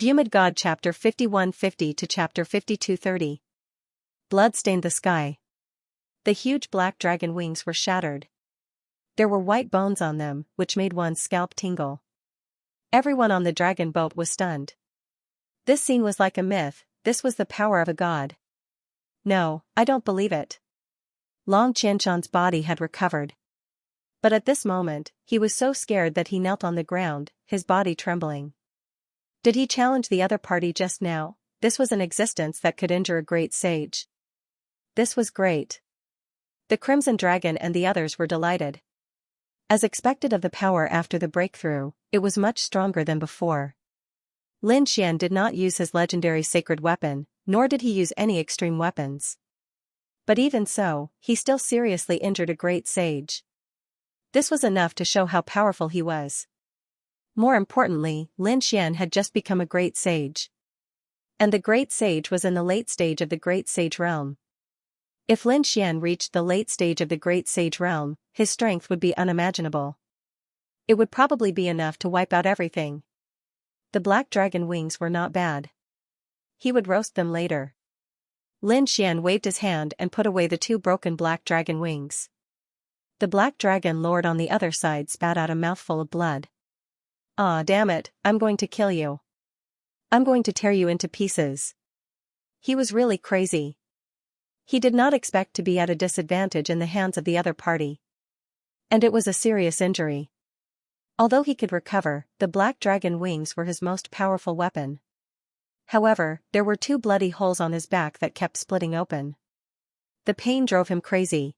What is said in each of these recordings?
Vhumad God Chapter 5150 to Chapter 5230. Blood stained the sky. The huge black dragon wings were shattered. There were white bones on them, which made one's scalp tingle. Everyone on the dragon boat was stunned. This scene was like a myth. This was the power of a god. No, I don't believe it. Long Xianxia's body had recovered. But at this moment, he was so scared that he knelt on the ground, his body trembling. Did he challenge the other party just now? This was an existence that could injure a great sage. This was great. The Crimson Dragon and the others were delighted. As expected of the power after the breakthrough, it was much stronger than before. Lin Xian did not use his legendary sacred weapon, nor did he use any extreme weapons. But even so, he still seriously injured a great sage. This was enough to show how powerful he was. More importantly, Lin Xian had just become a great sage. And the great sage was in the late stage of the great sage realm. If Lin Xian reached the late stage of the great sage realm, his strength would be unimaginable. It would probably be enough to wipe out everything. The black dragon wings were not bad. He would roast them later. Lin Xian waved his hand and put away the two broken black dragon wings. The black dragon lord on the other side spat out a mouthful of blood. "Ah, damn it, I'm going to kill you. I'm going to tear you into pieces." He was really crazy. He did not expect to be at a disadvantage in the hands of the other party. And it was a serious injury. Although he could recover, the black dragon wings were his most powerful weapon. However, there were two bloody holes on his back that kept splitting open. The pain drove him crazy.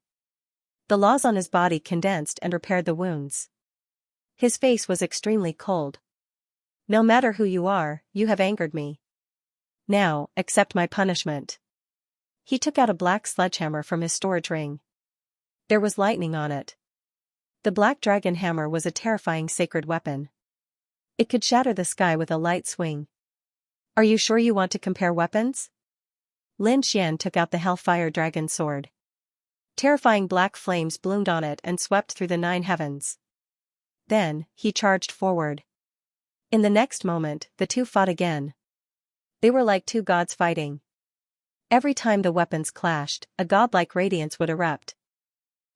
The laws on his body condensed and repaired the wounds. His face was extremely cold. "No matter who you are, you have angered me. Now, accept my punishment." He took out a black sledgehammer from his storage ring. There was lightning on it. The black dragon hammer was a terrifying sacred weapon. It could shatter the sky with a light swing. "Are you sure you want to compare weapons?" Lin Xian took out the Hellfire Dragon sword. Terrifying black flames bloomed on it and swept through the 9 heavens. Then, he charged forward. In the next moment, the two fought again. They were like two gods fighting. Every time the weapons clashed, a godlike radiance would erupt.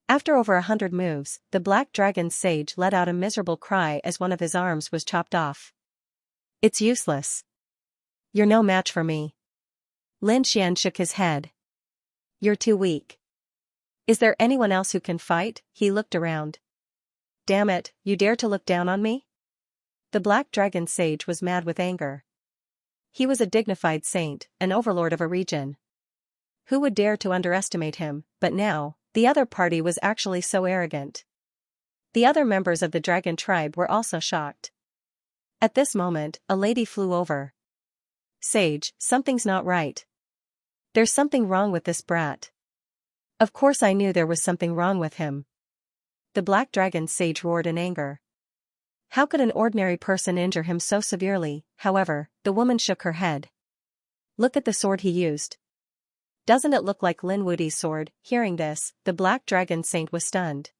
After over 100 moves, the black dragon's sage let out a miserable cry as one of his arms was chopped off. "It's useless. You're no match for me." Lin Xian shook his head. "You're too weak. Is there anyone else who can fight?" He looked around. "Damn it, you dare to look down on me?" The black dragon sage was mad with anger. He was a dignified saint, an overlord of a region. Who would dare to underestimate him? But now, the other party was actually so arrogant. The other members of the dragon tribe were also shocked. At this moment, a lady flew over. "Sage, something's not right. There's something wrong with this brat." Of course I knew there was something wrong with him. The black dragon sage roared in anger. How could an ordinary person injure him so severely? However, the woman shook her head. "Look at the sword he used. Doesn't it look like Lin Wudi's sword?" Hearing this, the black dragon saint was stunned.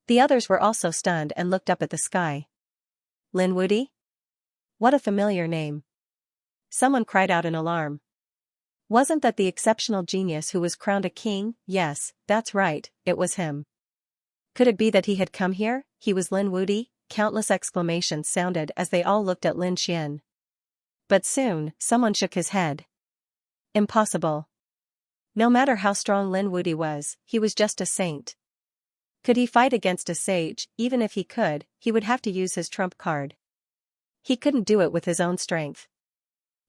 The others were also stunned and looked up at the sky. "Lin Wudi? What a familiar name." Someone cried out in alarm. "Wasn't that the exceptional genius who was crowned a king?" "Yes, that's right, it was him." Could it be that he had come here? He was Lin Wudi? Countless exclamations sounded as they all looked at Lin Xian. But soon, someone shook his head. "Impossible. No matter how strong Lin Wudi was, he was just a saint. Could he fight against a sage? Even if he could, he would have to use his trump card. He couldn't do it with his own strength."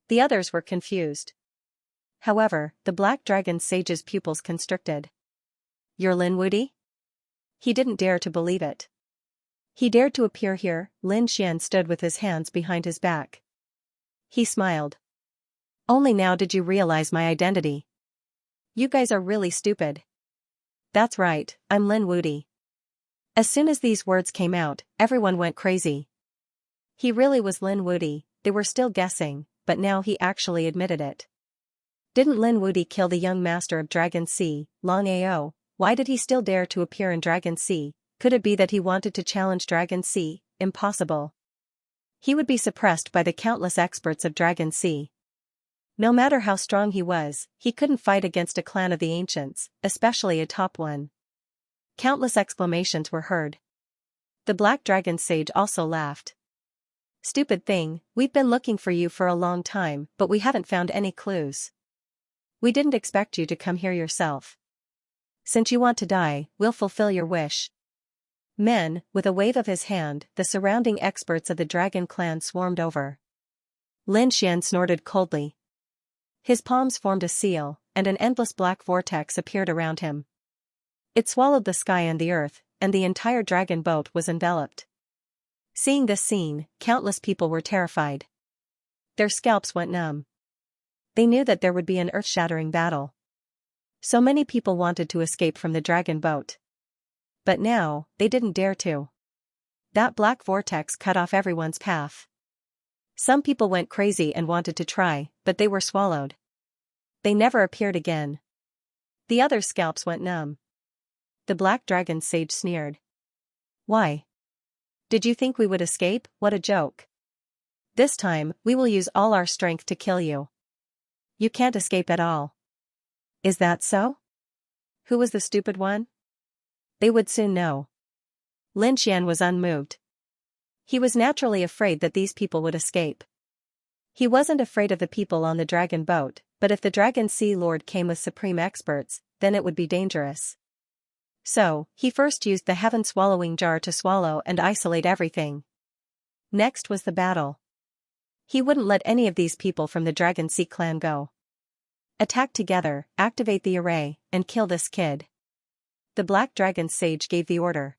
The others were confused. However, the black dragon sage's pupils constricted. "You're Lin Wudi?" He didn't dare to believe it. He dared to appear here. Lin Xian stood with his hands behind his back. He smiled. "Only now did you realize my identity. You guys are really stupid." "That's right, I'm Lin Wudi." As soon as these words came out, everyone went crazy. He really was Lin Wudi. They were still guessing, but now he actually admitted it. Didn't Lin Wudi kill the young master of Dragon Sea, Long Ao? Why did he still dare to appear in Dragon Sea? Could it be that he wanted to challenge Dragon Sea? Impossible. he would be suppressed by the countless experts of Dragon Sea. No matter how strong he was, he couldn't fight against a clan of the ancients, especially a top one. Countless exclamations were heard. The Black Dragon Sage also laughed. "Stupid thing, we've been looking for you for a long time, but we haven't found any clues. We didn't expect you to come here yourself. Since you want to die, we'll fulfill your wish." Men, with a wave of his hand, the surrounding experts of the Dragon Clan swarmed over. Lin Xian snorted coldly. His palms formed a seal, and an endless black vortex appeared around him. It swallowed the sky and the earth, and the entire dragon boat was enveloped. Seeing this scene, countless people were terrified. Their scalps went numb. They knew that there would be an earth-shattering battle. So many people wanted to escape from the dragon boat. But now, they didn't dare to. That black vortex cut off everyone's path. Some people went crazy and wanted to try, but they were swallowed. They never appeared again. The others' scalps went numb. The Black Dragon Sage sneered. "Why? Did you think we would escape? What a joke. This time, we will use all our strength to kill you. You can't escape at all." "Is that so? Who was the stupid one?" They would soon know. Lin Xian was unmoved. He was naturally afraid that these people would escape. He wasn't afraid of the people on the dragon boat, but if the Dragon Sea Lord came with supreme experts, then it would be dangerous. So, he first used the heaven-swallowing jar to swallow and isolate everything. Next was the battle. He wouldn't let any of these people from the Dragon Sea clan go. "Attack together, activate the array, and kill this kid." The Black Dragon Sage gave the order.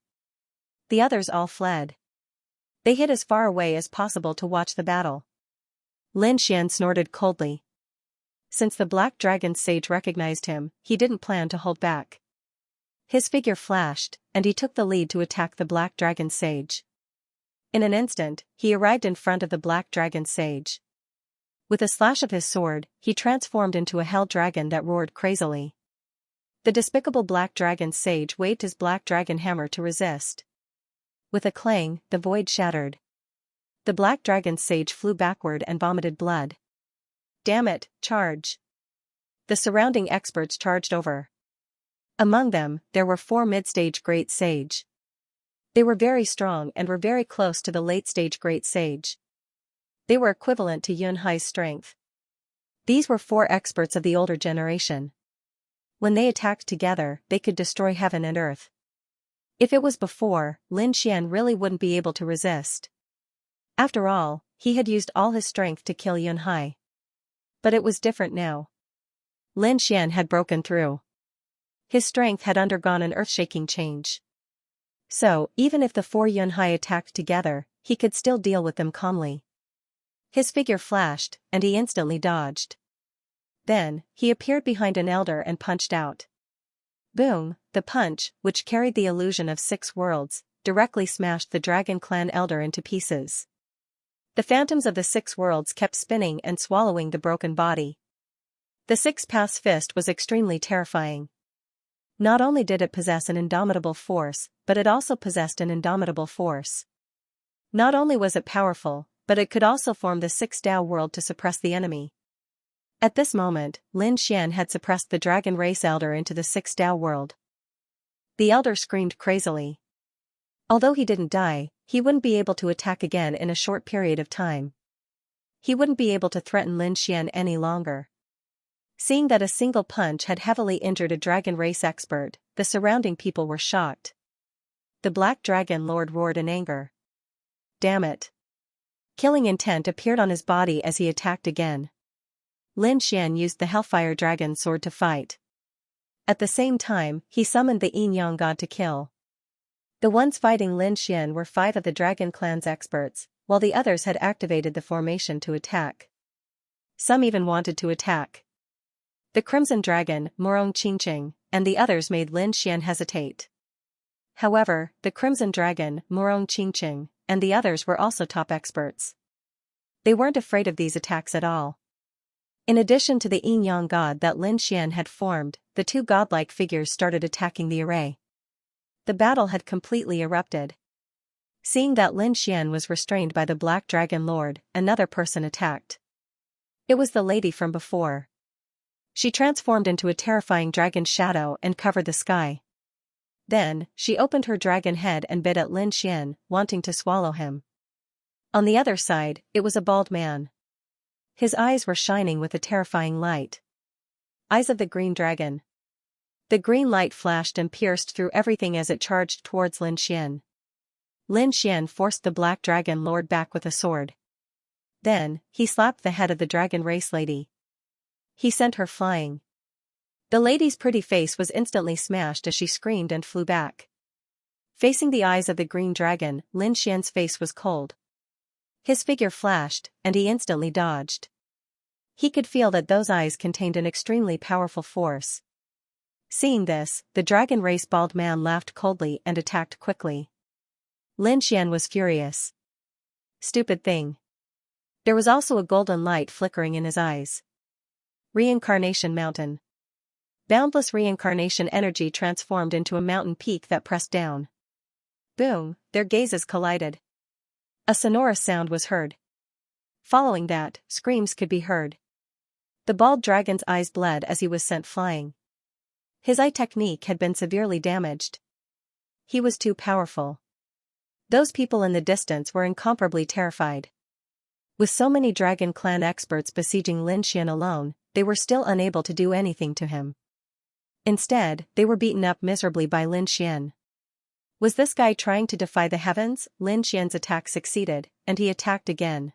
The others all fled. They hid as far away as possible to watch the battle. Lin Xian snorted coldly. Since the Black Dragon Sage recognized him, he didn't plan to hold back. His figure flashed, and he took the lead to attack the Black Dragon Sage. In an instant, he arrived in front of the Black Dragon Sage. With a slash of his sword, he transformed into a hell dragon that roared crazily. The despicable Black Dragon Sage waved his Black Dragon Hammer to resist. With a clang, the void shattered. The Black Dragon Sage flew backward and vomited blood. "Damn it, charge!" The surrounding experts charged over. Among them, there were 4 mid-stage Great Sage. They were very strong and were very close to the late-stage Great Sage. They were equivalent to Yun Hai's strength. These were 4 experts of the older generation. When they attacked together, they could destroy heaven and earth. If it was before, Lin Xian really wouldn't be able to resist. After all, he had used all his strength to kill Yun Hai. But it was different now. Lin Xian had broken through. His strength had undergone an earth-shaking change. So, even if the 4 Yun Hai attacked together, he could still deal with them calmly. His figure flashed, and he instantly dodged. Then, he appeared behind an elder and punched out. Boom, the punch, which carried the illusion of 6 worlds, directly smashed the Dragon Clan elder into pieces. The phantoms of the 6 worlds kept spinning and swallowing the broken body. The 6-pass fist was extremely terrifying. Not only did it possess an indomitable force, but it also possessed an indomitable force. Not only was it powerful, but it could also form the 6 Dao world to suppress the enemy. At this moment, Lin Xian had suppressed the dragon race elder into the 6 Dao world. The elder screamed crazily. Although he didn't die, he wouldn't be able to attack again in a short period of time. He wouldn't be able to threaten Lin Xian any longer. Seeing that a single punch had heavily injured a dragon race expert, the surrounding people were shocked. The Black Dragon Lord roared in anger. "Damn it!" Killing intent appeared on his body as he attacked again. Lin Xian used the Hellfire Dragon sword to fight. At the same time, he summoned the Yin Yang God to kill. The ones fighting Lin Xian were 5 of the Dragon Clan's experts, while the others had activated the formation to attack. Some even wanted to attack. The Crimson Dragon, Morong Qingqing, and the others made Lin Xian hesitate. However, the Crimson Dragon, Morong Qingqing, and the others were also top experts. They weren't afraid of these attacks at all. In addition to the Yin Yang God that Lin Xian had formed, the 2 godlike figures started attacking the array. The battle had completely erupted. Seeing that Lin Xian was restrained by the Black Dragon Lord, another person attacked. It was the lady from before. She transformed into a terrifying dragon shadow and covered the sky. Then, she opened her dragon head and bit at Lin Xian, wanting to swallow him. On the other side, it was a bald man. His eyes were shining with a terrifying light. Eyes of the green dragon. The green light flashed and pierced through everything as it charged towards Lin Xian. Lin Xian forced the Black Dragon Lord back with a sword. Then, he slapped the head of the dragon race lady. He sent her flying. The lady's pretty face was instantly smashed as she screamed and flew back. Facing the eyes of the green dragon, Lin Xian's face was cold. His figure flashed, and he instantly dodged. He could feel that those eyes contained an extremely powerful force. Seeing this, the dragon race bald man laughed coldly and attacked quickly. Lin Xian was furious. Stupid thing. There was also a golden light flickering in his eyes. Reincarnation Mountain. Boundless reincarnation energy transformed into a mountain peak that pressed down. Boom, their gazes collided. A sonorous sound was heard. Following that, screams could be heard. The bald dragon's eyes bled as he was sent flying. His eye technique had been severely damaged. He was too powerful. Those people in the distance were incomparably terrified. With so many Dragon Clan experts besieging Lin Xian alone, they were still unable to do anything to him. Instead, they were beaten up miserably by Lin Xian. Was this guy trying to defy the heavens? Lin Xian's attack succeeded, and he attacked again.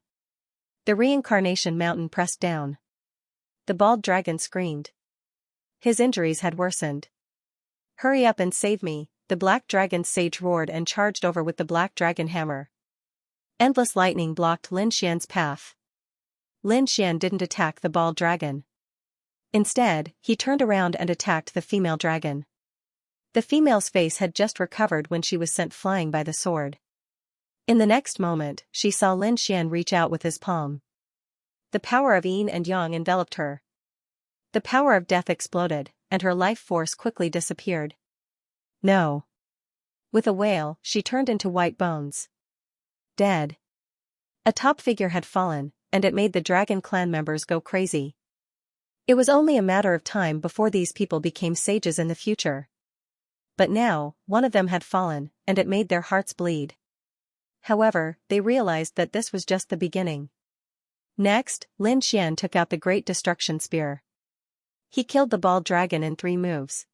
The reincarnation mountain pressed down. The bald dragon screamed. His injuries had worsened. Hurry up and save me, the Black Dragon sage roared and charged over with the Black Dragon hammer. Endless lightning blocked Lin Xian's path. Lin Xian didn't attack the bald dragon. Instead, he turned around and attacked the female dragon. The female's face had just recovered when she was sent flying by the sword. In the next moment, she saw Lin Xian reach out with his palm. The power of yin and yang enveloped her. The power of death exploded, and her life force quickly disappeared. No. With a wail, she turned into white bones. Dead. A top figure had fallen, and it made the Dragon Clan members go crazy. It was only a matter of time before these people became sages in the future. But now, one of them had fallen, and it made their hearts bleed. However, they realized that this was just the beginning. Next, Lin Xian took out the Great Destruction Spear. He killed the bald dragon in 3 moves.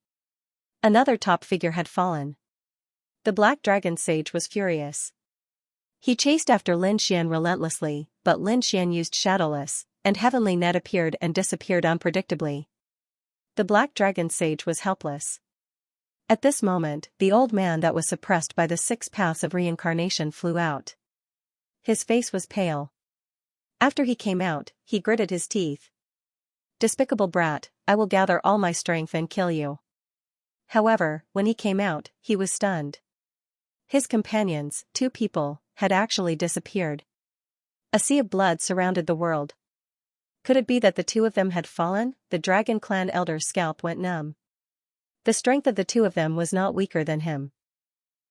Another top figure had fallen. The Black Dragon Sage was furious. He chased after Lin Xian relentlessly, but Lin Xian used Shadowless, and Heavenly Net appeared and disappeared unpredictably. The Black Dragon Sage was helpless. At this moment, the old man that was suppressed by the 6 paths of reincarnation flew out. His face was pale. After he came out, he gritted his teeth. Despicable brat, I will gather all my strength and kill you. However, when he came out, he was stunned. His companions, 2 people, had actually disappeared. A sea of blood surrounded the world. Could it be that the 2 of them had fallen? The Dragon Clan elder's scalp went numb. The strength of the 2 of them was not weaker than him.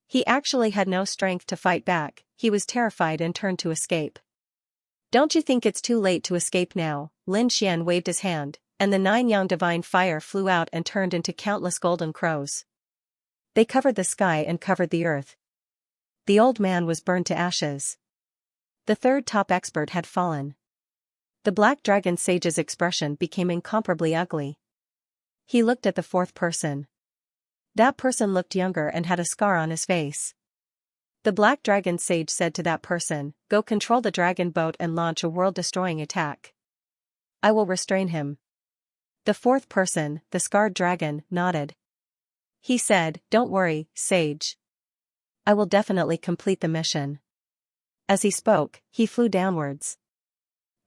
He actually had no strength to fight back, he was terrified and turned to escape. Don't you think it's too late to escape now? Lin Xian waved his hand, and the 9 young divine fire flew out and turned into countless golden crows. They covered the sky and covered the earth. The old man was burned to ashes. The 3rd top expert had fallen. The Black Dragon Sage's expression became incomparably ugly. He looked at the 4th person. That person looked younger and had a scar on his face. The Black Dragon Sage said to that person, "Go control the dragon boat and launch a world-destroying attack. I will restrain him." The 4th person, the scarred dragon, nodded. He said, "Don't worry, Sage. I will definitely complete the mission." As he spoke, he flew downwards.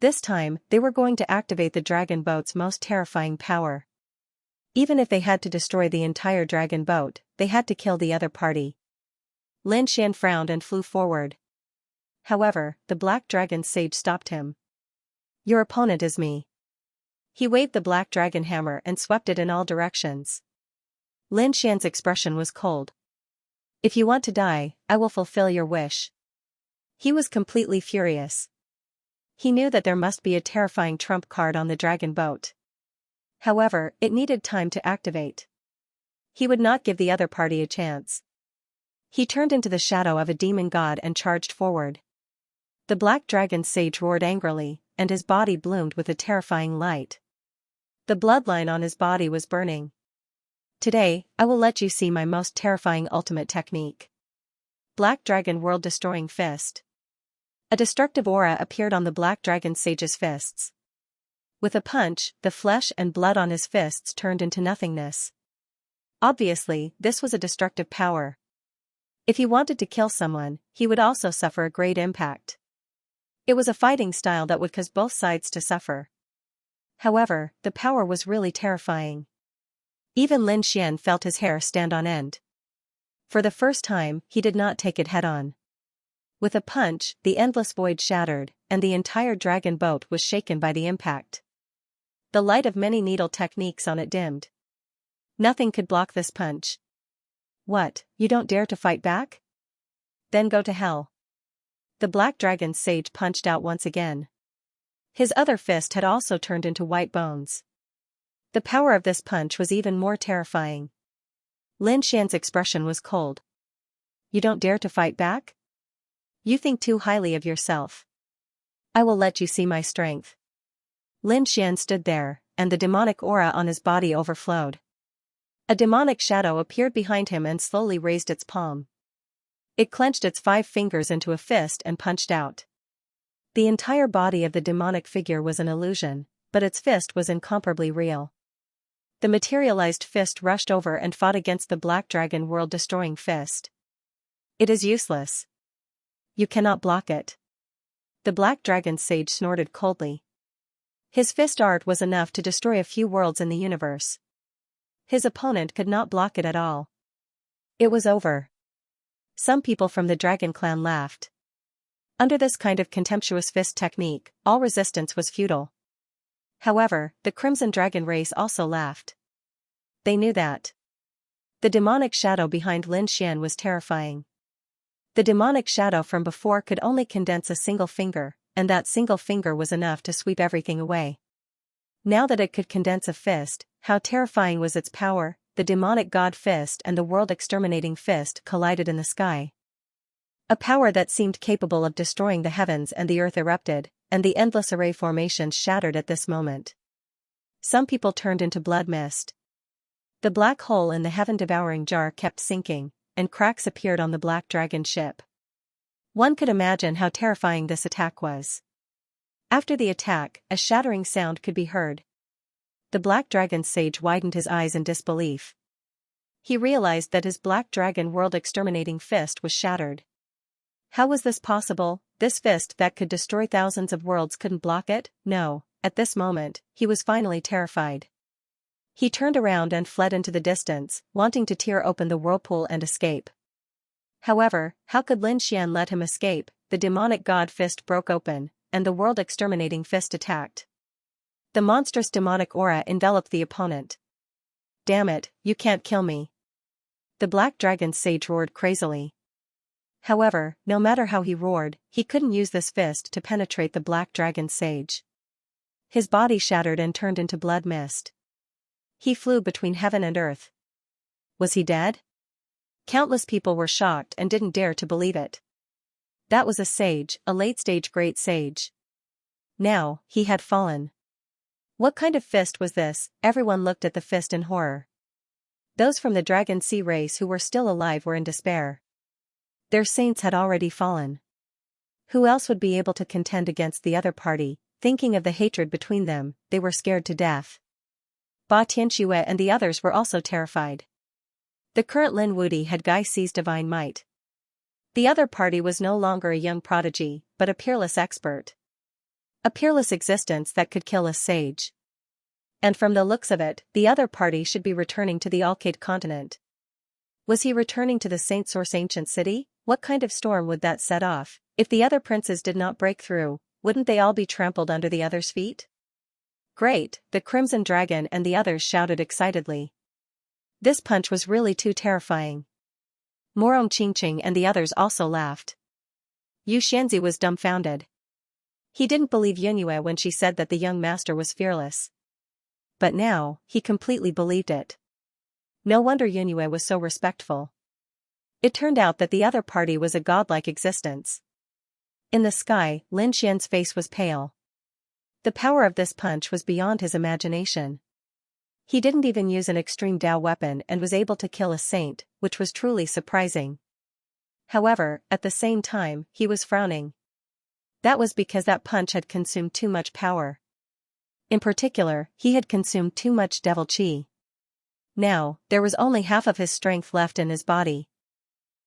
This time, they were going to activate the dragon boat's most terrifying power. Even if they had to destroy the entire dragon boat, they had to kill the other party. Lin Xian frowned and flew forward. However, the Black Dragon Sage stopped him. "Your opponent is me." He waved the Black Dragon hammer and swept it in all directions. Lin Xian's expression was cold. If you want to die, I will fulfill your wish. He was completely furious. He knew that there must be a terrifying trump card on the dragon boat. However, it needed time to activate. He would not give the other party a chance. He turned into the shadow of a demon god and charged forward. The black dragon sage roared angrily, and his body bloomed with a terrifying light. The bloodline on his body was burning. Today, I will let you see my most terrifying ultimate technique. Black Dragon World-Destroying Fist. A destructive aura appeared on the black dragon sage's fists. With a punch, the flesh and blood on his fists turned into nothingness. Obviously, this was a destructive power. If he wanted to kill someone, he would also suffer a great impact. It was a fighting style that would cause both sides to suffer. However, the power was really terrifying. Even Lin Xian felt his hair stand on end. For the first time, he did not take it head-on. With a punch, the endless void shattered, and the entire dragon boat was shaken by the impact. The light of many needle techniques on it dimmed. Nothing could block this punch. What, you don't dare to fight back? Then go to hell. The black dragon sage punched out once again. His other fist had also turned into white bones. The power of this punch was even more terrifying. Lin Xian's expression was cold. You don't dare to fight back? You think too highly of yourself. I will let you see my strength. Lin Xian stood there, and the demonic aura on his body overflowed. A demonic shadow appeared behind him and slowly raised its palm. It clenched its 5 fingers into a fist and punched out. The entire body of the demonic figure was an illusion, but its fist was incomparably real. The materialized fist rushed over and fought against the black dragon world-destroying fist. It is useless. You cannot block it. The black dragon sage snorted coldly. His fist art was enough to destroy a few worlds in the universe. His opponent could not block it at all. It was over. Some people from the dragon clan laughed. Under this kind of contemptuous fist technique, all resistance was futile. However, the Crimson Dragon race also laughed. They knew that. The demonic shadow behind Lin Xian was terrifying. The demonic shadow from before could only condense a single finger, and that single finger was enough to sweep everything away. Now that it could condense a fist, how terrifying was its power! The demonic god fist and the world-exterminating fist collided in the sky. A power that seemed capable of destroying the heavens and the earth erupted, and the endless array formations shattered at this moment. Some people turned into blood mist. The black hole in the heaven-devouring jar kept sinking, and cracks appeared on the black dragon ship. One could imagine how terrifying this attack was. After the attack, a shattering sound could be heard. The black dragon sage widened his eyes in disbelief. He realized that his black dragon world-exterminating fist was shattered. How was this possible? This fist that could destroy thousands of worlds couldn't block it? No, at this moment, he was finally terrified. He turned around and fled into the distance, wanting to tear open the whirlpool and escape. However, how could Lin Xian let him escape? The demonic god fist broke open, and the world-exterminating fist attacked. The monstrous demonic aura enveloped the opponent. Damn it, you can't kill me. The black dragon sage roared crazily. However, no matter how he roared, he couldn't use this fist to penetrate the black dragon sage. His body shattered and turned into blood mist. He flew between heaven and earth. Was he dead? Countless people were shocked and didn't dare to believe it. That was a sage, a late-stage great sage. Now, he had fallen. What kind of fist was this? Everyone looked at the fist in horror. Those from the Dragon Sea race who were still alive were in despair. Their saints had already fallen. Who else would be able to contend against the other party? Thinking of the hatred between them, they were scared to death. Ba Tianxue and the others were also terrified. The current Lin Wudi had Gai Si's divine might. The other party was no longer a young prodigy, but a peerless expert. A peerless existence that could kill a sage. And from the looks of it, the other party should be returning to the Alcade continent. Was he returning to the Saint Source ancient city? What kind of storm would that set off? If the other princes did not break through, wouldn't they all be trampled under the others' feet? Great, the Crimson Dragon and the others shouted excitedly. This punch was really too terrifying. Morong Qingqing and the others also laughed. Yu Xianzi was dumbfounded. He didn't believe Yunyue when she said that the young master was fearless. But now, he completely believed it. No wonder Yunyue was so respectful. It turned out that the other party was a godlike existence. In the sky, Lin Xian's face was pale. The power of this punch was beyond his imagination. He didn't even use an extreme Dao weapon and was able to kill a saint, which was truly surprising. However, at the same time, he was frowning. That was because that punch had consumed too much power. In particular, he had consumed too much devil qi. Now, there was only half of his strength left in his body.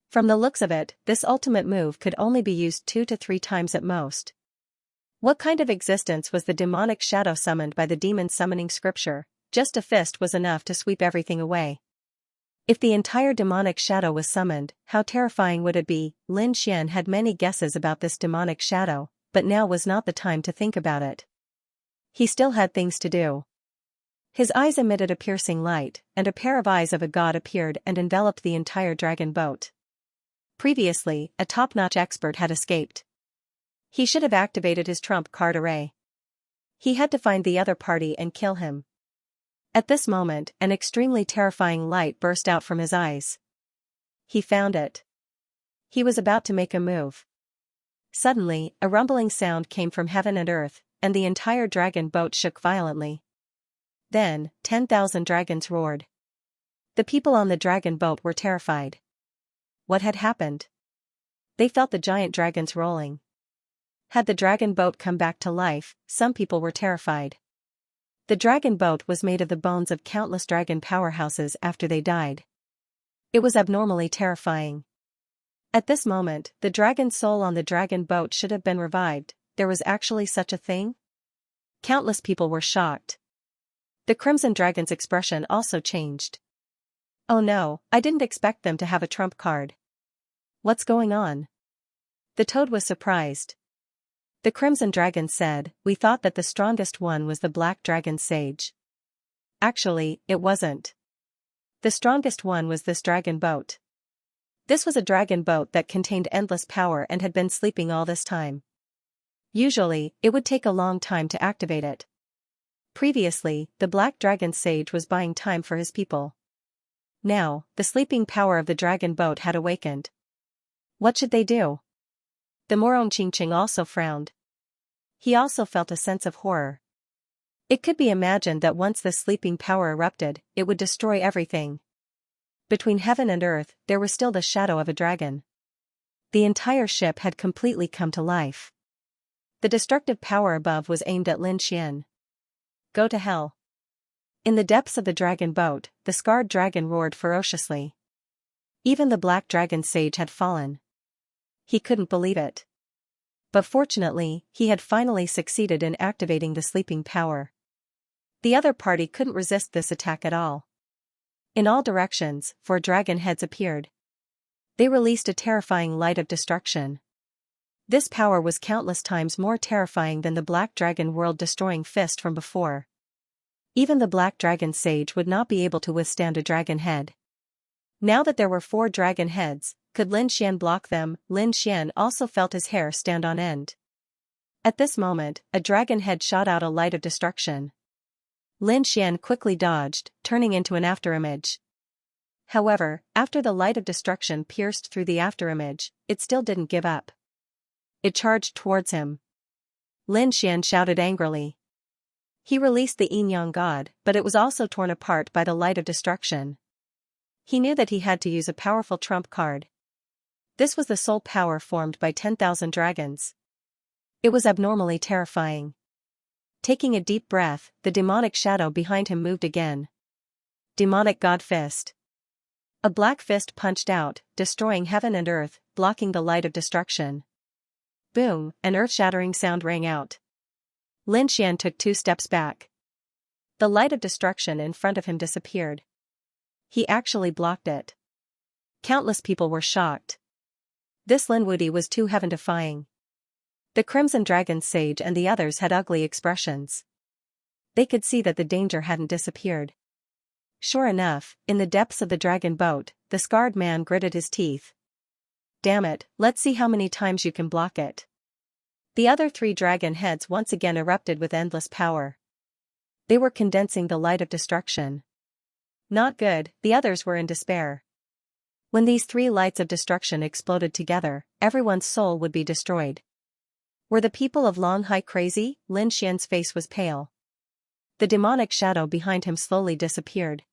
From the looks of it, this ultimate move could only be used 2 to 3 times at most. What kind of existence was the demonic shadow summoned by the demon summoning scripture? Just a fist was enough to sweep everything away. If the entire demonic shadow was summoned, how terrifying would it be? Lin Xian had many guesses about this demonic shadow, but now was not the time to think about it. He still had things to do. His eyes emitted a piercing light, and a pair of eyes of a god appeared and enveloped the entire dragon boat. Previously, a top-notch expert had escaped. He should have activated his trump card array. He had to find the other party and kill him. At this moment, an extremely terrifying light burst out from his eyes. He found it. He was about to make a move. Suddenly, a rumbling sound came from heaven and earth, and the entire dragon boat shook violently. Then, 10,000 dragons roared. The people on the dragon boat were terrified. What had happened? They felt the giant dragons rolling. Had the dragon boat come back to life? Some people were terrified. The dragon boat was made of the bones of countless dragon powerhouses after they died. It was abnormally terrifying. At this moment, the dragon soul on the dragon boat should have been revived. There was actually such a thing? Countless people were shocked. The Crimson Dragon's expression also changed. Oh no, I didn't expect them to have a trump card. What's going on? The Toad was surprised. The Crimson Dragon said, "We thought that the strongest one was the Black Dragon Sage. Actually, it wasn't. The strongest one was this dragon boat. This was a dragon boat that contained endless power and had been sleeping all this time. Usually, it would take a long time to activate it. Previously, the Black Dragon Sage was buying time for his people. Now, the sleeping power of the dragon boat had awakened. What should they do?" The Morong Qingqing also frowned. He also felt a sense of horror. It could be imagined that once the sleeping power erupted, it would destroy everything. Between heaven and earth, there was still the shadow of a dragon. The entire ship had completely come to life. The destructive power above was aimed at Lin Xian. Go to hell. In the depths of the dragon boat, the scarred dragon roared ferociously. Even the Black Dragon Sage had fallen. He couldn't believe it. But fortunately, he had finally succeeded in activating the sleeping power. The other party couldn't resist this attack at all. In all directions, 4 dragon heads appeared. They released a terrifying light of destruction. This power was countless times more terrifying than the Black Dragon world-destroying fist from before. Even the Black Dragon Sage would not be able to withstand a dragon head. Now that there were 4 dragon heads, could Lin Xian block them? Lin Xian also felt his hair stand on end. At this moment, a dragon head shot out a light of destruction. Lin Xian quickly dodged, turning into an afterimage. However, after the light of destruction pierced through the afterimage, it still didn't give up. It charged towards him. Lin Xian shouted angrily. He released the Yin-Yang God, but it was also torn apart by the light of destruction. He knew that he had to use a powerful trump card. This was the soul power formed by 10,000 dragons. It was abnormally terrifying. Taking a deep breath, the demonic shadow behind him moved again. Demonic God Fist. A black fist punched out, destroying heaven and earth, blocking the light of destruction. Boom, an earth-shattering sound rang out. Lin Xian took 2 steps back. The light of destruction in front of him disappeared. He actually blocked it. Countless people were shocked. This Lin Wudi was too heaven-defying. The Crimson Dragon Sage and the others had ugly expressions. They could see that the danger hadn't disappeared. Sure enough, in the depths of the dragon boat, the scarred man gritted his teeth. Damn it, let's see how many times you can block it. The other 3 dragon heads once again erupted with endless power. They were condensing the light of destruction. Not good, the others were in despair. When these 3 lights of destruction exploded together, everyone's soul would be destroyed. Were the people of Longhai crazy? Lin Xian's face was pale. The demonic shadow behind him slowly disappeared.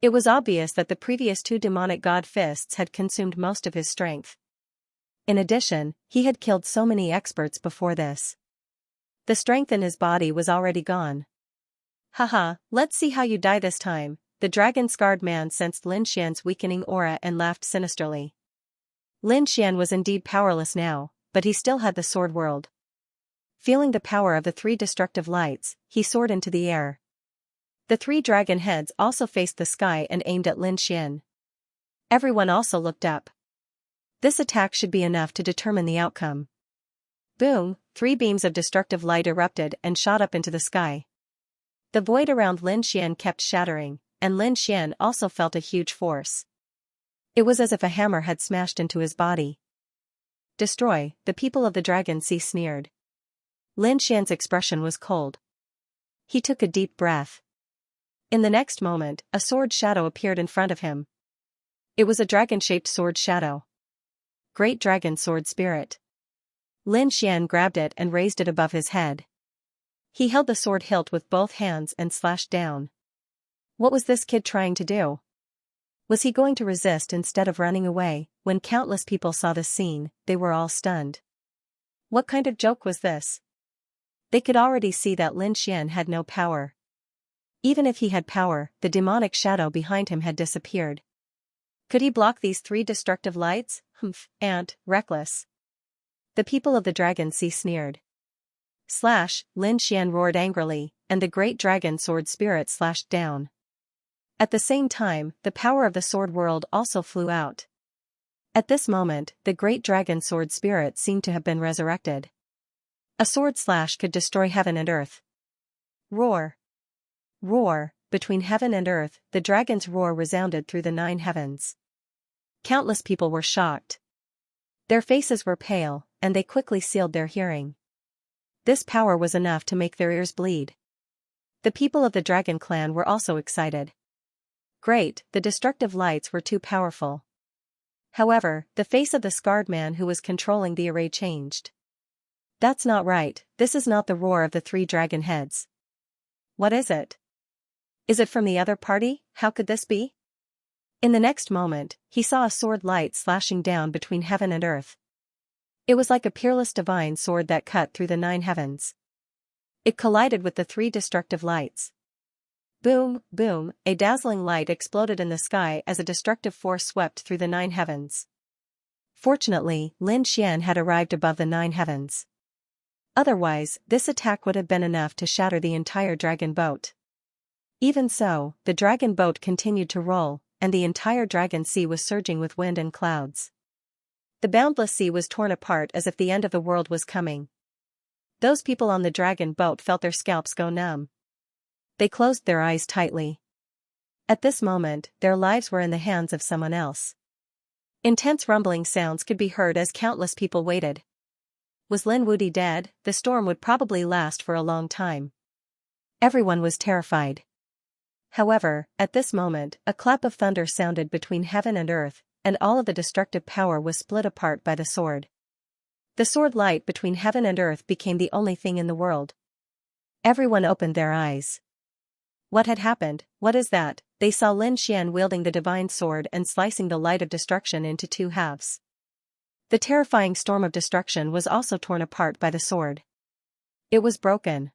It was obvious that the previous 2 demonic god fists had consumed most of his strength. In addition, he had killed so many experts before this. The strength in his body was already gone. Haha, let's see how you die this time. The dragon-scarred man sensed Lin Xian's weakening aura and laughed sinisterly. Lin Xian was indeed powerless now, but he still had the sword world. Feeling the power of the 3 destructive lights, he soared into the air. The 3 dragon heads also faced the sky and aimed at Lin Xian. Everyone also looked up. This attack should be enough to determine the outcome. Boom, 3 beams of destructive light erupted and shot up into the sky. The void around Lin Xian kept shattering, and Lin Xian also felt a huge force. It was as if a hammer had smashed into his body. Destroy, the people of the Dragon Sea sneered. Lin Xian's expression was cold. He took a deep breath. In the next moment, a sword shadow appeared in front of him. It was a dragon-shaped sword shadow. Great Dragon Sword Spirit. Lin Xian grabbed it and raised it above his head. He held the sword hilt with both hands and slashed down. What was this kid trying to do? Was he going to resist instead of running away? When countless people saw this scene, they were all stunned. What kind of joke was this? They could already see that Lin Xian had no power. Even if he had power, the demonic shadow behind him had disappeared. Could he block these 3 destructive lights? Humph, ant, reckless. The people of the Dragon Sea sneered. Slash, Lin Xian roared angrily, and the great dragon sword spirit slashed down. At the same time, the power of the sword world also flew out. At this moment, the great dragon sword spirit seemed to have been resurrected. A sword slash could destroy heaven and earth. Roar. Roar, between heaven and earth, the dragon's roar resounded through the 9 heavens. Countless people were shocked. Their faces were pale, and they quickly sealed their hearing. This power was enough to make their ears bleed. The people of the Dragon Clan were also excited. Great, the destructive lights were too powerful. However, the face of the scarred man who was controlling the array changed. That's not right, this is not the roar of the 3 dragon heads. What is it? Is it from the other party? How could this be? In the next moment, he saw a sword light slashing down between heaven and earth. It was like a peerless divine sword that cut through the 9 heavens. It collided with the 3 destructive lights. Boom, boom, a dazzling light exploded in the sky as a destructive force swept through the 9 heavens. Fortunately, Lin Xian had arrived above the 9 heavens. Otherwise, this attack would have been enough to shatter the entire dragon boat. Even so, the dragon boat continued to roll, and the entire Dragon Sea was surging with wind and clouds. The boundless sea was torn apart as if the end of the world was coming. Those people on the dragon boat felt their scalps go numb. They closed their eyes tightly. At this moment, their lives were in the hands of someone else. Intense rumbling sounds could be heard as countless people waited. Was Lin Wudi dead? The storm would probably last for a long time. Everyone was terrified. However, at this moment, a clap of thunder sounded between heaven and earth, and all of the destructive power was split apart by the sword. The sword light between heaven and earth became the only thing in the world. Everyone opened their eyes. What had happened? What is that? They saw Lin Xian wielding the divine sword and slicing the light of destruction into 2 halves. The terrifying storm of destruction was also torn apart by the sword. It was broken.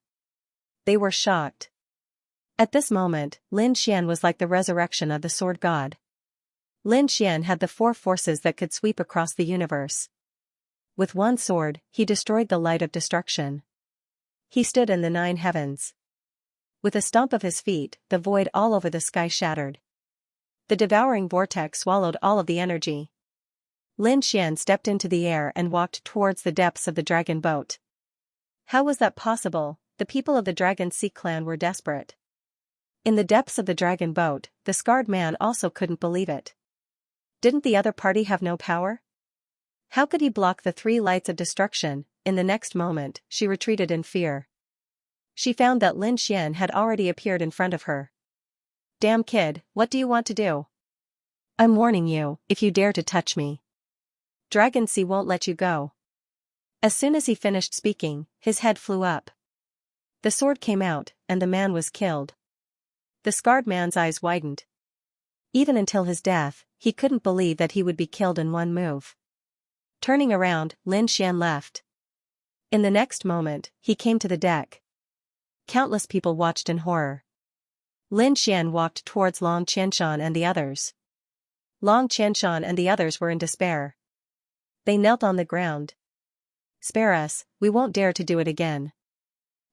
They were shocked. At this moment, Lin Xian was like the resurrection of the sword god. Lin Xian had the 4 forces that could sweep across the universe. With one sword, he destroyed the light of destruction. He stood in the 9 heavens. With a stomp of his feet, the void all over the sky shattered. The devouring vortex swallowed all of the energy. Lin Xian stepped into the air and walked towards the depths of the dragon boat. How was that possible? The people of the Dragon Sea clan were desperate. In the depths of the dragon boat, the scarred man also couldn't believe it. Didn't the other party have no power? How could he block the three lights of destruction? In the next moment, she retreated in fear. She found that Lin Xian had already appeared in front of her. Damn kid, what do you want to do? I'm warning you, if you dare to touch me, Dragon Sea won't let you go. As soon as he finished speaking, his head flew up. The sword came out, and the man was killed. The scarred man's eyes widened. Even until his death, he couldn't believe that he would be killed in one move. Turning around, Lin Xian left. In the next moment, he came to the deck. Countless people watched in horror. Lin Xian walked towards Long Qianshan and the others. Long Qianshan and the others were in despair. They knelt on the ground. Spare us, we won't dare to do it again.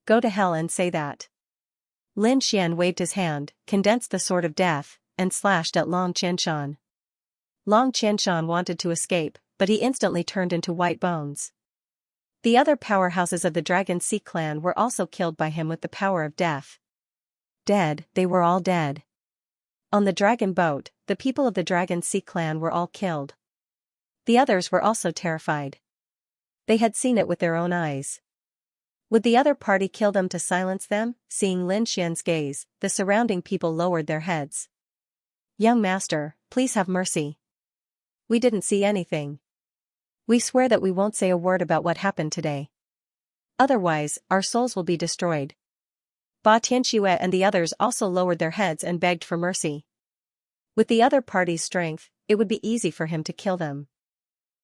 Go to hell and say that. Lin Xian waved his hand, condensed the sword of death, and slashed at Long Qianshan. Long Qianshan wanted to escape, but he instantly turned into white bones. The other powerhouses of the Dragon Sea clan were also killed by him with the power of death. Dead, they were all dead. On the dragon boat, the people of the Dragon Sea clan were all killed. The others were also terrified. They had seen it with their own eyes. Would the other party kill them to silence them? Seeing Lin Xian's gaze, the surrounding people lowered their heads. Young master, please have mercy. We didn't see anything. We swear that we won't say a word about what happened today. Otherwise, our souls will be destroyed. Ba Tianxue and the others also lowered their heads and begged for mercy. With the other party's strength, it would be easy for him to kill them.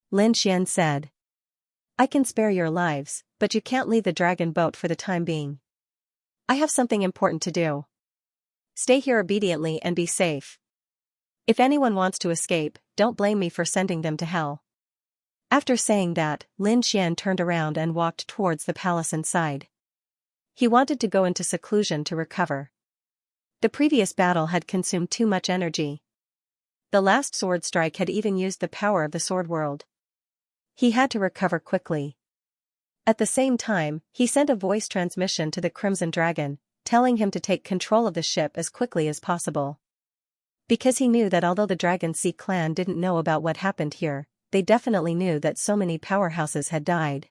Lin Xian said. I can spare your lives, but you can't leave the dragon boat for the time being. I have something important to do. Stay here obediently and be safe. If anyone wants to escape, don't blame me for sending them to hell. After saying that, Lin Xian turned around and walked towards the palace inside. He wanted to go into seclusion to recover. The previous battle had consumed too much energy. The last sword strike had even used the power of the sword world. He had to recover quickly. At the same time, he sent a voice transmission to the Crimson Dragon, telling him to take control of the ship as quickly as possible. Because he knew that although the Dragon Sea clan didn't know about what happened here, they definitely knew that so many powerhouses had died.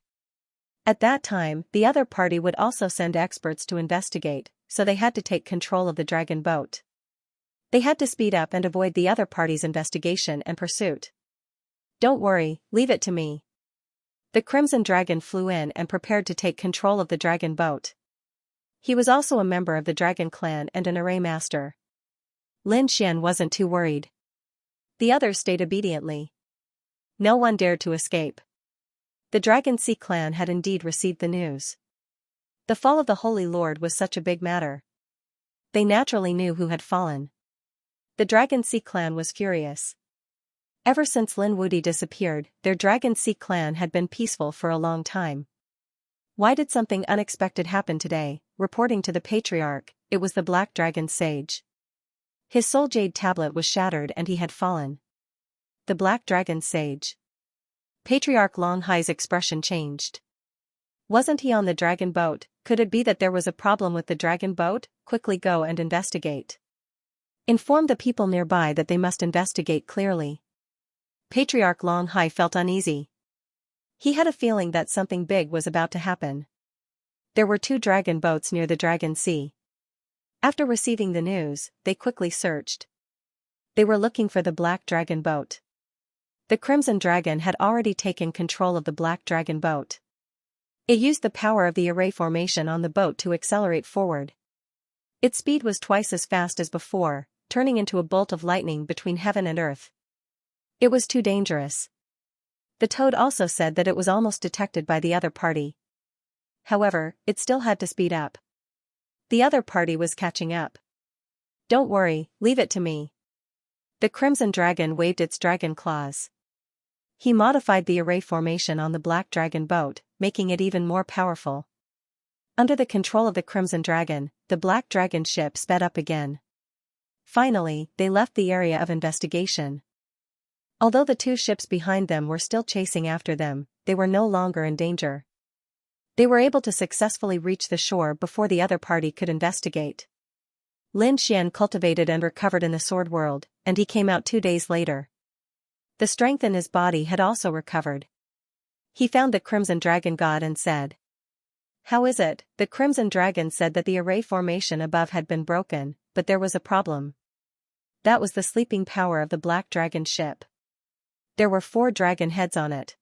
At that time, the other party would also send experts to investigate, so they had to take control of the dragon boat. They had to speed up and avoid the other party's investigation and pursuit. Don't worry, leave it to me. The Crimson Dragon flew in and prepared to take control of the dragon boat. He was also a member of the Dragon Clan and an array master. Lin Xian wasn't too worried. The others stayed obediently. No one dared to escape. The Dragon Sea clan had indeed received the news. The fall of the Holy Lord was such a big matter. They naturally knew who had fallen. The Dragon Sea clan was furious. Ever since Lin Wudi disappeared, their Dragon Sea clan had been peaceful for a long time. Why did something unexpected happen today? Reporting to the Patriarch, it was the Black Dragon Sage. His soul jade tablet was shattered and he had fallen. The Black Dragon Sage. Patriarch Long Hai's expression changed. Wasn't he on the dragon boat? Could it be that there was a problem with the dragon boat? Quickly go and investigate. Inform the people nearby that they must investigate clearly. Patriarch Long Hai felt uneasy. He had a feeling that something big was about to happen. There were 2 dragon boats near the Dragon Sea. After receiving the news, they quickly searched. They were looking for the Black Dragon boat. The Crimson Dragon had already taken control of the Black Dragon boat. It used the power of the array formation on the boat to accelerate forward. Its speed was twice as fast as before, turning into a bolt of lightning between heaven and earth. It was too dangerous. The Toad also said that it was almost detected by the other party. However, it still had to speed up. The other party was catching up. Don't worry, leave it to me. The Crimson Dragon waved its dragon claws. He modified the array formation on the Black Dragon boat, making it even more powerful. Under the control of the Crimson Dragon, the Black Dragon ship sped up again. Finally, they left the area of investigation. Although the 2 ships behind them were still chasing after them, they were no longer in danger. They were able to successfully reach the shore before the other party could investigate. Lin Xian cultivated and recovered in the sword world, and he came out 2 days later. The strength in his body had also recovered. He found the Crimson Dragon God and said, "How is it?" The Crimson Dragon said that the array formation above had been broken, but there was a problem. That was the sleeping power of the Black Dragon ship. There were 4 dragon heads on it.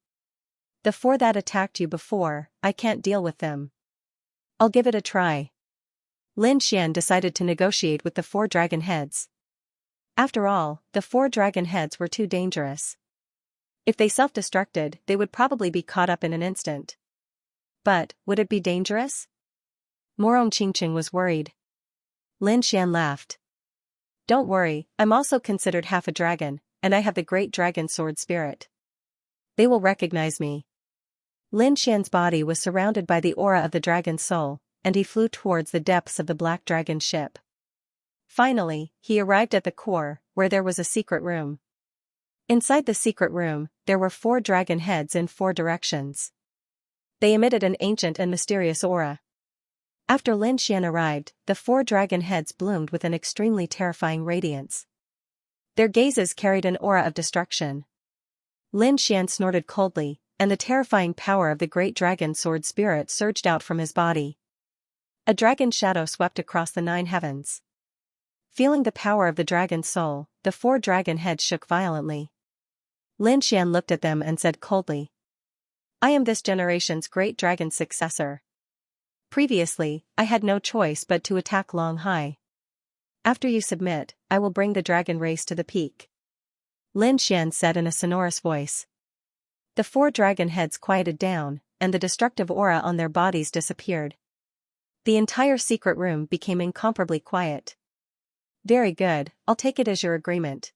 The 4 that attacked you before, I can't deal with them. I'll give it a try. Lin Xian decided to negotiate with the 4 dragon heads. After all, the 4 dragon heads were too dangerous. If they self-destructed, they would probably be caught up in an instant. But, would it be dangerous? Morong Qingqing was worried. Lin Xian laughed. Don't worry, I'm also considered half a dragon, and I have the great dragon sword spirit. They will recognize me. Lin Xian's body was surrounded by the aura of the dragon's soul, and he flew towards the depths of the Black Dragon ship. Finally, he arrived at the core, where there was a secret room. Inside the secret room, there were 4 dragon heads in 4 directions. They emitted an ancient and mysterious aura. After Lin Xian arrived, the 4 dragon heads bloomed with an extremely terrifying radiance. Their gazes carried an aura of destruction. Lin Xian snorted coldly, and the terrifying power of the great dragon sword spirit surged out from his body. A dragon shadow swept across the 9 heavens. Feeling the power of the dragon's soul, the 4 dragon heads shook violently. Lin Xian looked at them and said coldly, "I am this generation's great dragon successor. Previously, I had no choice but to attack Long Hai. After you submit, I will bring the dragon race to the peak." Lin Xian said in a sonorous voice. The 4 dragon heads quieted down, and the destructive aura on their bodies disappeared. The entire secret room became incomparably quiet. "Very good, I'll take it as your agreement."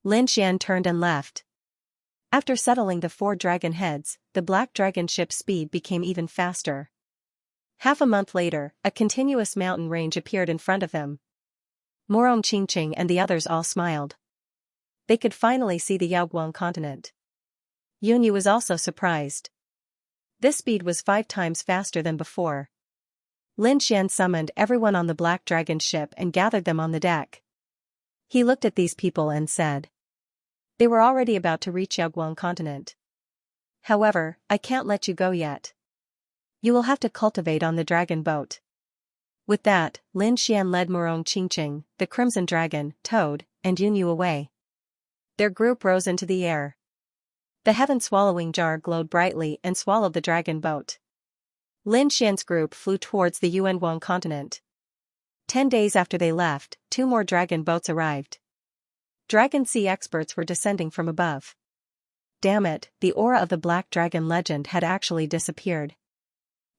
Lin Xian turned and left. After settling the 4 dragon heads, the Black Dragon ship's speed became even faster. Half a month later, a continuous mountain range appeared in front of them. Morong Qingqing and the others all smiled. They could finally see the Yaoguang continent. Yunyu was also surprised. This speed was 5 times faster than before. Lin Xian summoned everyone on the Black Dragon ship and gathered them on the deck. He looked at these people and said, "They were already about to reach Yaoguang continent. However, I can't let you go yet. You will have to cultivate on the dragon boat." With that, Lin Xian led Morong Qingqing, the Crimson Dragon, Toad, and Yunyu away. Their group rose into the air. The heaven-swallowing jar glowed brightly and swallowed the dragon boat. Lin Xian's group flew towards the Yuanguang continent. 10 days after they left, 2 more dragon boats arrived. Dragon Sea experts were descending from above. Damn it, the aura of the Black Dragon legend had actually disappeared.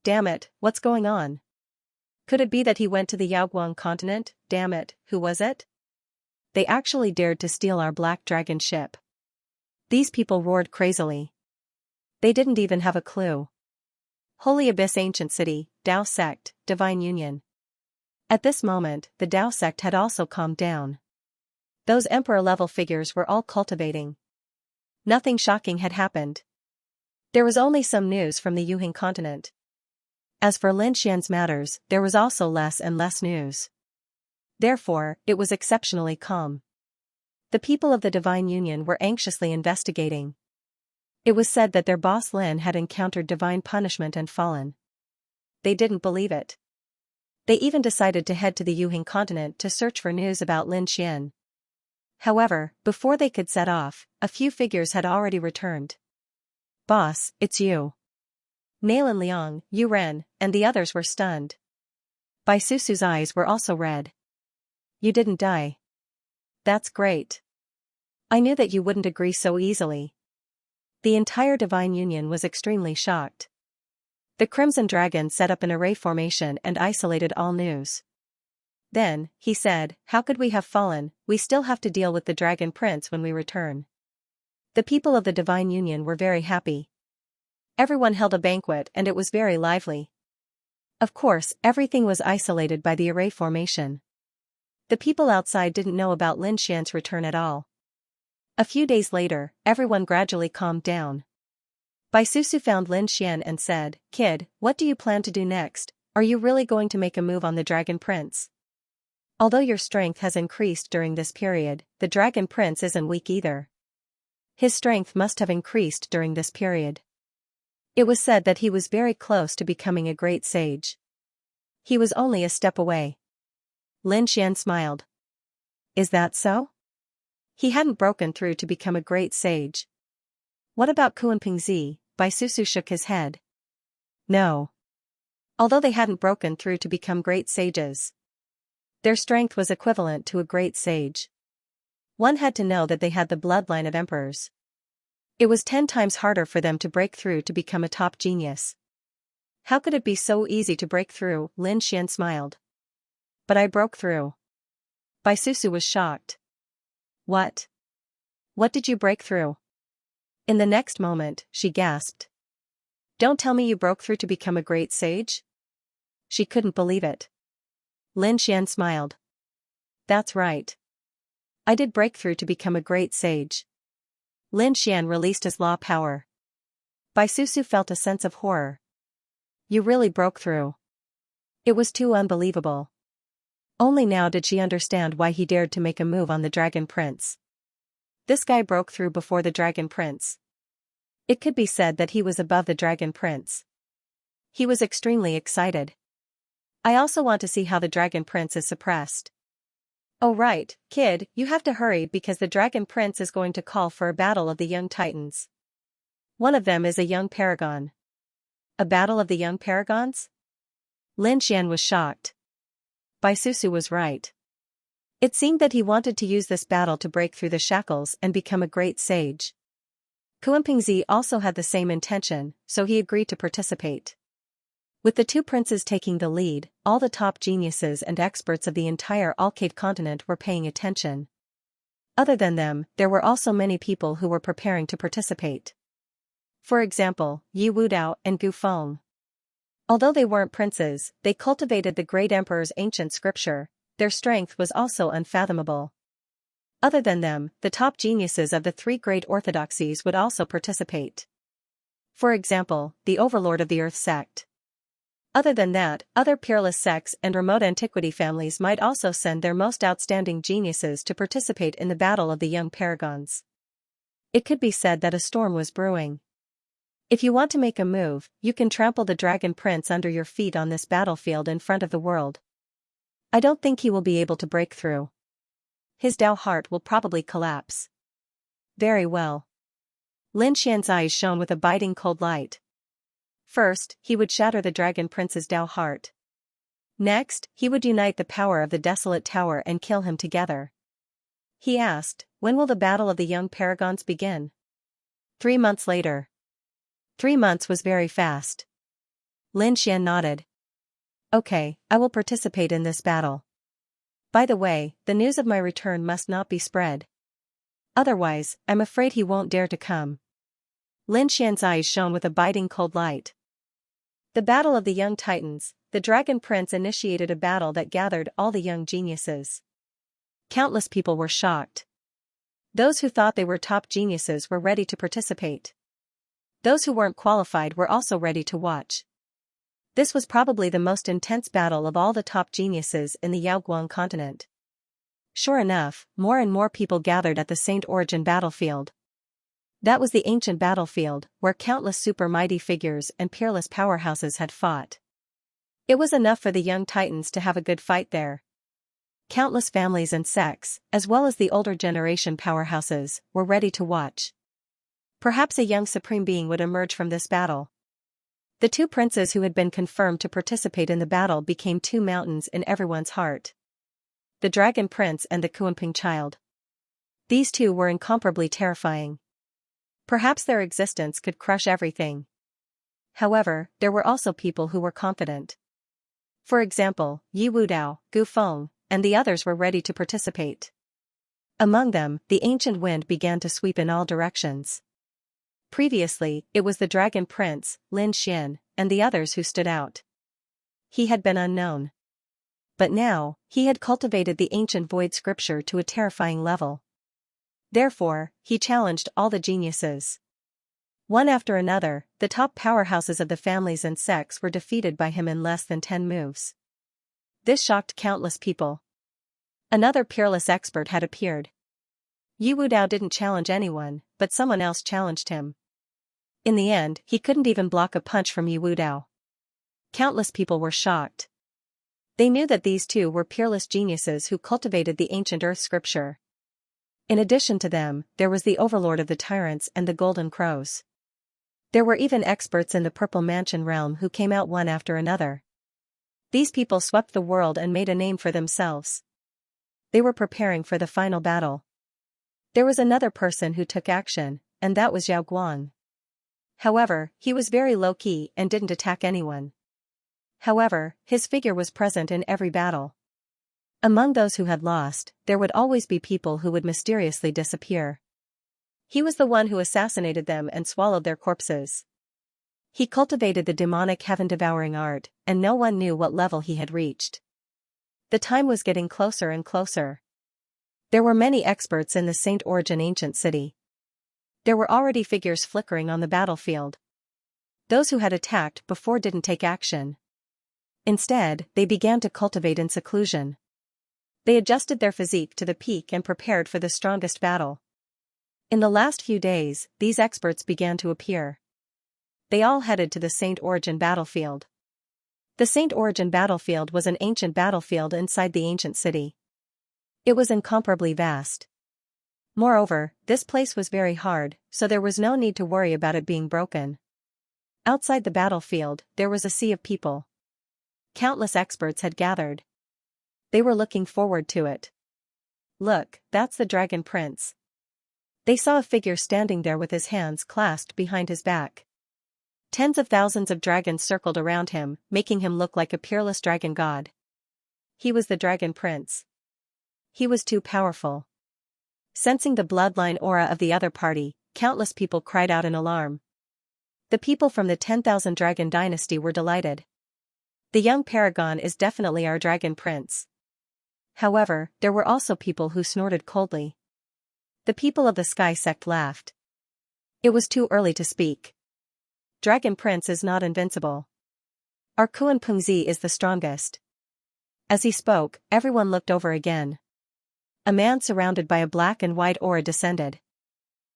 Damn it, what's going on? Could it be that he went to the Yaoguang continent? Damn it, who was it? They actually dared to steal our Black Dragon ship. These people roared crazily. They didn't even have a clue. Holy Abyss Ancient City, Tao Sect, Divine Union. At this moment, the Tao Sect had also calmed down. Those emperor-level figures were all cultivating. Nothing shocking had happened. There was only some news from the Yuheng continent. As for Lin Xian's matters, there was also less and less news. Therefore, it was exceptionally calm. The people of the Divine Union were anxiously investigating. It was said that their boss Lin had encountered divine punishment and fallen. They didn't believe it. They even decided to head to the Yuheng continent to search for news about Lin Xian. However, before they could set off, a few figures had already returned. "Boss, it's you." Nalan Liang, Yu Ren, and the others were stunned. Bai Susu's eyes were also red. "You didn't die. That's great. I knew that you wouldn't agree so easily." The entire Divine Union was extremely shocked. The Crimson Dragon set up an array formation and isolated all news. Then, he said, "How could we have fallen? We still have to deal with the Dragon Prince when we return." The people of the Divine Union were very happy. Everyone held a banquet and it was very lively. Of course, everything was isolated by the array formation. The people outside didn't know about Lin Xian's return at all. A few days later, everyone gradually calmed down. Bai Susu found Lin Xian and said, "Kid, what do you plan to do next? Are you really going to make a move on the Dragon Prince?" Although your strength has increased during this period, the Dragon Prince isn't weak either. His strength must have increased during this period. It was said that he was very close to becoming a great sage. He was only a step away. Lin Xian smiled. Is that so? He hadn't broken through to become a great sage. What about Kuanpingzi? Bai Susu shook his head. No. Although they hadn't broken through to become great sages, their strength was equivalent to a great sage. One had to know that they had the bloodline of emperors. It was 10 times harder for them to break through to become a top genius. How could it be so easy to break through? Lin Xian smiled. But I broke through. Bai Susu was shocked. What? What did you break through? In the next moment, she gasped. Don't tell me you broke through to become a great sage? She couldn't believe it. Lin Xian smiled. That's right. I did break through to become a great sage. Lin Xian released his law power. Bai Susu felt a sense of horror. You really broke through. It was too unbelievable. Only now did she understand why he dared to make a move on the Dragon Prince. This guy broke through before the Dragon Prince. It could be said that he was above the Dragon Prince. He was extremely excited. I also want to see how the Dragon Prince is suppressed. Oh right, kid, you have to hurry because the Dragon Prince is going to call for a battle of the young titans. One of them is a young paragon. A battle of the young paragons? Lin Xian was shocked. Bai Susu was right. It seemed that he wanted to use this battle to break through the shackles and become a great sage. Kuanpingzi also had the same intention, so he agreed to participate. With the two princes taking the lead, all the top geniuses and experts of the entire Alcade continent were paying attention. Other than them, there were also many people who were preparing to participate. For example, Yi Wudao and Gu Feng. Although they weren't princes, they cultivated the great emperor's ancient scripture. Their strength was also unfathomable. Other than them, the top geniuses of the 3 great orthodoxies would also participate. For example, the overlord of the Earth sect. Other than that, other peerless sects and remote antiquity families might also send their most outstanding geniuses to participate in the battle of the young paragons. It could be said that a storm was brewing. If you want to make a move, you can trample the Dragon Prince under your feet on this battlefield in front of the world. I don't think he will be able to break through. His Dao heart will probably collapse. Very well. Lin Xian's eyes shone with a biting cold light. First, he would shatter the Dragon Prince's Dao heart. Next, he would unite the power of the Desolate Tower and kill him together. He asked, when will the battle of the young paragons begin? 3 months later. 3 months was very fast. Lin Xian nodded. Okay, I will participate in this battle. By the way, the news of my return must not be spread. Otherwise, I'm afraid he won't dare to come. Lin Xian's eyes shone with a biting cold light. The Battle of the Young Titans, the Dragon Prince initiated a battle that gathered all the young geniuses. Countless people were shocked. Those who thought they were top geniuses were ready to participate. Those who weren't qualified were also ready to watch. This was probably the most intense battle of all the top geniuses in the Yaoguang continent. Sure enough, more and more people gathered at the Saint Origin battlefield. That was the ancient battlefield, where countless super mighty figures and peerless powerhouses had fought. It was enough for the young titans to have a good fight there. Countless families and sects, as well as the older generation powerhouses, were ready to watch. Perhaps a young supreme being would emerge from this battle. The 2 princes who had been confirmed to participate in the battle became 2 mountains in everyone's heart. The Dragon Prince and the Kuanping child. These 2 were incomparably terrifying. Perhaps their existence could crush everything. However, there were also people who were confident. For example, Yi Wudao, Gu Feng, and the others were ready to participate. Among them, the ancient wind began to sweep in all directions. Previously, it was the Dragon Prince, Lin Xian, and the others who stood out. He had been unknown. But now, he had cultivated the ancient void scripture to a terrifying level. Therefore, he challenged all the geniuses. One after another, the top powerhouses of the families and sects were defeated by him in less than 10 moves. This shocked countless people. Another peerless expert had appeared. Yu Wudao didn't challenge anyone, but someone else challenged him. In the end, he couldn't even block a punch from Yu Wudao. Countless people were shocked. They knew that these two were peerless geniuses who cultivated the ancient earth scripture. In addition to them, there was the overlord of the tyrants and the golden crows. There were even experts in the purple mansion realm who came out one after another. These people swept the world and made a name for themselves. They were preparing for the final battle. There was another person who took action, and that was Zhao Guang. However, he was very low-key and didn't attack anyone. However, his figure was present in every battle. Among those who had lost, there would always be people who would mysteriously disappear. He was the one who assassinated them and swallowed their corpses. He cultivated the demonic heaven-devouring art, and no one knew what level he had reached. The time was getting closer and closer. There were many experts in the St. Origin ancient city. There were already figures flickering on the battlefield. Those who had attacked before didn't take action. Instead, they began to cultivate in seclusion. They adjusted their physique to the peak and prepared for the strongest battle. In the last few days, these experts began to appear. They all headed to the St. Origin battlefield. The St. Origin battlefield was an ancient battlefield inside the ancient city. It was incomparably vast. Moreover, this place was very hard, so there was no need to worry about it being broken. Outside the battlefield, there was a sea of people. Countless experts had gathered. They were looking forward to it. Look, that's the Dragon Prince. They saw a figure standing there with his hands clasped behind his back. Tens of thousands of dragons circled around him, making him look like a peerless dragon god. He was the Dragon Prince. He was too powerful. Sensing the bloodline aura of the other party, countless people cried out in alarm. The people from the 10,000 Dragon Dynasty were delighted. The young paragon is definitely our Dragon Prince. However, there were also people who snorted coldly. The people of the Sky Sect laughed. It was too early to speak. Dragon Prince is not invincible. Our Kuan Pengzi is the strongest. As he spoke, everyone looked over again. A man surrounded by a black and white aura descended.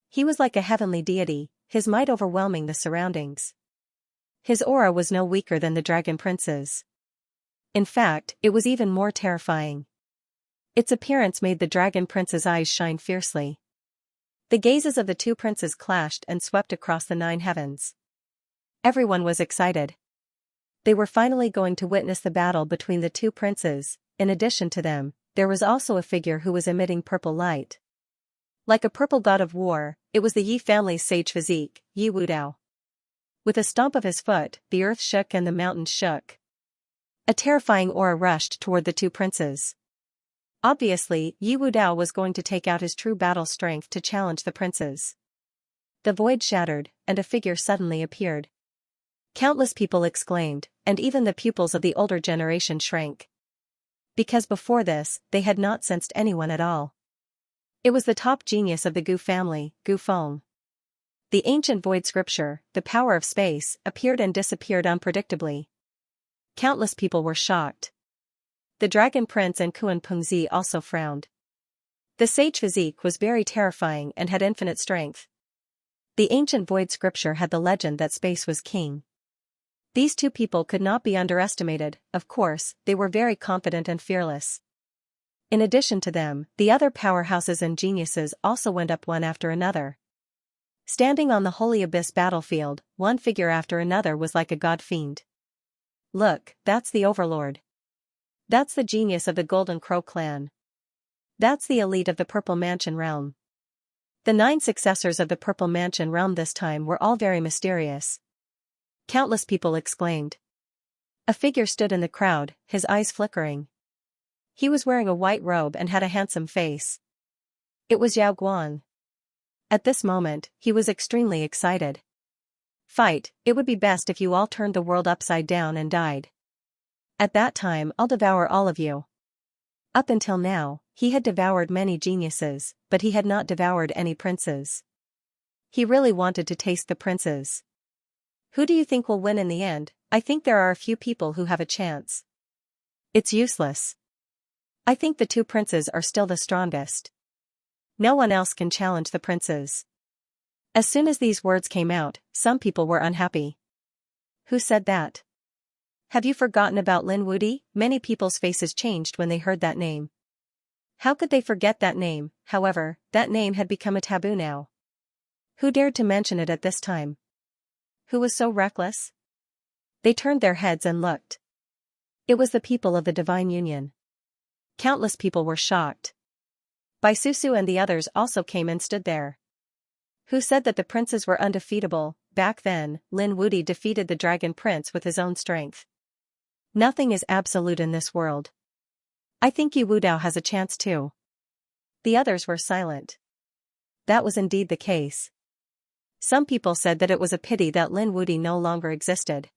He was like a heavenly deity, his might overwhelming the surroundings. His aura was no weaker than the Dragon Prince's. In fact, it was even more terrifying. Its appearance made the Dragon Prince's eyes shine fiercely. The gazes of the two princes clashed and swept across the 9 heavens. Everyone was excited. They were finally going to witness the battle between the two princes. In addition to them, there was also a figure who was emitting purple light. Like a purple god of war, it was the Yi family's sage physique, Yu Wudao. With a stomp of his foot, the earth shook and the mountains shook. A terrifying aura rushed toward the two princes. Obviously, Yu Wudao was going to take out his true battle strength to challenge the princes. The void shattered, and a figure suddenly appeared. Countless people exclaimed, and even the pupils of the older generation shrank. Because before this, they had not sensed anyone at all. It was the top genius of the Gu family, Gu Feng. The ancient void scripture, the power of space, appeared and disappeared unpredictably. Countless people were shocked. The Dragon Prince and Kuan Pengzi also frowned. The sage physique was very terrifying and had infinite strength. The ancient void scripture had the legend that space was king. These two people could not be underestimated. Of course, they were very confident and fearless. In addition to them, the other powerhouses and geniuses also went up one after another. Standing on the Holy Abyss battlefield, one figure after another was like a god fiend. Look, that's the Overlord. That's the genius of the Golden Crow clan. That's the elite of the Purple Mansion realm. The 9 successors of the Purple Mansion realm this time were all very mysterious. Countless people exclaimed. A figure stood in the crowd, his eyes flickering. He was wearing a white robe and had a handsome face. It was Yao Guang. At this moment, he was extremely excited. Fight, it would be best if you all turned the world upside down and died. At that time I'll devour all of you. Up until now, he had devoured many geniuses, but he had not devoured any princes. He really wanted to taste the princes. Who do you think will win in the end? I think there are a few people who have a chance. It's useless. I think the two princes are still the strongest. No one else can challenge the princes. As soon as these words came out, some people were unhappy. Who said that? Have you forgotten about Lin Wudi? Many people's faces changed when they heard that name. How could they forget that name? However, that name had become a taboo now. Who dared to mention it at this time? Who was so reckless? They turned their heads and looked. It was the people of the Divine Union. Countless people were shocked. Bai Susu and the others also came and stood there. Who said that the princes were undefeatable? Back then, Lin Wudi defeated the Dragon Prince with his own strength. Nothing is absolute in this world. I think Yu Wudao has a chance too. The others were silent. That was indeed the case. Some people said that it was a pity that Lin Wudi no longer existed.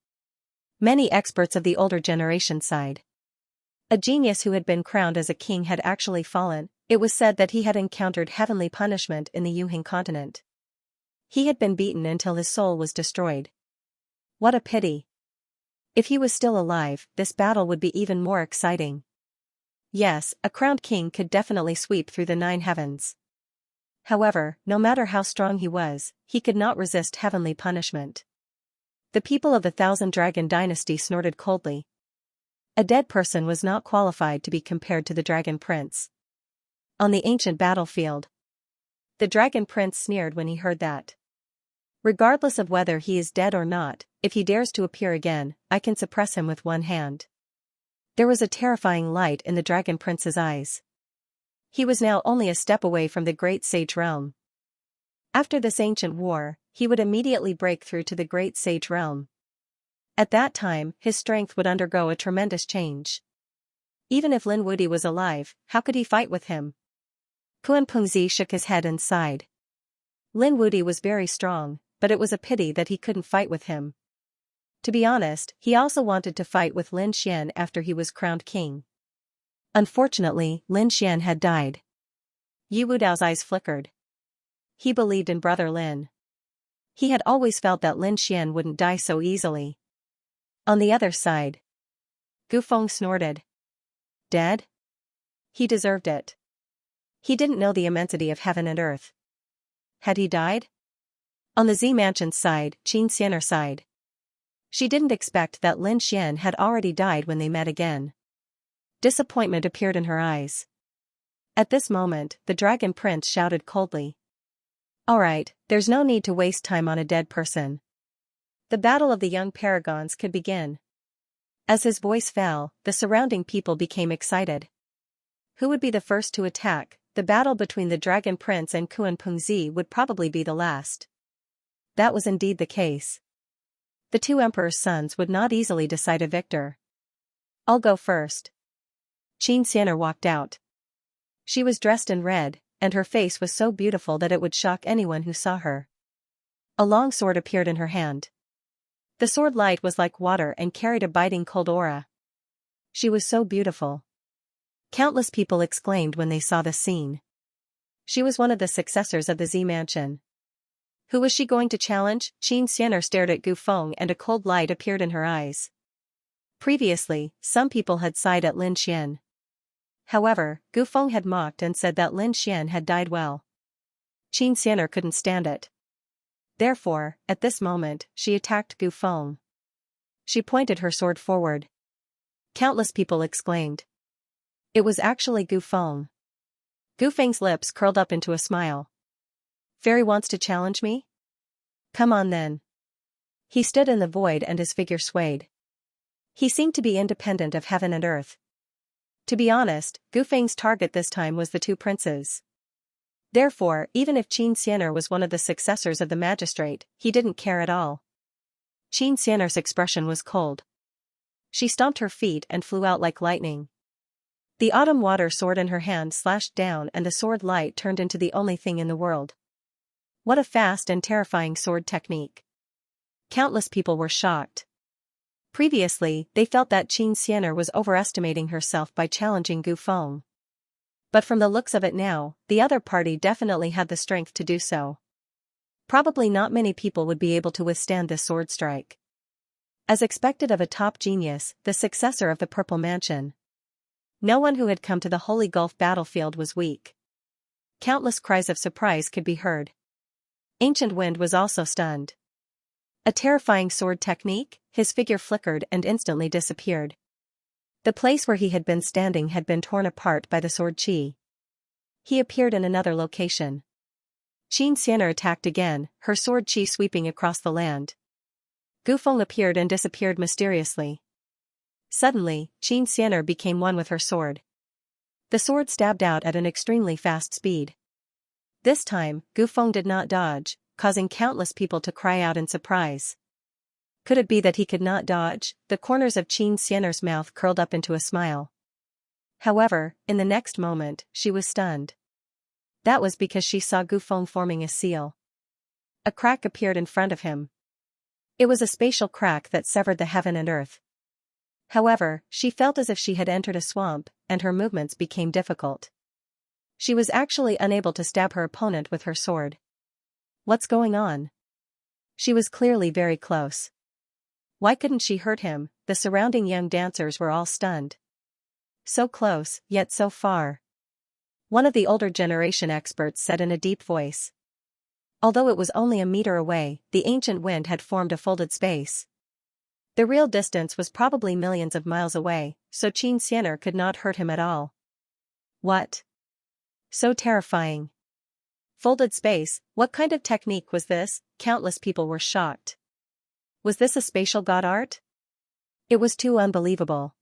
Many experts of the older generation sighed. A genius who had been crowned as a king had actually fallen. It was said that he had encountered heavenly punishment in the Yuhing continent. He had been beaten until his soul was destroyed. What a pity. If he was still alive, this battle would be even more exciting. Yes, a crowned king could definitely sweep through the 9 heavens. However, no matter how strong he could not resist heavenly punishment. The people of the Thousand Dragon Dynasty snorted coldly. A dead person was not qualified to be compared to the Dragon Prince. On the ancient battlefield, the Dragon Prince sneered when he heard that. Regardless of whether he is dead or not, if he dares to appear again, I can suppress him with one hand. There was a terrifying light in the Dragon Prince's eyes. He was now only a step away from the Great Sage Realm. After this ancient war, he would immediately break through to the Great Sage Realm. At that time, his strength would undergo a tremendous change. Even if Lin Wudi was alive, how could he fight with him? Kuan Pengzi shook his head and sighed. Lin Wudi was very strong, but it was a pity that he couldn't fight with him. To be honest, he also wanted to fight with Lin Xian after he was crowned king. Unfortunately, Lin Xian had died. Yu Wudao's eyes flickered. He believed in brother Lin. He had always felt that Lin Xian wouldn't die so easily. On the other side, Gu Feng snorted. Dead? He deserved it. He didn't know the immensity of heaven and earth. Had he died? On the Z Mansion's side, Xianxia sighed. She didn't expect that Lin Xian had already died when they met again. Disappointment appeared in her eyes. At this moment, the Dragon Prince shouted coldly. Alright, there's no need to waste time on a dead person. The battle of the young paragons could begin. As his voice fell, the surrounding people became excited. Who would be the first to attack? The battle between the Dragon Prince and Kuan Pengzi would probably be the last. That was indeed the case. The two emperor's sons would not easily decide a victor. I'll go first. Xianxia walked out. She was dressed in red, and her face was so beautiful that it would shock anyone who saw her. A long sword appeared in her hand. The sword light was like water and carried a biting cold aura. She was so beautiful. Countless people exclaimed when they saw this scene. She was one of the successors of the Z Mansion. Who was she going to challenge? Xianxia stared at Gu Feng and a cold light appeared in her eyes. Previously, some people had sighed at Lin Xian. However, Gu Feng had mocked and said that Lin Xian had died well. Xianxia couldn't stand it. Therefore, at this moment, she attacked Gu Feng. She pointed her sword forward. Countless people exclaimed. It was actually Gu Feng. Gu Feng's lips curled up into a smile. Fairy wants to challenge me? Come on then. He stood in the void and his figure swayed. He seemed to be independent of heaven and earth. To be honest, Gu Feng's target this time was the two princes. Therefore, even if Xianxia was one of the successors of the magistrate, he didn't care at all. Xianxia's expression was cold. She stomped her feet and flew out like lightning. The autumn water sword in her hand slashed down and the sword light turned into the only thing in the world. What a fast and terrifying sword technique. Countless people were shocked. Previously, they felt that Xianxia was overestimating herself by challenging Gu Feng. But from the looks of it now, the other party definitely had the strength to do so. Probably not many people would be able to withstand this sword strike. As expected of a top genius, the successor of the Purple Mansion. No one who had come to the Holy Gulf battlefield was weak. Countless cries of surprise could be heard. Ancient Wind was also stunned. A terrifying sword technique, his figure flickered and instantly disappeared. The place where he had been standing had been torn apart by the sword chi. He appeared in another location. Xianxia attacked again, her sword chi sweeping across the land. Gufeng appeared and disappeared mysteriously. Suddenly, Xianxia became one with her sword. The sword stabbed out at an extremely fast speed. This time, Gufeng did not dodge, causing countless people to cry out in surprise. Could it be that he could not dodge? The corners of Xianxia's mouth curled up into a smile. However, in the next moment, she was stunned. That was because she saw Gufeng forming a seal. A crack appeared in front of him. It was a spatial crack that severed the heaven and earth. However, she felt as if she had entered a swamp, and her movements became difficult. She was actually unable to stab her opponent with her sword. What's going on? She was clearly very close. Why couldn't she hurt him? The surrounding young dancers were all stunned. So close, yet so far. One of the older generation experts said in a deep voice. Although it was only a meter away, the ancient wind had formed a folded space. The real distance was probably millions of miles away, so Xianxia could not hurt him at all. What? So terrifying. Folded space, what kind of technique was this? Countless people were shocked. Was this a spatial god art? It was too unbelievable.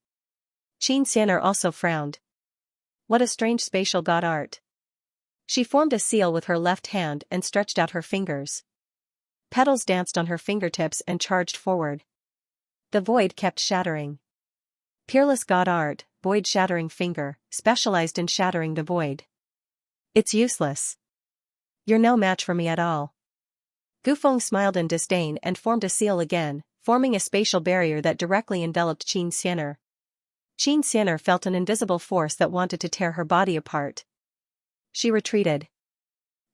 Xianxia also frowned. What a strange spatial god art. She formed a seal with her left hand and stretched out her fingers. Petals danced on her fingertips and charged forward. The void kept shattering. Peerless god art, void-shattering finger, specialized in shattering the void. It's useless. You're no match for me at all. Gufeng smiled in disdain and formed a seal again, forming a spatial barrier that directly enveloped Xianxia. Xianxia felt an invisible force that wanted to tear her body apart. She retreated.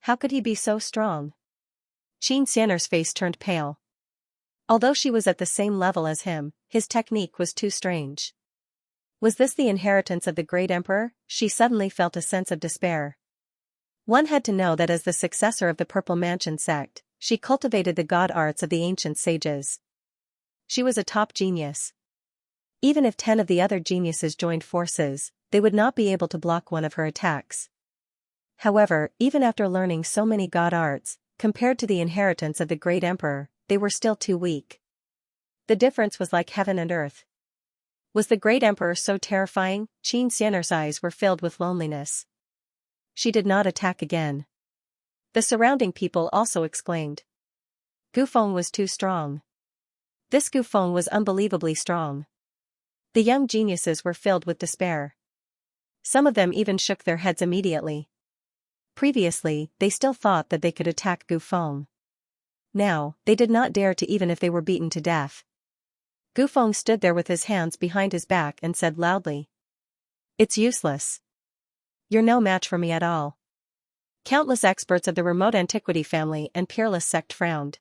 How could he be so strong? Xianxia's face turned pale. Although she was at the same level as him, his technique was too strange. Was this the inheritance of the great emperor? She suddenly felt a sense of despair. One had to know that as the successor of the Purple Mansion sect, she cultivated the god arts of the ancient sages. She was a top genius. Even if 10 of the other geniuses joined forces, they would not be able to block one of her attacks. However, even after learning so many god arts, compared to the inheritance of the great emperor, they were still too weak. The difference was like heaven and earth. Was the great emperor so terrifying? Xianxia's eyes were filled with loneliness. She did not attack again. The surrounding people also exclaimed. Gufeng was too strong. This Gufeng was unbelievably strong. The young geniuses were filled with despair. Some of them even shook their heads immediately. Previously, they still thought that they could attack Gufeng. Now, they did not dare to even if they were beaten to death. Gufeng stood there with his hands behind his back and said loudly. It's useless. You're no match for me at all. Countless experts of the remote antiquity family and peerless sect frowned.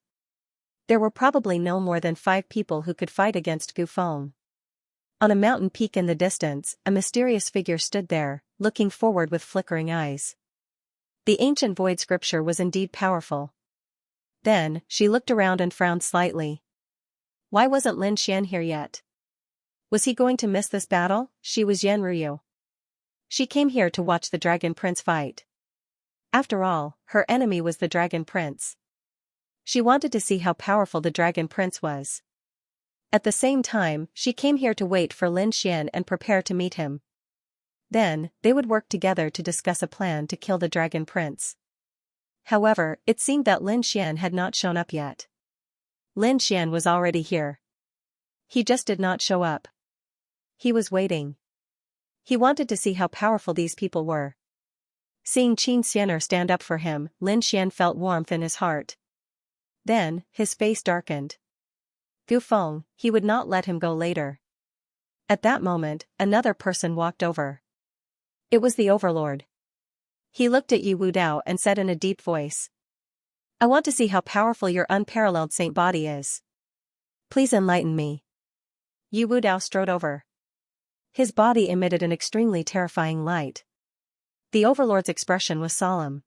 There were probably no more than 5 people who could fight against Gufeng. On a mountain peak in the distance, a mysterious figure stood there, looking forward with flickering eyes. The ancient void scripture was indeed powerful. Then, she looked around and frowned slightly. Why wasn't Lin Xian here yet? Was he going to miss this battle? She was Yan Ruyu. She came here to watch the Dragon Prince fight. After all, her enemy was the Dragon Prince. She wanted to see how powerful the Dragon Prince was. At the same time, she came here to wait for Lin Xian and prepare to meet him. Then, they would work together to discuss a plan to kill the Dragon Prince. However, it seemed that Lin Xian had not shown up yet. Lin Xian was already here. He just did not show up. He was waiting. He wanted to see how powerful these people were. Seeing Xianxia stand up for him, Lin Xian felt warmth in his heart. Then, his face darkened. Gufeng, he would not let him go later. At that moment, another person walked over. It was the Overlord. He looked at Yu Wudao and said in a deep voice. I want to see how powerful your unparalleled saint body is. Please enlighten me. Yu Wudao strode over. His body emitted an extremely terrifying light. The overlord's expression was solemn.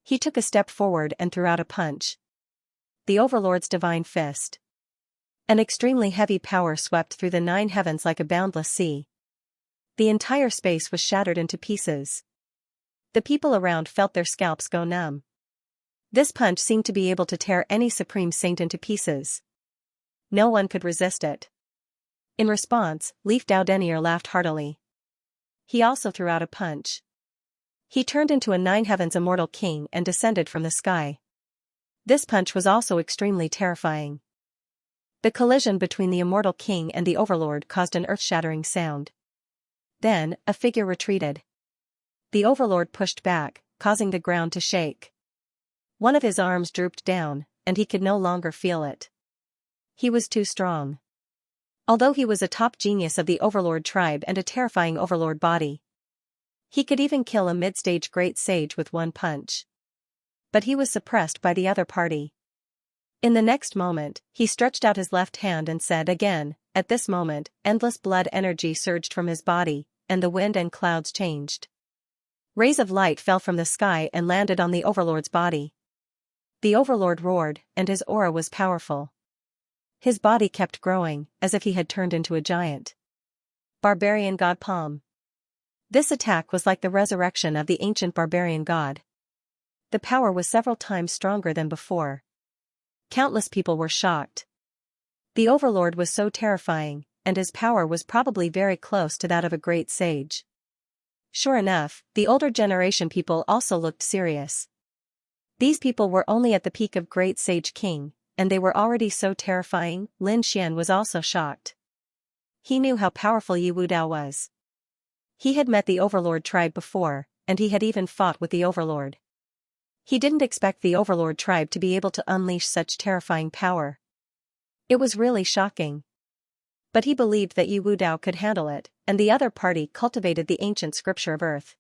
He took a step forward and threw out a punch. The overlord's divine fist. An extremely heavy power swept through the 9 heavens like a boundless sea. The entire space was shattered into pieces. The people around felt their scalps go numb. This punch seemed to be able to tear any supreme saint into pieces. No one could resist it. In response, Leaf Dowdenier laughed heartily. He also threw out a punch. He turned into a 9 heavens immortal king and descended from the sky. This punch was also extremely terrifying. The collision between the immortal king and the overlord caused an earth-shattering sound. Then, a figure retreated. The overlord pushed back, causing the ground to shake. One of his arms drooped down, and he could no longer feel it. He was too strong. Although he was a top genius of the overlord tribe and a terrifying overlord body, he could even kill a mid-stage great sage with one punch. But he was suppressed by the other party. In the next moment, he stretched out his left hand and said again. At this moment, endless blood energy surged from his body, and the wind and clouds changed. Rays of light fell from the sky and landed on the overlord's body. The overlord roared, and his aura was powerful. His body kept growing, as if he had turned into a giant. Barbarian God Palm. This attack was like the resurrection of the ancient barbarian god. The power was several times stronger than before. Countless people were shocked. The overlord was so terrifying, and his power was probably very close to that of a great sage. Sure enough, the older generation people also looked serious. These people were only at the peak of Great Sage King, and they were already so terrifying. Lin Xian was also shocked. He knew how powerful Yi Wudao was. He had met the overlord tribe before, and he had even fought with the overlord. He didn't expect the overlord tribe to be able to unleash such terrifying power. It was really shocking. But he believed that Yi Wudao could handle it, and the other party cultivated the ancient scripture of earth.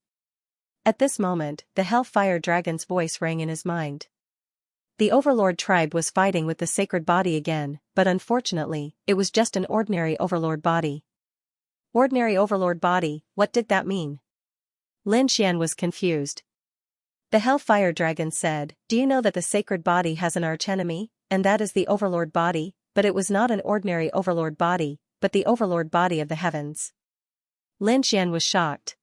At this moment, the Hellfire Dragon's voice rang in his mind. The overlord tribe was fighting with the sacred body again, but unfortunately, it was just an ordinary overlord body. Ordinary overlord body, what did that mean? Lin Xian was confused. The Hellfire Dragon said, "Do you know that the sacred body has an archenemy, and that is the overlord body?" But it was not an ordinary overlord body, but the overlord body of the heavens. Lin Xian was shocked.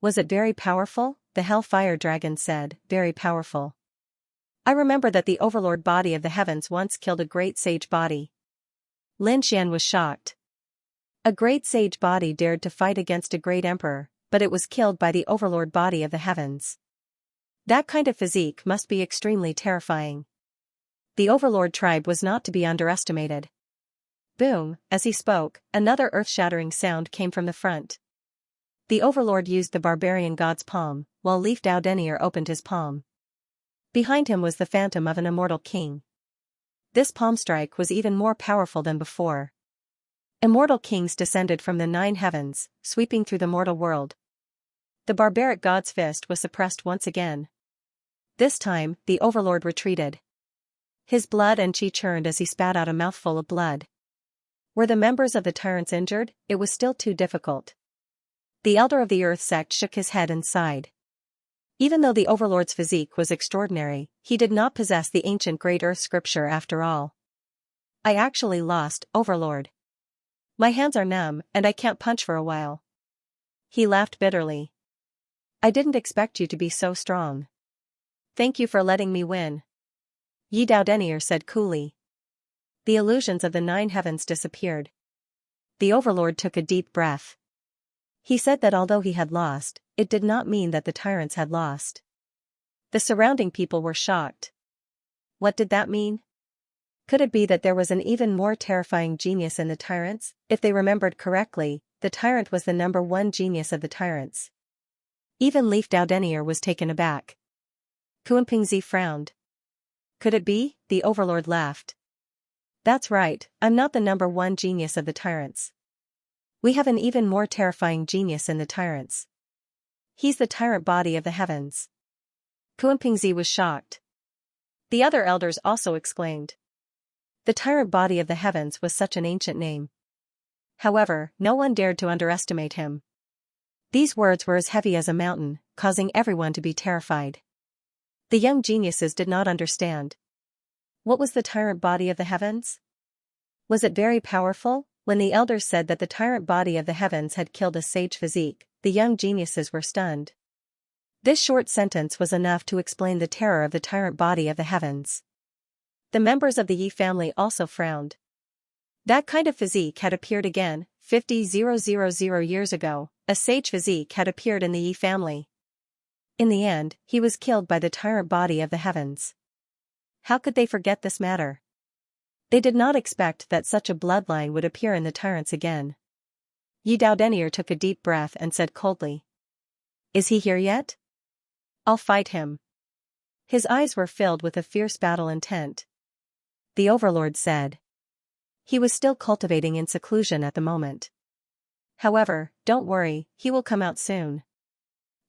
Was it very powerful? The Hellfire Dragon said, "Very powerful. I remember that the overlord body of the heavens once killed a great sage body." Lin Xian was shocked. A great sage body dared to fight against a great emperor, but it was killed by the overlord body of the heavens. That kind of physique must be extremely terrifying. The overlord tribe was not to be underestimated. Boom, as he spoke, another earth-shattering sound came from the front. The overlord used the barbarian god's palm, while Leaf Dowdenier opened his palm. Behind him was the phantom of an immortal king. This palm strike was even more powerful than before. Immortal kings descended from the 9 heavens, sweeping through the mortal world. The barbaric god's fist was suppressed once again. This time, the overlord retreated. His blood and chi churned as he spat out a mouthful of blood. Were the members of the tyrants injured? It was still too difficult. The elder of the earth sect shook his head and sighed. Even though the overlord's physique was extraordinary, he did not possess the ancient great earth scripture after all. I actually lost, overlord. My hands are numb, and I can't punch for a while. He laughed bitterly. I didn't expect you to be so strong. Thank you for letting me win. Yi Dowdenier said coolly. The illusions of the 9 heavens disappeared. The overlord took a deep breath. He said that although he had lost, it did not mean that the tyrants had lost. The surrounding people were shocked. What did that mean? Could it be that there was an even more terrifying genius in the tyrants? If they remembered correctly, the tyrant was the #1 genius of the tyrants. Even Leaf Dowdenier was taken aback. Kuanpingzi frowned. Could it be? The overlord laughed. That's right, I'm not the #1 genius of the tyrants. We have an even more terrifying genius in the tyrants. He's the tyrant body of the heavens. Kuanpingzi was shocked. The other elders also exclaimed. The tyrant body of the heavens was such an ancient name. However, no one dared to underestimate him. These words were as heavy as a mountain, causing everyone to be terrified. The young geniuses did not understand. What was the tyrant body of the heavens? Was it very powerful? When the elders said that the tyrant body of the heavens had killed a sage physique, the young geniuses were stunned. This short sentence was enough to explain the terror of the tyrant body of the heavens. The members of the Yi family also frowned. That kind of physique had appeared again. 50,000 years ago, a sage physique had appeared in the Yi family. In the end, he was killed by the tyrant body of the heavens. How could they forget this matter? They did not expect that such a bloodline would appear in the tyrants again. Yi Daodenier took a deep breath and said coldly. Is he here yet? I'll fight him. His eyes were filled with a fierce battle intent. The overlord said. He was still cultivating in seclusion at the moment. However, don't worry, he will come out soon.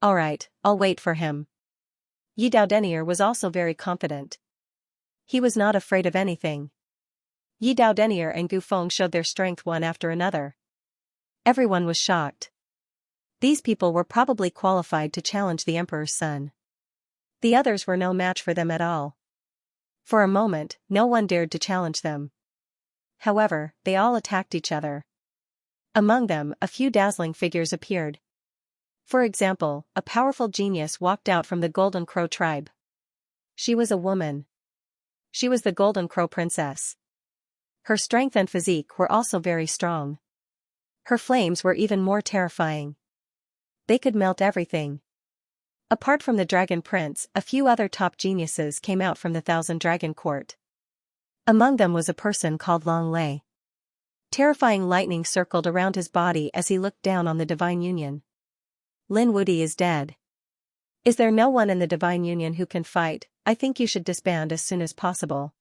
All right, I'll wait for him. Yi Daodenier was also very confident. He was not afraid of anything. Yi Daodenier and Gu Feng showed their strength one after another. Everyone was shocked. These people were probably qualified to challenge the emperor's son. The others were no match for them at all. For a moment, no one dared to challenge them. However, they all attacked each other. Among them, a few dazzling figures appeared. For example, a powerful genius walked out from the Golden Crow tribe. She was a woman. She was the Golden Crow princess. Her strength and physique were also very strong. Her flames were even more terrifying. They could melt everything. Apart from the Dragon Prince, a few other top geniuses came out from the Thousand Dragon Court. Among them was a person called Long Lei. Terrifying lightning circled around his body as he looked down on the Divine Union. Lin Wudi is dead. Is there no one in the Divine Union who can fight? I think you should disband as soon as possible.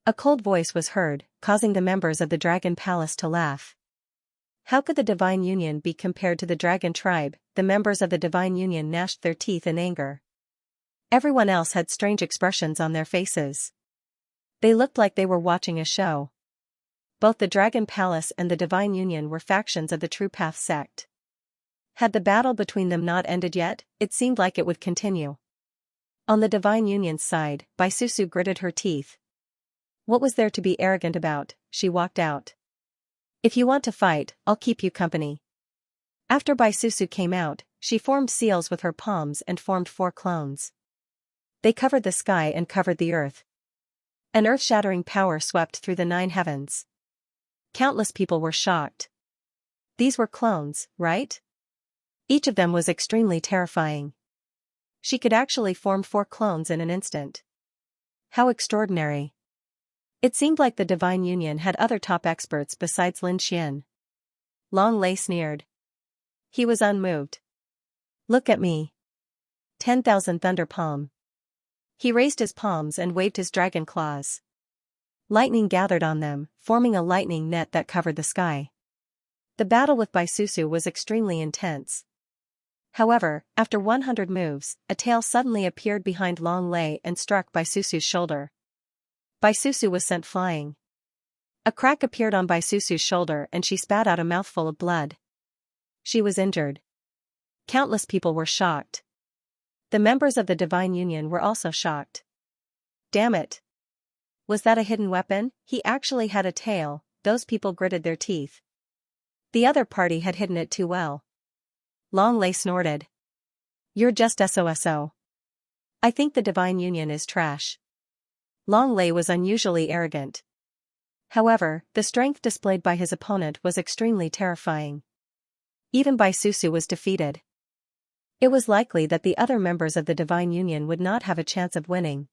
A cold voice was heard, causing the members of the Dragon Palace to laugh. How could the Divine Union be compared to the Dragon Tribe? The members of the Divine Union gnashed their teeth in anger. Everyone else had strange expressions on their faces. They looked like they were watching a show. Both the Dragon Palace and the Divine Union were factions of the True Path sect. Had the battle between them not ended yet, it seemed like it would continue. On the Divine Union's side, Baisusu gritted her teeth. What was there to be arrogant about? She walked out. If you want to fight, I'll keep you company. After Baisusu came out, she formed seals with her palms and formed 4 clones. They covered the sky and covered the earth. An earth-shattering power swept through the 9 heavens. Countless people were shocked. These were clones, right? Each of them was extremely terrifying. She could actually form 4 clones in an instant. How extraordinary. It seemed like the Divine Union had other top experts besides Lin Xian. Long Lei sneered. He was unmoved. Look at me. 10,000 thunder palm. He raised his palms and waved his dragon claws. Lightning gathered on them, forming a lightning net that covered the sky. The battle with Baisusu was extremely intense. However, after 100 moves, a tail suddenly appeared behind Long Lei and struck Baisusu's shoulder. Baisusu was sent flying. A crack appeared on Baisusu's shoulder and she spat out a mouthful of blood. She was injured. Countless people were shocked. The members of the Divine Union were also shocked. Damn it! Was that a hidden weapon? He actually had a tail. Those people gritted their teeth. The other party had hidden it too well. Long Lei snorted. You're just SOSO. I think the Divine Union is trash. Long Lei was unusually arrogant. However, the strength displayed by his opponent was extremely terrifying. Even Baisusu was defeated. It was likely that the other members of the Divine Union would not have a chance of winning.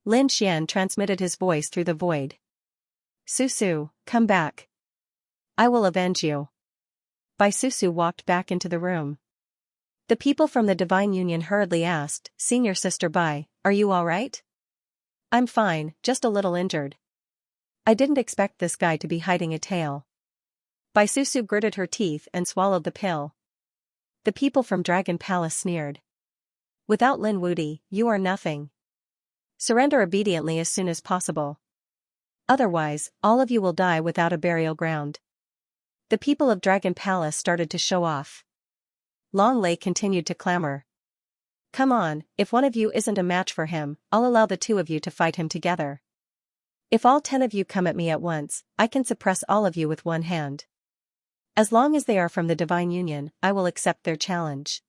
Lin Xian transmitted his voice through the void. Susu, come back. I will avenge you. Baisusu walked back into the room. The people from the Divine Union hurriedly asked, Senior Sister Bai, are you alright? I'm fine, just a little injured. I didn't expect this guy to be hiding a tail. Baisusu gritted her teeth and swallowed the pill. The people from Dragon Palace sneered. Without Lin Wudi, you are nothing. Surrender obediently as soon as possible. Otherwise, all of you will die without a burial ground. The people of Dragon Palace started to show off. Long Lei continued to clamor. Come on, if one of you isn't a match for him, I'll allow the two of you to fight him together. If all 10 of you come at me at once, I can suppress all of you with one hand. As long as they are from the Divine Union, I will accept their challenge.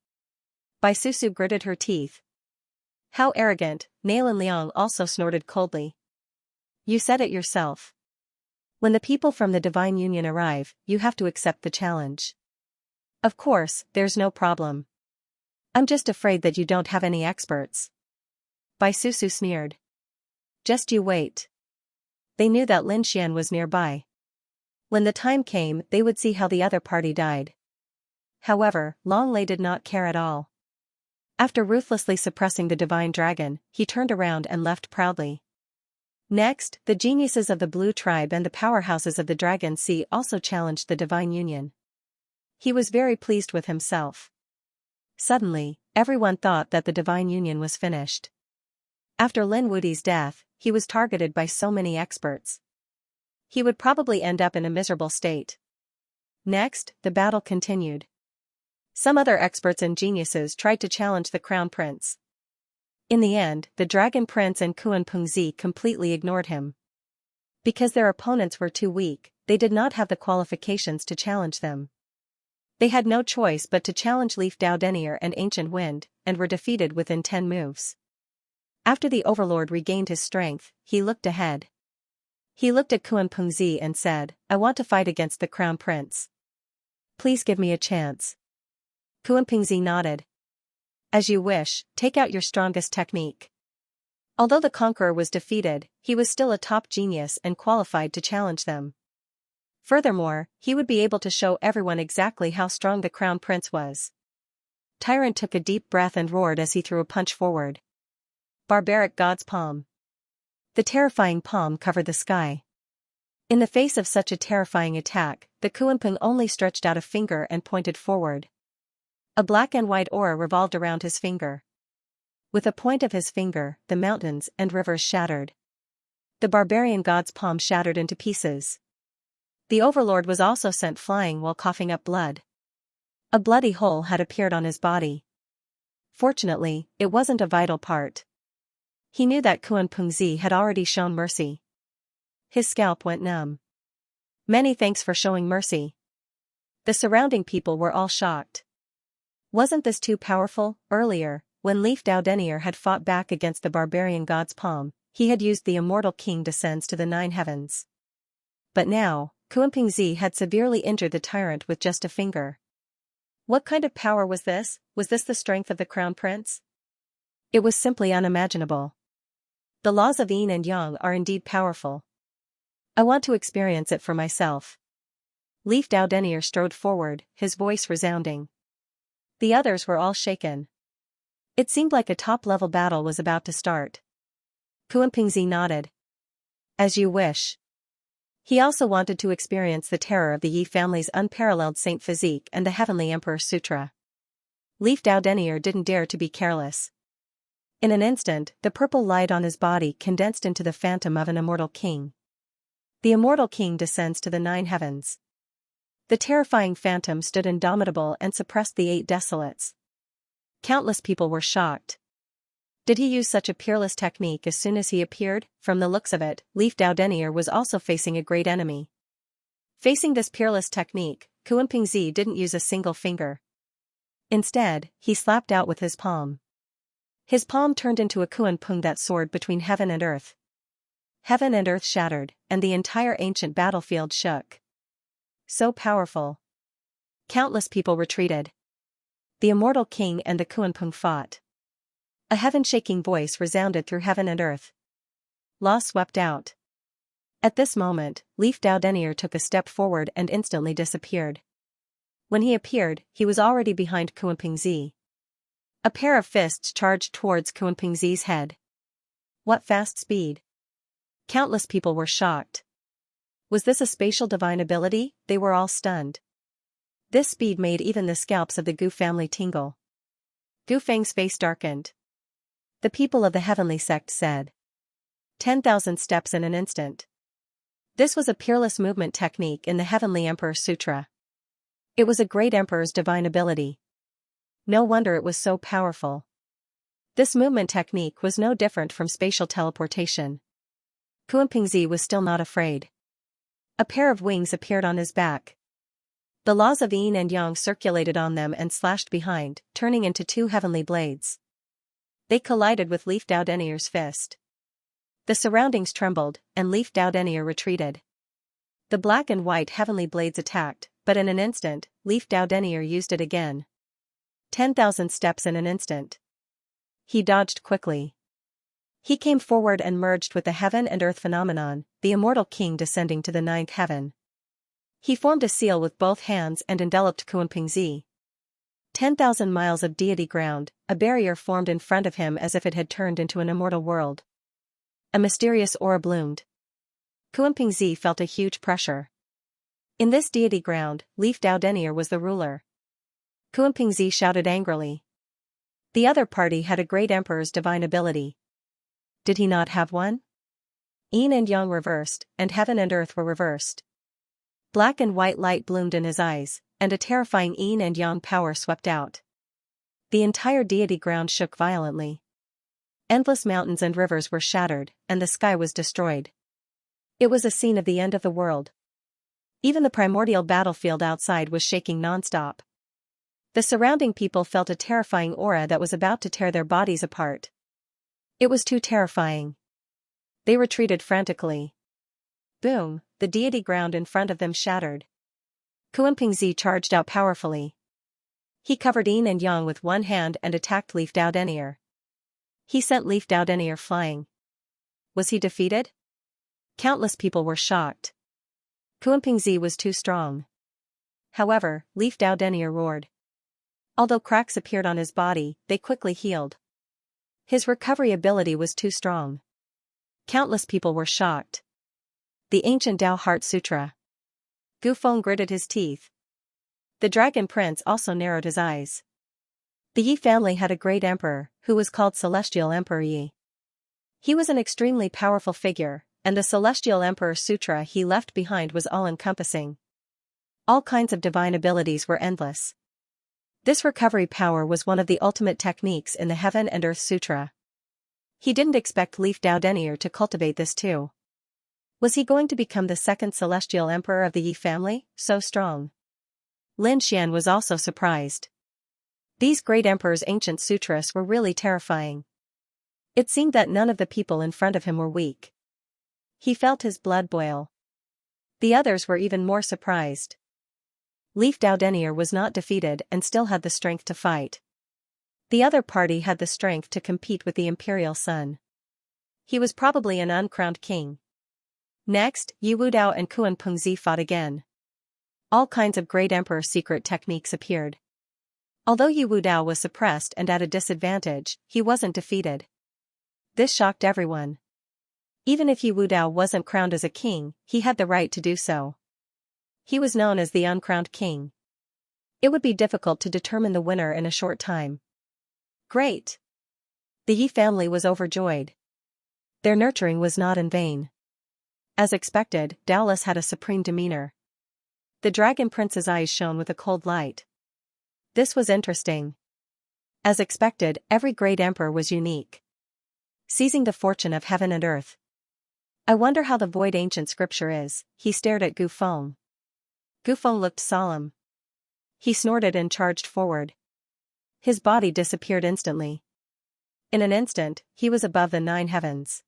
Bai Susu gritted her teeth. How arrogant, Nalan Liang also snorted coldly. You said it yourself. When the people from the Divine Union arrive, you have to accept the challenge. Of course, there's no problem. I'm just afraid that you don't have any experts. Bai Susu sneered. Just you wait. They knew that Lin Xian was nearby. When the time came, they would see how the other party died. However, Long Lei did not care at all. After ruthlessly suppressing the divine dragon, he turned around and left proudly. Next, the geniuses of the Blue Tribe and the powerhouses of the Dragon Sea also challenged the Divine Union. He was very pleased with himself. Suddenly, everyone thought that the Divine Union was finished. After Lin Wudi's death, he was targeted by so many experts. He would probably end up in a miserable state. Next, the battle continued. Some other experts and geniuses tried to challenge the Crown Prince. In the end, the Dragon Prince and Kuan Pengzi completely ignored him. Because their opponents were too weak, they did not have the qualifications to challenge them. They had no choice but to challenge Leaf Dao Denier and Ancient Wind, and were defeated within 10 moves. After the Overlord regained his strength, he looked ahead. He looked at Kuan Pengzi and said, I want to fight against the Crown Prince. Please give me a chance. Kuan Pengzi nodded. As you wish, take out your strongest technique. Although the conqueror was defeated, he was still a top genius and qualified to challenge them. Furthermore, he would be able to show everyone exactly how strong the Crown Prince was. Tyrant took a deep breath and roared as he threw a punch forward. Barbaric God's Palm. The terrifying palm covered the sky. In the face of such a terrifying attack, the Kuanping only stretched out a finger and pointed forward. A black and white aura revolved around his finger. With a point of his finger, the mountains and rivers shattered. The barbarian god's palm shattered into pieces. The Overlord was also sent flying while coughing up blood. A bloody hole had appeared on his body. Fortunately, it wasn't a vital part. He knew that Kuan Pengzi had already shown mercy. His scalp went numb. Many thanks for showing mercy. The surrounding people were all shocked. Wasn't this too powerful? Earlier, when Leaf Dao Denier had fought back against the barbarian god's palm, he had used the immortal king descends to the 9 heavens. But now, Kuan Pengzi had severely injured the tyrant with just a finger. What kind of power was this? Was this the strength of the Crown Prince? It was simply unimaginable. The laws of yin and yang are indeed powerful. I want to experience it for myself. Leaf Dao Denier strode forward, his voice resounding. The others were all shaken. It seemed like a top-level battle was about to start. Kuan Pengzi nodded. As you wish. He also wanted to experience the terror of the Yi family's unparalleled saint physique and the Heavenly Emperor Sutra. Leaf Dao Denier didn't dare to be careless. In an instant, the purple light on his body condensed into the phantom of an immortal king. The immortal king descends to the 9 heavens. The terrifying phantom stood indomitable and suppressed the 8 desolates. Countless people were shocked. Did he use such a peerless technique as soon as he appeared? From the looks of it, Leaf Dao Denier was also facing a great enemy. Facing this peerless technique, Kuan Pengzi didn't use a single finger. Instead, he slapped out with his palm. His palm turned into a Kuan Peng that soared between heaven and earth. Heaven and earth shattered, and the entire ancient battlefield shook. So powerful. Countless people retreated. The immortal king and the Kuan Peng fought. A heaven-shaking voice resounded through heaven and earth. Law swept out. At this moment, Leaf Dao Denier took a step forward and instantly disappeared. When he appeared, he was already behind Kuan Pengzi. A pair of fists charged towards Kuan Pengzi's head. What fast speed! Countless people were shocked. Was this a spatial divine ability? They were all stunned. This speed made even the scalps of the Gu family tingle. Gu Feng's face darkened. The people of the heavenly sect said. 10,000 steps in an instant. This was a peerless movement technique in the Heavenly Emperor Sutra. It was a great emperor's divine ability. No wonder it was so powerful. This movement technique was no different from spatial teleportation. Kuanpingzi was still not afraid. A pair of wings appeared on his back. The laws of yin and yang circulated on them and slashed behind, turning into two heavenly blades. They collided with Leaf Dao Denier's fist. The surroundings trembled, and Leaf Dao Denier retreated. The black and white heavenly blades attacked, but in an instant, Leaf Dao Denier used it again. 10,000 steps in an instant. He dodged quickly. He came forward and merged with the heaven and earth phenomenon, the immortal king descending to the ninth heaven. He formed a seal with both hands and enveloped Kuanpingzi. 10,000 miles of deity ground, a barrier formed in front of him as if it had turned into an immortal world. A mysterious aura bloomed. Kuanpingzi felt a huge pressure. In this deity ground, Leaf Dao Denier was the ruler. Kuanpingzi shouted angrily. The other party had a great emperor's divine ability. Did he not have one? Yin and yang reversed, and heaven and earth were reversed. Black and white light bloomed in his eyes, and a terrifying yin and yang power swept out. The entire deity ground shook violently. Endless mountains and rivers were shattered, and the sky was destroyed. It was a scene of the end of the world. Even the primordial battlefield outside was shaking non-stop. The surrounding people felt a terrifying aura that was about to tear their bodies apart. It was too terrifying. They retreated frantically. Boom, the deity ground in front of them shattered. Kuanpingzi charged out powerfully. He covered yin and yang with one hand and attacked Leaf Dao Denier. He sent Leaf Dao Denier flying. Was he defeated? Countless people were shocked. Kuanpingzi was too strong. However, Leaf Dao Denier roared. Although cracks appeared on his body, they quickly healed. His recovery ability was too strong. Countless people were shocked. The ancient Tao Heart Sutra. Gufeng gritted his teeth. The Dragon Prince also narrowed his eyes. The Yi family had a great emperor, who was called Celestial Emperor Yi. He was an extremely powerful figure, and the Celestial Emperor Sutra he left behind was all-encompassing. All kinds of divine abilities were endless. This recovery power was one of the ultimate techniques in the Heaven and Earth Sutra. He didn't expect Leaf Dao Denier to cultivate this too. Was he going to become the second Celestial Emperor of the Yi family, so strong? Lin Xian was also surprised. These great emperors' ancient sutras were really terrifying. It seemed that none of the people in front of him were weak. He felt his blood boil. The others were even more surprised. Leaf Dao Denier was not defeated and still had the strength to fight. The other party had the strength to compete with the imperial son. He was probably an uncrowned king. Next, Yi Wudao and Kuanpingzi fought again. All kinds of great emperor secret techniques appeared. Although Yi Wudao was suppressed and at a disadvantage, he wasn't defeated. This shocked everyone. Even if Yi Wudao wasn't crowned as a king, he had the right to do so. He was known as the uncrowned king. It would be difficult to determine the winner in a short time. Great! The Yi family was overjoyed. Their nurturing was not in vain. As expected, Daolas had a supreme demeanor. The Dragon Prince's eyes shone with a cold light. This was interesting. As expected, every great emperor was unique. Seizing the fortune of heaven and earth. I wonder how the void ancient scripture is, he stared at Gufeng. Gufeng looked solemn. He snorted and charged forward. His body disappeared instantly. In an instant, he was above the 9 heavens.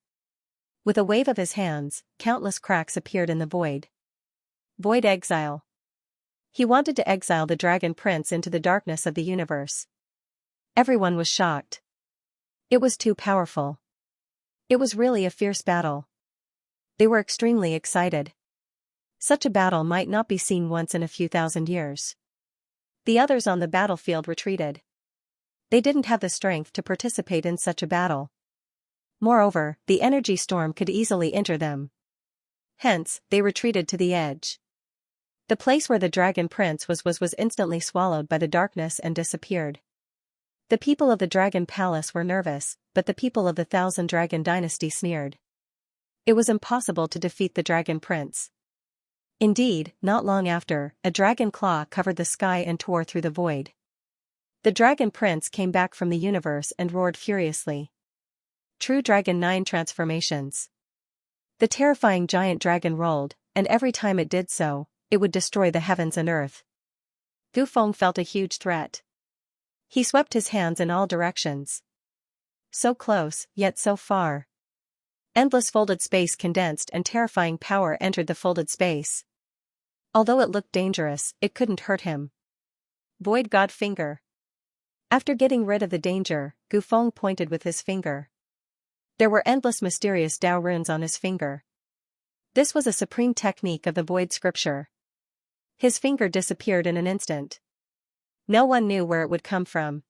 With a wave of his hands, countless cracks appeared in the void. Void exile. He wanted to exile the Dragon Prince into the darkness of the universe. Everyone was shocked. It was too powerful. It was really a fierce battle. They were extremely excited. Such a battle might not be seen once in a few thousand years. The others on the battlefield retreated. They didn't have the strength to participate in such a battle. Moreover, the energy storm could easily enter them. Hence, they retreated to the edge. The place where the Dragon Prince was instantly swallowed by the darkness and disappeared. The people of the Dragon Palace were nervous, but the people of the Thousand Dragon Dynasty sneered. It was impossible to defeat the Dragon Prince. Indeed, not long after, a dragon claw covered the sky and tore through the void. The Dragon Prince came back from the universe and roared furiously. True Dragon 9 transformations. The terrifying giant dragon rolled, and every time it did so, it would destroy the heavens and earth. Gufeng felt a huge threat. He swept his hands in all directions. So close, yet so far. Endless folded space condensed and terrifying power entered the folded space. Although it looked dangerous, it couldn't hurt him. Void God Finger. After getting rid of the danger, Gufeng pointed with his finger. There were endless mysterious Dao runes on his finger. This was a supreme technique of the Void Scripture. His finger disappeared in an instant. No one knew where it would come from.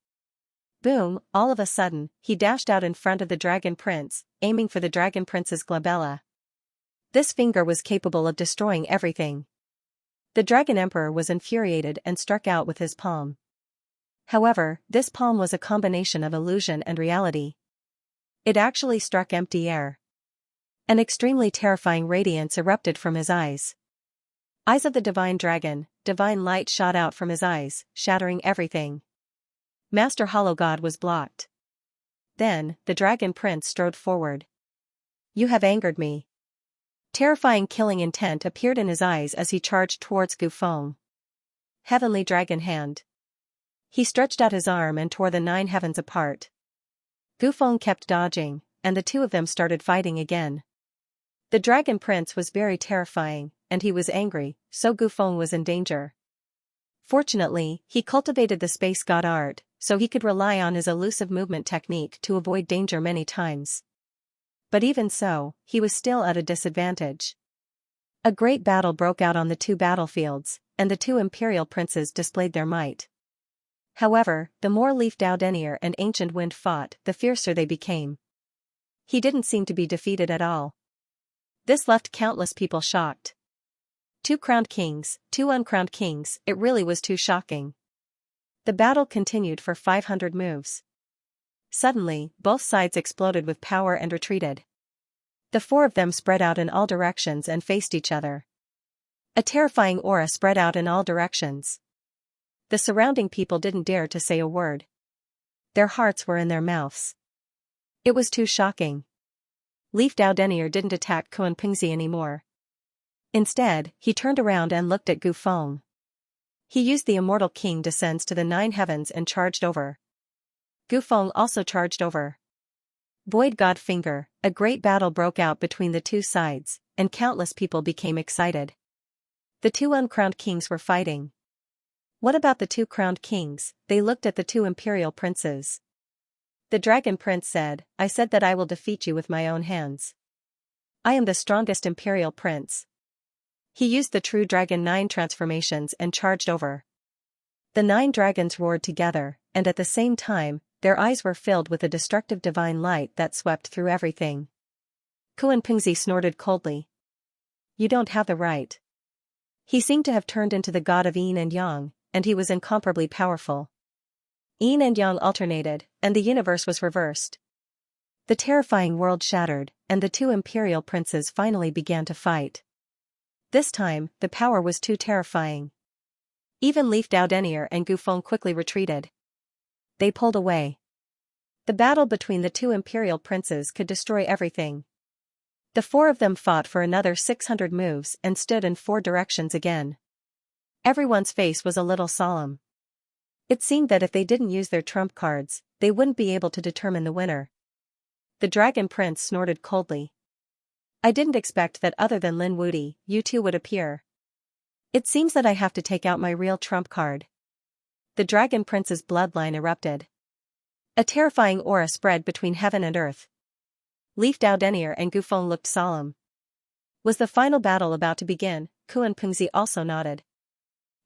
Boom, all of a sudden, he dashed out in front of the Dragon Prince, aiming for the Dragon Prince's glabella. This finger was capable of destroying everything. The Dragon Emperor was infuriated and struck out with his palm. However, this palm was a combination of illusion and reality. It actually struck empty air. An extremely terrifying radiance erupted from his eyes. Eyes of the divine dragon, divine light shot out from his eyes, shattering everything. Master Hollow God was blocked. Then, the Dragon Prince strode forward. You have angered me. Terrifying killing intent appeared in his eyes as he charged towards Gufeng. Heavenly Dragon Hand. He stretched out his arm and tore the 9 heavens apart. Gufeng kept dodging, and the two of them started fighting again. The Dragon Prince was very terrifying, and he was angry, so Gufeng was in danger. Fortunately, he cultivated the Space God art, so he could rely on his elusive movement technique to avoid danger many times. But even so, he was still at a disadvantage. A great battle broke out on the two battlefields, and the two imperial princes displayed their might. However, the more Leaf Dao Denier and Ancient Wind fought, the fiercer they became. He didn't seem to be defeated at all. This left countless people shocked. 2 crowned kings, 2 uncrowned kings, it really was too shocking. The battle continued for 500 moves. Suddenly, both sides exploded with power and retreated. The 4 of them spread out in all directions and faced each other. A terrifying aura spread out in all directions. The surrounding people didn't dare to say a word. Their hearts were in their mouths. It was too shocking. Leaf Dao Denier didn't attack Kuan Pingzi anymore. Instead, he turned around and looked at Gufeng. He used the Immortal King Descends to the 9 heavens and charged over. Gufeng also charged over. Void God Finger, a great battle broke out between the two sides, and countless people became excited. The 2 uncrowned kings were fighting. What about the 2 crowned kings? They looked at the 2 imperial princes. The Dragon Prince said, I said that I will defeat you with my own hands. I am the strongest imperial prince. He used the True Dragon 9 transformations and charged over. The 9 dragons roared together, and at the same time, their eyes were filled with a destructive divine light that swept through everything. Kuan Pingzi snorted coldly. You don't have the right. He seemed to have turned into the god of yin and yang, and he was incomparably powerful. Yin and yang alternated, and the universe was reversed. The terrifying world shattered, and the 2 imperial princes finally began to fight. This time, the power was too terrifying. Even Leaf Dao Denier and Gufeng quickly retreated. They pulled away. The battle between the 2 imperial princes could destroy everything. The 4 of them fought for another 600 moves and stood in 4 directions again. Everyone's face was a little solemn. It seemed that if they didn't use their trump cards, they wouldn't be able to determine the winner. The Dragon Prince snorted coldly. I didn't expect that other than Lin Wudi, you two would appear. It seems that I have to take out my real trump card. The Dragon Prince's bloodline erupted. A terrifying aura spread between heaven and earth. Leaf Dao Denier and Gufeng looked solemn. Was the final battle about to begin? Kuan Pingzi also nodded.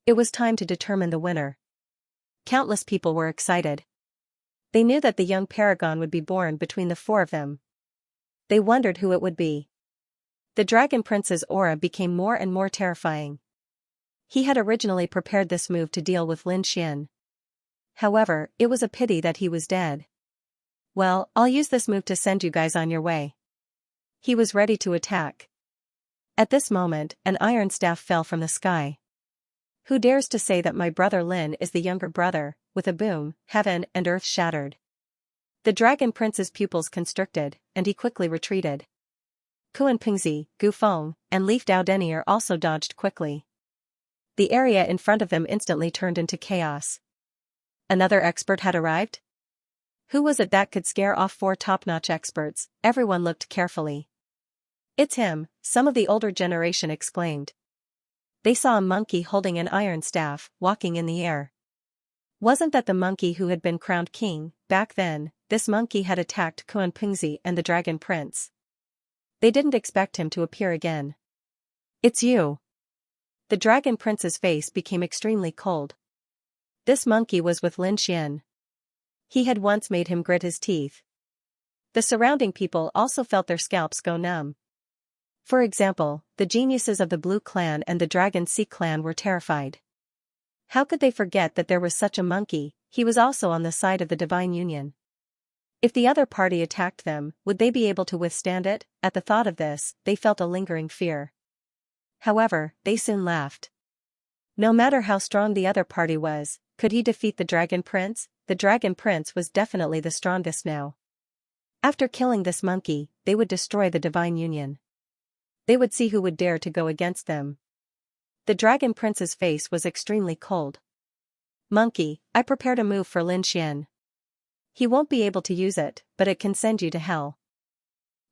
It was time to determine the winner. Countless people were excited. They knew that the young paragon would be born between the 4 of them. They wondered who it would be. The Dragon Prince's aura became more and more terrifying. He had originally prepared this move to deal with Lin Xian. However, it was a pity that he was dead. Well, I'll use this move to send you guys on your way. He was ready to attack. At this moment, an iron staff fell from the sky. Who dares to say that my brother Lin is the younger brother? With a boom, heaven and earth shattered. The dragon prince's pupils constricted, and he quickly retreated. Kuan Pingzi, Gu Feng, and Leaf Dao Denier also dodged quickly. The area in front of them instantly turned into chaos. Another expert had arrived? Who was it that could scare off 4 top-notch experts? Everyone looked carefully. It's him, some of the older generation exclaimed. They saw a monkey holding an iron staff, walking in the air. Wasn't that the monkey who had been crowned king? Back then, this monkey had attacked Kuan Pingzi and the dragon prince. They didn't expect him to appear again. It's you. The dragon prince's face became extremely cold. This monkey was with Lin Xian. He had once made him grit his teeth. The surrounding people also felt their scalps go numb. For example, the geniuses of the Blue Clan and the Dragon Sea Clan were terrified. How could they forget that there was such a monkey? He was also on the side of the Divine Union. If the other party attacked them, would they be able to withstand it? At the thought of this, they felt a lingering fear. However, they soon laughed. No matter how strong the other party was, could he defeat the Dragon Prince? The Dragon Prince was definitely the strongest now. After killing this monkey, they would destroy the Divine Union. They would see who would dare to go against them. The Dragon Prince's face was extremely cold. Monkey, I prepared a move for Lin Xian. He won't be able to use it, but it can send you to hell.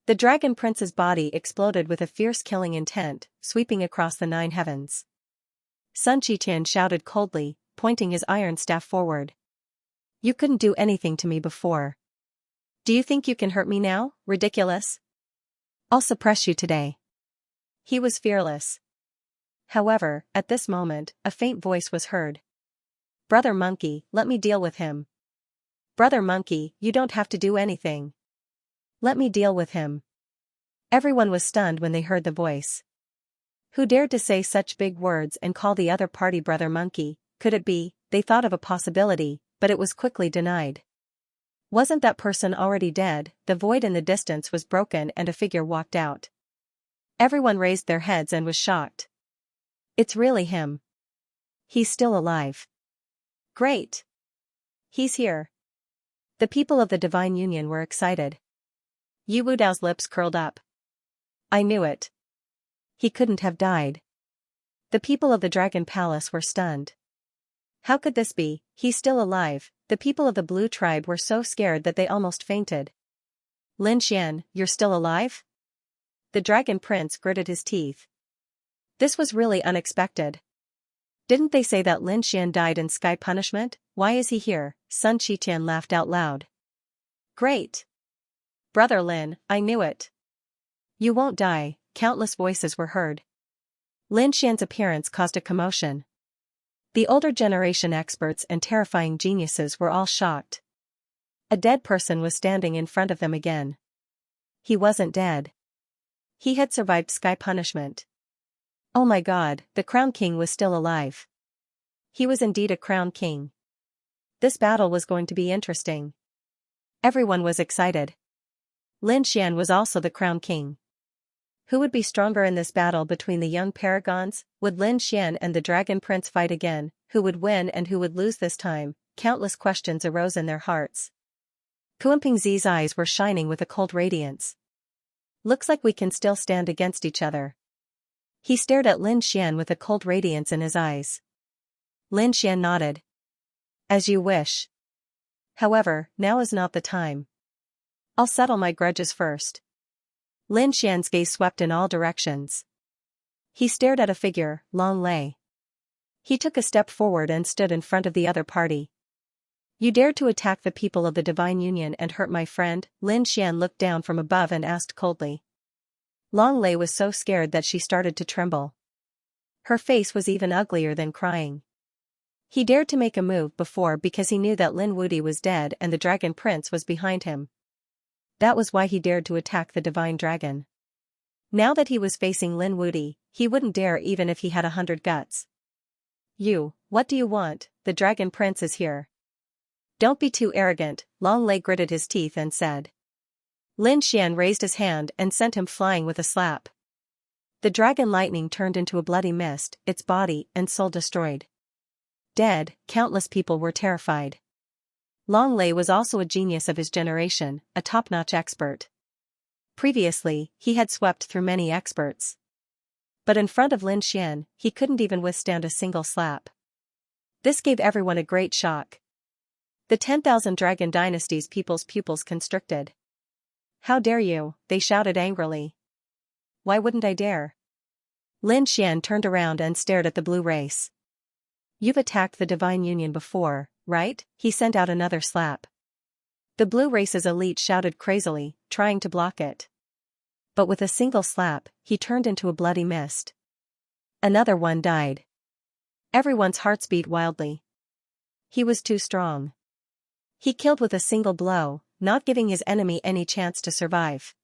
The Dragon Prince's body exploded with a fierce killing intent, sweeping across the 9 heavens. Sun Qiqian shouted coldly, pointing his iron staff forward. You couldn't do anything to me before. Do you think you can hurt me now? Ridiculous. I'll suppress you today. He was fearless. However, at this moment, a faint voice was heard. Brother Monkey, let me deal with him. Brother Monkey, you don't have to do anything. Let me deal with him. Everyone was stunned when they heard the voice. Who dared to say such big words and call the other party Brother Monkey? Could it be? They thought of a possibility, but it was quickly denied. Wasn't that person already dead? The void in the distance was broken and a figure walked out. Everyone raised their heads and was shocked. It's really him. He's still alive. Great. He's here. The people of the Divine Union were excited. Yu Wudao's lips curled up. I knew it. He couldn't have died. The people of the Dragon Palace were stunned. How could this be? He's still alive. The people of the Blue Tribe were so scared that they almost fainted. Lin Xian, you're still alive? The Dragon Prince gritted his teeth. This was really unexpected. Didn't they say that Lin Xian died in sky punishment? Why is he here? Sun Qiqian laughed out loud. Great. Brother Lin, I knew it. You won't die, countless voices were heard. Lin Xian's appearance caused a commotion. The older generation experts and terrifying geniuses were all shocked. A dead person was standing in front of them again. He wasn't dead. He had survived sky punishment. Oh my God, the Crown King was still alive. He was indeed a Crown King. This battle was going to be interesting. Everyone was excited. Lin Xian was also the Crown King. Who would be stronger in this battle between the young paragons? Would Lin Xian and the Dragon Prince fight again? Who would win and who would lose this time? Countless questions arose in their hearts. Kuan Pingzi's eyes were shining with a cold radiance. Looks like we can still stand against each other. He stared at Lin Xian with a cold radiance in his eyes. Lin Xian nodded. As you wish. However, now is not the time. I'll settle my grudges first. Lin Xian's gaze swept in all directions. He stared at a figure, Long Lei. He took a step forward and stood in front of the other party. You dared to attack the people of the Divine Union and hurt my friend? Lin Xian looked down from above and asked coldly. Long Lei was so scared that she started to tremble. Her face was even uglier than crying. He dared to make a move before because he knew that Lin Wudi was dead and the Dragon Prince was behind him. That was why he dared to attack the Divine Dragon. Now that he was facing Lin Wudi, he wouldn't dare even if he had 100 guts. You, what do you want? The Dragon Prince is here. Don't be too arrogant, Long Lei gritted his teeth and said. Lin Xian raised his hand and sent him flying with a slap. The dragon lightning turned into a bloody mist, its body and soul destroyed. Dead, countless people were terrified. Long Lei was also a genius of his generation, a top-notch expert. Previously, he had swept through many experts. But in front of Lin Xian, he couldn't even withstand a single slap. This gave everyone a great shock. The 10,000 Dragon Dynasty's people's pupils constricted. "How dare you?" they shouted angrily. "Why wouldn't I dare?" Lin Xian turned around and stared at the blue race. "You've attacked the Divine Union before, right?" He sent out another slap. The blue race's elite shouted crazily, trying to block it. But with a single slap, he turned into a bloody mist. Another one died. Everyone's hearts beat wildly. He was too strong. He killed with a single blow, not giving his enemy any chance to survive.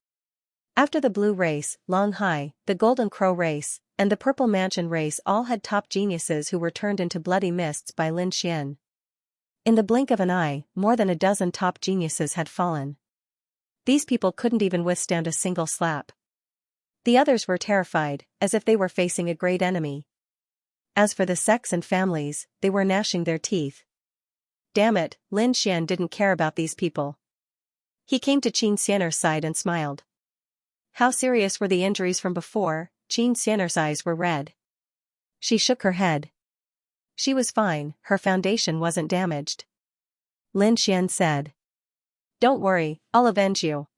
After the blue race, Long Hai, the Golden Crow race, and the Purple Mansion race all had top geniuses who were turned into bloody mists by Lin Xian. In the blink of an eye, more than a dozen top geniuses had fallen. These people couldn't even withstand a single slap. The others were terrified, as if they were facing a great enemy. As for the sects and families, they were gnashing their teeth. Damn it, Lin Xian didn't care about these people. He came to Xianxia's side and smiled. How serious were the injuries from before? Xianxia's eyes were red. She shook her head. She was fine, her foundation wasn't damaged. Lin Xian said. Don't worry, I'll avenge you.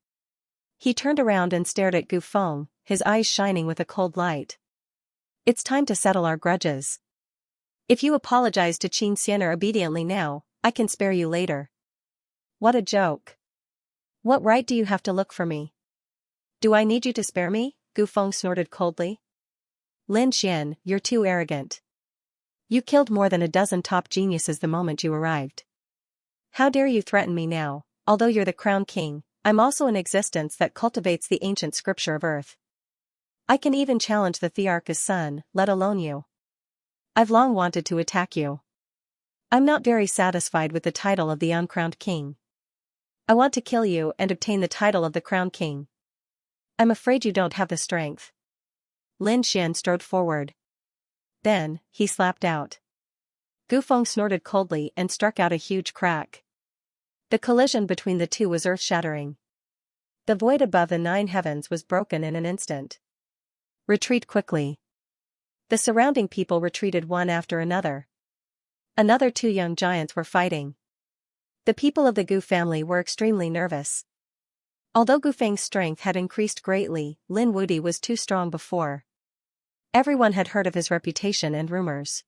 He turned around and stared at Gu Feng, his eyes shining with a cold light. It's time to settle our grudges. If you apologize to Xianxia obediently now, I can spare you later. What a joke. What right do you have to look for me? Do I need you to spare me? Gu Feng snorted coldly. Lin Xian, you're too arrogant. You killed more than a dozen top geniuses the moment you arrived. How dare you threaten me now? Although you're the crown king, I'm also an existence that cultivates the ancient scripture of earth. I can even challenge the Thearch's son, let alone you. I've long wanted to attack you. I'm not very satisfied with the title of the uncrowned king. I want to kill you and obtain the title of the crown king. I'm afraid you don't have the strength. Lin Xian strode forward. Then, he slapped out. Gu Feng snorted coldly and struck out a huge crack. The collision between the two was earth-shattering. The void above the 9 heavens was broken in an instant. Retreat quickly. The surrounding people retreated one after another. Another 2 young giants were fighting. The people of the Gu family were extremely nervous. Although Gu Feng's strength had increased greatly, Lin Wudi was too strong before. Everyone had heard of his reputation and rumors.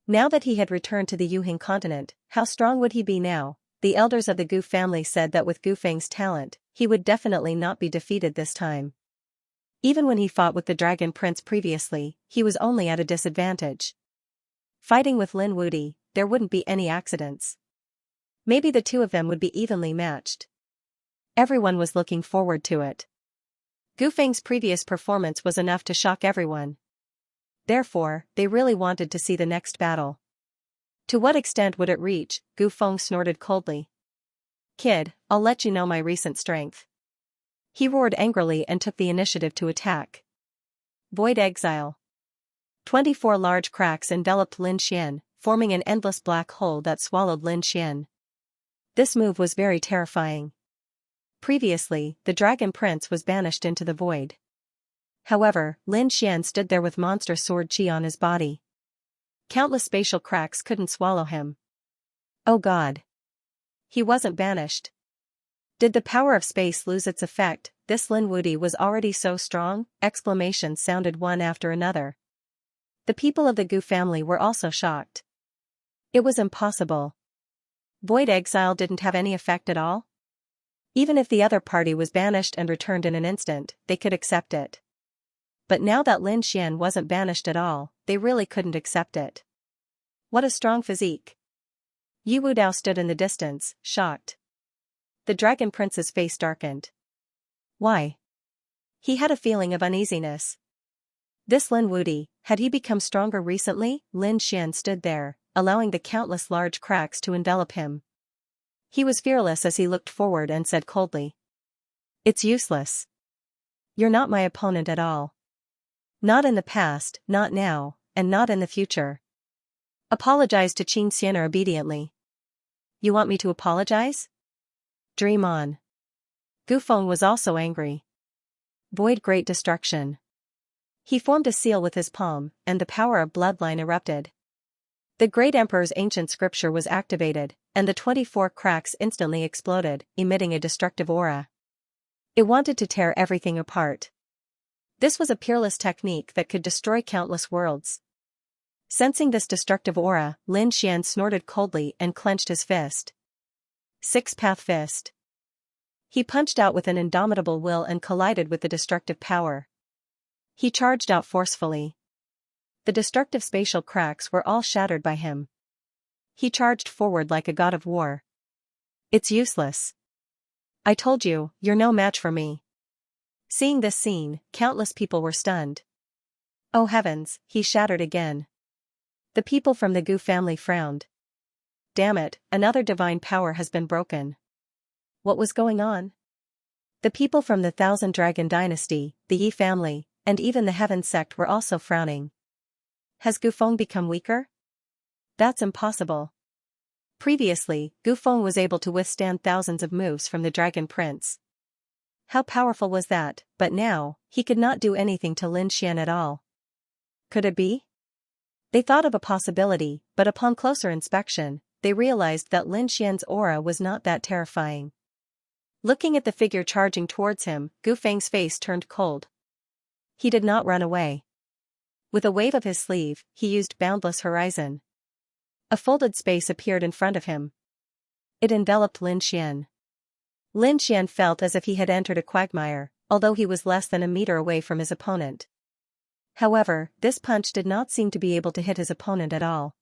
Now that he had returned to the Yuhing continent, how strong would he be now? The elders of the Gu family said that with Gu Feng's talent, he would definitely not be defeated this time. Even when he fought with the Dragon Prince previously, he was only at a disadvantage. Fighting with Lin Wudi, there wouldn't be any accidents. Maybe the two of them would be evenly matched. Everyone was looking forward to it. Gu Feng's previous performance was enough to shock everyone. Therefore, they really wanted to see the next battle. To what extent would it reach? Gu Feng snorted coldly. Kid, I'll let you know my recent strength. He roared angrily and took the initiative to attack. Void Exile. 24 large cracks enveloped Lin Xian, forming an endless black hole that swallowed Lin Xian. This move was very terrifying. Previously, the Dragon Prince was banished into the void. However, Lin Xian stood there with monster sword chi on his body. Countless spatial cracks couldn't swallow him. Oh God. He wasn't banished. Did the power of space lose its effect? This Lin Wudi was already so strong? Exclamations sounded one after another. The people of the Gu family were also shocked. It was impossible. Void Exile didn't have any effect at all? Even if the other party was banished and returned in an instant, they could accept it. But now that Lin Xian wasn't banished at all, they really couldn't accept it. What a strong physique. Yu Wudao stood in the distance, shocked. The Dragon Prince's face darkened. Why? He had a feeling of uneasiness. This Lin Wudi, had he become stronger recently? Lin Xian stood there, allowing the countless large cracks to envelop him. He was fearless as he looked forward and said coldly. It's useless. You're not my opponent at all. Not in the past, not now, and not in the future. Apologize to Xianxia obediently. You want me to apologize? Dream on. Gufeng was also angry. Void great destruction. He formed a seal with his palm, and the power of bloodline erupted. The great emperor's ancient scripture was activated, and the 24 cracks instantly exploded, emitting a destructive aura. It wanted to tear everything apart. This was a peerless technique that could destroy countless worlds. Sensing this destructive aura, Lin Xian snorted coldly and clenched his fist. Six-path fist. He punched out with an indomitable will and collided with the destructive power. He charged out forcefully. The destructive spatial cracks were all shattered by him. He charged forward like a god of war. It's useless. I told you, you're no match for me. Seeing this scene, countless people were stunned. Oh heavens, he shattered again. The people from the Gu family frowned. Damn it, another divine power has been broken. What was going on? The people from the Thousand Dragon dynasty, the Yi family, and even the Heaven sect were also frowning. Has Gufeng become weaker? That's impossible. Previously, Gufeng was able to withstand thousands of moves from the Dragon Prince. How powerful was that, but now, he could not do anything to Lin Xian at all. Could it be? They thought of a possibility, but upon closer inspection, they realized that Lin Xian's aura was not that terrifying. Looking at the figure charging towards him, Gufeng's face turned cold. He did not run away. With a wave of his sleeve, he used Boundless Horizon. A folded space appeared in front of him. It enveloped Lin Xian. Lin Xian felt as if he had entered a quagmire, although he was less than a meter away from his opponent. However, this punch did not seem to be able to hit his opponent at all.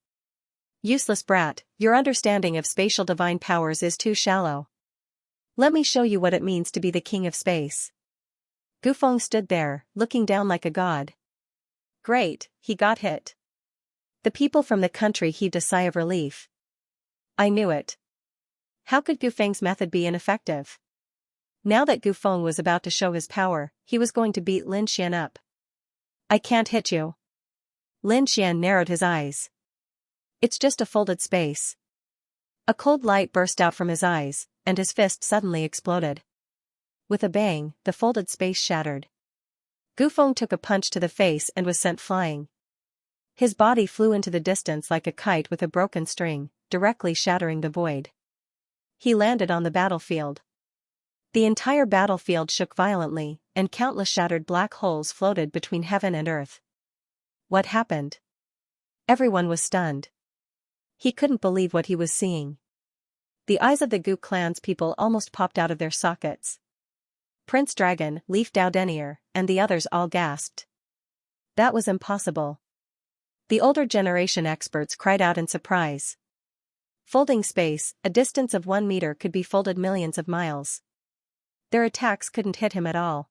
Useless brat, your understanding of spatial divine powers is too shallow. Let me show you what it means to be the king of space. Gufeng stood there, looking down like a god. Great, he got hit. The people from the country heaved a sigh of relief. I knew it. How could Gufeng's method be ineffective? Now that Gufeng was about to show his power, he was going to beat Lin Xian up. I can't hit you. Lin Xian narrowed his eyes. It's just a folded space. A cold light burst out from his eyes, and his fist suddenly exploded. With a bang, the folded space shattered. Gufeng took a punch to the face and was sent flying. His body flew into the distance like a kite with a broken string, directly shattering the void. He landed on the battlefield. The entire battlefield shook violently, and countless shattered black holes floated between heaven and earth. What happened? Everyone was stunned. He couldn't believe what he was seeing. The eyes of the Gu clan's people almost popped out of their sockets. Prince Dragon, Leaf Dao Denier, and the others all gasped. That was impossible. The older generation experts cried out in surprise. Folding space, a distance of 1 meter could be folded millions of miles. Their attacks couldn't hit him at all.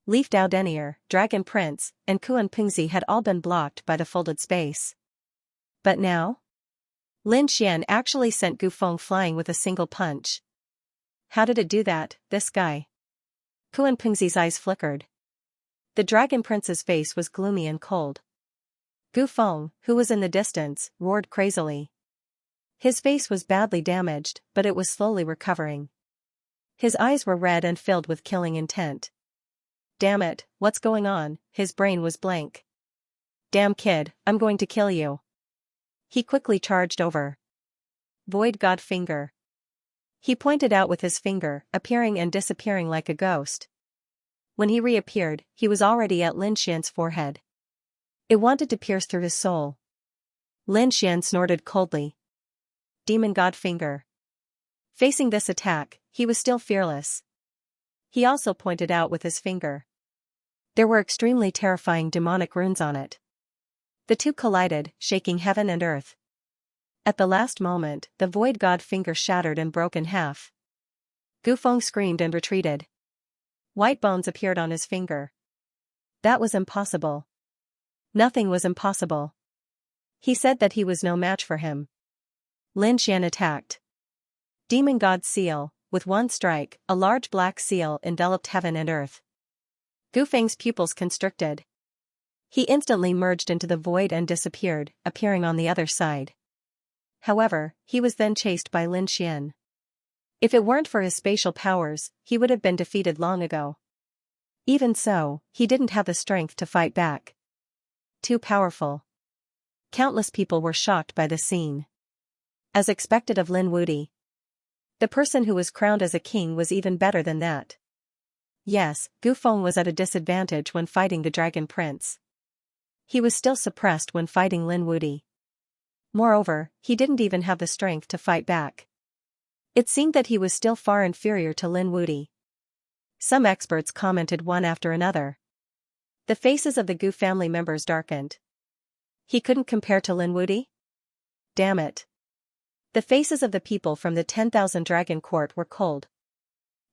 Leaf Dao Denier, Dragon Prince, and Kuan Pingzi had all been blocked by the folded space. But now? Lin Xian actually sent Gufeng flying with a single punch. How did it do that, this guy? Kuan Pingzi's eyes flickered. The Dragon Prince's face was gloomy and cold. Gufeng, who was in the distance, roared crazily. His face was badly damaged, but it was slowly recovering. His eyes were red and filled with killing intent. Damn it, what's going on? His brain was blank. Damn kid, I'm going to kill you. He quickly charged over. Void God Finger. He pointed out with his finger, appearing and disappearing like a ghost. When he reappeared, he was already at Lin Xian's forehead. It wanted to pierce through his soul. Lin Xian snorted coldly. Demon God Finger. Facing this attack, he was still fearless. He also pointed out with his finger. There were extremely terrifying demonic runes on it. The two collided, shaking heaven and earth. At the last moment, the Void God Finger shattered and broke in half. Gufeng screamed and retreated. White bones appeared on his finger. That was impossible. Nothing was impossible. He said that he was no match for him. Lin Xian attacked. Demon God Seal, with one strike, a large black seal enveloped heaven and earth. Gu Feng's pupils constricted. He instantly merged into the void and disappeared, appearing on the other side. However, he was then chased by Lin Xian. If it weren't for his spatial powers, he would have been defeated long ago. Even so, he didn't have the strength to fight back. Too powerful. Countless people were shocked by the scene. As expected of Lin Wuti. The person who was crowned as a king was even better than that. Yes, Gu Feng was at a disadvantage when fighting the Dragon Prince. He was still suppressed when fighting Lin Wuti. Moreover, he didn't even have the strength to fight back. It seemed that he was still far inferior to Lin Wuti. Some experts commented one after another. The faces of the Gu family members darkened. He couldn't compare to Lin Wuti? Damn it. The faces of the people from the 10,000 Dragon Court were cold.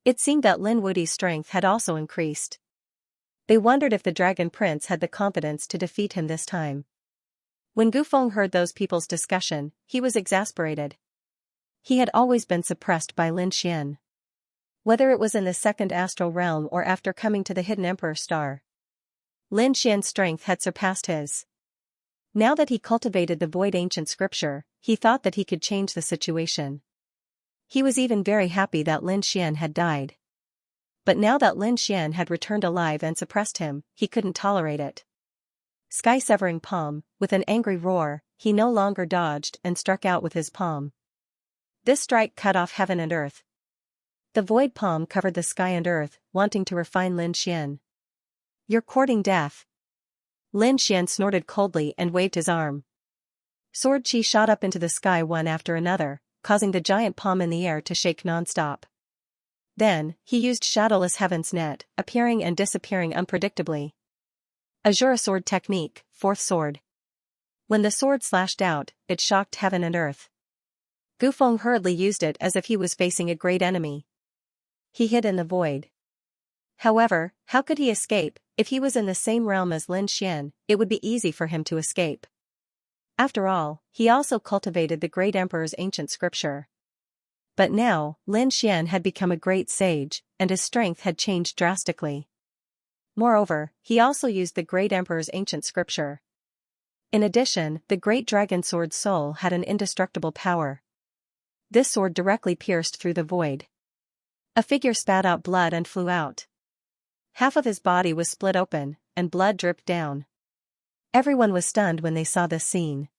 It seemed that Lin Wuti's strength had also increased. They wondered if the Dragon Prince had the confidence to defeat him this time. When Gu Feng heard those people's discussion, he was exasperated. He had always been suppressed by Lin Xian. Whether it was in the second astral realm or after coming to the hidden Emperor Star, Lin Xian's strength had surpassed his. Now that he cultivated the void ancient scripture, he thought that he could change the situation. He was even very happy that Lin Xian had died. But now that Lin Xian had returned alive and suppressed him, he couldn't tolerate it. Sky-severing palm, with an angry roar, he no longer dodged and struck out with his palm. This strike cut off heaven and earth. The void palm covered the sky and earth, wanting to refine Lin Xian. You're courting death. Lin Xian snorted coldly and waved his arm. Sword chi shot up into the sky one after another, causing the giant palm in the air to shake non-stop. Then, he used Shadowless Heaven's net, appearing and disappearing unpredictably. Azure Sword Technique, Fourth Sword. When the sword slashed out, it shocked heaven and earth. Gu Feng hurriedly used it as if he was facing a great enemy. He hid in the void. However, how could he escape? If he was in the same realm as Lin Xian, it would be easy for him to escape. After all, he also cultivated the great emperor's ancient scripture. But now, Lin Xian had become a great sage, and his strength had changed drastically. Moreover, he also used the great emperor's ancient scripture. In addition, the great dragon sword soul had an indestructible power. This sword directly pierced through the void. A figure spat out blood and flew out. Half of his body was split open, and blood dripped down. Everyone was stunned when they saw this scene.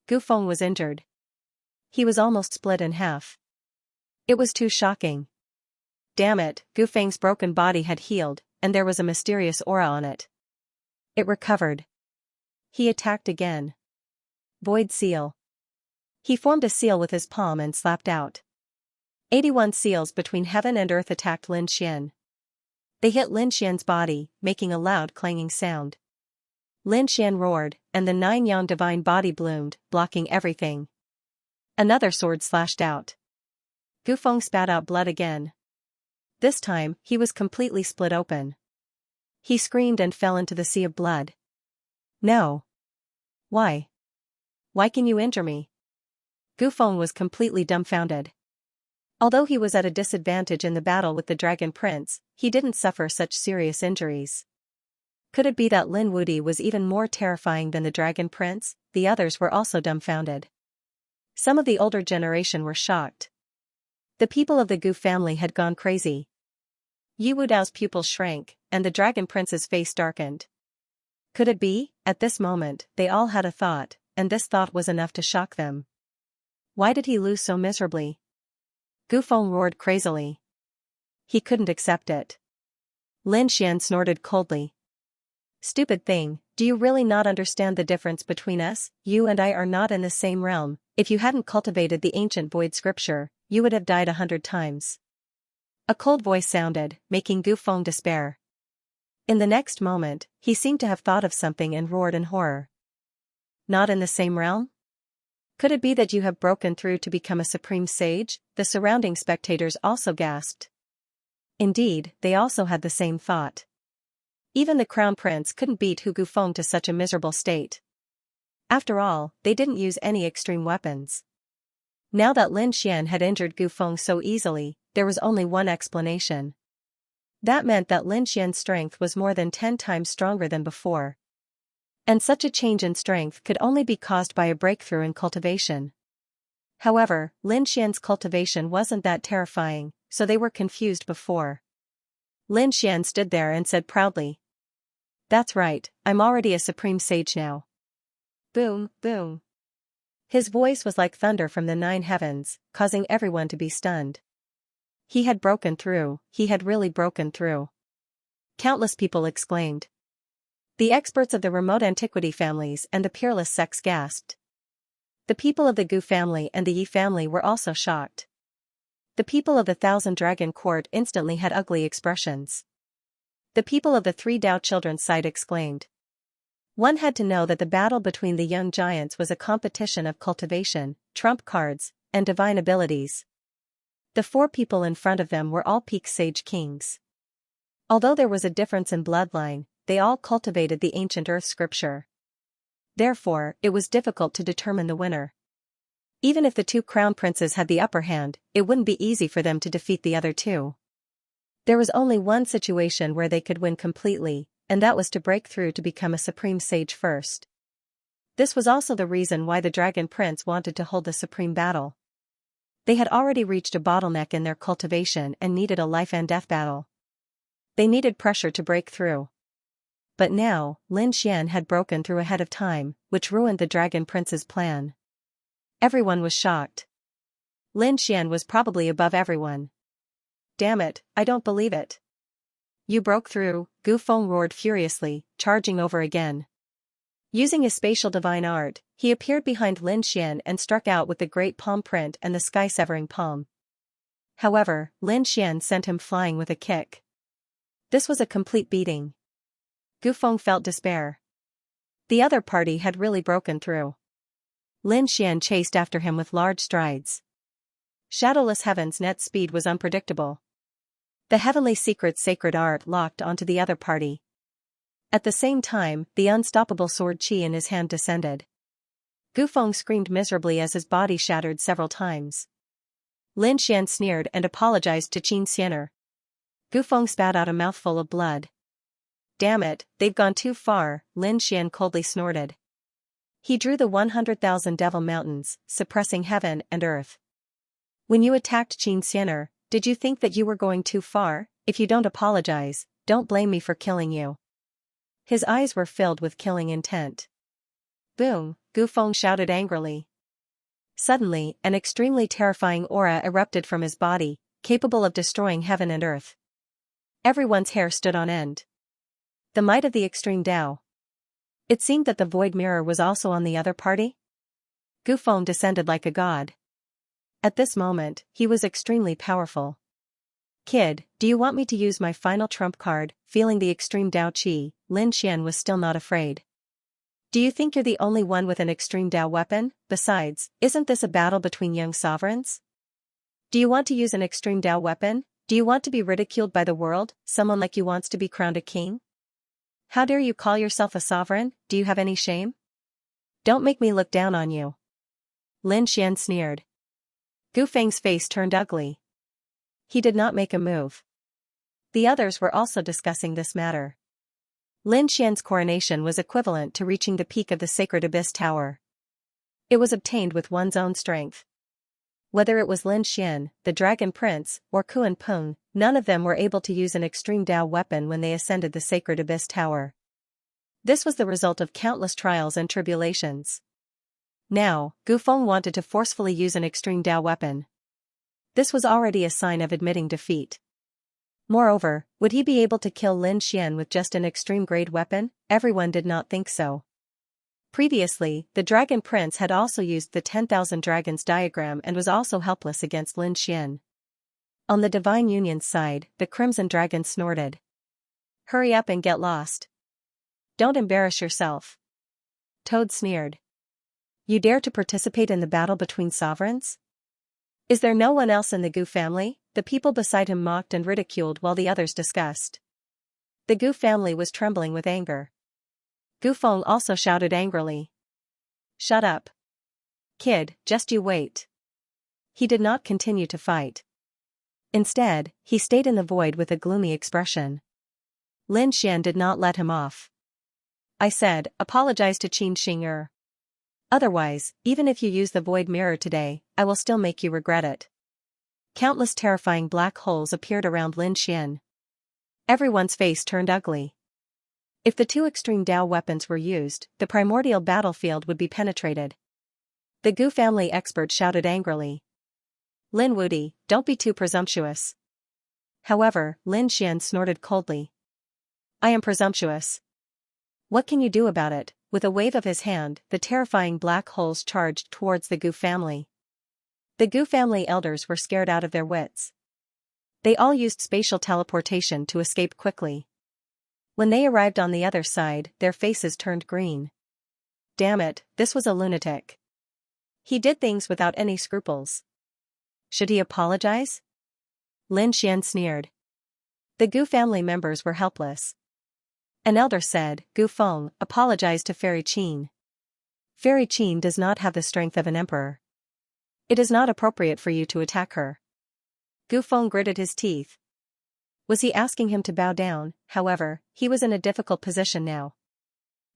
Gu Feng was injured. He was almost split in half. It was too shocking. Damn it, Gu Feng's broken body had healed, and there was a mysterious aura on it. It recovered. He attacked again. Void seal. He formed a seal with his palm and slapped out. 81 seals between heaven and earth attacked Lin Xian. They hit Lin Xian's body, making a loud clanging sound. Lin Xian roared, and the 9-yang divine body bloomed, blocking everything. Another sword slashed out. Gu Feng spat out blood again. This time, he was completely split open. He screamed and fell into the sea of blood. No. Why? Why can you injure me? Gu Feng was completely dumbfounded. Although he was at a disadvantage in the battle with the Dragon Prince, he didn't suffer such serious injuries. Could it be that Lin Wuti was even more terrifying than the Dragon Prince? The others were also dumbfounded. Some of the older generation were shocked. The people of the Gu family had gone crazy. Yi Wudao's pupils shrank, and the Dragon Prince's face darkened. Could it be? At this moment, they all had a thought, and this thought was enough to shock them. Why did he lose so miserably? Gu Feng roared crazily. He couldn't accept it. Lin Xian snorted coldly. Stupid thing, do you really not understand the difference between us? You and I are not in the same realm. If you hadn't cultivated the ancient void scripture, you would have died 100 times. A cold voice sounded, making Gu Feng despair. In the next moment, he seemed to have thought of something and roared in horror. Not in the same realm? Could it be that you have broken through to become a supreme sage? The surrounding spectators also gasped. Indeed, they also had the same thought. Even the crown prince couldn't beat Gu Feng to such a miserable state. After all, they didn't use any extreme weapons. Now that Lin Xian had injured Gu Feng so easily, there was only one explanation. That meant that Lin Xian's strength was more than 10 times stronger than before. And such a change in strength could only be caused by a breakthrough in cultivation. However, Lin Xian's cultivation wasn't that terrifying, so they were confused before. Lin Xian stood there and said proudly, "That's right, I'm already a supreme sage now." Boom, boom. His voice was like thunder from the 9 heavens, causing everyone to be stunned. He had broken through, he had really broken through. Countless people exclaimed. The experts of the remote antiquity families and the peerless sects gasped. The people of the Gu family and the Yi family were also shocked. The people of the Thousand Dragon Court instantly had ugly expressions. The people of the 3 Dao children's side exclaimed. One had to know that the battle between the young giants was a competition of cultivation, trump cards, and divine abilities. The 4 people in front of them were all peak sage kings. Although there was a difference in bloodline, they all cultivated the ancient earth scripture. Therefore, it was difficult to determine the winner. Even if the 2 crown princes had the upper hand, it wouldn't be easy for them to defeat the other 2. There was only one situation where they could win completely, and that was to break through to become a supreme sage first. This was also the reason why the Dragon Prince wanted to hold the supreme battle. They had already reached a bottleneck in their cultivation and needed a life and death battle. They needed pressure to break through. But now, Lin Xian had broken through ahead of time, which ruined the Dragon Prince's plan. Everyone was shocked. Lin Xian was probably above everyone. Damn it, I don't believe it. You broke through, Gu Feng roared furiously, charging over again. Using his spatial divine art, he appeared behind Lin Xian and struck out with the great palm print and the sky-severing palm. However, Lin Xian sent him flying with a kick. This was a complete beating. Gu Feng felt despair. The other party had really broken through. Lin Xian chased after him with large strides. Shadowless Heaven's net speed was unpredictable. The heavenly secret's sacred art locked onto the other party. At the same time, the unstoppable sword qi in his hand descended. Gu Feng screamed miserably as his body shattered several times. Lin Xian sneered and apologized to Xianxia. Gu Feng spat out a mouthful of blood. Damn it, they've gone too far, Lin Xian coldly snorted. He drew the 100,000 devil mountains, suppressing heaven and earth. When you attacked Xianxia, did you think that you were going too far? If you don't apologize, don't blame me for killing you. His eyes were filled with killing intent. Boom, Gu Feng shouted angrily. Suddenly, an extremely terrifying aura erupted from his body, capable of destroying heaven and earth. Everyone's hair stood on end. The might of the extreme Dao. It seemed that the void mirror was also on the other party. Gu Feng descended like a god. At this moment, he was extremely powerful. Kid, do you want me to use my final trump card? Feeling the extreme Dao Qi, Lin Xian was still not afraid. Do you think you're the only one with an extreme Dao weapon? Besides, isn't this a battle between young sovereigns? Do you want to use an extreme Dao weapon? Do you want to be ridiculed by the world? Someone like you wants to be crowned a king? How dare you call yourself a sovereign? Do you have any shame? Don't make me look down on you. Lin Xian sneered. Gu Feng's face turned ugly. He did not make a move. The others were also discussing this matter. Lin Xian's coronation was equivalent to reaching the peak of the sacred abyss tower. It was obtained with one's own strength. Whether it was Lin Xian, the Dragon Prince, or Kuan Peng, none of them were able to use an extreme Dao weapon when they ascended the sacred abyss tower. This was the result of countless trials and tribulations. Now, Gu Feng wanted to forcefully use an extreme Dao weapon. This was already a sign of admitting defeat. Moreover, would he be able to kill Lin Xian with just an extreme-grade weapon? Everyone did not think so. Previously, the Dragon Prince had also used the 10,000 Dragons diagram and was also helpless against Lin Xian. On the Divine Union's side, the Crimson Dragon snorted. Hurry up and get lost. Don't embarrass yourself. Toad sneered. You dare to participate in the battle between sovereigns? Is there no one else in the Gu family? The people beside him mocked and ridiculed while the others discussed. The Gu family was trembling with anger. Gu Feng also shouted angrily. Shut up. Kid, just you wait. He did not continue to fight. Instead, he stayed in the void with a gloomy expression. Lin Xian did not let him off. I said, apologize to Xianxia. Otherwise, even if you use the void mirror today, I will still make you regret it. Countless terrifying black holes appeared around Lin Xian. Everyone's face turned ugly. If the two extreme Dao weapons were used, the primordial battlefield would be penetrated. The Gu family expert shouted angrily. Lin Wudi, don't be too presumptuous. However, Lin Xian snorted coldly. I am presumptuous. What can you do about it? With a wave of his hand, the terrifying black holes charged towards the Gu family. The Gu family elders were scared out of their wits. They all used spatial teleportation to escape quickly. When they arrived on the other side, their faces turned green. Damn it, this was a lunatic. He did things without any scruples. Should he apologize? Lin Xian sneered. The Gu family members were helpless. An elder said, Gu Feng, apologize to Fairy Qin. Fairy Qin does not have the strength of an emperor. It is not appropriate for you to attack her. Gu Feng gritted his teeth. Was he asking him to bow down? However, he was in a difficult position now.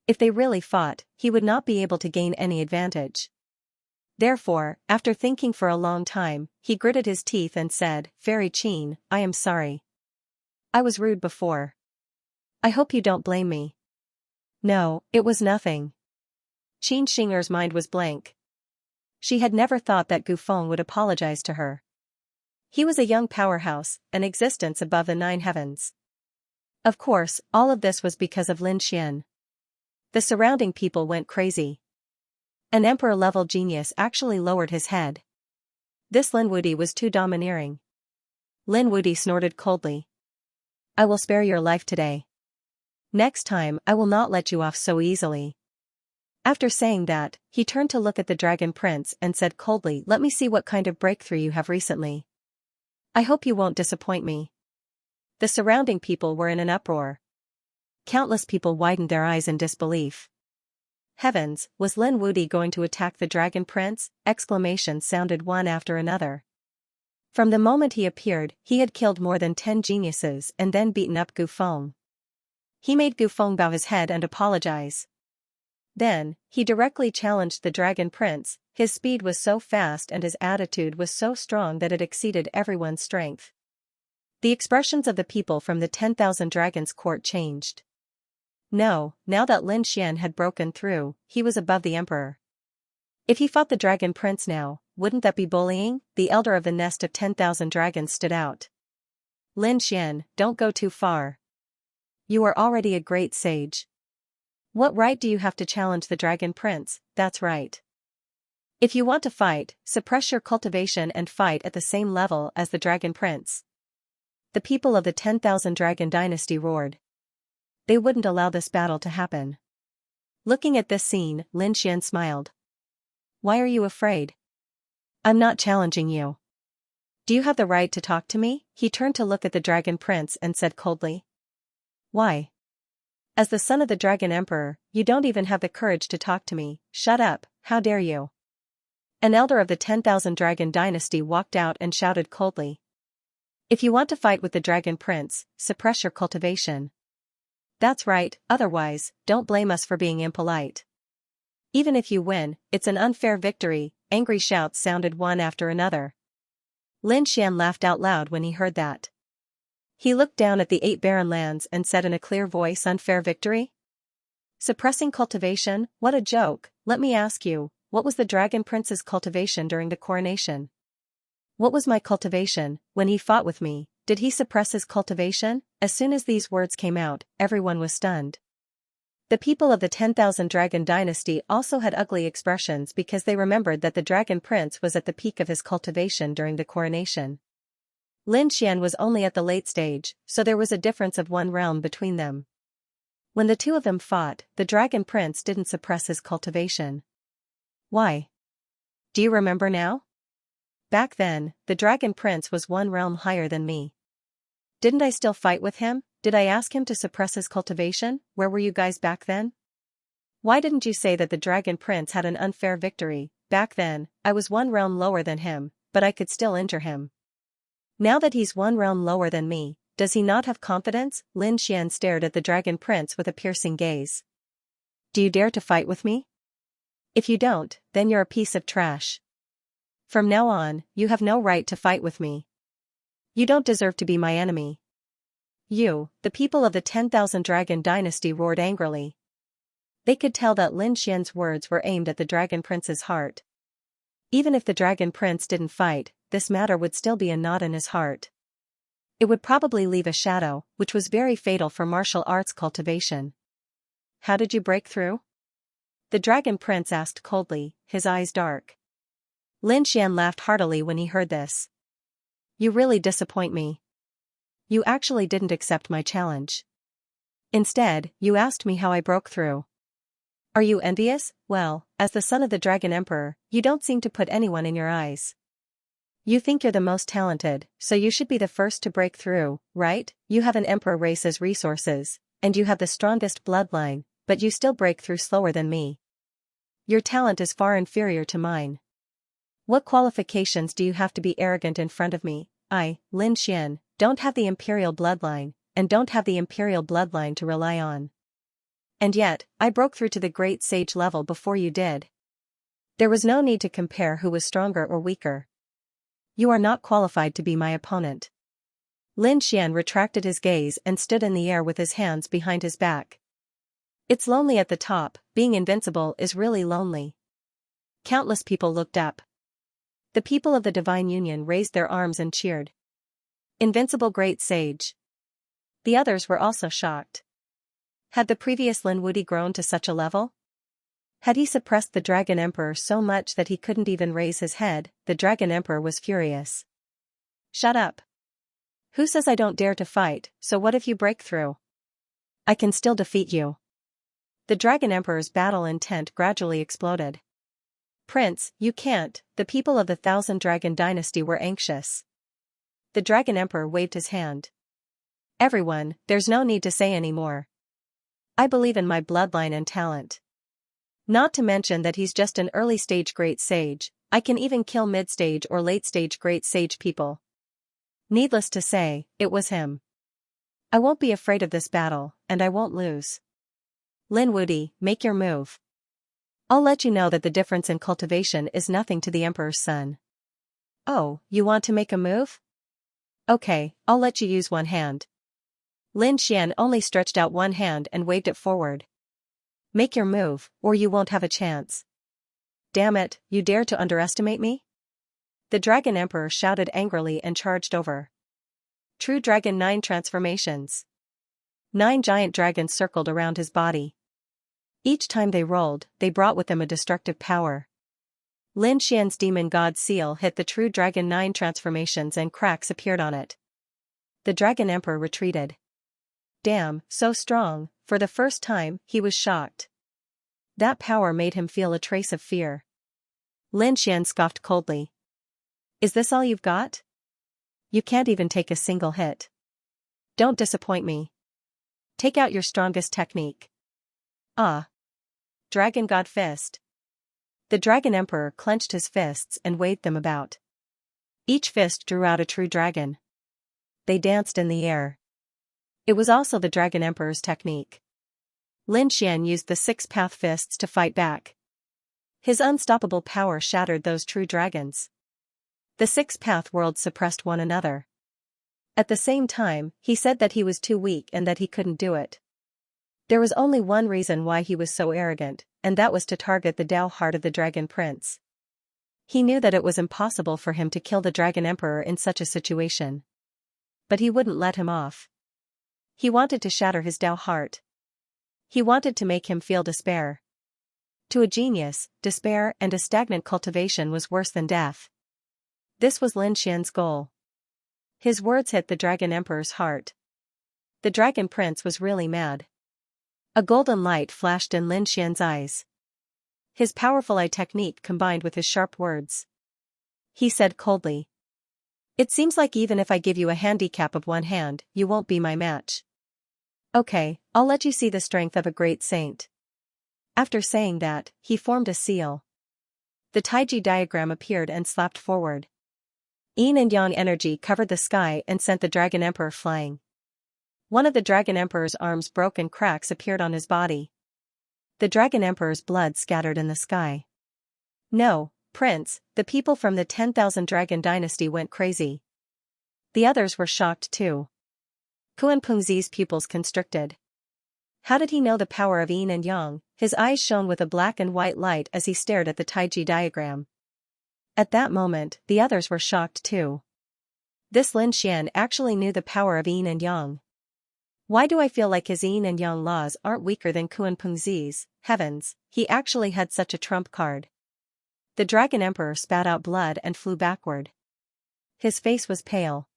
If they really fought, he would not be able to gain any advantage. Therefore, after thinking for a long time, he gritted his teeth and said, Fairy Qin, I am sorry. I was rude before. I hope you don't blame me. No, it was nothing. Xianxia's mind was blank. She had never thought that Gu Feng would apologize to her. He was a young powerhouse, an existence above the 9 heavens. Of course, all of this was because of Lin Xian. The surrounding people went crazy. An emperor-level genius actually lowered his head. This Lin Wudi was too domineering. Lin Wudi snorted coldly. I will spare your life today. Next time I will not let you off so easily. After saying that, he turned to look at the Dragon Prince and said coldly, let me see what kind of breakthrough you have recently. I hope you won't disappoint me. The surrounding people were in an uproar. Countless people widened their eyes in disbelief. Heavens, was Lin Wudi going to attack the Dragon Prince? Exclamations sounded one after another. From the moment he appeared, he had killed more than 10 geniuses and then beaten up Gu Feng. He made Gu Feng bow his head and apologize. Then, he directly challenged the Dragon Prince. His speed was so fast and his attitude was so strong that it exceeded everyone's strength. The expressions of the people from the 10,000 Dragons court changed. No, now that Lin Xian had broken through, he was above the emperor. If he fought the Dragon Prince now, wouldn't that be bullying? The elder of the nest of 10,000 dragons stood out. Lin Xian, don't go too far. You are already a great sage. What right do you have to challenge the Dragon Prince? That's right. If you want to fight, suppress your cultivation and fight at the same level as the Dragon Prince. The people of the 10,000 Dragon Dynasty roared. They wouldn't allow this battle to happen. Looking at this scene, Lin Xian smiled. Why are you afraid? I'm not challenging you. Do you have the right to talk to me? He turned to look at the Dragon Prince and said coldly. Why? As the son of the Dragon Emperor, you don't even have the courage to talk to me. Shut up, how dare you? An elder of the 10,000 Dragon Dynasty walked out and shouted coldly. If you want to fight with the Dragon Prince, suppress your cultivation. That's right, otherwise, don't blame us for being impolite. Even if you win, it's an unfair victory. Angry shouts sounded one after another. Lin Xian laughed out loud when he heard that. He looked down at the 8 barren lands and said in a clear voice, unfair victory? Suppressing cultivation, what a joke. Let me ask you, what was the Dragon Prince's cultivation during the coronation? What was my cultivation, when he fought with me? Did he suppress his cultivation? As soon as these words came out, everyone was stunned. The people of the 10,000 Dragon Dynasty also had ugly expressions because they remembered that the Dragon Prince was at the peak of his cultivation during the coronation. Lin Xian was only at the late stage, so there was a difference of 1 realm between them. When the two of them fought, the Dragon Prince didn't suppress his cultivation. Why? Do you remember now? Back then, the Dragon Prince was 1 realm higher than me. Didn't I still fight with him? Did I ask him to suppress his cultivation? Where were you guys back then? Why didn't you say that the Dragon Prince had an unfair victory? Back then, I was 1 realm lower than him, but I could still injure him. Now that he's one realm lower than me, does he not have confidence? Lin Xian stared at the dragon prince with a piercing gaze. Do you dare to fight with me? If you don't, then you're a piece of trash. From now on, you have no right to fight with me. You don't deserve to be my enemy. You, the people of the 10,000 Dragon Dynasty, roared angrily. They could tell that Lin Xian's words were aimed at the Dragon Prince's heart. Even if the Dragon Prince didn't fight, this matter would still be a knot in his heart. It would probably leave a shadow, which was very fatal for martial arts cultivation. How did you break through? The Dragon Prince asked coldly, his eyes dark. Lin Xian laughed heartily when he heard this. You really disappoint me. You actually didn't accept my challenge. Instead, you asked me how I broke through. Are you envious? Well, as the son of the Dragon Emperor, you don't seem to put anyone in your eyes. You think you're the most talented, so you should be the first to break through, right? You have an emperor race's resources, and you have the strongest bloodline, but you still break through slower than me. Your talent is far inferior to mine. What qualifications do you have to be arrogant in front of me? I, Lin Xian, don't have the imperial bloodline, and don't have the imperial bloodline to rely on. And yet, I broke through to the great sage level before you did. There was no need to compare who was stronger or weaker. You are not qualified to be my opponent. Lin Xian retracted his gaze and stood in the air with his hands behind his back. It's lonely at the top, being invincible is really lonely. Countless people looked up. The people of the Divine Union raised their arms and cheered. Invincible great sage. The others were also shocked. Had the previous Lin Wudi grown to such a level? Had he suppressed the Dragon Emperor so much that he couldn't even raise his head? The Dragon Emperor was furious. Shut up. Who says I don't dare to fight? So what if you break through? I can still defeat you. The Dragon Emperor's battle intent gradually exploded. Prince, you can't. The people of the 1,000 Dragon Dynasty were anxious. The Dragon Emperor waved his hand. Everyone, there's no need to say any more. I believe in my bloodline and talent. Not to mention that he's just an early-stage great sage. I can even kill mid-stage or late-stage great sage people. Needless to say, it was him. I won't be afraid of this battle, and I won't lose. Lin Wudi, make your move. I'll let you know that the difference in cultivation is nothing to the Emperor's son. Oh, you want to make a move? Okay, I'll let you use one hand. Lin Xian only stretched out one hand and waved it forward. Make your move, or you won't have a chance. Damn it, you dare to underestimate me? The Dragon Emperor shouted angrily and charged over. True Dragon 9 transformations. 9 giant dragons circled around his body. Each time they rolled, they brought with them a destructive power. Lin Xian's demon god seal hit the True Dragon 9 transformations and cracks appeared on it. The Dragon Emperor retreated. Damn, so strong. For the first time, he was shocked. That power made him feel a trace of fear. Lin Xian scoffed coldly. Is this all you've got? You can't even take a single hit. Don't disappoint me. Take out your strongest technique. Ah. Dragon God Fist. The Dragon Emperor clenched his fists and waved them about. Each fist drew out a true dragon. They danced in the air. It was also the Dragon Emperor's technique. Lin Xian used the 6-path fists to fight back. His unstoppable power shattered those true dragons. The 6-path worlds suppressed one another. At the same time, he said that he was too weak and that he couldn't do it. There was only one reason why he was so arrogant, and that was to target the Tao heart of the Dragon Prince. He knew that it was impossible for him to kill the Dragon Emperor in such a situation. But he wouldn't let him off. He wanted to shatter his Tao heart. He wanted to make him feel despair. To a genius, despair and a stagnant cultivation was worse than death. This was Lin Xian's goal. His words hit the Dragon Emperor's heart. The Dragon Prince was really mad. A golden light flashed in Lin Xian's eyes. His powerful eye technique combined with his sharp words. He said coldly. It seems like even if I give you a handicap of one hand, you won't be my match. Okay, I'll let you see the strength of a great saint. After saying that, he formed a seal. The Taiji diagram appeared and slapped forward. Yin and Yang energy covered the sky and sent the Dragon Emperor flying. One of the Dragon Emperor's arms broke and cracks appeared on his body. The Dragon Emperor's blood scattered in the sky. No, Prince, the people from the 10,000 Dragon Dynasty went crazy. The others were shocked too. Kunpengzi's pupils constricted. How did he know the power of Yin and Yang? His eyes shone with a black and white light as he stared at the Taiji diagram. At that moment, the others were shocked too. This Lin Xian actually knew the power of Yin and Yang. Why do I feel like his Yin and Yang laws aren't weaker than Kunpengzi's? Heavens, he actually had such a trump card. The Dragon Emperor spat out blood and flew backward. His face was pale.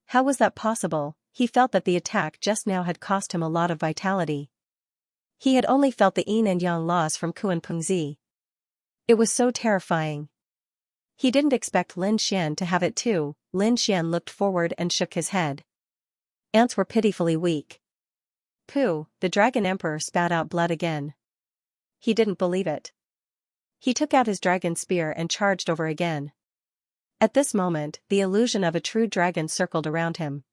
How was that possible? He felt that the attack just now had cost him a lot of vitality. He had only felt the Yin and Yang laws from Kunpengzi. It was so terrifying. He didn't expect Lin Xian to have it too. Lin Xian looked forward and shook his head. Ants were pitifully weak. Pooh, the Dragon Emperor spat out blood again. He didn't believe it. He took out his dragon spear and charged over again. At this moment, the illusion of a true dragon circled around him.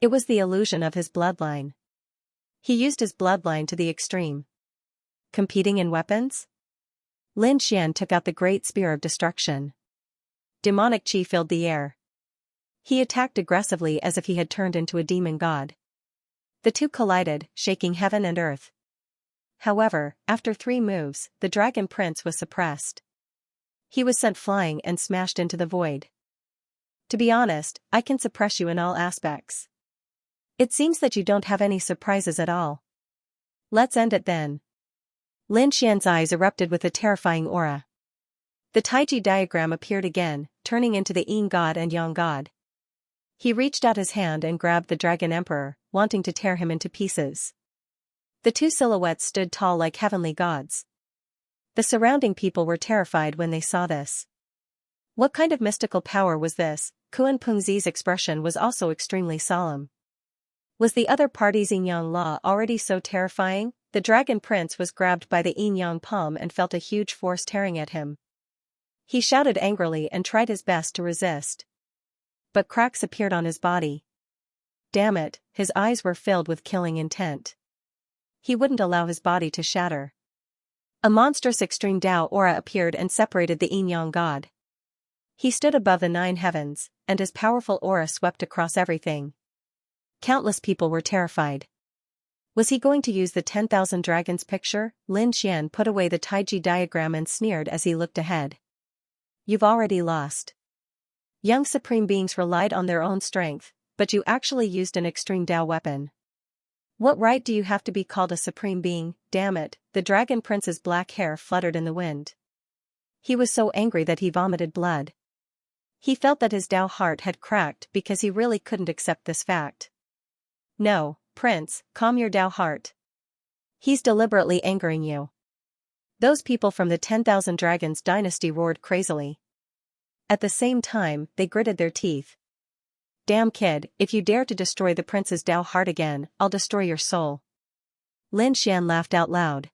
It was the illusion of his bloodline. He used his bloodline to the extreme. Competing in weapons? Lin Xian took out the great spear of destruction. Demonic chi filled the air. He attacked aggressively as if he had turned into a demon god. The two collided, shaking heaven and earth. However, after 3 moves, the Dragon Prince was suppressed. He was sent flying and smashed into the void. To be honest, I can suppress you in all aspects. It seems that you don't have any surprises at all. Let's end it then. Lin Xian's eyes erupted with a terrifying aura. The Taiji diagram appeared again, turning into the Yin god and Yang god. He reached out his hand and grabbed the Dragon Emperor, wanting to tear him into pieces. The two silhouettes stood tall like heavenly gods. The surrounding people were terrified when they saw this. What kind of mystical power was this? Kunpengzi's expression was also extremely solemn. Was the other party's yin-yang law already so terrifying? The Dragon Prince was grabbed by the yin-yang palm and felt a huge force tearing at him. He shouted angrily and tried his best to resist. But cracks appeared on his body. Damn it, his eyes were filled with killing intent. He wouldn't allow his body to shatter. A monstrous extreme Tao aura appeared and separated the yin-yang god. He stood above the 9 heavens, and his powerful aura swept across everything. Countless people were terrified. Was he going to use the 10,000 dragons picture? Lin Xian put away the Taiji diagram and sneered as he looked ahead. You've already lost. Young supreme beings relied on their own strength, but you actually used an extreme Tao weapon. What right do you have to be called a supreme being? Damn it, the Dragon Prince's black hair fluttered in the wind. He was so angry that he vomited blood. He felt that his Tao heart had cracked because he really couldn't accept this fact. No, Prince, calm your Tao heart. He's deliberately angering you. Those people from the 10,000 Dragons dynasty roared crazily. At the same time, they gritted their teeth. Damn kid, if you dare to destroy the prince's Tao heart again, I'll destroy your soul. Lin Xian laughed out loud.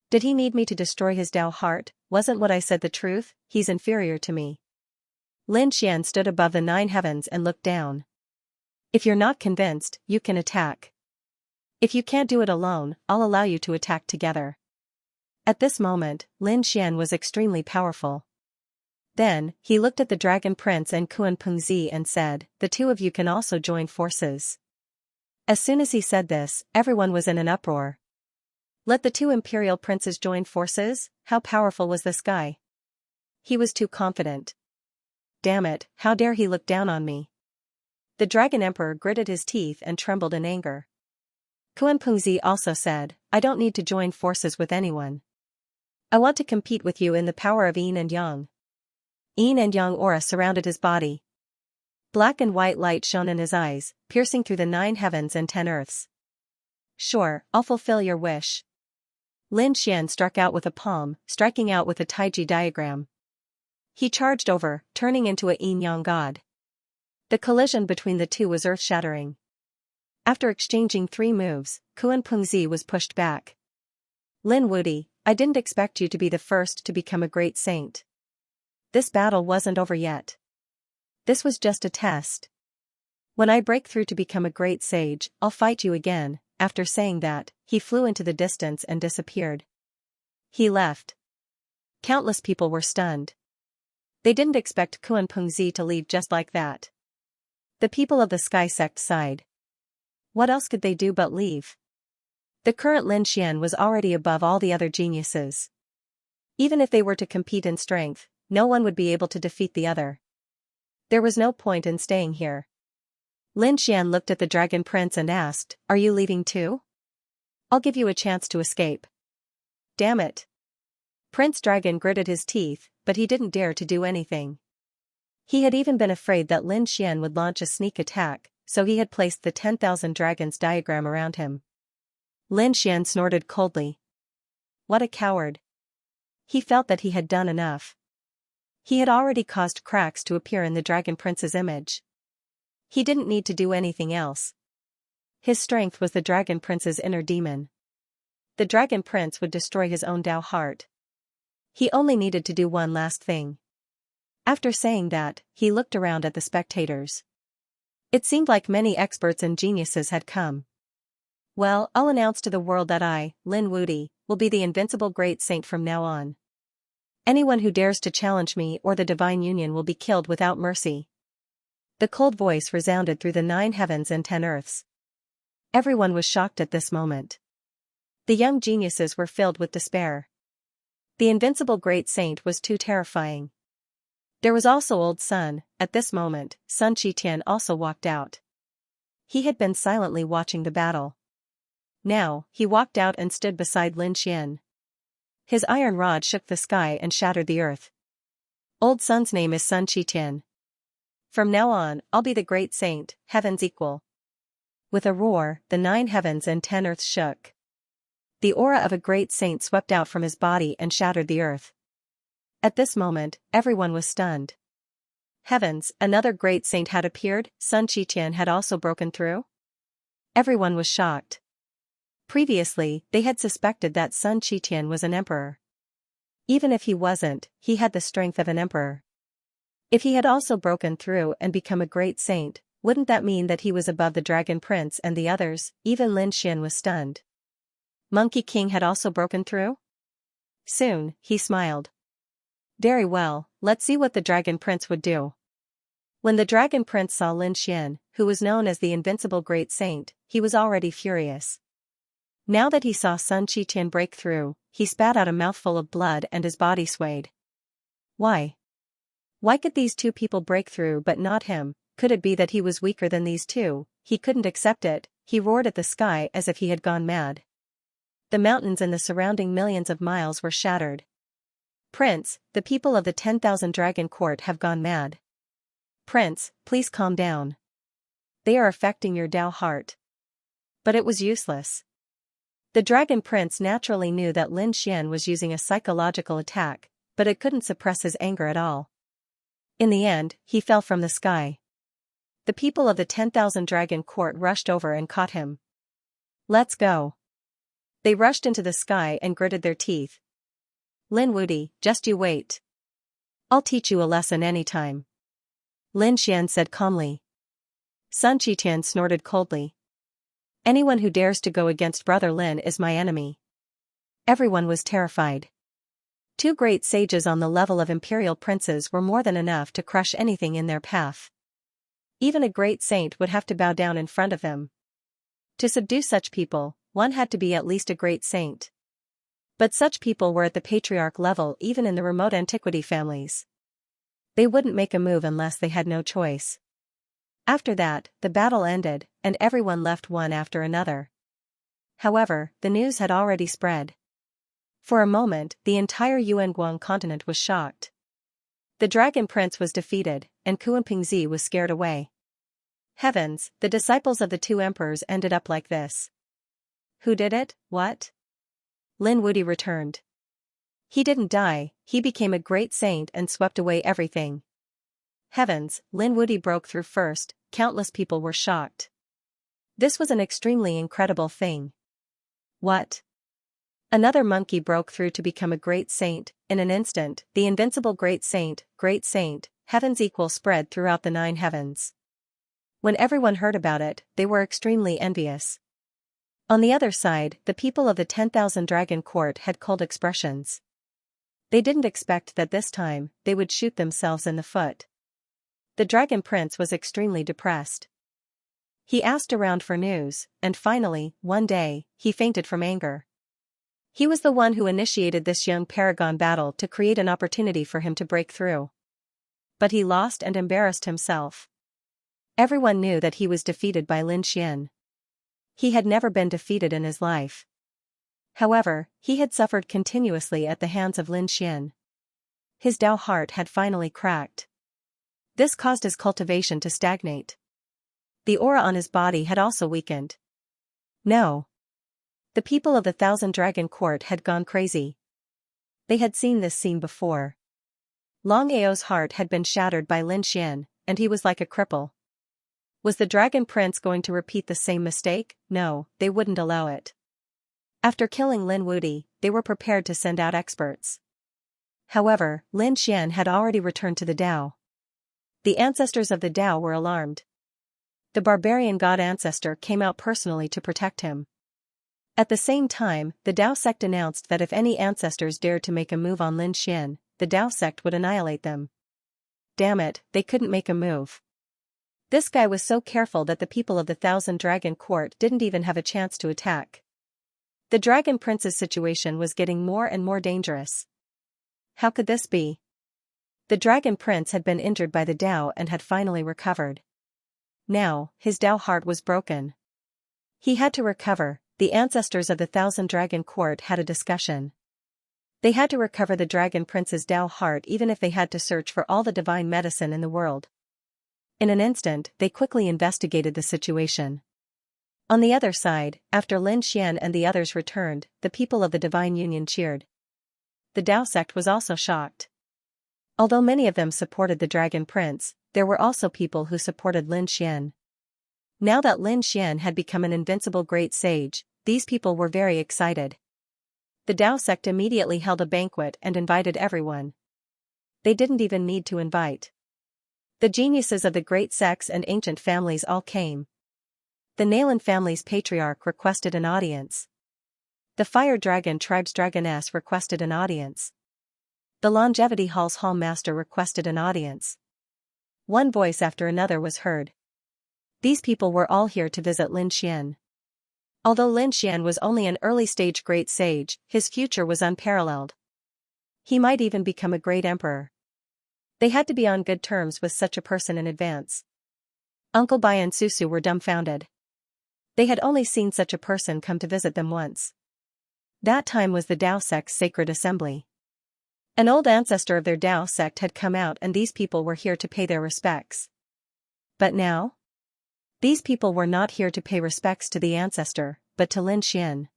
Did he need me to destroy his Tao heart? Wasn't what I said the truth? He's inferior to me. Lin Xian stood above the 9 heavens and looked down. If you're not convinced, you can attack. If you can't do it alone, I'll allow you to attack together. At this moment, Lin Xian was extremely powerful. Then, he looked at the Dragon Prince and Kunpengzi and said, the two of you can also join forces. As soon as he said this, everyone was in an uproar. Let the 2 imperial princes join forces? How powerful was this guy? He was too confident. Damn it, how dare he look down on me? The Dragon Emperor gritted his teeth and trembled in anger. Kunpengzi also said, I don't need to join forces with anyone. I want to compete with you in the power of Yin and Yang. Yin and Yang aura surrounded his body. Black and white light shone in his eyes, piercing through the 9 heavens and 10 earths. Sure, I'll fulfill your wish. Lin Xian struck out with a palm, striking out with a Taiji diagram. He charged over, turning into a yin-yang god. The collision between the two was earth-shattering. After exchanging 3 moves, Kunpengzi was pushed back. Lin Wudi, I didn't expect you to be the first to become a great saint. This battle wasn't over yet. This was just a test. When I break through to become a great sage, I'll fight you again." After saying that, he flew into the distance and disappeared. He left. Countless people were stunned. They didn't expect Kunpengzi to leave just like that. The people of the Sky Sect sighed. What else could they do but leave? The current Lin Xian was already above all the other geniuses. Even if they were to compete in strength, no one would be able to defeat the other. There was no point in staying here. Lin Xian looked at the Dragon Prince and asked, "Are you leaving too? I'll give you a chance to escape." Damn it. Prince Dragon gritted his teeth, but he didn't dare to do anything. He had even been afraid that Lin Xian would launch a sneak attack, so he had placed the 10,000 dragons diagram around him. Lin Xian snorted coldly. What a coward. He felt that he had done enough. He had already caused cracks to appear in the Dragon Prince's image. He didn't need to do anything else. His strength was the Dragon Prince's inner demon. The Dragon Prince would destroy his own Dao heart. He only needed to do one last thing. After saying that, he looked around at the spectators. It seemed like many experts and geniuses had come. Well, I'll announce to the world that I, Lin Wudi, will be the invincible great saint from now on. Anyone who dares to challenge me or the divine union will be killed without mercy. The cold voice resounded through the 9 heavens and 10 earths. Everyone was shocked at this moment. The young geniuses were filled with despair. The invincible great saint was too terrifying. There was also Old Sun. At this moment, Sun Qitian also walked out. He had been silently watching the battle. Now, he walked out and stood beside Lin Xian. His iron rod shook the sky and shattered the earth. Old Sun's name is Sun Qitian. From now on, I'll be the great saint, heaven's equal. With a roar, the 9 heavens and 10 earths shook. The aura of a great saint swept out from his body and shattered the earth. At this moment, everyone was stunned. Heavens, another great saint had appeared. Sun Qitian had also broken through? Everyone was shocked. Previously, they had suspected that Sun Qitian was an emperor. Even if he wasn't, he had the strength of an emperor. If he had also broken through and become a great saint, wouldn't that mean that he was above the Dragon Prince and the others? Even Lin Xian was stunned. Monkey King had also broken through? Soon, he smiled. Very well, let's see what the Dragon Prince would do. When the Dragon Prince saw Lin Xian, who was known as the invincible great saint, he was already furious. Now that he saw Sun Qitian break through, he spat out a mouthful of blood and his body swayed. Why? Why could these two people break through but not him? Could it be that he was weaker than these two? He couldn't accept it. He roared at the sky as if he had gone mad. The mountains and the surrounding millions of miles were shattered. Prince, the people of the 10,000 Dragon Court have gone mad. Prince, please calm down. They are affecting your Dao heart. But it was useless. The Dragon Prince naturally knew that Lin Xian was using a psychological attack, but it couldn't suppress his anger at all. In the end, he fell from the sky. The people of the 10,000 Dragon Court rushed over and caught him. Let's go. They rushed into the sky and gritted their teeth. Lin Wudi, just you wait. I'll teach you a lesson anytime. Lin Xian said calmly. Sun Qitian snorted coldly. Anyone who dares to go against Brother Lin is my enemy. Everyone was terrified. 2 great sages on the level of imperial princes were more than enough to crush anything in their path. Even a great saint would have to bow down in front of them. To subdue such people, one had to be at least a great saint. But such people were at the patriarch level even in the remote antiquity families. They wouldn't make a move unless they had no choice. After that, the battle ended, and everyone left one after another. However, the news had already spread. For a moment, the entire Yuanguang continent was shocked. The Dragon Prince was defeated, and Kunpengzi was scared away. Heavens, the disciples of the 2 emperors ended up like this. Who did it? What? Lin Wudi returned. He didn't die, he became a great saint and swept away everything. Heavens, Lin Wudi broke through first, countless people were shocked. This was an extremely incredible thing. What? Another monkey broke through to become a great saint. In an instant, the invincible great saint, heaven's equal spread throughout the 9 heavens. When everyone heard about it, they were extremely envious. On the other side, the people of the 10,000 Dragon Court had cold expressions. They didn't expect that this time, they would shoot themselves in the foot. The Dragon Prince was extremely depressed. He asked around for news, and finally, one day, he fainted from anger. He was the one who initiated this young paragon battle to create an opportunity for him to break through. But he lost and embarrassed himself. Everyone knew that he was defeated by Lin Xian. He had never been defeated in his life. However, he had suffered continuously at the hands of Lin Xian. His Dao heart had finally cracked. This caused his cultivation to stagnate. The aura on his body had also weakened. No. The people of the 1000 Dragon Court had gone crazy. They had seen this scene before. Long Ao's heart had been shattered by Lin Xian, and he was like a cripple. Was the Dragon Prince going to repeat the same mistake? No, they wouldn't allow it. After killing Lin Wudi, they were prepared to send out experts. However, Lin Xian had already returned to the Dao. The ancestors of the Dao were alarmed. The barbarian god ancestor came out personally to protect him. At the same time, the Dao sect announced that if any ancestors dared to make a move on Lin Xian, the Dao sect would annihilate them. Damn it, they couldn't make a move. This guy was so careful that the people of the 1000 Dragon Court didn't even have a chance to attack. The Dragon Prince's situation was getting more and more dangerous. How could this be? The Dragon Prince had been injured by the Dao and had finally recovered. Now, his Dao heart was broken. He had to recover. The ancestors of the 1000 Dragon Court had a discussion. They had to recover the Dragon Prince's Dao heart even if they had to search for all the divine medicine in the world. In an instant, they quickly investigated the situation. On the other side, after Lin Xian and the others returned, the people of the Divine Union cheered. The Dao sect was also shocked. Although many of them supported the Dragon Prince, there were also people who supported Lin Xian. Now that Lin Xian had become an invincible great sage, these people were very excited. The Dao sect immediately held a banquet and invited everyone. They didn't even need to invite. The geniuses of the great sects and ancient families all came. The Nalan family's patriarch requested an audience. The Fire Dragon tribe's dragoness requested an audience. The Longevity Hall's hall master requested an audience. One voice after another was heard. These people were all here to visit Lin Xian. Although Lin Xian was only an early-stage great sage, his future was unparalleled. He might even become a great emperor. They had to be on good terms with such a person in advance. Uncle Bai and Susu were dumbfounded. They had only seen such a person come to visit them once. That time was the Dao sect's sacred assembly. An old ancestor of their Dao sect had come out and these people were here to pay their respects. But now? These people were not here to pay respects to the ancestor, but to Lin Xian.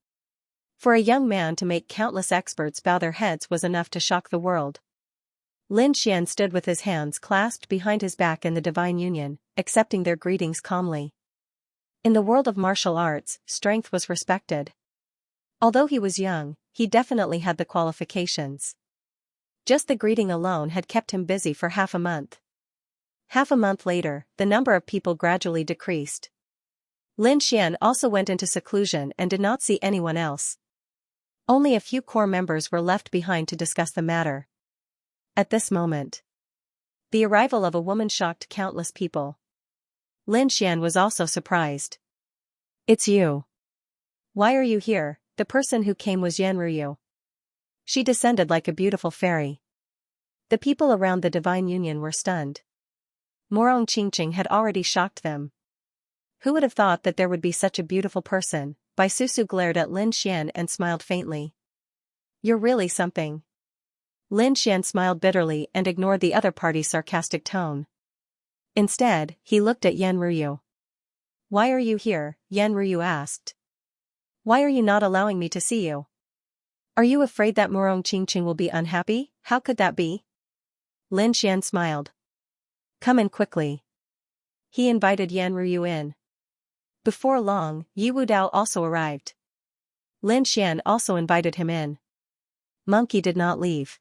For a young man to make countless experts bow their heads was enough to shock the world. Lin Xian stood with his hands clasped behind his back in the Divine Union, accepting their greetings calmly. In the world of martial arts, strength was respected. Although he was young, he definitely had the qualifications. Just the greeting alone had kept him busy for half a month. Half a month later, the number of people gradually decreased. Lin Xian also went into seclusion and did not see anyone else. Only a few core members were left behind to discuss the matter. At this moment, the arrival of a woman shocked countless people. Lin Xian was also surprised. "It's you. Why are you here?" The person who came was Yan Ruyu. She descended like a beautiful fairy. The people around the Divine Union were stunned. Morong Qingqing had already shocked them. Who would have thought that there would be such a beautiful person? Bai Susu glared at Lin Xian and smiled faintly. "You're really something." Lin Xian smiled bitterly and ignored the other party's sarcastic tone. Instead, he looked at Yan Ruyu. "Why are you here?" Yan Ruyu asked. "Why are you not allowing me to see you? Are you afraid that Morong Qingqing will be unhappy? How could that be?" Lin Xian smiled. "Come in quickly." He invited Yan Ruyu in. Before long, Yi Wudao also arrived. Lin Xian also invited him in. Monkey did not leave.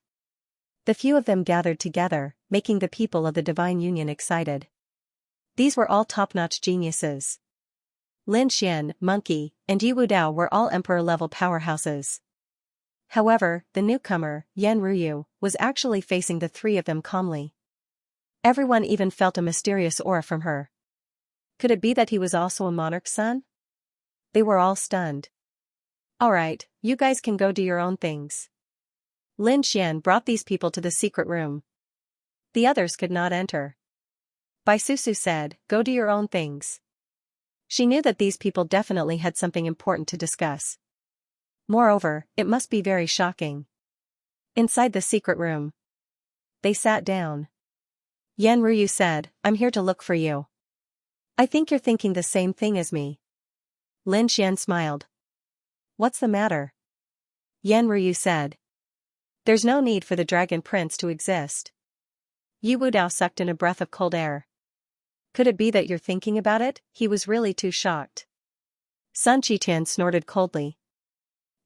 The few of them gathered together, making the people of the Divine Union excited. These were all top-notch geniuses. Lin Xian, Monkey, and Yu Wudao were all emperor-level powerhouses. However, the newcomer, Yan Ruyu, was actually facing the three of them calmly. Everyone even felt a mysterious aura from her. Could it be that he was also a monarch's son? They were all stunned. Alright, you guys can go do your own things. Lin Xian brought these people to the secret room. The others could not enter. Bai Susu said, go do your own things. She knew that these people definitely had something important to discuss. Moreover, it must be very shocking. Inside the secret room, they sat down. Yan Ruyu said, I'm here to look for you. I think you're thinking the same thing as me. Lin Xian smiled. What's the matter? Yan Ruyu said. There's no need for the Dragon Prince to exist. Yu Wudao sucked in a breath of cold air. Could it be that you're thinking about it? He was really too shocked. Sun Qitan snorted coldly.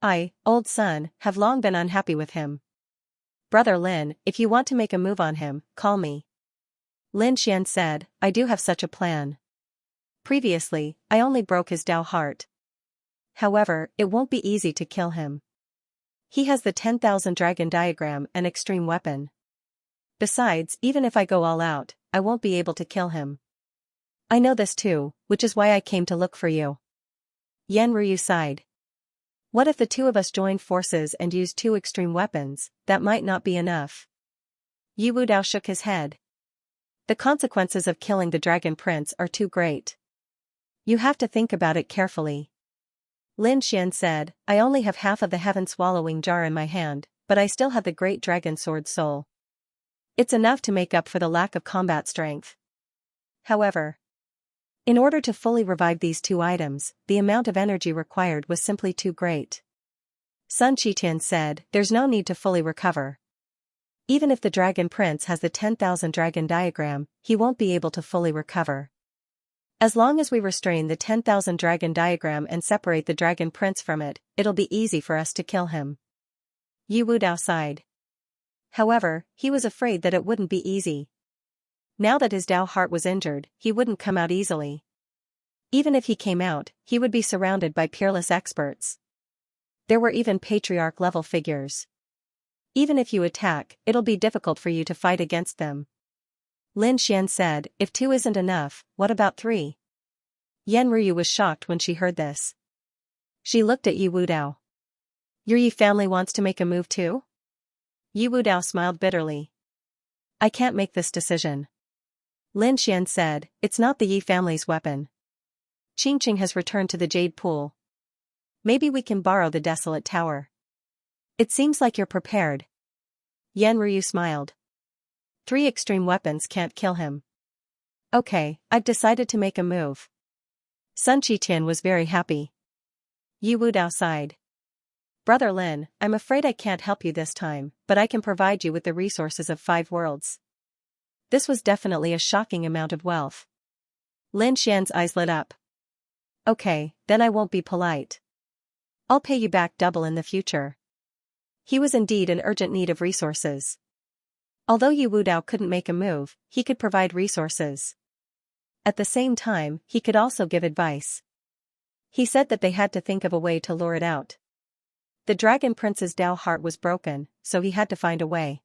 I, old son, have long been unhappy with him. Brother Lin, if you want to make a move on him, call me. Lin Xian said, I do have such a plan. Previously, I only broke his Dao heart. However, it won't be easy to kill him. He has the 10,000 dragon diagram and extreme weapon. Besides, even if I go all out, I won't be able to kill him. I know this too, which is why I came to look for you. Yan Ruyu sighed. What if the two of us joined forces and used two extreme weapons? That might not be enough. Yu Wudao shook his head. The consequences of killing the Dragon Prince are too great. You have to think about it carefully. Lin Xian said, I only have half of the heaven swallowing jar in my hand, but I still have the great dragon sword soul. It's enough to make up for the lack of combat strength. However, in order to fully revive these two items, the amount of energy required was simply too great. Sun Qitan said, there's no need to fully recover. Even if the Dragon Prince has the 10,000 dragon diagram, he won't be able to fully recover. As long as we restrain the 10,000 dragon diagram and separate the Dragon Prince from it, it'll be easy for us to kill him. Yu Wudao sighed. However, he was afraid that it wouldn't be easy. Now that his Dao heart was injured, he wouldn't come out easily. Even if he came out, he would be surrounded by peerless experts. There were even patriarch-level figures. Even if you attack, it'll be difficult for you to fight against them. Lin Xian said, if 2 isn't enough, what about 3? Yan Ruyu was shocked when she heard this. She looked at Yu Wudao. Your Yi family wants to make a move too? Yu Wudao smiled bitterly. I can't make this decision. Lin Xian said, it's not the Yi family's weapon. Qingqing has returned to the Jade Pool. Maybe we can borrow the Desolate Tower. It seems like you're prepared. Yan Ruyu smiled. 3 extreme weapons can't kill him. Okay, I've decided to make a move. Sun Qitan was very happy. Yu Wudao sighed. Brother Lin, I'm afraid I can't help you this time, but I can provide you with the resources of 5 worlds. This was definitely a shocking amount of wealth. Lin Xian's eyes lit up. Okay, then I won't be polite. I'll pay you back double in the future. He was indeed in urgent need of resources. Although Yu Wudao couldn't make a move, he could provide resources. At the same time, he could also give advice. He said that they had to think of a way to lure it out. The Dragon Prince's Dao heart was broken, so he had to find a way.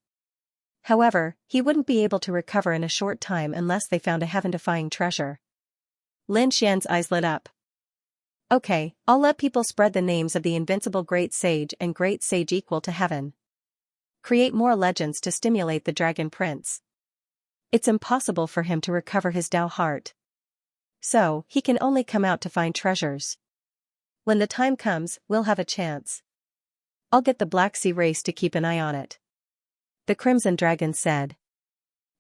However, he wouldn't be able to recover in a short time unless they found a heaven-defying treasure. Lin Xian's eyes lit up. Okay, I'll let people spread the names of the invincible Great Sage and Great Sage equal to heaven. Create more legends to stimulate the Dragon Prince. It's impossible for him to recover his Dao heart. So, he can only come out to find treasures. When the time comes, we'll have a chance. I'll get the Black Sea race to keep an eye on it. The Crimson Dragon said.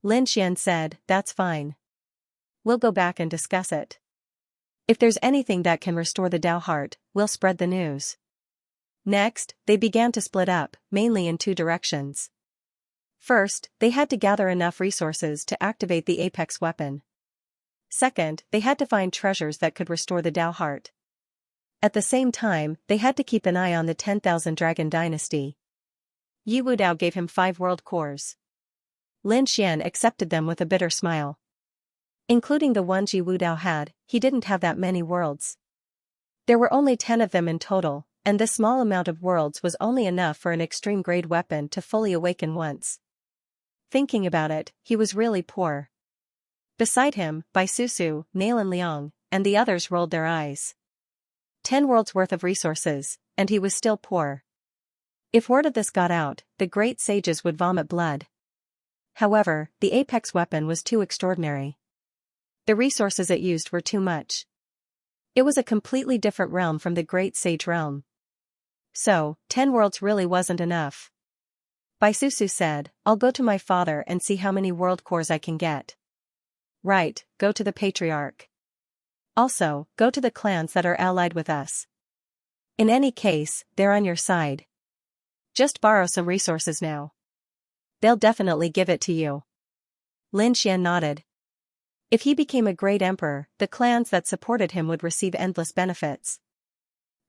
Lin Xian said, that's fine. We'll go back and discuss it. If there's anything that can restore the Dao heart, we'll spread the news. Next, they began to split up, mainly in 2 directions. First, they had to gather enough resources to activate the apex weapon. Second, they had to find treasures that could restore the Dao heart. At the same time, they had to keep an eye on the 10,000 Dragon Dynasty. Yi Wudao gave him 5 world cores. Lin Xian accepted them with a bitter smile. Including the ones Yi Wudao had, he didn't have that many worlds. There were only 10 of them in total, and this small amount of worlds was only enough for an extreme-grade weapon to fully awaken once. Thinking about it, he was really poor. Beside him, Bai Susu, Nail and Liang, and the others rolled their eyes. 10 worlds worth of resources, and he was still poor. If word of this got out, the great sages would vomit blood. However, the apex weapon was too extraordinary. The resources it used were too much. It was a completely different realm from the great sage realm. So, 10 worlds really wasn't enough. Bai Susu said, I'll go to my father and see how many world cores I can get. Right, go to the patriarch. Also, go to the clans that are allied with us. In any case, they're on your side. Just borrow some resources now. They'll definitely give it to you. Lin Xian nodded. If he became a great emperor, the clans that supported him would receive endless benefits.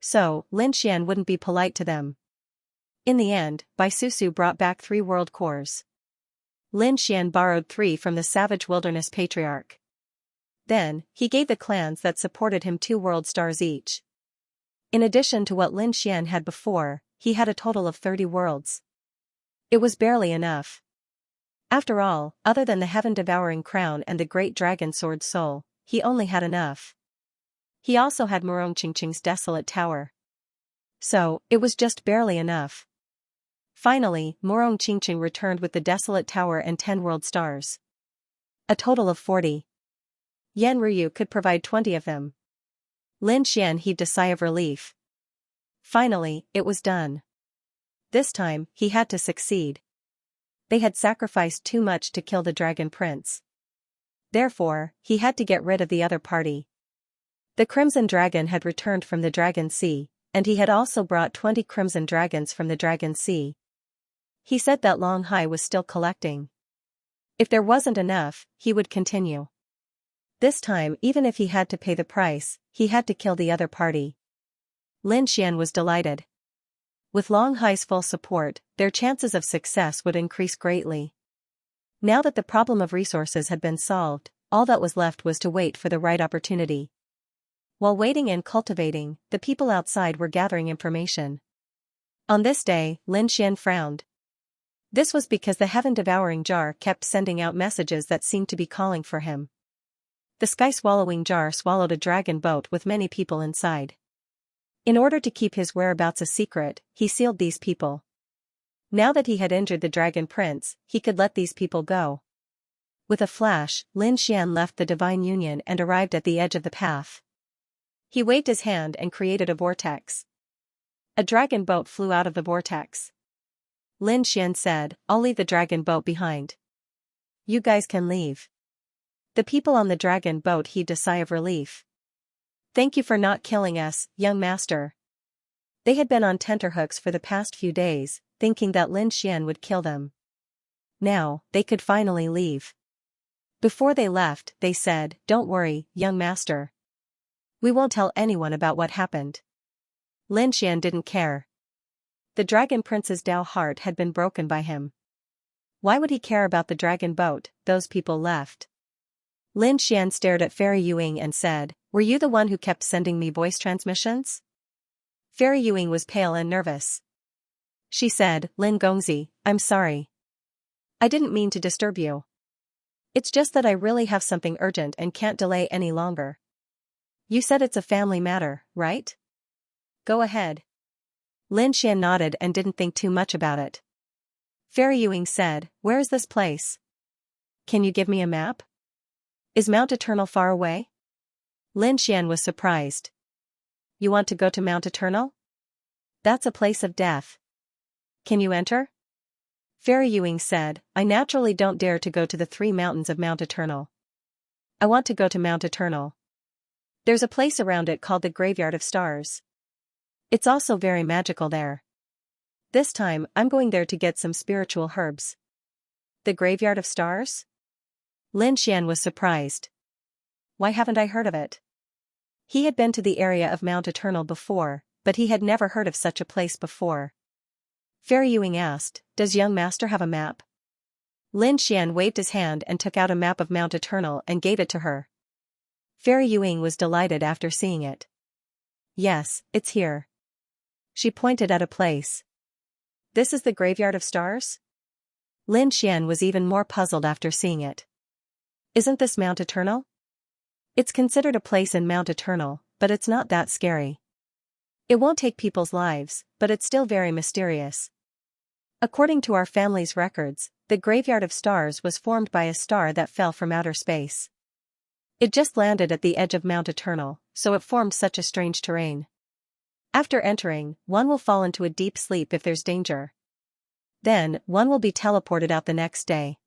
So, Lin Xian wouldn't be polite to them. In the end, Bai Susu brought back 3 world cores. Lin Xian borrowed 3 from the Savage Wilderness Patriarch. Then, he gave the clans that supported him 2 world stars each. In addition to what Lin Xian had before, he had a total of 30 worlds. It was barely enough. After all, other than the heaven-devouring crown and the great dragon sword soul, he only had enough. He also had Murong Qingqing's desolate tower. So, it was just barely enough. Finally, Murong Qingqing returned with the desolate tower and 10 world stars. A total of 40. Yan Ruyu could provide 20 of them. Lin Xian heaved a sigh of relief. Finally, it was done. This time, he had to succeed. They had sacrificed too much to kill the Dragon Prince. Therefore, he had to get rid of the other party. The Crimson Dragon had returned from the Dragon Sea, and he had also brought 20 Crimson Dragons from the Dragon Sea. He said that Long Hai was still collecting. If there wasn't enough, he would continue. This time, even if he had to pay the price, he had to kill the other party. Lin Xian was delighted. With Long Hai's full support, their chances of success would increase greatly. Now that the problem of resources had been solved, all that was left was to wait for the right opportunity. While waiting and cultivating, the people outside were gathering information. On this day, Lin Xian frowned. This was because the heaven-devouring jar kept sending out messages that seemed to be calling for him. The sky-swallowing jar swallowed a dragon boat with many people inside. In order to keep his whereabouts a secret, he sealed these people. Now that he had injured the Dragon Prince, he could let these people go. With a flash, Lin Xian left the Divine Union and arrived at the edge of the path. He waved his hand and created a vortex. A dragon boat flew out of the vortex. Lin Xian said, I'll leave the dragon boat behind. You guys can leave. The people on the dragon boat heaved a sigh of relief. Thank you for not killing us, young master. They had been on tenterhooks for the past few days, thinking that Lin Xian would kill them. Now, they could finally leave. Before they left, they said, Don't worry, young master. We won't tell anyone about what happened. Lin Xian didn't care. The Dragon Prince's Dao heart had been broken by him. Why would he care about the dragon boat? Those people left. Lin Xian stared at Fairy Yuing and said, Were you the one who kept sending me voice transmissions? Fairy Yuing was pale and nervous. She said, Lin Gongzi, I'm sorry. I didn't mean to disturb you. It's just that I really have something urgent and can't delay any longer. You said it's a family matter, right? Go ahead. Lin Xian nodded and didn't think too much about it. Fairy Yuing said, Where is this place? Can you give me a map? Is Mount Eternal far away? Lin Xian was surprised. You want to go to Mount Eternal? That's a place of death. Can you enter? Fairy Yuing said, I naturally don't dare to go to the 3 mountains of Mount Eternal. I want to go to Mount Eternal. There's a place around it called the Graveyard of Stars. It's also very magical there. This time, I'm going there to get some spiritual herbs. The Graveyard of Stars? Lin Xian was surprised. Why haven't I heard of it? He had been to the area of Mount Eternal before, but he had never heard of such a place before. Fairy Yuing asked, "Does young master have a map?" Lin Xian waved his hand and took out a map of Mount Eternal and gave it to her. Fairy Yuing was delighted after seeing it. "Yes, it's here." She pointed at a place. "This is the graveyard of stars?" Lin Xian was even more puzzled after seeing it. "Isn't this Mount Eternal?" "It's considered a place in Mount Eternal, but it's not that scary. It won't take people's lives, but it's still very mysterious. According to our family's records, the graveyard of stars was formed by a star that fell from outer space. It just landed at the edge of Mount Eternal, so it formed such a strange terrain. After entering, one will fall into a deep sleep if there's danger. Then, one will be teleported out the next day.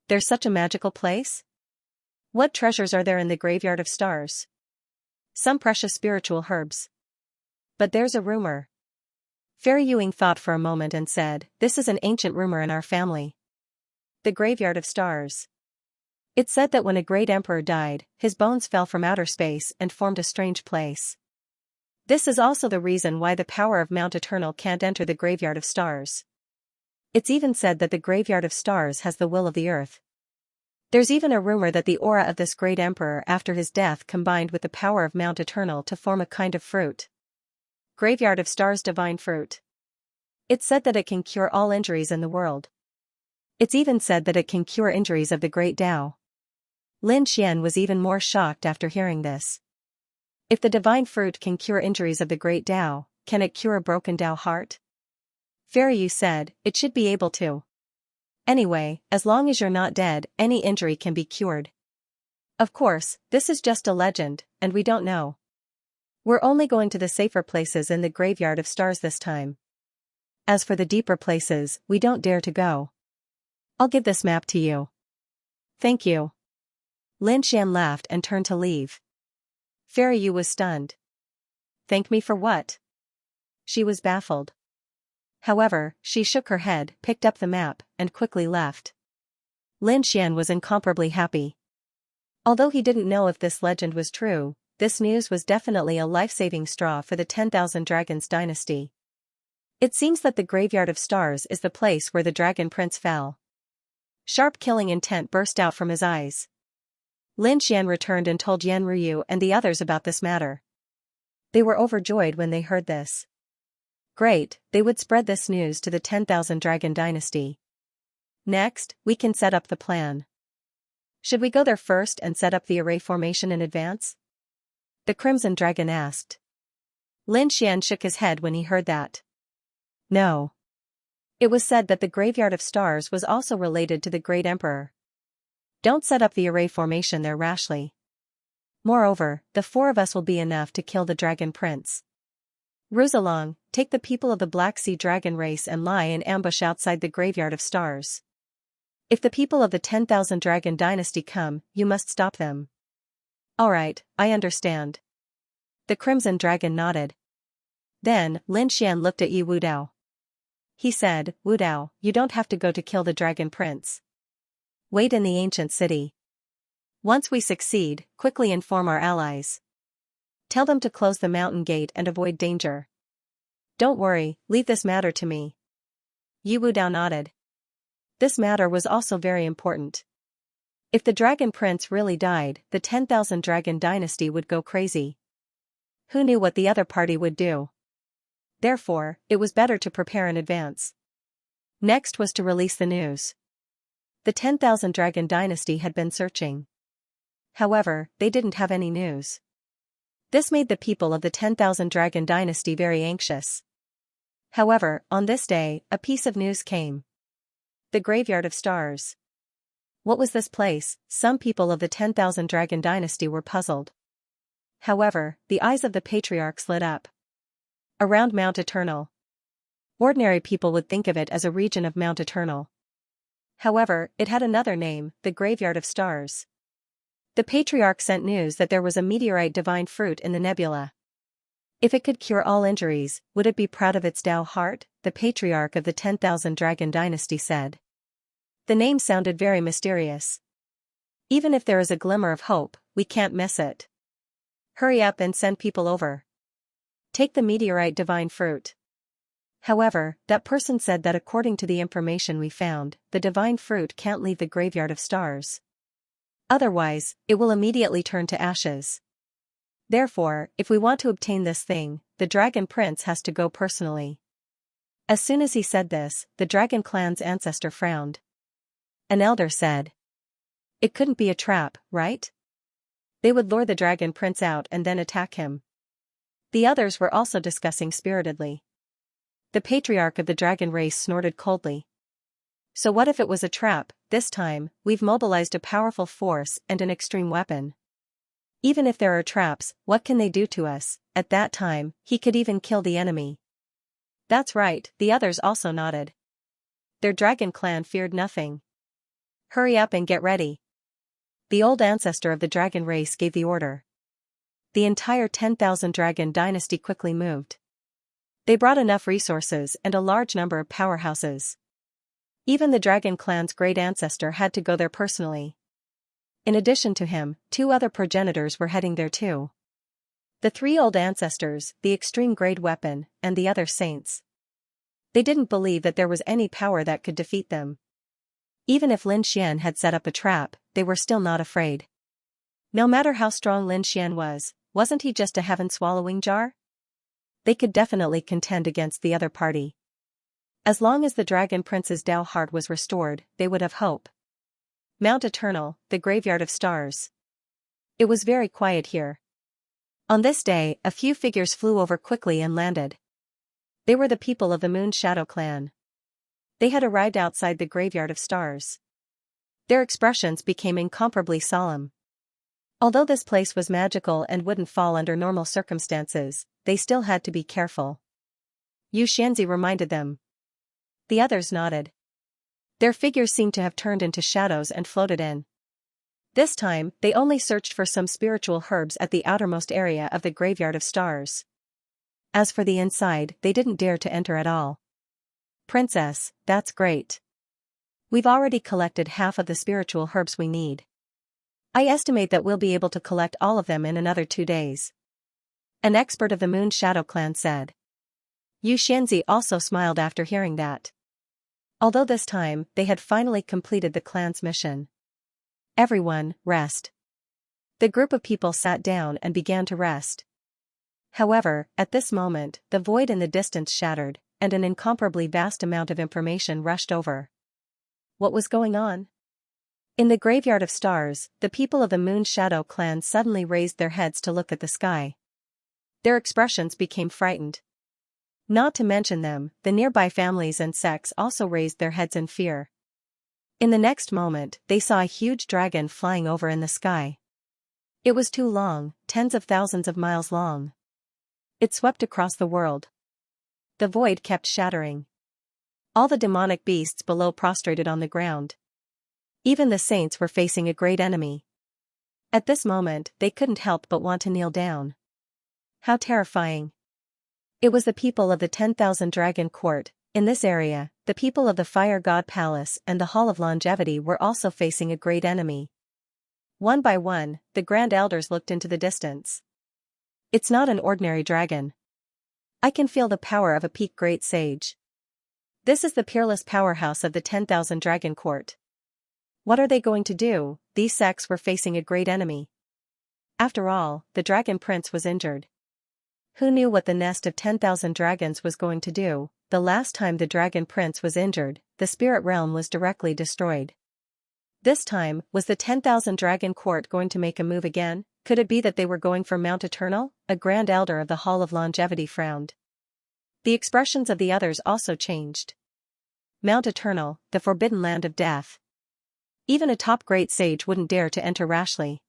There's such a magical place? What treasures are there in the graveyard of stars? Some precious spiritual herbs. But there's a rumor." Fairy Yuing thought for a moment and said, "This is an ancient rumor in our family. The graveyard of stars. It said that when a great emperor died, his bones fell from outer space and formed a strange place. This is also the reason why the power of Mount Eternal can't enter the graveyard of stars. It's even said that the graveyard of stars has the will of the earth. There's even a rumor that the aura of this great emperor after his death combined with the power of Mount Eternal to form a kind of fruit. Graveyard of stars divine fruit. It's said that it can cure all injuries in the world. It's even said that it can cure injuries of the great Tao." Lin Xian was even more shocked after hearing this. If the divine fruit can cure injuries of the great Tao, can it cure a broken Tao heart? Fairy Yu said, "It should be able to. Anyway, as long as you're not dead, any injury can be cured. Of course, this is just a legend, and we don't know. We're only going to the safer places in the graveyard of stars this time. As for the deeper places, we don't dare to go. I'll give this map to you." "Thank you." Lin Xian laughed and turned to leave. Fairy Yu was stunned. "Thank me for what?" She was baffled. However, she shook her head, picked up the map, and quickly left. Lin Xian was incomparably happy. Although he didn't know if this legend was true, this news was definitely a life-saving straw for the 10,000 Dragons dynasty. It seems that the graveyard of stars is the place where the dragon prince fell. Sharp killing intent burst out from his eyes. Lin Xian returned and told Yan Ruyu and the others about this matter. They were overjoyed when they heard this. Great, they would spread this news to the 10,000 Dragon dynasty. Next, we can set up the plan. Should we go there first and set up the array formation in advance? The Crimson Dragon asked. Lin Xian shook his head when he heard that. No. It was said that the graveyard of stars was also related to the great emperor. Don't set up the array formation there rashly. Moreover, the 4 of us will be enough to kill the dragon prince. Ruzalong, take the people of the Black Sea dragon race and lie in ambush outside the graveyard of stars. If the people of the 10,000 Dragon dynasty come, you must stop them. Alright, I understand. The Crimson Dragon nodded. Then, Lin Xian looked at Yi Wudao. He said, "Wudao, you don't have to go to kill the dragon prince. Wait in the ancient city. Once we succeed, quickly inform our allies. Tell them to close the mountain gate and avoid danger. Don't worry, leave this matter to me." Yi Wudao nodded. This matter was also very important. If the dragon prince really died, the 10,000 Dragon dynasty would go crazy. Who knew what the other party would do? Therefore, it was better to prepare in advance. Next was to release the news. The 10,000 Dragon dynasty had been searching. However, they didn't have any news. This made the people of the 10,000 Dragon dynasty very anxious. However, on this day, a piece of news came. The graveyard of stars. What was this place? Some people of the 10,000 Dragon dynasty were puzzled. However, the eyes of the patriarchs lit up. Around Mount Eternal. Ordinary people would think of it as a region of Mount Eternal. However, it had another name, the graveyard of stars. The patriarch sent news that there was a meteorite divine fruit in the nebula. If it could cure all injuries, would it be proud of its Tao heart? The patriarch of the 10,000 Dragon dynasty said. The name sounded very mysterious. Even if there is a glimmer of hope, we can't miss it. Hurry up and send people over. Take the meteorite divine fruit. However, that person said that according to the information we found, the divine fruit can't leave the graveyard of stars. Otherwise, it will immediately turn to ashes. Therefore, if we want to obtain this thing, the Dragon Prince has to go personally. As soon as he said this, the Dragon Clan's ancestor frowned. An elder said, "It couldn't be a trap, right? They would lure the Dragon Prince out and then attack him." The others were also discussing spiritedly. The patriarch of the dragon race snorted coldly. "So what if it was a trap? This time, we've mobilized a powerful force and an extreme weapon. Even if there are traps, what can they do to us? At that time, he could even kill the enemy." "That's right," the others also nodded. Their dragon clan feared nothing. "Hurry up and get ready." The old ancestor of the dragon race gave the order. The entire 10,000 dragon dynasty quickly moved. They brought enough resources and a large number of powerhouses. Even the dragon clan's great ancestor had to go there personally. In addition to him, 2 other progenitors were heading there too. The 3 old ancestors, the extreme grade weapon, and the other saints. They didn't believe that there was any power that could defeat them. Even if Lin Xian had set up a trap, they were still not afraid. No matter how strong Lin Xian was, wasn't he just a heaven-swallowing jar? They could definitely contend against the other party. As long as the Dragon Prince's Dao heart was restored, they would have hope. Mount Eternal, the graveyard of stars. It was very quiet here. On this day, a few figures flew over quickly and landed. They were the people of the Moon Shadow clan. They had arrived outside the graveyard of stars. Their expressions became incomparably solemn. Although this place was magical and wouldn't fall under normal circumstances, they still had to be careful. Xianxia reminded them. The others nodded. Their figures seemed to have turned into shadows and floated in. This time, they only searched for some spiritual herbs at the outermost area of the graveyard of stars. As for the inside, they didn't dare to enter at all. "Princess, that's great. We've already collected half of the spiritual herbs we need. I estimate that we'll be able to collect all of them in another 2 days." An expert of the Moon Shadow clan said. Xianxia also smiled after hearing that. Although this time, they had finally completed the clan's mission. "Everyone, rest." The group of people sat down and began to rest. However, at this moment, the void in the distance shattered, and an incomparably vast amount of information rushed over. What was going on? In the graveyard of stars, the people of the Moon Shadow clan suddenly raised their heads to look at the sky. Their expressions became frightened. Not to mention them, the nearby families and sects also raised their heads in fear. In the next moment, they saw a huge dragon flying over in the sky. It was too long, tens of thousands of miles long. It swept across the world. The void kept shattering. All the demonic beasts below prostrated on the ground. Even the saints were facing a great enemy. At this moment, they couldn't help but want to kneel down. How terrifying. It was the people of the 10,000 Dragon Court. In this area, the people of the Fire God Palace and the Hall of Longevity were also facing a great enemy. One by one, the Grand Elders looked into the distance. It's not an ordinary dragon. I can feel the power of a peak great sage. This is the peerless powerhouse of the 10,000 Dragon Court. What are they going to do? These sects were facing a great enemy. After all, the Dragon Prince was injured. Who knew what the nest of 10,000 dragons was going to do? The last time the Dragon Prince was injured, the spirit realm was directly destroyed. This time, was the 10,000 Dragon Court going to make a move again? Could it be that they were going for Mount Eternal? A Grand Elder of the Hall of Longevity frowned. The expressions of the others also changed. Mount Eternal, the forbidden land of death. Even a top great sage wouldn't dare to enter rashly.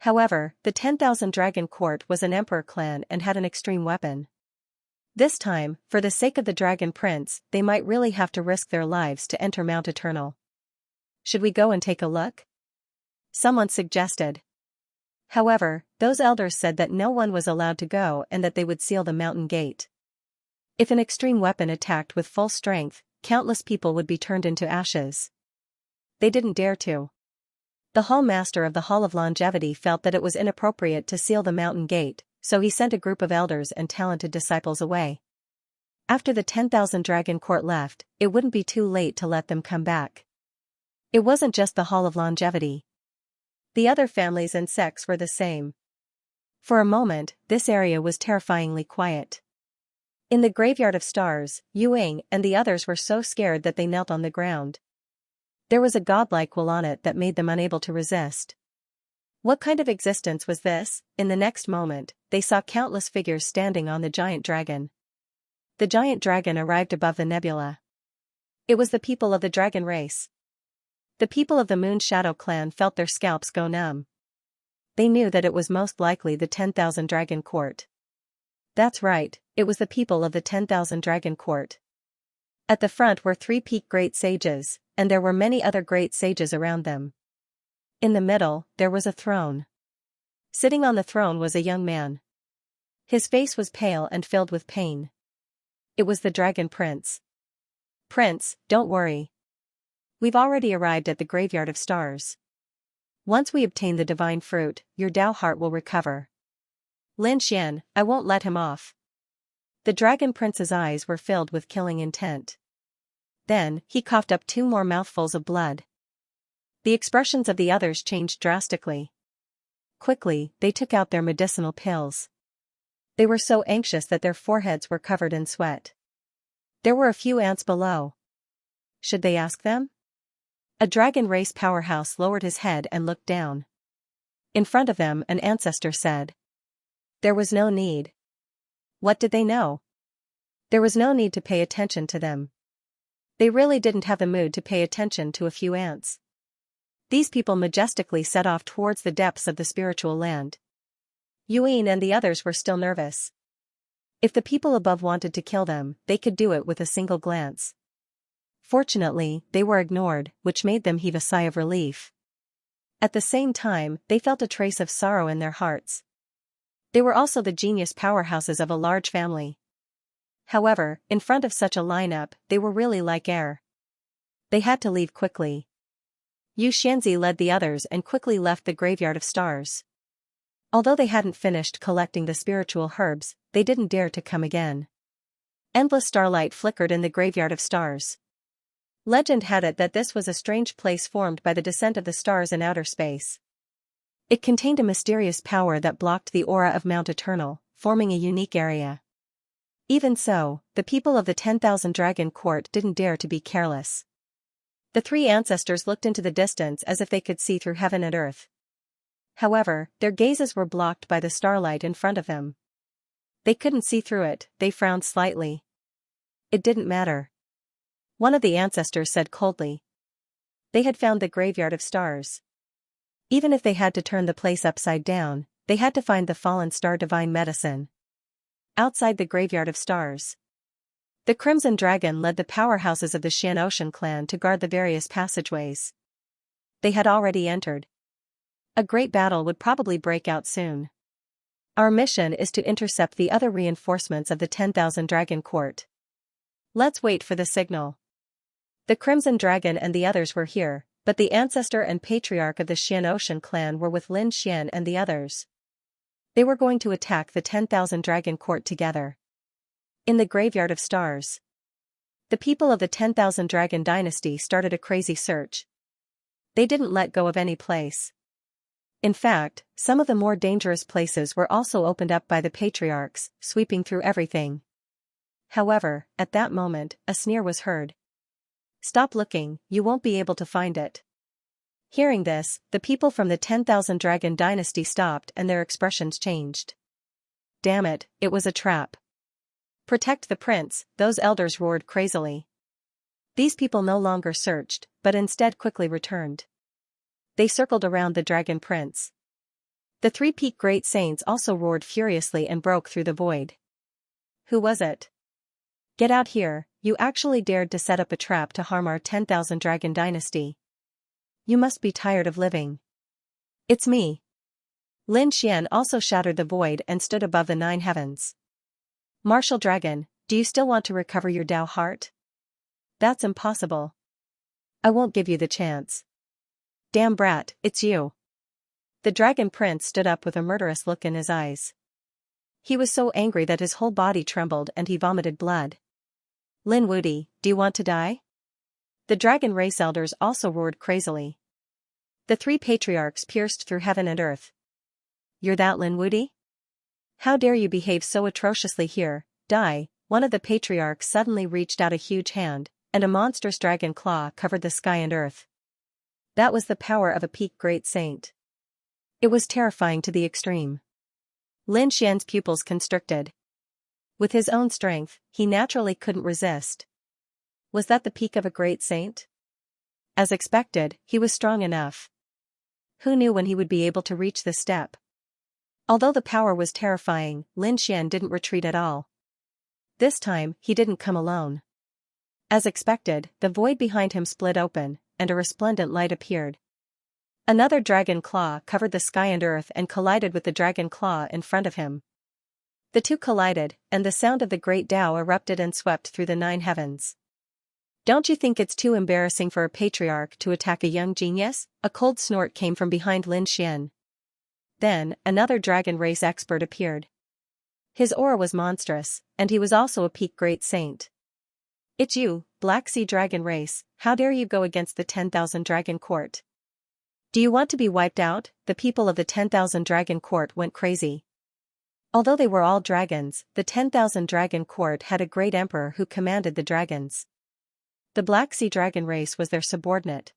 However, the 10,000 Dragon Court was an emperor clan and had an extreme weapon. This time, for the sake of the Dragon Prince, they might really have to risk their lives to enter Mount Eternal. Should we go and take a look? Someone suggested. However, those elders said that no one was allowed to go and that they would seal the mountain gate. If an extreme weapon attacked with full strength, countless people would be turned into ashes. They didn't dare to. The Hall Master of the Hall of Longevity felt that it was inappropriate to seal the mountain gate, so he sent a group of elders and talented disciples away. After the 10,000 dragon court left, it wouldn't be too late to let them come back. It wasn't just the Hall of Longevity. The other families and sects were the same. For a moment, this area was terrifyingly quiet. In the Graveyard of Stars, Ying and the others were so scared that they knelt on the ground. There was a godlike will on it that made them unable to resist. What kind of existence was this? In the next moment, they saw countless figures standing on the giant dragon. The giant dragon arrived above the nebula. It was the people of the dragon race. The people of the Moon Shadow clan felt their scalps go numb. They knew that it was most likely the 10,000 dragon court. That's right, it was the people of the 10,000 dragon court. At the front were 3 peak great sages, and there were many other great sages around them. In the middle, there was a throne. Sitting on the throne was a young man. His face was pale and filled with pain. It was the Dragon Prince. Prince, don't worry. We've already arrived at the Graveyard of Stars. Once we obtain the divine fruit, your Tao heart will recover. Lin Xian, I won't let him off. The Dragon Prince's eyes were filled with killing intent. Then, he coughed up 2 more mouthfuls of blood. The expressions of the others changed drastically. Quickly, they took out their medicinal pills. They were so anxious that their foreheads were covered in sweat. There were a few ants below. Should they ask them? A dragon race powerhouse lowered his head and looked down. In front of them, an ancestor said. There was no need. What did they know? There was no need to pay attention to them. They really didn't have the mood to pay attention to a few ants. These people majestically set off towards the depths of the spiritual land. Ying and the others were still nervous. If the people above wanted to kill them, they could do it with a single glance. Fortunately, they were ignored, which made them heave a sigh of relief. At the same time, they felt a trace of sorrow in their hearts. They were also the genius powerhouses of a large family. However, in front of such a lineup, they were really like air. They had to leave quickly. Xianxia led the others and quickly left the Graveyard of Stars. Although they hadn't finished collecting the spiritual herbs, they didn't dare to come again. Endless starlight flickered in the Graveyard of Stars. Legend had it that this was a strange place formed by the descent of the stars in outer space. It contained a mysterious power that blocked the aura of Mount Eternal, forming a unique area. Even so, the people of the 10,000 Dragon Court didn't dare to be careless. The 3 ancestors looked into the distance as if they could see through heaven and earth. However, their gazes were blocked by the starlight in front of them. They couldn't see through it, they frowned slightly. It didn't matter. One of the ancestors said coldly. They had found the Graveyard of Stars. Even if they had to turn the place upside down, they had to find the fallen star divine medicine. Outside the Graveyard of Stars, the Crimson Dragon led the powerhouses of the Xianxia clan to guard the various passageways. They had already entered. A great battle would probably break out soon. Our mission is to intercept the other reinforcements of the 10,000 Dragon Court. Let's wait for the signal. The Crimson Dragon and the others were here, but the ancestor and patriarch of the Xianxia clan were with Lin Xian and the others. They were going to attack the 10,000 Dragon Court together. In the Graveyard of Stars, the people of the 10,000 Dragon Dynasty started a crazy search. They didn't let go of any place. In fact, some of the more dangerous places were also opened up by the patriarchs, sweeping through everything. However, at that moment, a sneer was heard. Stop looking, you won't be able to find it. Hearing this, the people from the 10,000 Dragon Dynasty stopped and their expressions changed. Damn it, it was a trap. Protect the prince, those elders roared crazily. These people no longer searched, but instead quickly returned. They circled around the Dragon Prince. The 3 peak great saints also roared furiously and broke through the void. Who was it? Get out here, you actually dared to set up a trap to harm our 10,000 Dragon Dynasty. You must be tired of living. It's me. Lin Xian also shattered the void and stood above the 9 heavens. Martial Dragon, do you still want to recover your Tao heart? That's impossible. I won't give you the chance. Damn brat, it's you. The Dragon Prince stood up with a murderous look in his eyes. He was so angry that his whole body trembled and he vomited blood. Lin Wudi, do you want to die? The dragon race elders also roared crazily. The three patriarchs pierced through heaven and earth. You're that Lin Wudi? How dare you behave so atrociously here, die? One of the patriarchs suddenly reached out a huge hand, and a monstrous dragon claw covered the sky and earth. That was the power of a peak great saint. It was terrifying to the extreme. Lin Xian's pupils constricted. With his own strength, he naturally couldn't resist. Was that the peak of a great saint? As expected, he was strong enough. Who knew when he would be able to reach this step? Although the power was terrifying, Lin Xian didn't retreat at all. This time, he didn't come alone. As expected, the void behind him split open, and a resplendent light appeared. Another dragon claw covered the sky and earth and collided with the dragon claw in front of him. The two collided, and the sound of the great Tao erupted and swept through the 9 heavens. Don't you think it's too embarrassing for a patriarch to attack a young genius? A cold snort came from behind Lin Xian. Then, another dragon race expert appeared. His aura was monstrous, and he was also a peak great saint. It's you, Black Sea Dragon Race, how dare you go against the 10,000 Dragon Court? Do you want to be wiped out? The people of the 10,000 Dragon Court went crazy. Although they were all dragons, the 10,000 Dragon Court had a great emperor who commanded the dragons. The Black Sea Dragon Race was their subordinate.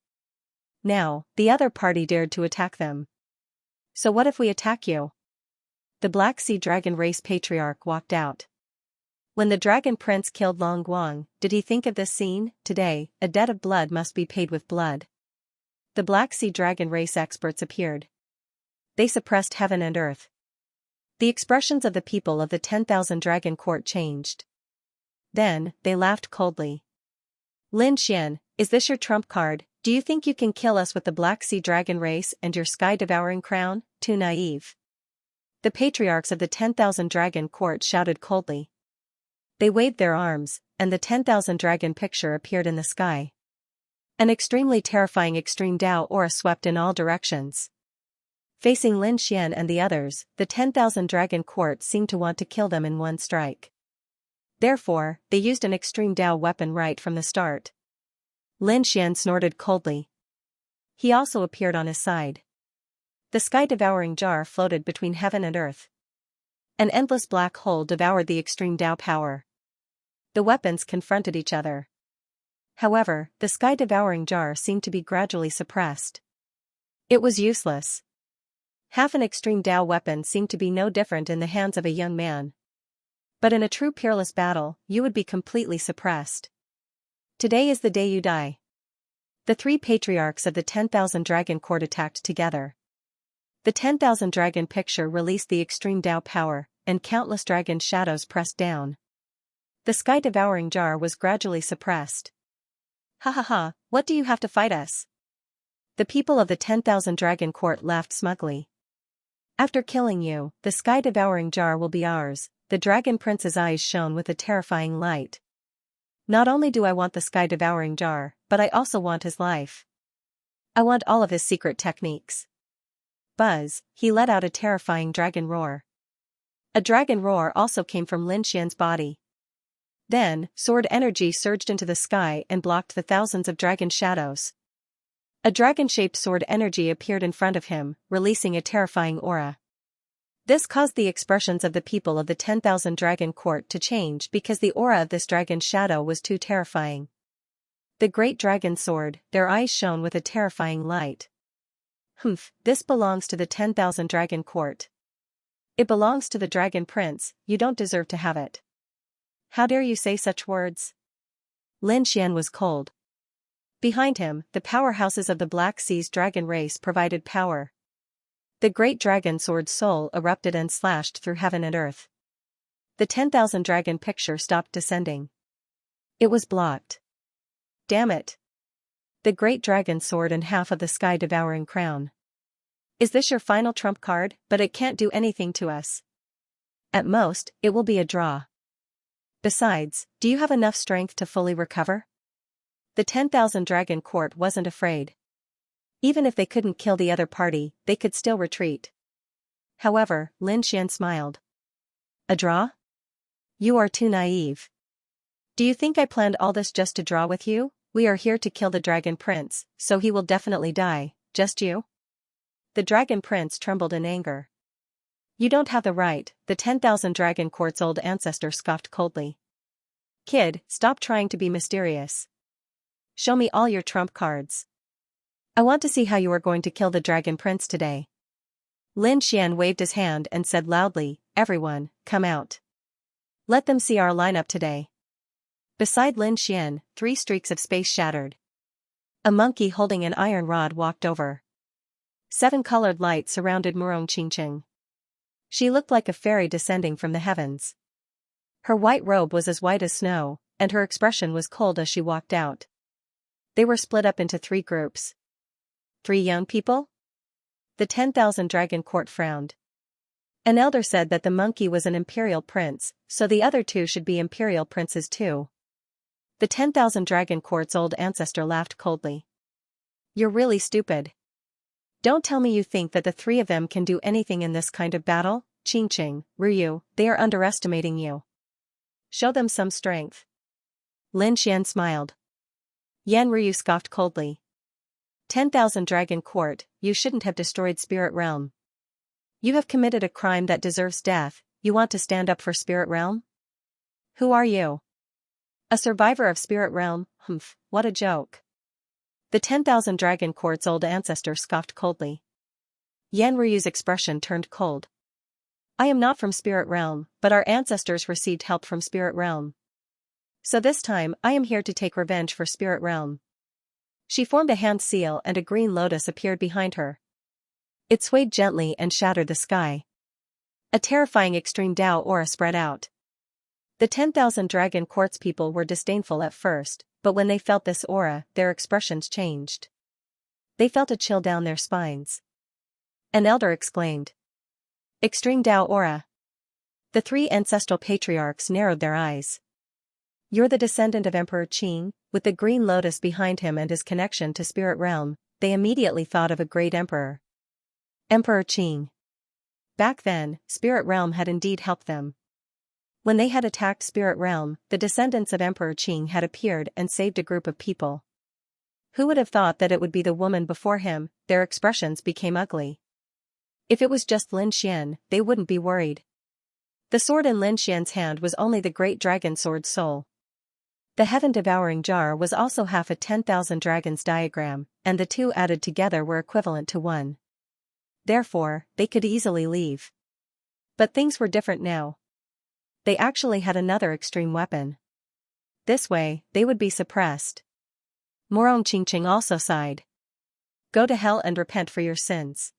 Now, the other party dared to attack them. So what if we attack you? The Black Sea Dragon Race patriarch walked out. When the Dragon Prince killed Long Guang, did he think of this scene? Today, a debt of blood must be paid with blood. The Black Sea Dragon Race experts appeared. They suppressed heaven and earth. The expressions of the people of the 10,000 Dragon Court changed. Then, they laughed coldly. Lin Xian, is this your trump card? Do you think you can kill us with the Black Sea Dragon Race and your sky-devouring crown? Too naive. The patriarchs of the 10,000 Dragon Court shouted coldly. They waved their arms, and the 10,000 dragon picture appeared in the sky. An extremely terrifying extreme Tao aura swept in all directions. Facing Lin Xian and the others, the 10,000 Dragon Court seemed to want to kill them in one strike. Therefore, they used an extreme Tao weapon right from the start. Lin Xian snorted coldly. He also appeared on his side. The sky-devouring jar floated between heaven and earth. An endless black hole devoured the extreme Tao power. The weapons confronted each other. However, the sky-devouring jar seemed to be gradually suppressed. It was useless. Half an extreme Tao weapon seemed to be no different in the hands of a young man. But in a true peerless battle, you would be completely suppressed. Today is the day you die. The three patriarchs of the 10,000 Dragon Court attacked together. The 10,000 Dragon picture released the extreme Tao power, and countless dragon shadows pressed down. The sky-devouring jar was gradually suppressed. Ha ha ha, what do you have to fight us? The people of the 10,000 Dragon Court laughed smugly. After killing you, the sky-devouring jar will be ours. The Dragon Prince's eyes shone with a terrifying light. Not only do I want the sky-devouring jar, but I also want his life. I want all of his secret techniques. Buzz, he let out a terrifying dragon roar. A dragon roar also came from Lin Xian's body. Then, sword energy surged into the sky and blocked the thousands of dragon shadows. A dragon-shaped sword energy appeared in front of him, releasing a terrifying aura. This caused the expressions of the people of the 10,000 Dragon Court to change because the aura of this dragon shadow was too terrifying. The great dragon sword, their eyes shone with a terrifying light. Humph, this belongs to the 10,000 Dragon Court. It belongs to the Dragon Prince, you don't deserve to have it. How dare you say such words? Lin Xian was cold. Behind him, the powerhouses of the Black Sea's dragon race provided power. The great dragon sword's soul erupted and slashed through heaven and earth. The 10,000 dragon picture stopped descending. It was blocked. Damn it. The great dragon sword and half of the sky-devouring crown. Is this your final trump card? But it can't do anything to us. At most, it will be a draw. Besides, do you have enough strength to fully recover? The 10,000 Dragon Court wasn't afraid. Even if they couldn't kill the other party, they could still retreat. However, Lin Xian smiled. A draw? You are too naive. Do you think I planned all this just to draw with you? We are here to kill the Dragon Prince, so he will definitely die, just you? The Dragon Prince trembled in anger. You don't have the right, the 10,000 Dragon Court's old ancestor scoffed coldly. Kid, stop trying to be mysterious. Show me all your trump cards. I want to see how you are going to kill the Dragon Prince today. Lin Xian waved his hand and said loudly, everyone, come out. Let them see our lineup today. Beside Lin Xian, 3 streaks of space shattered. A monkey holding an iron rod walked over. 7 colored lights surrounded Murong Qingqing. She looked like a fairy descending from the heavens. Her white robe was as white as snow, and her expression was cold as she walked out. They were split up into 3 groups. 3 young people? The 10,000 Dragon Court frowned. An elder said that the monkey was an imperial prince, so the other 2 should be imperial princes too. The 10,000 Dragon Court's old ancestor laughed coldly. You're really stupid. Don't tell me you think that the 3 of them can do anything in this kind of battle, Qingqing, Ryu, they are underestimating you. Show them some strength. Lin Xian smiled. Yan Ryu scoffed coldly. 10,000 Dragon Court, you shouldn't have destroyed Spirit Realm. You have committed a crime that deserves death, you want to stand up for Spirit Realm? Who are you? A survivor of Spirit Realm, humph, what a joke. The 10,000 Dragon Court's old ancestor scoffed coldly. Yan Ryu's expression turned cold. I am not from Spirit Realm, but our ancestors received help from Spirit Realm. So this time I am here to take revenge for Spirit Realm. She formed a hand seal and a green lotus appeared behind her. It swayed gently and shattered the sky. A terrifying extreme Dao aura spread out. The 10,000 Dragon Court's people were disdainful at first, but when they felt this aura, their expressions changed. They felt a chill down their spines. An elder exclaimed. Extreme Dao aura. The 3 ancestral patriarchs narrowed their eyes. You're the descendant of Emperor Qing, with the green lotus behind him and his connection to Spirit Realm, they immediately thought of a great emperor. Emperor Qing. Back then, Spirit Realm had indeed helped them. When they had attacked Spirit Realm, the descendants of Emperor Qing had appeared and saved a group of people. Who would have thought that it would be the woman before him? Their expressions became ugly. If it was just Lin Xian, they wouldn't be worried. The sword in Lin Xian's hand was only the great dragon sword soul. The heaven-devouring jar was also half a 10,000 dragons diagram, and the 2 added together were equivalent to 1. Therefore, they could easily leave. But things were different now. They actually had another extreme weapon. This way, they would be suppressed. Murong Qingqing also sighed. Go to hell and repent for your sins.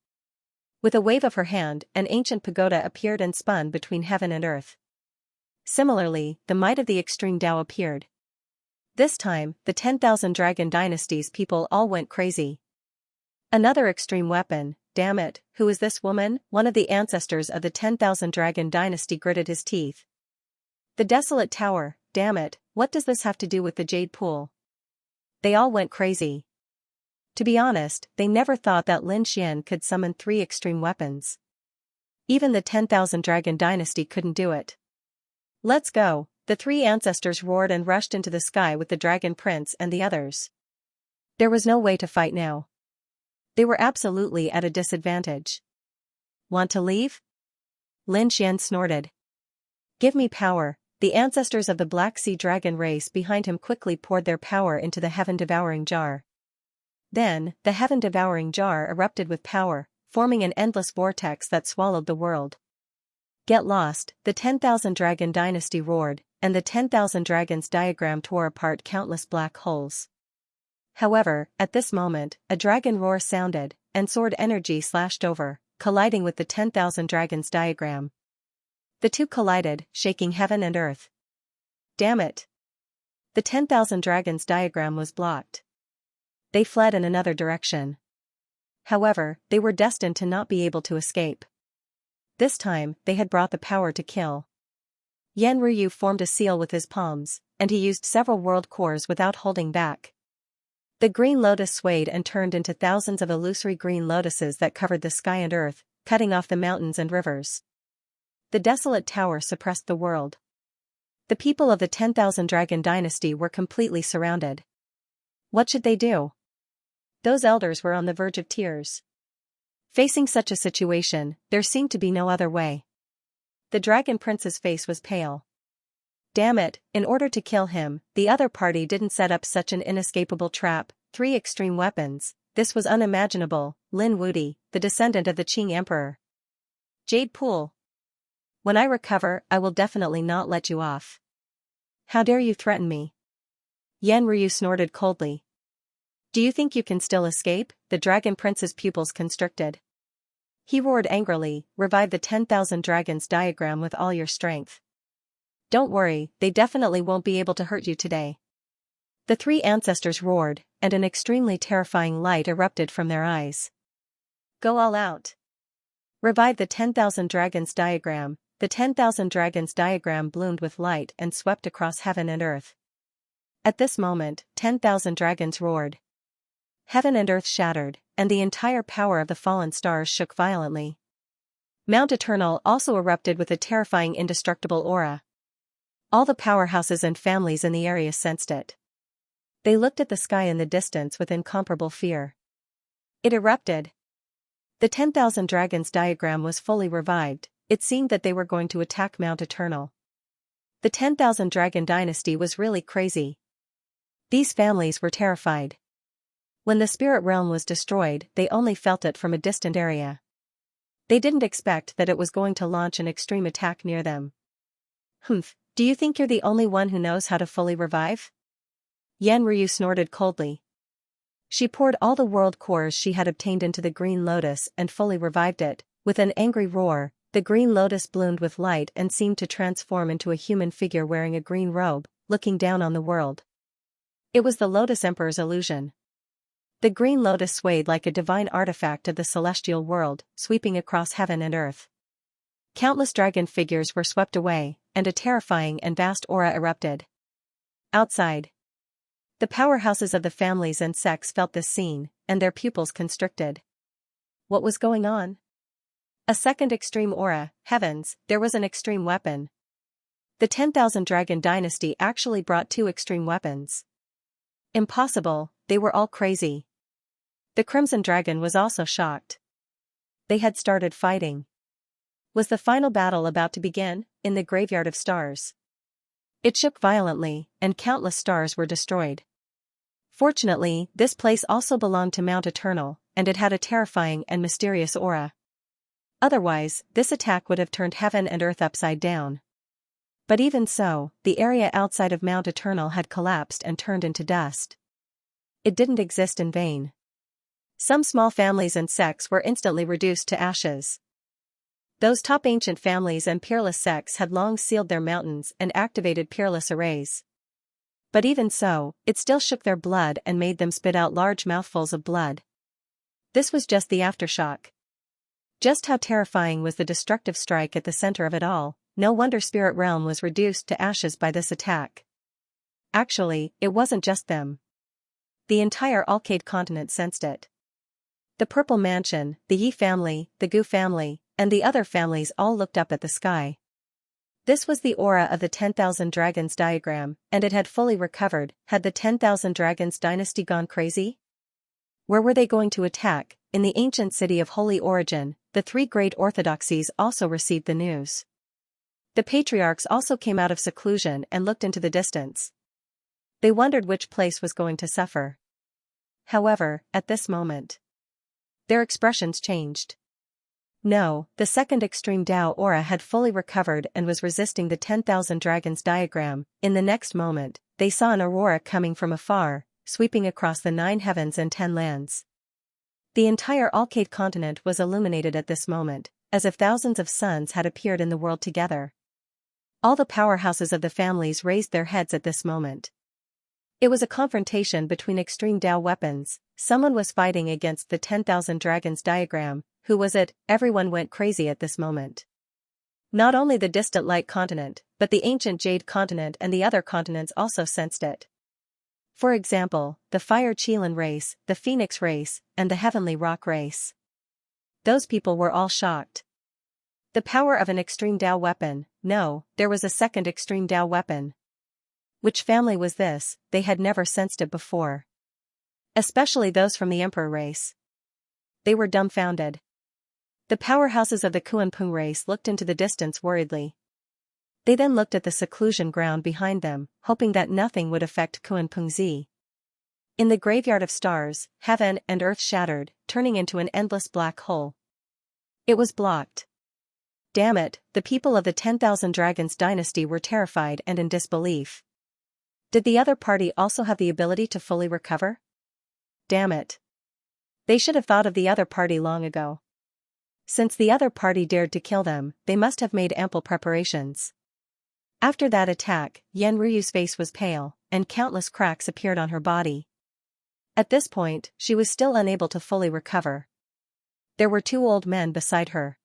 With a wave of her hand, an ancient pagoda appeared and spun between heaven and earth. Similarly, the might of the extreme Dao appeared. This time, the 10,000 Dragon Dynasty's people all went crazy. Another extreme weapon, damn it, who is this woman? One of the ancestors of the 10,000 Dragon Dynasty gritted his teeth. The desolate tower, damn it, what does this have to do with the Jade Pool? They all went crazy. To be honest, they never thought that Lin Xian could summon 3 extreme weapons. Even the 10,000 Dragon Dynasty couldn't do it. Let's go, the 3 ancestors roared and rushed into the sky with the Dragon Prince and the others. There was no way to fight now. They were absolutely at a disadvantage. Want to leave? Lin Xian snorted. Give me power. The ancestors of the Black Sea Dragon race behind him quickly poured their power into the heaven-devouring jar. Then, the heaven-devouring jar erupted with power, forming an endless vortex that swallowed the world. Get lost, the 10,000 Dragon Dynasty roared, and the 10,000 dragons diagram tore apart countless black holes. However, at this moment, a dragon roar sounded, and sword energy slashed over, colliding with the 10,000 dragons diagram. The 2 collided, shaking heaven and earth. Damn it! The 10,000 dragons diagram was blocked. They fled in another direction. However, they were destined to not be able to escape. This time, they had brought the power to kill. Yan Ryu formed a seal with his palms, and he used several world cores without holding back. The green lotus swayed and turned into thousands of illusory green lotuses that covered the sky and earth, cutting off the mountains and rivers. The desolate tower suppressed the world. The people of the 10,000 Dragon Dynasty were completely surrounded. What should they do? Those elders were on the verge of tears. Facing such a situation, there seemed to be no other way. The Dragon Prince's face was pale. Damn it, in order to kill him, the other party didn't set up such an inescapable trap. 3 extreme weapons. This was unimaginable. Lin Wudi, the descendant of the Qing Emperor. Jade Pool. When I recover, I will definitely not let you off. How dare you threaten me? Yan Ryu snorted coldly. Do you think you can still escape? The Dragon Prince's pupils constricted. He roared angrily, revive the 10,000 dragons diagram with all your strength. Don't worry, they definitely won't be able to hurt you today. The 3 ancestors roared, and an extremely terrifying light erupted from their eyes. Go all out. Revive the 10,000 dragons diagram. The 10,000 dragons diagram bloomed with light and swept across heaven and earth. At this moment, 10,000 dragons roared. Heaven and earth shattered, and the entire power of the fallen stars shook violently. Mount Eternal also erupted with a terrifying indestructible aura. All the powerhouses and families in the area sensed it. They looked at the sky in the distance with incomparable fear. It erupted. The 10,000 dragons diagram was fully revived. It seemed that they were going to attack Mount Eternal. The 10,000 Dragon Dynasty was really crazy. These families were terrified. When the spirit realm was destroyed, they only felt it from a distant area. They didn't expect that it was going to launch an extreme attack near them. Humph, do you think you're the only one who knows how to fully revive? Yan Ryu snorted coldly. She poured all the world cores she had obtained into the Green Lotus and fully revived it. With an angry roar, the Green Lotus bloomed with light and seemed to transform into a human figure wearing a green robe, looking down on the world. It was the Lotus Emperor's illusion. The Green Lotus swayed like a divine artifact of the celestial world, sweeping across heaven and earth. Countless dragon figures were swept away, and a terrifying and vast aura erupted. Outside, the powerhouses of the families and sects felt this scene, and their pupils constricted. What was going on? A second extreme aura. Heavens, there was an extreme weapon. The 10,000 Dragon Dynasty actually brought 2 extreme weapons. Impossible, they were all crazy. The Crimson Dragon was also shocked. They had started fighting. Was the final battle about to begin? In the Graveyard of Stars. It shook violently, and countless stars were destroyed. Fortunately, this place also belonged to Mount Eternal, and it had a terrifying and mysterious aura. Otherwise, this attack would have turned heaven and earth upside down. But even so, the area outside of Mount Eternal had collapsed and turned into dust. It didn't exist in vain. Some small families and sects were instantly reduced to ashes. Those top ancient families and peerless sects had long sealed their mountains and activated peerless arrays. But even so, it still shook their blood and made them spit out large mouthfuls of blood. This was just the aftershock. Just how terrifying was the destructive strike at the center of it all. No wonder Spirit Realm was reduced to ashes by this attack. Actually, it wasn't just them. The entire Alcade continent sensed it. The Purple Mansion, the Yi family, the Gu family, and the other families all looked up at the sky. This was the aura of the 10,000 Dragons diagram, and it had fully recovered. Had the 10,000 Dragons dynasty gone crazy? Where were they going to attack? In the ancient city of Holy Origin, the 3 great orthodoxies also received the news. The patriarchs also came out of seclusion and looked into the distance. They wondered which place was going to suffer. However, at this moment, their expressions changed. No, the second extreme Dao aura had fully recovered and was resisting the 10,000 Dragons diagram. In the next moment, they saw an aurora coming from afar, sweeping across the 9 heavens and 10 lands. The entire Alcade continent was illuminated at this moment, as if thousands of suns had appeared in the world together. All the powerhouses of the families raised their heads at this moment. It was a confrontation between extreme Dao weapons. Someone was fighting against the 10,000 Dragons diagram. Who was it? Everyone went crazy at this moment. Not only the distant Light continent, but the ancient Jade continent and the other continents also sensed it. For example, the Fire Qilin race, the Phoenix race, and the Heavenly Rock race. Those people were all shocked. The power of an extreme Dao weapon. No, there was a second extreme Dao weapon. Which family was this? They had never sensed it before. Especially those from the Emperor race. They were dumbfounded. The powerhouses of the Kuanping race looked into the distance worriedly. They then looked at the seclusion ground behind them, hoping that nothing would affect Kuanping Z. In the graveyard of stars, heaven and earth shattered, turning into an endless black hole. It was blocked. Damn it, the people of the 10,000 Dragons dynasty were terrified and in disbelief. Did the other party also have the ability to fully recover? Damn it. They should have thought of the other party long ago. Since the other party dared to kill them, they must have made ample preparations. After that attack, Yan Ryu's face was pale, and countless cracks appeared on her body. At this point, she was still unable to fully recover. There were two old men beside her.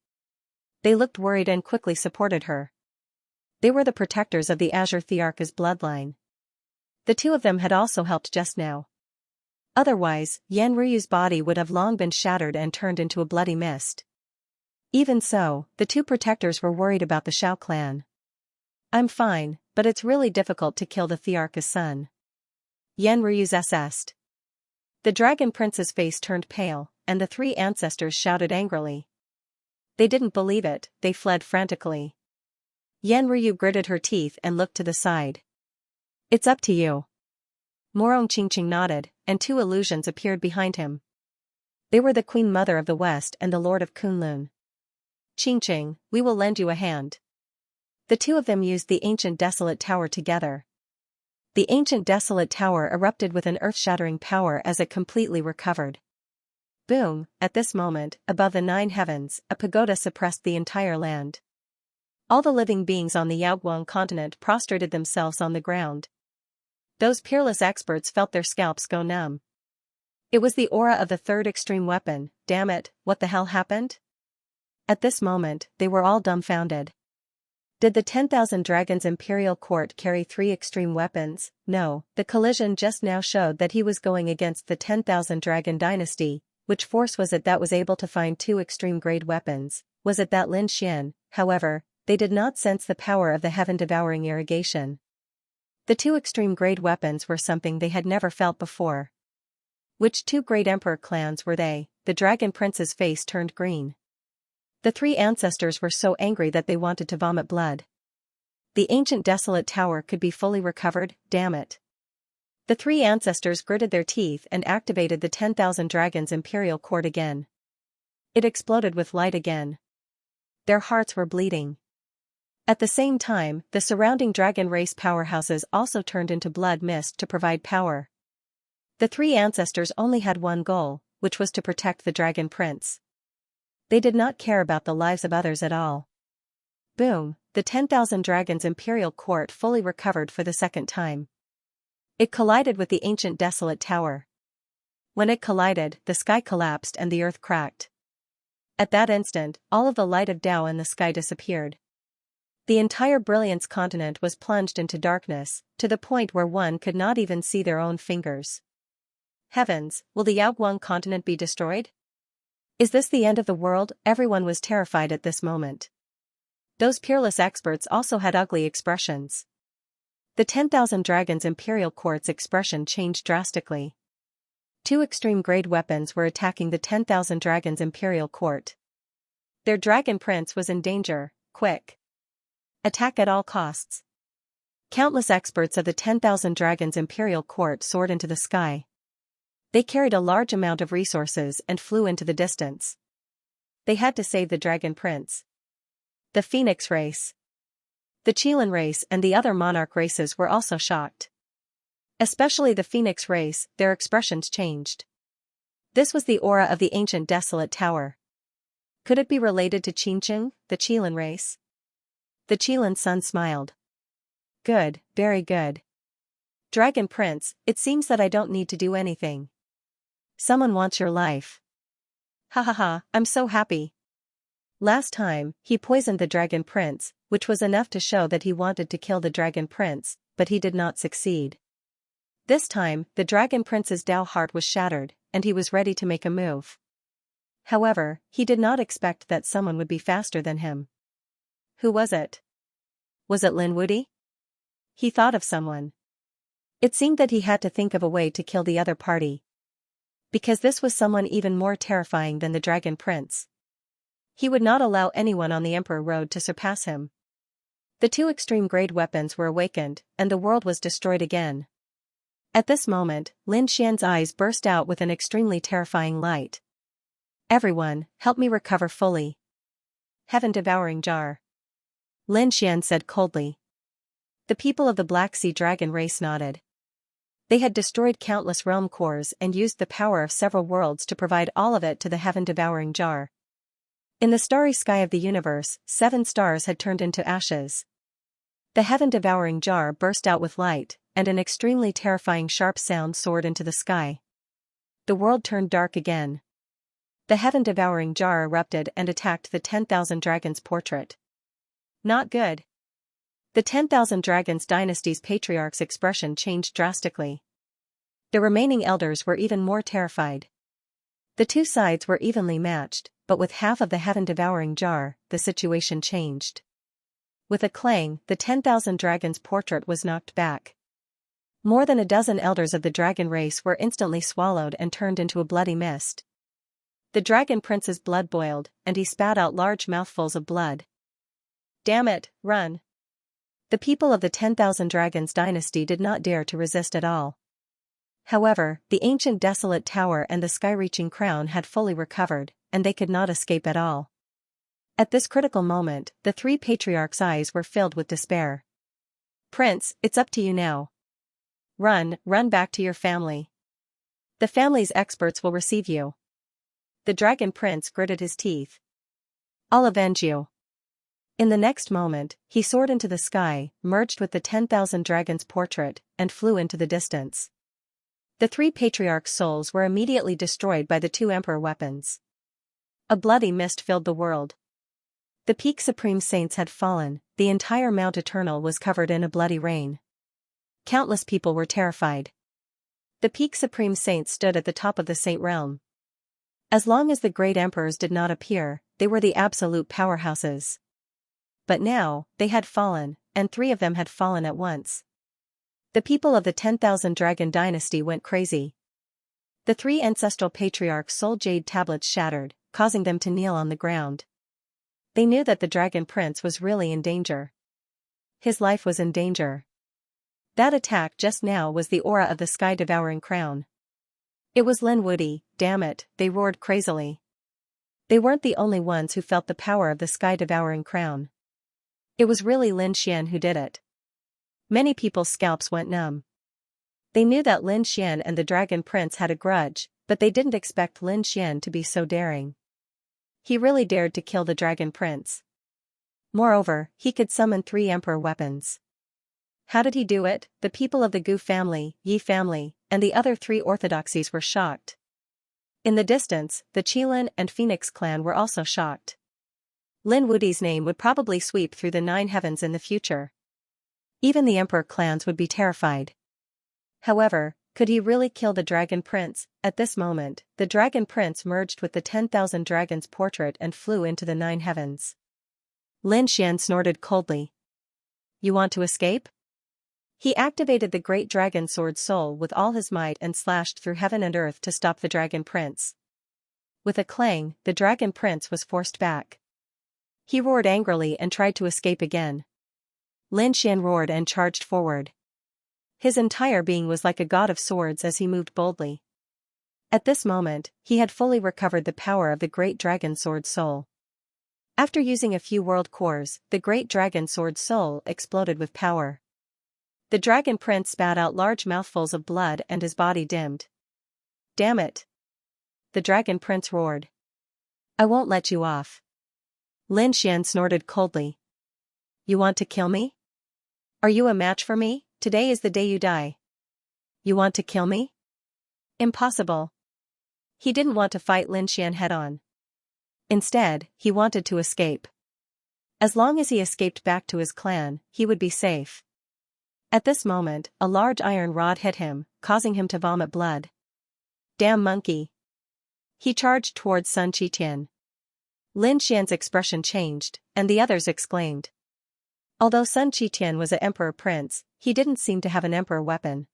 They looked worried and quickly supported her. They were the protectors of the Azure Thearch's bloodline. The two of them had also helped just now. Otherwise, Yan Ryu's body would have long been shattered and turned into a bloody mist. Even so, the two protectors were worried about the Shao clan. I'm fine, but it's really difficult to kill the Thearch's son. Yan Ryu's assessed. The Dragon Prince's face turned pale, and the three ancestors shouted angrily. They didn't believe it, they fled frantically. Yan Ryu gritted her teeth and looked to the side. It's up to you. Morong Qingqing nodded, and two illusions appeared behind him. They were the Queen Mother of the West and the Lord of Kunlun. Qingqing, we will lend you a hand. The two of them used the ancient desolate tower together. The ancient desolate tower erupted with an earth-shattering power as it completely recovered. Boom, at this moment, above the 9 heavens, a pagoda suppressed the entire land. All the living beings on the Yaoguang continent prostrated themselves on the ground. Those peerless experts felt their scalps go numb. It was the aura of the third extreme weapon. Damn it, what the hell happened? At this moment, they were all dumbfounded. Did the 10,000 Dragons Imperial Court carry 3 extreme weapons? No, the collision just now showed that he was going against the 10,000 Dragon Dynasty. Which force was it that was able to find 2 extreme-grade weapons? Was it that Lin Xian? However, they did not sense the power of the heaven-devouring irrigation. The 2 extreme-grade weapons were something they had never felt before. Which 2 great emperor clans were they? The Dragon Prince's face turned green. The 3 ancestors were so angry that they wanted to vomit blood. The ancient desolate tower could be fully recovered, damn it. The 3 ancestors gritted their teeth and activated the 10,000 Dragons Imperial Court again. It exploded with light again. Their hearts were bleeding. At the same time, the surrounding dragon race powerhouses also turned into blood mist to provide power. The 3 ancestors only had one goal, which was to protect the Dragon Prince. They did not care about the lives of others at all. Boom, the 10,000 Dragons Imperial Court fully recovered for the second time. It collided with the ancient desolate tower. When it collided, the sky collapsed and the earth cracked. At that instant, all of the light of Tao in the sky disappeared. The entire Brilliance continent was plunged into darkness, to the point where one could not even see their own fingers. Heavens, will the Yaoguang continent be destroyed? Is this the end of the world? Everyone was terrified at this moment. Those peerless experts also had ugly expressions. The 10,000 Dragons Imperial Court's expression changed drastically. 2 extreme-grade weapons were attacking the 10,000 Dragons Imperial Court. Their Dragon Prince was in danger, quick. Attack at all costs. Countless experts of the 10,000 Dragons Imperial Court soared into the sky. They carried a large amount of resources and flew into the distance. They had to save the Dragon Prince. The Phoenix race. The Qilin race and the other monarch races were also shocked. Especially the Phoenix race, their expressions changed. This was the aura of the ancient desolate tower. Could it be related to Qingqing, the Qilin race? The Qilin sun smiled. Good, very good. Dragon Prince, it seems that I don't need to do anything. Someone wants your life. Ha ha ha, I'm so happy. Last time, he poisoned the Dragon Prince, which was enough to show that he wanted to kill the Dragon Prince, but he did not succeed. This time, the Dragon Prince's Tao heart was shattered, and he was ready to make a move. However, he did not expect that someone would be faster than him. Who was it? Was it Lin Wudi? He thought of someone. It seemed that he had to think of a way to kill the other party. Because this was someone even more terrifying than the Dragon Prince. He would not allow anyone on the Emperor Road to surpass him. The two extreme-grade weapons were awakened, and the world was destroyed again. At this moment, Lin Xian's eyes burst out with an extremely terrifying light. Everyone, help me recover fully. Heaven-devouring jar. Lin Xian said coldly. The people of the Black Sea Dragon race nodded. They had destroyed countless realm cores and used the power of several worlds to provide all of it to the heaven-devouring jar. In the starry sky of the universe, 7 stars had turned into ashes. The heaven-devouring jar burst out with light, and an extremely terrifying sharp sound soared into the sky. The world turned dark again. The heaven-devouring jar erupted and attacked the 10,000 Dragons portrait. Not good. The 10,000 Dragons dynasty's patriarch's expression changed drastically. The remaining elders were even more terrified. The two sides were evenly matched, but with half of the heaven-devouring jar, the situation changed. With a clang, the 10,000 Dragons portrait was knocked back. More than a dozen elders of the dragon race were instantly swallowed and turned into a bloody mist. The Dragon Prince's blood boiled, and he spat out large mouthfuls of blood. Damn it, run! The people of the 10,000 Dragons dynasty did not dare to resist at all. However, the ancient desolate tower and the sky-reaching crown had fully recovered, and they could not escape at all. At this critical moment, the 3 patriarchs' eyes were filled with despair. Prince, it's up to you now. Run back to your family. The family's experts will receive you. The Dragon Prince gritted his teeth. I'll avenge you. In the next moment, he soared into the sky, merged with the 10,000 Dragons portrait, and flew into the distance. The 3 patriarchs' souls were immediately destroyed by the 2 emperor weapons. A bloody mist filled the world. The peak supreme saints had fallen, the entire Mount Eternal was covered in a bloody rain. Countless people were terrified. The peak supreme saints stood at the top of the saint realm. As long as the great emperors did not appear, they were the absolute powerhouses. But now, they had fallen, and 3 of them had fallen at once. The people of the 10,000 Dragon dynasty went crazy. The 3 ancestral patriarchs' soul jade tablets shattered, causing them to kneel on the ground. They knew that the Dragon Prince was really in danger. His life was in danger. That attack just now was the aura of the sky-devouring crown. It was Lin Wudi, damn it, they roared crazily. They weren't the only ones who felt the power of the sky-devouring crown. It was really Lin Xian who did it. Many people's scalps went numb. They knew that Lin Xian and the Dragon Prince had a grudge, but they didn't expect Lin Xian to be so daring. He really dared to kill the Dragon Prince. Moreover, he could summon 3 emperor weapons. How did he do it? The people of the Gu family, Yi family, and the other 3 orthodoxies were shocked. In the distance, the Qilin and Phoenix clan were also shocked. Lin Wudi's name would probably sweep through the 9 heavens in the future. Even the emperor clans would be terrified. However, could he really kill the Dragon Prince? At this moment, the Dragon Prince merged with the 10,000 Dragons portrait and flew into the 9 heavens. Lin Xian snorted coldly. You want to escape? He activated the great dragon sword soul with all his might and slashed through heaven and earth to stop the Dragon Prince. With a clang, the Dragon Prince was forced back. He roared angrily and tried to escape again. Lin Xian roared and charged forward. His entire being was like a god of swords as he moved boldly. At this moment, he had fully recovered the power of the great dragon sword soul. After using a few world cores, the great dragon sword soul exploded with power. The Dragon Prince spat out large mouthfuls of blood and his body dimmed. Damn it! The Dragon Prince roared. I won't let you off. Lin Xian snorted coldly. You want to kill me? Are you a match for me? Today is the day you die. You want to kill me? Impossible. He didn't want to fight Lin Xian head-on. Instead, he wanted to escape. As long as he escaped back to his clan, he would be safe. At this moment, a large iron rod hit him, causing him to vomit blood. Damn monkey. He charged towards Sun Qitian. Lin Xian's expression changed, and the others exclaimed. Although Sun Qitian was an emperor prince, he didn't seem to have an emperor weapon.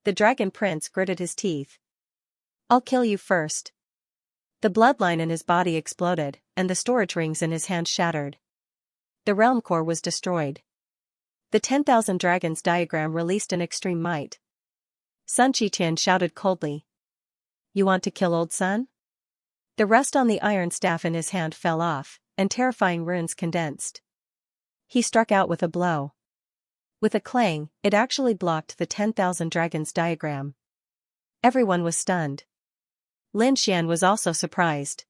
The dragon prince gritted his teeth. I'll kill you first. The bloodline in his body exploded, and the storage rings in his hand shattered. The realm core was destroyed. The 10,000 dragons diagram released an extreme might. Sun Qitian shouted coldly. You want to kill old Sun? The rust on the iron staff in his hand fell off, and terrifying runes condensed. He struck out with a blow. With a clang, it actually blocked the 10,000 dragons diagram. Everyone was stunned. Lin Xian was also surprised.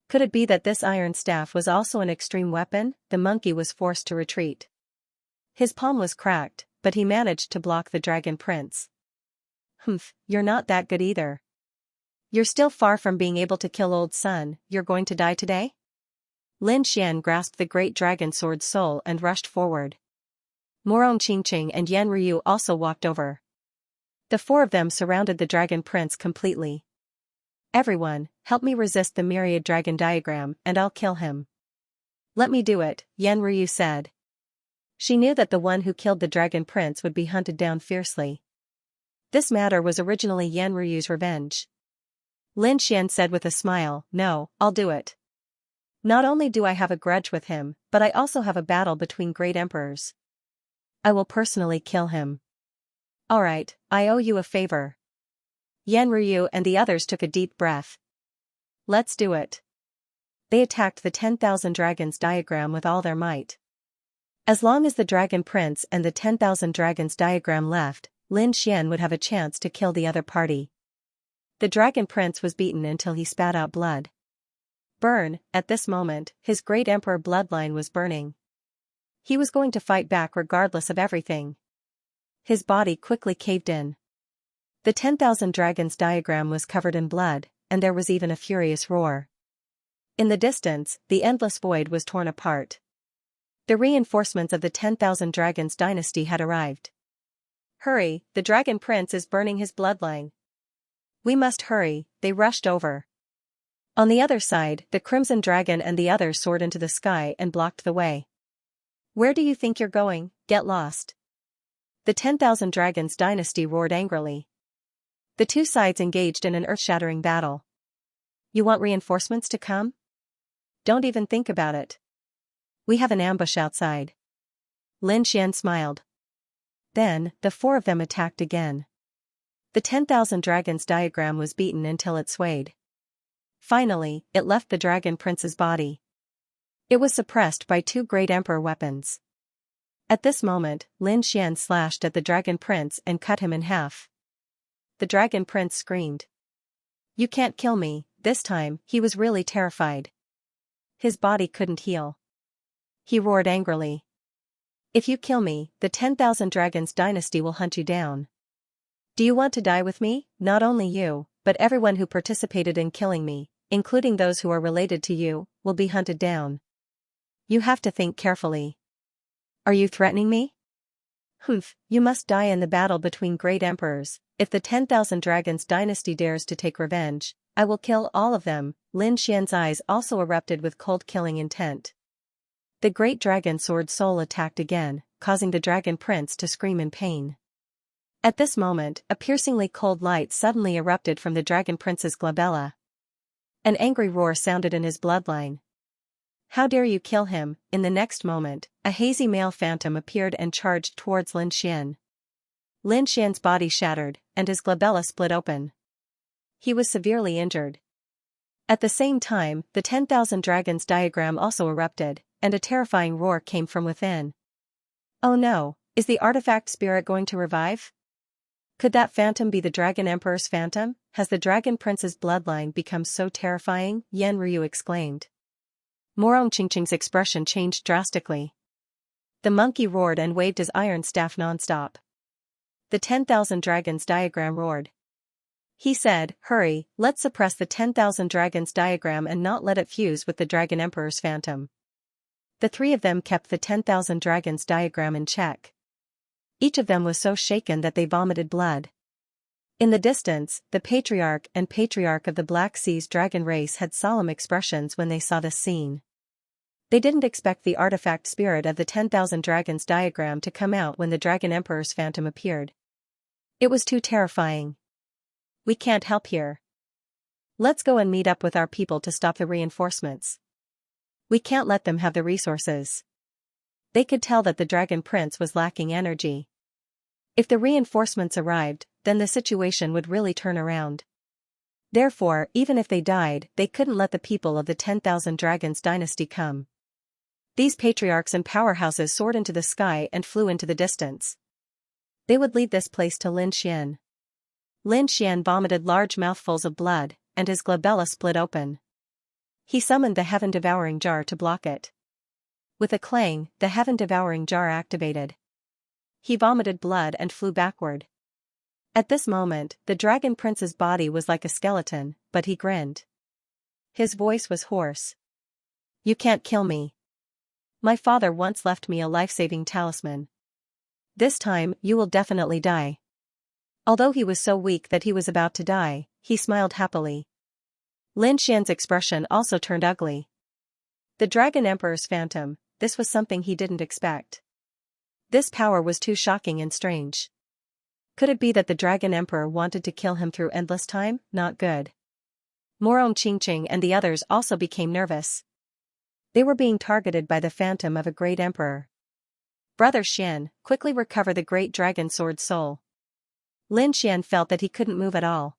Could it be that this iron staff was also an extreme weapon? The monkey was forced to retreat. His palm was cracked, but he managed to block the dragon prince. You're not that good either. You're still far from being able to kill old Sun. You're going to die today? Lin Xian grasped the great dragon sword's soul and rushed forward. Morong Qingqing and Yan Ryu also walked over. The four of them surrounded the dragon prince completely. Everyone, help me resist the myriad dragon diagram and I'll kill him. Let me do it, Yan Ryu said. She knew that the one who killed the dragon prince would be hunted down fiercely. This matter was originally Yan Ryu's revenge. Lin Xian said with a smile, no, I'll do it. Not only do I have a grudge with him, but I also have a battle between great emperors. I will personally kill him. Alright, I owe you a favor. Yan Ryu and the others took a deep breath. Let's do it. They attacked the 10,000 dragons diagram with all their might. As long as the dragon prince and the 10,000 dragons diagram left, Lin Xian would have a chance to kill the other party. The dragon prince was beaten until he spat out blood. Burn, at this moment, his great emperor bloodline was burning. He was going to fight back regardless of everything. His body quickly caved in. The 10,000 dragons diagram was covered in blood, and there was even a furious roar. In the distance, the endless void was torn apart. The reinforcements of the 10,000 dragons dynasty had arrived. Hurry, the dragon prince is burning his bloodline. We must hurry, they rushed over. On the other side, the crimson dragon and the others soared into the sky and blocked the way. Where do you think you're going? Get lost. The 10,000 dragons dynasty roared angrily. The two sides engaged in an earth-shattering battle. You want reinforcements to come? Don't even think about it. We have an ambush outside. Lin Xian smiled. Then, the four of them attacked again. The 10,000 dragons diagram was beaten until it swayed. Finally, it left the dragon prince's body. It was suppressed by two great emperor weapons. At this moment, Lin Xian slashed at the dragon prince and cut him in half. The dragon prince screamed. You can't kill me. This time, he was really terrified. His body couldn't heal. He roared angrily. If you kill me, the 10,000 dragons dynasty will hunt you down. Do you want to die with me? Not only you, but everyone who participated in killing me, including those who are related to you, will be hunted down. You have to think carefully. Are you threatening me? You must die in the battle between great emperors. If the 10,000 dragons dynasty dares to take revenge, I will kill all of them. Lin Xian's eyes also erupted with cold killing intent. The great dragon sword soul attacked again, causing the dragon prince to scream in pain. At this moment, a piercingly cold light suddenly erupted from the dragon prince's glabella. An angry roar sounded in his bloodline. How dare you kill him? In the next moment, a hazy male phantom appeared and charged towards Lin Xian. Lin Xian's body shattered, and his glabella split open. He was severely injured. At the same time, the 10,000 dragons diagram also erupted, and a terrifying roar came from within. Oh no, is the artifact spirit going to revive? Could that phantom be the Dragon Emperor's phantom? Has the Dragon Prince's bloodline become so terrifying? Yan Ryu exclaimed. Morong Qingqing's expression changed drastically. The monkey roared and waved his iron staff non-stop. The 10,000 dragons diagram roared. He said, hurry, let's suppress the 10,000 dragons diagram and not let it fuse with the Dragon Emperor's phantom. The three of them kept the 10,000 dragons diagram in check. Each of them was so shaken that they vomited blood. In the distance, the patriarch and patriarch of the Black Sea's dragon race had solemn expressions when they saw this scene. They didn't expect the artifact spirit of the 10,000 dragons diagram to come out when the Dragon Emperor's phantom appeared. It was too terrifying. We can't help here. Let's go and meet up with our people to stop the reinforcements. We can't let them have the resources. They could tell that the Dragon Prince was lacking energy. If the reinforcements arrived, then the situation would really turn around. Therefore, even if they died, they couldn't let the people of the 10,000 Dragons dynasty come. These patriarchs and powerhouses soared into the sky and flew into the distance. They would lead this place to Lin Xian. Lin Xian vomited large mouthfuls of blood, and his glabella split open. He summoned the heaven-devouring jar to block it. With a clang, the heaven-devouring jar activated. He vomited blood and flew backward. At this moment, the Dragon Prince's body was like a skeleton, but he grinned. His voice was hoarse. You can't kill me. My father once left me a life-saving talisman. This time, you will definitely die. Although he was so weak that he was about to die, he smiled happily. Lin Xian's expression also turned ugly. The Dragon Emperor's phantom, this was something he didn't expect. This power was too shocking and strange. Could it be that the Dragon Emperor wanted to kill him through endless time? Not good. Morong Qingqing and the others also became nervous. They were being targeted by the phantom of a great emperor. Brother Xian, quickly recover the great dragon sword soul. Lin Xian felt that he couldn't move at all.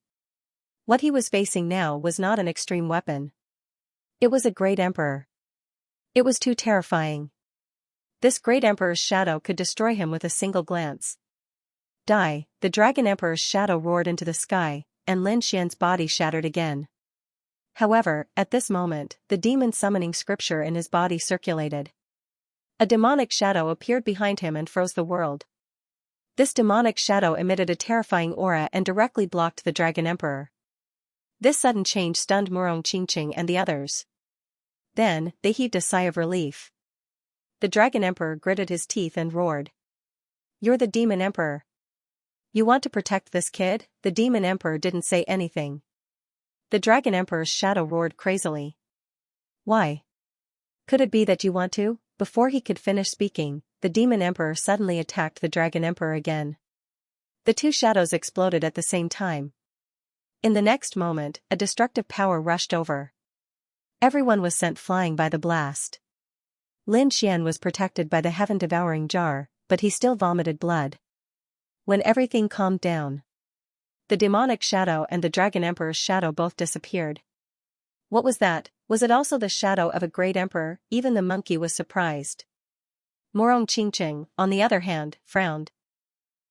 What he was facing now was not an extreme weapon. It was a great emperor. It was too terrifying. This great emperor's shadow could destroy him with a single glance. Die, the Dragon Emperor's shadow roared into the sky, and Lin Xian's body shattered again. However, at this moment, the demon summoning scripture in his body circulated. A demonic shadow appeared behind him and froze the world. This demonic shadow emitted a terrifying aura and directly blocked the Dragon Emperor. This sudden change stunned Morong Qingqing and the others. Then, they heaved a sigh of relief. The Dragon Emperor gritted his teeth and roared. You're the Demon Emperor. You want to protect this kid? The Demon Emperor didn't say anything. The Dragon Emperor's shadow roared crazily. Why? Could it be that you want to? Before he could finish speaking, the Demon Emperor suddenly attacked the Dragon Emperor again. The two shadows exploded at the same time. In the next moment, a destructive power rushed over. Everyone was sent flying by the blast. Lin Xian was protected by the heaven-devouring jar, but he still vomited blood. When everything calmed down, the demonic shadow and the Dragon Emperor's shadow both disappeared. What was that? Was it also the shadow of a great emperor? Even the monkey was surprised. Morong Qingqing, on the other hand, frowned.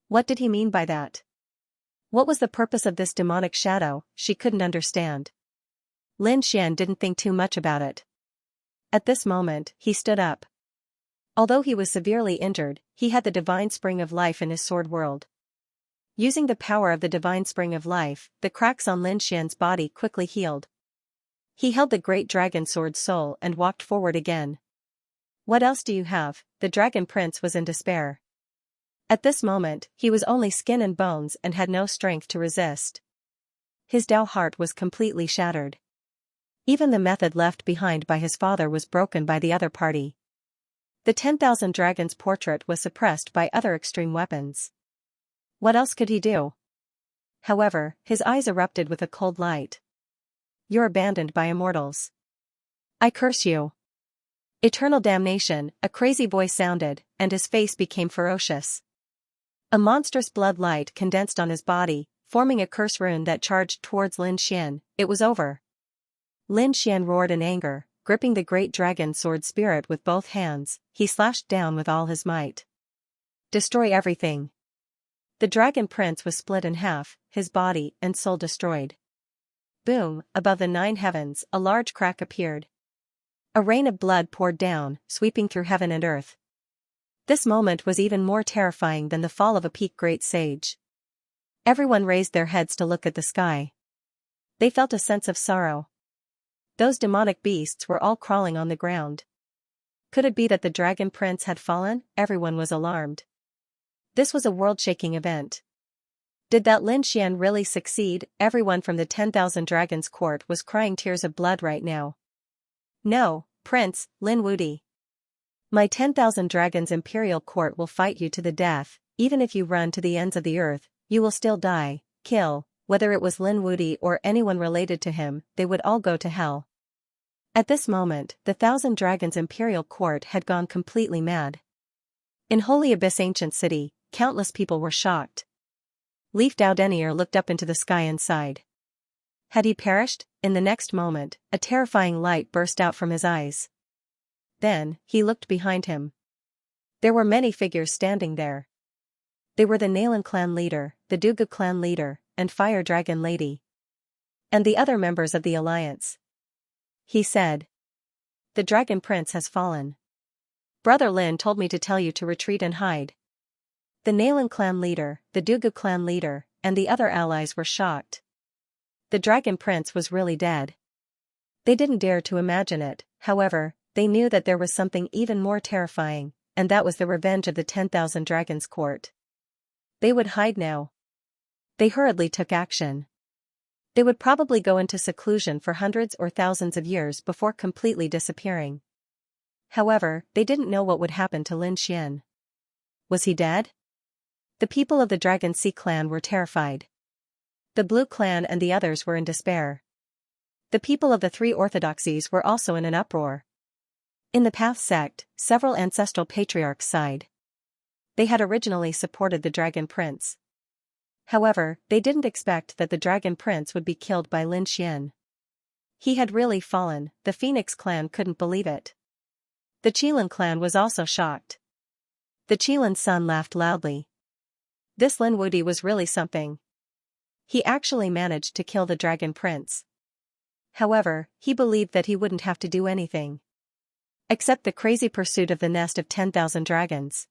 What did he mean by that? What was the purpose of this demonic shadow? She couldn't understand. Lin Xian didn't think too much about it. At this moment, he stood up. Although he was severely injured, he had the divine spring of life in his sword world. Using the power of the divine spring of life, the cracks on Lin Xian's body quickly healed. He held the great dragon sword soul and walked forward again. What else do you have? The Dragon Prince was in despair. At this moment, he was only skin and bones and had no strength to resist. His Dao heart was completely shattered. Even the method left behind by his father was broken by the other party. The 10,000 dragons portrait was suppressed by other extreme weapons. What else could he do? However, his eyes erupted with a cold light. You're abandoned by immortals. I curse you. Eternal damnation, a crazy voice sounded, and his face became ferocious. A monstrous blood light condensed on his body, forming a curse rune that charged towards Lin Xian. It was over. Lin Xian roared in anger, gripping the great dragon sword spirit with both hands, he slashed down with all his might. Destroy everything. The Dragon Prince was split in half, his body and soul destroyed. Boom, above the 9 heavens, a large crack appeared. A rain of blood poured down, sweeping through heaven and earth. This moment was even more terrifying than the fall of a peak great sage. Everyone raised their heads to look at the sky. They felt a sense of sorrow. Those demonic beasts were all crawling on the ground. Could it be that the Dragon Prince had fallen? Everyone was alarmed. This was a world-shaking event. Did that Lin Xian really succeed? Everyone from the 10,000 Dragons court was crying tears of blood right now. No, Prince, Lin Wudi. My 10,000 Dragons Imperial Court will fight you to the death, even if you run to the ends of the earth, you will still die, kill, whether it was Lin Wudi or anyone related to him, they would all go to hell. At this moment, the 1,000 Dragons Imperial Court had gone completely mad. In Holy Abyss Ancient City, countless people were shocked. Leaf Dao Denier looked up into the sky and sighed. Had he perished? In the next moment, a terrifying light burst out from his eyes. Then, he looked behind him. There were many figures standing there. They were the Nalan clan leader, the Duga clan leader, and Fire Dragon Lady. And the other members of the alliance. He said. The Dragon Prince has fallen. Brother Lin told me to tell you to retreat and hide. The Nalan clan leader, the Duga clan leader, and the other allies were shocked. The Dragon Prince was really dead. They didn't dare to imagine it, however, they knew that there was something even more terrifying, and that was the revenge of the 10,000 Dragons court. They would hide now. They hurriedly took action. They would probably go into seclusion for hundreds or thousands of years before completely disappearing. However, they didn't know what would happen to Lin Xian. Was he dead? The people of the Dragon Sea clan were terrified. The Blue clan and the others were in despair. The people of the three orthodoxies were also in an uproar. In the Path sect, several ancestral patriarchs sighed. They had originally supported the Dragon Prince. However, they didn't expect that the Dragon Prince would be killed by Lin Xian. He had really fallen, the Phoenix clan couldn't believe it. The Qilin clan was also shocked. The Qilin son laughed loudly. This Lin Wudi was really something. He actually managed to kill the Dragon Prince. However, he believed that he wouldn't have to do anything. Except the crazy pursuit of the nest of 10,000 dragons.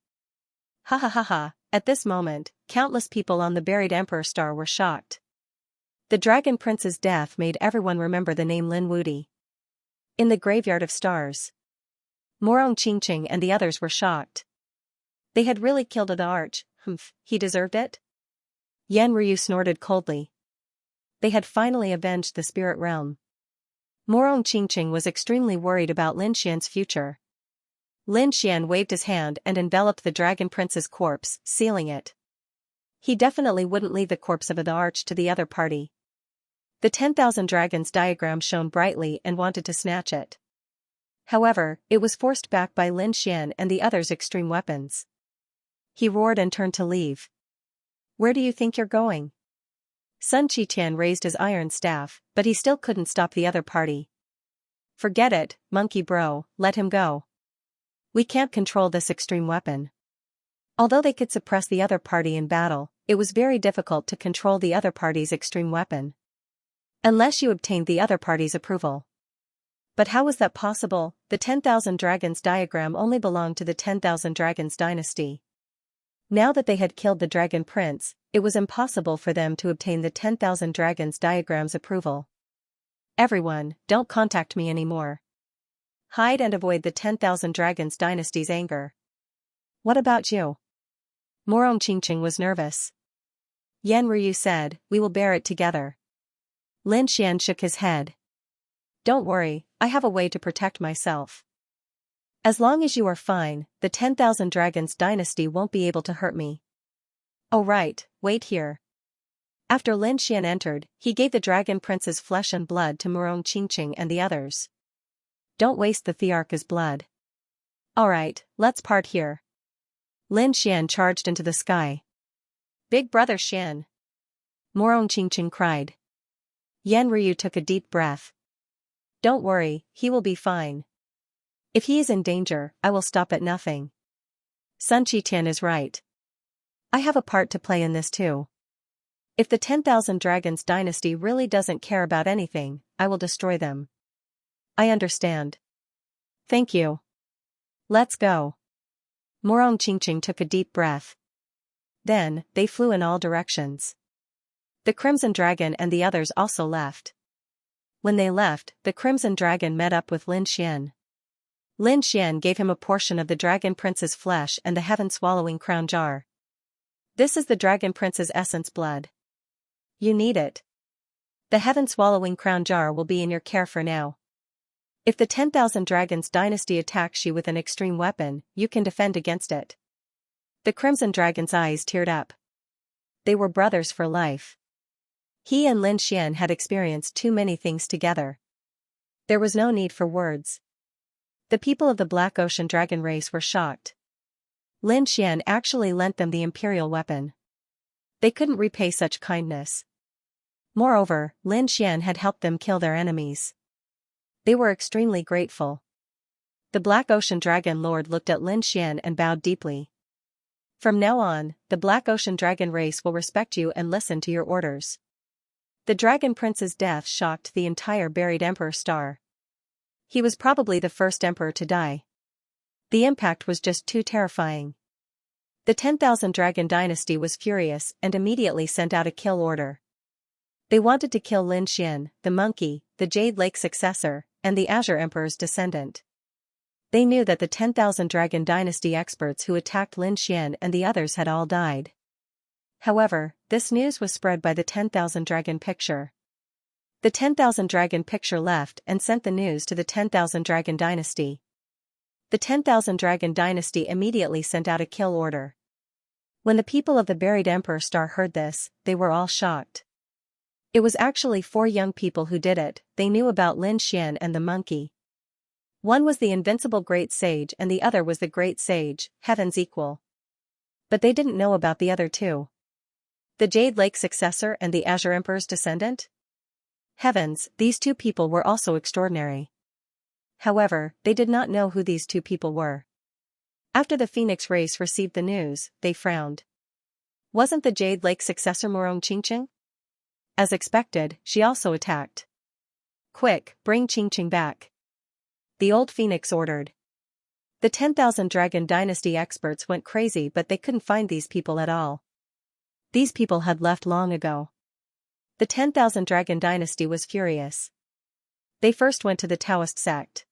Ha ha ha ha, at this moment, countless people on the buried Emperor Star were shocked. The Dragon Prince's death made everyone remember the name Lin Wudi. In the Graveyard of Stars. Morong Qingqing and the others were shocked. They had really killed the arch, he deserved it? Yan Ryu snorted coldly. They had finally avenged the spirit realm. Morong Qingqing was extremely worried about Lin Xian's future. Lin Xian waved his hand and enveloped the Dragon Prince's corpse, sealing it. He definitely wouldn't leave the corpse of the arch to the other party. The 10,000 dragons diagram shone brightly and wanted to snatch it. However, it was forced back by Lin Xian and the others' extreme weapons. He roared and turned to leave. Where do you think you're going? Sun Qiqian raised his iron staff, but he still couldn't stop the other party. Forget it, monkey bro, let him go. We can't control this extreme weapon. Although they could suppress the other party in battle, it was very difficult to control the other party's extreme weapon. Unless you obtained the other party's approval. But how was that possible? The 10,000 dragons diagram only belonged to the 10,000 dragons dynasty. Now that they had killed the Dragon Prince, it was impossible for them to obtain the 10,000 dragons diagram's approval. Everyone, don't contact me anymore. Hide and avoid the 10,000 dragons dynasty's anger. What about you? Morong Qingqing was nervous. Yan Ryu said, we will bear it together. Lin Xian shook his head. Don't worry, I have a way to protect myself. As long as you are fine, the 10,000 dragons dynasty won't be able to hurt me. Oh right, wait here. After Lin Xian entered, he gave the Dragon Prince's flesh and blood to Morong Qingqing and the others. Don't waste the Thearch's blood. Alright, let's part here. Lin Xian charged into the sky. Big brother Xian. Morong Qingqing cried. Yan Ryu took a deep breath. Don't worry, he will be fine. If he is in danger, I will stop at nothing. Sun Qiqian is right. I have a part to play in this too. If the 10,000 dragons dynasty really doesn't care about anything, I will destroy them. I understand. Thank you. Let's go. Morong Qingqing took a deep breath. Then, they flew in all directions. The Crimson Dragon and the others also left. When they left, the Crimson Dragon met up with Lin Xian. Lin Xian gave him a portion of the Dragon Prince's flesh and the heaven-swallowing crown jar. This is the Dragon Prince's essence blood. You need it. The heaven-swallowing crown jar will be in your care for now. If the 10,000 Dragons dynasty attacks you with an extreme weapon, you can defend against it. The Crimson Dragon's eyes teared up. They were brothers for life. He and Lin Xian had experienced too many things together. There was no need for words. The people of the Black Ocean Dragon race were shocked. Lin Xian actually lent them the imperial weapon. They couldn't repay such kindness. Moreover, Lin Xian had helped them kill their enemies. They were extremely grateful. The Black Ocean Dragon Lord looked at Lin Xian and bowed deeply. From now on, the Black Ocean Dragon race will respect you and listen to your orders. The Dragon Prince's death shocked the entire buried Emperor Star. He was probably the first emperor to die. The impact was just too terrifying. The 10,000 Dragon dynasty was furious and immediately sent out a kill order. They wanted to kill Lin Xian, the monkey, the Jade Lake successor, and the Azure Emperor's descendant. They knew that the 10,000 Dragon dynasty experts who attacked Lin Xian and the others had all died. However, this news was spread by the 10,000 Dragon picture. The 10,000 Dragon picture left and sent the news to the 10,000 Dragon dynasty. The 10,000 Dragon dynasty immediately sent out a kill order. When the people of the buried Emperor Star heard this, they were all shocked. It was actually 4 young people who did it. They knew about Lin Xian and the monkey. One was the invincible Great Sage and the other was the Great Sage, Heaven's equal. But they didn't know about the other 2. The Jade Lake successor and the Azure Emperor's descendant? Heavens, these 2 people were also extraordinary. However, they did not know who these 2 people were. After the Phoenix race received the news, they frowned. Wasn't the Jade Lake successor Morong Qingqing? As expected, she also attacked. Quick, bring Qingqing back. The old Phoenix ordered. The 10,000 Dragon dynasty experts went crazy but they couldn't find these people at all. These people had left long ago. The 10,000 Dragon dynasty was furious. They first went to the Taoist sect.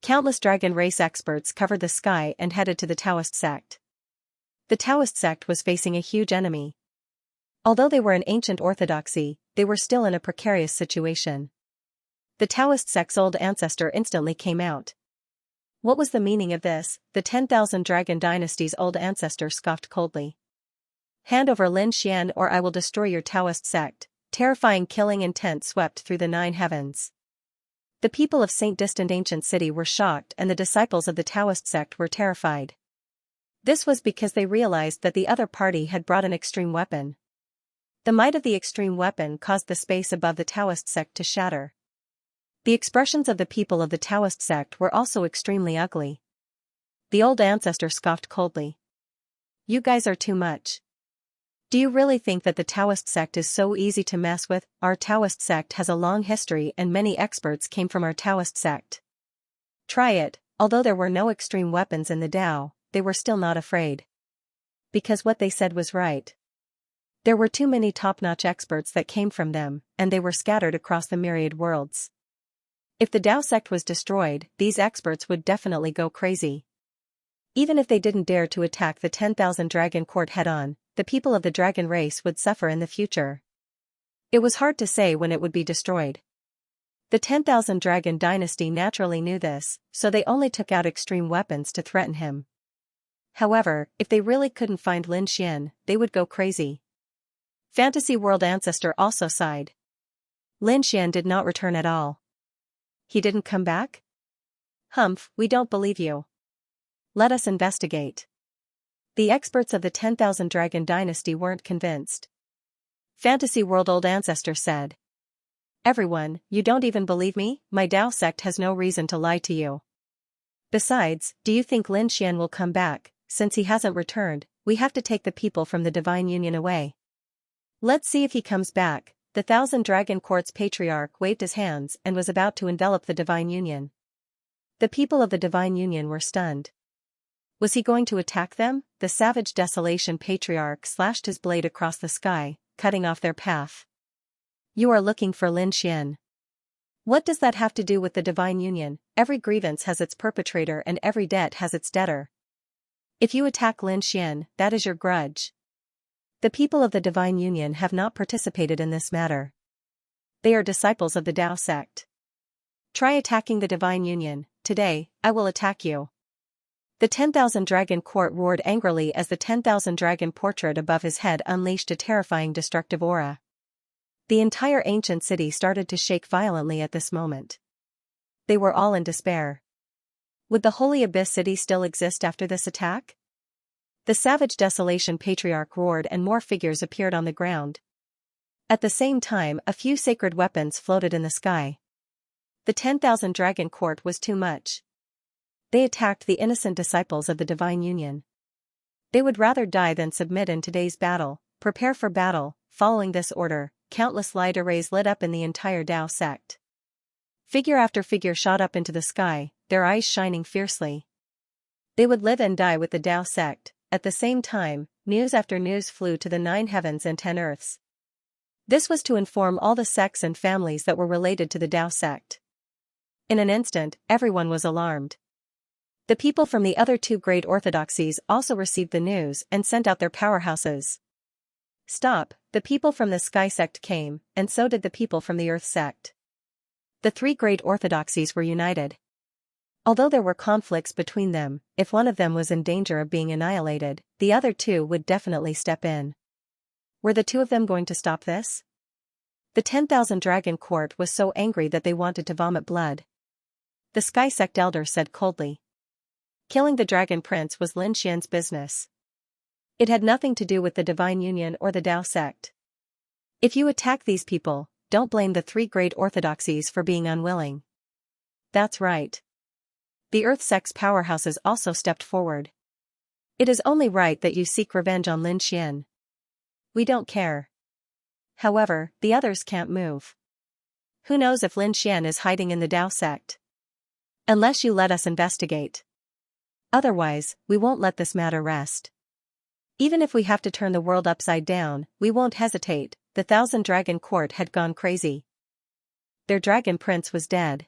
Countless dragon race experts covered the sky and headed to the Taoist sect. The Taoist sect was facing a huge enemy. Although they were an ancient orthodoxy, they were still in a precarious situation. The Taoist sect's old ancestor instantly came out. What was the meaning of this? The 10,000 Dragon dynasty's old ancestor scoffed coldly. Hand over Lin Xian or I will destroy your Taoist sect. Terrifying killing intent swept through the 9 heavens. The people of Saint Distant Ancient City were shocked and the disciples of the Taoist sect were terrified. This was because they realized that the other party had brought an extreme weapon. The might of the extreme weapon caused the space above the Taoist sect to shatter. The expressions of the people of the Taoist sect were also extremely ugly. The old ancestor scoffed coldly. You guys are too much. Do you really think that the Taoist sect is so easy to mess with? Our Taoist sect has a long history and many experts came from our Taoist sect. Try it. Although there were no extreme weapons in the Tao, they were still not afraid. Because what they said was right. There were too many top-notch experts that came from them, and they were scattered across the myriad worlds. If the Tao sect was destroyed, these experts would definitely go crazy. Even if they didn't dare to attack the 10,000 Dragon Court head-on, the people of the dragon race would suffer in the future. It was hard to say when it would be destroyed. The 10,000 Dragon dynasty naturally knew this, so they only took out extreme weapons to threaten him. However, if they really couldn't find Lin Xian, they would go crazy. Fantasy World Ancestor also sighed. Lin Xian did not return at all. He didn't come back? Humph, we don't believe you. Let us investigate. The experts of the 10,000 Dragon dynasty weren't convinced. Fantasy World Old Ancestor said. Everyone, you don't even believe me? My Tao sect has no reason to lie to you. Besides, do you think Lin Xian will come back? Since he hasn't returned, we have to take the people from the Divine Union away. Let's see if he comes back. The 1,000 Dragon Court's patriarch waved his hands and was about to envelop the Divine Union. The people of the Divine Union were stunned. Was he going to attack them? The savage Desolation Patriarch slashed his blade across the sky, cutting off their path. You are looking for Lin Xian. What does that have to do with the Divine Union? Every grievance has its perpetrator and every debt has its debtor. If you attack Lin Xian, that is your grudge. The people of the Divine Union have not participated in this matter. They are disciples of the Tao sect. Try attacking the Divine Union. Today, I will attack you. The 10,000 Dragon Court roared angrily as the 10,000 Dragon portrait above his head unleashed a terrifying destructive aura. The entire ancient city started to shake violently at this moment. They were all in despair. Would the Holy Abyss city still exist after this attack? The savage desolation patriarch roared and more figures appeared on the ground. At the same time, a few sacred weapons floated in the sky. The 10,000 Dragon Court was too much. They attacked the innocent disciples of the Divine Union. They would rather die than submit in today's battle. Prepare for battle. Following this order, countless light arrays lit up in the entire Tao sect. Figure after figure shot up into the sky, their eyes shining fiercely. They would live and die with the Tao sect. At the same time, news after news flew to the 9 heavens and 10 earths. This was to inform all the sects and families that were related to the Tao sect. In an instant, everyone was alarmed. The people from the other 2 great orthodoxies also received the news and sent out their powerhouses. Stop, the people from the Sky sect came, and so did the people from the Earth sect. The 3 great orthodoxies were united. Although there were conflicts between them, if one of them was in danger of being annihilated, the other 2 would definitely step in. Were the 2 of them going to stop this? The 10,000 Dragon Court was so angry that they wanted to vomit blood. The Sky sect elder said coldly. Killing the Dragon Prince was Lin Xian's business. It had nothing to do with the Divine Union or the Tao sect. If you attack these people, don't blame the 3 great orthodoxies for being unwilling. That's right. The Earth sect's powerhouses also stepped forward. It is only right that you seek revenge on Lin Xian. We don't care. However, the others can't move. Who knows if Lin Xian is hiding in the Tao sect? Unless you let us investigate. Otherwise, we won't let this matter rest. Even if we have to turn the world upside down, we won't hesitate. The 1,000 Dragon Court had gone crazy. Their Dragon Prince was dead.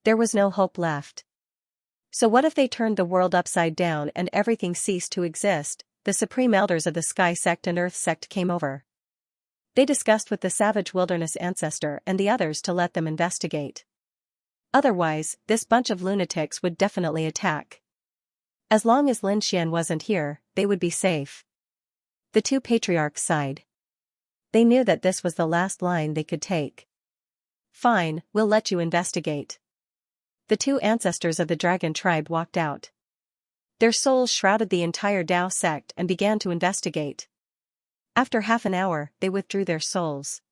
There was no hope left. So what if they turned the world upside down and everything ceased to exist? The supreme elders of the Sky sect and Earth sect came over. They discussed with the savage wilderness ancestor and the others to let them investigate. Otherwise, this bunch of lunatics would definitely attack. As long as Lin Xian wasn't here, they would be safe. The 2 patriarchs sighed. They knew that this was the last line they could take. Fine, we'll let you investigate. The 2 ancestors of the dragon tribe walked out. Their souls shrouded the entire Tao sect and began to investigate. After half an hour, they withdrew their souls.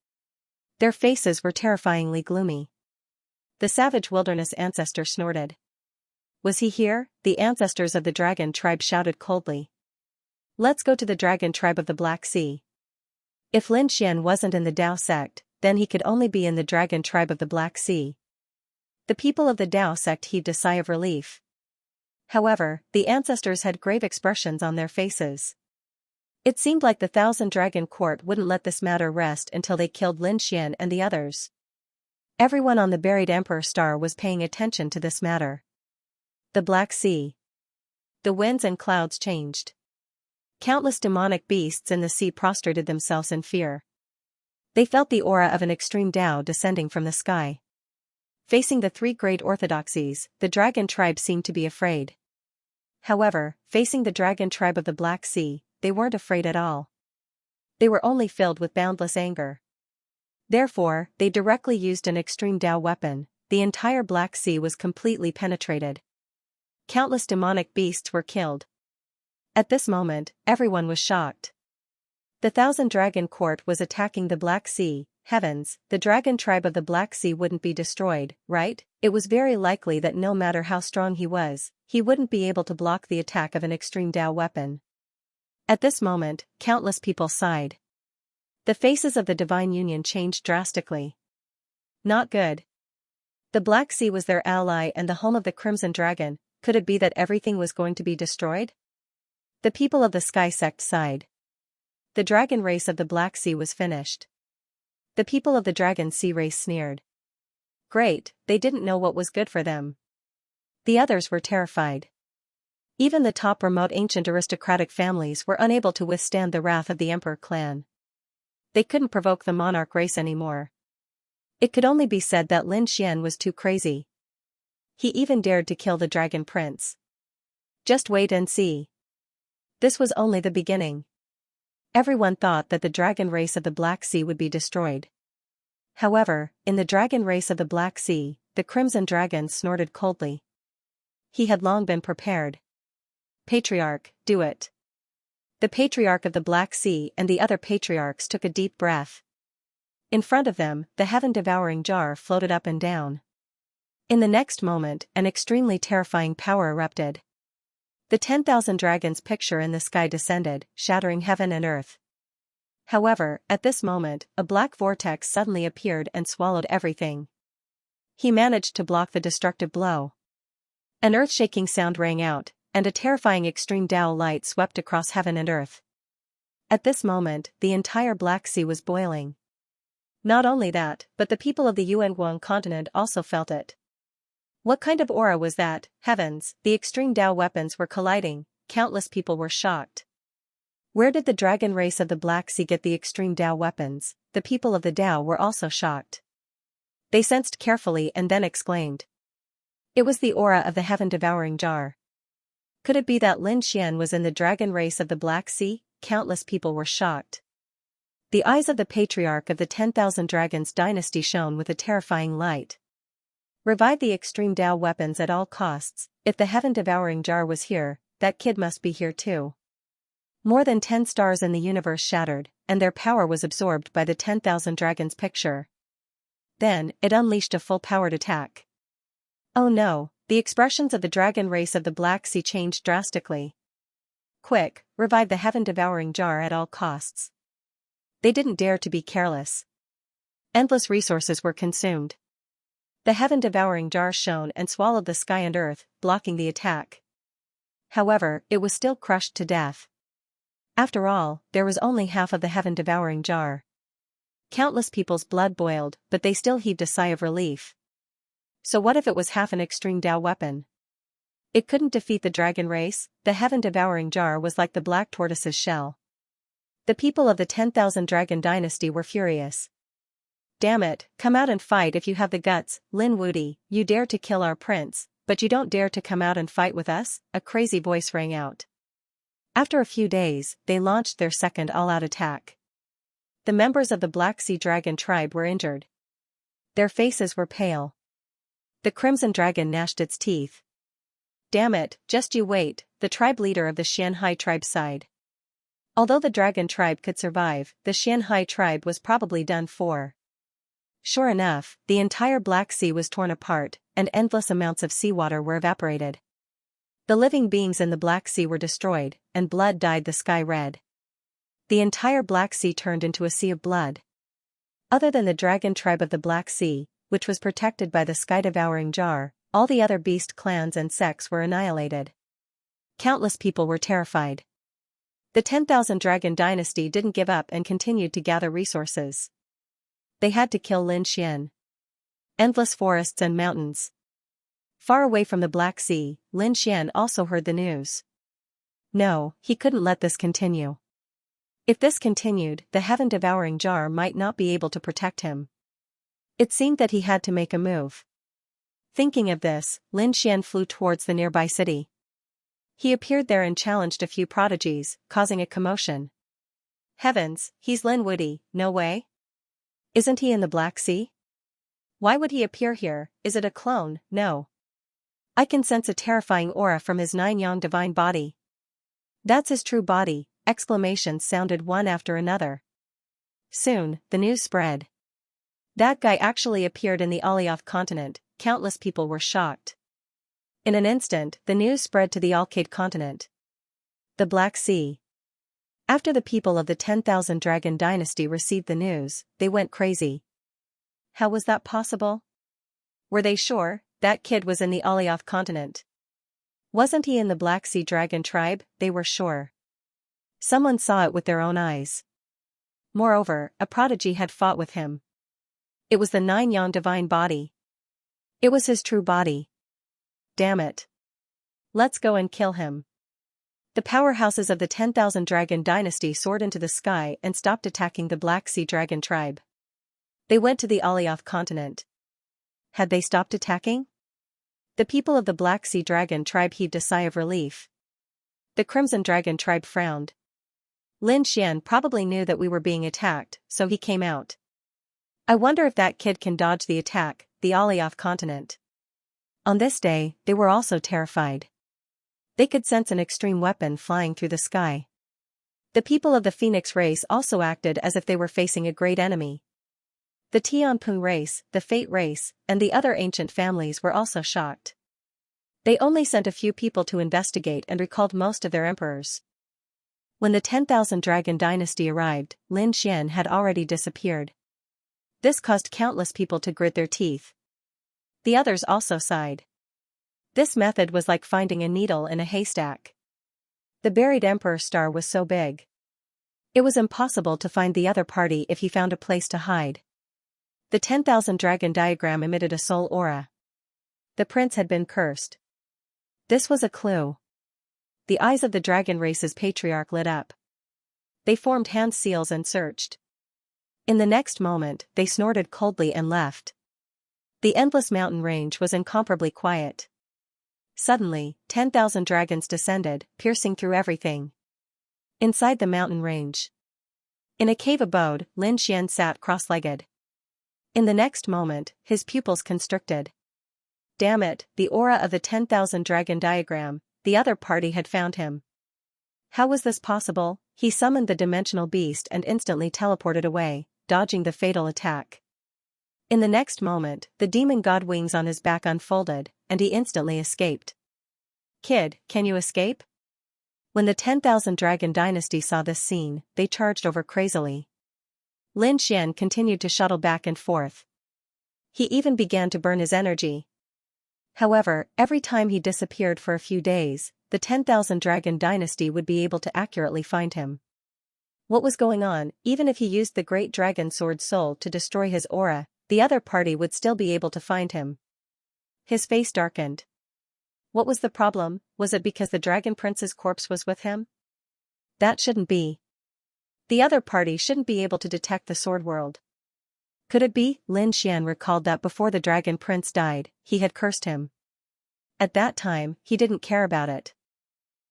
Their faces were terrifyingly gloomy. The savage wilderness ancestor snorted. Was he here? The ancestors of the dragon tribe shouted coldly. Let's go to the dragon tribe of the Black Sea. If Lin Xian wasn't in the Tao sect, then he could only be in the dragon tribe of the Black Sea. The people of the Tao sect heaved a sigh of relief. However, the ancestors had grave expressions on their faces. It seemed like the 1,000 Dragon Court wouldn't let this matter rest until they killed Lin Xian and the others. Everyone on the buried Emperor Star was paying attention to this matter. The Black Sea. The winds and clouds changed. Countless demonic beasts in the sea prostrated themselves in fear. They felt the aura of an extreme Tao descending from the sky. Facing the 3 great orthodoxies, the dragon tribe seemed to be afraid. However, facing the dragon tribe of the Black Sea, they weren't afraid at all. They were only filled with boundless anger. Therefore, they directly used an extreme Tao weapon. The entire Black Sea was completely penetrated. Countless demonic beasts were killed. At this moment, everyone was shocked. The 1,000 Dragon Court was attacking the Black Sea. Heavens, the dragon tribe of the Black Sea wouldn't be destroyed, right? It was very likely that no matter how strong he was, he wouldn't be able to block the attack of an extreme Tao weapon. At this moment, countless people sighed. The faces of the Divine Union changed drastically. Not good. The Black Sea was their ally and the home of the Crimson Dragon. Could it be that everything was going to be destroyed? The people of the Sky sect sighed. The dragon race of the Black Sea was finished. The people of the Dragon Sea race sneered. Great, they didn't know what was good for them. The others were terrified. Even the top remote ancient aristocratic families were unable to withstand the wrath of the emperor clan. They couldn't provoke the monarch race anymore. It could only be said that Lin Xian was too crazy. He even dared to kill the dragon prince. Just wait and see. This was only the beginning. Everyone thought that the dragon race of the Black Sea would be destroyed. However, in the dragon race of the Black Sea, the Crimson Dragon snorted coldly. He had long been prepared. Patriarch, do it. The Patriarch of the Black Sea and the other patriarchs took a deep breath. In front of them, the heaven-devouring jar floated up and down. In the next moment, an extremely terrifying power erupted. The 10,000 dragons picture in the sky descended, shattering heaven and earth. However, at this moment, a black vortex suddenly appeared and swallowed everything. He managed to block the destructive blow. An earth-shaking sound rang out, and a terrifying extreme Tao light swept across heaven and earth. At this moment, the entire Black Sea was boiling. Not only that, but the people of the Yuanguang continent also felt it. What kind of aura was that? Heavens, the extreme Tao weapons were colliding, countless people were shocked. Where did the dragon race of the Black Sea get the extreme Tao weapons? The people of the Tao were also shocked. They sensed carefully and then exclaimed. It was the aura of the heaven-devouring jar. Could it be that Lin Xian was in the dragon race of the Black Sea? Countless people were shocked. The eyes of the patriarch of the 10,000 dragons dynasty shone with a terrifying light. Revive the extreme Tao weapons at all costs. If the heaven-devouring jar was here, that kid must be here too. More than 10 stars in the universe shattered, and their power was absorbed by the 10,000 dragons picture. Then, it unleashed a full-powered attack. Oh no, the expressions of the dragon race of the Black Sea changed drastically. Quick, revive the heaven-devouring jar at all costs. They didn't dare to be careless. Endless resources were consumed. The heaven-devouring jar shone and swallowed the sky and earth, blocking the attack. However, it was still crushed to death. After all, there was only half of the heaven-devouring jar. Countless people's blood boiled, but they still heaved a sigh of relief. So what if it was half an extreme Tao weapon? It couldn't defeat the dragon race. The heaven-devouring jar was like the black tortoise's shell. The people of the 10,000 dragon dynasty were furious. Damn it, come out and fight if you have the guts, Lin Wudi, you dare to kill our prince, but you don't dare to come out and fight with us, a crazy voice rang out. After a few days, they launched their second all-out attack. The members of the Black Sea Dragon tribe were injured. Their faces were pale. The Crimson Dragon gnashed its teeth. Damn it, just you wait, the tribe leader of the Xianxia tribe sighed. Although the dragon tribe could survive, the Xianxia tribe was probably done for. Sure enough, the entire Black Sea was torn apart, and endless amounts of seawater were evaporated. The living beings in the Black Sea were destroyed, and blood dyed the sky red. The entire Black Sea turned into a sea of blood. Other than the dragon tribe of the Black Sea, which was protected by the sky-devouring jar, all the other beast clans and sects were annihilated. Countless people were terrified. The 10,000 dragon dynasty didn't give up and continued to gather resources. They had to kill Lin Xian. Endless forests and mountains. Far away from the Black Sea, Lin Xian also heard the news. No, he couldn't let this continue. If this continued, the heaven-devouring jar might not be able to protect him. It seemed that he had to make a move. Thinking of this, Lin Xian flew towards the nearby city. He appeared there and challenged a few prodigies, causing a commotion. Heavens, he's Lin Wudi, no way? Isn't he in the Black Sea? Why would he appear here? Is it a clone? No. I can sense a terrifying aura from his 9-yang divine body. That's his true body, exclamations sounded one after another. Soon, the news spread. That guy actually appeared in the Alioth continent, countless people were shocked. In an instant, the news spread to the Alcade continent. The Black Sea. After the people of the 10,000 Dragon Dynasty received the news, they went crazy. How was that possible? Were they sure that kid was in the Alioth continent? Wasn't he in the Black Sea Dragon tribe? They were sure. Someone saw it with their own eyes. Moreover, a prodigy had fought with him. It was the 9-yang divine body. It was his true body. Damn it. Let's go and kill him. The powerhouses of the 10,000 Dragon Dynasty soared into the sky and stopped attacking the Black Sea Dragon tribe. They went to the Alioth continent. Had they stopped attacking? The people of the Black Sea Dragon tribe heaved a sigh of relief. The Crimson Dragon tribe frowned. Lin Xian probably knew that we were being attacked, so he came out. I wonder if that kid can dodge the attack, the Alioth continent. On this day, they were also terrified. They could sense an extreme weapon flying through the sky. The people of the Phoenix race also acted as if they were facing a great enemy. The Tianping race, the Fate race, and the other ancient families were also shocked. They only sent a few people to investigate and recalled most of their emperors. When the 10,000 Dragon Dynasty arrived, Lin Xian had already disappeared. This caused countless people to grit their teeth. The others also sighed. This method was like finding a needle in a haystack. The buried emperor star was so big. It was impossible to find the other party if he found a place to hide. The 10,000 Dragon diagram emitted a soul aura. The prince had been cursed. This was a clue. The eyes of the dragon race's patriarch lit up. They formed hand seals and searched. In the next moment, they snorted coldly and left. The endless mountain range was incomparably quiet. Suddenly, 10,000 dragons descended, piercing through everything. Inside the mountain range. In a cave abode, Lin Xian sat cross-legged. In the next moment, his pupils constricted. Damn it, the aura of the 10,000 dragon diagram, the other party had found him. How was this possible? He summoned the dimensional beast and instantly teleported away, dodging the fatal attack. In the next moment, the demon god wings on his back unfolded, and he instantly escaped. Kid, can you escape? When the 10,000 Dragon Dynasty saw this scene, they charged over crazily. Lin Xian continued to shuttle back and forth. He even began to burn his energy. However, every time he disappeared for a few days, the 10,000 Dragon Dynasty would be able to accurately find him. What was going on? Even if he used the Great Dragon Sword Soul to destroy his aura, the other party would still be able to find him. His face darkened. What was the problem? Was it because the Dragon Prince's corpse was with him? That shouldn't be. The other party shouldn't be able to detect the Sword World. Could it be? Lin Xian recalled that before the Dragon Prince died, he had cursed him. At that time, he didn't care about it.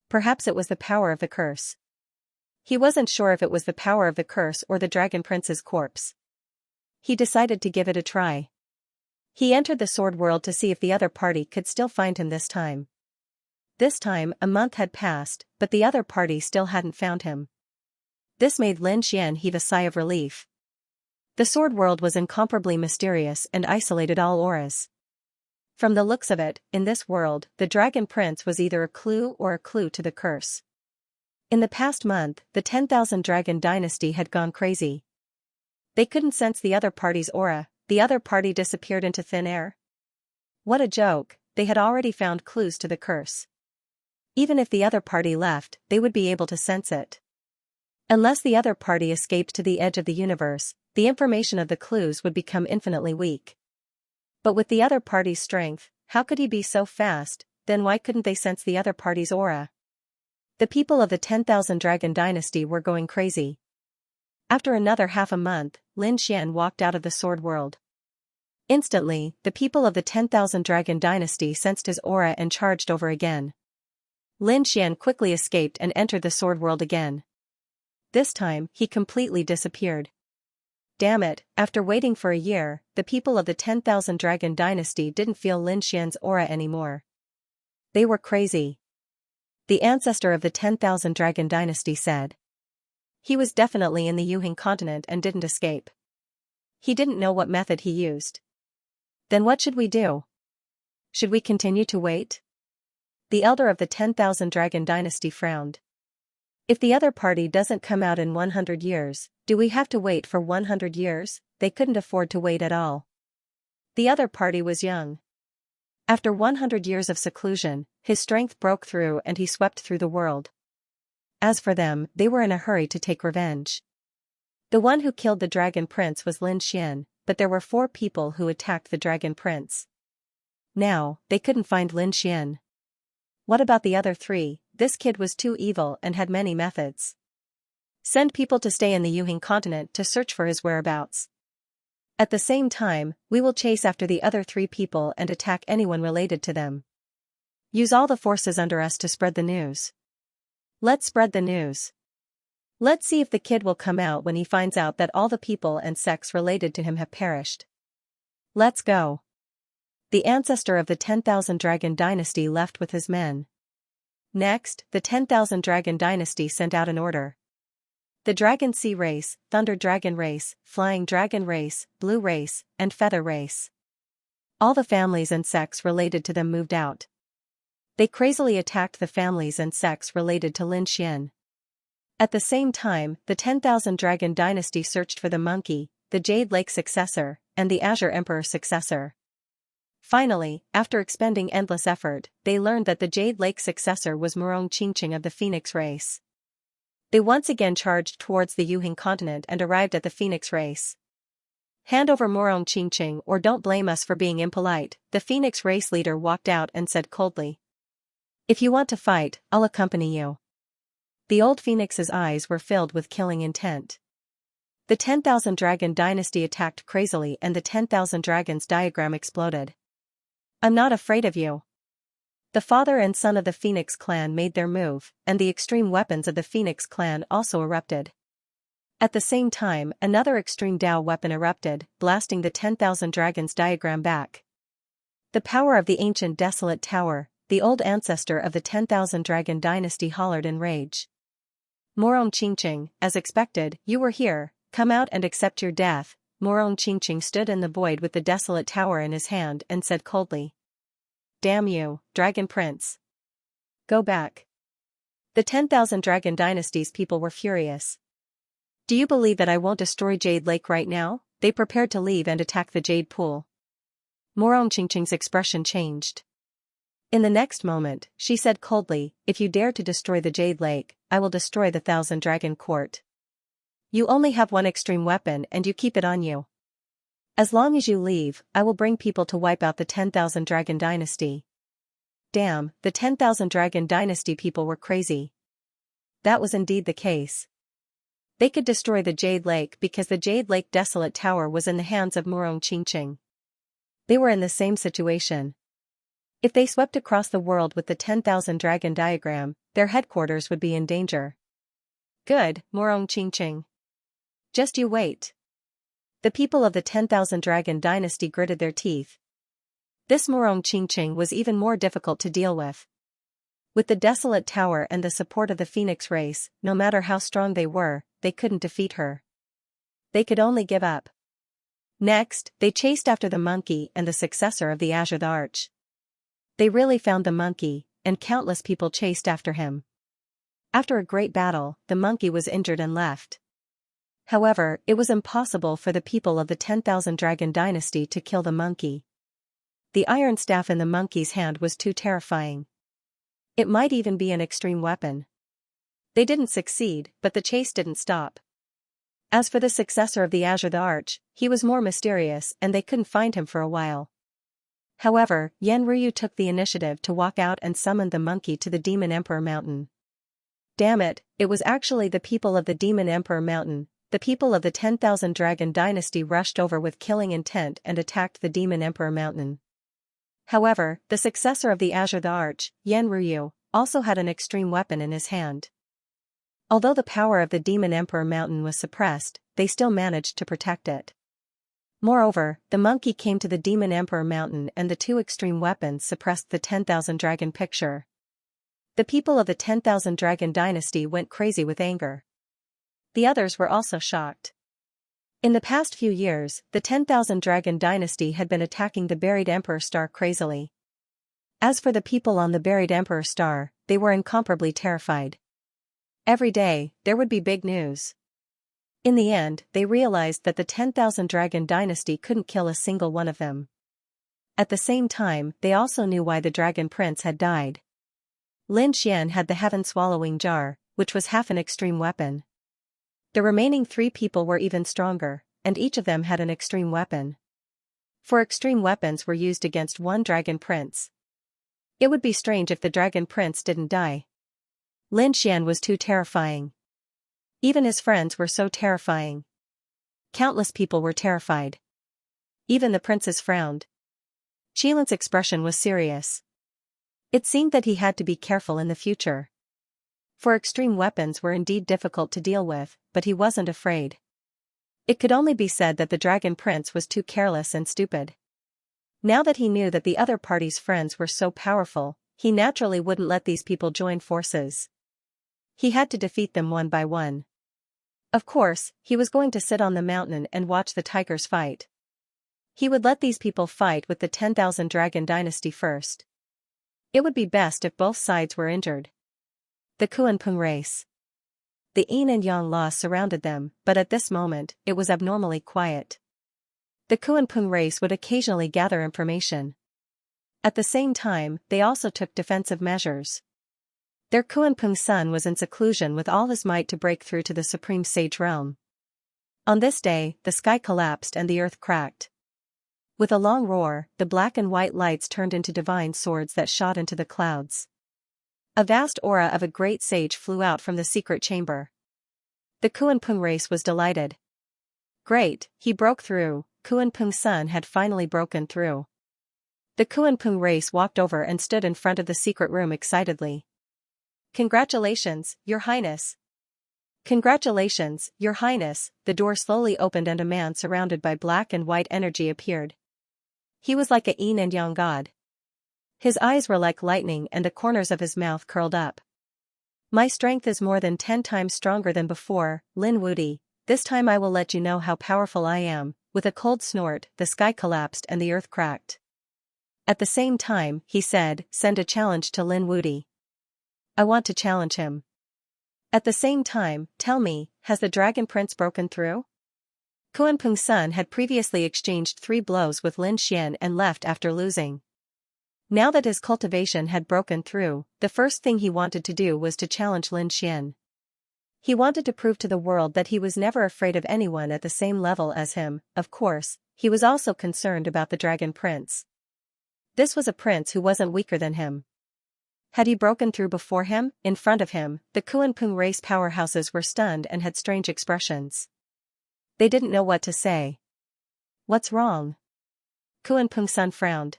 Perhaps it was the power of the curse. He wasn't sure if it was the power of the curse or the Dragon Prince's corpse. He decided to give it a try. He entered the Sword World to see if the other party could still find him this time. This time, a month had passed, but the other party still hadn't found him. This made Lin Xian heave a sigh of relief. The Sword World was incomparably mysterious and isolated all auras. From the looks of it, in this world, the Dragon Prince was either a clue or a clue to the curse. In the past month, the 10,000 Dragon Dynasty had gone crazy. They couldn't sense the other party's aura, the other party disappeared into thin air. What a joke, they had already found clues to the curse. Even if the other party left, they would be able to sense it. Unless the other party escaped to the edge of the universe, the information of the clues would become infinitely weak. But with the other party's strength, how could he be so fast? Then why couldn't they sense the other party's aura? The people of the 10,000 Dragon Dynasty were going crazy. After another half a month, Lin Xian walked out of the Sword World. Instantly, the people of the 10,000 Dragon Dynasty sensed his aura and charged over again. Lin Xian quickly escaped and entered the Sword World again. This time, he completely disappeared. Damn it, after waiting for a year, the people of the 10,000 Dragon Dynasty didn't feel Lin Xian's aura anymore. They were crazy. The ancestor of the 10,000 Dragon Dynasty said. He was definitely in the Yuhing continent and didn't escape. He didn't know what method he used. Then what should we do? Should we continue to wait? The elder of the 10,000 Dragon Dynasty frowned. If the other party doesn't come out in 100 years, do we have to wait for 100 years? They couldn't afford to wait at all. The other party was young. After 100 years of seclusion, his strength broke through and he swept through the world. As for them, they were in a hurry to take revenge. The one who killed the Dragon Prince was Lin Xian, but there were 4 people who attacked the Dragon Prince. Now, they couldn't find Lin Xian. What about the other 3? this kid was too evil and had many methods. Send people to stay in the Yuhing continent to search for his whereabouts. At the same time, we will chase after the other 3 people and attack anyone related to them. Use all the forces under us to spread the news. Let's spread the news. Let's see if the kid will come out when he finds out that all the people and sects related to him have perished. Let's go. The ancestor of the 10,000 Dragon Dynasty left with his men. Next, the 10,000 Dragon Dynasty sent out an order. The Dragon Sea Race, Thunder Dragon Race, Flying Dragon Race, Blue Race, and Feather Race. All the families and sects related to them moved out. They crazily attacked the families and sects related to Lin Xian. At the same time, the 10,000 Dragon Dynasty searched for the monkey, the Jade Lake successor, and the Azure Emperor successor. Finally, after expending endless effort, they learned that the Jade Lake successor was Murong Qingqing of the Phoenix race. They once again charged towards the Yuhing continent and arrived at the Phoenix race. Hand over Murong Qingqing or don't blame us for being impolite, the Phoenix race leader walked out and said coldly. If you want to fight, I'll accompany you. The old Phoenix's eyes were filled with killing intent. The 10,000 Dragon Dynasty attacked crazily and the 10,000 Dragons diagram exploded. I'm not afraid of you. The father and son of the Phoenix clan made their move, and the extreme weapons of the Phoenix clan also erupted. At the same time, another extreme Dao weapon erupted, blasting the 10,000 Dragons diagram back. The power of the ancient desolate tower, the old ancestor of the 10,000 Dragon Dynasty hollered in rage. Murong Qingqing, as expected, you were here, come out and accept your death. Murong Qingqing stood in the void with the desolate tower in his hand and said coldly. Damn you, Dragon Prince. Go back. The 10,000 Dragon Dynasty's people were furious. Do you believe that I won't destroy Jade Lake right now? They prepared to leave and attack the Jade Pool. Murong Qingqing's expression changed. In the next moment, she said coldly, if you dare to destroy the Jade Lake, I will destroy the 1,000 Dragon Court. You only have one extreme weapon and you keep it on you. As long as you leave, I will bring people to wipe out the 10,000 Dragon Dynasty. Damn, the 10,000 Dragon Dynasty people were crazy. That was indeed the case. They could destroy the Jade Lake because the Jade Lake Desolate Tower was in the hands of Murong Qingqing. They were in the same situation. If they swept across the world with the 10,000 Dragon diagram, their headquarters would be in danger. Good, Murong Qingqing. Just you wait. The people of the 10,000 Dragon Dynasty gritted their teeth. This Murong Qingqing was even more difficult to deal with. With the desolate tower and the support of the Phoenix race, no matter how strong they were, they couldn't defeat her. They could only give up. Next, they chased after the monkey and the successor of the Azure the Arch. They really found the monkey, and countless people chased after him. After a great battle, the monkey was injured and left. However, it was impossible for the people of the 10,000 Dragon Dynasty to kill the monkey. The iron staff in the monkey's hand was too terrifying. It might even be an extreme weapon. They didn't succeed, but the chase didn't stop. As for the successor of the Azure the Arch, he was more mysterious and they couldn't find him for a while. However, Yan Ryu took the initiative to walk out and summon the monkey to the Demon Emperor Mountain. Damn it, it was actually the people of the Demon Emperor Mountain. The people of the 10,000 Dragon Dynasty rushed over with killing intent and attacked the Demon Emperor Mountain. However, the successor of the Azure the Arch, Yan Ryu, also had an extreme weapon in his hand. Although the power of the Demon Emperor Mountain was suppressed, they still managed to protect it. Moreover, the monkey came to the Demon Emperor Mountain and the two extreme weapons suppressed the 10,000 Dragon picture. The people of the 10,000 Dragon Dynasty went crazy with anger. The others were also shocked. In the past few years, the 10,000 Dragon Dynasty had been attacking the buried Emperor Star crazily. As for the people on the buried Emperor Star, they were incomparably terrified. Every day, there would be big news. In the end, they realized that the 10,000 Dragon Dynasty couldn't kill a single one of them. At the same time, they also knew why the Dragon Prince had died. Lin Xian had the heaven-swallowing jar, which was half an extreme weapon. The remaining 3 people were even stronger, and each of them had an extreme weapon. 4 extreme weapons were used against one Dragon Prince. It would be strange if the Dragon Prince didn't die. Lin Xian was too terrifying. Even his friends were so terrifying. Countless people were terrified. Even the princes frowned. Qilin's expression was serious. It seemed that he had to be careful in the future. For extreme weapons were indeed difficult to deal with, but he wasn't afraid. It could only be said that the Dragon Prince was too careless and stupid. Now that he knew that the other party's friends were so powerful, he naturally wouldn't let these people join forces. He had to defeat them one by one. Of course, he was going to sit on the mountain and watch the tigers fight. He would let these people fight with the 10,000 Dragon Dynasty first. It would be best if both sides were injured. The Kunpeng race. The yin and yang laws surrounded them, but at this moment, it was abnormally quiet. The Kunpeng race would occasionally gather information. At the same time, they also took defensive measures. Their Kunpeng son was in seclusion with all his might to break through to the Supreme Sage realm. On this day, the sky collapsed and the earth cracked. With a long roar, the black and white lights turned into divine swords that shot into the clouds. A vast aura of a great sage flew out from the secret chamber. The Kunpeng race was delighted. Great, he broke through. Kunpeng's son had finally broken through. The Kunpeng race walked over and stood in front of the secret room excitedly. Congratulations, Your Highness. Congratulations, Your Highness. The door slowly opened and a man surrounded by black and white energy appeared. He was like a yin and yang god. His eyes were like lightning and the corners of his mouth curled up. My strength is more than 10 times stronger than before, Lin Wudi. This time I will let you know how powerful I am. With a cold snort, the sky collapsed and the earth cracked. At the same time, he said, send a challenge to Lin Wudi. I want to challenge him. At the same time, tell me, has the Dragon Prince broken through? Kunpeng's son had previously exchanged 3 blows with Lin Xian and left after losing. Now that his cultivation had broken through, the first thing he wanted to do was to challenge Lin Xian. He wanted to prove to the world that he was never afraid of anyone at the same level as him. Of course, he was also concerned about the Dragon Prince. This was a prince who wasn't weaker than him. Had he broken through before him? In front of him, the Kunpeng race powerhouses were stunned and had strange expressions. They didn't know what to say. What's wrong? Kunpeng's son frowned.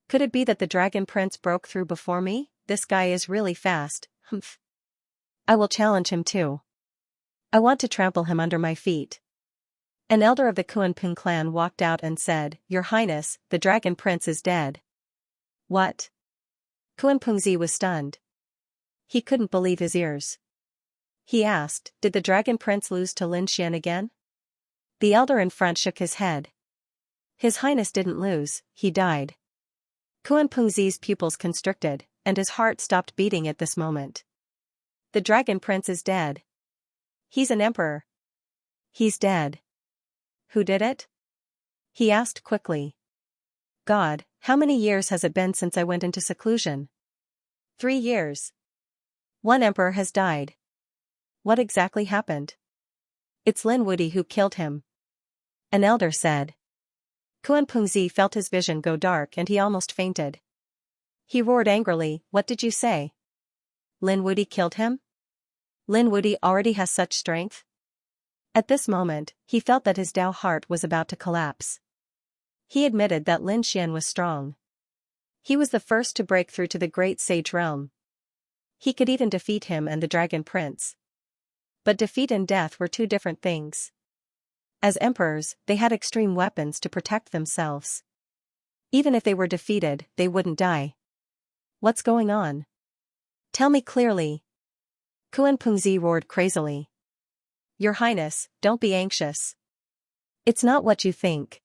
Could it be that the Dragon Prince broke through before me? This guy is really fast. Humph. I will challenge him too. I want to trample him under my feet. An elder of the Kunpeng clan walked out and said, Your Highness, the Dragon Prince is dead. What? Kunpengzi was stunned. He couldn't believe his ears. He asked, did the Dragon Prince lose to Lin Xian again? The elder in front shook his head. His Highness didn't lose, he died. Kunpengzi's pupils constricted, and his heart stopped beating at this moment. The Dragon Prince is dead. He's an emperor. He's dead. Who did it? He asked quickly. God, how many years has it been since I went into seclusion? 3 years. 1 emperor has died. What exactly happened? It's Lin Wudi who killed him. An elder said. Kunpengzi felt his vision go dark and he almost fainted. He roared angrily, what did you say? Lin Wudi killed him? Lin Wudi already has such strength? At this moment, he felt that his Dao heart was about to collapse. He admitted that Lin Xian was strong. He was the first to break through to the great sage realm. He could even defeat him and the Dragon Prince. But defeat and death were 2 different things. As emperors, they had extreme weapons to protect themselves. Even if they were defeated, they wouldn't die. What's going on? Tell me clearly. Kunpengzi roared crazily. Your Highness, don't be anxious. It's not what you think.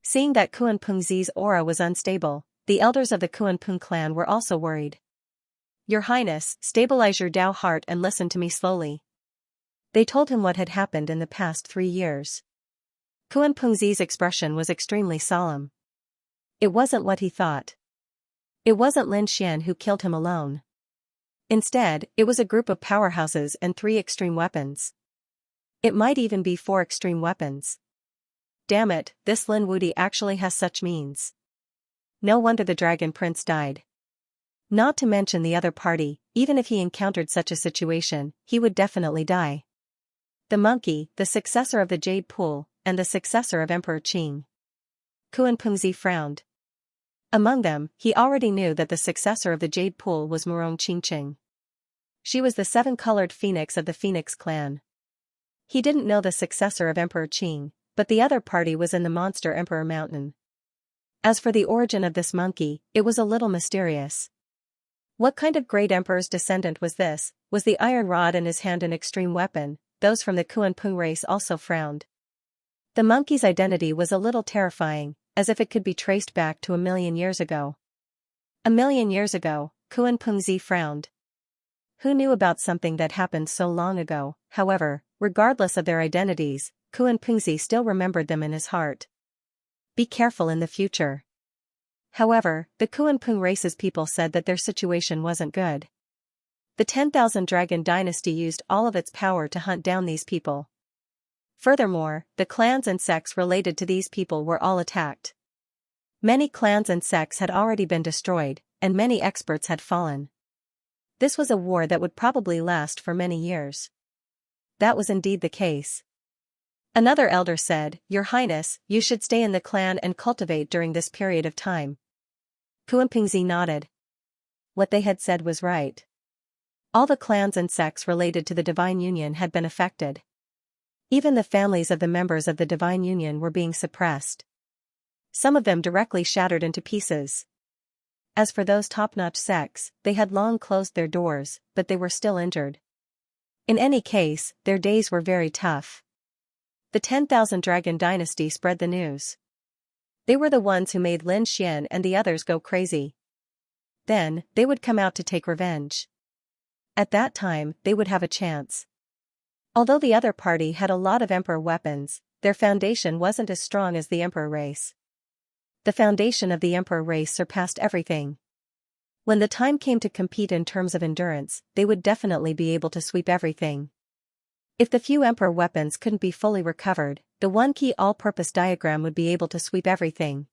Seeing that Kunpengzi's aura was unstable, the elders of the Kunpeng clan were also worried. Your Highness, stabilize your Dao heart and listen to me slowly. They told him what had happened in the past 3 years. Kunpengzi's expression was extremely solemn. It wasn't what he thought. It wasn't Lin Xian who killed him alone. Instead, it was a group of powerhouses and 3 extreme weapons. It might even be 4 extreme weapons. Damn it, this Lin Wudi actually has such means. No wonder the Dragon Prince died. Not to mention the other party, even if he encountered such a situation, he would definitely die. The monkey, the successor of the Jade Pool, and the successor of Emperor Qing. Kuan-Pengzi frowned. Among them, he already knew that the successor of the Jade Pool was Murong Qingqing. She was the seven-colored phoenix of the Phoenix clan. He didn't know the successor of Emperor Qing, but the other party was in the Monster Emperor Mountain. As for the origin of this monkey, it was a little mysterious. What kind of great emperor's descendant was this? Was the iron rod in his hand an extreme weapon? Those from the Kuan-Peng race also frowned. The monkey's identity was a little terrifying, as if it could be traced back to 1,000,000 years ago. 1,000,000 years ago, Kuan-Pengzi frowned. Who knew about something that happened so long ago? However, regardless of their identities, Kuan-Pengzi still remembered them in his heart. Be careful in the future. However, the Kuan-Peng race's people said that their situation wasn't good. The 10,000 Dragon Dynasty used all of its power to hunt down these people. Furthermore, the clans and sects related to these people were all attacked. Many clans and sects had already been destroyed, and many experts had fallen. This was a war that would probably last for many years. That was indeed the case. Another elder said, "Your Highness, you should stay in the clan and cultivate during this period of time." Kuan-Pengzi nodded. What they had said was right. All the clans and sects related to the Divine Union had been affected. Even the families of the members of the Divine Union were being suppressed. Some of them directly shattered into pieces. As for those top-notch sects, they had long closed their doors, but they were still injured. In any case, their days were very tough. The 10,000 Dragon Dynasty spread the news. They were the ones who made Lin Xian and the others go crazy. Then, they would come out to take revenge. At that time, they would have a chance. Although the other party had a lot of Emperor weapons, their foundation wasn't as strong as the Emperor race. The foundation of the Emperor race surpassed everything. When the time came to compete in terms of endurance, they would definitely be able to sweep everything. If the few Emperor weapons couldn't be fully recovered, the one-key all-purpose diagram would be able to sweep everything.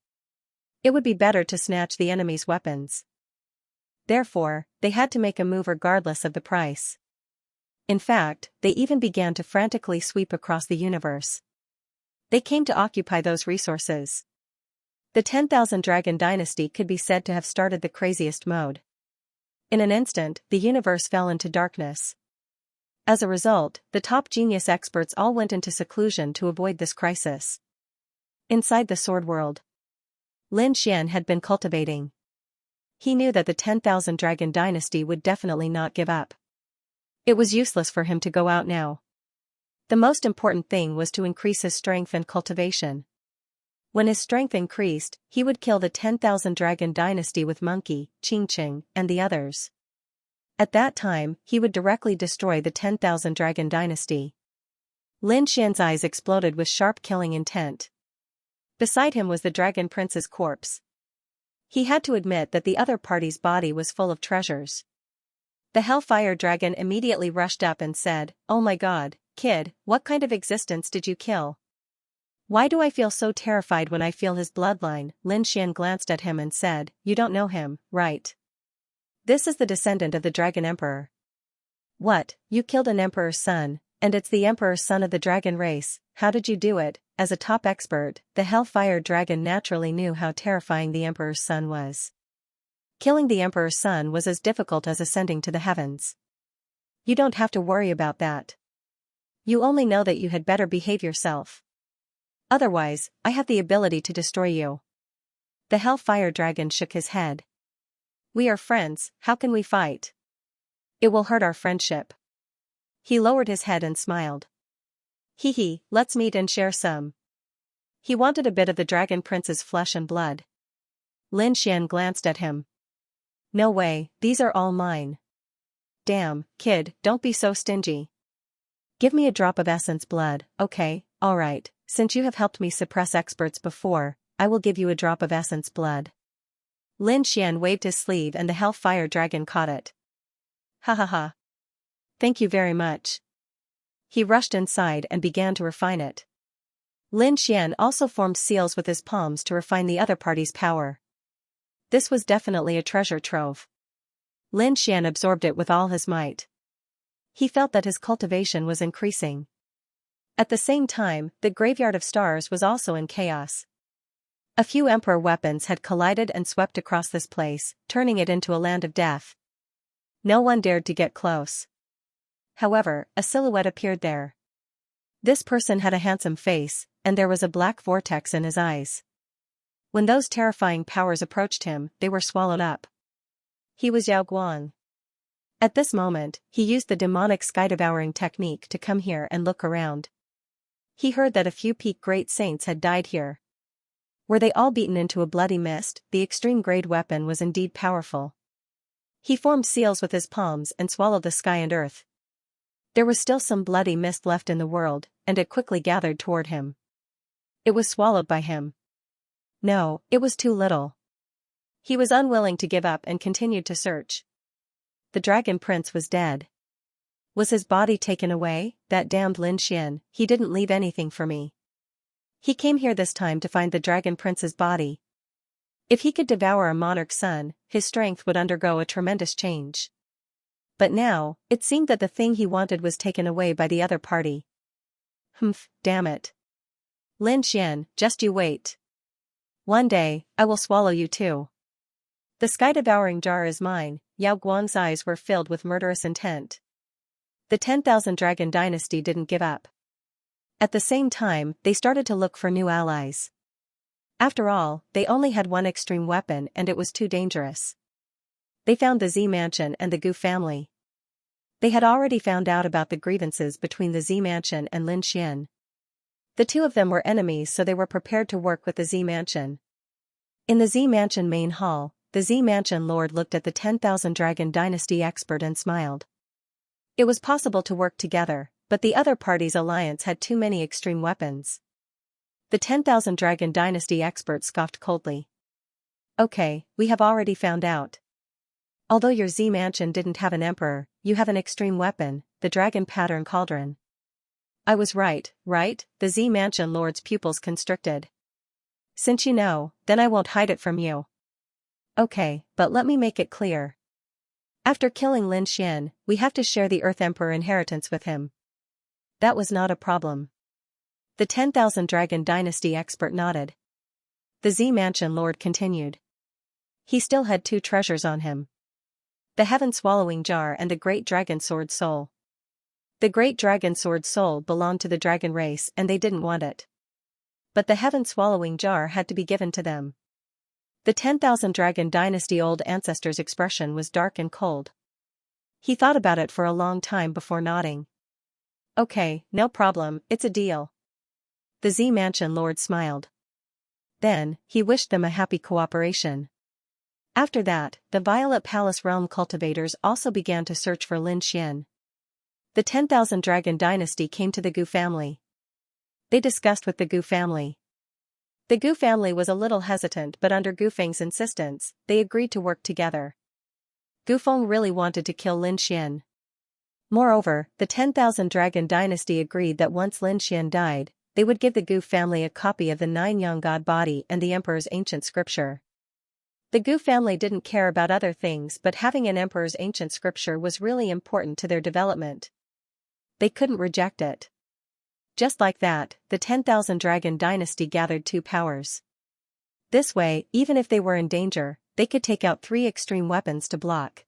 It would be better to snatch the enemy's weapons. Therefore, they had to make a move regardless of the price. In fact, they even began to frantically sweep across the universe. They came to occupy those resources. The 10,000 Dragon Dynasty could be said to have started the craziest mode. In an instant, the universe fell into darkness. As a result, the top genius experts all went into seclusion to avoid this crisis. Inside the sword world, Lin Xian had been cultivating. He knew that the 10,000 Dragon Dynasty would definitely not give up. It was useless for him to go out now. The most important thing was to increase his strength and cultivation. When his strength increased, he would kill the 10,000 Dragon Dynasty with Monkey, Qingqing, and the others. At that time, he would directly destroy the 10,000 Dragon Dynasty. Lin Xian's eyes exploded with sharp killing intent. Beside him was the Dragon Prince's corpse. He had to admit that the other party's body was full of treasures. The Hellfire Dragon immediately rushed up and said, "Oh my god, kid, what kind of existence did you kill? Why do I feel so terrified when I feel his bloodline?" Lin Xian glanced at him and said, "You don't know him, right? This is the descendant of the Dragon Emperor." "What, you killed an Emperor's son, and it's the Emperor's son of the Dragon race, how did you do it?" As a top expert, the Hellfire Dragon naturally knew how terrifying the Emperor's son was. Killing the Emperor's son was as difficult as ascending to the heavens. "You don't have to worry about that. You only know that you had better behave yourself. Otherwise, I have the ability to destroy you." The Hellfire Dragon shook his head. "We are friends, how can we fight? It will hurt our friendship." He lowered his head and smiled. "Hee, let's meet and share some." He wanted a bit of the Dragon Prince's flesh and blood. Lin Xian glanced at him. "No way, these are all mine." "Damn, kid, don't be so stingy. Give me a drop of essence blood." "Okay, alright, since you have helped me suppress experts before, I will give you a drop of essence blood." Lin Xian waved his sleeve and the Hellfire Dragon caught it. "Ha ha ha. Thank you very much." He rushed inside and began to refine it. Lin Xian also formed seals with his palms to refine the other party's power. This was definitely a treasure trove. Lin Xian absorbed it with all his might. He felt that his cultivation was increasing. At the same time, the graveyard of stars was also in chaos. A few emperor weapons had collided and swept across this place, turning it into a land of death. No one dared to get close. However, a silhouette appeared there. This person had a handsome face, and there was a black vortex in his eyes. When those terrifying powers approached him, they were swallowed up. He was Yao Guang. At this moment, he used the demonic sky-devouring technique to come here and look around. He heard that a few peak great saints had died here. Were they all beaten into a bloody mist? The extreme-grade weapon was indeed powerful. He formed seals with his palms and swallowed the sky and earth. There was still some bloody mist left in the world, and it quickly gathered toward him. It was swallowed by him. No, it was too little. He was unwilling to give up and continued to search. The dragon prince was dead. Was his body taken away? That damned Lin Xian, he didn't leave anything for me. He came here this time to find the dragon prince's body. If he could devour a monarch's son, his strength would undergo a tremendous change. But now, it seemed that the thing he wanted was taken away by the other party. Humph, damn it. Lin Xian, just you wait. One day, I will swallow you too. The sky-devouring jar is mine. Yao Guang's eyes were filled with murderous intent. The 10,000 Dragon Dynasty didn't give up. At the same time, they started to look for new allies. After all, they only had one extreme weapon and it was too dangerous. They found the Z Mansion and the Gu family. They had already found out about the grievances between the Z Mansion and Lin Xian. The two of them were enemies, so they were prepared to work with the Z Mansion. In the Z Mansion main hall, the Z Mansion Lord looked at the 10,000 Dragon Dynasty expert and smiled. It was possible to work together, but the other party's alliance had too many extreme weapons. The 10,000 Dragon Dynasty expert scoffed coldly. Okay, we have already found out. Although your Z Mansion didn't have an emperor, you have an extreme weapon, the Dragon Pattern Cauldron. I was right, right? The Z Mansion Lord's pupils constricted. Since you know, then I won't hide it from you. Okay, but let me make it clear. After killing Lin Xian, we have to share the Earth Emperor inheritance with him. That was not a problem. The 10,000 Dragon Dynasty expert nodded. The Z Mansion Lord continued. He still had two treasures on him. The Heaven-Swallowing Jar and the Great Dragon Sword Soul. The Great Dragon Sword Soul belonged to the dragon race and they didn't want it. But the Heaven-Swallowing Jar had to be given to them. The 10,000 Dragon Dynasty old ancestor's expression was dark and cold. He thought about it for a long time before nodding. Okay, no problem, it's a deal. The Z Mansion Lord smiled. Then, he wished them a happy cooperation. After that, the Violet Palace Realm cultivators also began to search for Lin Xian. The 10,000 Dragon Dynasty came to the Gu family. They discussed with the Gu family. The Gu family was a little hesitant, but under Gu Feng's insistence, they agreed to work together. Gu Feng really wanted to kill Lin Xian. Moreover, the 10,000 Dragon Dynasty agreed that once Lin Xian died, they would give the Gu family a copy of the 9 Young God body and the Emperor's ancient scripture. The Gu family didn't care about other things, but having an Emperor's ancient scripture was really important to their development. They couldn't reject it. Just like that, the 10,000 Dragon Dynasty gathered 2 powers. This way, even if they were in danger, they could take out 3 extreme weapons to block.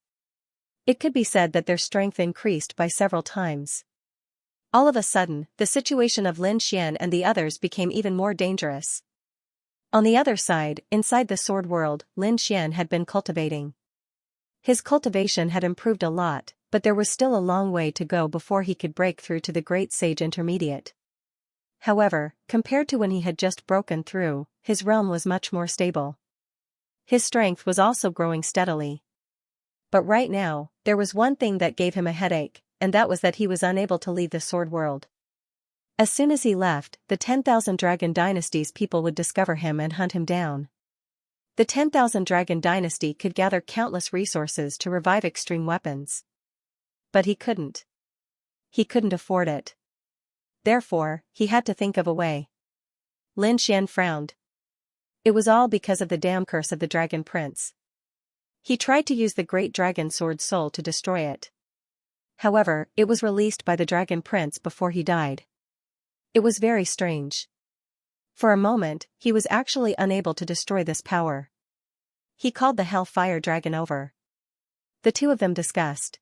It could be said that their strength increased by several times. All of a sudden, the situation of Lin Xian and the others became even more dangerous. On the other side, inside the sword world, Lin Xian had been cultivating. His cultivation had improved a lot, but there was still a long way to go before he could break through to the Great Sage Intermediate. However, compared to when he had just broken through, his realm was much more stable. His strength was also growing steadily. But right now, there was one thing that gave him a headache, and that was that he was unable to leave the sword world. As soon as he left, the 10,000 Dragon Dynasty's people would discover him and hunt him down. The 10,000 Dragon Dynasty could gather countless resources to revive extreme weapons. But he couldn't. He couldn't afford it. Therefore, he had to think of a way. Lin Xian frowned. It was all because of the damn curse of the Dragon Prince. He tried to use the great dragon sword soul to destroy it. However, it was released by the dragon prince before he died. It was very strange. For a moment, he was actually unable to destroy this power. He called the Hellfire Dragon over. The two of them discussed.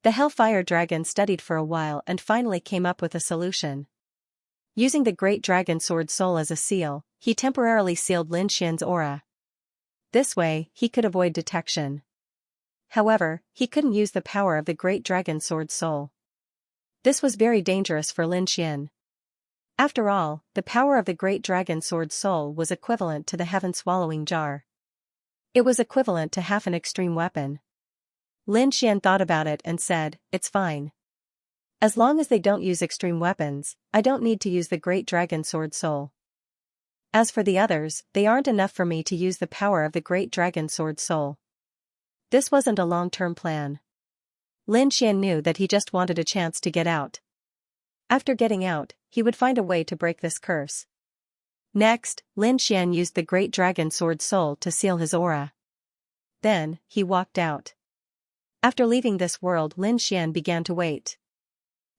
The Hellfire Dragon studied for a while and finally came up with a solution. Using the Great Dragon Sword Soul as a seal, he temporarily sealed Lin Xian's aura. This way, he could avoid detection. However, he couldn't use the power of the Great Dragon Sword Soul. This was very dangerous for Lin Xian. After all, the power of the Great Dragon Sword Soul was equivalent to the heaven-swallowing jar. It was equivalent to half an extreme weapon. Lin Xian thought about it and said, "It's fine. As long as they don't use extreme weapons, I don't need to use the Great Dragon Sword Soul. As for the others, they aren't enough for me to use the power of the Great Dragon Sword Soul." This wasn't a long-term plan. Lin Xian knew that he just wanted a chance to get out. After getting out, he would find a way to break this curse. Next, Lin Xian used the Great Dragon Sword Soul to seal his aura. Then, he walked out. After leaving this world, Lin Xian began to wait.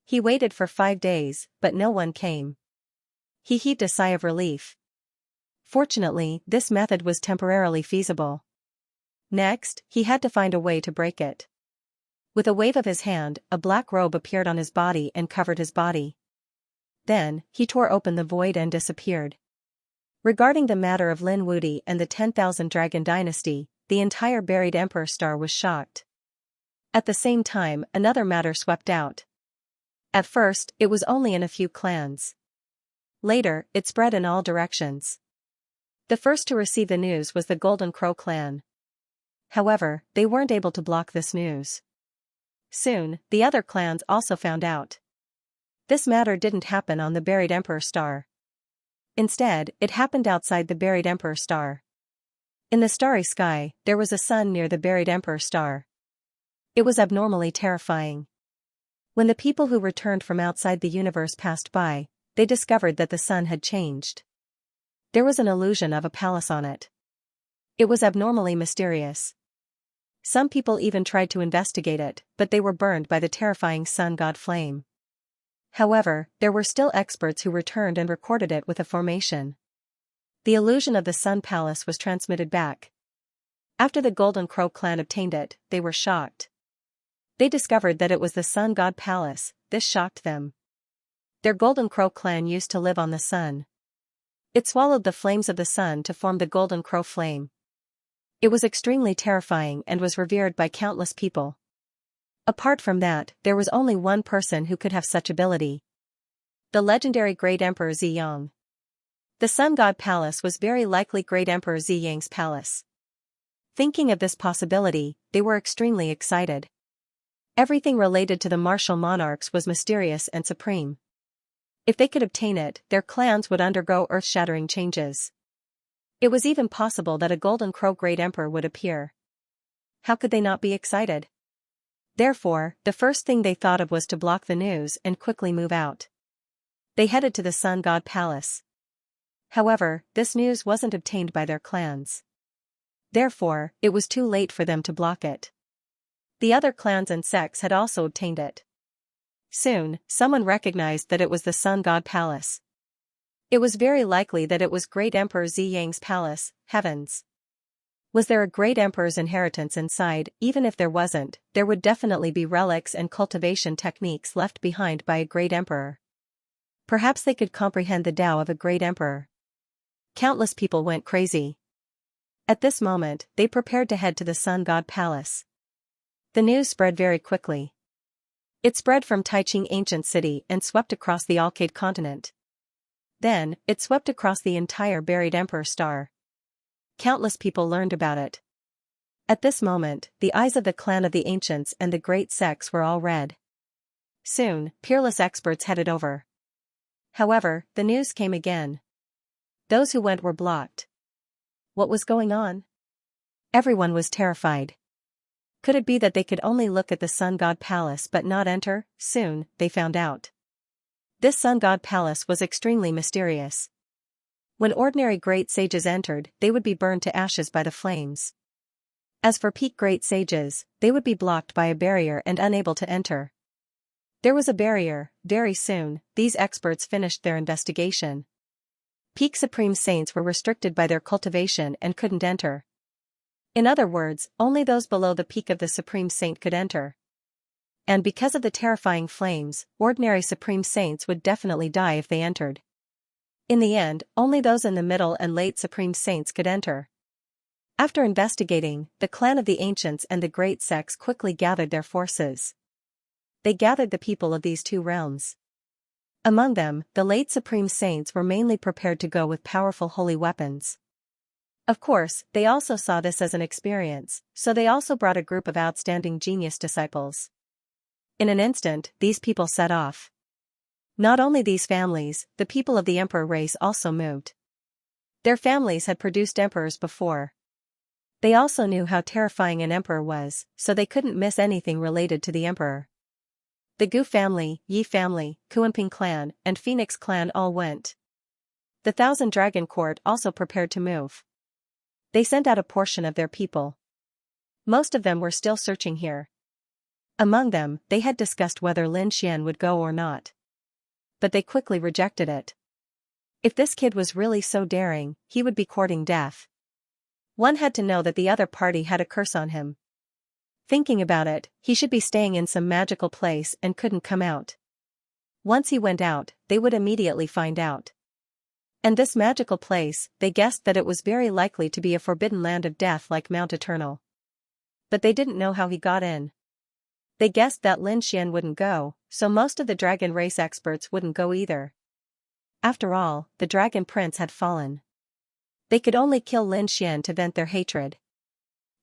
He waited for 5 days, but no one came. He heaved a sigh of relief. Fortunately, this method was temporarily feasible. Next, he had to find a way to break it. With a wave of his hand, a black robe appeared on his body and covered his body. Then, he tore open the void and disappeared. Regarding the matter of Lin Wudi and the 10,000 Dragon Dynasty, the entire buried Emperor Star was shocked. At the same time, another matter swept out. At first, it was only in a few clans. Later, it spread in all directions. The first to receive the news was the Golden Crow clan. However, they weren't able to block this news. Soon, the other clans also found out. This matter didn't happen on the buried Emperor Star. Instead, it happened outside the buried Emperor Star. In the starry sky, there was a sun near the buried Emperor Star. It was abnormally terrifying. When the people who returned from outside the universe passed by, they discovered that the sun had changed. There was an illusion of a palace on it. It was abnormally mysterious. Some people even tried to investigate it, but they were burned by the terrifying sun god flame. However, there were still experts who returned and recorded it with a formation. The illusion of the Sun Palace was transmitted back. After the Golden Crow clan obtained it, they were shocked. They discovered that it was the Sun God Palace. This shocked them. Their Golden Crow clan used to live on the sun. It swallowed the flames of the sun to form the Golden Crow flame. It was extremely terrifying and was revered by countless people. Apart from that, there was only one person who could have such ability. The legendary Great Emperor Ziyang. The Sun God Palace was very likely Great Emperor Ziyang's palace. Thinking of this possibility, they were extremely excited. Everything related to the martial monarchs was mysterious and supreme. If they could obtain it, their clans would undergo earth-shattering changes. It was even possible that a Golden Crow Great Emperor would appear. How could they not be excited? Therefore, the first thing they thought of was to block the news and quickly move out. They headed to the Sun God Palace. However, this news wasn't obtained by their clans. Therefore, it was too late for them to block it. The other clans and sects had also obtained it. Soon, someone recognized that it was the Sun God Palace. It was very likely that it was Great Emperor Ziyang's palace. Heavens! Was there a great emperor's inheritance inside? Even if there wasn't, there would definitely be relics and cultivation techniques left behind by a great emperor. Perhaps they could comprehend the Tao of a great emperor. Countless people went crazy. At this moment, they prepared to head to the Sun God Palace. The news spread very quickly. It spread from Taiching ancient city and swept across the Alcade continent. Then, it swept across the entire buried Emperor Star. Countless people learned about it. At this moment, the eyes of the clan of the ancients and the great sects were all red. Soon, peerless experts headed over. However, the news came again. Those who went were blocked. What was going on? Everyone was terrified. Could it be that they could only look at the Sun God Palace but not enter? Soon, they found out. This Sun God Palace was extremely mysterious. When ordinary great sages entered, they would be burned to ashes by the flames. As for peak great sages, they would be blocked by a barrier and unable to enter. There was a barrier. Very soon, these experts finished their investigation. Peak supreme saints were restricted by their cultivation and couldn't enter. In other words, only those below the peak of the supreme saint could enter. And because of the terrifying flames, ordinary supreme saints would definitely die if they entered. In the end, only those in the middle and late supreme saints could enter. After investigating, the clan of the ancients and the great sects quickly gathered their forces. They gathered the people of these two realms. Among them, the late supreme saints were mainly prepared to go with powerful holy weapons. Of course, they also saw this as an experience, so they also brought a group of outstanding genius disciples. In an instant, these people set off. Not only these families, the people of the emperor race also moved. Their families had produced emperors before. They also knew how terrifying an emperor was, so they couldn't miss anything related to the emperor. The Gu family, Yi family, Kuanping clan, and Phoenix clan all went. The Thousand Dragon Court also prepared to move. They sent out a portion of their people. Most of them were still searching here. Among them, they had discussed whether Lin Xian would go or not. But they quickly rejected it. If this kid was really so daring, he would be courting death. One had to know that the other party had a curse on him. Thinking about it, he should be staying in some magical place and couldn't come out. Once he went out, they would immediately find out. And this magical place, they guessed that it was very likely to be a forbidden land of death like Mount Eternal. But they didn't know how he got in. They guessed that Lin Xian wouldn't go, so most of the dragon race experts wouldn't go either. After all, the dragon prince had fallen. They could only kill Lin Xian to vent their hatred.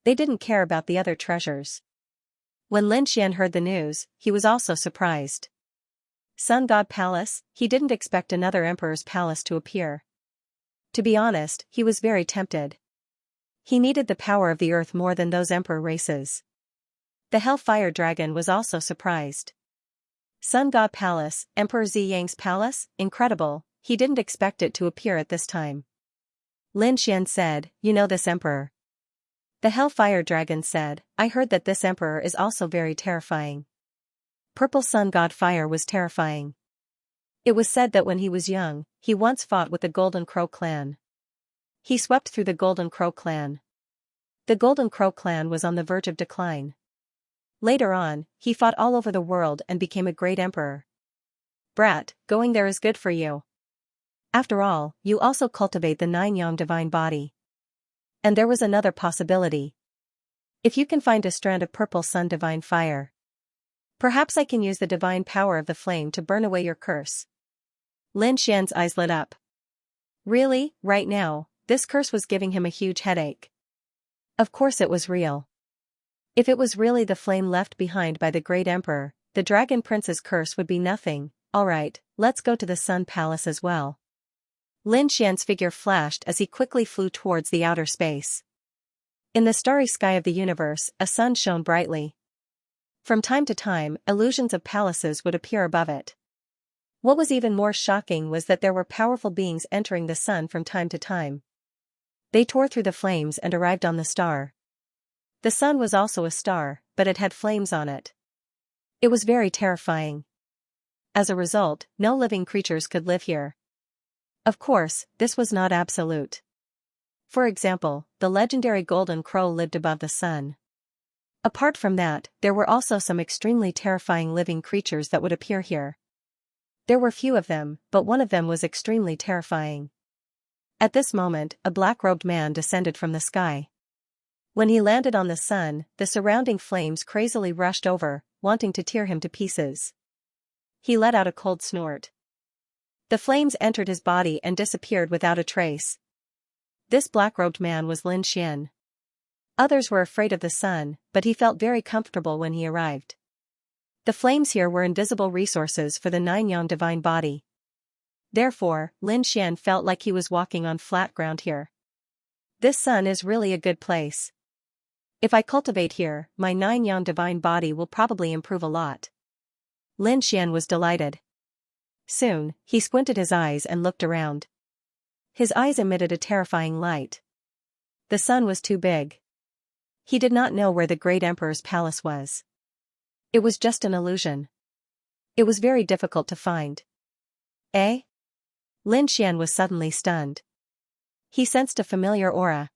They didn't care about the other treasures. When Lin Xian heard the news, he was also surprised. Sun God Palace, he didn't expect another emperor's palace to appear. To be honest, he was very tempted. He needed the power of the earth more than those emperor races. The Hellfire Dragon was also surprised. Sun God Palace, Emperor Ziyang's palace, incredible, he didn't expect it to appear at this time. Lin Xian said, "You know this emperor?" The Hellfire Dragon said, "I heard that this emperor is also very terrifying." Purple Sun God Fire was terrifying. It was said that when he was young, he once fought with the Golden Crow clan. He swept through the Golden Crow clan. The Golden Crow clan was on the verge of decline. Later on, he fought all over the world and became a great emperor. Brat, going there is good for you. After all, you also cultivate the 9-yang divine body. And there was another possibility. If you can find a strand of purple sun divine fire, perhaps I can use the divine power of the flame to burn away your curse. Lin Xian's eyes lit up. Really, right now, this curse was giving him a huge headache. Of course it was real. If it was really the flame left behind by the great emperor, the dragon prince's curse would be nothing. Alright, let's go to the sun palace as well. Lin Xian's figure flashed as he quickly flew towards the outer space. In the starry sky of the universe, a sun shone brightly. From time to time, illusions of palaces would appear above it. What was even more shocking was that there were powerful beings entering the sun from time to time. They tore through the flames and arrived on the star. The sun was also a star, but it had flames on it. It was very terrifying. As a result, no living creatures could live here. Of course, this was not absolute. For example, the legendary Golden Crow lived above the sun. Apart from that, there were also some extremely terrifying living creatures that would appear here. There were few of them, but one of them was extremely terrifying. At this moment, a black-robed man descended from the sky. When he landed on the sun, the surrounding flames crazily rushed over, wanting to tear him to pieces. He let out a cold snort. The flames entered his body and disappeared without a trace. This black-robed man was Lin Xian. Others were afraid of the sun, but he felt very comfortable when he arrived. The flames here were invisible resources for the 9-yang divine body. Therefore, Lin Xian felt like he was walking on flat ground here. This sun is really a good place. If I cultivate here, my 9-yang divine body will probably improve a lot. Lin Xian was delighted. Soon, he squinted his eyes and looked around. His eyes emitted a terrifying light. The sun was too big. He did not know where the great emperor's palace was. It was just an illusion. It was very difficult to find. Eh? Lin Xian was suddenly stunned. He sensed a familiar aura.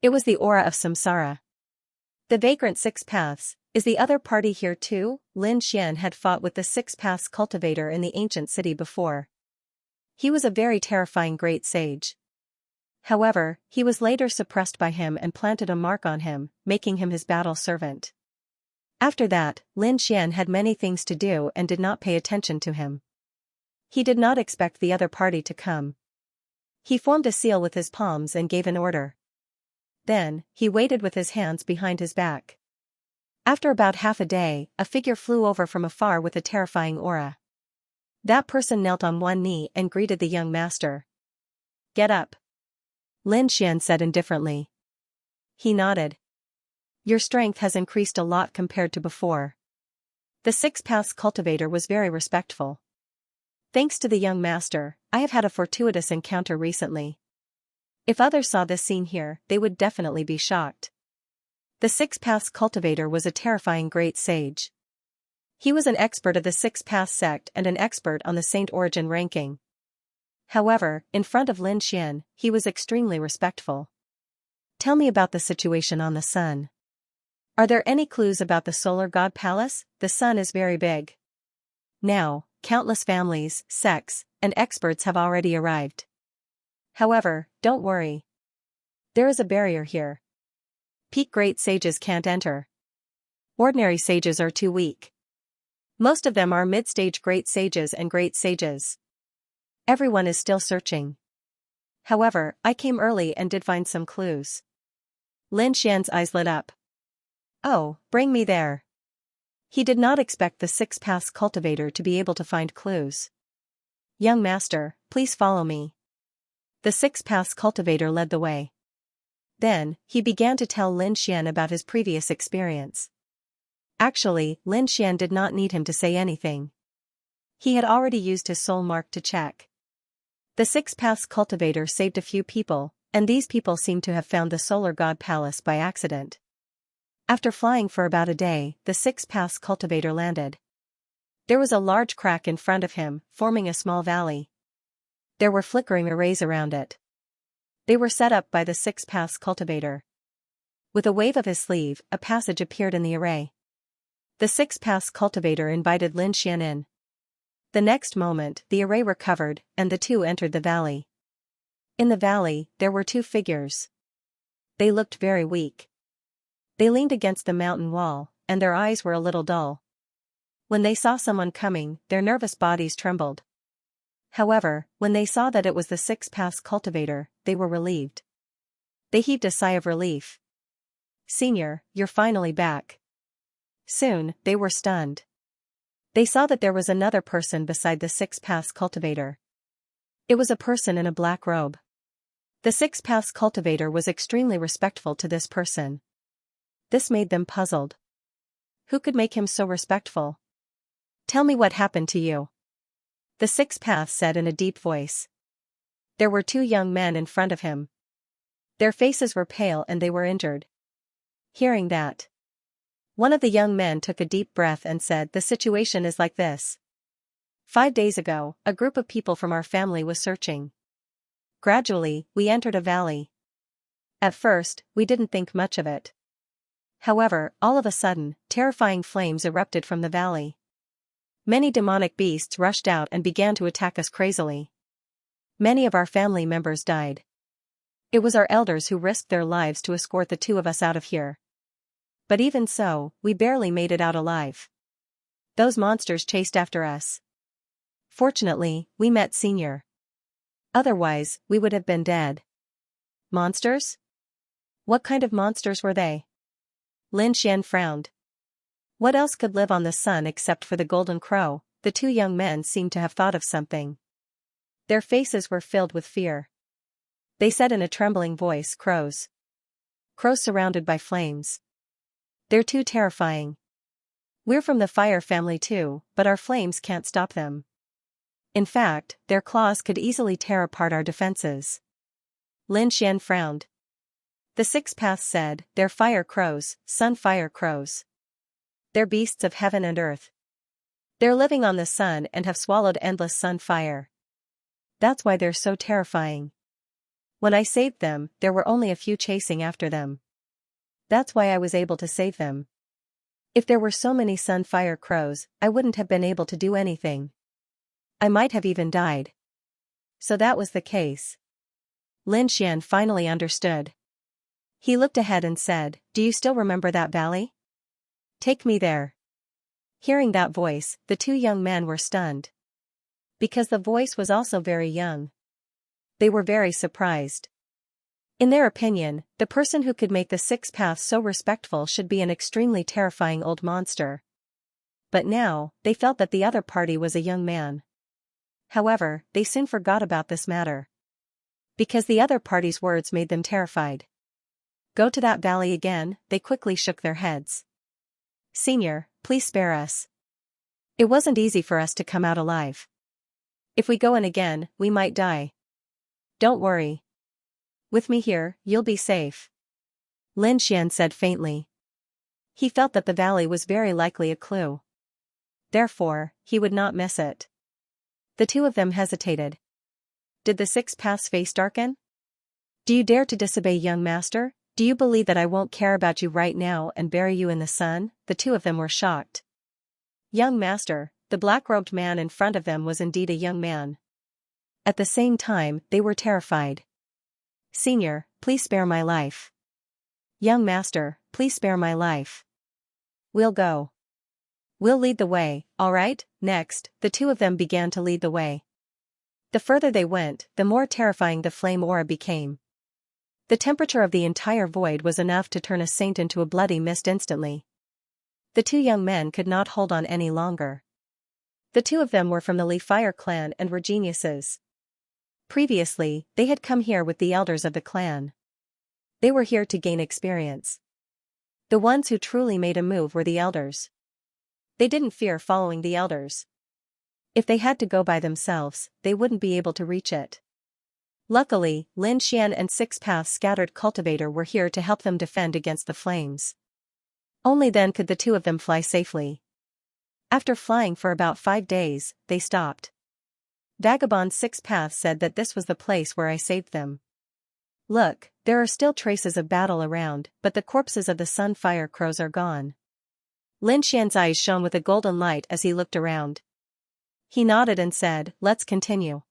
It was the aura of samsara. The vagrant six paths, is the other party here too? Lin Xian had fought with the six paths cultivator in the ancient city before. He was a very terrifying great sage. However, he was later suppressed by him and planted a mark on him, making him his battle servant. After that, Lin Xian had many things to do and did not pay attention to him. He did not expect the other party to come. He formed a seal with his palms and gave an order. Then, he waited with his hands behind his back. After about half a day, a figure flew over from afar with a terrifying aura. That person knelt on one knee and greeted the young master. "Get up," Lin Xian said indifferently. He nodded. "Your strength has increased a lot compared to before." The six paths cultivator was very respectful. "Thanks to the young master, I have had a fortuitous encounter recently. If others saw this scene here, they would definitely be shocked." The six paths cultivator was a terrifying great sage. He was an expert of the six paths sect and an expert on the saint origin ranking. However, in front of Lin Xian, he was extremely respectful. "Tell me about the situation on the sun. Are there any clues about the solar god palace? The sun is very big. Now, countless families, sects, and experts have already arrived. However, don't worry. There is a barrier here. Peak great sages can't enter. Ordinary sages are too weak. Most of them are mid-stage great sages and great sages. Everyone is still searching. However, I came early and did find some clues." Lin Xian's eyes lit up. "Oh, bring me there." He did not expect the six paths cultivator to be able to find clues. "Young master, please follow me." The six paths cultivator led the way. Then, he began to tell Lin Xian about his previous experience. Actually, Lin Xian did not need him to say anything. He had already used his soul mark to check. The six paths cultivator saved a few people, and these people seemed to have found the solar god palace by accident. After flying for about a day, the six paths cultivator landed. There was a large crack in front of him, forming a small valley. There were flickering arrays around it. They were set up by the six paths cultivator. With a wave of his sleeve, a passage appeared in the array. The six paths cultivator invited Lin Xian in. The next moment, the array recovered, and the two entered the valley. In the valley, there were two figures. They looked very weak. They leaned against the mountain wall, and their eyes were a little dull. When they saw someone coming, their nervous bodies trembled. However, when they saw that it was the six paths cultivator, they were relieved. They heaved a sigh of relief. "Senior, you're finally back." Soon, they were stunned. They saw that there was another person beside the six paths cultivator. It was a person in a black robe. The six paths cultivator was extremely respectful to this person. This made them puzzled. Who could make him so respectful? "Tell me what happened to you," the six paths said in a deep voice. There were two young men in front of him. Their faces were pale and they were injured. Hearing that, one of the young men took a deep breath and said, "The situation is like this. 5 days ago, a group of people from our family was searching. Gradually, we entered a valley. At first, we didn't think much of it. However, all of a sudden, terrifying flames erupted from the valley. Many demonic beasts rushed out and began to attack us crazily. Many of our family members died. It was our elders who risked their lives to escort the two of us out of here. But even so, we barely made it out alive. Those monsters chased after us. Fortunately, we met Senior. Otherwise, we would have been dead." "Monsters? What kind of monsters were they?" Lin Xian frowned. What else could live on the sun except for the golden crow? The two young men seemed to have thought of something. Their faces were filled with fear. They said in a trembling voice, "Crows. Crows surrounded by flames. They're too terrifying. We're from the fire family too, but our flames can't stop them. In fact, their claws could easily tear apart our defenses." Lin Xian frowned. The 6 paths said, they're fire crows, sun fire crows. They're beasts of heaven and earth. They're living on the sun and have swallowed endless sun fire. That's why they're so terrifying. When I saved them, there were only a few chasing after them. That's why I was able to save them. If there were so many sun fire crows, I wouldn't have been able to do anything. I might have even died. So that was the case. Lin Xian finally understood. He looked ahead and said, do you still remember that valley? Take me there. Hearing that voice, the two young men were stunned. Because the voice was also very young. They were very surprised. In their opinion, the person who could make the 6 paths so respectful should be an extremely terrifying old monster. But now, they felt that the other party was a young man. However, they soon forgot about this matter. Because the other party's words made them terrified. Go to that valley again, they quickly shook their heads. Senior, please spare us. It wasn't easy for us to come out alive. If we go in again, we might die. Don't worry. With me here, you'll be safe. Lin Xian said faintly. He felt that the valley was very likely a clue. Therefore, he would not miss it. The two of them hesitated. Did the 6 paths face darken? Do you dare to disobey, young master? Do you believe that I won't care about you right now and bury you in the sun? The two of them were shocked. Young master, the black-robed man in front of them was indeed a young man. At the same time, they were terrified. Senior, please spare my life. Young master, please spare my life. We'll go. We'll lead the way, all right? Next, the two of them began to lead the way. The further they went, the more terrifying the flame aura became. The temperature of the entire void was enough to turn a saint into a bloody mist instantly. The two young men could not hold on any longer. The two of them were from the Li Fire clan and were geniuses. Previously, they had come here with the elders of the clan. They were here to gain experience. The ones who truly made a move were the elders. They didn't fear following the elders. If they had to go by themselves, they wouldn't be able to reach it. Luckily, Lin Xian and 6 paths scattered cultivator were here to help them defend against the flames. Only then could the two of them fly safely. After flying for about 5 days, they stopped. Vagabond 6 paths said that this was the place where I saved them. Look, there are still traces of battle around, but the corpses of the sun fire crows are gone. Lin Xian's eyes shone with a golden light as he looked around. He nodded and said, let's continue.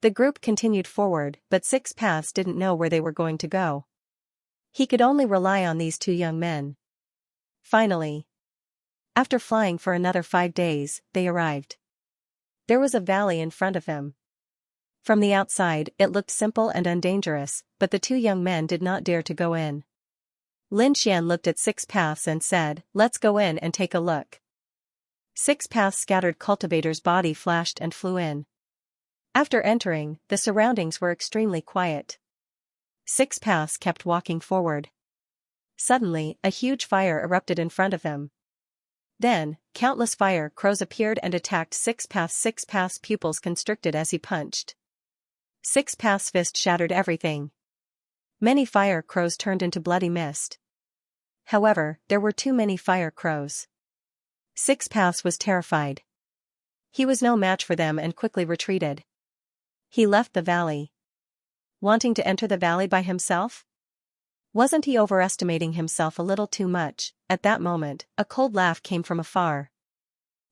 The group continued forward, but 6 paths didn't know where they were going to go. He could only rely on these two young men. Finally, after flying for another 5 days, they arrived. There was a valley in front of them. From the outside, it looked simple and undangerous, but the two young men did not dare to go in. Lin Xian looked at 6 paths and said, let's go in and take a look. 6 paths scattered cultivator's body flashed and flew in. After entering, the surroundings were extremely quiet. 6 paths kept walking forward. Suddenly, a huge fire erupted in front of them. Then, countless fire crows appeared and attacked 6 paths. 6 paths' pupils constricted as he punched. 6 paths' fist shattered everything. Many fire crows turned into bloody mist. However, there were too many fire crows. 6 paths was terrified. He was no match for them and quickly retreated. He left the valley. Wanting to enter the valley by himself? Wasn't he overestimating himself a little too much? At that moment, a cold laugh came from afar.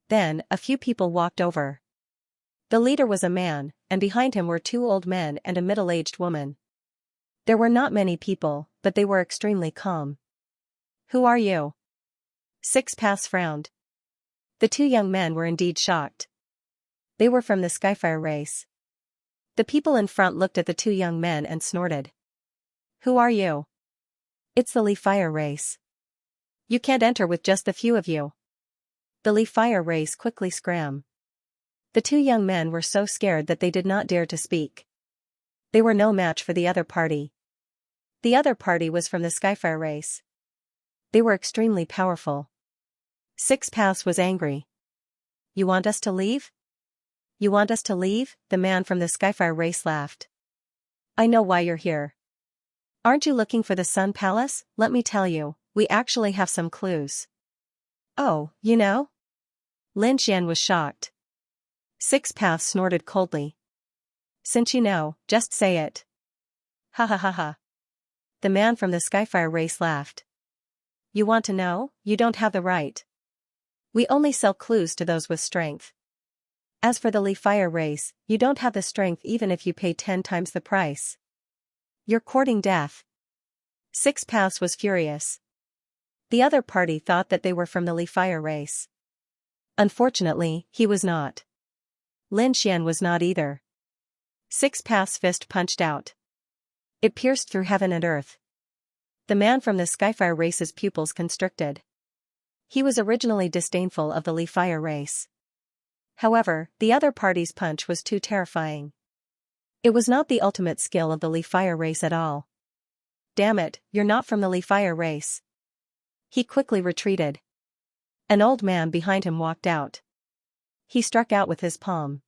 Then, a few people walked over. The leader was a man, and behind him were 2 old men and a middle-aged woman. There were not many people, but they were extremely calm. Who are you? 6 paths frowned. The 2 young men were indeed shocked. They were from the Skyfire race. The people in front looked at the 2 young men and snorted. Who are you? It's the Li Fire race. You can't enter with just the few of you. The Li Fire race quickly scram. The 2 young men were so scared that they did not dare to speak. They were no match for the other party. The other party was from the Skyfire race. They were extremely powerful. 6 paths was angry. You want us to leave? You want us to leave? The man from the Skyfire race laughed. I know why you're here. Aren't you looking for the Sun Palace? Let me tell you, we actually have some clues. Oh, you know? Lin Xian was shocked. Six Paths snorted coldly. Since you know, just say it. Ha ha ha ha. The man from the Skyfire race laughed. You want to know? You don't have the right. We only sell clues to those with strength. As for the Li Fire race, you don't have the strength even if you pay 10 times the price. You're courting death. Six Paths was furious. The other party thought that they were from the Li Fire race. Unfortunately, he was not. Lin Xian was not either. Six Paths' fist punched out. It pierced through heaven and earth. The man from the Skyfire race's pupils constricted. He was originally disdainful of the Li Fire race. However, the other party's punch was too terrifying. It was not the ultimate skill of the Li Fire race at all. Damn it, you're not from the Li Fire race. He quickly retreated. An old man behind him walked out. He struck out with his palm.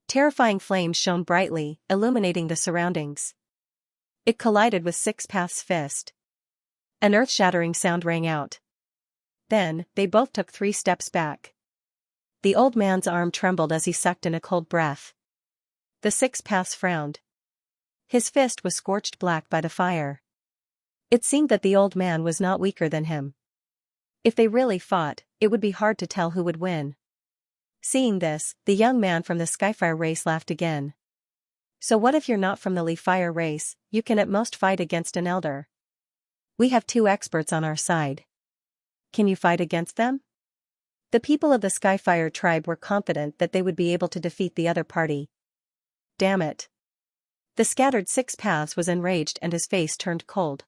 Terrifying flames shone brightly, illuminating the surroundings. It collided with Six Paths' fist. An earth-shattering sound rang out. Then, they both took 3 steps back. The old man's arm trembled as he sucked in a cold breath. The Six Paths frowned. His fist was scorched black by the fire. It seemed that the old man was not weaker than him. If they really fought, it would be hard to tell who would win. Seeing this, the young man from the Skyfire race laughed again. So what if you're not from the Li Fire race? You can at most fight against an elder. We have 2 experts on our side. Can you fight against them? The people of the Skyfire tribe were confident that they would be able to defeat the other party. Damn it. The scattered Six Paths was enraged and his face turned cold.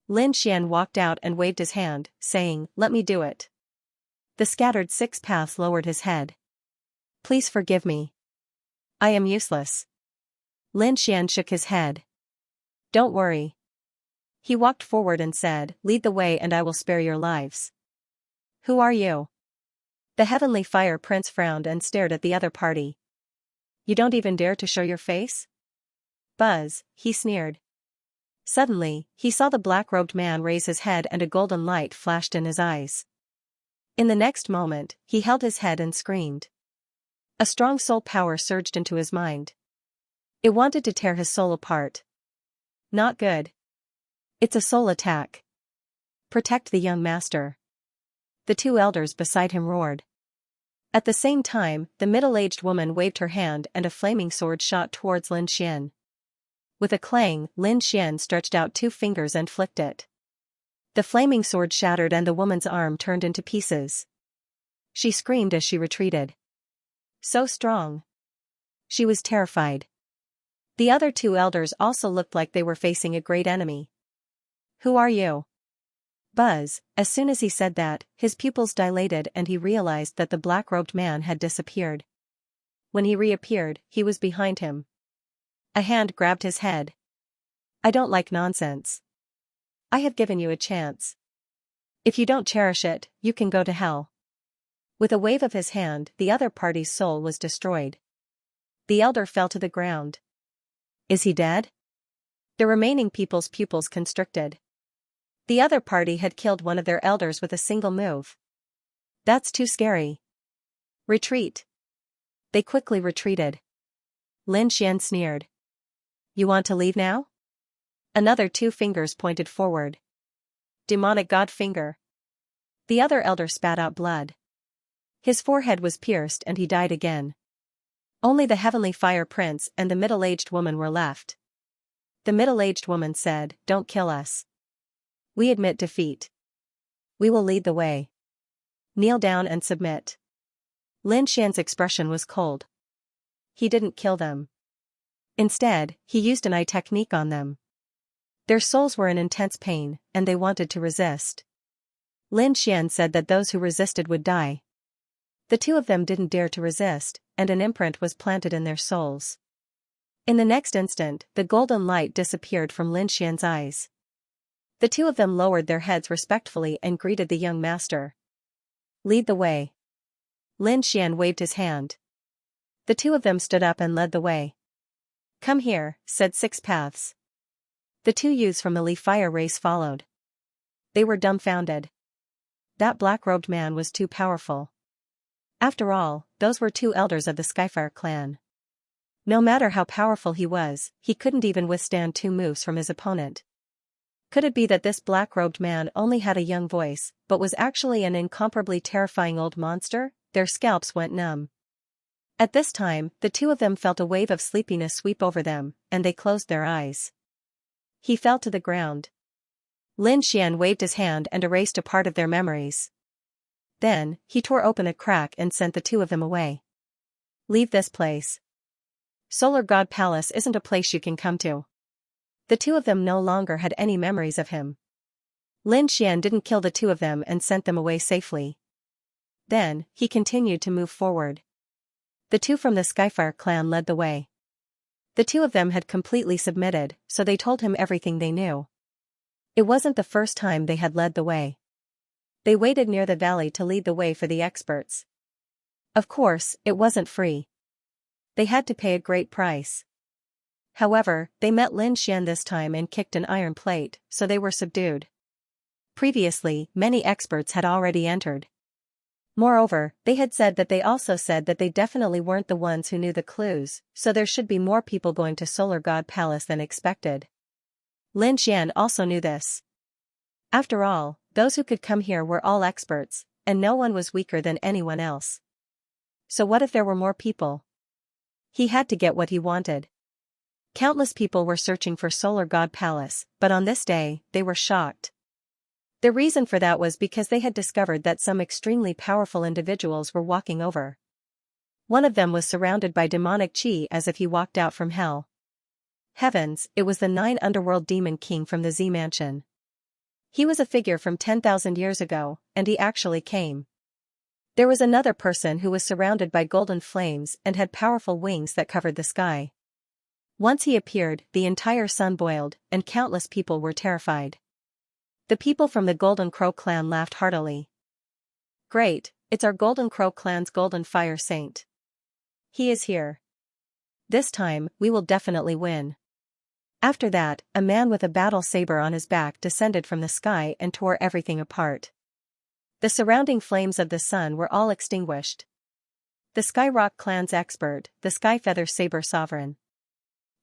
Lin Xian walked out and waved his hand, saying, "Let me do it." The scattered Six Paths lowered his head. "Please forgive me. I am useless." Lin Xian shook his head. "Don't worry." He walked forward and said, "Lead the way and I will spare your lives." "Who are you?" The Heavenly Fire Prince frowned and stared at the other party. "You don't even dare to show your face?" "Buzz," he sneered. Suddenly, he saw the black-robed man raise his head and a golden light flashed in his eyes. In the next moment, he held his head and screamed. A strong soul power surged into his mind. It wanted to tear his soul apart. Not good. It's a soul attack. Protect the young master. The 2 elders beside him roared. At the same time, the middle-aged woman waved her hand and a flaming sword shot towards Lin Xian. With a clang, Lin Xian stretched out 2 fingers and flicked it. The flaming sword shattered and the woman's arm turned into pieces. She screamed as she retreated. So strong. She was terrified. The other 2 elders also looked like they were facing a great enemy. "Who are you?" Buzz, as soon as he said that, his pupils dilated and he realized that the black-robed man had disappeared. When he reappeared, he was behind him. A hand grabbed his head. "I don't like nonsense. I have given you a chance. If you don't cherish it, you can go to hell." With a wave of his hand, the other party's soul was destroyed. The elder fell to the ground. Is he dead? The remaining people's pupils constricted. The other party had killed one of their elders with a single move. That's too scary. Retreat. They quickly retreated. Lin Xian sneered. You want to leave now? Another 2 fingers pointed forward. Demonic god finger. The other elder spat out blood. His forehead was pierced and he died again. Only the Heavenly Fire Prince and the middle-aged woman were left. The middle-aged woman said, "Don't kill us. We admit defeat. We will lead the way. Kneel down and submit." Lin Xian's expression was cold. He didn't kill them. Instead, he used an eye technique on them. Their souls were in intense pain, and they wanted to resist. Lin Xian said that those who resisted would die. The 2 of them didn't dare to resist, and an imprint was planted in their souls. In the next instant, the golden light disappeared from Lin Xian's eyes. The 2 of them lowered their heads respectfully and greeted the young master. "Lead the way." Lin Xian waved his hand. The 2 of them stood up and led the way. "Come here," said Six Paths. The two youths from the Li Fire race followed. They were dumbfounded. That black-robed man was too powerful. After all, those were two elders of the Skyfire clan. No matter how powerful he was, he couldn't even withstand 2 moves from his opponent. Could it be that this black-robed man only had a young voice, but was actually an incomparably terrifying old monster? Their scalps went numb. At this time, the two of them felt a wave of sleepiness sweep over them, and they closed their eyes. He fell to the ground. Lin Xian waved his hand and erased a part of their memories. Then, he tore open a crack and sent the two of them away. Leave this place. Solar God Palace isn't a place you can come to. The two of them no longer had any memories of him. Lin Xian didn't kill the two of them and sent them away safely. Then, he continued to move forward. The two from the Skyfire clan led the way. The two of them had completely submitted, so they told him everything they knew. It wasn't the first time they had led the way. They waited near the valley to lead the way for the experts. Of course, it wasn't free. They had to pay a great price. However, they met Lin Xian this time and kicked an iron plate, so they were subdued. Previously, many experts had already entered. Moreover, they had said that they definitely weren't the ones who knew the clues, so there should be more people going to Solar God Palace than expected. Lin Xian also knew this. After all, those who could come here were all experts, and no one was weaker than anyone else. So what if there were more people? He had to get what he wanted. Countless people were searching for Solar God Palace, but on this day, they were shocked. The reason for that was because they had discovered that some extremely powerful individuals were walking over. One of them was surrounded by demonic chi as if he walked out from hell. Heavens, it was the 9 Underworld Demon King from the Z Mansion. He was a figure from 10,000 years ago, and he actually came. There was another person who was surrounded by golden flames and had powerful wings that covered the sky. Once he appeared, the entire sun boiled, and countless people were terrified. The people from the Golden Crow clan laughed heartily. Great, it's our Golden Crow clan's Golden Fire Saint. He is here. This time, we will definitely win. After that, a man with a battle saber on his back descended from the sky and tore everything apart. The surrounding flames of the sun were all extinguished. The Skyrock clan's expert, the Skyfeather Saber Sovereign.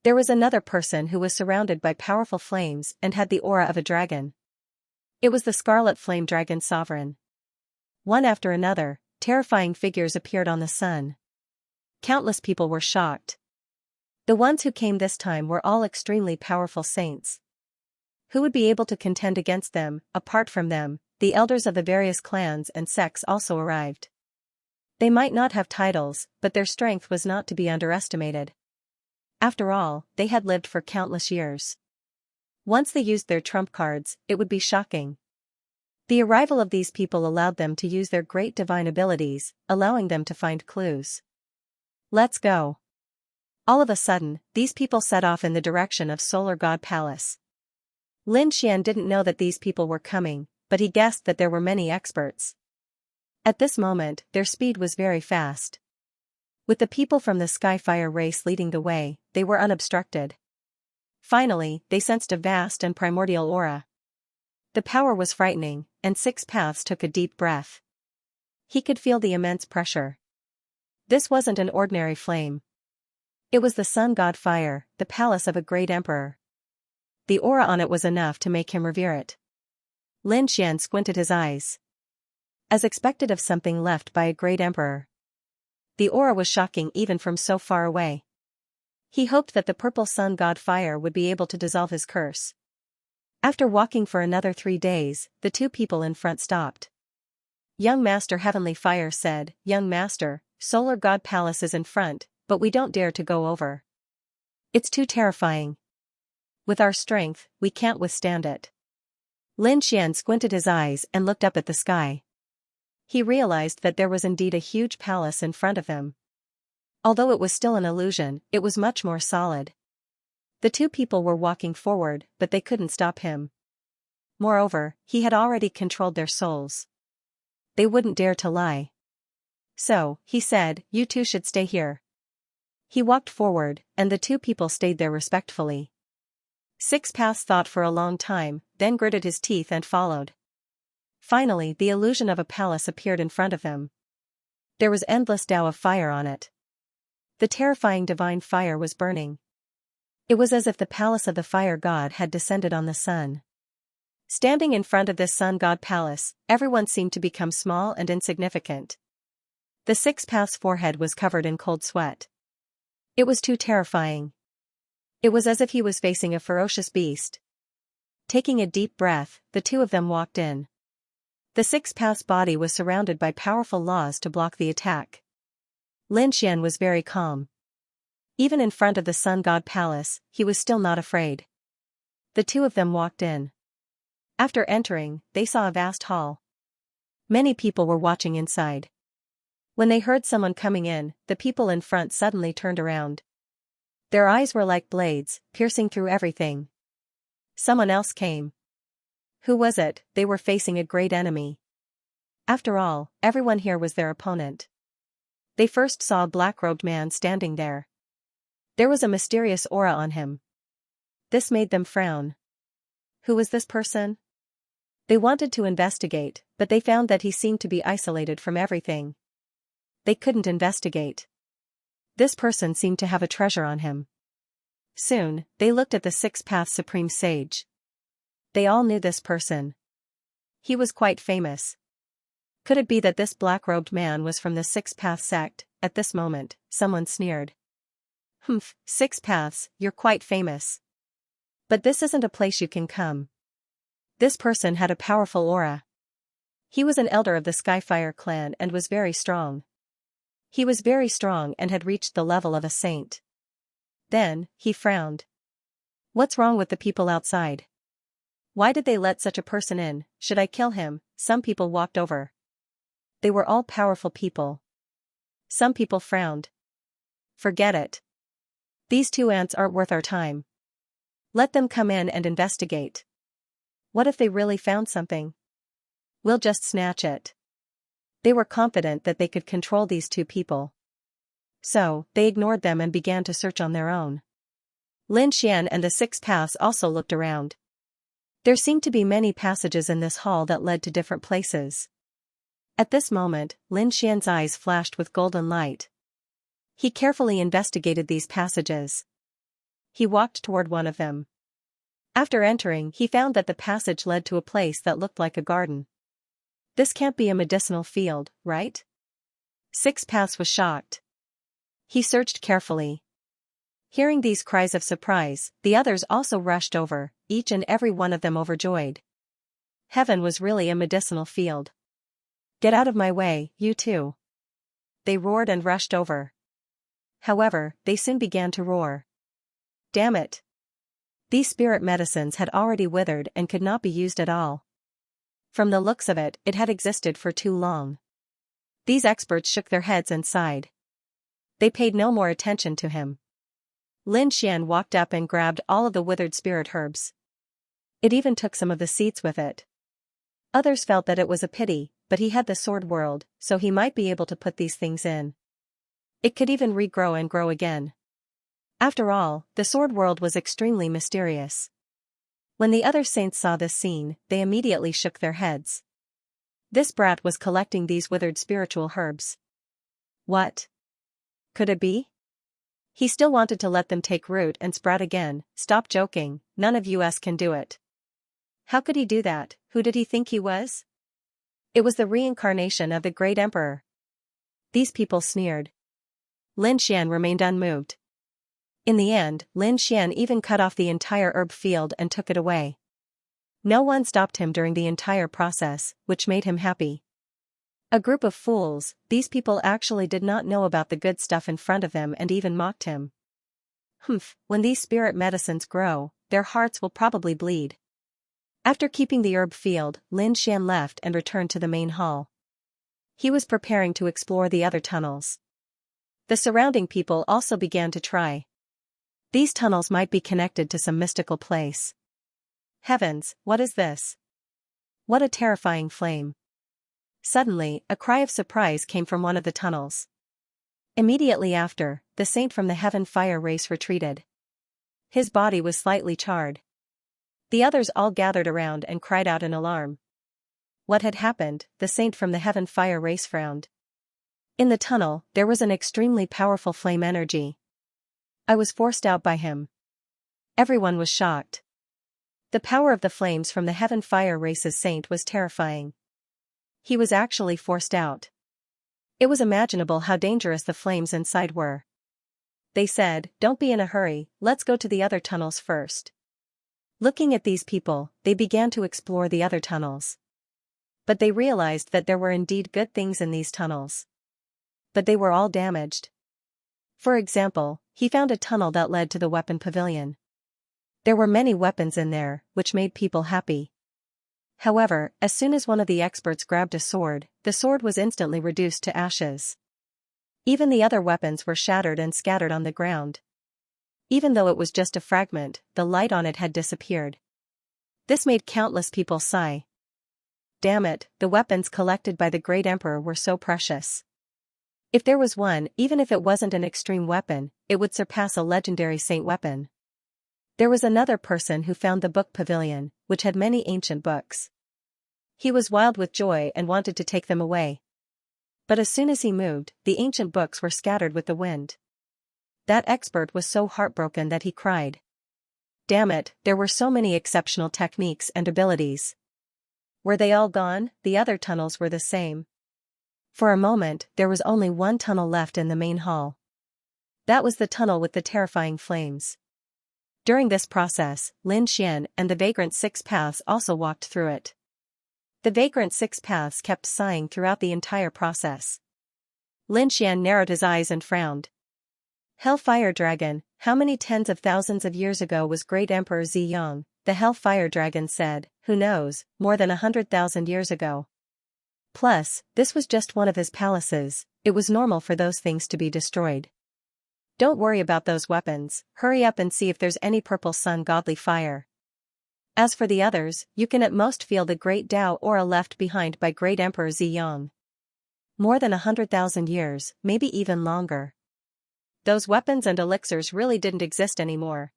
There was another person who was surrounded by powerful flames and had the aura of a dragon. It was the Scarlet Flame Dragon Sovereign. One after another, terrifying figures appeared on the sun. Countless people were shocked. The ones who came this time were all extremely powerful saints. Who would be able to contend against them? Apart from them, the elders of the various clans and sects also arrived. They might not have titles, but their strength was not to be underestimated. After all, they had lived for countless years. Once they used their trump cards, it would be shocking. The arrival of these people allowed them to use their great divine abilities, allowing them to find clues. Let's go. All of a sudden, these people set off in the direction of Solar God Palace. Lin Xian didn't know that these people were coming, but he guessed that there were many experts. At this moment, their speed was very fast. With the people from the Skyfire race leading the way, they were unobstructed. Finally, they sensed a vast and primordial aura. The power was frightening, and Six Paths took a deep breath. He could feel the immense pressure. This wasn't an ordinary flame. It was the sun god fire, the palace of a great emperor. The aura on it was enough to make him revere it. Lin Xian squinted his eyes. As expected of something left by a great emperor. The aura was shocking even from so far away. He hoped that the purple sun god fire would be able to dissolve his curse. After walking for another 3 days, the two people in front stopped. Young Master Heavenly Fire said, "Young Master, Solar God Palace is in front, but we don't dare to go over. It's too terrifying. With our strength, we can't withstand it." Lin Xian squinted his eyes and looked up at the sky. He realized that there was indeed a huge palace in front of him. Although it was still an illusion, it was much more solid. The two people were walking forward, but they couldn't stop him. Moreover, he had already controlled their souls. They wouldn't dare to lie. So, he said, "You two should stay here." He walked forward, and the two people stayed there respectfully. Six Paths thought for a long time, then gritted his teeth and followed. Finally, the illusion of a palace appeared in front of them. There was endless Tao of fire on it. The terrifying divine fire was burning. It was as if the palace of the fire god had descended on the sun. Standing in front of this sun god palace, everyone seemed to become small and insignificant. The Six Paths' forehead was covered in cold sweat. It was too terrifying. It was as if he was facing a ferocious beast. Taking a deep breath, the two of them walked in. The Six Paths' body was surrounded by powerful laws to block the attack. Lin Xian was very calm. Even in front of the sun god palace, he was still not afraid. The two of them walked in. After entering, they saw a vast hall. Many people were watching inside. When they heard someone coming in, the people in front suddenly turned around. Their eyes were like blades, piercing through everything. Someone else came. Who was it? They were facing a great enemy. After all, everyone here was their opponent. They first saw a black-robed man standing there. There was a mysterious aura on him. This made them frown. Who was this person? They wanted to investigate, but they found that he seemed to be isolated from everything. They couldn't investigate. This person seemed to have a treasure on him. Soon, they looked at the Six Paths Supreme Sage. They all knew this person. He was quite famous. Could it be that this black-robed man was from the Six Paths sect? At this moment, someone sneered. Humph, Six Paths, you're quite famous. But this isn't a place you can come. This person had a powerful aura. He was an elder of the Skyfire clan and was very strong. He was very strong and had reached the level of a saint. Then, he frowned. What's wrong with the people outside? Why did they let such a person in? Should I kill him? Some people walked over. They were all powerful people. Some people frowned. Forget it. These two ants aren't worth our time. Let them come in and investigate. What if they really found something? We'll just snatch it. They were confident that they could control these two people. So, they ignored them and began to search on their own. Lin Xian and the Six Paths also looked around. There seemed to be many passages in this hall that led to different places. At this moment, Lin Xian's eyes flashed with golden light. He carefully investigated these passages. He walked toward one of them. After entering, he found that the passage led to a place that looked like a garden. This can't be a medicinal field, right? Six Paths was shocked. He searched carefully. Hearing these cries of surprise, the others also rushed over, each and every one of them overjoyed. Heaven was really a medicinal field. Get out of my way, you two. They roared and rushed over. However, they soon began to roar. Damn it! These spirit medicines had already withered and could not be used at all. From the looks of it, it had existed for too long. These experts shook their heads and sighed. They paid no more attention to him. Lin Xian walked up and grabbed all of the withered spirit herbs. It even took some of the seeds with it. Others felt that it was a pity, but he had the sword world, so he might be able to put these things in. It could even regrow and grow again. After all, the sword world was extremely mysterious. When the other saints saw this scene, they immediately shook their heads. This brat was collecting these withered spiritual herbs. What could it be? He still wanted to let them take root and sprout again. Stop joking, none of us can do it. How could he do that? Who did he think he was? It was the reincarnation of the great emperor. These people sneered. Lin Xian remained unmoved. In the end, Lin Xian even cut off the entire herb field and took it away. No one stopped him during the entire process, which made him happy. A group of fools, these people actually did not know about the good stuff in front of them and even mocked him. Humph, when these spirit medicines grow, their hearts will probably bleed. After keeping the herb field, Lin Xian left and returned to the main hall. He was preparing to explore the other tunnels. The surrounding people also began to try. These tunnels might be connected to some mystical place. Heavens, what is this? What a terrifying flame. Suddenly, a cry of surprise came from one of the tunnels. Immediately after, the saint from the heaven fire race retreated. His body was slightly charred. The others all gathered around and cried out in alarm. What had happened? The saint from the heaven fire race frowned. In the tunnel, there was an extremely powerful flame energy. I was forced out by him. Everyone was shocked. The power of the flames from the heaven fire race's saint was terrifying. He was actually forced out. It was imaginable how dangerous the flames inside were. They said, "Don't be in a hurry, let's go to the other tunnels first." Looking at these people, they began to explore the other tunnels. But they realized that there were indeed good things in these tunnels. But they were all damaged. For example, he found a tunnel that led to the weapon pavilion. There were many weapons in there, which made people happy. However, as soon as one of the experts grabbed a sword, the sword was instantly reduced to ashes. Even the other weapons were shattered and scattered on the ground. Even though it was just a fragment, the light on it had disappeared. This made countless people sigh. Damn it, the weapons collected by the great emperor were so precious. If there was one, even if it wasn't an extreme weapon, it would surpass a legendary saint weapon. There was another person who found the book pavilion, which had many ancient books. He was wild with joy and wanted to take them away. But as soon as he moved, the ancient books were scattered with the wind. That expert was so heartbroken that he cried. Damn it, there were so many exceptional techniques and abilities. Were they all gone? The other tunnels were the same. For a moment, there was only one tunnel left in the main hall. That was the tunnel with the terrifying flames. During this process, Lin Xian and the vagrant six paths also walked through it. The vagrant six paths kept sighing throughout the entire process. Lin Xian narrowed his eyes and frowned. Hellfire Dragon, how many tens of thousands of years ago was great Emperor Ziyang? The Hellfire Dragon said, who knows, more than 100,000 years ago. Plus, this was just one of his palaces, it was normal for those things to be destroyed. Don't worry about those weapons, hurry up and see if there's any purple sun godly fire. As for the others, you can at most feel the great Tao aura left behind by great Emperor Ziyang. More than 100,000 years, maybe even longer. Those weapons and elixirs really didn't exist anymore.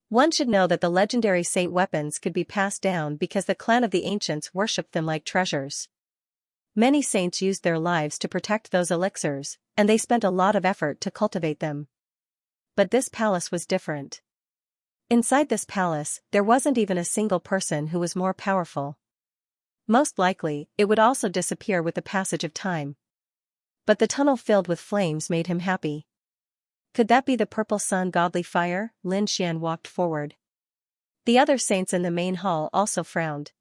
One should know that the legendary saint weapons could be passed down because the clan of the ancients worshipped them like treasures. Many saints used their lives to protect those elixirs, and they spent a lot of effort to cultivate them. But this palace was different. Inside this palace, there wasn't even a single person who was more powerful. Most likely, it would also disappear with the passage of time. But the tunnel filled with flames made him happy. Could that be the purple sun godly fire? Lin Xian walked forward. The other saints in the main hall also frowned.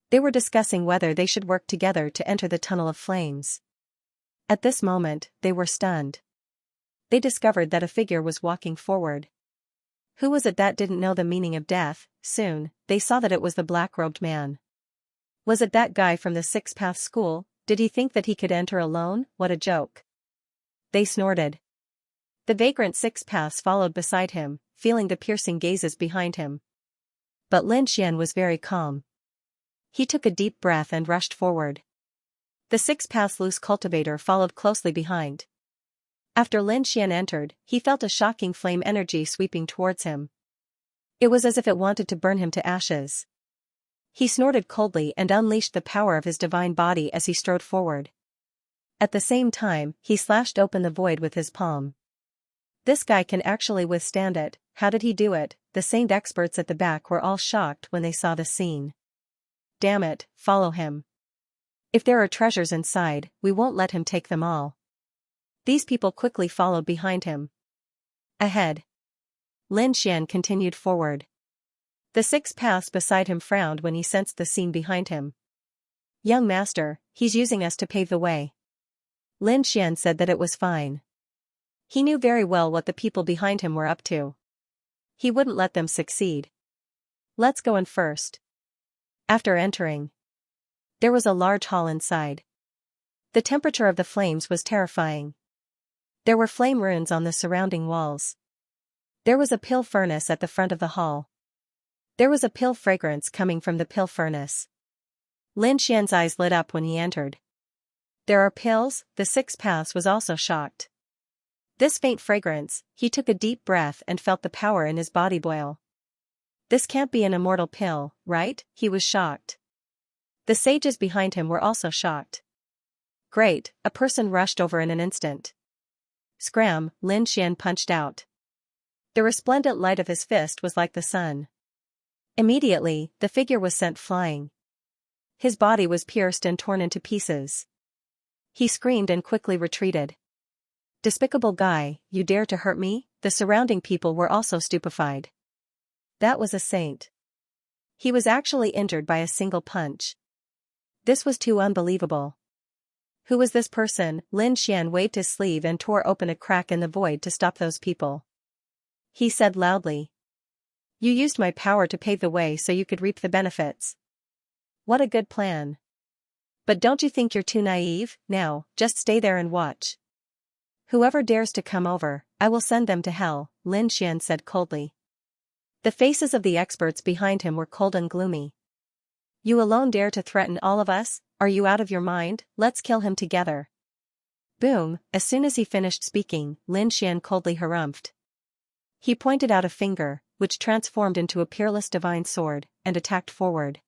They were discussing whether they should work together to enter the tunnel of flames. At this moment, they were stunned. They discovered that a figure was walking forward. Who was it that didn't know the meaning of death? Soon, they saw that it was the black-robed man. Was it that guy from the Six Path School? Did he think that he could enter alone? What a joke. They snorted. The vagrant six paths followed beside him, feeling the piercing gazes behind him. But Lin Xian was very calm. He took a deep breath and rushed forward. The six paths loose cultivator followed closely behind. After Lin Xian entered, he felt a shocking flame energy sweeping towards him. It was as if it wanted to burn him to ashes. He snorted coldly and unleashed the power of his divine body as he strode forward. At the same time, he slashed open the void with his palm. This guy can actually withstand it. How did he do it? The saint experts at the back were all shocked when they saw the scene. Damn it, follow him. If there are treasures inside, we won't let him take them all. These people quickly followed behind him. Ahead. Lin Xian continued forward. The six paths beside him frowned when he sensed the scene behind him. Young master, he's using us to pave the way. Lin Xian said that it was fine. He knew very well what the people behind him were up to. He wouldn't let them succeed. Let's go in first. After entering, there was a large hall inside. The temperature of the flames was terrifying. There were flame runes on the surrounding walls. There was a pill furnace at the front of the hall. There was a pill fragrance coming from the pill furnace. Lin Xian's eyes lit up when he entered. There are pills? The six paths was also shocked. This faint fragrance, he took a deep breath and felt the power in his body boil. This can't be an immortal pill, right? He was shocked. The sages behind him were also shocked. Great, a person rushed over in an instant. Scram, Lin Xian punched out. The resplendent light of his fist was like the sun. Immediately, the figure was sent flying. His body was pierced and torn into pieces. He screamed and quickly retreated. Despicable guy, you dare to hurt me? The surrounding people were also stupefied. That was a saint. He was actually injured by a single punch. This was too unbelievable. Who was this person? Lin Xian waved his sleeve and tore open a crack in the void to stop those people. He said loudly. You used my power to pave the way so you could reap the benefits. What a good plan. But don't you think you're too naive? Now, just stay there and watch. Whoever dares to come over, I will send them to hell, Lin Xian said coldly. The faces of the experts behind him were cold and gloomy. You alone dare to threaten all of us? Are you out of your mind? Let's kill him together. Boom, as soon as he finished speaking, Lin Xian coldly harumphed. He pointed out a finger, which transformed into a peerless divine sword, and attacked forward.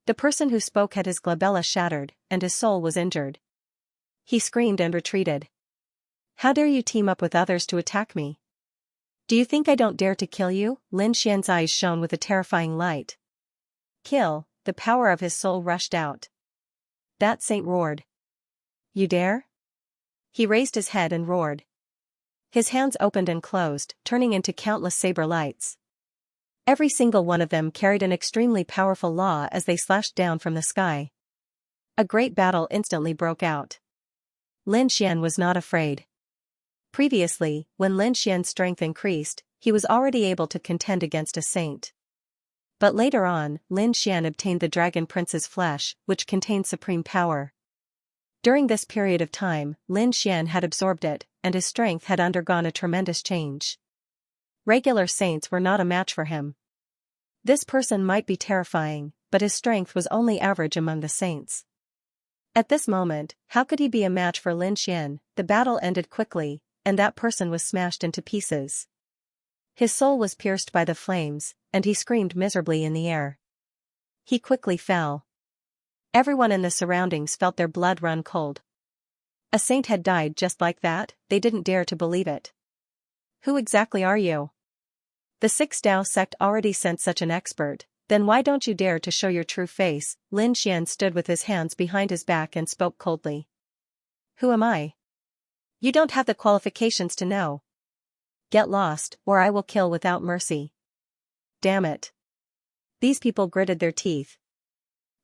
The person who spoke had his glabella shattered, and his soul was injured. He screamed and retreated. How dare you team up with others to attack me? Do you think I don't dare to kill you? Lin Xian's eyes shone with a terrifying light. Kill, the power of his soul rushed out. That saint roared. You dare? He raised his head and roared. His hands opened and closed, turning into countless saber lights. Every single one of them carried an extremely powerful law as they slashed down from the sky. A great battle instantly broke out. Lin Xian was not afraid. Previously, when Lin Xian's strength increased, he was already able to contend against a saint. But later on, Lin Xian obtained the Dragon Prince's flesh, which contained supreme power. During this period of time, Lin Xian had absorbed it, and his strength had undergone a tremendous change. Regular saints were not a match for him. This person might be terrifying, but his strength was only average among the saints. At this moment, how could he be a match for Lin Xian? The battle ended quickly, and that person was smashed into pieces. His soul was pierced by the flames, and he screamed miserably in the air. He quickly fell. Everyone in the surroundings felt their blood run cold. A saint had died just like that. They didn't dare to believe it. Who exactly are you? The Sixth Tao sect already sent such an expert, then why don't you dare to show your true face? Lin Xian stood with his hands behind his back and spoke coldly. Who am I? You don't have the qualifications to know. Get lost, or I will kill without mercy. Damn it. These people gritted their teeth.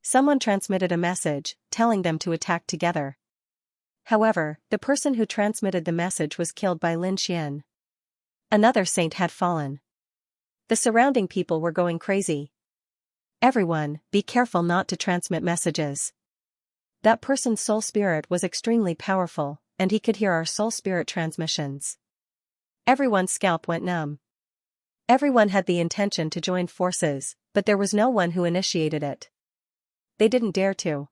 Someone transmitted a message, telling them to attack together. However, the person who transmitted the message was killed by Lin Xian. Another saint had fallen. The surrounding people were going crazy. Everyone, be careful not to transmit messages. That person's soul spirit was extremely powerful, and he could hear our soul spirit transmissions. Everyone's scalp went numb. Everyone had the intention to join forces, but there was no one who initiated it. They didn't dare to.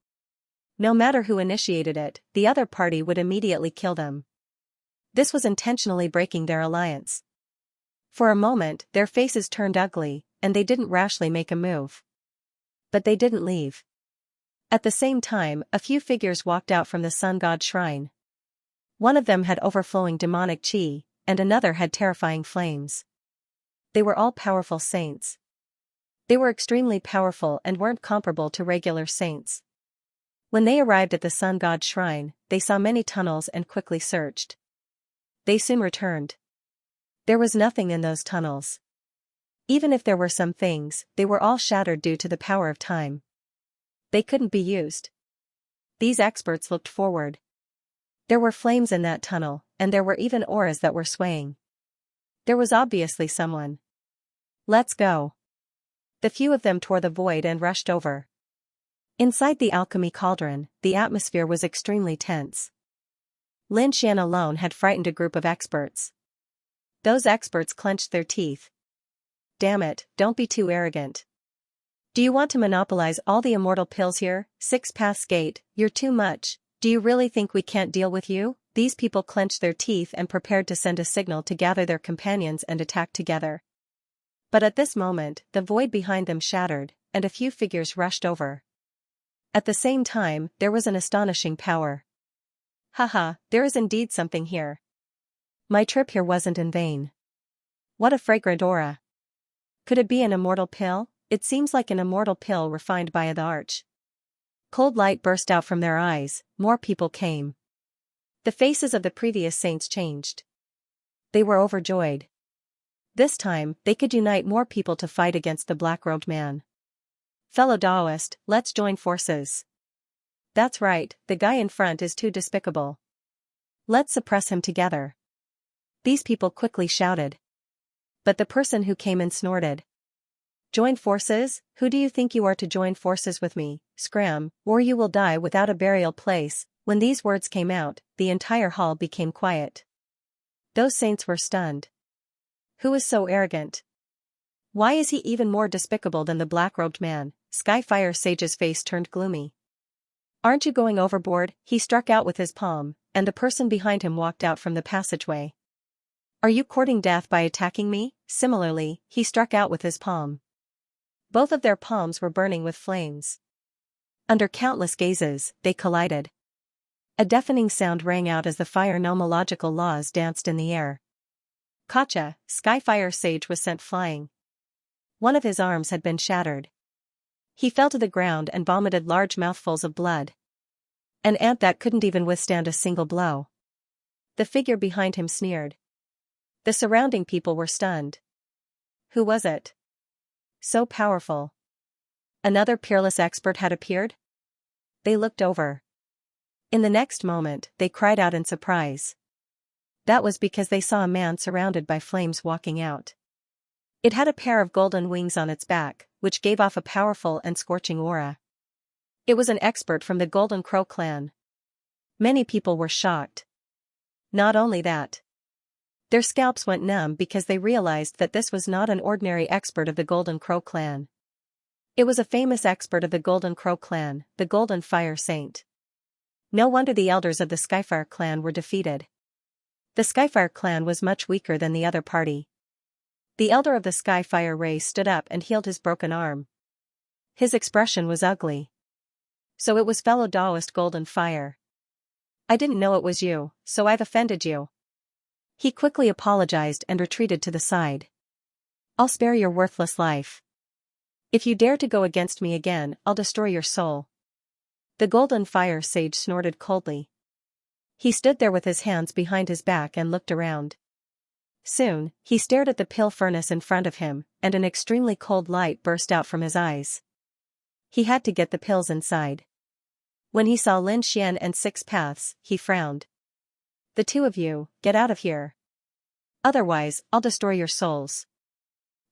No matter who initiated it, the other party would immediately kill them. This was intentionally breaking their alliance. For a moment, their faces turned ugly, and they didn't rashly make a move. But they didn't leave. At the same time, a few figures walked out from the sun god shrine. One of them had overflowing demonic chi, and another had terrifying flames. They were all powerful saints. They were extremely powerful and weren't comparable to regular saints. When they arrived at the sun god shrine, they saw many tunnels and quickly searched. They soon returned. There was nothing in those tunnels. Even if there were some things, they were all shattered due to the power of time. They couldn't be used. These experts looked forward. There were flames in that tunnel, and there were even auras that were swaying. There was obviously someone. Let's go. The few of them tore the void and rushed over. Inside the alchemy cauldron, the atmosphere was extremely tense. Lin Xian alone had frightened a group of experts. Those experts clenched their teeth. Damn it, don't be too arrogant. Do you want to monopolize all the immortal pills here? 6 Paths Gate, you're too much. Do you really think we can't deal with you? These people clenched their teeth and prepared to send a signal to gather their companions and attack together. But at this moment, the void behind them shattered, and a few figures rushed over. At the same time, there was an astonishing power. Haha, there is indeed something here. My trip here wasn't in vain. What a fragrant aura. Could it be an immortal pill? It seems like an immortal pill refined by the arch. Cold light burst out from their eyes, more people came. The faces of the previous saints changed. They were overjoyed. This time, they could unite more people to fight against the black-robed man. Fellow Taoist, let's join forces. That's right, the guy in front is too despicable. Let's suppress him together. These people quickly shouted. But the person who came in snorted. Join forces? Who do you think you are to join forces with me? Scram, or you will die without a burial place. When these words came out, the entire hall became quiet. Those saints were stunned. Who is so arrogant? Why is he even more despicable than the black-robed man? Skyfire Sage's face turned gloomy. Aren't you going overboard? He struck out with his palm, and the person behind him walked out from the passageway. Are you courting death by attacking me? Similarly, he struck out with his palm. Both of their palms were burning with flames. Under countless gazes, they collided. A deafening sound rang out as the fire nomological laws danced in the air. Gotcha, Skyfire Sage was sent flying. One of his arms had been shattered. He fell to the ground and vomited large mouthfuls of blood. An ant that couldn't even withstand a single blow. The figure behind him sneered. The surrounding people were stunned. Who was it? So powerful. Another peerless expert had appeared? They looked over. In the next moment, they cried out in surprise. That was because they saw a man surrounded by flames walking out. It had a pair of golden wings on its back, which gave off a powerful and scorching aura. It was an expert from the Golden Crow clan. Many people were shocked. Not only that. Their scalps went numb because they realized that this was not an ordinary expert of the Golden Crow clan. It was a famous expert of the Golden Crow clan, the Golden Fire Saint. No wonder the elders of the Skyfire clan were defeated. The Skyfire clan was much weaker than the other party. The elder of the Skyfire race stood up and healed his broken arm. His expression was ugly. So it was fellow Taoist Golden Fire. I didn't know it was you, so I've offended you. He quickly apologized and retreated to the side. I'll spare your worthless life. If you dare to go against me again, I'll destroy your soul. The Golden Fire Sage snorted coldly. He stood there with his hands behind his back and looked around. Soon, he stared at the pill furnace in front of him, and an extremely cold light burst out from his eyes. He had to get the pills inside. When he saw Lin Xian and 6 paths, he frowned. The two of you, get out of here. Otherwise, I'll destroy your souls.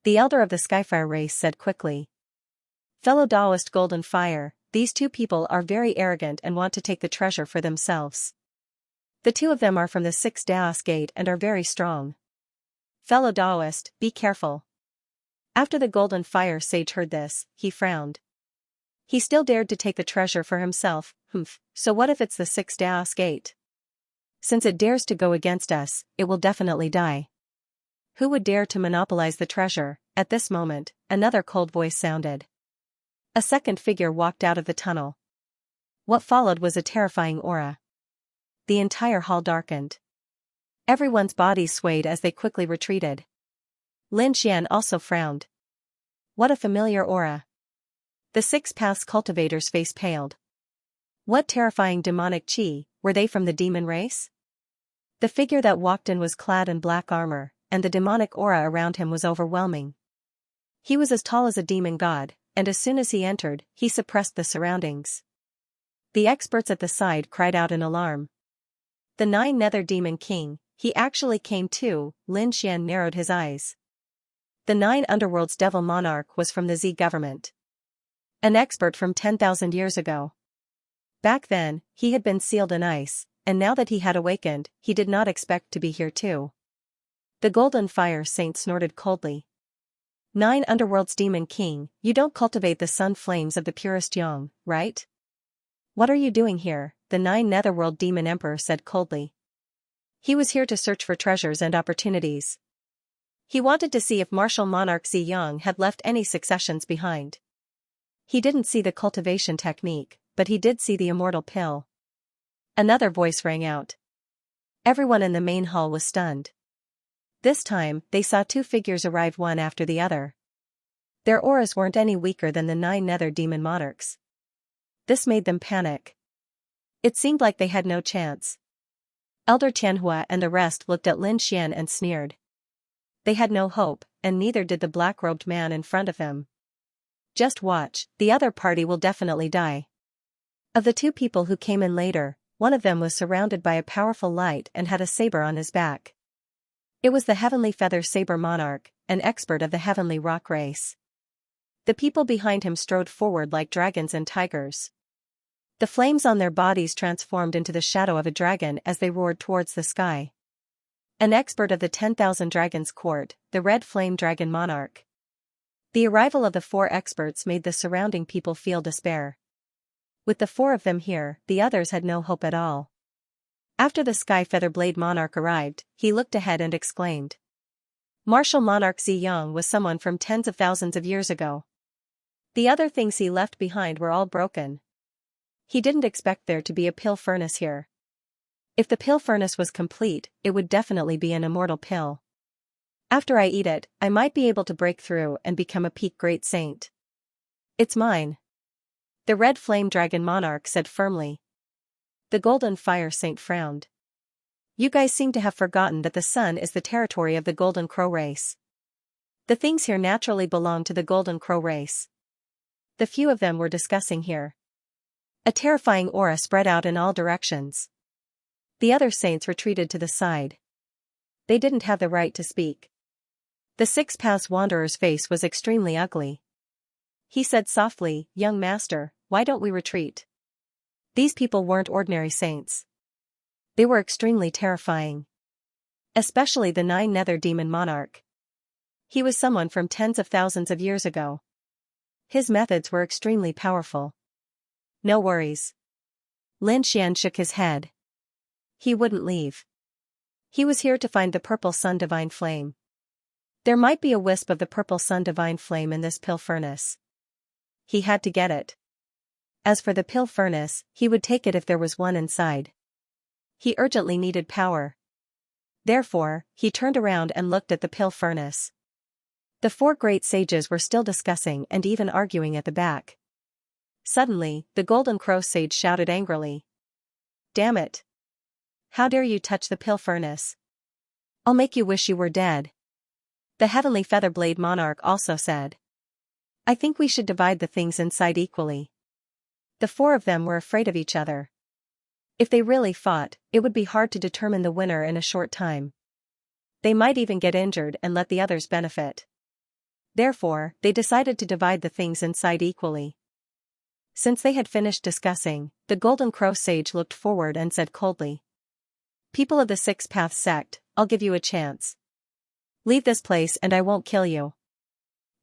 The elder of the Skyfire race said quickly. Fellow Taoist Golden Fire, these two people are very arrogant and want to take the treasure for themselves. The two of them are from the 6th Daos Gate and are very strong. Fellow Taoist, be careful. After the Golden Fire Sage heard this, he frowned. He still dared to take the treasure for himself. So what if it's the 6th Daos Gate? Since it dares to go against us, it will definitely die. Who would dare to monopolize the treasure? At this moment, another cold voice sounded. A second figure walked out of the tunnel. What followed was a terrifying aura. The entire hall darkened. Everyone's bodies swayed as they quickly retreated. Lin Xian also frowned. What a familiar aura. The 6 paths cultivator's face paled. What terrifying demonic chi, were they from the demon race? The figure that walked in was clad in black armor, and the demonic aura around him was overwhelming. He was as tall as a demon god, and as soon as he entered, he suppressed the surroundings. The experts at the side cried out in alarm. The 9 Nether Demon King, he actually came too. Lin Xian narrowed his eyes. The 9 Underworld's Devil Monarch was from the Z government. An expert from 10,000 years ago. Back then, he had been sealed in ice, and now that he had awakened, he did not expect to be here too. The Golden Fire Saint snorted coldly. 9 Underworld's Demon King, you don't cultivate the sun flames of the purest yang, right? What are you doing here? The 9 Netherworld Demon Emperor said coldly. He was here to search for treasures and opportunities. He wanted to see if martial monarch Xianxia had left any successions behind. He didn't see the cultivation technique, but he did see the immortal pill. Another voice rang out. Everyone in the main hall was stunned. This time, they saw two figures arrive one after the other. Their auras weren't any weaker than the 9 nether demon monarchs. This made them panic. It seemed like they had no chance. Elder Tianhua and the rest looked at Lin Xian and sneered. They had no hope, and neither did the black-robed man in front of him. Just watch, the other party will definitely die. Of the two people who came in later, one of them was surrounded by a powerful light and had a saber on his back. It was the Heavenly Feather Saber Monarch, an expert of the Heavenly Rock race. The people behind him strode forward like dragons and tigers. The flames on their bodies transformed into the shadow of a dragon as they roared towards the sky. An expert of the 10,000 Dragons Court, the Red Flame Dragon Monarch. The arrival of the 4 experts made the surrounding people feel despair. With the 4 of them here, the others had no hope at all. After the Sky Featherblade Monarch arrived, he looked ahead and exclaimed. Martial Monarch Xianxia was someone from tens of thousands of years ago. The other things he left behind were all broken. He didn't expect there to be a pill furnace here. If the pill furnace was complete, it would definitely be an immortal pill. After I eat it, I might be able to break through and become a peak great saint. It's mine. The Red Flame Dragon Monarch said firmly. The Golden Fire Saint frowned. You guys seem to have forgotten that the sun is the territory of the Golden Crow race. The things here naturally belong to the Golden Crow race. The few of them were discussing here. A terrifying aura spread out in all directions. The other saints retreated to the side. They didn't have the right to speak. The 6 Paths Wanderer's face was extremely ugly. He said softly, Young Master, why don't we retreat? These people weren't ordinary saints. They were extremely terrifying. Especially the 9 Nether Demon Monarch. He was someone from tens of thousands of years ago. His methods were extremely powerful. No worries. Lin Xian shook his head. He wouldn't leave. He was here to find the Purple Sun Divine Flame. There might be a wisp of the Purple Sun Divine Flame in this pill furnace. He had to get it. As for the pill furnace, he would take it if there was one inside. He urgently needed power. Therefore, he turned around and looked at the pill furnace. The 4 great sages were still discussing and even arguing at the back. Suddenly, the Golden Crow sage shouted angrily. Damn it! How dare you touch the pill furnace? I'll make you wish you were dead. The Heavenly Featherblade Monarch also said. I think we should divide the things inside equally. The 4 of them were afraid of each other. If they really fought, it would be hard to determine the winner in a short time. They might even get injured and let the others benefit. Therefore, they decided to divide the things inside equally. Since they had finished discussing, the Golden Crow sage looked forward and said coldly. People of the 6 Paths sect, I'll give you a chance. Leave this place and I won't kill you.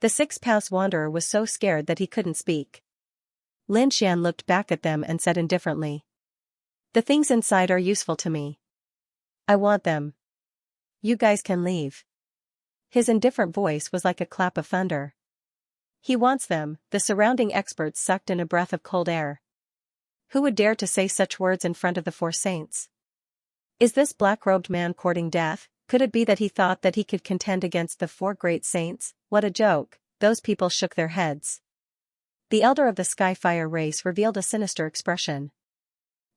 The 6 Paths Wanderer was so scared that he couldn't speak. Lin Xian looked back at them and said indifferently. The things inside are useful to me. I want them. You guys can leave. His indifferent voice was like a clap of thunder. He wants them. The surrounding experts sucked in a breath of cold air. Who would dare to say such words in front of the 4 saints? Is this black-robed man courting death? Could it be that he thought that he could contend against the 4 great saints? What a joke. Those people shook their heads. The elder of the Skyfire race revealed a sinister expression.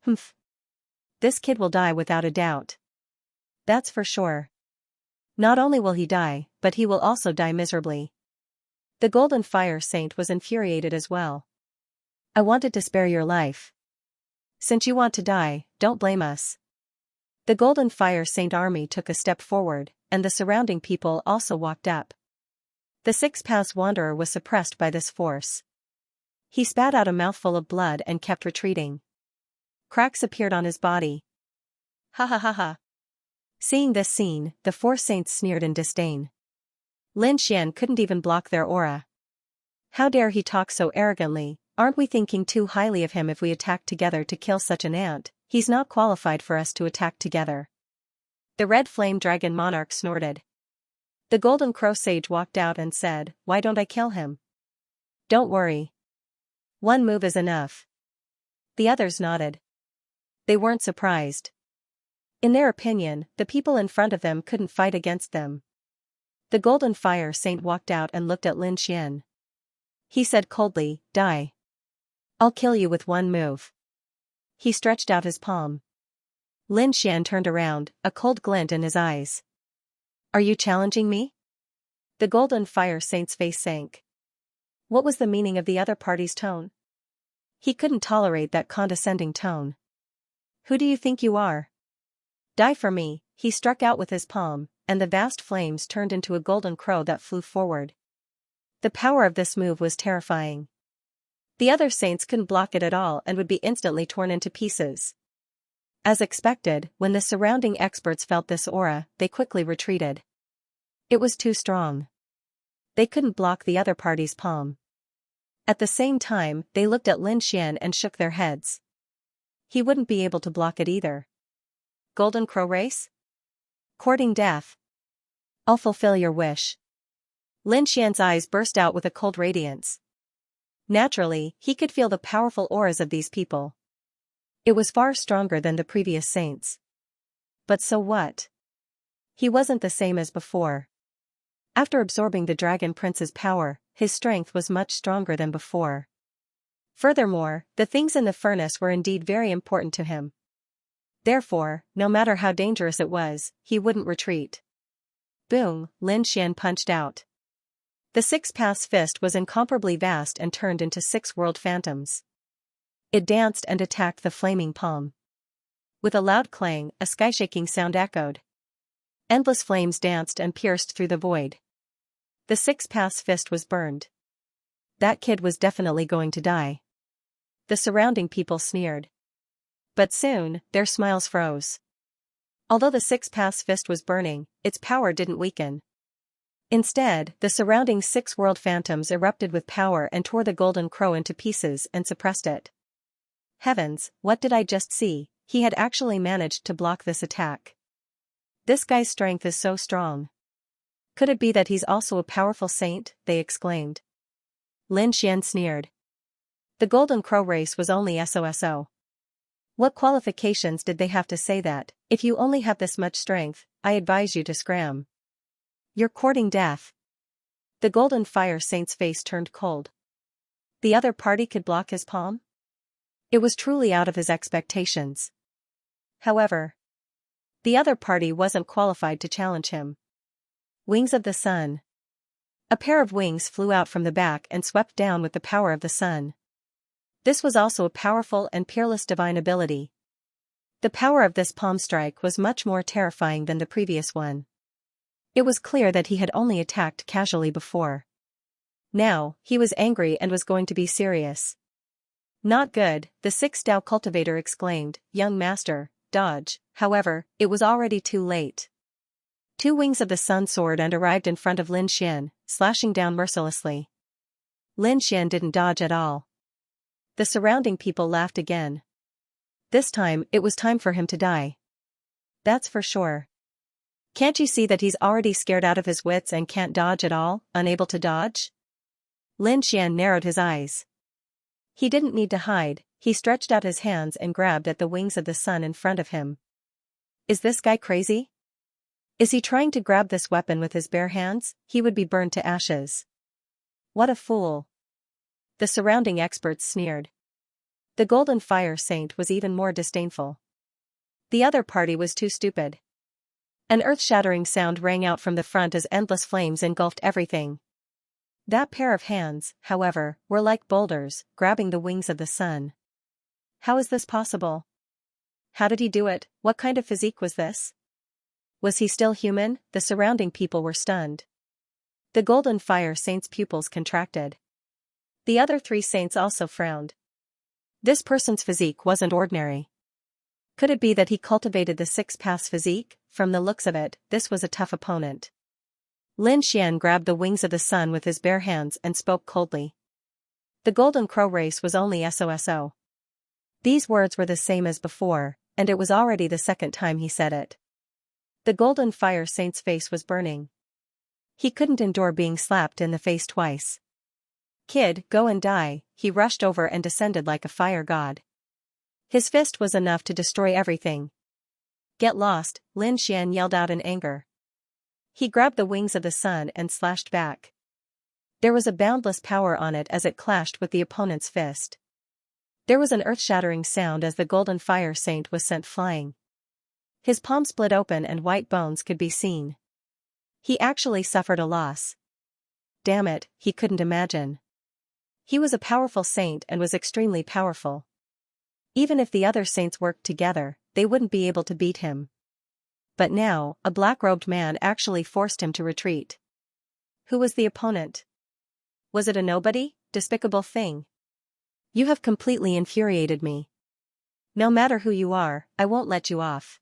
Humph. This kid will die without a doubt. That's for sure. Not only will he die, but he will also die miserably. The Golden Fire Saint was infuriated as well. I wanted to spare your life. Since you want to die, don't blame us. The Golden Fire Saint army took a step forward, and the surrounding people also walked up. The 6 Paths Wanderer was suppressed by this force. He spat out a mouthful of blood and kept retreating. Cracks appeared on his body. Ha ha ha ha. Seeing this scene, the 4 saints sneered in disdain. Lin Xian couldn't even block their aura. How dare he talk so arrogantly? Aren't we thinking too highly of him if we attack together to kill such an ant? He's not qualified for us to attack together. The Red Flame Dragon Monarch snorted. The Golden Crow sage walked out and said, "Why don't I kill him?" "Don't worry. One move is enough." The others nodded. They weren't surprised. In their opinion, the people in front of them couldn't fight against them. The Golden Fire Saint walked out and looked at Lin Xian. He said coldly, "Die. I'll kill you with one move." He stretched out his palm. Lin Xian turned around, a cold glint in his eyes. "Are you challenging me?" The Golden Fire Saint's face sank. What was the meaning of the other party's tone? He couldn't tolerate that condescending tone. "Who do you think you are? Die for me." He struck out with his palm, and the vast flames turned into a golden crow that flew forward. The power of this move was terrifying. The other saints couldn't block it at all and would be instantly torn into pieces. As expected, when the surrounding experts felt this aura, they quickly retreated. It was too strong. They couldn't block the other party's palm. At the same time, they looked at Lin Xian and shook their heads. He wouldn't be able to block it either. Golden Crow race? Courting death. I'll fulfill your wish. Lin Xian's eyes burst out with a cold radiance. Naturally, he could feel the powerful auras of these people. It was far stronger than the previous saints. But so what? He wasn't the same as before. After absorbing the Dragon Prince's power, his strength was much stronger than before. Furthermore, the things in the furnace were indeed very important to him. Therefore, no matter how dangerous it was, he wouldn't retreat. Boom, Lin Xian punched out. The Six Paths fist was incomparably vast and turned into 6 world phantoms. It danced and attacked the flaming palm. With a loud clang, a sky-shaking sound echoed. Endless flames danced and pierced through the void. The Six Paths fist was burned. That kid was definitely going to die. The surrounding people sneered. But soon, their smiles froze. Although the Six Paths fist was burning, its power didn't weaken. Instead, the surrounding 6 world phantoms erupted with power and tore the Golden Crow into pieces and suppressed it. Heavens, what did I just see? He had actually managed to block this attack. This guy's strength is so strong. Could it be that he's also a powerful saint? They exclaimed. Lin Xian sneered. The Golden Crow race was only SOSO. What qualifications did they have to say that, if you only have this much strength, I advise you to scram? You're courting death. The Golden Fire Saint's face turned cold. The other party could block his palm? It was truly out of his expectations. However, the other party wasn't qualified to challenge him. Wings of the Sun. A pair of wings flew out from the back and swept down with the power of the sun. This was also a powerful and peerless divine ability. The power of this palm strike was much more terrifying than the previous one. It was clear that he had only attacked casually before. Now, he was angry and was going to be serious. Not good, the 6th Dao cultivator exclaimed, "Young master, dodge." However, it was already too late. 2 wings of the sun soared and arrived in front of Lin Xian, slashing down mercilessly. Lin Xian didn't dodge at all. The surrounding people laughed again. This time, it was time for him to die. That's for sure. Can't you see that he's already scared out of his wits and can't dodge at all, unable to dodge? Lin Xian narrowed his eyes. He didn't need to hide, he stretched out his hands and grabbed at the wings of the sun in front of him. Is this guy crazy? Is he trying to grab this weapon with his bare hands? He would be burned to ashes. What a fool. The surrounding experts sneered. The Golden Fire Saint was even more disdainful. The other party was too stupid. An earth-shattering sound rang out from the front as endless flames engulfed everything. That pair of hands, however, were like boulders, grabbing the wings of the sun. How is this possible? How did he do it? What kind of physique was this? Was he still human? The surrounding people were stunned. The Golden Fire Saint's pupils contracted. The other 3 saints also frowned. This person's physique wasn't ordinary. Could it be that he cultivated the 6 Paths physique? From the looks of it, this was a tough opponent. Lin Xian grabbed the wings of the sun with his bare hands and spoke coldly. The Golden Crow race was only SOSO. These words were the same as before, and it was already the 2nd time he said it. The Golden Fire Saint's face was burning. He couldn't endure being slapped in the face twice. "Kid, go and die," he rushed over and descended like a fire god. His fist was enough to destroy everything. "Get lost," Lin Xian yelled out in anger. He grabbed the wings of the sun and slashed back. There was a boundless power on it as it clashed with the opponent's fist. There was an earth-shattering sound as the golden fire saint was sent flying. His palm split open and white bones could be seen. He actually suffered a loss. Damn it, he couldn't imagine. He was a powerful saint and was extremely powerful. Even if the other saints worked together, they wouldn't be able to beat him. But now, a black-robed man actually forced him to retreat. Who was the opponent? Was it a nobody, despicable thing? "You have completely infuriated me. No matter who you are, I won't let you off."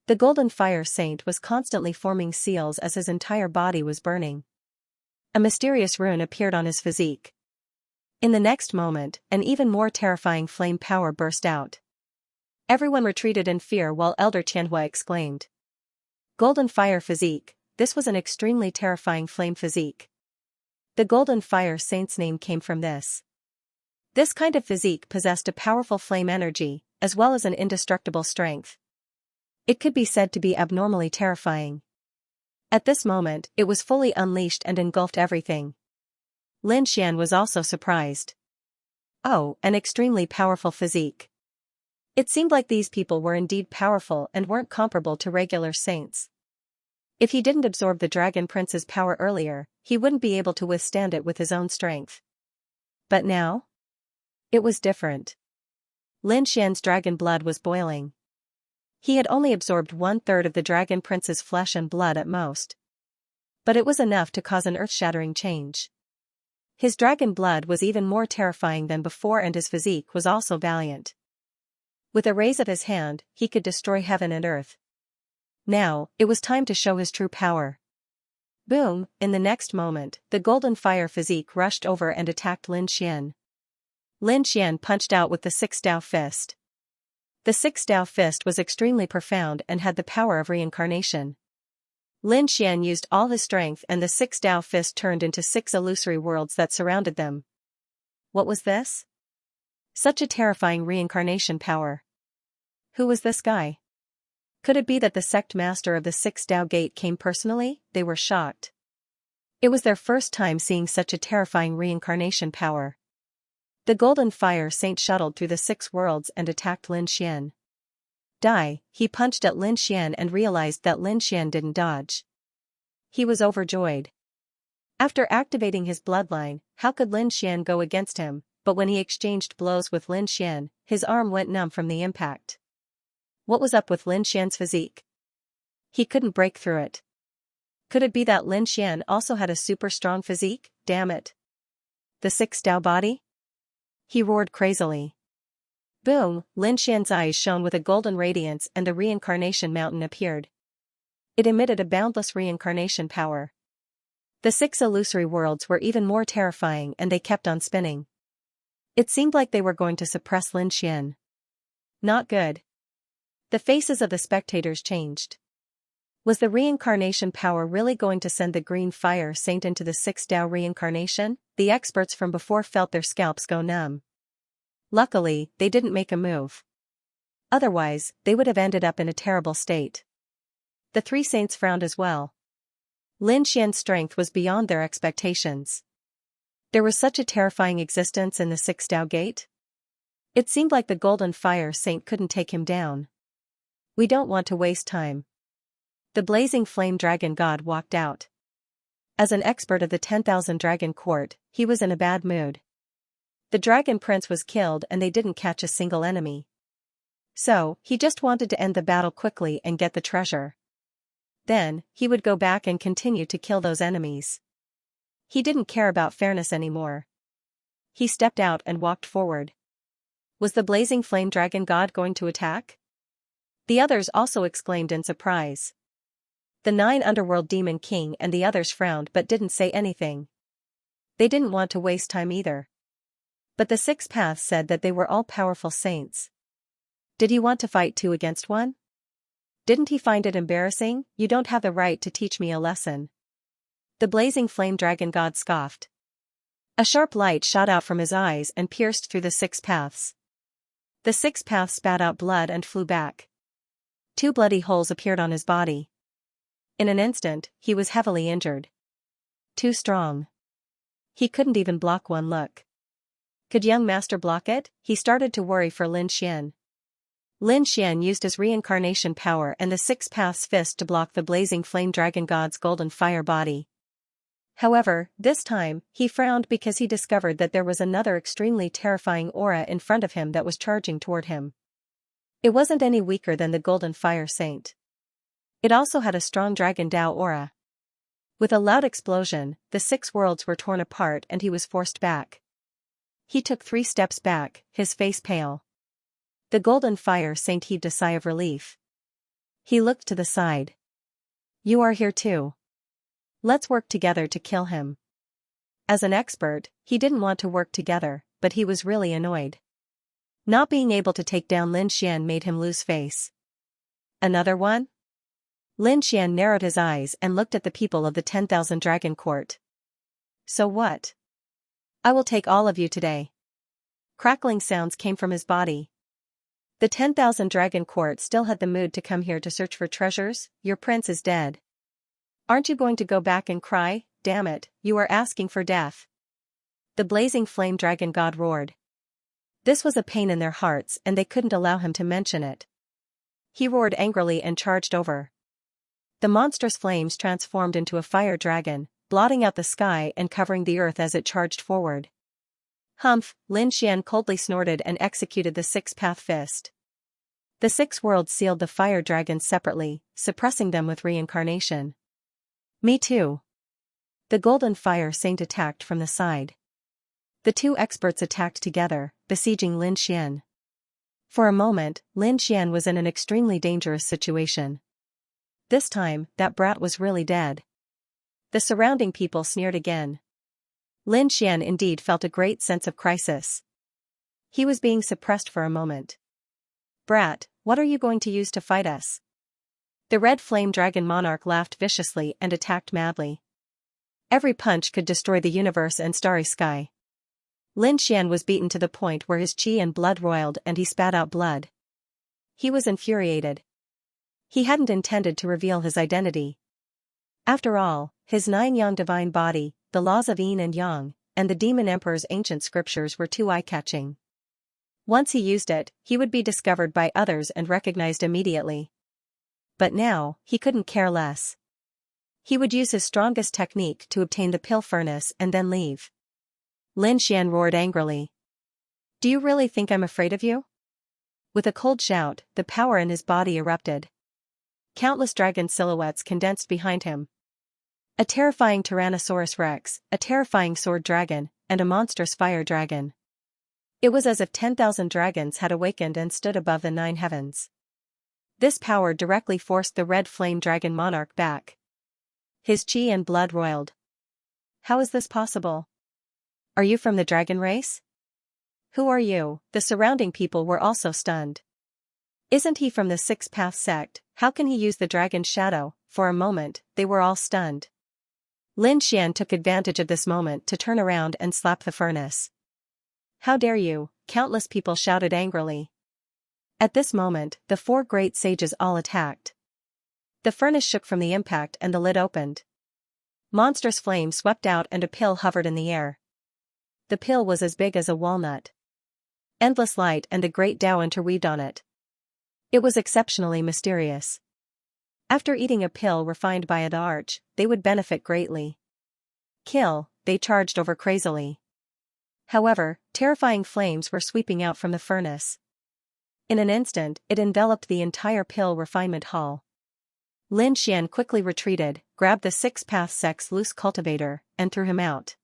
The golden fire saint was constantly forming seals as his entire body was burning. A mysterious rune appeared on his physique. In the next moment, an even more terrifying flame power burst out. Everyone retreated in fear while Elder Qianhua exclaimed. Golden fire physique, this was an extremely terrifying flame physique. The golden fire saint's name came from this. This kind of physique possessed a powerful flame energy, as well as an indestructible strength. It could be said to be abnormally terrifying. At this moment, it was fully unleashed and engulfed everything. Lin Xian was also surprised. Oh, an extremely powerful physique. It seemed like these people were indeed powerful and weren't comparable to regular saints. If he didn't absorb the Dragon Prince's power earlier, he wouldn't be able to withstand it with his own strength. But now? It was different. Lin Xian's dragon blood was boiling. He had only absorbed 1/3 of the Dragon Prince's flesh and blood at most. But it was enough to cause an earth-shattering change. His dragon blood was even more terrifying than before, and his physique was also valiant. With a raise of his hand, he could destroy heaven and earth. Now, it was time to show his true power. Boom! In the next moment, the golden fire physique rushed over and attacked Lin Xian. Lin Xian punched out with the Six Dao Fist. The Six Dao Fist was extremely profound and had the power of reincarnation. Lin Xian used all his strength and the Six Dao Fist turned into 6 illusory worlds that surrounded them. What was this? Such a terrifying reincarnation power. Who was this guy? Could it be that the sect master of the Six Dao Gate came personally? They were shocked. It was their first time seeing such a terrifying reincarnation power. The golden fire saint shuttled through the 6 worlds and attacked Lin Xian. Die, he punched at Lin Xian and realized that Lin Xian didn't dodge. He was overjoyed. After activating his bloodline, how could Lin Xian go against him? But when he exchanged blows with Lin Xian, his arm went numb from the impact. What was up with Lin Xian's physique? He couldn't break through it. Could it be that Lin Xian also had a super strong physique? Damn it. The Six Dao body? He roared crazily. Boom! Lin Xian's eyes shone with a golden radiance and the reincarnation mountain appeared. It emitted a boundless reincarnation power. The 6 illusory worlds were even more terrifying and they kept on spinning. It seemed like they were going to suppress Lin Xian. Not good. The faces of the spectators changed. Was the reincarnation power really going to send the green fire saint into the 6 Dao reincarnation? The experts from before felt their scalps go numb. Luckily, they didn't make a move. Otherwise, they would have ended up in a terrible state. The 3 saints frowned as well. Lin Xian's strength was beyond their expectations. There was such a terrifying existence in the 6 Dao Gate? It seemed like the golden fire saint couldn't take him down. We don't want to waste time. The blazing flame dragon god walked out. As an expert of the 10,000 Dragon Court, he was in a bad mood. The Dragon Prince was killed and they didn't catch a single enemy. So, he just wanted to end the battle quickly and get the treasure. Then, he would go back and continue to kill those enemies. He didn't care about fairness anymore. He stepped out and walked forward. Was the blazing flame dragon god going to attack? The others also exclaimed in surprise. The 9 Underworld Demon King and the others frowned but didn't say anything. They didn't want to waste time either. But the 6 Paths said that they were all powerful saints. Did he want to fight 2 against 1? Didn't he find it embarrassing? You don't have the right to teach me a lesson. The blazing flame dragon god scoffed. A sharp light shot out from his eyes and pierced through the 6 paths. The 6 paths spat out blood and flew back. 2 bloody holes appeared on his body. In an instant, he was heavily injured. Too strong. He couldn't even block one look. Could young master block it? He started to worry for Lin Xian. Lin Xian used his reincarnation power and the 6 paths fist to block the blazing flame dragon god's golden fire body. However, this time, he frowned because he discovered that there was another extremely terrifying aura in front of him that was charging toward him. It wasn't any weaker than the golden fire saint. It also had a strong dragon Dao aura. With a loud explosion, the 6 worlds were torn apart and he was forced back. He took 3 steps back, his face pale. The golden fire saint heaved a sigh of relief. He looked to the side. You are here too. Let's work together to kill him. As an expert, he didn't want to work together, but he was really annoyed. Not being able to take down Lin Xian made him lose face. Another one? Lin Xian narrowed his eyes and looked at the people of the 10,000 Dragon Court. So what? I will take all of you today. Crackling sounds came from his body. The 10,000 Dragon Court still had the mood to come here to search for treasures. Your prince is dead. Aren't you going to go back and cry? Damn it, you are asking for death. The blazing flame dragon god roared. This was a pain in their hearts and they couldn't allow him to mention it. He roared angrily and charged over. The monstrous flames transformed into a fire dragon, blotting out the sky and covering the earth as it charged forward. Humph, Lin Xian coldly snorted and executed the 6-path fist. The 6 worlds sealed the fire dragons separately, suppressing them with reincarnation. Me too. The golden fire saint attacked from the side. The 2 experts attacked together, besieging Lin Xian. For a moment, Lin Xian was in an extremely dangerous situation. This time, that brat was really dead. The surrounding people sneered again. Lin Xian indeed felt a great sense of crisis. He was being suppressed for a moment. Brat, what are you going to use to fight us? The red flame dragon monarch laughed viciously and attacked madly. Every punch could destroy the universe and starry sky. Lin Xian was beaten to the point where his qi and blood roiled and he spat out blood. He was infuriated. He hadn't intended to reveal his identity. After all, his 9-yang divine body, the laws of yin and yang, and the demon emperor's ancient scriptures were too eye-catching. Once he used it, he would be discovered by others and recognized immediately. But now, he couldn't care less. He would use his strongest technique to obtain the pill furnace and then leave. Lin Xian roared angrily. Do you really think I'm afraid of you? With a cold shout, the power in his body erupted. Countless dragon silhouettes condensed behind him. A terrifying Tyrannosaurus Rex, a terrifying sword dragon, and a monstrous fire dragon. It was as if 10,000 dragons had awakened and stood above the 9 heavens. This power directly forced the red flame dragon monarch back. His qi and blood roiled. How is this possible? Are you from the dragon race? Who are you? The surrounding people were also stunned. Isn't he from the 6-path sect? How can he use the dragon's shadow? For a moment, they were all stunned. Lin Xian took advantage of this moment to turn around and slap the furnace. How dare you? Countless people shouted angrily. At this moment, the 4 great sages all attacked. The furnace shook from the impact and the lid opened. Monstrous flame swept out and a pill hovered in the air. The pill was as big as a walnut. Endless light and the great Tao interweaved on it. It was exceptionally mysterious. After eating a pill refined by the arch, they would benefit greatly. Kill, they charged over crazily. However, terrifying flames were sweeping out from the furnace. In an instant, it enveloped the entire pill refinement hall. Lin Xian quickly retreated, grabbed the 6-path sect's loose cultivator, and threw him out.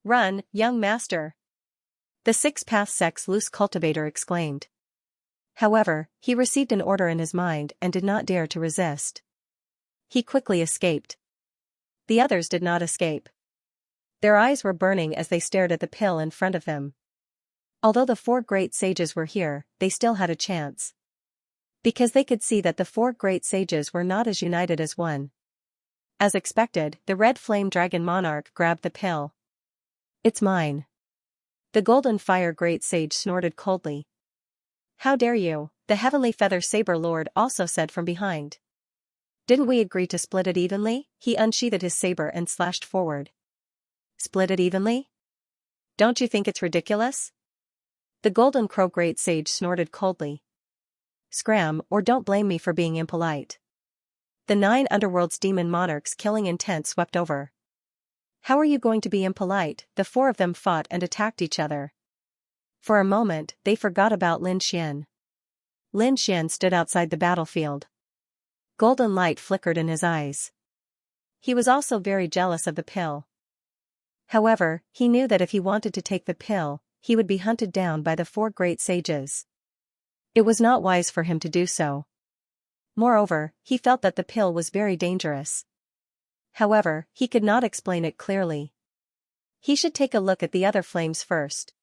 Run, young master! The 6-path sect's loose cultivator exclaimed. However, he received an order in his mind and did not dare to resist. He quickly escaped. The others did not escape. Their eyes were burning as they stared at the pill in front of them. Although the 4 great sages were here, they still had a chance. Because they could see that the 4 great sages were not as united as one. As expected, the red flame dragon monarch grabbed the pill. It's mine. The golden fire great sage snorted coldly. How dare you, the heavenly feather saber lord also said from behind. Didn't we agree to split it evenly? He unsheathed his saber and slashed forward. Split it evenly? Don't you think it's ridiculous? The golden crow great sage snorted coldly. Scram, or don't blame me for being impolite. The 9 underworld's demon monarchs' killing intent swept over. How are you going to be impolite? The 4 of them fought and attacked each other. For a moment, they forgot about Lin Xian. Lin Xian stood outside the battlefield. Golden light flickered in his eyes. He was also very jealous of the pill. However, he knew that if he wanted to take the pill, he would be hunted down by the 4 great sages. It was not wise for him to do so. Moreover, he felt that the pill was very dangerous. However, he could not explain it clearly. He should take a look at the other flames first.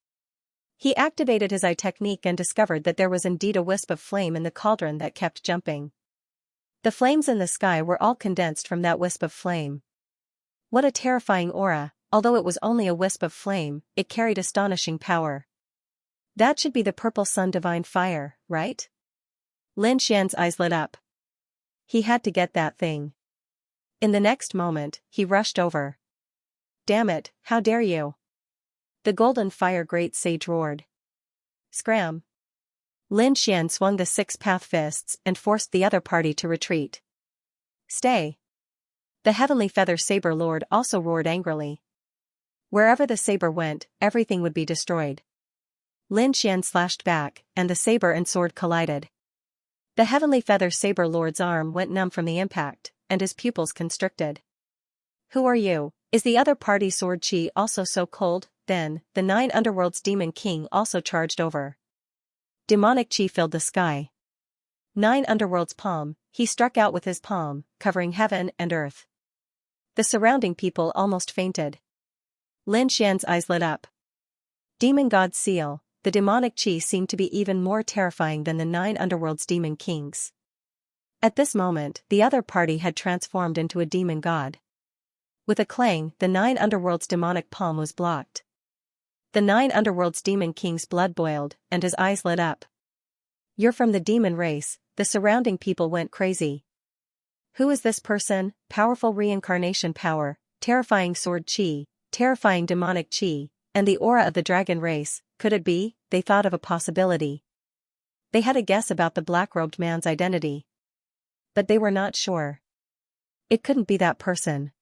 He activated his eye technique and discovered that there was indeed a wisp of flame in the cauldron that kept jumping. The flames in the sky were all condensed from that wisp of flame. What a terrifying aura! Although it was only a wisp of flame, it carried astonishing power. That should be the purple sun divine fire, right? Lin Xian's eyes lit up. He had to get that thing. In the next moment, he rushed over. Damn it, how dare you! The golden fire great sage roared. Scram! Lin Xian swung the 6 path fists and forced the other party to retreat. Stay! The heavenly feather saber lord also roared angrily. Wherever the saber went, everything would be destroyed. Lin Xian slashed back, and the saber and sword collided. The heavenly feather saber lord's arm went numb from the impact, and his pupils constricted. Who are you? Is the other party's sword chi also so cold? Then, the 9 underworld's demon king also charged over. Demonic chi filled the sky. 9 underworld's palm, he struck out with his palm, covering heaven and earth. The surrounding people almost fainted. Lin Xian's eyes lit up. Demon God Seal, the demonic chi seemed to be even more terrifying than the 9 underworld's demon kings. At this moment, the other party had transformed into a demon god. With a clang, the 9 underworld's demonic palm was blocked. The 9 underworld's demon king's blood boiled, and his eyes lit up. You're from the demon race. The surrounding people went crazy. Who is this person? Powerful reincarnation power, terrifying sword chi, terrifying demonic chi, and the aura of the dragon race. Could it be? They thought of a possibility. They had a guess about the black-robed man's identity. But they were not sure. It couldn't be that person.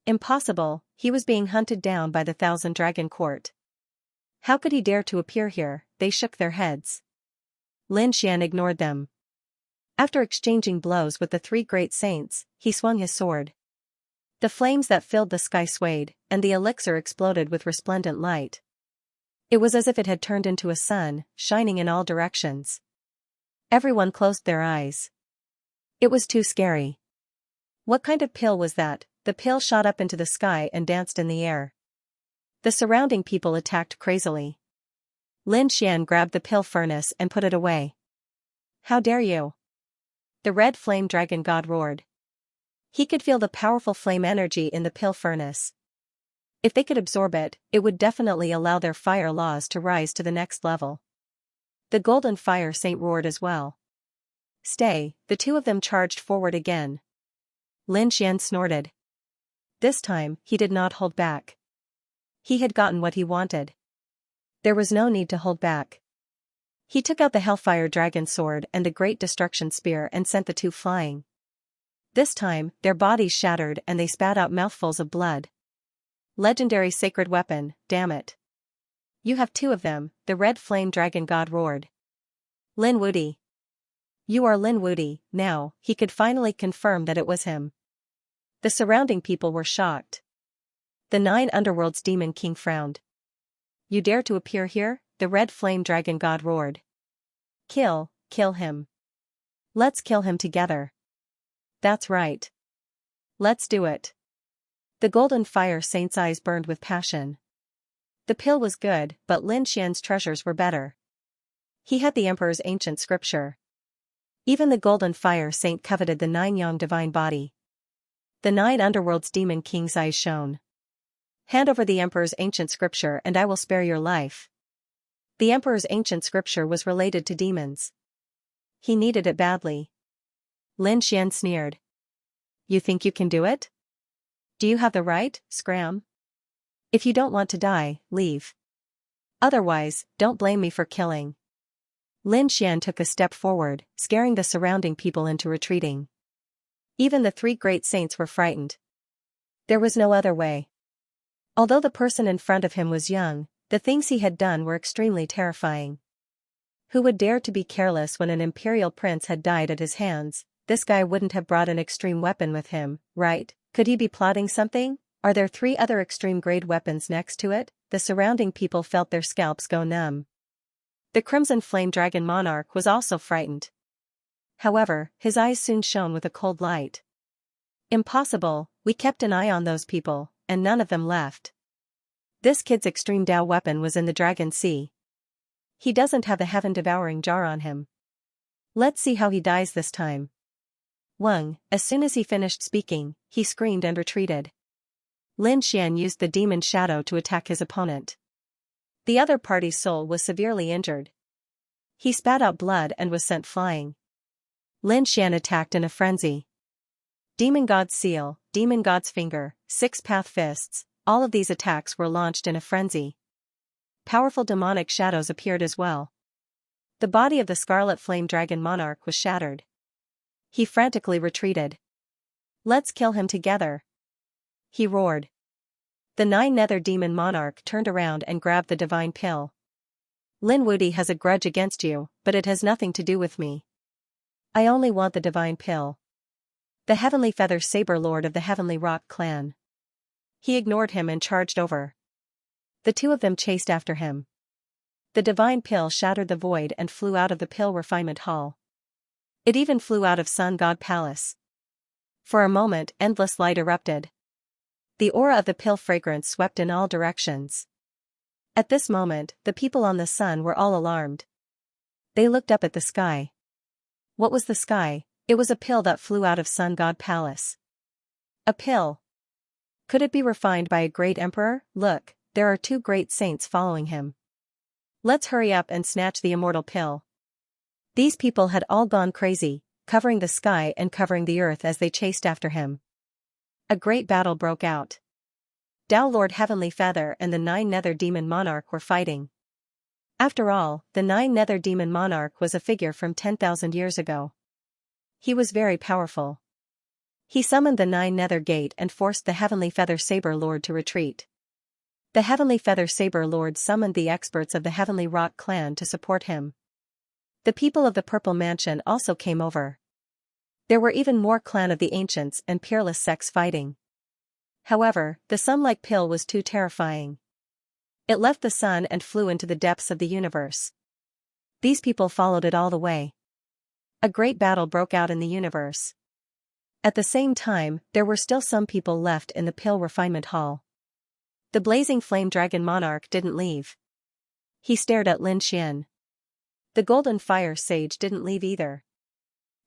Impossible, he was being hunted down by the 1,000 Dragon Court. How could he dare to appear here? They shook their heads. Lin Xian ignored them. After exchanging blows with the 3 great saints, he swung his sword. The flames that filled the sky swayed, and the elixir exploded with resplendent light. It was as if it had turned into a sun, shining in all directions. Everyone closed their eyes. It was too scary. What kind of pill was that? The pill shot up into the sky and danced in the air. The surrounding people attacked crazily. Lin Xian grabbed the pill furnace and put it away. How dare you! The red flame dragon god roared. He could feel the powerful flame energy in the pill furnace. If they could absorb it, it would definitely allow their fire laws to rise to the next level. The golden fire saint roared as well. Stay, the 2 of them charged forward again. Lin Xian snorted. This time, he did not hold back. He had gotten what he wanted. There was no need to hold back. He took out the Hellfire Dragon Sword and the Great Destruction Spear and sent the 2 flying. This time, their bodies shattered and they spat out mouthfuls of blood. Legendary sacred weapon, damn it. You have 2 of them, the red flame dragon god roared. Lin Wudy. You are Lin Wudy. Now, he could finally confirm that it was him. The surrounding people were shocked. The 9 underworld's demon king frowned. You dare to appear here? The red flame dragon god roared. Kill him. Let's kill him together. That's right. Let's do it. The golden fire saint's eyes burned with passion. The pill was good, but Lin Xian's treasures were better. He had the emperor's ancient scripture. Even the golden fire saint coveted the 9 yang divine body. The 9 underworld's demon king's eyes shone. Hand over the emperor's ancient scripture and I will spare your life. The emperor's ancient scripture was related to demons. He needed it badly. Lin Xian sneered. You think you can do it? Do you have the right, Scram? If you don't want to die, leave. Otherwise, don't blame me for killing. Lin Xian took a step forward, scaring the surrounding people into retreating. Even the 3 great saints were frightened. There was no other way. Although the person in front of him was young, the things he had done were extremely terrifying. Who would dare to be careless when an imperial prince had died at his hands? This guy wouldn't have brought an extreme weapon with him, right? Could he be plotting something? Are there 3 other extreme-grade weapons next to it? The surrounding people felt their scalps go numb. The Crimson Flame Dragon Monarch was also frightened. However, his eyes soon shone with a cold light. Impossible, we kept an eye on those people, and none of them left. This kid's extreme Dao weapon was in the Dragon Sea. He doesn't have the heaven-devouring jar on him. Let's see how he dies this time. Wang, as soon as he finished speaking, he screamed and retreated. Lin Xian used the demon shadow to attack his opponent. The other party's soul was severely injured. He spat out blood and was sent flying. Lin Xian attacked in a frenzy. Demon God's Seal, Demon God's Finger, 6-path fists, all of these attacks were launched in a frenzy. Powerful demonic shadows appeared as well. The body of the Scarlet Flame Dragon Monarch was shattered. He frantically retreated. Let's kill him together. He roared. The 9 Nether Demon Monarch turned around and grabbed the divine pill. Lin Wudi has a grudge against you, but it has nothing to do with me. I only want the divine pill. The Heavenly Feather Saber Lord of the Heavenly Rock clan. He ignored him and charged over. The 2 of them chased after him. The divine pill shattered the void and flew out of the pill refinement hall. It even flew out of Sun God Palace. For a moment, endless light erupted. The aura of the pill fragrance swept in all directions. At this moment, the people on the sun were all alarmed. They looked up at the sky. What was the sky? It was a pill that flew out of Sun God Palace. A pill. Could it be refined by a great emperor? Look, there are 2 great saints following him. Let's hurry up and snatch the immortal pill. These people had all gone crazy, covering the sky and covering the earth as they chased after him. A great battle broke out. Dao Lord Heavenly Feather and the 9 Nether Demon Monarch were fighting. After all, the 9 Nether Demon Monarch was a figure from 10,000 years ago. He was very powerful. He summoned the 9 Nether Gate and forced the Heavenly Feather Saber Lord to retreat. The Heavenly Feather Saber Lord summoned the experts of the Heavenly Rock clan to support him. The people of the Purple Mansion also came over. There were even more Clan of the Ancients and Peerless sects fighting. However, the sun-like pill was too terrifying. It left the sun and flew into the depths of the universe. These people followed it all the way. A great battle broke out in the universe. At the same time, there were still some people left in the pill refinement hall. The Blazing Flame Dragon Monarch didn't leave. He stared at Lin Xian. The Golden Fire Sage didn't leave either.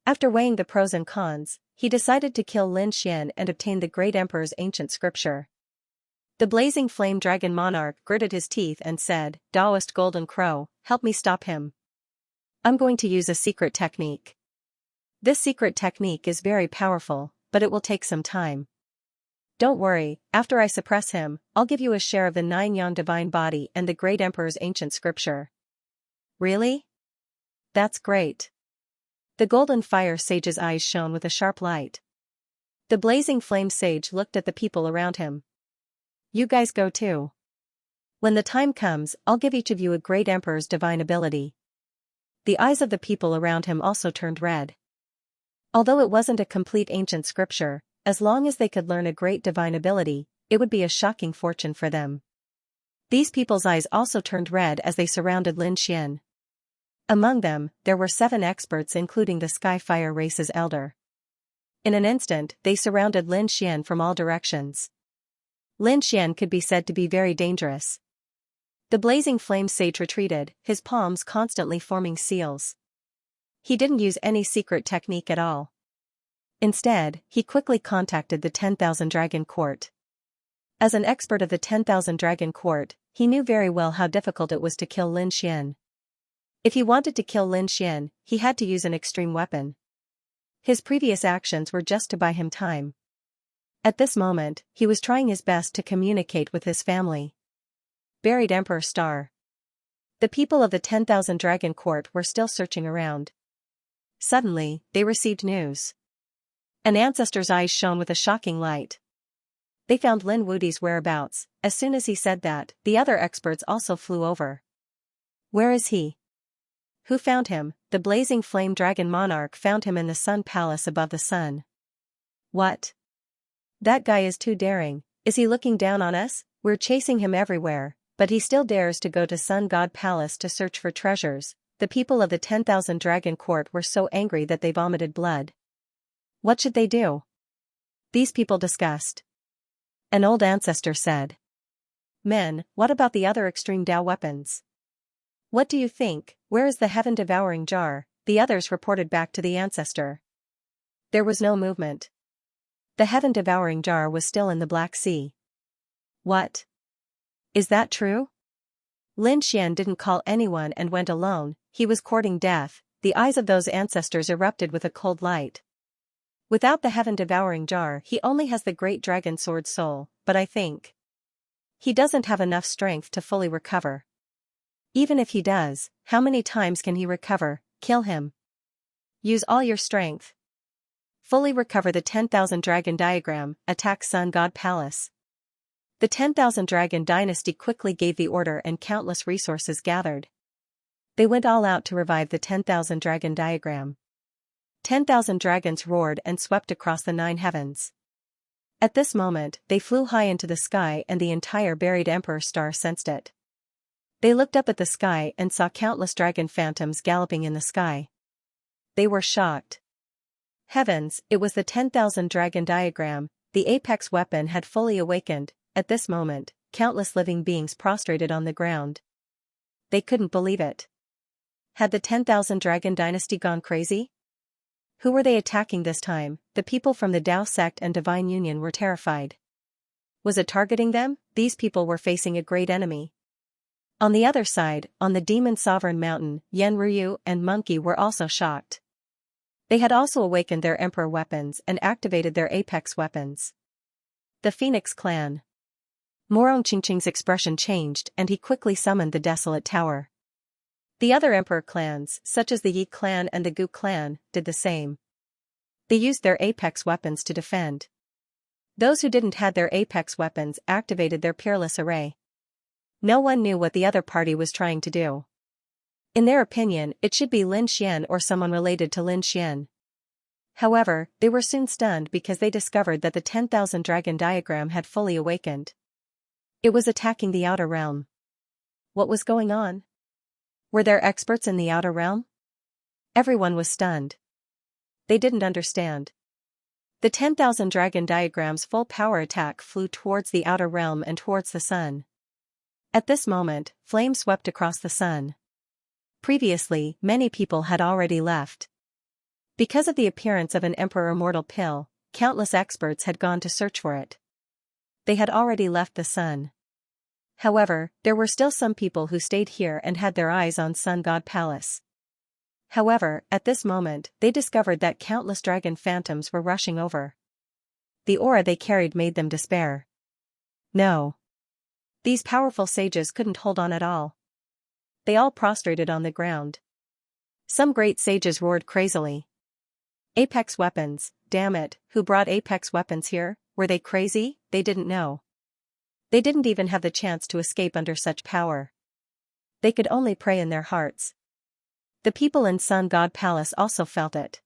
After weighing the pros and cons, he decided to kill Lin Xian and obtain the Great Emperor's ancient scripture. The Blazing Flame Dragon Monarch gritted his teeth and said, Taoist Golden Crow, help me stop him. I'm going to use a secret technique. This secret technique is very powerful, but it will take some time. Don't worry, after I suppress him, I'll give you a share of the 9 Yang Divine Body and the Great Emperor's ancient scripture. Really? That's great. The Golden Fire Sage's eyes shone with a sharp light. The Blazing Flame Sage looked at the people around him. You guys go too. When the time comes, I'll give each of you a Great Emperor's divine ability. The eyes of the people around him also turned red. Although it wasn't a complete ancient scripture, as long as they could learn a great divine ability, it would be a shocking fortune for them. These people's eyes also turned red as they surrounded Lin Xian. Among them, there were 7 experts including the Skyfire race's elder. In an instant, they surrounded Lin Xian from all directions. Lin Xian could be said to be very dangerous. The Blazing Flame Sage retreated, his palms constantly forming seals. He didn't use any secret technique at all. Instead, he quickly contacted the 10,000 Dragon Court. As an expert of the 10,000 Dragon Court, he knew very well how difficult it was to kill Lin Xian. If he wanted to kill Lin Xian, he had to use an extreme weapon. His previous actions were just to buy him time. At this moment, he was trying his best to communicate with his family. Buried Emperor Star. The people of the 10,000 Dragon Court were still searching around. Suddenly, they received news. An ancestor's eyes shone with a shocking light. They found Lin Wudi's whereabouts. As soon as he said that, the other experts also flew over. Where is he? Who found him? The blazing flame dragon monarch found him in the sun palace above the sun. What? That guy is too daring. Is he looking down on us? We're chasing him everywhere, but he still dares to go to Sun God Palace to search for treasures. The people of the 10,000 Dragon Court were so angry that they vomited blood. What should they do? These people discussed. An old ancestor said. Men, what about the other extreme Dao weapons? What do you think? Where is the heaven-devouring jar? The others reported back to the ancestor. There was no movement. The heaven-devouring jar was still in the Black Sea. What? Is that true? Lin Xian didn't call anyone and went alone. He was courting death. The eyes of those ancestors erupted with a cold light. Without the heaven-devouring jar, he only has the great dragon sword soul, but I think he doesn't have enough strength to fully recover. Even if he does, how many times can he recover? Kill him. Use all your strength. Fully recover the 10,000 Dragon Diagram, attack Sun God Palace. The 10,000 Dragon Dynasty quickly gave the order and countless resources gathered. They went all out to revive the 10,000 Dragon Diagram. 10,000 dragons roared and swept across the 9 heavens. At this moment, they flew high into the sky and the entire buried Emperor Star sensed it. They looked up at the sky and saw countless dragon phantoms galloping in the sky. They were shocked. Heavens, it was the 10,000 Dragon Diagram. The apex weapon had fully awakened. At this moment, countless living beings prostrated on the ground. They couldn't believe it. Had the 10,000 Dragon Dynasty gone crazy? Who were they attacking this time? The people from the Tao sect and Divine Union were terrified. Was it targeting them? These people were facing a great enemy. On the other side, on the Demon Sovereign Mountain, Yen Ryu and Monkey were also shocked. They had also awakened their Emperor weapons and activated their apex weapons. The Phoenix Clan. Morong Qingqing's expression changed and he quickly summoned the Desolate Tower. The other Emperor clans, such as the Yi clan and the Gu clan, did the same. They used their apex weapons to defend. Those who didn't have their apex weapons activated their peerless array. No one knew what the other party was trying to do. In their opinion, it should be Lin Xian or someone related to Lin Xian. However, they were soon stunned because they discovered that the 10,000 Dragon Diagram had fully awakened. It was attacking the Outer Realm. What was going on? Were there experts in the Outer Realm? Everyone was stunned. They didn't understand. The 10,000 Dragon Diagram's full power attack flew towards the Outer Realm and towards the sun. At this moment, flame swept across the sun. Previously, many people had already left. Because of the appearance of an Emperor Immortal pill, countless experts had gone to search for it. They had already left the sun. However, there were still some people who stayed here and had their eyes on Sun God Palace. However, at this moment, they discovered that countless dragon phantoms were rushing over. The aura they carried made them despair. No. These powerful sages couldn't hold on at all. They all prostrated on the ground. Some great sages roared crazily. Apex weapons, damn it, who brought apex weapons here? Were they crazy? They didn't know. They didn't even have the chance to escape under such power. They could only pray in their hearts. The people in Sun God Palace also felt it.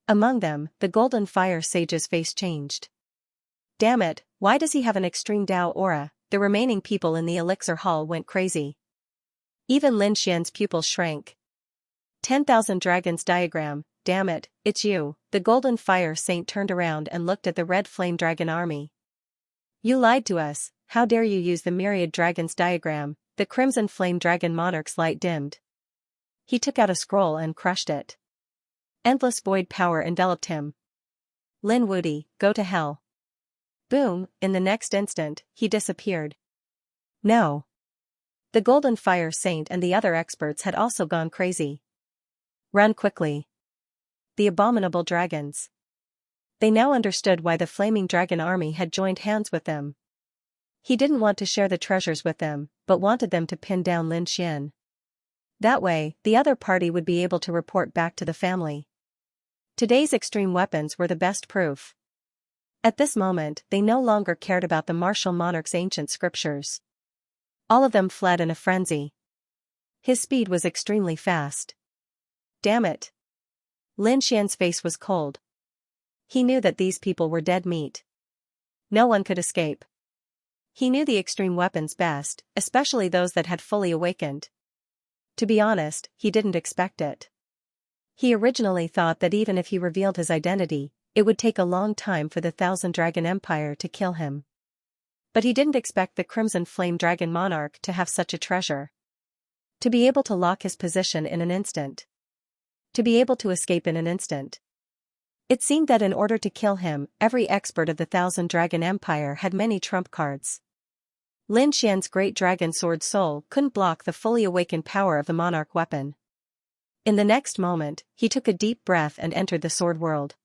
Among them, the Golden Fire Sage's face changed. Damn it, why does he have an extreme Dao aura? The remaining people in the Elixir Hall went crazy. Even Lin Xian's pupils shrank. 10,000 Dragons Diagram, damn it, it's you. The Golden Fire Saint turned around and looked at the Red Flame Dragon army. You lied to us. How dare you use the Myriad Dragons Diagram? The Crimson Flame Dragon Monarch's light dimmed. He took out a scroll and crushed it. Endless void power enveloped him. Lin Wudi, go to hell. Boom, in the next instant, he disappeared. No. The Golden Fire Saint and the other experts had also gone crazy. Run quickly. The abominable dragons. They now understood why the Flaming Dragon Army had joined hands with them. He didn't want to share the treasures with them, but wanted them to pin down Lin Xian. That way, the other party would be able to report back to the family. Today's extreme weapons were the best proof. At this moment, they no longer cared about the martial monarch's ancient scriptures. All of them fled in a frenzy. His speed was extremely fast. Damn it. Lin Xian's face was cold. He knew that these people were dead meat. No one could escape. He knew the extreme weapons best, especially those that had fully awakened. To be honest, he didn't expect it. He originally thought that even if he revealed his identity, it would take a long time for the Thousand Dragon Empire to kill him. But he didn't expect the Crimson Flame Dragon Monarch to have such a treasure. To be able to lock his position in an instant. To be able to escape in an instant. It seemed that in order to kill him, every expert of the Thousand Dragon Empire had many trump cards. Lin Xian's great dragon sword soul couldn't block the fully awakened power of the monarch weapon. In the next moment, he took a deep breath and entered the sword world.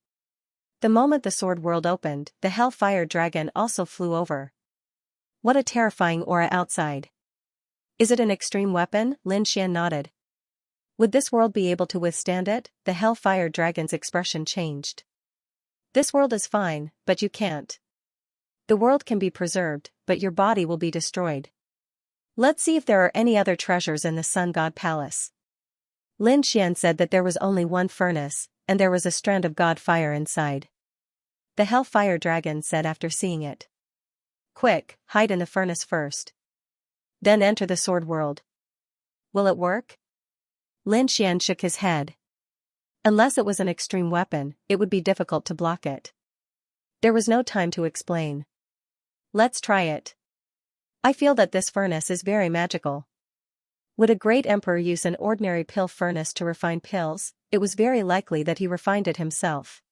The moment the sword world opened, the Hellfire Dragon also flew over. What a terrifying aura outside. Is it an extreme weapon? Lin Xian nodded. Would this world be able to withstand it? The Hellfire Dragon's expression changed. This world is fine, but you can't. The world can be preserved, but your body will be destroyed. Let's see if there are any other treasures in the Sun God Palace. Lin Xian said that there was only one furnace, and there was a strand of God fire inside. The Hellfire Dragon said after seeing it. Quick, hide in the furnace first. Then enter the sword world. Will it work? Lin Xian shook his head. Unless it was an extreme weapon, it would be difficult to block it. There was no time to explain. Let's try it. I feel that this furnace is very magical. Would a great emperor use an ordinary pill furnace to refine pills? It was very likely that he refined it himself.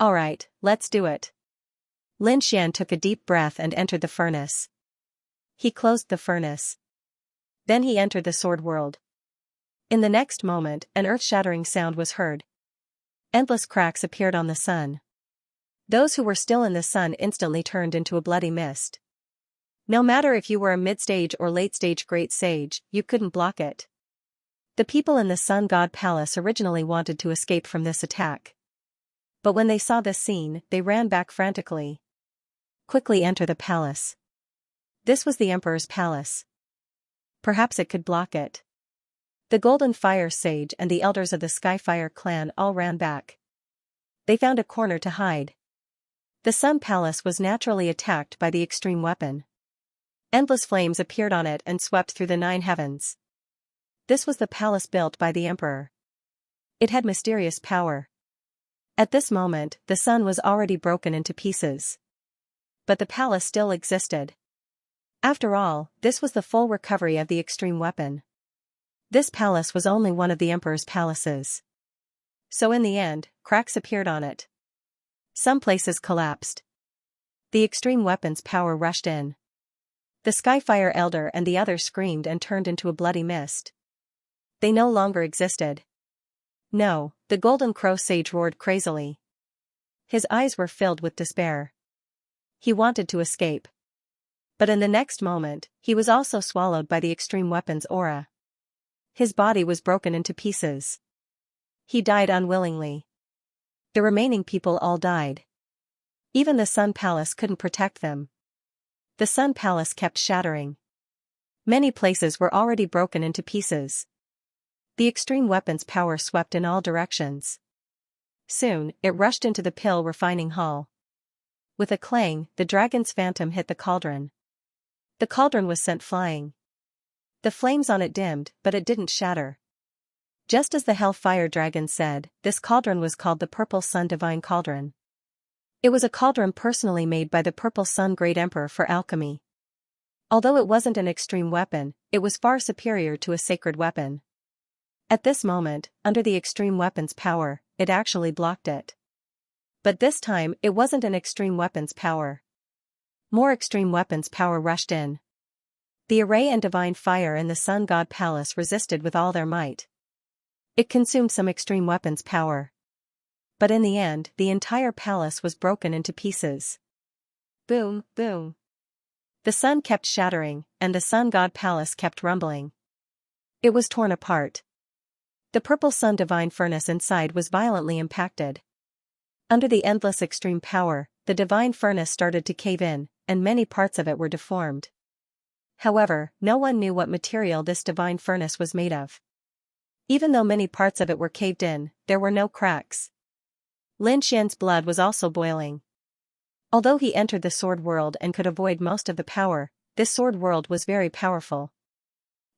Alright, let's do it. Lin Xian took a deep breath and entered the furnace. He closed the furnace. Then he entered the sword world. In the next moment, an earth-shattering sound was heard. Endless cracks appeared on the sun. Those who were still in the sun instantly turned into a bloody mist. No matter if you were a mid-stage or late-stage great sage, you couldn't block it. The people in the Sun God Palace originally wanted to escape from this attack. But when they saw this scene, they ran back frantically. Quickly enter the palace. This was the Emperor's palace. Perhaps it could block it. The Golden Fire Sage and the elders of the Skyfire clan all ran back. They found a corner to hide. The Sun Palace was naturally attacked by the extreme weapon. Endless flames appeared on it and swept through the 9 heavens. This was the palace built by the Emperor. It had mysterious power. At this moment, the sun was already broken into pieces. But the palace still existed. After all, this was the full recovery of the extreme weapon. This palace was only one of the Emperor's palaces. So in the end, cracks appeared on it. Some places collapsed. The extreme weapon's power rushed in. The Skyfire Elder and the others screamed and turned into a bloody mist. They no longer existed. No, the Golden Crow Sage roared crazily. His eyes were filled with despair. He wanted to escape. But in the next moment, he was also swallowed by the extreme weapon's aura. His body was broken into pieces. He died unwillingly. The remaining people all died. Even the Sun Palace couldn't protect them. The Sun Palace kept shattering. Many places were already broken into pieces. The extreme weapon's power swept in all directions. Soon, it rushed into the pill refining hall. With a clang, the dragon's phantom hit the cauldron. The cauldron was sent flying. The flames on it dimmed, but it didn't shatter. Just as the Hellfire Dragon said, this cauldron was called the Purple Sun Divine Cauldron. It was a cauldron personally made by the Purple Sun Great Emperor for alchemy. Although it wasn't an extreme weapon, it was far superior to a sacred weapon. At this moment, under the extreme weapon's power, it actually blocked it. But this time it wasn't an extreme weapons power. More extreme weapons power rushed in. The array and divine fire in the sun god palace resisted with all their might. It consumed some extreme weapons power. But in the end, the entire palace was broken into pieces. Boom, boom. The sun kept shattering, and the sun god palace kept rumbling. It was torn apart. The purple sun divine furnace inside was violently impacted. Under the endless extreme power, the divine furnace started to cave in, and many parts of it were deformed. However, no one knew what material this divine furnace was made of. Even though many parts of it were caved in, there were no cracks. Lin Xian's blood was also boiling. Although he entered the sword world and could avoid most of the power, this sword world was very powerful.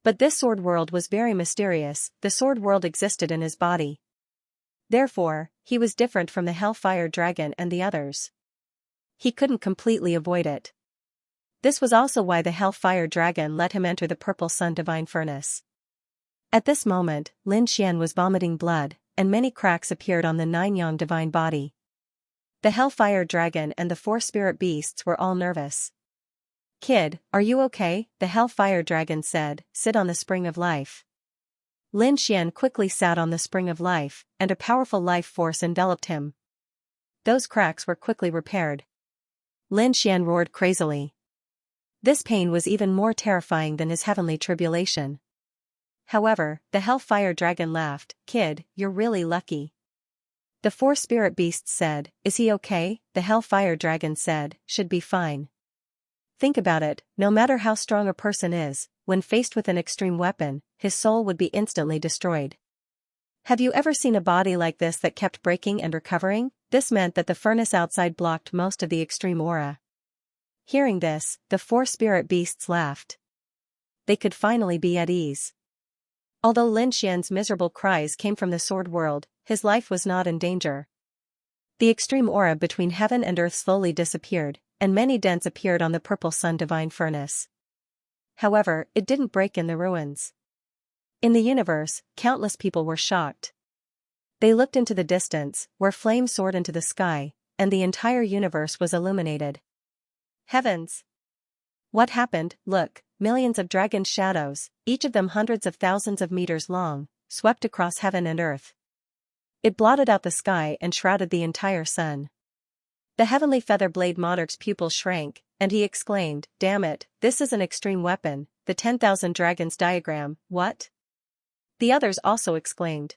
But this sword world was very mysterious. The sword world existed in his body. Therefore, he was different from the Hellfire Dragon and the others. He couldn't completely avoid it. This was also why the Hellfire Dragon let him enter the Purple Sun Divine Furnace. At this moment, Lin Xian was vomiting blood, and many cracks appeared on the Nine-Yang Divine Body. The Hellfire Dragon and the 4 spirit beasts were all nervous. "Kid, are you okay?" the Hellfire Dragon said. "Sit on the spring of life." Lin Xian quickly sat on the spring of life, and a powerful life force enveloped him. Those cracks were quickly repaired. Lin Xian roared crazily. This pain was even more terrifying than his heavenly tribulation. However, the Hellfire Dragon laughed. "Kid, you're really lucky." The 4 spirit beasts said, "Is he okay?" The Hellfire Dragon said, "Should be fine." Think about it, no matter how strong a person is, when faced with an extreme weapon, his soul would be instantly destroyed. Have you ever seen a body like this that kept breaking and recovering? This meant that the furnace outside blocked most of the extreme aura. Hearing this, the 4 spirit beasts laughed. They could finally be at ease. Although Lin Xian's miserable cries came from the sword world, his life was not in danger. The extreme aura between heaven and earth slowly disappeared, and many dents appeared on the Purple Sun Divine Furnace. However, it didn't break in the ruins. In the universe, countless people were shocked. They looked into the distance, where flames soared into the sky, and the entire universe was illuminated. Heavens! What happened? Look, millions of dragon shadows, each of them hundreds of thousands of meters long, swept across heaven and earth. It blotted out the sky and shrouded the entire sun. The heavenly feather blade monarch's pupil shrank, and he exclaimed, "Damn it, this is an extreme weapon, the 10,000 dragons diagram, what?" The others also exclaimed.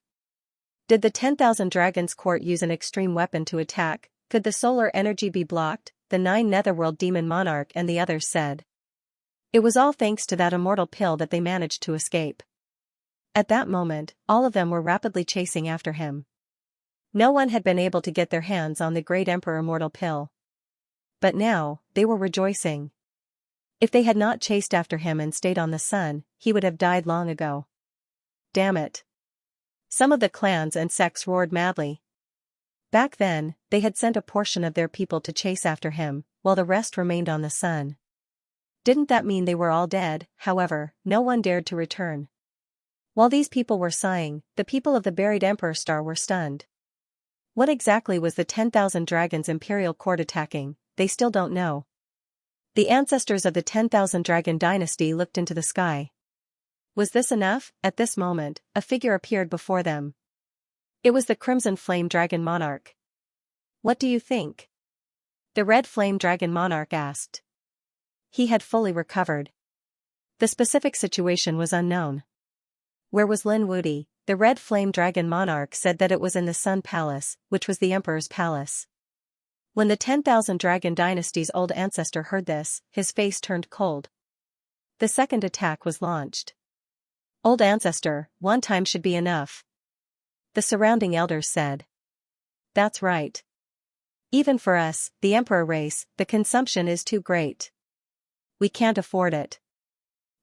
Did the 10,000 dragons court use an extreme weapon to attack? Could the solar energy be blocked? The 9 netherworld demon monarch and the others said. It was all thanks to that immortal pill that they managed to escape. At that moment, all of them were rapidly chasing after him. No one had been able to get their hands on the great emperor immortal pill. But now, they were rejoicing. If they had not chased after him and stayed on the sun, he would have died long ago. Damn it. Some of the clans and sects roared madly. Back then, they had sent a portion of their people to chase after him, while the rest remained on the sun. Didn't that mean they were all dead? However, no one dared to return. While these people were sighing, the people of the buried Emperor Star were stunned. What exactly was the 10,000 dragons imperial court attacking? They still don't know. The ancestors of the 10,000 dragon dynasty looked into the sky. Was this enough? At this moment, a figure appeared before them. It was the Crimson Flame Dragon Monarch. "What do you think?" the Red Flame Dragon Monarch asked. He had fully recovered. The specific situation was unknown. Where was Lin Wudi? The Red Flame Dragon Monarch said that it was in the Sun Palace, which was the Emperor's palace. When the 10,000 Dragon Dynasty's old ancestor heard this, his face turned cold. The second attack was launched. "Old ancestor, one time should be enough," the surrounding elders said. "That's right. Even for us, the Emperor race, the consumption is too great. We can't afford it."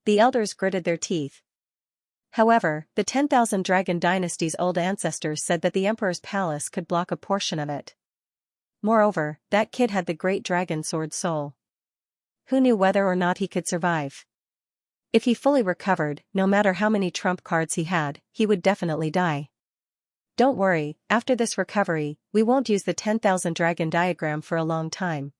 The elders gritted their teeth. However, the 10,000 Dragon Dynasty's old ancestors said that the Emperor's palace could block a portion of it. Moreover, that kid had the great dragon sword soul. Who knew whether or not he could survive? If he fully recovered, no matter how many trump cards he had, he would definitely die. Don't worry, after this recovery, we won't use the 10,000 dragon diagram for a long time.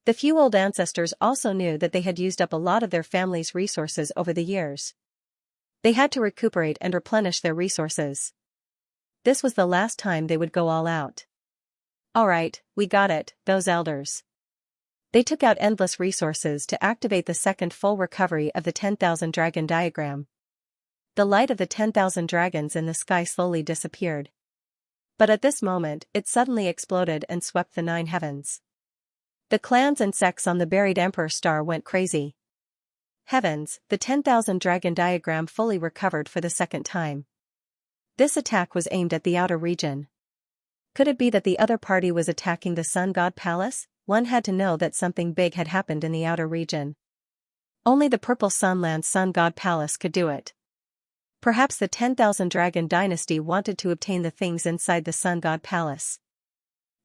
The few old ancestors also knew that they had used up a lot of their family's resources over the years. They had to recuperate and replenish their resources. This was the last time they would go all out. Alright, we got it, those elders. They took out endless resources to activate the second full recovery of the 10,000 dragon diagram. The light of the 10,000 dragons in the sky slowly disappeared. But at this moment, it suddenly exploded and swept the 9 heavens. The clans and sects on the buried Emperor Star went crazy. Heavens, the 10,000 dragon diagram fully recovered for the second time. This attack was aimed at the outer region. Could it be that the other party was attacking the Sun God Palace? One had to know that something big had happened in the outer region. Only the Purple Sunland Sun God Palace could do it. Perhaps the 10,000 dragon dynasty wanted to obtain the things inside the Sun God Palace.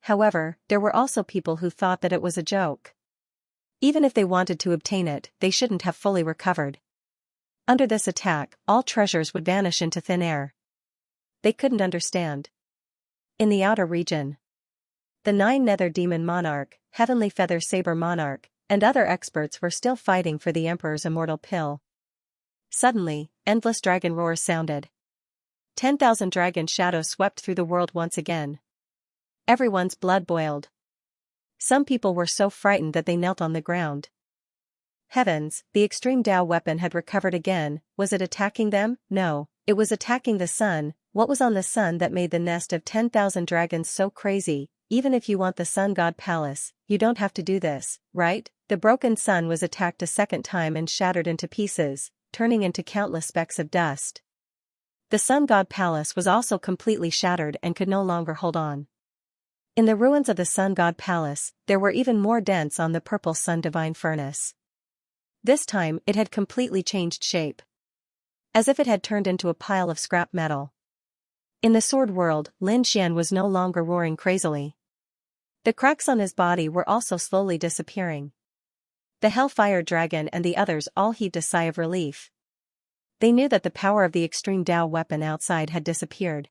However, there were also people who thought that it was a joke. Even if they wanted to obtain it, they shouldn't have fully recovered. Under this attack, all treasures would vanish into thin air. They couldn't understand. In the outer region, the 9 Nether Demon Monarch, Heavenly Feather Saber Monarch, and other experts were still fighting for the Emperor's immortal pill. Suddenly, endless dragon roars sounded. 10,000 dragon shadows swept through the world once again. Everyone's blood boiled. Some people were so frightened that they knelt on the ground. Heavens, the extreme Dao weapon had recovered again. Was it attacking them? No, it was attacking the sun. What was on the sun that made the nest of 10,000 dragons so crazy? Even if you want the Sun God Palace, you don't have to do this, right? The broken sun was attacked a second time and shattered into pieces, turning into countless specks of dust. The Sun God Palace was also completely shattered and could no longer hold on. In the ruins of the Sun God Palace, there were even more dents on the purple sun divine furnace. This time it had completely changed shape. As if it had turned into a pile of scrap metal. In the sword world, Lin Xian was no longer roaring crazily. The cracks on his body were also slowly disappearing. The Hellfire Dragon and the others all heaved a sigh of relief. They knew that the power of the extreme Dao weapon outside had disappeared.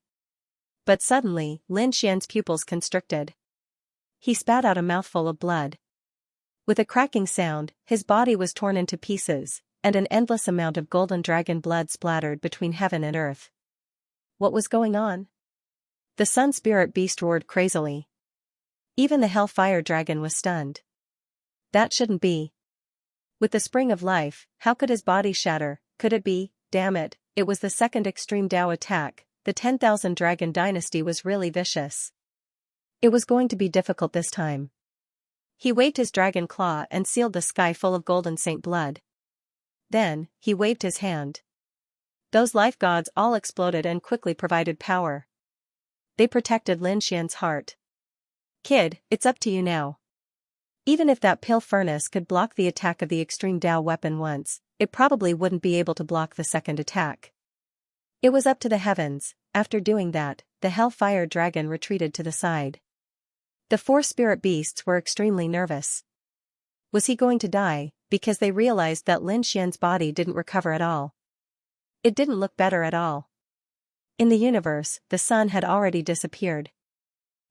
But suddenly, Lin Xian's pupils constricted. He spat out a mouthful of blood. With a cracking sound, his body was torn into pieces, and an endless amount of golden dragon blood splattered between heaven and earth. What was going on? The Sun Spirit Beast roared crazily. Even the Hellfire Dragon was stunned. That shouldn't be. With the spring of life, how could his body shatter? Could it be? Damn it, it was the second extreme Dao attack. The 10,000 dragon dynasty was really vicious. It was going to be difficult this time. He waved his dragon claw and sealed the sky full of golden saint blood. Then, he waved his hand. Those life gods all exploded and quickly provided power. They protected Lin Xian's heart. Kid, it's up to you now. Even if that pill furnace could block the attack of the extreme Dao weapon once, it probably wouldn't be able to block the second attack. It was up to the heavens. After doing that, the Hellfire Dragon retreated to the side. The 4 spirit beasts were extremely nervous. Was he going to die? Because they realized that Lin Xian's body didn't recover at all. It didn't look better at all. In the universe, the sun had already disappeared.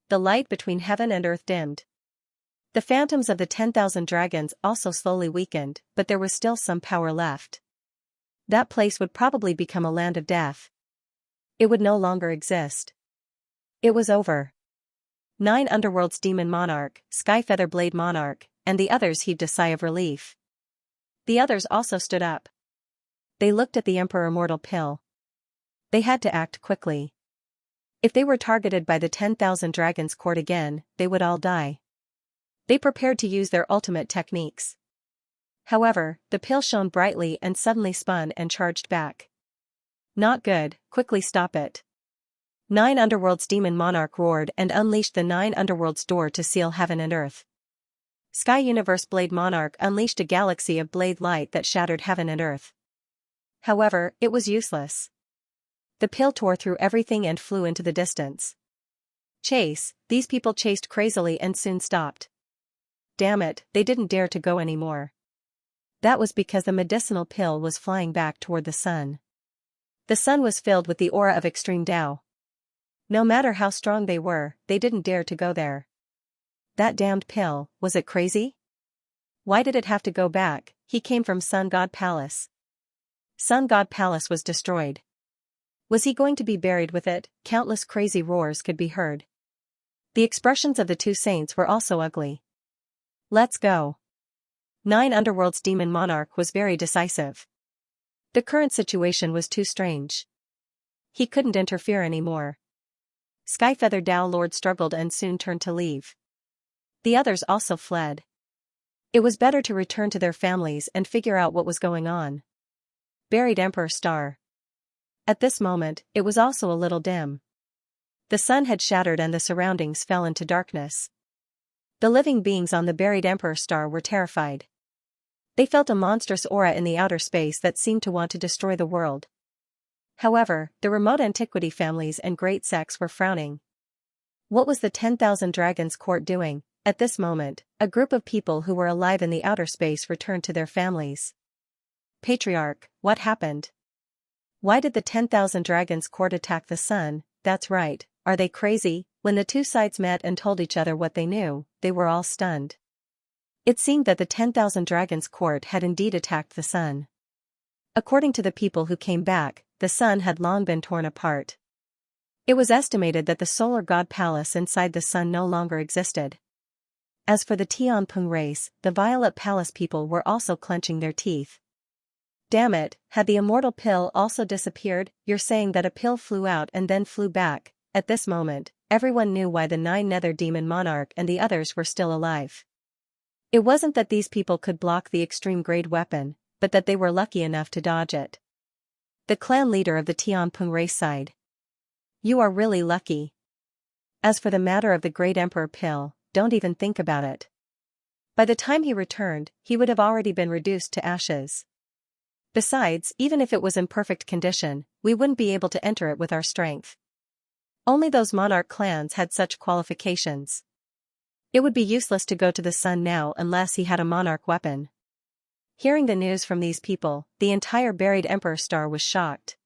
The light between heaven and earth dimmed. The phantoms of the 10,000 dragons also slowly weakened, but there was still some power left. That place would probably become a land of death. It would no longer exist. It was over. 9 Underworld's Demon Monarch, Skyfeather Blade Monarch, and the others heaved a sigh of relief. The others also stood up. They looked at the Emperor Immortal Pill. They had to act quickly. If they were targeted by the 10,000 dragons court again, they would all die. They prepared to use their ultimate techniques. However, the pill shone brightly and suddenly spun and charged back. Not good, quickly stop it. 9 Underworld's Demon Monarch roared and unleashed the 9 Underworld's door to seal heaven and earth. Sky Universe Blade Monarch unleashed a galaxy of blade light that shattered heaven and earth. However, it was useless. The pill tore through everything and flew into the distance. Chase, these people chased crazily and soon stopped. Damn it, they didn't dare to go anymore. That was because the medicinal pill was flying back toward the sun. The sun was filled with the aura of extreme Dao. No matter how strong they were, they didn't dare to go there. That damned pill, was it crazy? Why did it have to go back? He came from Sun God Palace. Sun God Palace was destroyed. Was he going to be buried with it? Countless crazy roars could be heard. The expressions of the two saints were also ugly. Let's go. Nine Underworld's demon monarch was very decisive. The current situation was too strange. He couldn't interfere anymore. Skyfeather Dao Lord struggled and soon turned to leave. The others also fled. It was better to return to their families and figure out what was going on. Buried Emperor Star. At this moment, it was also a little dim. The sun had shattered and the surroundings fell into darkness. The living beings on the buried Emperor Star were terrified. They felt a monstrous aura in the outer space that seemed to want to destroy the world. However, the remote antiquity families and great sects were frowning. What was the 10,000 Dragons Court doing? At this moment, a group of people who were alive in the outer space returned to their families. Patriarch, what happened? Why did the 10,000 Dragons Court attack the sun? That's right, are they crazy? When the two sides met and told each other what they knew, they were all stunned. It seemed that the 10,000 Dragons Court had indeed attacked the sun. According to the people who came back, the sun had long been torn apart. It was estimated that the solar god palace inside the sun no longer existed. As for the Tianping race, the Violet Palace people were also clenching their teeth. Damn it, had the immortal pill also disappeared? You're saying that a pill flew out and then flew back. At this moment, everyone knew why the 9 Nether Demon Monarch and the others were still alive. It wasn't that these people could block the extreme grade weapon, but that they were lucky enough to dodge it. The clan leader of the Tianping race sighed. You are really lucky. As for the matter of the Great Emperor pill, don't even think about it. By the time he returned, he would have already been reduced to ashes. Besides, even if it was in perfect condition, we wouldn't be able to enter it with our strength. Only those monarch clans had such qualifications. It would be useless to go to the sun now unless he had a monarch weapon. Hearing the news from these people, the entire buried Emperor Star was shocked.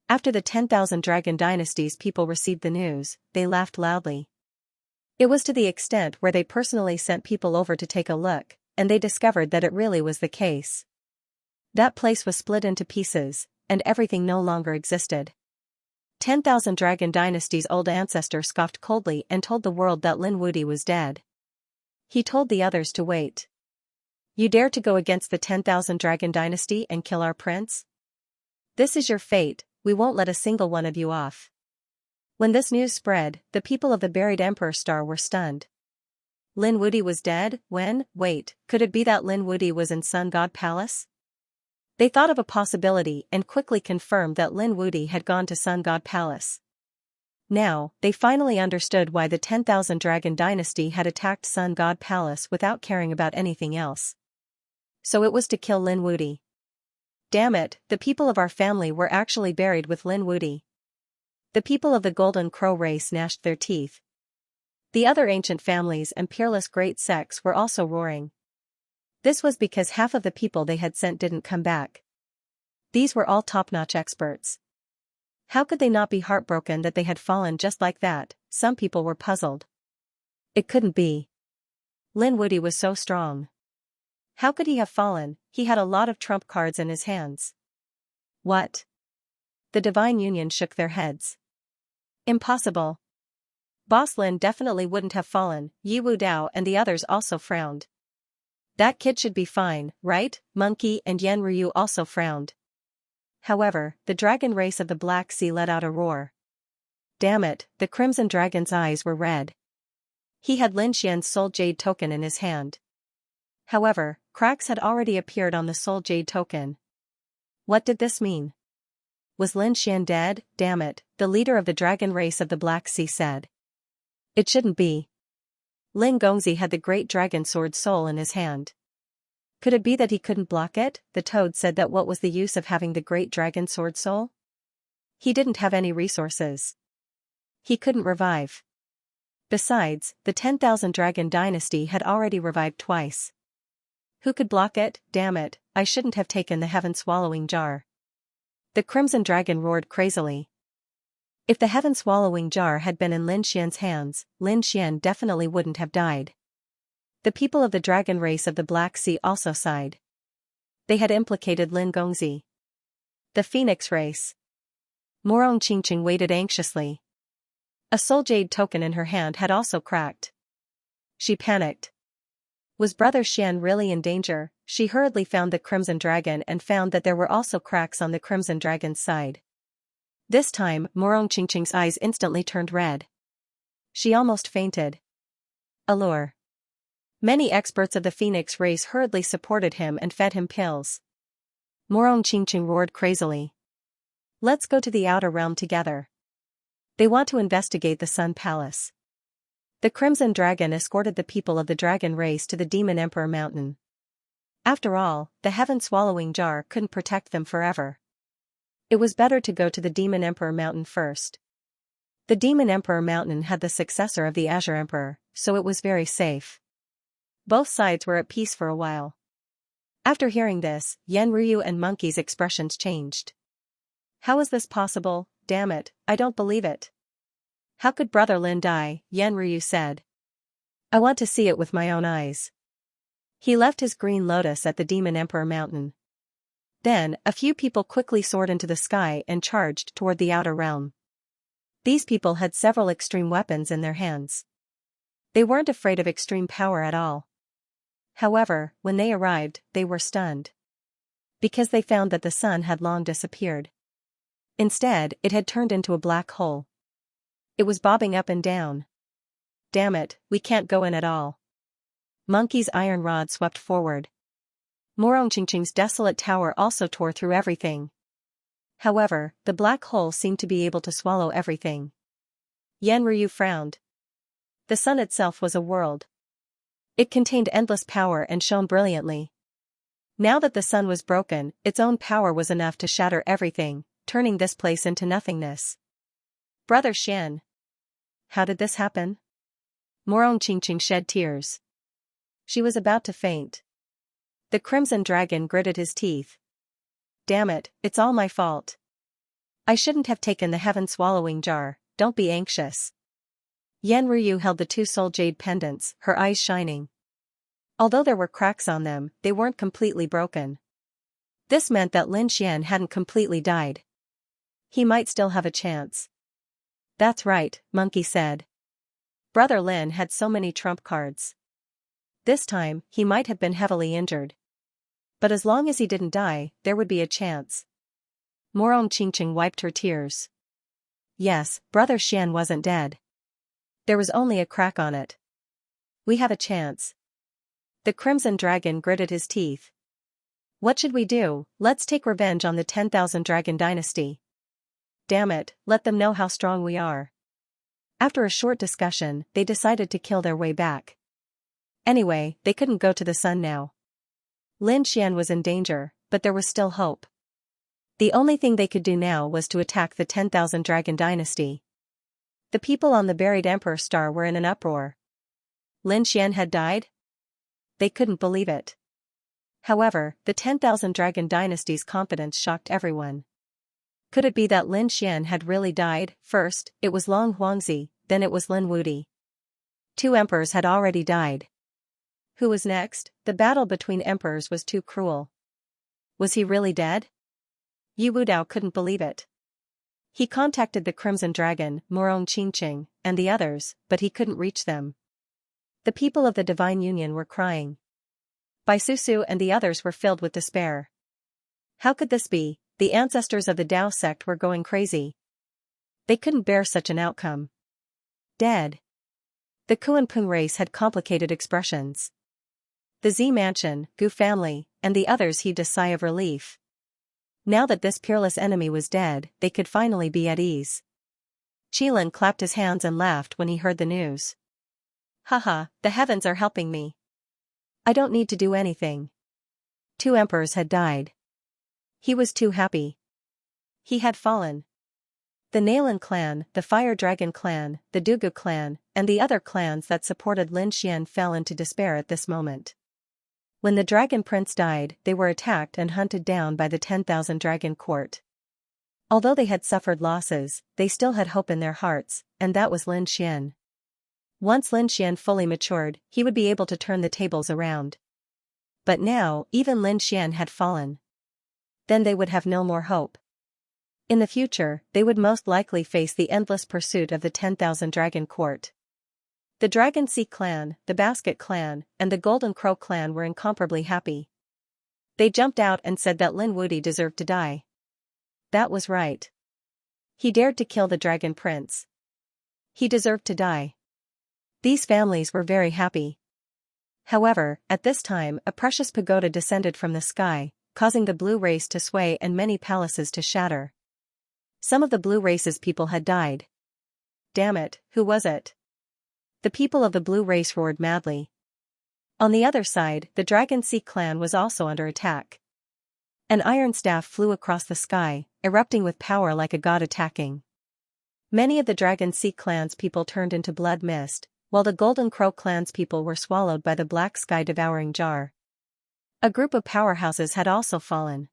After the 10,000 Dragon Dynasty's people received the news, they laughed loudly. It was to the extent where they personally sent people over to take a look, and they discovered that it really was the case. That place was split into pieces, and everything no longer existed. 10,000 Dragon Dynasty's old ancestor scoffed coldly and told the world that Lin Wudi was dead. He told the others to wait. You dare to go against the 10,000 Dragon Dynasty and kill our prince? This is your fate, we won't let a single one of you off. When this news spread, the people of the buried Emperor Star were stunned. Lin Wudi was dead? When? Wait, could it be that Lin Wudi was in Sun God Palace? They thought of a possibility and quickly confirmed that Lin Wudi had gone to Sun God Palace. Now, they finally understood why the 10,000 Dragon Dynasty had attacked Sun God Palace without caring about anything else. So it was to kill Lin Wudi. Damn it, the people of our family were actually buried with Lin Wudi. The people of the Golden Crow race gnashed their teeth. The other ancient families and peerless great sects were also roaring. This was because half of the people they had sent didn't come back. These were all top-notch experts. How could they not be heartbroken that they had fallen just like that? Some people were puzzled. It couldn't be. Lin Wudi was so strong. How could he have fallen? He had a lot of trump cards in his hands. What? The Divine Union shook their heads. Impossible. Boss Lin definitely wouldn't have fallen. Yi Wu Dao and the others also frowned. That kid should be fine, right? Monkey and Yan Ryu also frowned. However, the dragon race of the Black Sea let out a roar. Damn it, the Crimson Dragon's eyes were red. He had Lin Xian's Soul Jade token in his hand. However, cracks had already appeared on the Soul Jade token. What did this mean? Was Lin Xian dead? Damn it, the leader of the dragon race of the Black Sea said. It shouldn't be. Lin Gongzi had the great dragon sword soul in his hand. Could it be that he couldn't block it? The toad said that what was the use of having the great dragon sword soul? He didn't have any resources. He couldn't revive. Besides, the 10,000 Dragon Dynasty had already revived twice. Who could block it? Damn it, I shouldn't have taken the heaven-swallowing jar. The Crimson Dragon roared crazily. If the heaven-swallowing jar had been in Lin Xian's hands, Lin Xian definitely wouldn't have died. The people of the dragon race of the Black Sea also sighed. They had implicated Lin Gongzi. The Phoenix race. Morong Qingqing waited anxiously. A soul jade token in her hand had also cracked. She panicked. Was Brother Xian really in danger? She hurriedly found the Crimson Dragon and found that there were also cracks on the Crimson Dragon's side. This time, Morong Qingqing's eyes instantly turned red. She almost fainted. Allure. Many experts of the Phoenix race hurriedly supported him and fed him pills. Morong Qingqing roared crazily. Let's go to the outer realm together. They want to investigate the Sun Palace. The Crimson Dragon escorted the people of the dragon race to the Demon Emperor Mountain. After all, the heaven-swallowing jar couldn't protect them forever. It was better to go to the Demon Emperor Mountain first. The Demon Emperor Mountain had the successor of the Azure Emperor, so it was very safe. Both sides were at peace for a while. After hearing this, Yan Ryu and Monkey's expressions changed. How is this possible? Damn it, I don't believe it. How could Brother Lin die? Yan Ryu said. I want to see it with my own eyes. He left his green lotus at the Demon Emperor Mountain. Then, a few people quickly soared into the sky and charged toward the outer realm. These people had several extreme weapons in their hands. They weren't afraid of extreme power at all. However, when they arrived, they were stunned. Because they found that the sun had long disappeared. Instead, it had turned into a black hole. It was bobbing up and down. Damn it, we can't go in at all. Monkey's iron rod swept forward. Morong Qingqing's desolate tower also tore through everything. However, the black hole seemed to be able to swallow everything. Yan Ryu frowned. The sun itself was a world. It contained endless power and shone brilliantly. Now that the sun was broken, its own power was enough to shatter everything, turning this place into nothingness. Brother Xian. How did this happen? Morong Qingqing shed tears. She was about to faint. The Crimson Dragon gritted his teeth. Damn it, it's all my fault. I shouldn't have taken the heaven-swallowing jar, don't be anxious. Yan Ryu held the two soul jade pendants, her eyes shining. Although there were cracks on them, they weren't completely broken. This meant that Lin Xian hadn't completely died. He might still have a chance. That's right, Monkey said. Brother Lin had so many trump cards. This time, he might have been heavily injured. But as long as he didn't die, there would be a chance. Morong Qingqing wiped her tears. Yes, Brother Xian wasn't dead. There was only a crack on it. We have a chance. The Crimson Dragon gritted his teeth. What should we do? Let's take revenge on the 10,000 Dragon Dynasty. Damn it, let them know how strong we are. After a short discussion, they decided to kill their way back. Anyway, they couldn't go to the sun now. Lin Xian was in danger, but there was still hope. The only thing they could do now was to attack the 10,000 Dragon Dynasty. The people on the buried Emperor Star were in an uproar. Lin Xian had died? They couldn't believe it. However, the 10,000 Dragon Dynasty's confidence shocked everyone. Could it be that Lin Xian had really died? First, it was Long Huangzi, then it was Lin Wudi. Two emperors had already died. Who was next? The battle between emperors was too cruel. Was he really dead? Yu Wudao couldn't believe it. He contacted the Crimson Dragon, Morong Qingqing, and the others, but he couldn't reach them. The people of the Divine Union were crying. Bai Susu and the others were filled with despair. How could this be? The ancestors of the Dao sect were going crazy. They couldn't bear such an outcome. Dead. The Kuan-Pung race had complicated expressions. The Z Mansion, Gu family, and the others heaved a sigh of relief. Now that this peerless enemy was dead, they could finally be at ease. Qilin clapped his hands and laughed when he heard the news. Haha, the heavens are helping me. I don't need to do anything. Two emperors had died. He was too happy. He had fallen. The Nalan clan, the Fire Dragon clan, the Dugu clan, and the other clans that supported Lin Xian fell into despair at this moment. When the Dragon Prince died, they were attacked and hunted down by the 10,000 Dragon Court. Although they had suffered losses, they still had hope in their hearts, and that was Lin Xian. Once Lin Xian fully matured, he would be able to turn the tables around. But now, even Lin Xian had fallen. Then they would have no more hope. In the future, they would most likely face the endless pursuit of the 10,000 Dragon Court. The Dragon Sea clan, the Basket clan, and the Golden Crow clan were incomparably happy. They jumped out and said that Lin Wude deserved to die. That was right. He dared to kill the Dragon Prince. He deserved to die. These families were very happy. However, at this time a precious pagoda descended from the sky, causing the blue race to sway and many palaces to shatter. Some of the blue race's people had died. Damn it, who was it? The people of the blue race roared madly. On the other side, the Dragon Sea clan was also under attack. An iron staff flew across the sky, erupting with power like a god attacking. Many of the Dragon Sea clan's people turned into blood mist, while the Golden Crow clan's people were swallowed by the black sky devouring jar. A group of powerhouses had also fallen.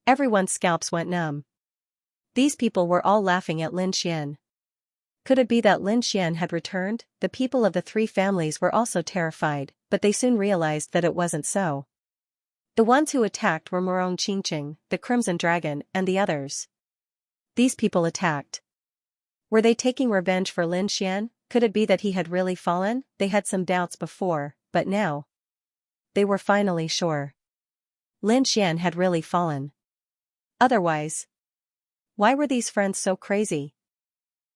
Everyone's scalps went numb. These people were all laughing at Lin Xian. Could it be that Lin Xian had returned? The people of the three families were also terrified, but they soon realized that it wasn't so. The ones who attacked were Morong Qingqing, the Crimson Dragon, and the others. These people attacked. Were they taking revenge for Lin Xian? Could it be that he had really fallen? They had some doubts before, but now they were finally sure. Lin Xian had really fallen. Otherwise, why were these friends so crazy?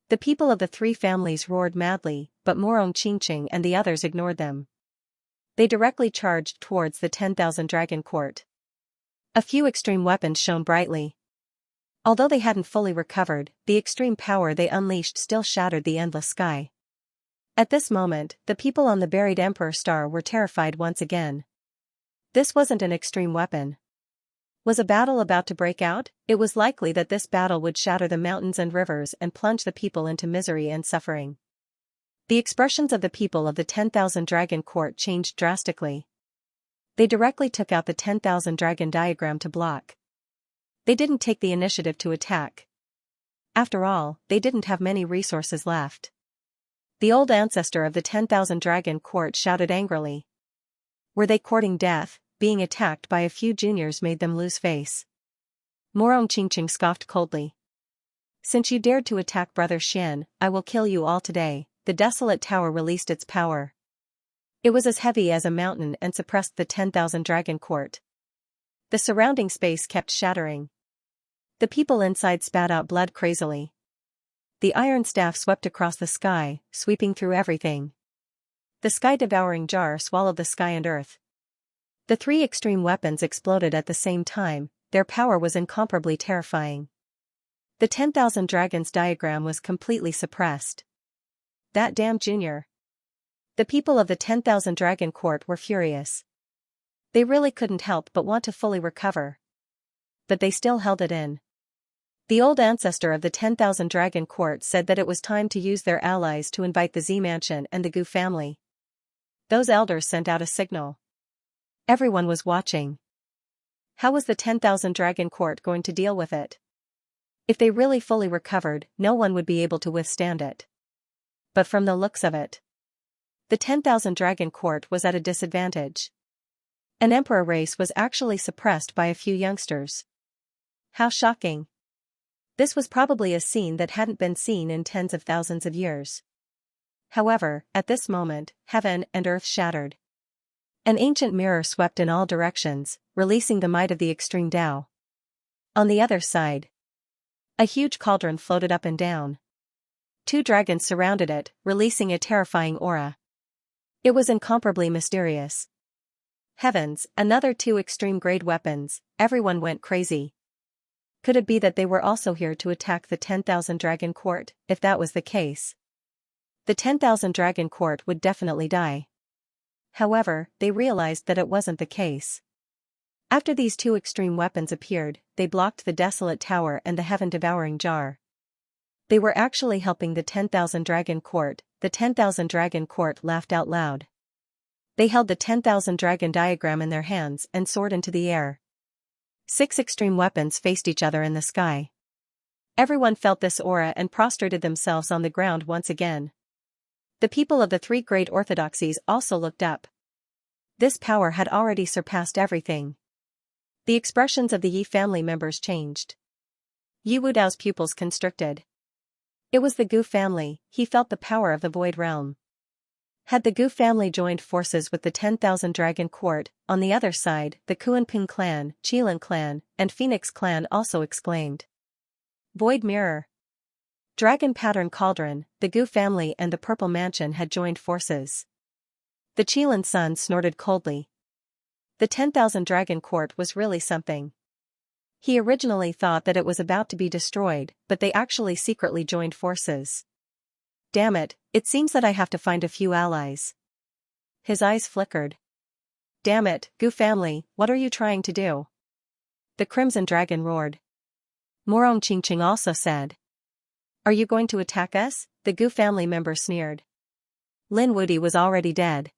The people of the three families roared madly, but Morong Qingqing and the others ignored them. They directly charged towards the 10,000 Dragon Court. A few extreme weapons shone brightly. Although they hadn't fully recovered, the extreme power they unleashed still shattered the endless sky. At this moment, the people on the buried Emperor Star were terrified once again. This wasn't an extreme weapon. Was a battle about to break out? It was likely that this battle would shatter the mountains and rivers and plunge the people into misery and suffering. The expressions of the people of the 10,000 Dragon Court changed drastically. They directly took out the 10,000 Dragon diagram to block. They didn't take the initiative to attack. After all, they didn't have many resources left. The old ancestor of the 10,000 Dragon Court shouted angrily. Were they courting death? Being attacked by a few juniors made them lose face. Morong Qingqing scoffed coldly. Since you dared to attack Brother Xian, I will kill you all today. The desolate tower released its power. It was as heavy as a mountain and suppressed the 10,000 Dragon Court. The surrounding space kept shattering. The people inside spat out blood crazily. The iron staff swept across the sky, sweeping through everything. The sky-devouring jar swallowed the sky and earth. The three extreme weapons exploded at the same time. Their power was incomparably terrifying. The 10,000 Dragons diagram was completely suppressed. That damn junior. The people of the 10,000 Dragon Court were furious. They really couldn't help but want to fully recover. But they still held it in. The old ancestor of the 10,000 Dragon Court said that it was time to use their allies to invite the Z Mansion and the Gu family. Those elders sent out a signal. Everyone was watching. How was the 10,000 Dragon Court going to deal with it? If they really fully recovered, no one would be able to withstand it. But from the looks of it, the 10,000 Dragon Court was at a disadvantage. An emperor race was actually suppressed by a few youngsters. How shocking. This was probably a scene that hadn't been seen in tens of thousands of years. However, at this moment, heaven and earth shattered. An ancient mirror swept in all directions, releasing the might of the extreme Tao. On the other side, a huge cauldron floated up and down. Two dragons surrounded it, releasing a terrifying aura. It was incomparably mysterious. Heavens, another two extreme-grade weapons. Everyone went crazy. Could it be that they were also here to attack the 10,000 Dragon Court? If that was the case, the 10,000 Dragon Court would definitely die. However, they realized that it wasn't the case. After these two extreme weapons appeared, they blocked the desolate tower and the heaven-devouring jar. They were actually helping the 10,000 Dragon Court. The 10,000 Dragon Court laughed out loud. They held the 10,000 Dragon diagram in their hands and soared into the air. 6 extreme weapons faced each other in the sky. Everyone felt this aura and prostrated themselves on the ground once again. The people of the three great orthodoxies also looked up. This power had already surpassed everything. The expressions of the Yi family members changed. Yi Wudao's pupils constricted. It was the Gu family. He felt the power of the void realm. Had the Gu family joined forces with the 10,000 Dragon Court, on the other side, the Kuanping clan, Qilin clan, and Phoenix clan also exclaimed. Void Mirror. Dragon Pattern Cauldron, the Gu family and the Purple Mansion had joined forces. The Qilin son snorted coldly. The 10,000 Dragon Court was really something. He originally thought that it was about to be destroyed, but they actually secretly joined forces. Damn it, it seems that I have to find a few allies. His eyes flickered. Damn it, Gu family, what are you trying to do? The Crimson Dragon roared. Morong Qingqing also said. Are you going to attack us? The Gu family member sneered. Lin Wudi was already dead.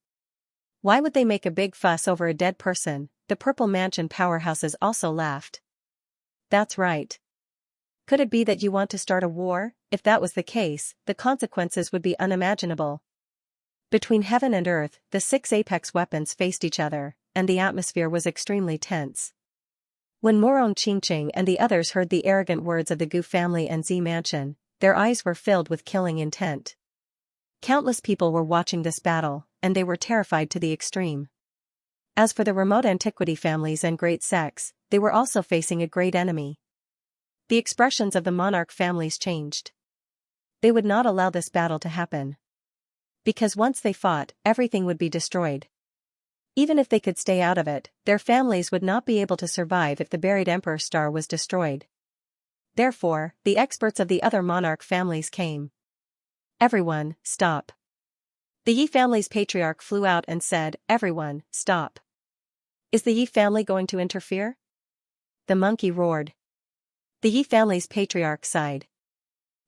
Why would they make a big fuss over a dead person? The Purple Mansion powerhouses also laughed. That's right. Could it be that you want to start a war? If that was the case, the consequences would be unimaginable. Between heaven and earth, the 6 apex weapons faced each other, and the atmosphere was extremely tense. When Morong Qingqing and the others heard the arrogant words of the Gu family and Z Mansion, their eyes were filled with killing intent. Countless people were watching this battle, and they were terrified to the extreme. As for the remote antiquity families and great sects, they were also facing a great enemy. The expressions of the monarch families changed. They would not allow this battle to happen. Because once they fought, everything would be destroyed. Even if they could stay out of it, their families would not be able to survive if the buried Emperor Star was destroyed. Therefore, the experts of the other monarch families came. Everyone, stop. The Yi family's patriarch flew out and said, everyone, stop. Is the Yi family going to interfere? The monkey roared. The Yi family's patriarch sighed.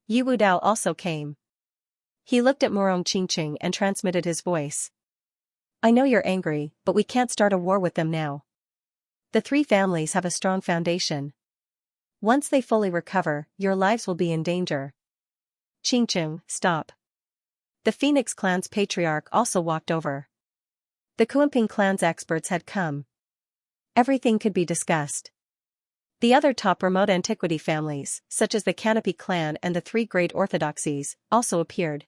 Yi Wudao also came. He looked at Morong Qingqing and transmitted his voice. I know you're angry, but we can't start a war with them now. The three families have a strong foundation. Once they fully recover, your lives will be in danger. Qingqing, stop. The Phoenix clan's patriarch also walked over. The Kuanping clan's experts had come. Everything could be discussed. The other top remote antiquity families, such as the Canopy clan and the three great orthodoxies, also appeared.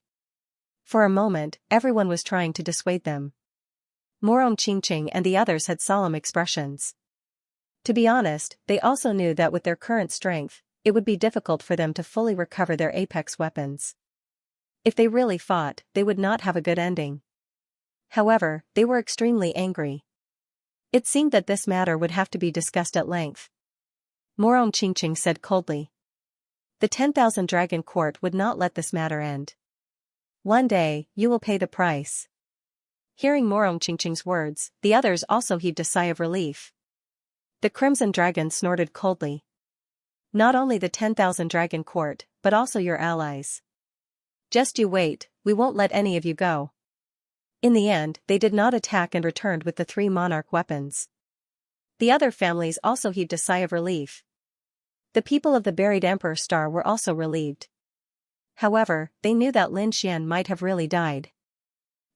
For a moment, everyone was trying to dissuade them. Morong Qingqing and the others had solemn expressions. To be honest, they also knew that with their current strength, it would be difficult for them to fully recover their apex weapons. If they really fought, they would not have a good ending. However, they were extremely angry. It seemed that this matter would have to be discussed at length. Morong Qingqing said coldly. The 10,000 Dragon Court would not let this matter end. One day, you will pay the price. Hearing Morong Qingqing's words, the others also heaved a sigh of relief. The Crimson Dragon snorted coldly. Not only the 10,000 Dragon Court, but also your allies. Just you wait, we won't let any of you go. In the end, they did not attack and returned with the 3 monarch weapons. The other families also heaved a sigh of relief. The people of the buried Emperor Star were also relieved. However, they knew that Lin Xian might have really died.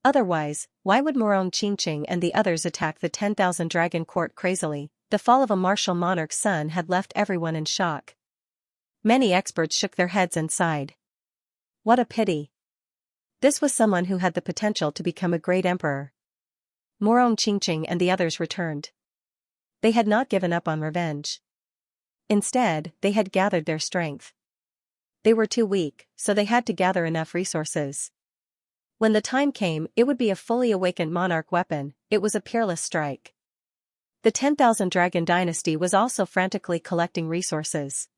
Otherwise, why would Morong Qingqing and the others attack the 10,000 Dragon Court crazily? The fall of a martial monarch's son had left everyone in shock. Many experts shook their heads and sighed. What a pity. This was someone who had the potential to become a great emperor. Morong Qingqing and the others returned. They had not given up on revenge. Instead, they had gathered their strength. They were too weak, so they had to gather enough resources. When the time came, it would be a fully awakened monarch weapon. It was a peerless strike. The 10,000 Dragon Dynasty was also frantically collecting resources.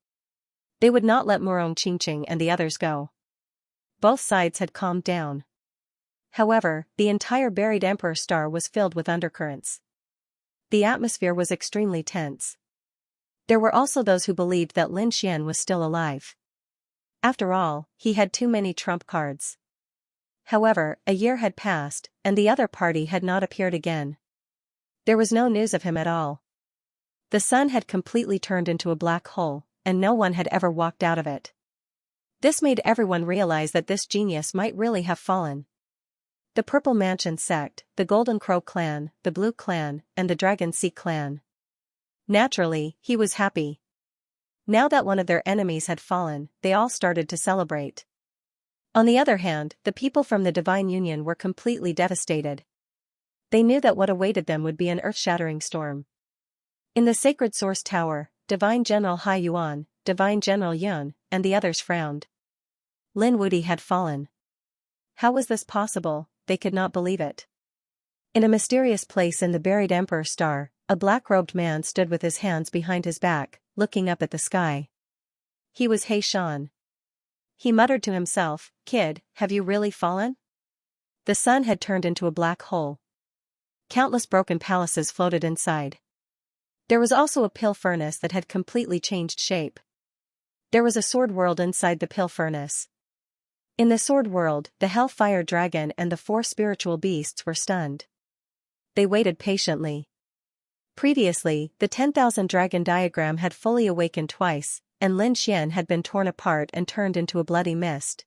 They would not let Morong Qingqing and the others go. Both sides had calmed down. However, the entire buried Emperor Star was filled with undercurrents. The atmosphere was extremely tense. There were also those who believed that Lin Xian was still alive. After all, he had too many trump cards. However, a year had passed, and the other party had not appeared again. There was no news of him at all. The sun had completely turned into a black hole, and no one had ever walked out of it. This made everyone realize that this genius might really have fallen. The Purple Mansion sect, the Golden Crow clan, the Blue clan, and the Dragon Sea clan. Naturally, he was happy. Now that one of their enemies had fallen, they all started to celebrate. On the other hand, the people from the Divine Union were completely devastated. They knew that what awaited them would be an earth-shattering storm. In the Sacred Source Tower, Divine General Hai Yuan, Divine General Yun, and the others frowned. Lin Wude had fallen. How was this possible? They could not believe it. In a mysterious place in the buried Emperor Star, a black-robed man stood with his hands behind his back, looking up at the sky. He was He Shan. He muttered to himself, "Kid, have you really fallen?" The sun had turned into a black hole. Countless broken palaces floated inside. There was also a pill furnace that had completely changed shape. There was a sword world inside the pill furnace. In the sword world, the Hellfire Dragon and the 4 spiritual beasts were stunned. They waited patiently. Previously, the 10,000 dragon diagram had fully awakened twice, and Lin Xian had been torn apart and turned into a bloody mist.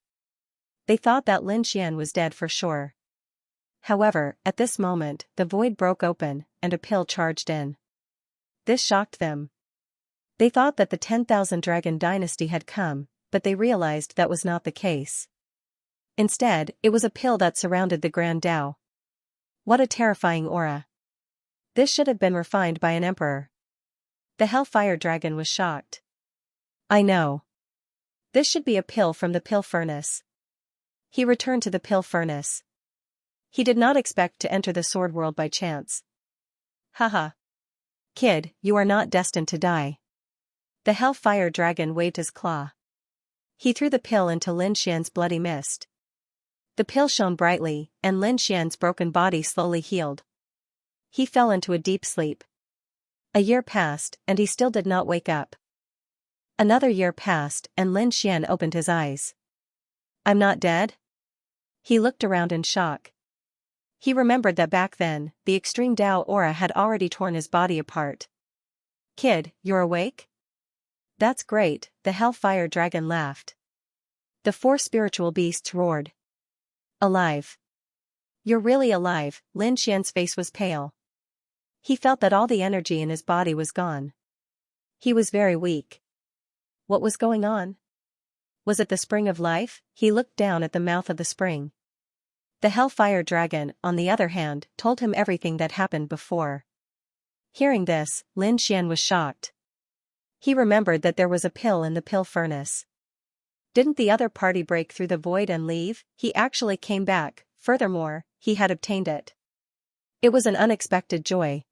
They thought that Lin Xian was dead for sure. However, at this moment, the void broke open, and a pill charged in. This shocked them. They thought that the 10,000 dragon dynasty had come, but they realized that was not the case. Instead, it was a pill that surrounded the Grand Tao. What a terrifying aura. This should have been refined by an emperor. The Hellfire Dragon was shocked. I know. This should be a pill from the pill furnace. He returned to the pill furnace. He did not expect to enter the sword world by chance. Haha. Kid, you are not destined to die. The Hellfire Dragon waved his claw. He threw the pill into Lin Xian's bloody mist. The pill shone brightly, and Lin Xian's broken body slowly healed. He fell into a deep sleep. A year passed, and he still did not wake up. Another year passed, and Lin Xian opened his eyes. I'm not dead? He looked around in shock. He remembered that back then, the extreme Tao aura had already torn his body apart. Kid, you're awake? That's great, the Hellfire Dragon laughed. The 4 spiritual beasts roared. Alive. You're really alive. Lin Xian's face was pale. He felt that all the energy in his body was gone. He was very weak. What was going on? Was it the spring of life? He looked down at the mouth of the spring. The Hellfire Dragon, on the other hand, told him everything that happened before. Hearing this, Lin Xian was shocked. He remembered that there was a pill in the pill furnace. Didn't the other party break through the void and leave? He actually came back. Furthermore, he had obtained it. It was an unexpected joy.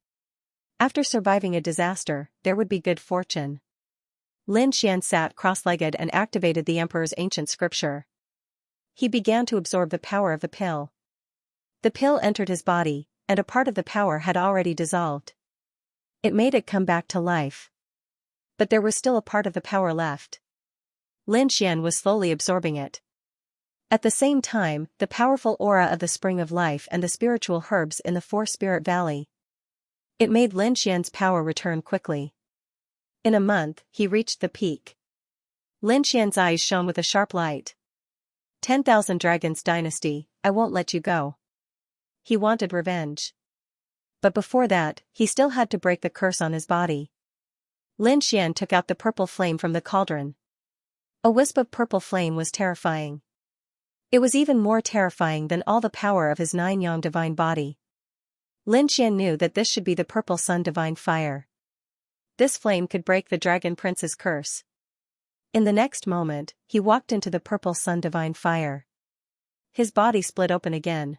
After surviving a disaster, there would be good fortune. Lin Xian sat cross-legged and activated the Emperor's ancient scripture. He began to absorb the power of the pill. The pill entered his body, and a part of the power had already dissolved. It made it come back to life. But there was still a part of the power left. Lin Xian was slowly absorbing it. At the same time, the powerful aura of the Spring of Life and the spiritual herbs in the 4 Spirit Valley. It made Lin Xian's power return quickly. In a month, he reached the peak. Lin Xian's eyes shone with a sharp light. 10,000 Dragons Dynasty, I won't let you go. He wanted revenge. But before that, he still had to break the curse on his body. Lin Xian took out the purple flame from the cauldron. A wisp of purple flame was terrifying. It was even more terrifying than all the power of his 9 yang divine body. Lin Xian knew that this should be the purple sun divine fire. This flame could break the dragon prince's curse. In the next moment, he walked into the purple sun divine fire. His body split open again.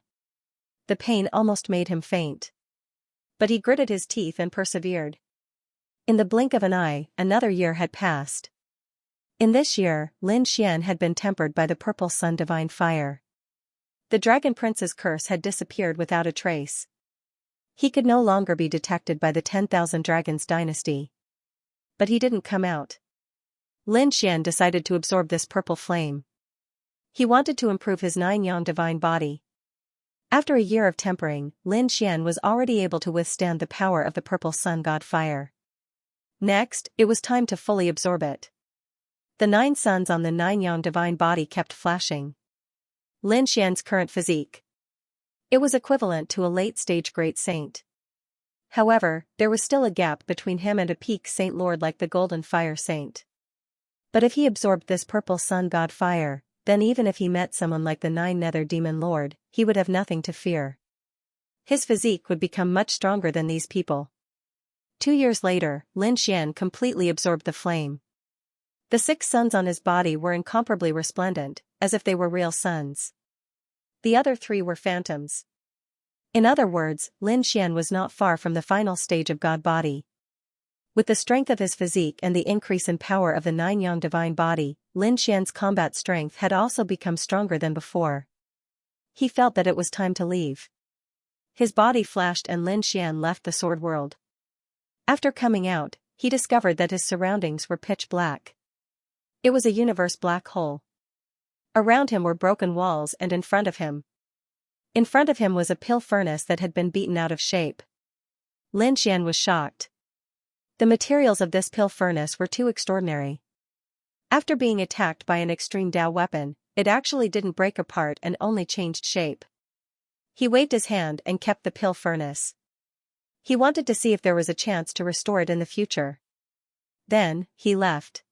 The pain almost made him faint. But he gritted his teeth and persevered. In the blink of an eye, another year had passed. In this year, Lin Xian had been tempered by the purple sun divine fire. The dragon prince's curse had disappeared without a trace. He could no longer be detected by the 10,000 Dragons Dynasty. But he didn't come out. Lin Xian decided to absorb this purple flame. He wanted to improve his 9 yang divine body. After a year of tempering, Lin Xian was already able to withstand the power of the purple sun god fire. Next, it was time to fully absorb it. The 9 suns on the 9 yang divine body kept flashing. Lin Xian's current physique. It was equivalent to a late-stage great saint. However, there was still a gap between him and a peak saint lord like the golden fire saint. But if he absorbed this purple sun god fire, then even if he met someone like the 9 nether demon lord, he would have nothing to fear. His physique would become much stronger than these people. 2 years later, Lin Xian completely absorbed the flame. The 6 suns on his body were incomparably resplendent, as if they were real suns. The other 3 were phantoms. In other words, Lin Xian was not far from the final stage of God body. With the strength of his physique and the increase in power of the 9 yang divine body, Lin Xian's combat strength had also become stronger than before. He felt that it was time to leave. His body flashed and Lin Xian left the sword world. After coming out, he discovered that his surroundings were pitch black. It was a universe black hole. Around him were broken walls and in front of him. In front of him was a pill furnace that had been beaten out of shape. Lin Xian was shocked. The materials of this pill furnace were too extraordinary. After being attacked by an extreme Dao weapon, it actually didn't break apart and only changed shape. He waved his hand and kept the pill furnace. He wanted to see if there was a chance to restore it in the future. Then, he left.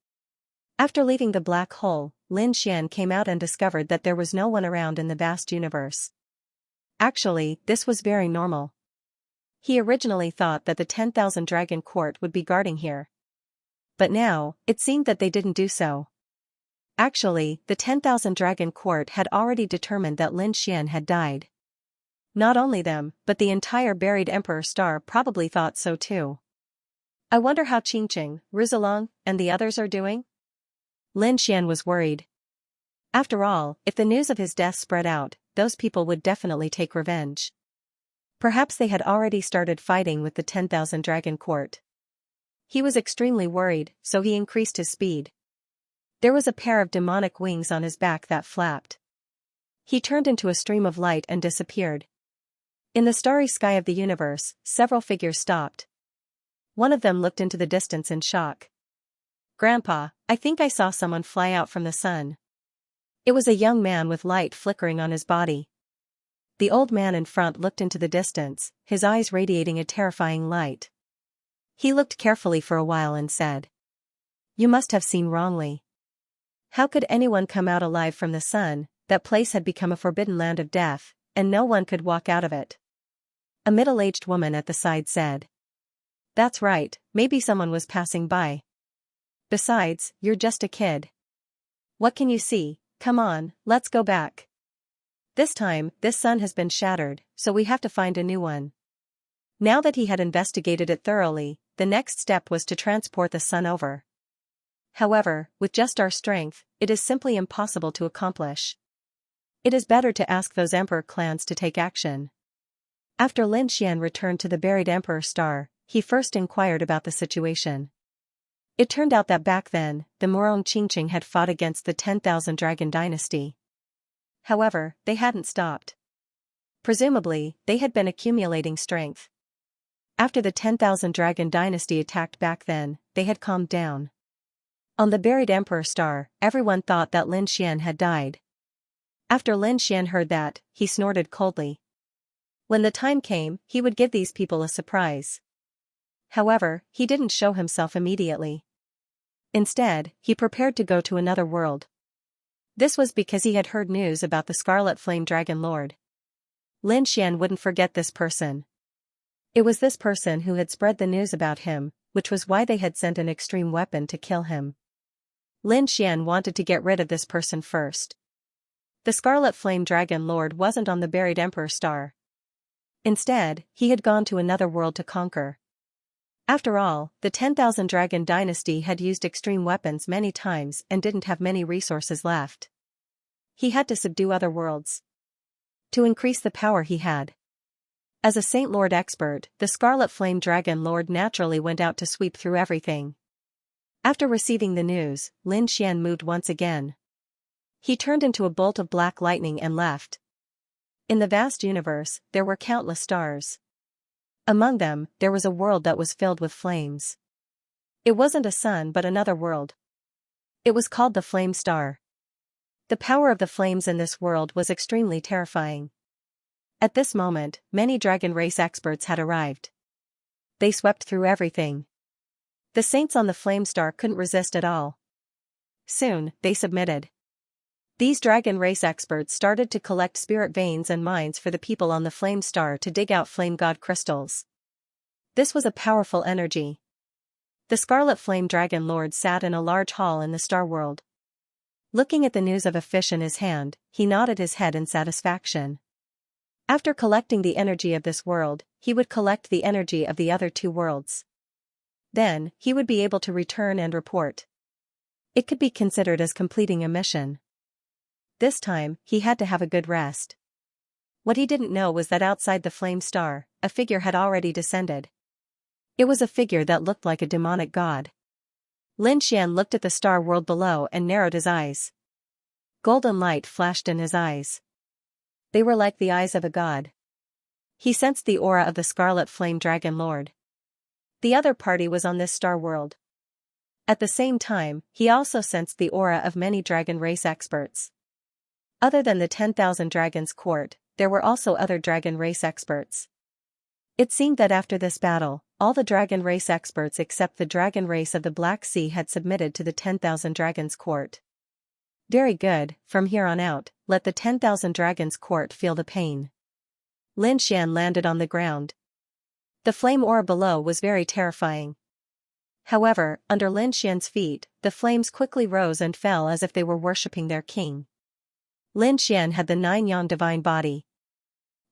After leaving the black hole, Lin Xian came out and discovered that there was no one around in the vast universe. Actually, this was very normal. He originally thought that the 10,000 Dragon Court would be guarding here. But now, it seemed that they didn't do so. Actually, the 10,000 Dragon Court had already determined that Lin Xian had died. Not only them, but the entire buried Emperor Star probably thought so too. I wonder how Qingqing, Rizalong, and the others are doing? Lin Xian was worried. After all, if the news of his death spread out, those people would definitely take revenge. Perhaps they had already started fighting with the 10,000 Dragon Court. He was extremely worried, so he increased his speed. There was a pair of demonic wings on his back that flapped. He turned into a stream of light and disappeared. In the starry sky of the universe, several figures stopped. One of them looked into the distance in shock. "Grandpa, I think I saw someone fly out from the sun." It was a young man with light flickering on his body. The old man in front looked into the distance, his eyes radiating a terrifying light. He looked carefully for a while and said, "You must have seen wrongly. How could anyone come out alive from the sun? That place had become a forbidden land of death, and no one could walk out of it." A middle-aged woman at the side said, "That's right, maybe someone was passing by. Besides, you're just a kid. What can you see? Come on, let's go back. This time, this sun has been shattered, so we have to find a new one." Now that he had investigated it thoroughly, the next step was to transport the sun over. However, with just our strength, it is simply impossible to accomplish. It is better to ask those emperor clans to take action. After Lin Xian returned to the buried Emperor Star, he first inquired about the situation. It turned out that back then, the Murong Qingqing had fought against the 10,000 Dragon Dynasty. However, they hadn't stopped. Presumably, they had been accumulating strength. After the 10,000 Dragon Dynasty attacked back then, they had calmed down. On the buried Emperor Star, everyone thought that Lin Xian had died. After Lin Xian heard that, he snorted coldly. When the time came, he would give these people a surprise. However, he didn't show himself immediately. Instead, he prepared to go to another world. This was because he had heard news about the Scarlet Flame Dragon Lord. Lin Xian wouldn't forget this person. It was this person who had spread the news about him, which was why they had sent an extreme weapon to kill him. Lin Xian wanted to get rid of this person first. The Scarlet Flame Dragon Lord wasn't on the buried Emperor Star. Instead, he had gone to another world to conquer. After all, the 10,000 Dragon Dynasty had used extreme weapons many times and didn't have many resources left. He had to subdue other worlds to increase the power he had. As a Saint Lord expert, the Scarlet Flame Dragon Lord naturally went out to sweep through everything. After receiving the news, Lin Xian moved once again. He turned into a bolt of black lightning and left. In the vast universe, there were countless stars. Among them, there was a world that was filled with flames. It wasn't a sun but another world. It was called the Flame Star. The power of the flames in this world was extremely terrifying. At this moment, many dragon race experts had arrived. They swept through everything. The saints on the Flame Star couldn't resist at all. Soon, they submitted. These dragon race experts started to collect spirit veins and mines for the people on the Flame Star to dig out flame god crystals. This was a powerful energy. The Scarlet Flame Dragon Lord sat in a large hall in the Star World. Looking at the news of a fish in his hand, he nodded his head in satisfaction. After collecting the energy of this world, he would collect the energy of the other two worlds. Then, he would be able to return and report. It could be considered as completing a mission. This time, he had to have a good rest. What he didn't know was that outside the Flame Star, a figure had already descended. It was a figure that looked like a demonic god. Lin Xian looked at the star world below and narrowed his eyes. Golden light flashed in his eyes. They were like the eyes of a god. He sensed the aura of the Scarlet Flame Dragon Lord. The other party was on this star world. At the same time, he also sensed the aura of many dragon race experts. Other than the 10,000 Dragons Court, there were also other dragon race experts. It seemed that after this battle, all the dragon race experts except the dragon race of the Black Sea had submitted to the 10,000 Dragons Court. Very good, from here on out, let the 10,000 Dragons Court feel the pain. Lin Xian landed on the ground. The flame aura below was very terrifying. However, under Lin Xian's feet, the flames quickly rose and fell as if they were worshipping their king. Lin Xian had the 9-yang divine body.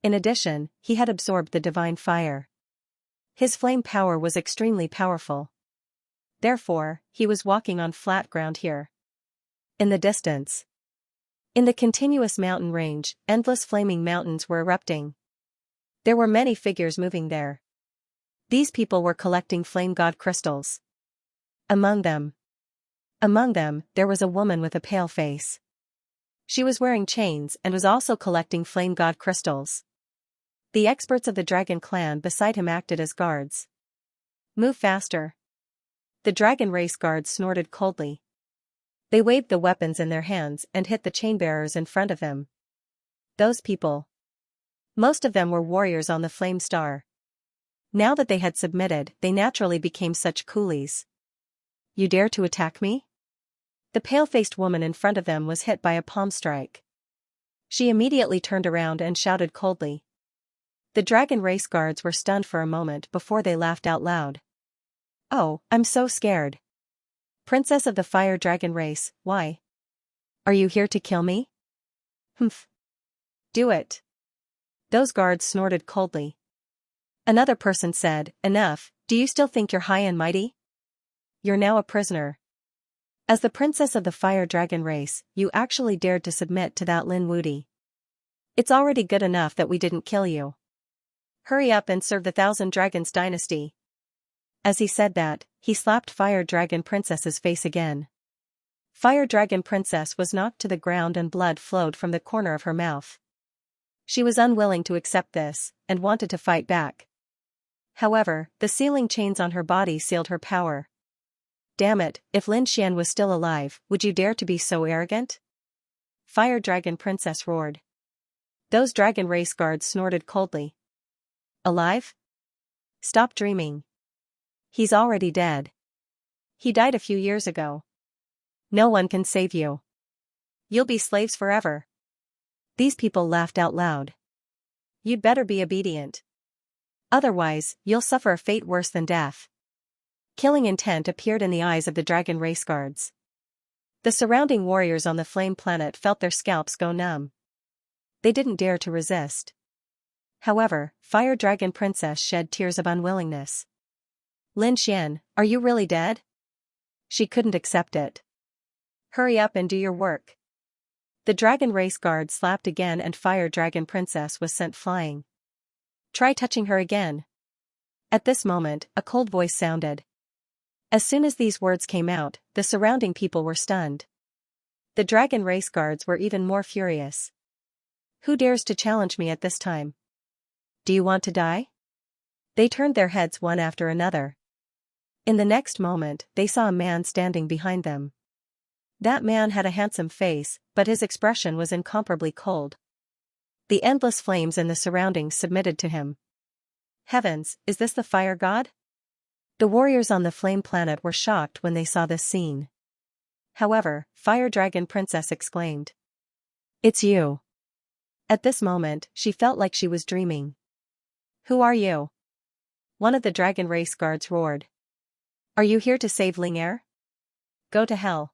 In addition, he had absorbed the divine fire. His flame power was extremely powerful. Therefore, he was walking on flat ground here. In the distance, in the continuous mountain range, endless flaming mountains were erupting. There were many figures moving there. These people were collecting flame god crystals. Among them, there was a woman with a pale face. She was wearing chains and was also collecting flame god crystals. The experts of the dragon clan beside him acted as guards. Move faster. The dragon race guards snorted coldly. They waved the weapons in their hands and hit the chainbearers in front of them. Those people. Most of them were warriors on the Flame Star. Now that they had submitted, they naturally became such coolies. You dare to attack me? The pale-faced woman in front of them was hit by a palm strike. She immediately turned around and shouted coldly. The dragon race guards were stunned for a moment before they laughed out loud. Oh, I'm so scared. Princess of the Fire Dragon Race, why? Are you here to kill me? Humph. Do it. Those guards snorted coldly. Another person said, enough, do you still think you're high and mighty? You're now a prisoner. As the princess of the Fire Dragon Race, you actually dared to submit to that Lin Wudi. It's already good enough that we didn't kill you. Hurry up and serve the Thousand Dragons dynasty. As he said that, he slapped Fire Dragon Princess's face again. Fire Dragon Princess was knocked to the ground and blood flowed from the corner of her mouth. She was unwilling to accept this, and wanted to fight back. However, the sealing chains on her body sealed her power. Damn it, if Lin Xian was still alive, would you dare to be so arrogant? Fire Dragon Princess roared. Those dragon race guards snorted coldly. Alive? Stop dreaming. He's already dead. He died a few years ago. No one can save you. You'll be slaves forever. These people laughed out loud. You'd better be obedient. Otherwise, you'll suffer a fate worse than death. Killing intent appeared in the eyes of the dragon race guards. The surrounding warriors on the flame planet felt their scalps go numb. They didn't dare to resist. However, Fire Dragon Princess shed tears of unwillingness. Lin Xian, are you really dead? She couldn't accept it. Hurry up and do your work. The dragon race guard slapped again and Fire Dragon Princess was sent flying. Try touching her again. At this moment, a cold voice sounded. As soon as these words came out, the surrounding people were stunned. The dragon race guards were even more furious. Who dares to challenge me at this time? Do you want to die? They turned their heads one after another. In the next moment, they saw a man standing behind them. That man had a handsome face, but his expression was incomparably cold. The endless flames in the surroundings submitted to him. Heavens, is this the fire god? The warriors on the flame planet were shocked when they saw this scene. However, Fire Dragon Princess exclaimed. It's you. At this moment, she felt like she was dreaming. Who are you? One of the dragon race guards roared. Are you here to save Ling'er? Go to hell.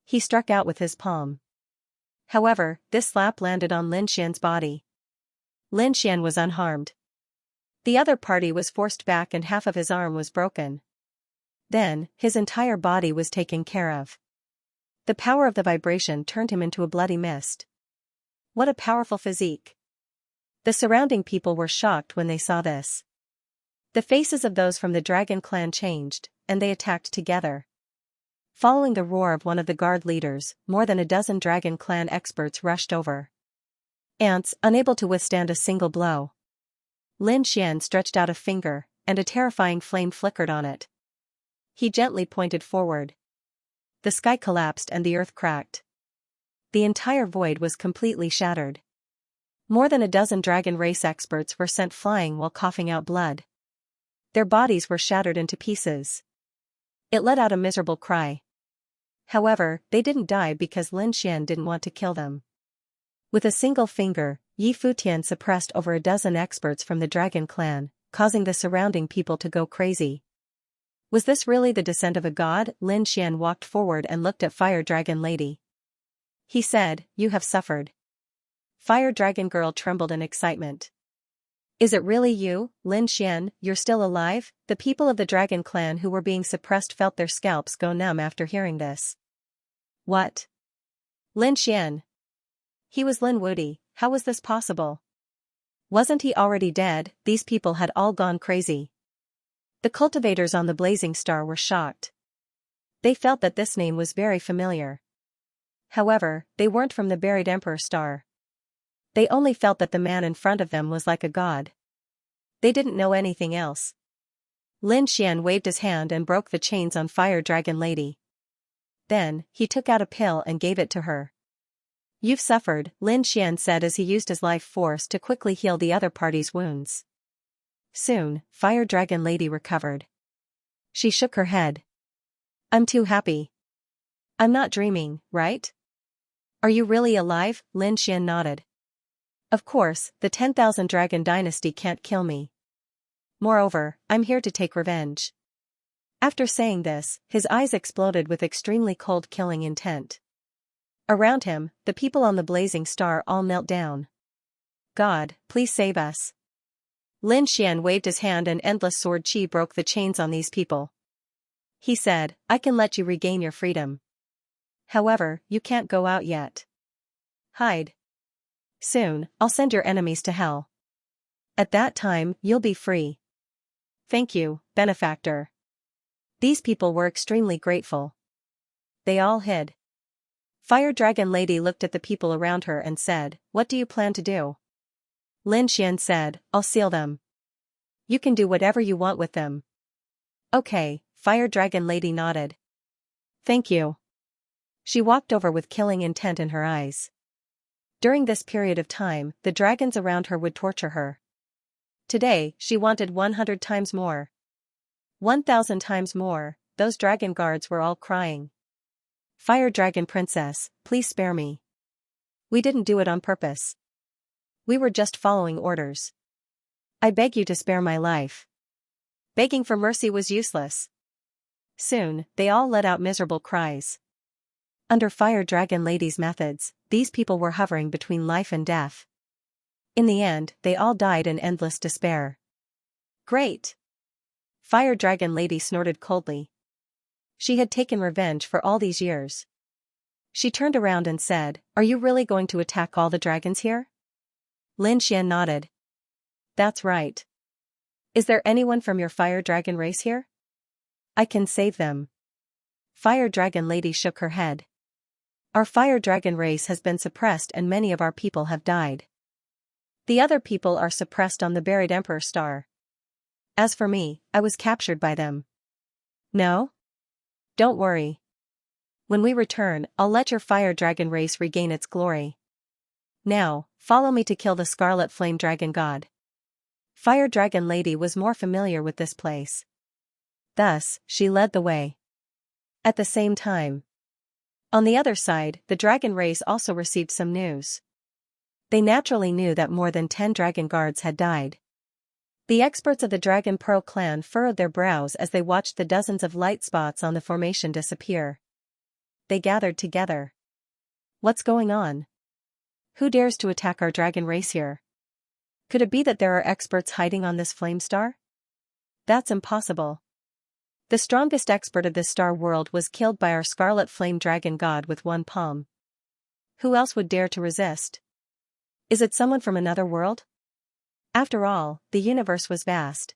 He struck out with his palm. However, this slap landed on Lin Xian's body. Lin Xian was unharmed. The other party was forced back and half of his arm was broken. Then, his entire body was taken care of. The power of the vibration turned him into a bloody mist. What a powerful physique. The surrounding people were shocked when they saw this. The faces of those from the dragon clan changed, and they attacked together. Following the roar of one of the guard leaders, more than a dozen dragon clan experts rushed over. Ants, unable to withstand a single blow. Lin Xian stretched out a finger, and a terrifying flame flickered on it. He gently pointed forward. The sky collapsed and the earth cracked. The entire void was completely shattered. More than a dozen dragon race experts were sent flying while coughing out blood. Their bodies were shattered into pieces. It let out a miserable cry. However, they didn't die because Lin Xian didn't want to kill them. With a single finger, Yi Futian suppressed over a dozen experts from the dragon clan, causing the surrounding people to go crazy. Was this really the descent of a god? Lin Xian walked forward and looked at Fire Dragon Lady. He said, You have suffered. Fire Dragon Girl trembled in excitement. Is it really you, Lin Xian? You're still alive? The people of the dragon clan who were being suppressed felt their scalps go numb after hearing this. What? Lin Xian. He was Lin Wudi, how was this possible? Wasn't he already dead? These people had all gone crazy. The cultivators on the blazing star were shocked. They felt that this name was very familiar. However, they weren't from the buried Emperor star. They only felt that the man in front of them was like a god. They didn't know anything else. Lin Xian waved his hand and broke the chains on Fire Dragon Lady. Then, he took out a pill and gave it to her. You've suffered, Lin Xian said as he used his life force to quickly heal the other party's wounds. Soon, Fire Dragon Lady recovered. She shook her head. I'm too happy. I'm not dreaming, right? Are you really alive? Lin Xian nodded. Of course, the 10,000 Dragon Dynasty can't kill me. Moreover, I'm here to take revenge. After saying this, his eyes exploded with extremely cold killing intent. Around him, the people on the blazing star all knelt down. God, please save us. Lin Xian waved his hand and endless sword chi broke the chains on these people. He said, I can let you regain your freedom. However, you can't go out yet. Hide. Soon, I'll send your enemies to hell. At that time, you'll be free. Thank you, benefactor. These people were extremely grateful. They all hid. Fire Dragon Lady looked at the people around her and said, What do you plan to do? Lin Xian said, I'll seal them. You can do whatever you want with them. Okay, Fire Dragon Lady nodded. Thank you. She walked over with killing intent in her eyes. During this period of time, the dragons around her would torture her. Today, she wanted 100 times more. 1,000 times more, those dragon guards were all crying. Fire Dragon Princess, please spare me. We didn't do it on purpose. We were just following orders. I beg you to spare my life. Begging for mercy was useless. Soon, they all let out miserable cries. Under Fire Dragon Lady's methods, these people were hovering between life and death. In the end, they all died in endless despair. Great! Fire Dragon Lady snorted coldly. She had taken revenge for all these years. She turned around and said, Are you really going to attack all the dragons here? Lin Xian nodded. That's right. Is there anyone from your Fire Dragon race here? I can save them. Fire Dragon Lady shook her head. Our Fire Dragon race has been suppressed and many of our people have died. The other people are suppressed on the buried Emperor star. As for me, I was captured by them. No? Don't worry. When we return, I'll let your fire dragon race regain its glory. Now, follow me to kill the Scarlet Flame Dragon God. Fire Dragon Lady was more familiar with this place. Thus, she led the way. At the same time, on the other side, the dragon race also received some news. They naturally knew that more than 10 dragon guards had died. The experts of the Dragon Pearl clan furrowed their brows as they watched the dozens of light spots on the formation disappear. They gathered together. What's going on? Who dares to attack our dragon race here? Could it be that there are experts hiding on this flame star? That's impossible. The strongest expert of this star world was killed by our Scarlet Flame Dragon God with one palm. Who else would dare to resist? Is it someone from another world? After all, the universe was vast.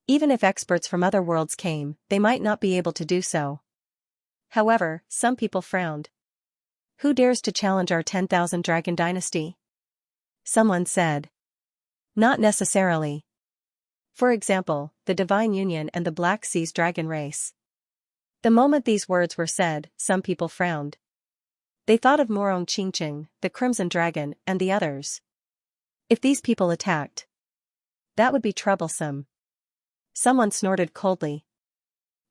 Even if experts from other worlds came, they might not be able to do so. However, some people frowned. Who dares to challenge our 10,000 dragon dynasty? Someone said. Not necessarily. For example, the Divine Union and the Black Sea's dragon race. The moment these words were said, some people frowned. They thought of Morong Qingqing, the Crimson Dragon, and the others. If these people attacked, that would be troublesome. Someone snorted coldly.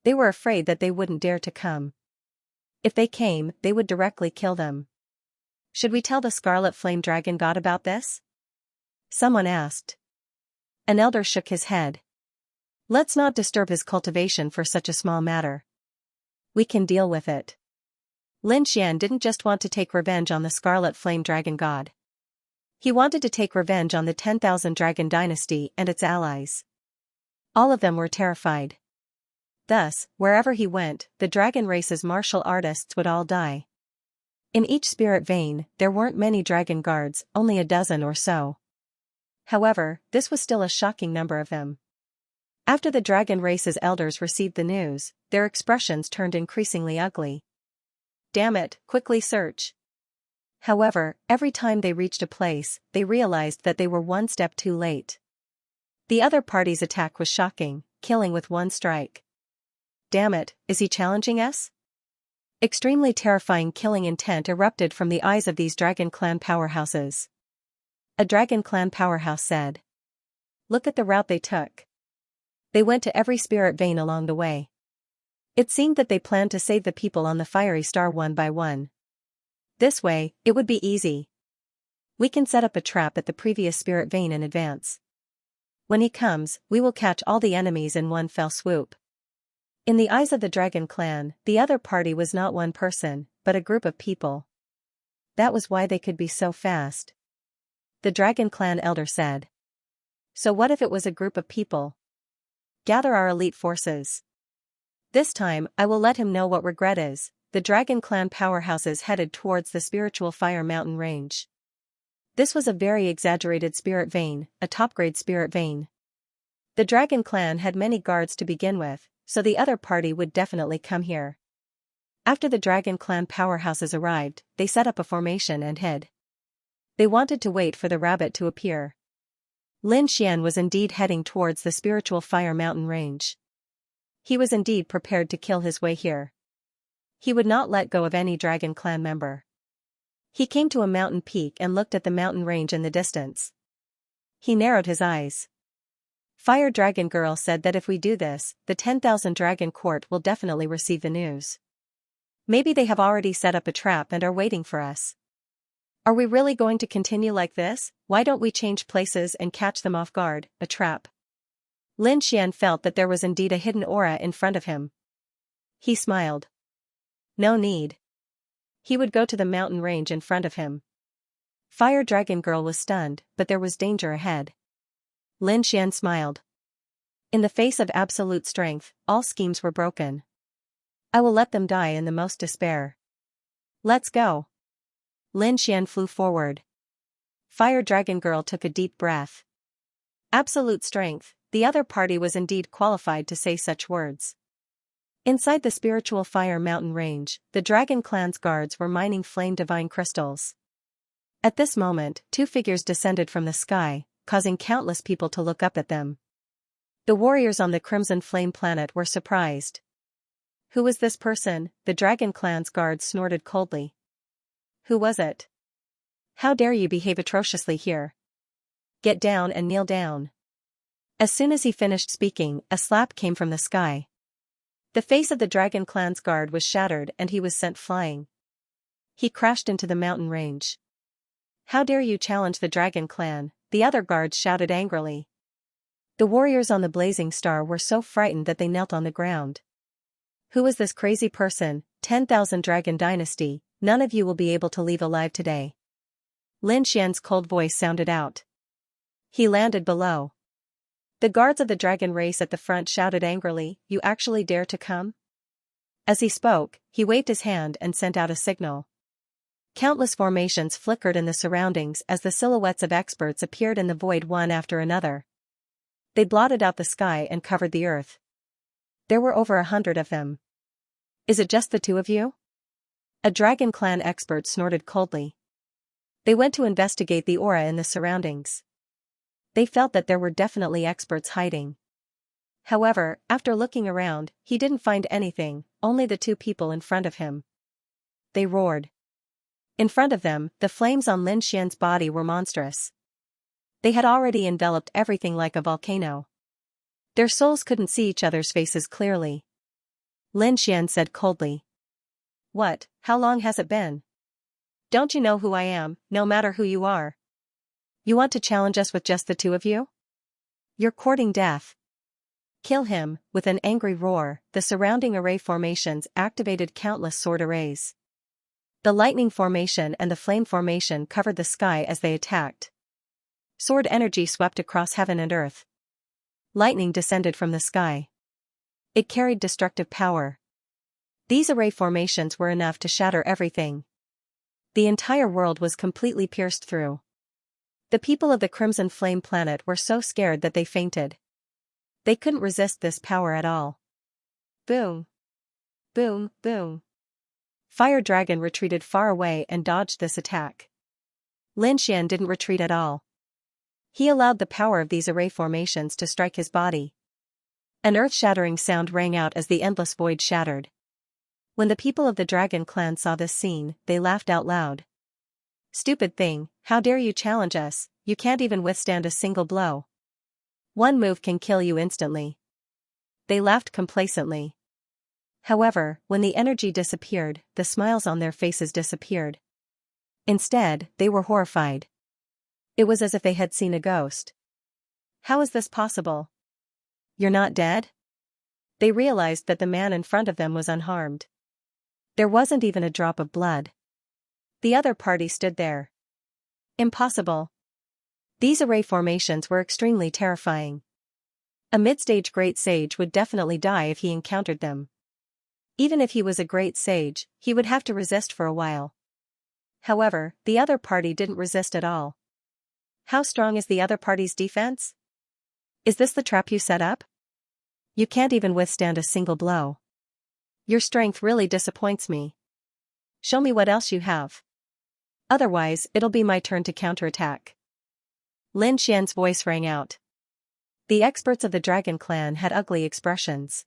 They were afraid that they wouldn't dare to come. If they came, they would directly kill them. Should we tell the Scarlet Flame Dragon God about this? Someone asked. An elder shook his head. Let's not disturb his cultivation for such a small matter. We can deal with it. Lin Xian didn't just want to take revenge on the Scarlet Flame Dragon God. He wanted to take revenge on the 10,000 Dragon Dynasty and its allies. All of them were terrified. Thus, wherever he went, the dragon race's martial artists would all die. In each spirit vein, there weren't many dragon guards, only a dozen or so. However, this was still a shocking number of them. After the dragon race's elders received the news, their expressions turned increasingly ugly. Damn it, quickly search. However, every time they reached a place, they realized that they were one step too late. The other party's attack was shocking, killing with one strike. Damn it, is he challenging us? Extremely terrifying killing intent erupted from the eyes of these Dragon Clan powerhouses. A Dragon Clan powerhouse said. Look at the route they took. They went to every spirit vein along the way. It seemed that they planned to save the people on the fiery star one by one. This way, it would be easy. We can set up a trap at the previous spirit vein in advance. When he comes, we will catch all the enemies in one fell swoop. In the eyes of the Dragon Clan, the other party was not one person, but a group of people. That was why they could be so fast. The Dragon Clan elder said. So what if it was a group of people? Gather our elite forces. This time, I will let him know what regret is. The Dragon Clan powerhouses headed towards the spiritual fire mountain range. This was a very exaggerated spirit vein, a top-grade spirit vein. The Dragon Clan had many guards to begin with, so the other party would definitely come here. After the Dragon Clan powerhouses arrived, they set up a formation and hid. They wanted to wait for the rabbit to appear. Lin Xian was indeed heading towards the spiritual fire mountain range. He was indeed prepared to kill his way here. He would not let go of any Dragon Clan member. He came to a mountain peak and looked at the mountain range in the distance. He narrowed his eyes. Fire Dragon Girl said that if we do this, the 10,000 Dragon Court will definitely receive the news. Maybe they have already set up a trap and are waiting for us. Are we really going to continue like this? Why don't we change places and catch them off guard, a trap? Lin Xian felt that there was indeed a hidden aura in front of him. He smiled. No need. He would go to the mountain range in front of him. Fire Dragon Girl was stunned, but there was danger ahead. Lin Xian smiled. In the face of absolute strength, all schemes were broken. I will let them die in the most despair. Let's go. Lin Xian flew forward. Fire Dragon Girl took a deep breath. Absolute strength, the other party was indeed qualified to say such words. Inside the spiritual fire mountain range, the Dragon Clan's guards were mining flame divine crystals. At this moment, two figures descended from the sky, causing countless people to look up at them. The warriors on the Crimson Flame planet were surprised. Who was this person? The dragon clan's guards snorted coldly. Who was it? How dare you behave atrociously here? Get down and kneel down. As soon as he finished speaking, a slap came from the sky. The face of the dragon clan's guard was shattered and he was sent flying. He crashed into the mountain range. How dare you challenge the dragon clan? The other guards shouted angrily. The warriors on the blazing star were so frightened that they knelt on the ground. Who is this crazy person? 10,000 Dragon Dynasty, none of you will be able to leave alive today. Lin Xian's cold voice sounded out. He landed below. The guards of the dragon race at the front shouted angrily, "You actually dare to come?" As he spoke, he waved his hand and sent out a signal. Countless formations flickered in the surroundings as the silhouettes of experts appeared in the void one after another. They blotted out the sky and covered the earth. There were over 100 of them. Is it just the two of you? A dragon clan expert snorted coldly. They went to investigate the aura in the surroundings. They felt that there were definitely experts hiding. However, after looking around, he didn't find anything, only the two people in front of him. They roared. In front of them, the flames on Lin Xian's body were monstrous. They had already enveloped everything like a volcano. Their souls couldn't see each other's faces clearly. Lin Xian said coldly. What, how long has it been? Don't you know who I am, no matter who you are? You want to challenge us with just the two of you? You're courting death. Kill him. With an angry roar, the surrounding array formations activated countless sword arrays. The lightning formation and the flame formation covered the sky as they attacked. Sword energy swept across heaven and earth. Lightning descended from the sky. It carried destructive power. These array formations were enough to shatter everything. The entire world was completely pierced through. The people of the Crimson Flame planet were so scared that they fainted. They couldn't resist this power at all. Boom! Boom, boom! Fire Dragon retreated far away and dodged this attack. Lin Xian didn't retreat at all. He allowed the power of these array formations to strike his body. An earth-shattering sound rang out as the endless void shattered. When the people of the Dragon Clan saw this scene, they laughed out loud. Stupid thing, how dare you challenge us, you can't even withstand a single blow. One move can kill you instantly. They laughed complacently. However, when the energy disappeared, the smiles on their faces disappeared. Instead, they were horrified. It was as if they had seen a ghost. How is this possible? You're not dead? They realized that the man in front of them was unharmed. There wasn't even a drop of blood. The other party stood there. Impossible. These array formations were extremely terrifying. A mid-stage great sage would definitely die if he encountered them. Even if he was a great sage, he would have to resist for a while. However, the other party didn't resist at all. How strong is the other party's defense? Is this the trap you set up? You can't even withstand a single blow. Your strength really disappoints me. Show me what else you have. Otherwise, it'll be my turn to counterattack. Lin Xian's voice rang out. The experts of the Dragon Clan had ugly expressions.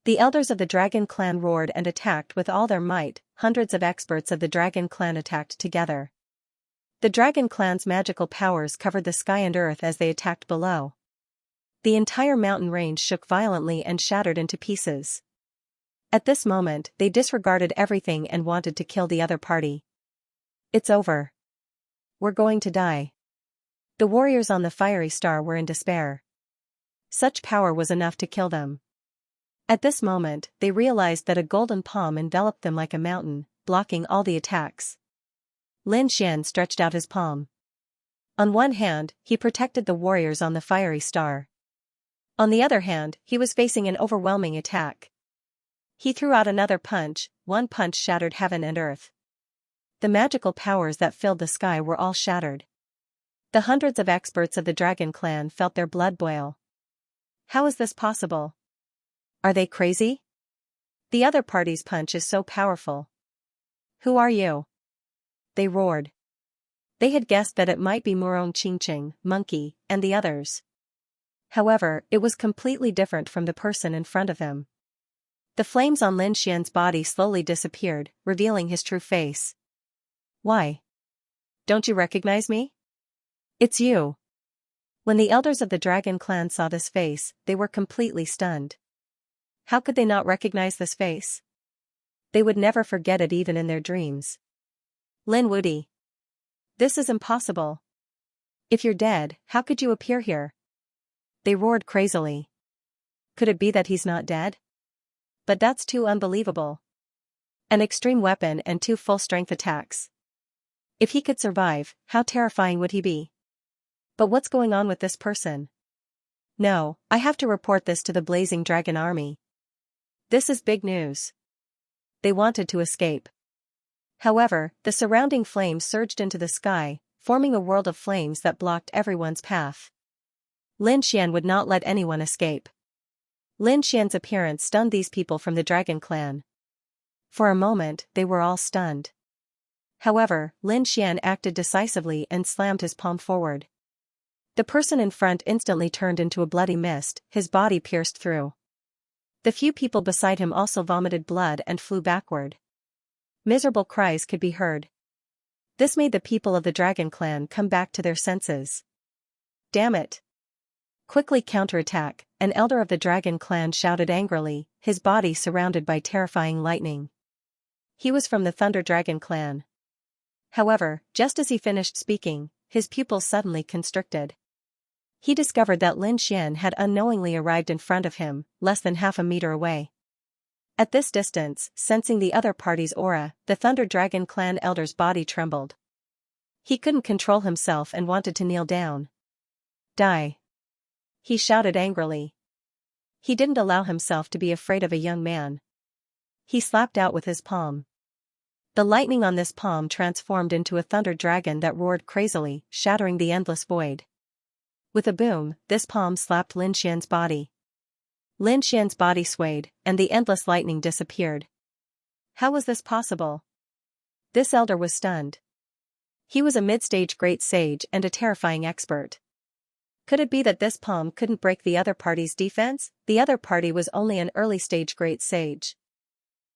The elders of the Dragon Clan roared and attacked with all their might. Hundreds of experts of the Dragon Clan attacked together. The Dragon Clan's magical powers covered the sky and earth as they attacked below. The entire mountain range shook violently and shattered into pieces. At this moment, they disregarded everything and wanted to kill the other party. It's over. We're going to die. The warriors on the fiery star were in despair. Such power was enough to kill them. At this moment, they realized that a golden palm enveloped them like a mountain, blocking all the attacks. Lin Xian stretched out his palm. On one hand, he protected the warriors on the fiery star. On the other hand, he was facing an overwhelming attack. He threw out another punch. One punch shattered heaven and earth. The magical powers that filled the sky were all shattered. The hundreds of experts of the Dragon Clan felt their blood boil. How is this possible? Are they crazy? The other party's punch is so powerful. Who are you? They roared. They had guessed that it might be Murong Qingqing, Monkey, and the others. However, it was completely different from the person in front of them. The flames on Lin Xian's body slowly disappeared, revealing his true face. Why? Don't you recognize me? It's you. When the elders of the dragon clan saw this face, they were completely stunned. How could they not recognize this face? They would never forget it even in their dreams. Lin Wudi. This is impossible. If you're dead, how could you appear here? They roared crazily. Could it be that he's not dead? But that's too unbelievable. An extreme weapon and 2 full-strength attacks. If he could survive, how terrifying would he be? But what's going on with this person? No, I have to report this to the Blazing Dragon Army. This is big news. They wanted to escape. However, the surrounding flames surged into the sky, forming a world of flames that blocked everyone's path. Lin Xian would not let anyone escape. Lin Xian's appearance stunned these people from the Dragon Clan. For a moment, they were all stunned. However, Lin Xian acted decisively and slammed his palm forward. The person in front instantly turned into a bloody mist, his body pierced through. The few people beside him also vomited blood and flew backward. Miserable cries could be heard. This made the people of the Dragon Clan come back to their senses. Damn it! Quickly counterattack, an elder of the Dragon Clan shouted angrily, his body surrounded by terrifying lightning. He was from the Thunder Dragon Clan. However, just as he finished speaking, his pupils suddenly constricted. He discovered that Lin Xian had unknowingly arrived in front of him, less than half a meter away. At this distance, sensing the other party's aura, the Thunder Dragon Clan elder's body trembled. He couldn't control himself and wanted to kneel down. Die! He shouted angrily. He didn't allow himself to be afraid of a young man. He slapped out with his palm. The lightning on this palm transformed into a thunder dragon that roared crazily, shattering the endless void. With a boom, this palm slapped Lin Xian's body. Lin Xian's body swayed, and the endless lightning disappeared. How was this possible? This elder was stunned. He was a mid-stage great sage and a terrifying expert. Could it be that this palm couldn't break the other party's defense? The other party was only an early-stage great sage.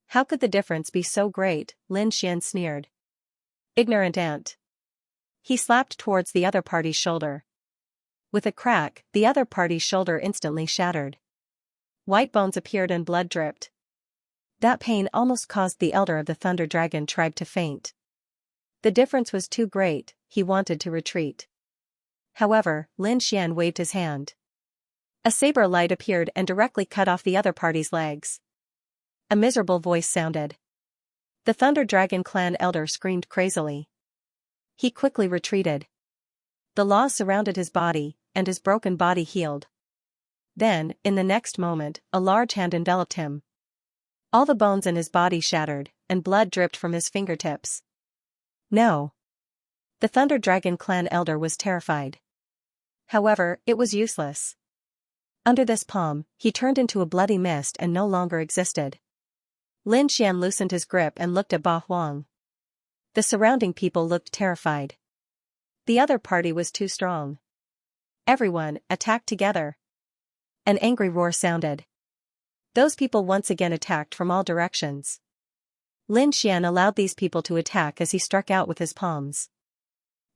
How could the difference be so great? Lin Xian sneered. Ignorant ant. He slapped towards the other party's shoulder. With a crack, the other party's shoulder instantly shattered. White bones appeared and blood dripped. That pain almost caused the elder of the Thunder Dragon tribe to faint. The difference was too great, he wanted to retreat. However, Lin Xian waved his hand. A saber light appeared and directly cut off the other party's legs. A miserable voice sounded. The Thunder Dragon Clan elder screamed crazily. He quickly retreated. The laws surrounded his body, and his broken body healed. Then, in the next moment, a large hand enveloped him. All the bones in his body shattered, and blood dripped from his fingertips. No. The Thunder Dragon Clan elder was terrified. However, it was useless. Under this palm, he turned into a bloody mist and no longer existed. Lin Xian loosened his grip and looked at Ba Huang. The surrounding people looked terrified. The other party was too strong. Everyone, attacked together. An angry roar sounded. Those people once again attacked from all directions. Lin Xian allowed these people to attack as he struck out with his palms.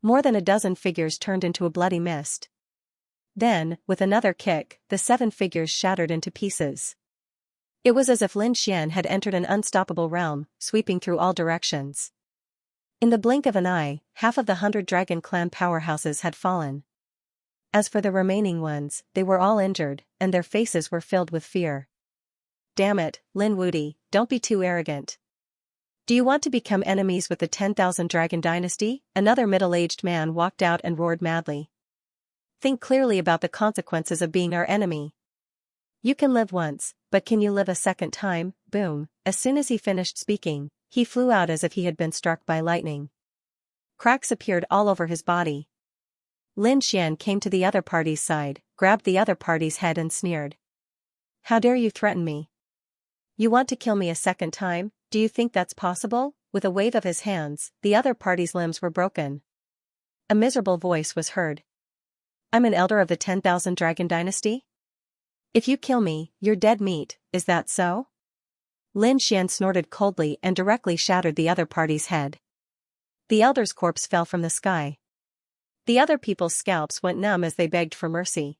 More than a dozen figures turned into a bloody mist. Then, with another kick, the 7 figures shattered into pieces. It was as if Lin Xian had entered an unstoppable realm, sweeping through all directions. In the blink of an eye, half of the 100 Dragon Clan powerhouses had fallen. As for the remaining ones, they were all injured, and their faces were filled with fear. Damn it, Lin Wudi, don't be too arrogant. Do you want to become enemies with the 10,000 Dragon Dynasty? Another middle-aged man walked out and roared madly. Think clearly about the consequences of being our enemy. You can live once, but can you live a second time? Boom. As soon as he finished speaking, he flew out as if he had been struck by lightning. Cracks appeared all over his body. Lin Xian came to the other party's side, grabbed the other party's head and sneered. How dare you threaten me? You want to kill me a second time? Do you think that's possible? With a wave of his hands, the other party's limbs were broken. A miserable voice was heard. I'm an elder of the 10,000 Dragon Dynasty? If you kill me, you're dead meat, is that so? Lin Xian snorted coldly and directly shattered the other party's head. The elder's corpse fell from the sky. The other people's scalps went numb as they begged for mercy.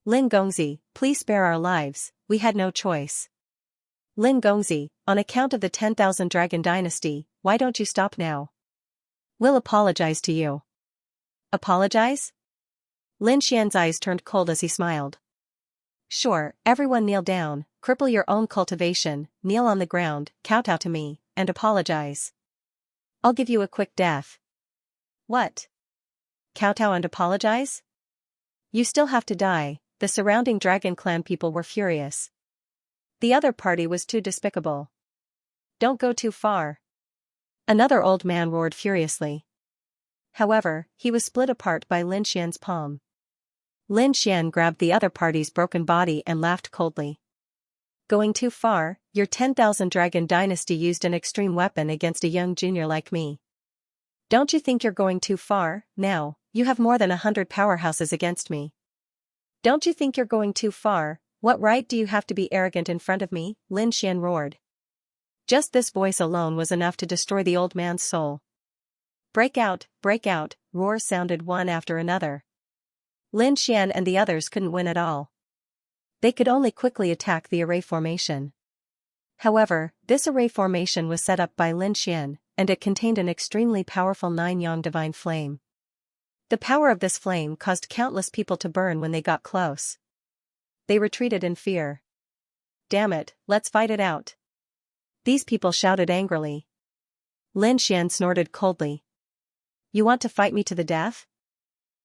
Lin Gongzi, please spare our lives, we had no choice. Lin Gongzi, on account of the 10,000 Dragon Dynasty, why don't you stop now? We'll apologize to you. Apologize? Lin Xian's eyes turned cold as he smiled. Sure, everyone kneel down, cripple your own cultivation, kneel on the ground, kowtow to me, and apologize. I'll give you a quick death. What? Kowtow and apologize? You still have to die. The surrounding Dragon Clan people were furious. The other party was too despicable. Don't go too far. Another old man roared furiously. However, he was split apart by Lin Xian's palm. Lin Xian grabbed the other party's broken body and laughed coldly. Going too far, your 10,000 Dragon Dynasty used an extreme weapon against a young junior like me. Don't you think you're going too far? Now, you have more than 100 powerhouses against me. Don't you think you're going too far? What right do you have to be arrogant in front of me? Lin Xian roared. Just this voice alone was enough to destroy the old man's soul. Break out, roars sounded one after another. Lin Xian and the others couldn't win at all. They could only quickly attack the array formation. However, this array formation was set up by Lin Xian, and it contained an extremely powerful 9-yang divine flame. The power of this flame caused countless people to burn when they got close. They retreated in fear. Damn it, let's fight it out. These people shouted angrily. Lin Xian snorted coldly. You want to fight me to the death?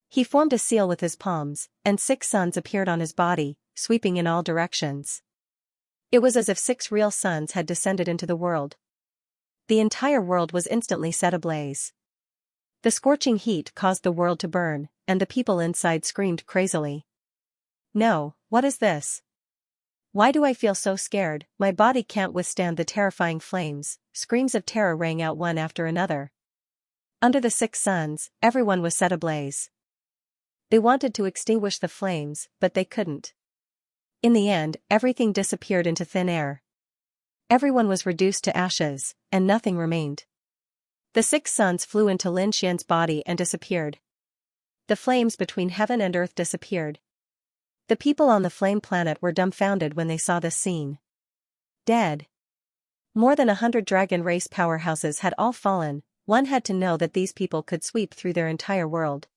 He formed a seal with his palms, and 6 suns appeared on his body, sweeping in all directions. It was as if 6 real suns had descended into the world. The entire world was instantly set ablaze. The scorching heat caused the world to burn, and the people inside screamed crazily. No, what is this? Why do I feel so scared? My body can't withstand the terrifying flames. Screams of terror rang out one after another. Under the 6 suns, everyone was set ablaze. They wanted to extinguish the flames, but they couldn't. In the end, everything disappeared into thin air. Everyone was reduced to ashes, and nothing remained. The 6 suns flew into Lin Xian's body and disappeared. The flames between heaven and earth disappeared. The people on the flame planet were dumbfounded when they saw this scene. Dead. More than 100 dragon race powerhouses had all fallen. One had to know that these people could sweep through their entire world.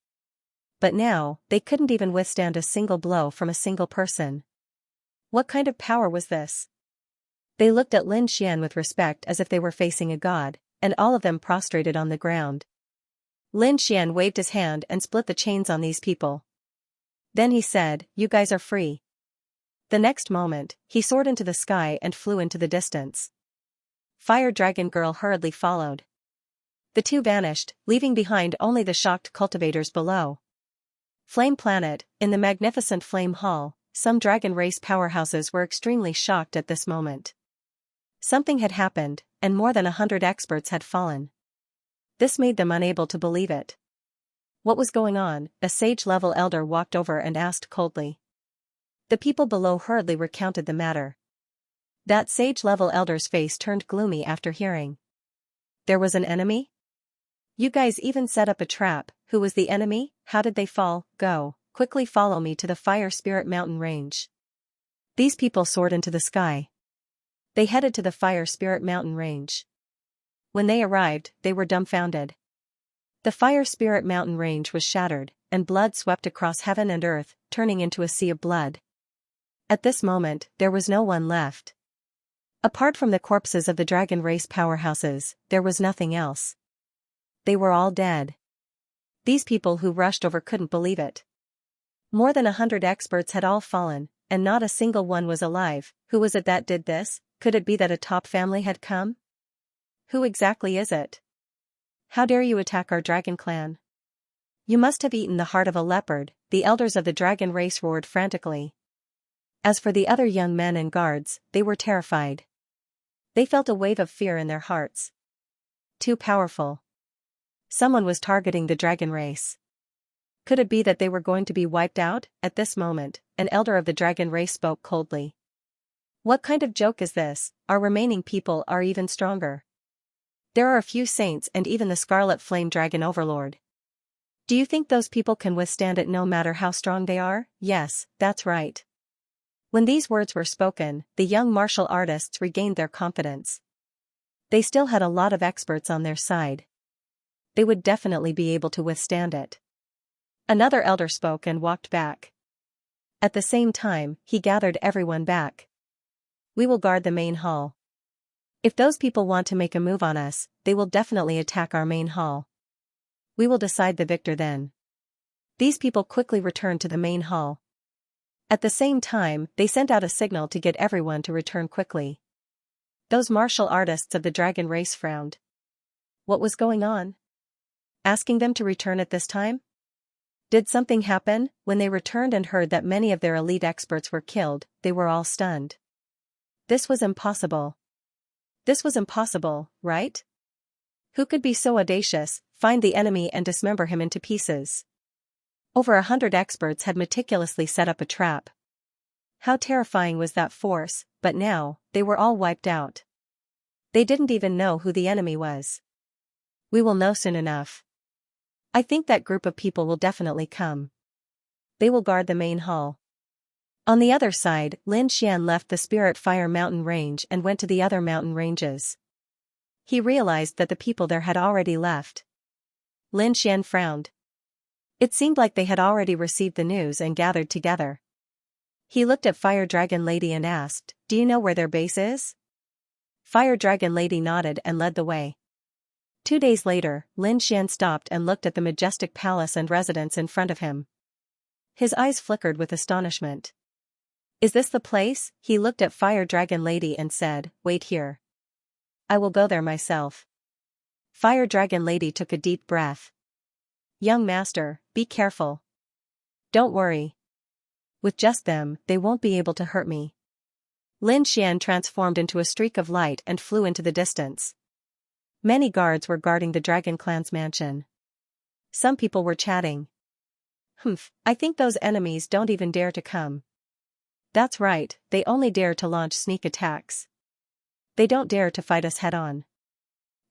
But now, they couldn't even withstand a single blow from a single person. What kind of power was this? They looked at Lin Xian with respect as if they were facing a god, and all of them prostrated on the ground. Lin Xian waved his hand and split the chains on these people. Then he said, "You guys are free." The next moment, he soared into the sky and flew into the distance. Fire Dragon Girl hurriedly followed. The two vanished, leaving behind only the shocked cultivators below. Flame Planet, in the magnificent Flame Hall, some dragon race powerhouses were extremely shocked at this moment. Something had happened, and more than 100 experts had fallen. This made them unable to believe it. What was going on? A sage-level elder walked over and asked coldly. The people below hurriedly recounted the matter. That sage-level elder's face turned gloomy after hearing. There was an enemy? You guys even set up a trap. Who was the enemy? How did they fall? Go, quickly follow me to the Fire Spirit Mountain Range. These people soared into the sky. They headed to the Fire Spirit Mountain Range. When they arrived, they were dumbfounded. The Fire Spirit Mountain Range was shattered, and blood swept across heaven and earth, turning into a sea of blood. At this moment, there was no one left. Apart from the corpses of the dragon race powerhouses, there was nothing else. They were all dead. These people who rushed over couldn't believe it. More than 100 experts had all fallen, and not a single one was alive. Who was it that did this? Could it be that a top family had come? Who exactly is it? How dare you attack our dragon clan? You must have eaten the heart of a leopard, the elders of the dragon race roared frantically. As for the other young men and guards, they were terrified. They felt a wave of fear in their hearts. Too powerful. Someone was targeting the dragon race. Could it be that they were going to be wiped out? At this moment, an elder of the dragon race spoke coldly. What kind of joke is this? Our remaining people are even stronger. There are a few saints and even the Scarlet Flame Dragon Overlord. Do you think those people can withstand it no matter how strong they are? Yes, that's right. When these words were spoken, the young martial artists regained their confidence. They still had a lot of experts on their side. They would definitely be able to withstand it. Another elder spoke and walked back. At the same time, he gathered everyone back. We will guard the main hall. If those people want to make a move on us, they will definitely attack our main hall. We will decide the victor then. These people quickly returned to the main hall. At the same time, they sent out a signal to get everyone to return quickly. Those martial artists of the dragon race frowned. What was going on? Asking them to return at this time? Did something happen? When they returned and heard that many of their elite experts were killed, they were all stunned. This was impossible. This was impossible, right? Who could be so audacious, find the enemy and dismember him into pieces? Over 100 experts had meticulously set up a trap. How terrifying was that force, but now, they were all wiped out. They didn't even know who the enemy was. We will know soon enough. I think that group of people will definitely come. They will guard the main hall. On the other side, Lin Xian left the Spirit Fire mountain range and went to the other mountain ranges. He realized that the people there had already left. Lin Xian frowned. It seemed like they had already received the news and gathered together. He looked at Fire Dragon Lady and asked, "Do you know where their base is?" Fire Dragon Lady nodded and led the way. 2 days later, Lin Xian stopped and looked at the majestic palace and residence in front of him. His eyes flickered with astonishment. Is this the place? He looked at Fire Dragon Lady and said, "Wait here. I will go there myself." Fire Dragon Lady took a deep breath. "Young master, be careful. Don't worry. With just them, they won't be able to hurt me." Lin Xian transformed into a streak of light and flew into the distance. Many guards were guarding the Dragon Clan's mansion. Some people were chatting. I think those enemies don't even dare to come. That's right, they only dare to launch sneak attacks. They don't dare to fight us head-on.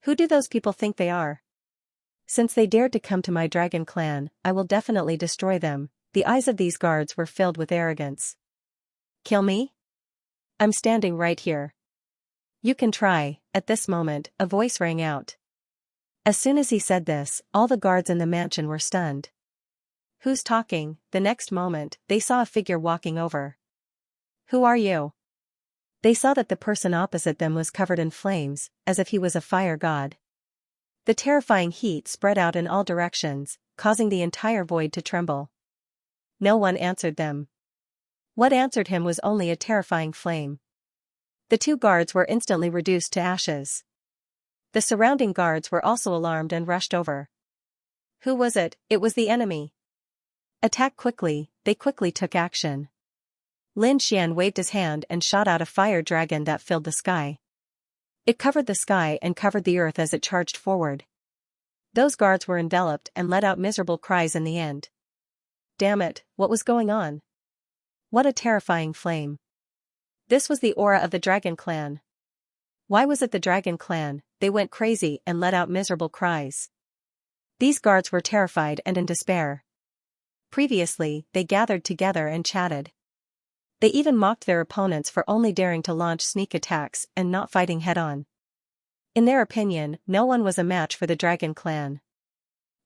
Who do those people think they are? Since they dared to come to my Dragon Clan, I will definitely destroy them. The eyes of these guards were filled with arrogance. Kill me? I'm standing right here. You can try. At this moment, a voice rang out. As soon as he said this, all the guards in the mansion were stunned. Who's talking? The next moment, they saw a figure walking over. Who are you? They saw that the person opposite them was covered in flames, as if he was a fire god. The terrifying heat spread out in all directions, causing the entire void to tremble. No one answered them. What answered him was only a terrifying flame. The 2 guards were instantly reduced to ashes. The surrounding guards were also alarmed and rushed over. Who was it? It was the enemy. Attack quickly. They quickly took action. Lin Xian waved his hand and shot out a fire dragon that filled the sky. It covered the sky and covered the earth as it charged forward. Those guards were enveloped and let out miserable cries in the end. Damn it, what was going on? What a terrifying flame. This was the aura of the Dragon Clan. Why was it the Dragon Clan? They went crazy and let out miserable cries. These guards were terrified and in despair. Previously, they gathered together and chatted. They even mocked their opponents for only daring to launch sneak attacks and not fighting head-on. In their opinion, no one was a match for the Dragon Clan.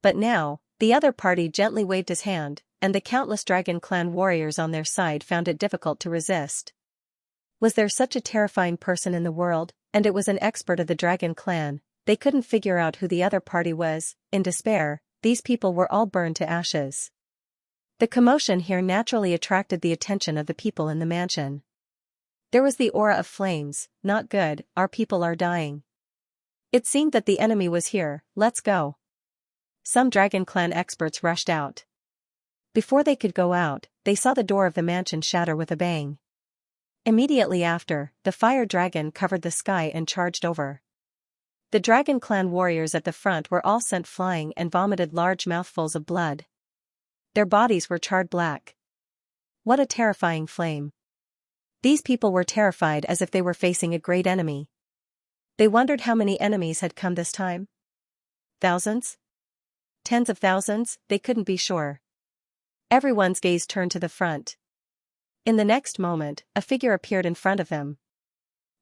But now, the other party gently waved his hand, and the countless Dragon Clan warriors on their side found it difficult to resist. Was there such a terrifying person in the world? And it was an expert of the Dragon Clan. They couldn't figure out who the other party was. In despair, these people were all burned to ashes. The commotion here naturally attracted the attention of the people in the mansion. There was the aura of flames. Not good, our people are dying. It seemed that the enemy was here. Let's go. Some Dragon Clan experts rushed out. Before they could go out, they saw the door of the mansion shatter with a bang. Immediately after, the fire dragon covered the sky and charged over. The Dragon Clan warriors at the front were all sent flying and vomited large mouthfuls of blood. Their bodies were charred black. What a terrifying flame. These people were terrified as if they were facing a great enemy. They wondered how many enemies had come this time. Thousands? Tens of thousands, they couldn't be sure. Everyone's gaze turned to the front. In the next moment, a figure appeared in front of them.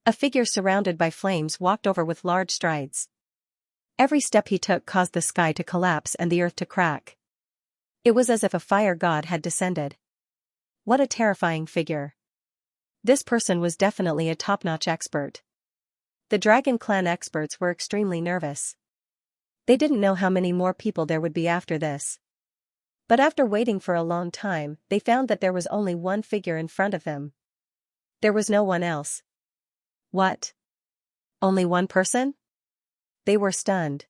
A figure surrounded by flames walked over with large strides. Every step he took caused the sky to collapse and the earth to crack. It was as if a fire god had descended. What a terrifying figure. This person was definitely a top-notch expert. The Dragon Clan experts were extremely nervous. They didn't know how many more people there would be after this. But after waiting for a long time, they found that there was only one figure in front of them. There was no one else. What? Only one person? They were stunned.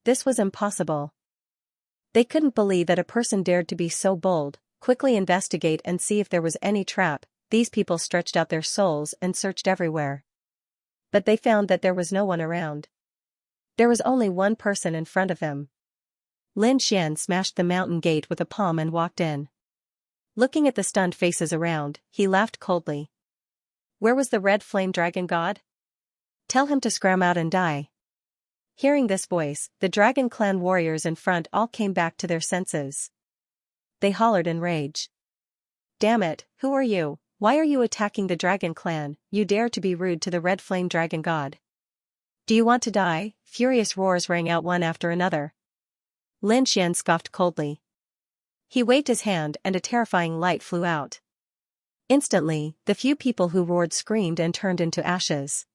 This was impossible. They couldn't believe that a person dared to be so bold, quickly investigate and see if there was any trap. These people stretched out their souls and searched everywhere. But they found that there was no one around. There was only one person in front of them. Lin Xian smashed the mountain gate with a palm and walked in. Looking at the stunned faces around, he laughed coldly. Where was the red flame dragon god? Tell him to scram out and die. Hearing this voice, the Dragon Clan warriors in front all came back to their senses. They hollered in rage. Damn it, who are you? Why are you attacking the Dragon Clan? You dare to be rude to the red flame dragon god. Do you want to die? Furious roars rang out one after another. Lin Xian scoffed coldly. He waved his hand and a terrifying light flew out. Instantly, the few people who roared screamed and turned into ashes.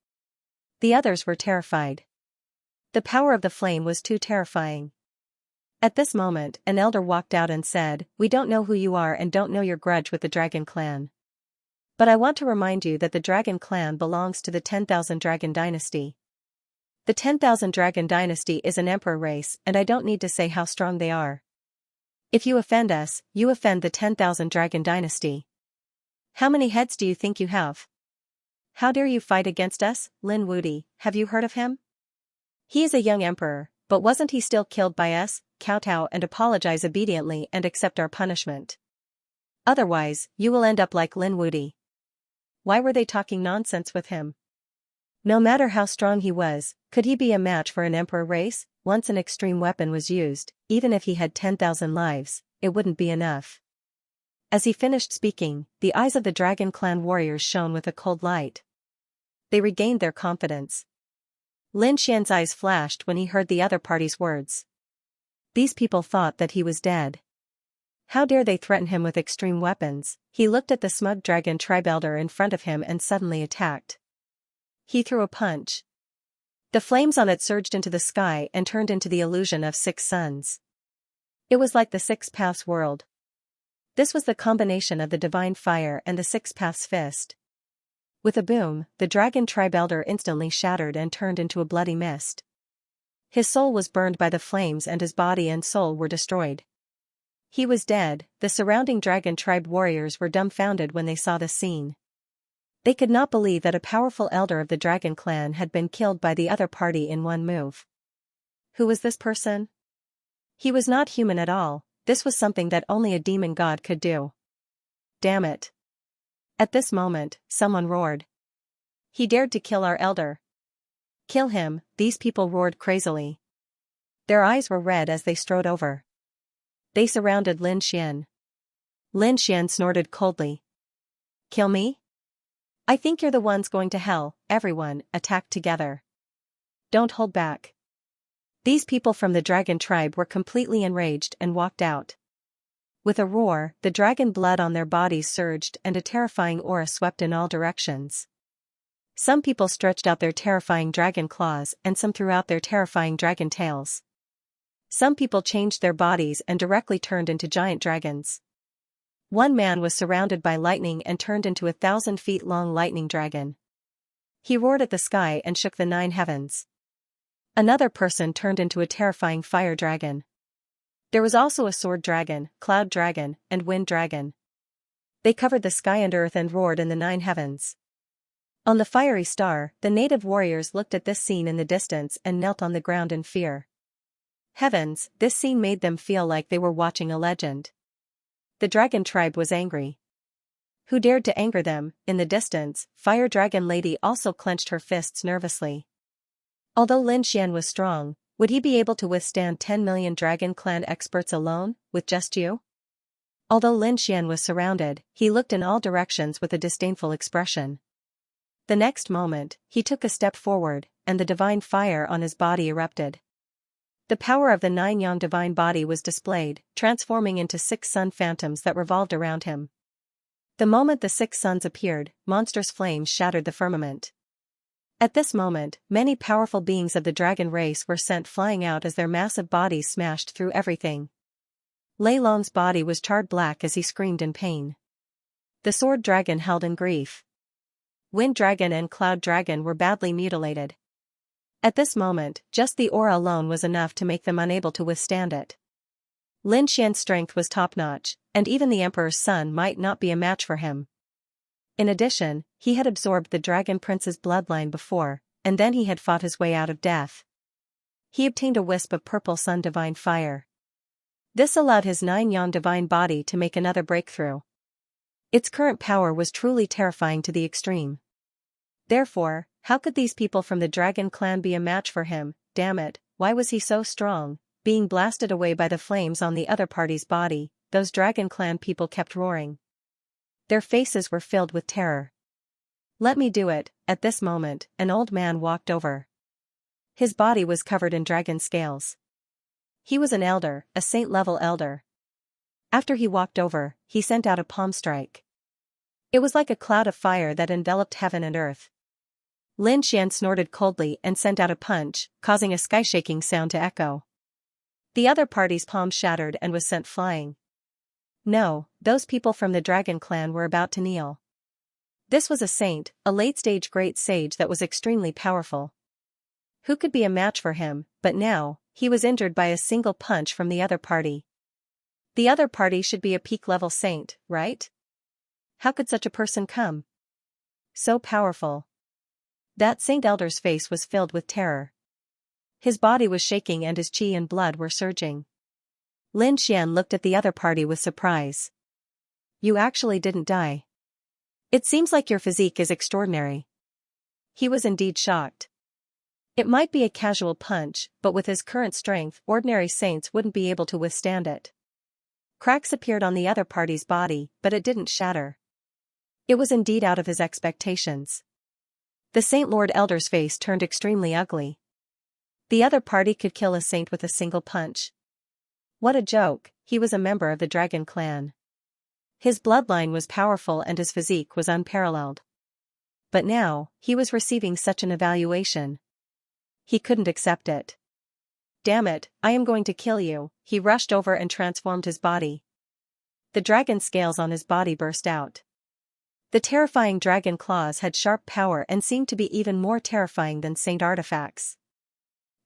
The others were terrified. The power of the flame was too terrifying. At this moment, an elder walked out and said, "We don't know who you are and don't know your grudge with the Dragon Clan. But I want to remind you that the Dragon Clan belongs to the 10,000 Dragon Dynasty. The 10,000 Dragon Dynasty is an emperor race and I don't need to say how strong they are. If you offend us, you offend the 10,000 Dragon Dynasty. How many heads do you think you have? How dare you fight against us, Lin Wudi, have you heard of him? He is a young emperor, but wasn't he still killed by us? Kowtow and apologize obediently and accept our punishment. Otherwise, you will end up like Lin Wudi." Why were they talking nonsense with him? No matter how strong he was, could he be a match for an emperor race? Once an extreme weapon was used, even if he had 10,000 lives, it wouldn't be enough. As he finished speaking, the eyes of the Dragon Clan warriors shone with a cold light. They regained their confidence. Lin Xian's eyes flashed when he heard the other party's words. These people thought that he was dead. How dare they threaten him with extreme weapons? He looked at the smug dragon tribe elder in front of him and suddenly attacked. He threw a punch. The flames on it surged into the sky and turned into the illusion of 6 suns. It was like the 6 paths world. This was the combination of the divine fire and the 6 paths fist. With a boom, the dragon tribe elder instantly shattered and turned into a bloody mist. His soul was burned by the flames and his body and soul were destroyed. He was dead. The surrounding dragon tribe warriors were dumbfounded when they saw this scene. They could not believe that a powerful elder of the Dragon Clan had been killed by the other party in one move. Who was this person? He was not human at all. This was something that only a demon god could do. Damn it. At this moment, someone roared. He dared to kill our elder. Kill him, these people roared crazily. Their eyes were red as they strode over. They surrounded Lin Xian. Lin Xian snorted coldly. Kill me? I think you're the ones going to hell. Everyone, attack together. Don't hold back. These people from the dragon tribe were completely enraged and walked out. With a roar, the dragon blood on their bodies surged and a terrifying aura swept in all directions. Some people stretched out their terrifying dragon claws and some threw out their terrifying dragon tails. Some people changed their bodies and directly turned into giant dragons. One man was surrounded by lightning and turned into 1,000 feet long lightning dragon. He roared at the sky and shook the 9 heavens. Another person turned into a terrifying fire dragon. There was also a sword dragon, cloud dragon, and wind dragon. They covered the sky and earth and roared in the 9 heavens. On the fiery star, the native warriors looked at this scene in the distance and knelt on the ground in fear. Heavens, this scene made them feel like they were watching a legend. The dragon tribe was angry. Who dared to anger them? In the distance, Fire Dragon Lady also clenched her fists nervously. Although Lin Xian was strong, would he be able to withstand 10 million Dragon Clan experts alone, with just you? Although Lin Xian was surrounded, he looked in all directions with a disdainful expression. The next moment, he took a step forward, and the divine fire on his body erupted. The power of the 9-yang divine body was displayed, transforming into 6 sun phantoms that revolved around him. The moment the 6 suns appeared, monstrous flames shattered the firmament. At this moment, many powerful beings of the dragon race were sent flying out as their massive bodies smashed through everything. Lei Long's body was charred black as he screamed in pain. The sword dragon held in grief. Wind dragon and cloud dragon were badly mutilated. At this moment, just the aura alone was enough to make them unable to withstand it. Lin Xian's strength was top-notch, and even the Emperor's son might not be a match for him. In addition, he had absorbed the Dragon Prince's bloodline before, and then he had fought his way out of death. He obtained a wisp of purple sun divine fire. This allowed his 9-yang divine body to make another breakthrough. Its current power was truly terrifying to the extreme. Therefore, how could these people from the Dragon Clan be a match for him? Damn it, why was he so strong? Being blasted away by the flames on the other party's body, those Dragon Clan people kept roaring. Their faces were filled with terror. Let me do it. At this moment, an old man walked over. His body was covered in dragon scales. He was an elder, a saint-level elder. After he walked over, he sent out a palm strike. It was like a cloud of fire that enveloped heaven and earth. Lin Xian snorted coldly and sent out a punch, causing a sky-shaking sound to echo. The other party's palm shattered and was sent flying. No, those people from the Dragon Clan were about to kneel. This was a saint, a late-stage great sage that was extremely powerful. Who could be a match for him? But now, he was injured by a single punch from the other party. The other party should be a peak-level saint, right? How could such a person come? So powerful. That saint elder's face was filled with terror. His body was shaking and his qi and blood were surging. Lin Xian looked at the other party with surprise. You actually didn't die. It seems like your physique is extraordinary. He was indeed shocked. It might be a casual punch, but with his current strength, ordinary saints wouldn't be able to withstand it. Cracks appeared on the other party's body, but it didn't shatter. It was indeed out of his expectations. The Saint Lord Elder's face turned extremely ugly. The other party could kill a saint with a single punch. What a joke, he was a member of the Dragon Clan. His bloodline was powerful and his physique was unparalleled. But now, he was receiving such an evaluation. He couldn't accept it. Damn it, I am going to kill you. He rushed over and transformed his body. The dragon scales on his body burst out. The terrifying dragon claws had sharp power and seemed to be even more terrifying than saint artifacts.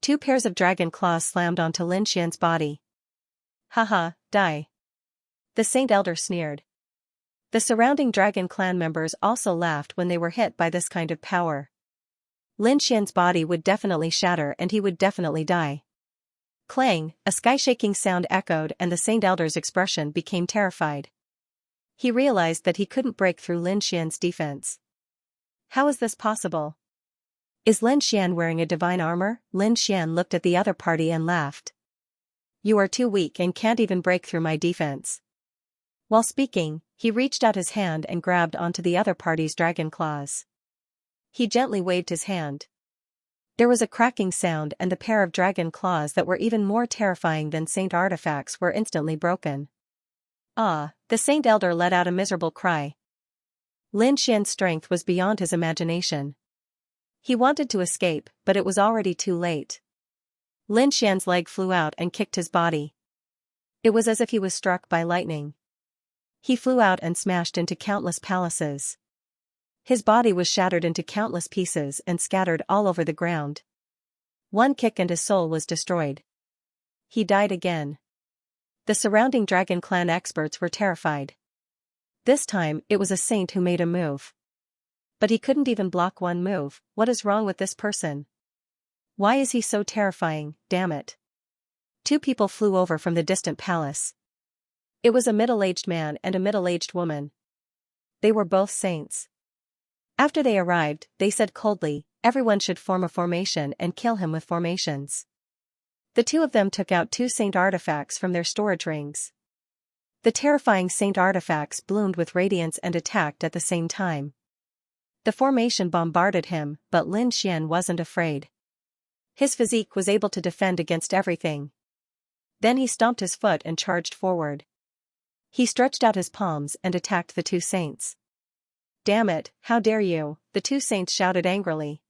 2 pairs of dragon claws slammed onto Lin Xian's body. Haha, die. The saint elder sneered. The surrounding Dragon Clan members also laughed when they were hit by this kind of power. Lin Xian's body would definitely shatter and he would definitely die. Clang, a sky-shaking sound echoed and the saint elder's expression became terrified. He realized that he couldn't break through Lin Xian's defense. How is this possible? Is Lin Xian wearing a divine armor? Lin Xian looked at the other party and laughed. You are too weak and can't even break through my defense. While speaking, he reached out his hand and grabbed onto the other party's dragon claws. He gently waved his hand. There was a cracking sound and the pair of dragon claws that were even more terrifying than saint artifacts were instantly broken. Ah, the saint elder let out a miserable cry. Lin Xian's strength was beyond his imagination. He wanted to escape, but it was already too late. Lin Xian's leg flew out and kicked his body. It was as if he was struck by lightning. He flew out and smashed into countless palaces. His body was shattered into countless pieces and scattered all over the ground. One kick and his soul was destroyed. He died again. The surrounding Dragon Clan experts were terrified. This time, it was a saint who made a move. But he couldn't even block one move. What is wrong with this person? Why is he so terrifying? Damn it. 2 people flew over from the distant palace. It was a middle-aged man and a middle-aged woman. They were both saints. After they arrived, they said coldly, everyone should form a formation and kill him with formations. The two of them took out 2 saint artifacts from their storage rings. The terrifying saint artifacts bloomed with radiance and attacked at the same time. The formation bombarded him, but Lin Xian wasn't afraid. His physique was able to defend against everything. Then he stomped his foot and charged forward. He stretched out his palms and attacked the 2 saints. Damn it, how dare you, the 2 saints shouted angrily.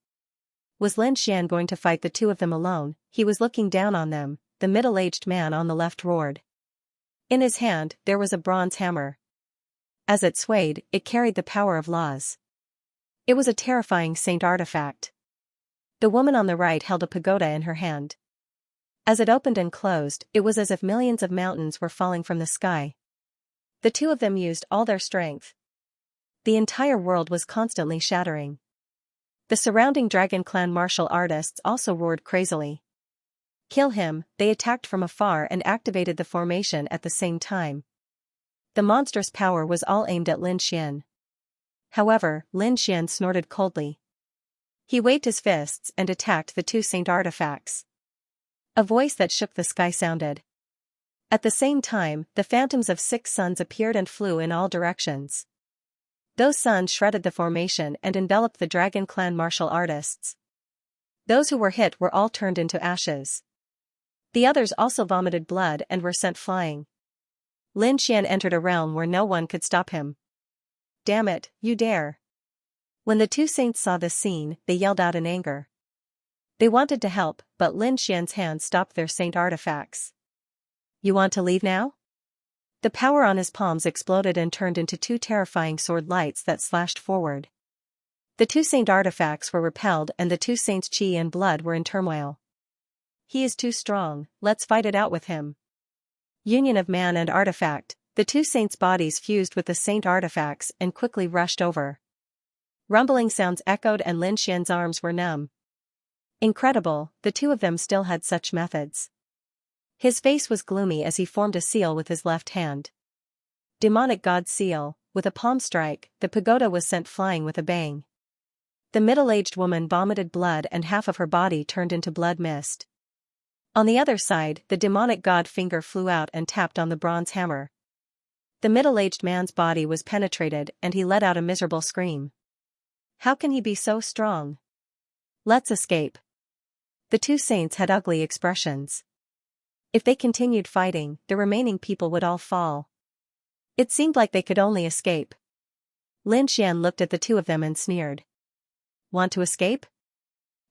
Was Lin Xian going to fight the 2 of them alone? He was looking down on them, the middle-aged man on the left roared. In his hand, there was a bronze hammer. As it swayed, it carried the power of laws. It was a terrifying saint artifact. The woman on the right held a pagoda in her hand. As it opened and closed, it was as if millions of mountains were falling from the sky. The 2 of them used all their strength. The entire world was constantly shattering. The surrounding Dragon Clan martial artists also roared crazily. Kill him, they attacked from afar and activated the formation at the same time. The monstrous power was all aimed at Lin Xian. However, Lin Xian snorted coldly. He waved his fists and attacked the 2 saint artifacts. A voice that shook the sky sounded. At the same time, the phantoms of 6 suns appeared and flew in all directions. Those suns shredded the formation and enveloped the Dragon Clan martial artists. Those who were hit were all turned into ashes. The others also vomited blood and were sent flying. Lin Xian entered a realm where no one could stop him. Damn it, you dare! When the 2 saints saw this scene, they yelled out in anger. They wanted to help, but Lin Xian's hand stopped their saint artifacts. You want to leave now? The power on his palms exploded and turned into 2 terrifying sword lights that slashed forward. The 2 saint artifacts were repelled and the 2 saints' chi and blood were in turmoil. He is too strong, let's fight it out with him. Union of man and artifact, the 2 saints' bodies fused with the saint artifacts and quickly rushed over. Rumbling sounds echoed and Lin Xian's arms were numb. Incredible, the 2 of them still had such methods. His face was gloomy as he formed a seal with his left hand. Demonic god seal, with a palm strike, the pagoda was sent flying with a bang. The middle-aged woman vomited blood and half of her body turned into blood mist. On the other side, the demonic god finger flew out and tapped on the bronze hammer. The middle-aged man's body was penetrated and he let out a miserable scream. How can he be so strong? Let's escape. The 2 saints had ugly expressions. If they continued fighting, the remaining people would all fall. It seemed like they could only escape. Lin Xian looked at the 2 of them and sneered. Want to escape?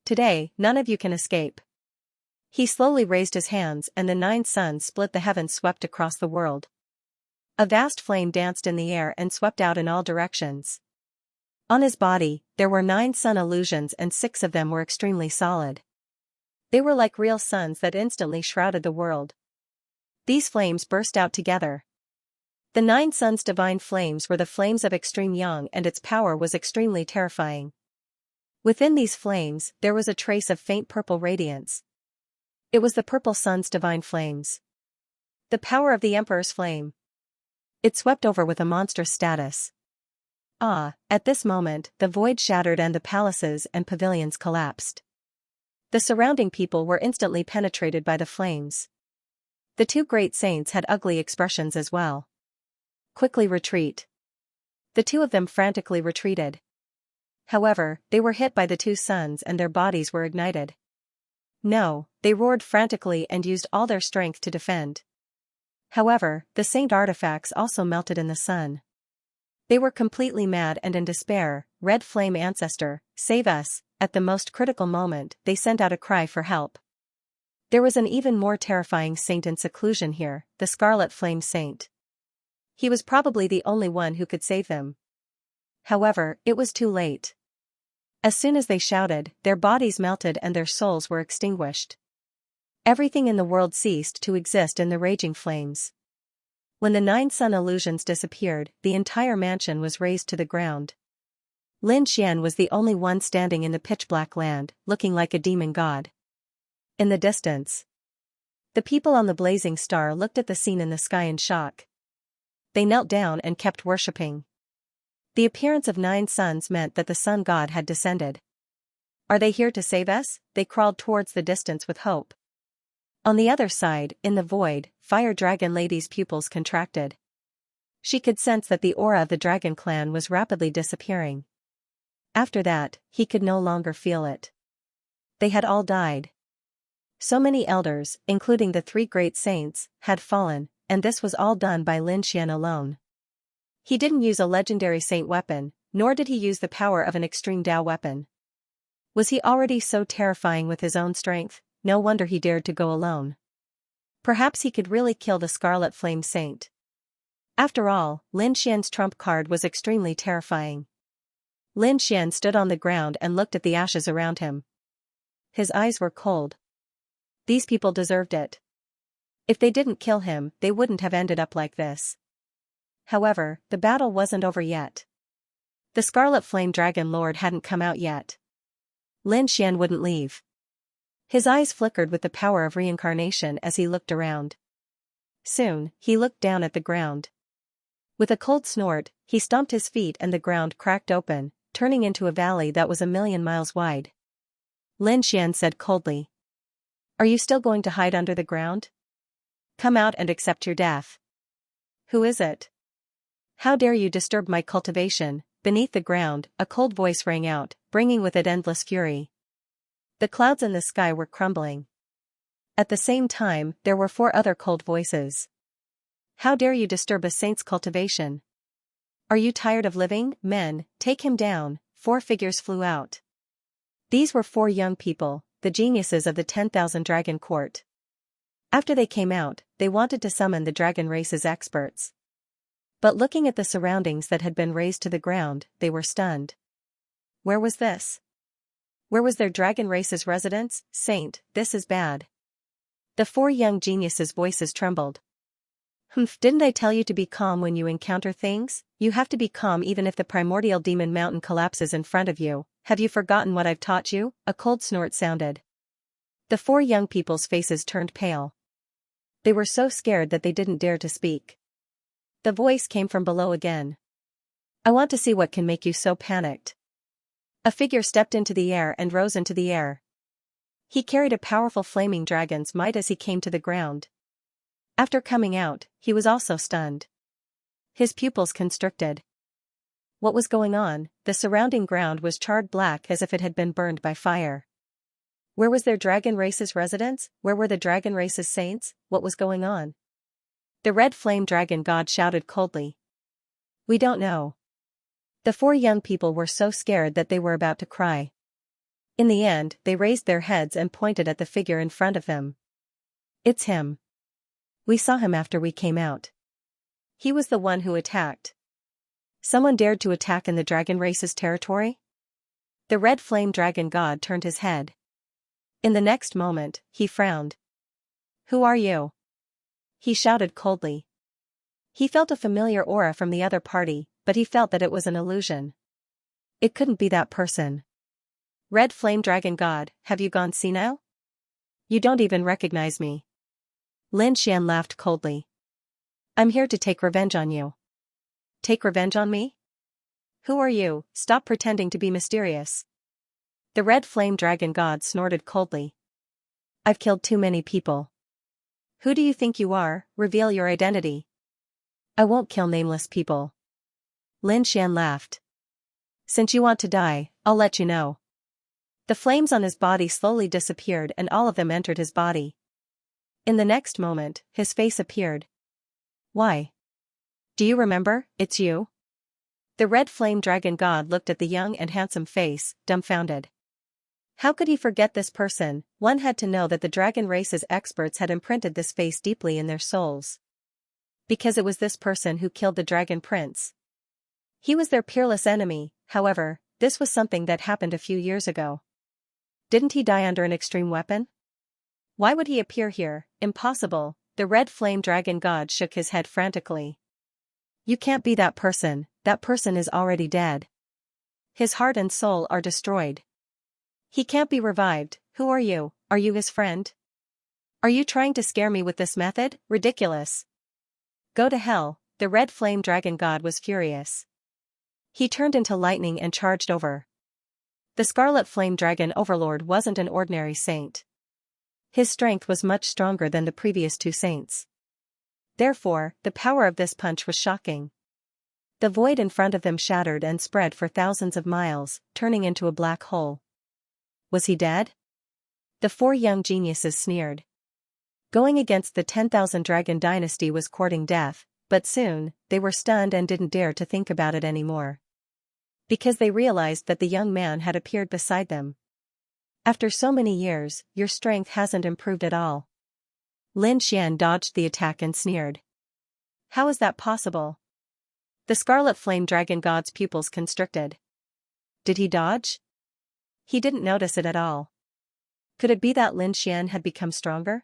Today, none of you can escape. He slowly raised his hands and the 9 suns split the heavens swept across the world. A vast flame danced in the air and swept out in all directions. On his body, there were 9 sun illusions and 6 of them were extremely solid. They were like real suns that instantly shrouded the world. These flames burst out together. The 9 suns' divine flames were the flames of extreme yang and its power was extremely terrifying. Within these flames, there was a trace of faint purple radiance. It was the purple sun's divine flames. The power of the Emperor's flame. It swept over with a monstrous status. At this moment, the void shattered and the palaces and pavilions collapsed. The surrounding people were instantly penetrated by the flames. The 2 great saints had ugly expressions as well. Quickly retreat. The 2 of them frantically retreated. However, they were hit by the 2 suns and their bodies were ignited. No, they roared frantically and used all their strength to defend. However, the saint artifacts also melted in the sun. They were completely mad and in despair. Red Flame Ancestor, save us. At the most critical moment, they sent out a cry for help. There was an even more terrifying saint in seclusion here, the Scarlet Flame Saint. He was probably the only one who could save them. However, it was too late. As soon as they shouted, their bodies melted and their souls were extinguished. Everything in the world ceased to exist in the raging flames. When the 9 sun illusions disappeared, the entire mansion was razed to the ground. Lin Xian was the only one standing in the pitch-black land, looking like a demon god. In the distance, the people on the blazing star looked at the scene in the sky in shock. They knelt down and kept worshipping. The appearance of 9 suns meant that the sun god had descended. Are they here to save us? They crawled towards the distance with hope. On the other side, in the void, Fire Dragon Lady's pupils contracted. She could sense that the aura of the dragon clan was rapidly disappearing. After that, he could no longer feel it. They had all died. So many elders, including the 3 great saints, had fallen, and this was all done by Lin Xian alone. He didn't use a legendary saint weapon, nor did he use the power of an extreme Dao weapon. Was he already so terrifying with his own strength? No wonder he dared to go alone. Perhaps he could really kill the Scarlet Flame Saint. After all, Lin Xian's trump card was extremely terrifying. Lin Xian stood on the ground and looked at the ashes around him. His eyes were cold. These people deserved it. If they didn't kill him, they wouldn't have ended up like this. However, the battle wasn't over yet. The Scarlet Flame Dragon Lord hadn't come out yet. Lin Xian wouldn't leave. His eyes flickered with the power of reincarnation as he looked around. Soon, he looked down at the ground. With a cold snort, he stomped his feet and the ground cracked open, turning into a valley that was 1,000,000 miles wide. Lin Xian said coldly, "Are you still going to hide under the ground? Come out and accept your death." "Who is it? How dare you disturb my cultivation?" Beneath the ground, a cold voice rang out, bringing with it endless fury. The clouds in the sky were crumbling. At the same time, there were 4 other cold voices. "How dare you disturb a saint's cultivation? Are you tired of living? Men, take him down." 4 figures flew out. These were 4 young people, the geniuses of the 10,000 Dragon Court. After they came out, they wanted to summon the dragon race's experts. But looking at the surroundings that had been razed to the ground, they were stunned. Where was this? Where was their dragon race's residence? "Saint, this is bad." The 4 young geniuses' voices trembled. Didn't I tell you to be calm when you encounter things? You have to be calm even if the primordial demon mountain collapses in front of you. Have you forgotten what I've taught you?" A cold snort sounded. The 4 young people's faces turned pale. They were so scared that they didn't dare to speak. The voice came from below again. "I want to see what can make you so panicked." A figure stepped into the air and rose into the air. He carried a powerful flaming dragon's might as he came to the ground. After coming out, he was also stunned. His pupils constricted. What was going on? The surrounding ground was charred black as if it had been burned by fire. Where was their dragon race's residence? Where were the dragon race's saints? What was going on? The red flame dragon god shouted coldly. "We don't know." The 4 young people were so scared that they were about to cry. In the end, they raised their heads and pointed at the figure in front of them. "It's him. We saw him after we came out. He was the one who attacked." Someone dared to attack in the dragon race's territory? The red flame dragon god turned his head. In the next moment, he frowned. "Who are you?" he shouted coldly. He felt a familiar aura from the other party, but he felt that it was an illusion. It couldn't be that person. "Red flame dragon god, have you gone senile? You don't even recognize me." Lin Xian laughed coldly. "I'm here to take revenge on you." "Take revenge on me? Who are you? Stop pretending to be mysterious." The red flame dragon god snorted coldly. "I've killed too many people." "Who do you think you are? Reveal your identity." "I won't kill nameless people." Lin Xian laughed. "Since you want to die, I'll let you know." The flames on his body slowly disappeared and all of them entered his body. In the next moment, his face appeared. "Why? Do you remember? It's you?" The red flame dragon god looked at the young and handsome face, dumbfounded. How could he forget this person? One had to know that the dragon race's experts had imprinted this face deeply in their souls. Because it was this person who killed the dragon prince. He was their peerless enemy. However, this was something that happened a few years ago. Didn't he die under an extreme weapon? Why would he appear here? Impossible. The red flame dragon god shook his head frantically. "You can't be that person is already dead. His heart and soul are destroyed. He can't be revived." "Who are you? Are you his friend? Are you trying to scare me with this method? Ridiculous." "Go to hell." The red flame dragon god was furious. He turned into lightning and charged over. The Scarlet Flame Dragon Overlord wasn't an ordinary saint. His strength was much stronger than the previous two saints. Therefore, the power of this punch was shocking. The void in front of them shattered and spread for thousands of miles, turning into a black hole. Was he dead? The four young geniuses sneered. Going against the 10,000 Dragon Dynasty was courting death, but soon, they were stunned and didn't dare to think about it anymore. Because they realized that the young man had appeared beside them. After so many years, your strength hasn't improved at all. Lin Xian dodged the attack and sneered. How is that possible? The Scarlet Flame Dragon God's pupils constricted. Did he dodge? He didn't notice it at all. Could it be that Lin Xian had become stronger?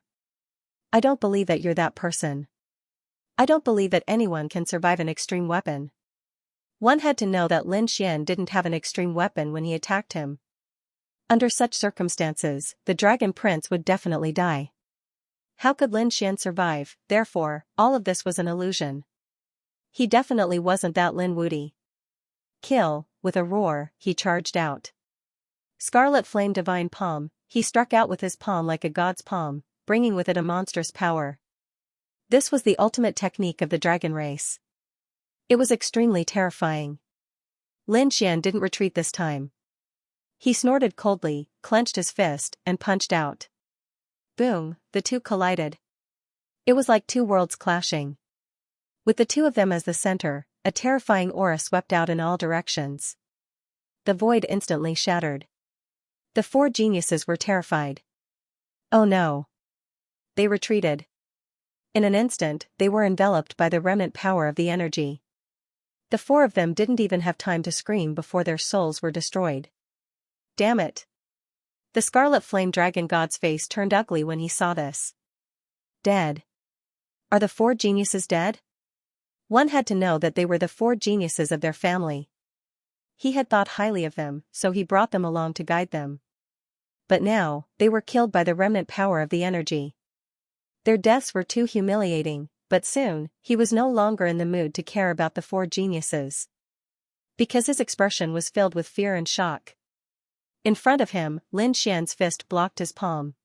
I don't believe that you're that person. I don't believe that anyone can survive an extreme weapon. One had to know that Lin Xian didn't have an extreme weapon when he attacked him. Under such circumstances, the Dragon Prince would definitely die. How could Lin Xian survive? Therefore, all of this was an illusion. He definitely wasn't that Lin Wuti. Kill, with a roar, he charged out. Scarlet Flame Divine Palm, he struck out with his palm like a god's palm, bringing with it a monstrous power. This was the ultimate technique of the dragon race. It was extremely terrifying. Lin Xian didn't retreat this time. He snorted coldly, clenched his fist, and punched out. Boom, the two collided. It was like two worlds clashing. With the two of them as the center, a terrifying aura swept out in all directions. The void instantly shattered. The four geniuses were terrified. Oh no. They retreated. In an instant, they were enveloped by the remnant power of the energy. The four of them didn't even have time to scream before their souls were destroyed. Damn it. The Scarlet Flame Dragon God's face turned ugly when he saw this. Dead. Are the four geniuses dead? One had to know that they were the four geniuses of their family. He had thought highly of them, so he brought them along to guide them. But now, they were killed by the remnant power of the energy. Their deaths were too humiliating, but soon, he was no longer in the mood to care about the four geniuses. Because his expression was filled with fear and shock. In front of him, Lin Xian's fist blocked his palm.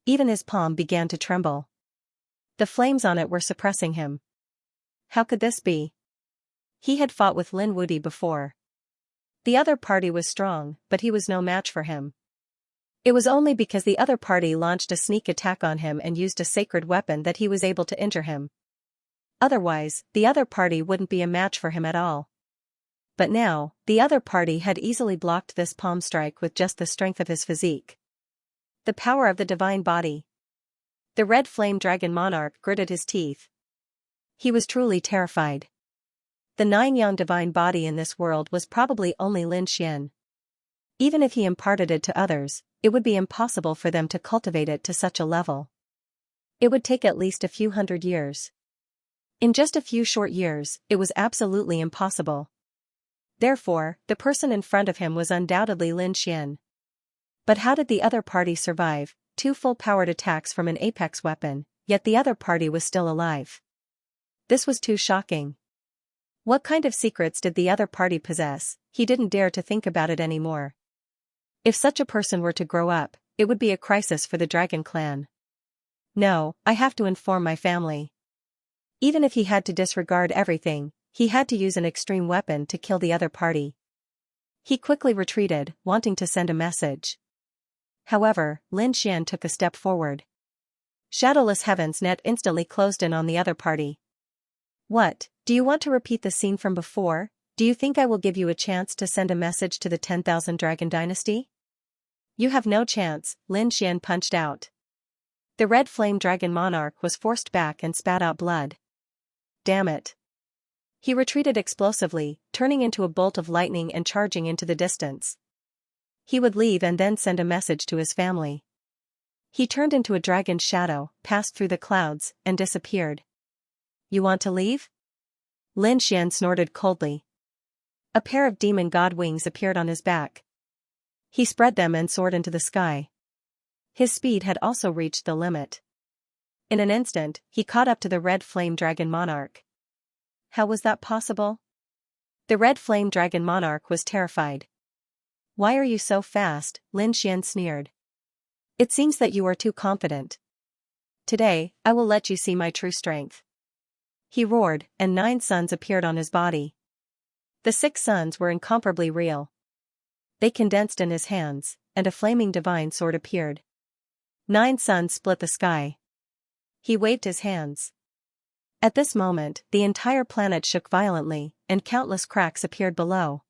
Even his palm began to tremble. The flames on it were suppressing him. How could this be? He had fought with Lin Wuti before. The other party was strong, but he was no match for him. It was only because the other party launched a sneak attack on him and used a sacred weapon that he was able to injure him. Otherwise, the other party wouldn't be a match for him at all. But now, the other party had easily blocked this palm strike with just the strength of his physique. The power of the divine body. The red flame dragon monarch gritted his teeth. He was truly terrified. The 9-yang divine body in this world was probably only Lin Xian. Even if he imparted it to others, it would be impossible for them to cultivate it to such a level. It would take at least a few hundred years. In just a few short years, it was absolutely impossible. Therefore, the person in front of him was undoubtedly Lin Xian. But how did the other party survive? 2 full-powered attacks from an apex weapon, yet the other party was still alive. This was too shocking. What kind of secrets did the other party possess? He didn't dare to think about it anymore. If such a person were to grow up, it would be a crisis for the Dragon Clan. No, I have to inform my family. Even if he had to disregard everything, he had to use an extreme weapon to kill the other party. He quickly retreated, wanting to send a message. However, Lin Xian took a step forward. Shadowless Heaven's net instantly closed in on the other party. What, do you want to repeat the scene from before? Do you think I will give you a chance to send a message to the 10,000 Dragon Dynasty? You have no chance, Lin Xian punched out. The red flame dragon monarch was forced back and spat out blood. Damn it. He retreated explosively, turning into a bolt of lightning and charging into the distance. He would leave and then send a message to his family. He turned into a dragon's shadow, passed through the clouds, and disappeared. You want to leave? Lin Xian snorted coldly. A pair of demon god wings appeared on his back. He spread them and soared into the sky. His speed had also reached the limit. In an instant, he caught up to the red flame dragon monarch. How was that possible? The red flame dragon monarch was terrified. "Why are you so fast?" Lin Xian sneered. "It seems that you are too confident. Today, I will let you see my true strength." He roared, and 9 suns appeared on his body. The 6 suns were incomparably real. They condensed in his hands, and a flaming divine sword appeared. 9 suns split the sky. He waved his hands. At this moment, the entire planet shook violently, and countless cracks appeared below.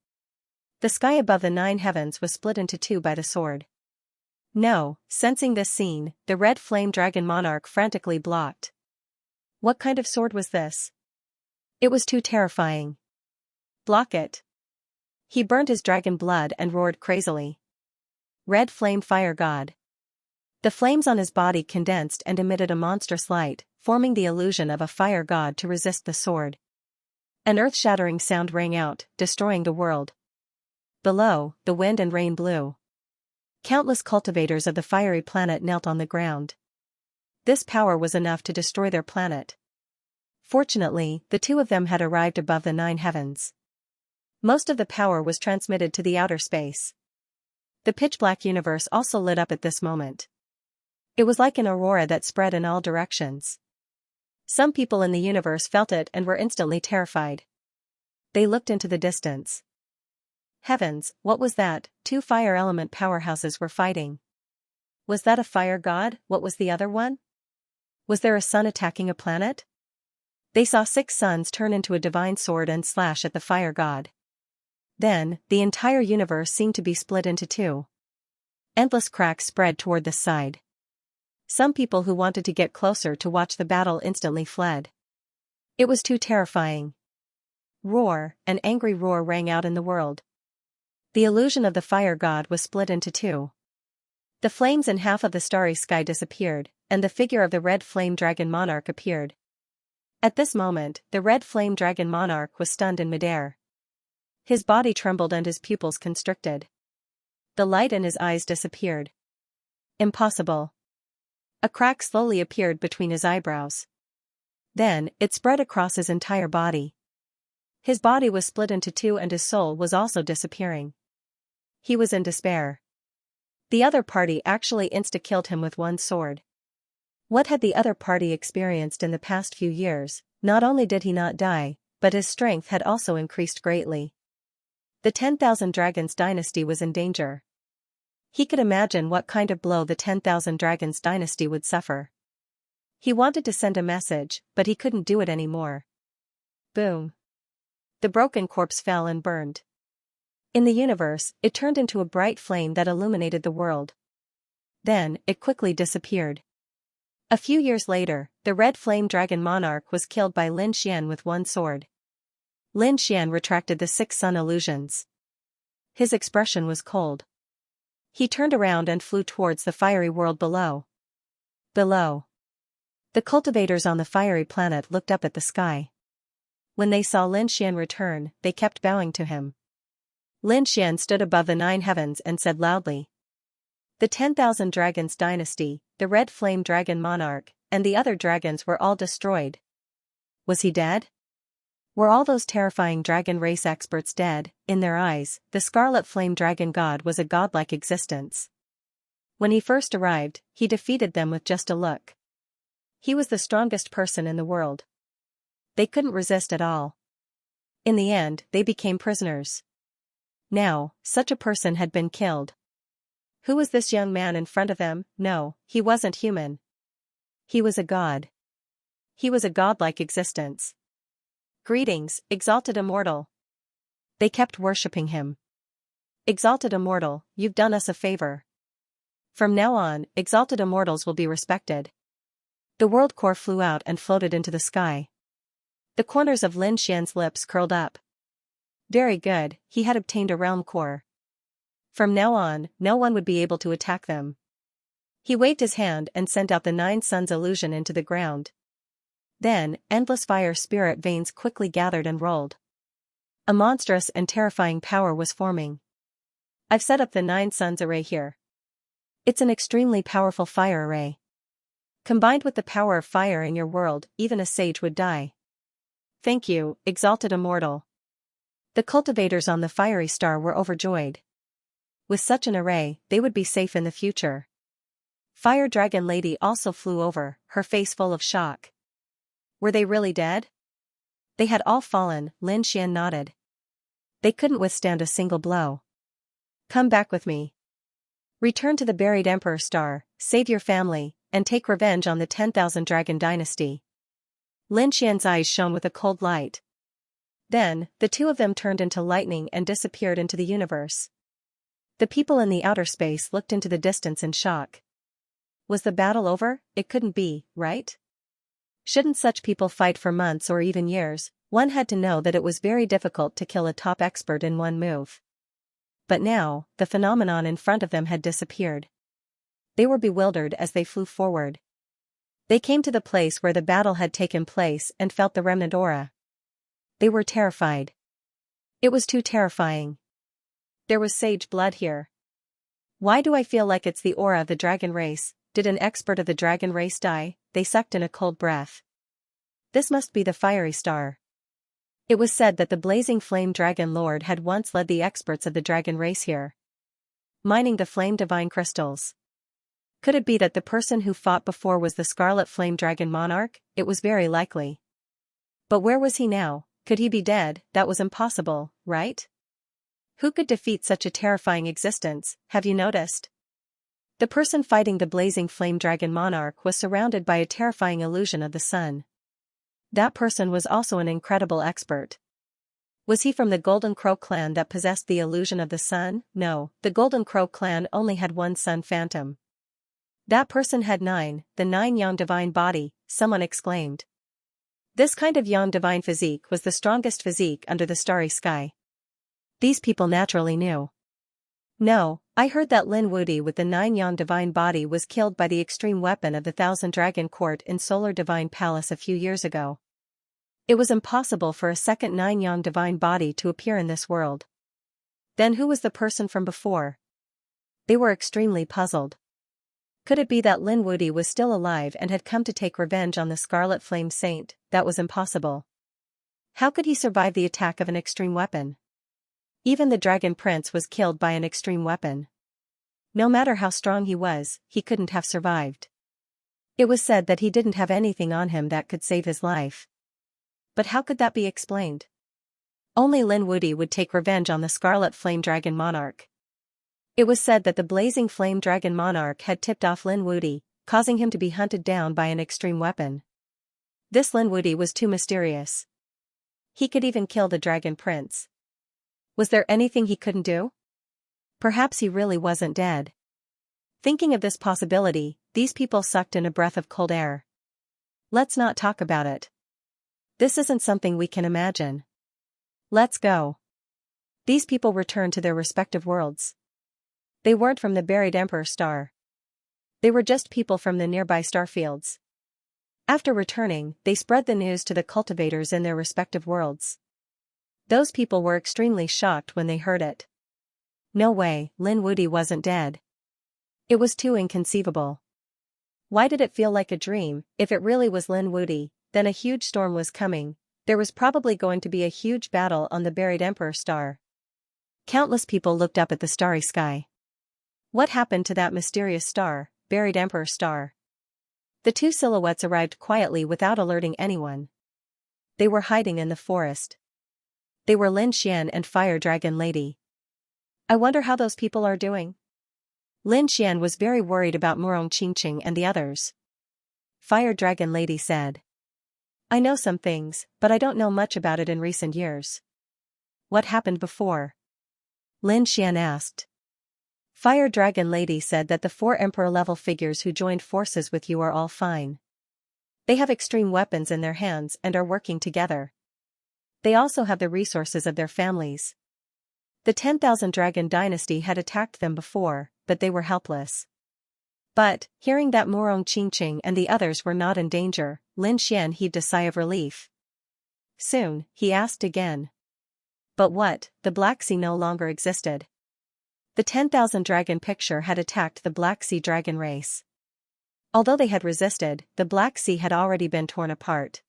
The sky above the 9 heavens was split into 2 by the sword. No, sensing this scene, the red flame dragon monarch frantically blocked. What kind of sword was this? It was too terrifying. "Block it." He burned his dragon blood and roared crazily. Red flame fire god. The flames on his body condensed and emitted a monstrous light, forming the illusion of a fire god to resist the sword. An earth-shattering sound rang out, destroying the world. Below, the wind and rain blew. Countless cultivators of the fiery planet knelt on the ground. This power was enough to destroy their planet. Fortunately, the 2 of them had arrived above the 9 heavens. Most of the power was transmitted to the outer space. The pitch-black universe also lit up at this moment. It was like an aurora that spread in all directions. Some people in the universe felt it and were instantly terrified. They looked into the distance. Heavens, what was that? 2 fire element powerhouses were fighting. Was that a fire god? What was the other one? Was there a sun attacking a planet? They saw 6 suns turn into a divine sword and slash at the fire god. Then, the entire universe seemed to be split into 2. Endless cracks spread toward the side. Some people who wanted to get closer to watch the battle instantly fled. It was too terrifying. Roar, an angry roar rang out in the world. The illusion of the fire god was split into 2. The flames in half of the starry sky disappeared, and the figure of the red flame dragon monarch appeared. At this moment, the red flame dragon monarch was stunned in midair. His body trembled and his pupils constricted. The light in his eyes disappeared. Impossible. A crack slowly appeared between his eyebrows. Then, it spread across his entire body. His body was split into 2 and his soul was also disappearing. He was in despair. The other party actually insta-killed him with 1 sword. What had the other party experienced in the past few years? Not only did he not die, but his strength had also increased greatly. The 10,000 Dragons dynasty was in danger. He could imagine what kind of blow the 10,000 Dragons dynasty would suffer. He wanted to send a message, but he couldn't do it anymore. Boom. The broken corpse fell and burned. In the universe, it turned into a bright flame that illuminated the world. Then, it quickly disappeared. A few years later, the red flame dragon monarch was killed by Lin Xian with 1 sword. Lin Xian retracted the 6 sun illusions. His expression was cold. He turned around and flew towards the fiery world below. Below. The cultivators on the fiery planet looked up at the sky. When they saw Lin Xian return, they kept bowing to him. Lin Xian stood above the 9 heavens and said loudly. The 10,000 Dragons dynasty, the red flame dragon monarch, and the other dragons were all destroyed. Was he dead? Were all those terrifying dragon race experts dead? In their eyes, the scarlet flame dragon god was a godlike existence. When he first arrived, he defeated them with just a look. He was the strongest person in the world. They couldn't resist at all. In the end, they became prisoners. Now, such a person had been killed. Who was this young man in front of them? No, he wasn't human. He was a god. He was a godlike existence. Greetings, exalted immortal. They kept worshipping him. Exalted immortal, you've done us a favor. From now on, exalted immortals will be respected. The world core flew out and floated into the sky. The corners of Lin Xian's lips curled up. Very good, he had obtained a realm core. From now on, no one would be able to attack them. He waved his hand and sent out the 9 suns illusion into the ground. Then, endless fire spirit veins quickly gathered and rolled. A monstrous and terrifying power was forming. I've set up the 9 suns array here. It's an extremely powerful fire array. Combined with the power of fire in your world, even a sage would die. Thank you, exalted immortal. The cultivators on the fiery star were overjoyed. With such an array, they would be safe in the future. Fire Dragon Lady also flew over, her face full of shock. Were they really dead? They had all fallen, Lin Xian nodded. They couldn't withstand a single blow. Come back with me. Return to the buried Emperor Star, save your family, and take revenge on the 10,000 Dragon Dynasty. Lin Xian's eyes shone with a cold light. Then, the two of them turned into lightning and disappeared into the universe. The people in the outer space looked into the distance in shock. Was the battle over? It couldn't be, right? Shouldn't such people fight for months or even years? One had to know that it was very difficult to kill a top expert in one move. But now, the phenomenon in front of them had disappeared. They were bewildered as they flew forward. They came to the place where the battle had taken place and felt the remnant aura. They were terrified. It was too terrifying. There was sage blood here. Why do I feel like it's the aura of the dragon race? Did an expert of the dragon race die? They sucked in a cold breath. This must be the fiery star. It was said that the blazing flame dragon lord had once led the experts of the dragon race here, mining the flame divine crystals. Could it be that the person who fought before was the scarlet flame dragon monarch? It was very likely. But where was he now? Could he be dead? That was impossible, right? Who could defeat such a terrifying existence, have you noticed? The person fighting the blazing flame dragon monarch was surrounded by a terrifying illusion of the sun. That person was also an incredible expert. Was he from the Golden Crow clan that possessed the illusion of the sun? No, the Golden Crow clan only had one sun phantom. That person had 9, the 9 yang divine body, someone exclaimed. This kind of yang divine physique was the strongest physique under the starry sky. These people naturally knew. No, I heard that Lin Wudi with the 9 yang divine body was killed by the extreme weapon of the 1000 Dragon Court in Solar Divine Palace a few years ago. It was impossible for a second 9 yang divine body to appear in this world. Then who was the person from before? They were extremely puzzled. Could it be that Lin Wudi was still alive and had come to take revenge on the Scarlet Flame Saint? That was impossible. How could he survive the attack of an extreme weapon? Even the Dragon Prince was killed by an extreme weapon. No matter how strong he was, he couldn't have survived. It was said that he didn't have anything on him that could save his life. But how could that be explained? Only Lin Wudi would take revenge on the Scarlet Flame Dragon Monarch. It was said that the Blazing Flame Dragon Monarch had tipped off Lin Wudi, causing him to be hunted down by an extreme weapon. This Lin Wudi was too mysterious. He could even kill the Dragon Prince. Was there anything he couldn't do? Perhaps he really wasn't dead. Thinking of this possibility, these people sucked in a breath of cold air. Let's not talk about it. This isn't something we can imagine. Let's go. These people returned to their respective worlds. They weren't from the buried Emperor Star. They were just people from the nearby starfields. After returning, they spread the news to the cultivators in their respective worlds. Those people were extremely shocked when they heard it. No way, Lin Wudi wasn't dead. It was too inconceivable. Why did it feel like a dream? If it really was Lin Wudi, then a huge storm was coming. There was probably going to be a huge battle on the buried Emperor Star. Countless people looked up at the starry sky. What happened to that mysterious star, buried Emperor Star? The two silhouettes arrived quietly without alerting anyone. They were hiding in the forest. They were Lin Xian and Fire Dragon Lady. I wonder how those people are doing. Lin Xian was very worried about Murong Qingqing and the others. Fire Dragon Lady said. I know some things, but I don't know much about it in recent years. What happened before? Lin Xian asked. Fire Dragon Lady said that the 4 Emperor-level figures who joined forces with you are all fine. They have extreme weapons in their hands and are working together. They also have the resources of their families. The 10,000 Dragon Dynasty had attacked them before, but they were helpless. But, hearing that Murong Qingqing and the others were not in danger, Lin Xian heaved a sigh of relief. Soon, he asked again. But what? The Black Sea no longer existed. The 10,000 Dragon picture had attacked the Black Sea dragon race. Although they had resisted, the Black Sea had already been torn apart.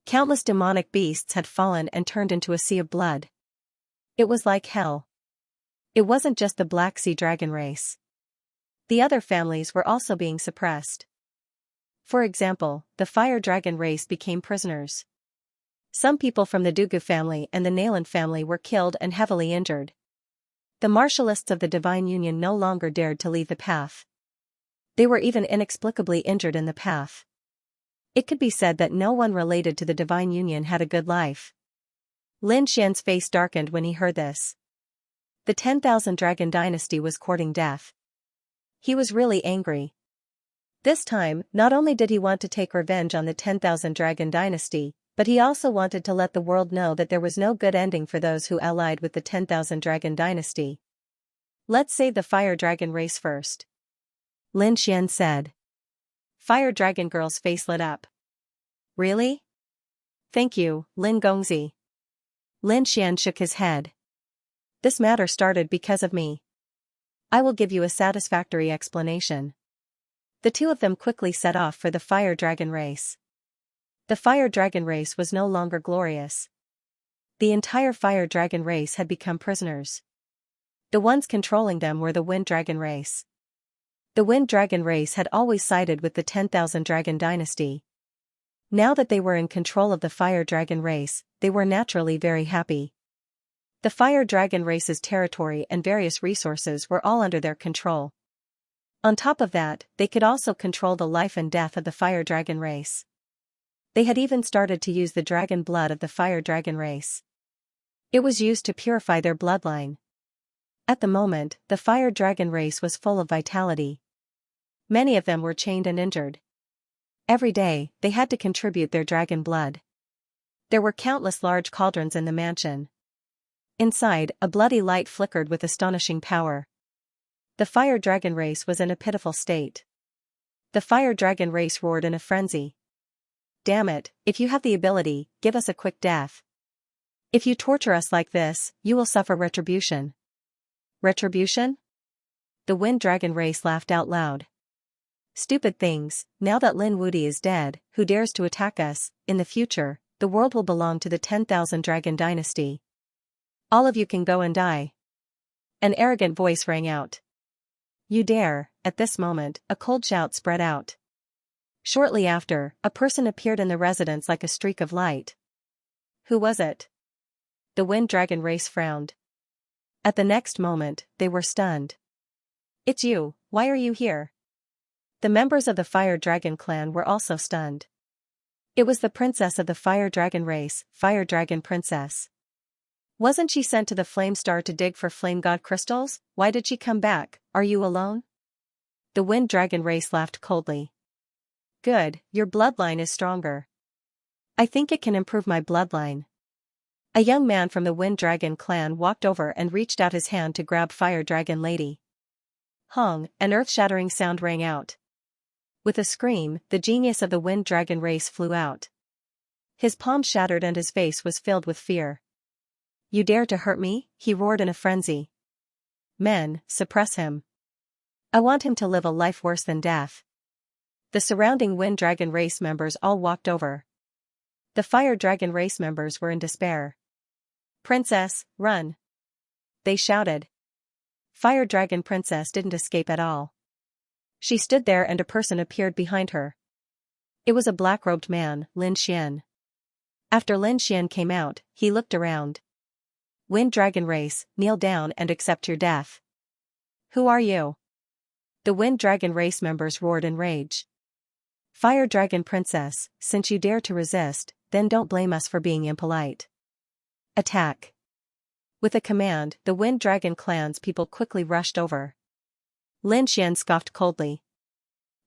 Countless demonic beasts had fallen and turned into a sea of blood. It was like hell. It wasn't just the Black Sea Dragon race. The other families were also being suppressed. For example, the Fire Dragon race became prisoners. Some people from the Dugu family and the Nalan family were killed and heavily injured. The martialists of the Divine Union no longer dared to leave the path. They were even inexplicably injured in the path. It could be said that no one related to the Divine Union had a good life. Lin Xian's face darkened when he heard this. The 10,000 Dragon Dynasty was courting death. He was really angry. This time, not only did he want to take revenge on the 10,000 Dragon Dynasty, but he also wanted to let the world know that there was no good ending for those who allied with the 10,000 Dragon Dynasty. Let's save the Fire Dragon race first, Lin Xian said. Fire Dragon Girl's face lit up. Really? Thank you, Lin Gongzi. Lin Xian shook his head. This matter started because of me. I will give you a satisfactory explanation. The two of them quickly set off for the Fire Dragon race. The Fire Dragon race was no longer glorious. The entire Fire Dragon race had become prisoners. The ones controlling them were the Wind Dragon race. The Wind Dragon race had always sided with the 10,000 Dragon Dynasty. Now that they were in control of the Fire Dragon race, they were naturally very happy. The Fire Dragon race's territory and various resources were all under their control. On top of that, they could also control the life and death of the Fire Dragon race. They had even started to use the dragon blood of the Fire Dragon race. It was used to purify their bloodline. At the moment, the Fire Dragon race was full of vitality. Many of them were chained and injured. Every day, they had to contribute their dragon blood. There were countless large cauldrons in the mansion. Inside, a bloody light flickered with astonishing power. The Fire Dragon race was in a pitiful state. The Fire Dragon race roared in a frenzy. Damn it, if you have the ability, give us a quick death. If you torture us like this, you will suffer retribution. Retribution? The Wind Dragon race laughed out loud. Stupid things, now that Lin Wudi is dead, who dares to attack us? In the future, the world will belong to the 10,000 Dragon Dynasty. All of you can go and die. An arrogant voice rang out. You dare. At this moment, a cold shout spread out. Shortly after, a person appeared in the residence like a streak of light. Who was it? The Wind Dragon race frowned. At the next moment, they were stunned. It's you, why are you here? The members of the Fire Dragon clan were also stunned. It was the princess of the Fire Dragon race, Fire Dragon Princess. Wasn't she sent to the Flame Star to dig for Flame God crystals? Why did she come back? Are you alone? The Wind Dragon race laughed coldly. Good, your bloodline is stronger. I think it can improve my bloodline. A young man from the Wind Dragon clan walked over and reached out his hand to grab Fire Dragon Lady. Hong, an earth-shattering sound rang out. With a scream, the genius of the Wind Dragon race flew out. His palm shattered and his face was filled with fear. You dare to hurt me? He roared in a frenzy. Men, suppress him. I want him to live a life worse than death. The surrounding Wind Dragon race members all walked over. The Fire Dragon race members were in despair. Princess, run! They shouted. Fire Dragon Princess didn't escape at all. She stood there and a person appeared behind her. It was a black-robed man, Lin Xian. After Lin Xian came out, he looked around. Wind Dragon race, kneel down and accept your death. Who are you? The Wind Dragon race members roared in rage. Fire Dragon Princess, since you dare to resist, then don't blame us for being impolite. Attack. With a command, the Wind Dragon clan's people quickly rushed over. Lin Xian scoffed coldly.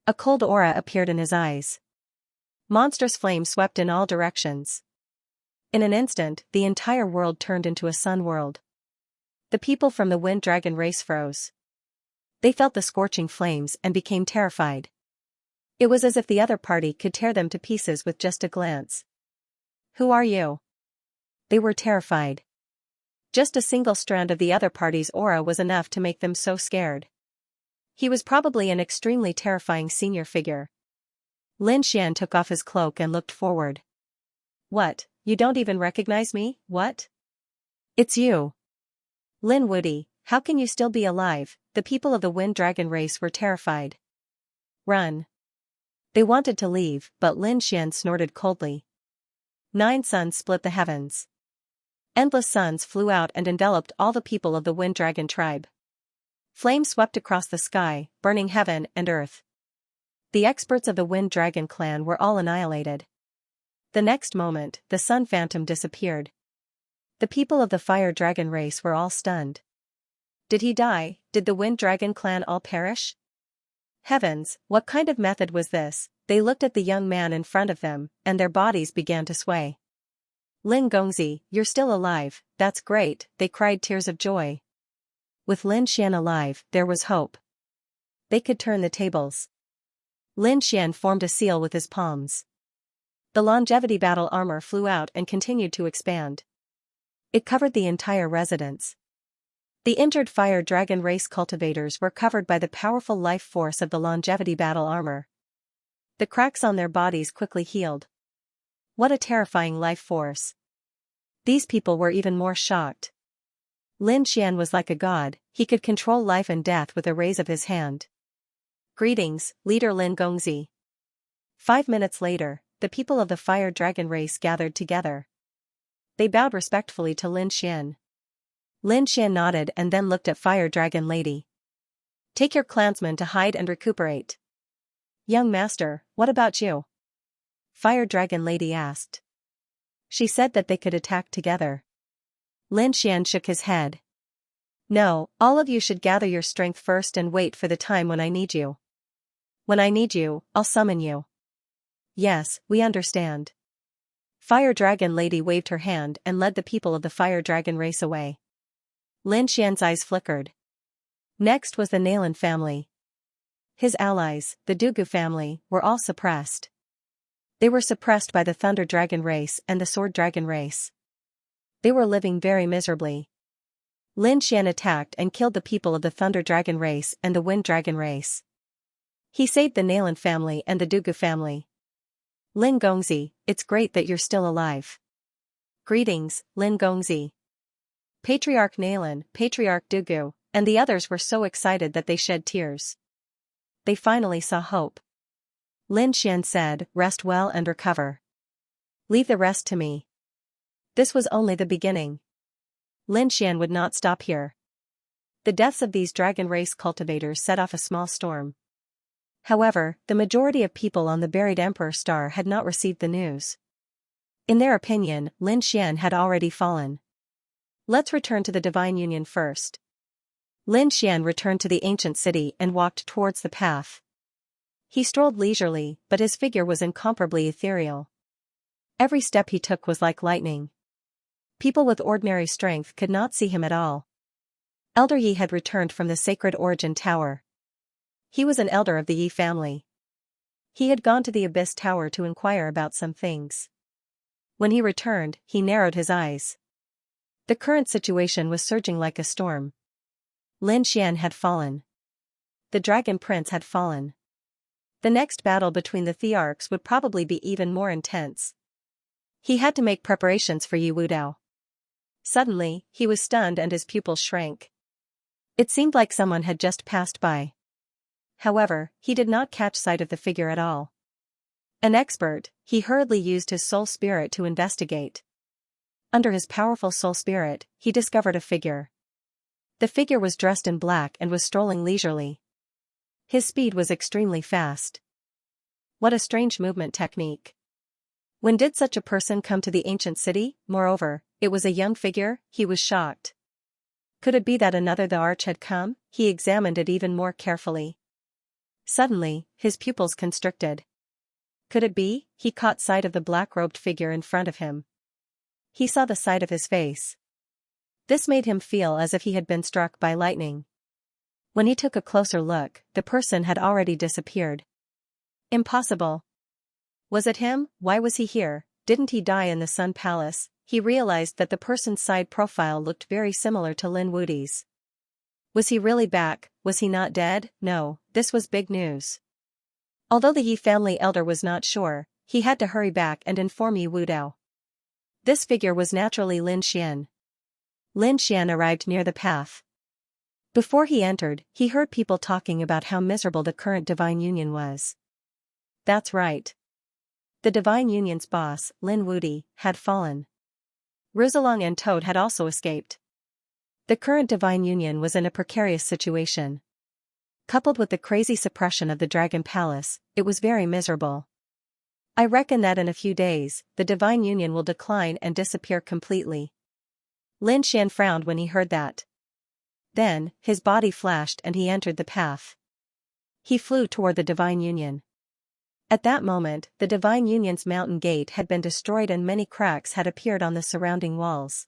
A cold aura appeared in his eyes. Monstrous flames swept in all directions. In an instant, the entire world turned into a sun world. The people from the Wind Dragon race froze. They felt the scorching flames and became terrified. It was as if the other party could tear them to pieces with just a glance. Who are you? They were terrified. Just a single strand of the other party's aura was enough to make them so scared. He was probably an extremely terrifying senior figure. Lin Xian took off his cloak and looked forward. What, you don't even recognize me, what? It's you. Lin Wudy, how can you still be alive? The people of the Wind Dragon race were terrified. Run. They wanted to leave, but Lin Xian snorted coldly. 9 suns split the heavens. Endless suns flew out and enveloped all the people of the Wind Dragon tribe. Flames swept across the sky, burning heaven and earth. The experts of the Wind Dragon clan were all annihilated. The next moment, the Sun Phantom disappeared. The people of the Fire Dragon race were all stunned. Did he die? Did the Wind Dragon clan all perish? Heavens, what kind of method was this? They looked at the young man in front of them, and their bodies began to sway. Lin Gongzi, you're still alive, that's great, they cried tears of joy. With Lin Xian alive, there was hope. They could turn the tables. Lin Xian formed a seal with his palms. The longevity battle armor flew out and continued to expand. It covered the entire residence. The injured Fire Dragon race cultivators were covered by the powerful life force of the longevity battle armor. The cracks on their bodies quickly healed. What a terrifying life force. These people were even more shocked. Lin Xian was like a god, he could control life and death with a raise of his hand. Greetings, Leader Lin Gongzi. 5 minutes later, the people of the Fire Dragon race gathered together. They bowed respectfully to Lin Xian. Lin Xian nodded and then looked at Fire Dragon Lady. Take your clansmen to hide and recuperate. Young master, what about you? Fire Dragon Lady asked. She said that they could attack together. Lin Xian shook his head. No, all of you should gather your strength first and wait for the time when I need you. When I need you, I'll summon you. Yes, we understand. Fire Dragon Lady waved her hand and led the people of the Fire Dragon race away. Lin Xian's eyes flickered. Next was the Nalan family. His allies, the Dugu family, were all suppressed. They were suppressed by the Thunder Dragon race and the Sword Dragon race. They were living very miserably. Lin Xian attacked and killed the people of the Thunder Dragon race and the Wind Dragon race. He saved the Nalan family and the Dugu family. Lin Gongzi, it's great that you're still alive. Greetings, Lin Gongzi. Patriarch Nalan, Patriarch Dugu, and the others were so excited that they shed tears. They finally saw hope. Lin Xian said, rest well and recover. Leave the rest to me. This was only the beginning. Lin Xian would not stop here. The deaths of these dragon race cultivators set off a small storm. However, the majority of people on the buried Emperor Star had not received the news. In their opinion, Lin Xian had already fallen. Let's return to the Divine Union first. Lin Xian returned to the ancient city and walked towards the path. He strolled leisurely, but his figure was incomparably ethereal. Every step he took was like lightning. People with ordinary strength could not see him at all. Elder Yi had returned from the Sacred Origin Tower. He was an elder of the Yi family. He had gone to the Abyss Tower to inquire about some things. When he returned, he narrowed his eyes. The current situation was surging like a storm. Lin Xian had fallen. The Dragon Prince had fallen. The next battle between the Thearchs would probably be even more intense. He had to make preparations for Yi Wudao. Suddenly, he was stunned and his pupils shrank. It seemed like someone had just passed by. However, he did not catch sight of the figure at all. An expert, he hurriedly used his soul spirit to investigate. Under his powerful soul spirit, he discovered a figure. The figure was dressed in black and was strolling leisurely. His speed was extremely fast. What a strange movement technique. When did such a person come to the ancient city? Moreover, it was a young figure, he was shocked. Could it be that another the Arch had come? He examined it even more carefully. Suddenly, his pupils constricted. Could it be? He caught sight of the black-robed figure in front of him. He saw the side of his face. This made him feel as if he had been struck by lightning. When he took a closer look, the person had already disappeared. Impossible. Was it him? Why was he here? Didn't he die in the Sun Palace? He realized that the person's side profile looked very similar to Lin Wudy's. Was he really back? Was he not dead? No, this was big news. Although the Yi family elder was not sure, he had to hurry back and inform Yi Wudao. This figure was naturally Lin Xian. Lin Xian arrived near the path. Before he entered, he heard people talking about how miserable the current divine union was. That's right. The divine union's boss, Lin Wudi, had fallen. Ruzalong and Toad had also escaped. The current divine union was in a precarious situation. Coupled with the crazy suppression of the Dragon Palace, it was very miserable. I reckon that in a few days, the divine union will decline and disappear completely. Lin Xian frowned when he heard that. Then, his body flashed and he entered the path. He flew toward the divine union. At that moment, the divine union's mountain gate had been destroyed and many cracks had appeared on the surrounding walls.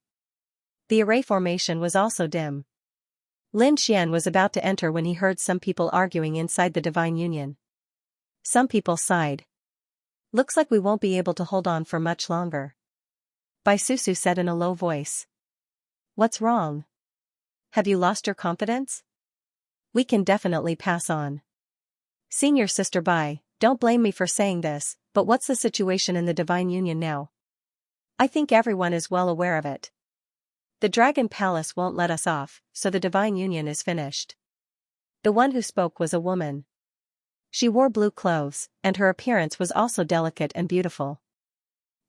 The array formation was also dim. Lin Xian was about to enter when he heard some people arguing inside the divine union. Some people sighed. Looks like we won't be able to hold on for much longer. Bai Susu said in a low voice. What's wrong? Have you lost your confidence? We can definitely pass on. Senior Sister Bai, don't blame me for saying this, but what's the situation in the divine union now? I think everyone is well aware of it. The Dragon Palace won't let us off, so the divine union is finished. The one who spoke was a woman. She wore blue clothes, and her appearance was also delicate and beautiful.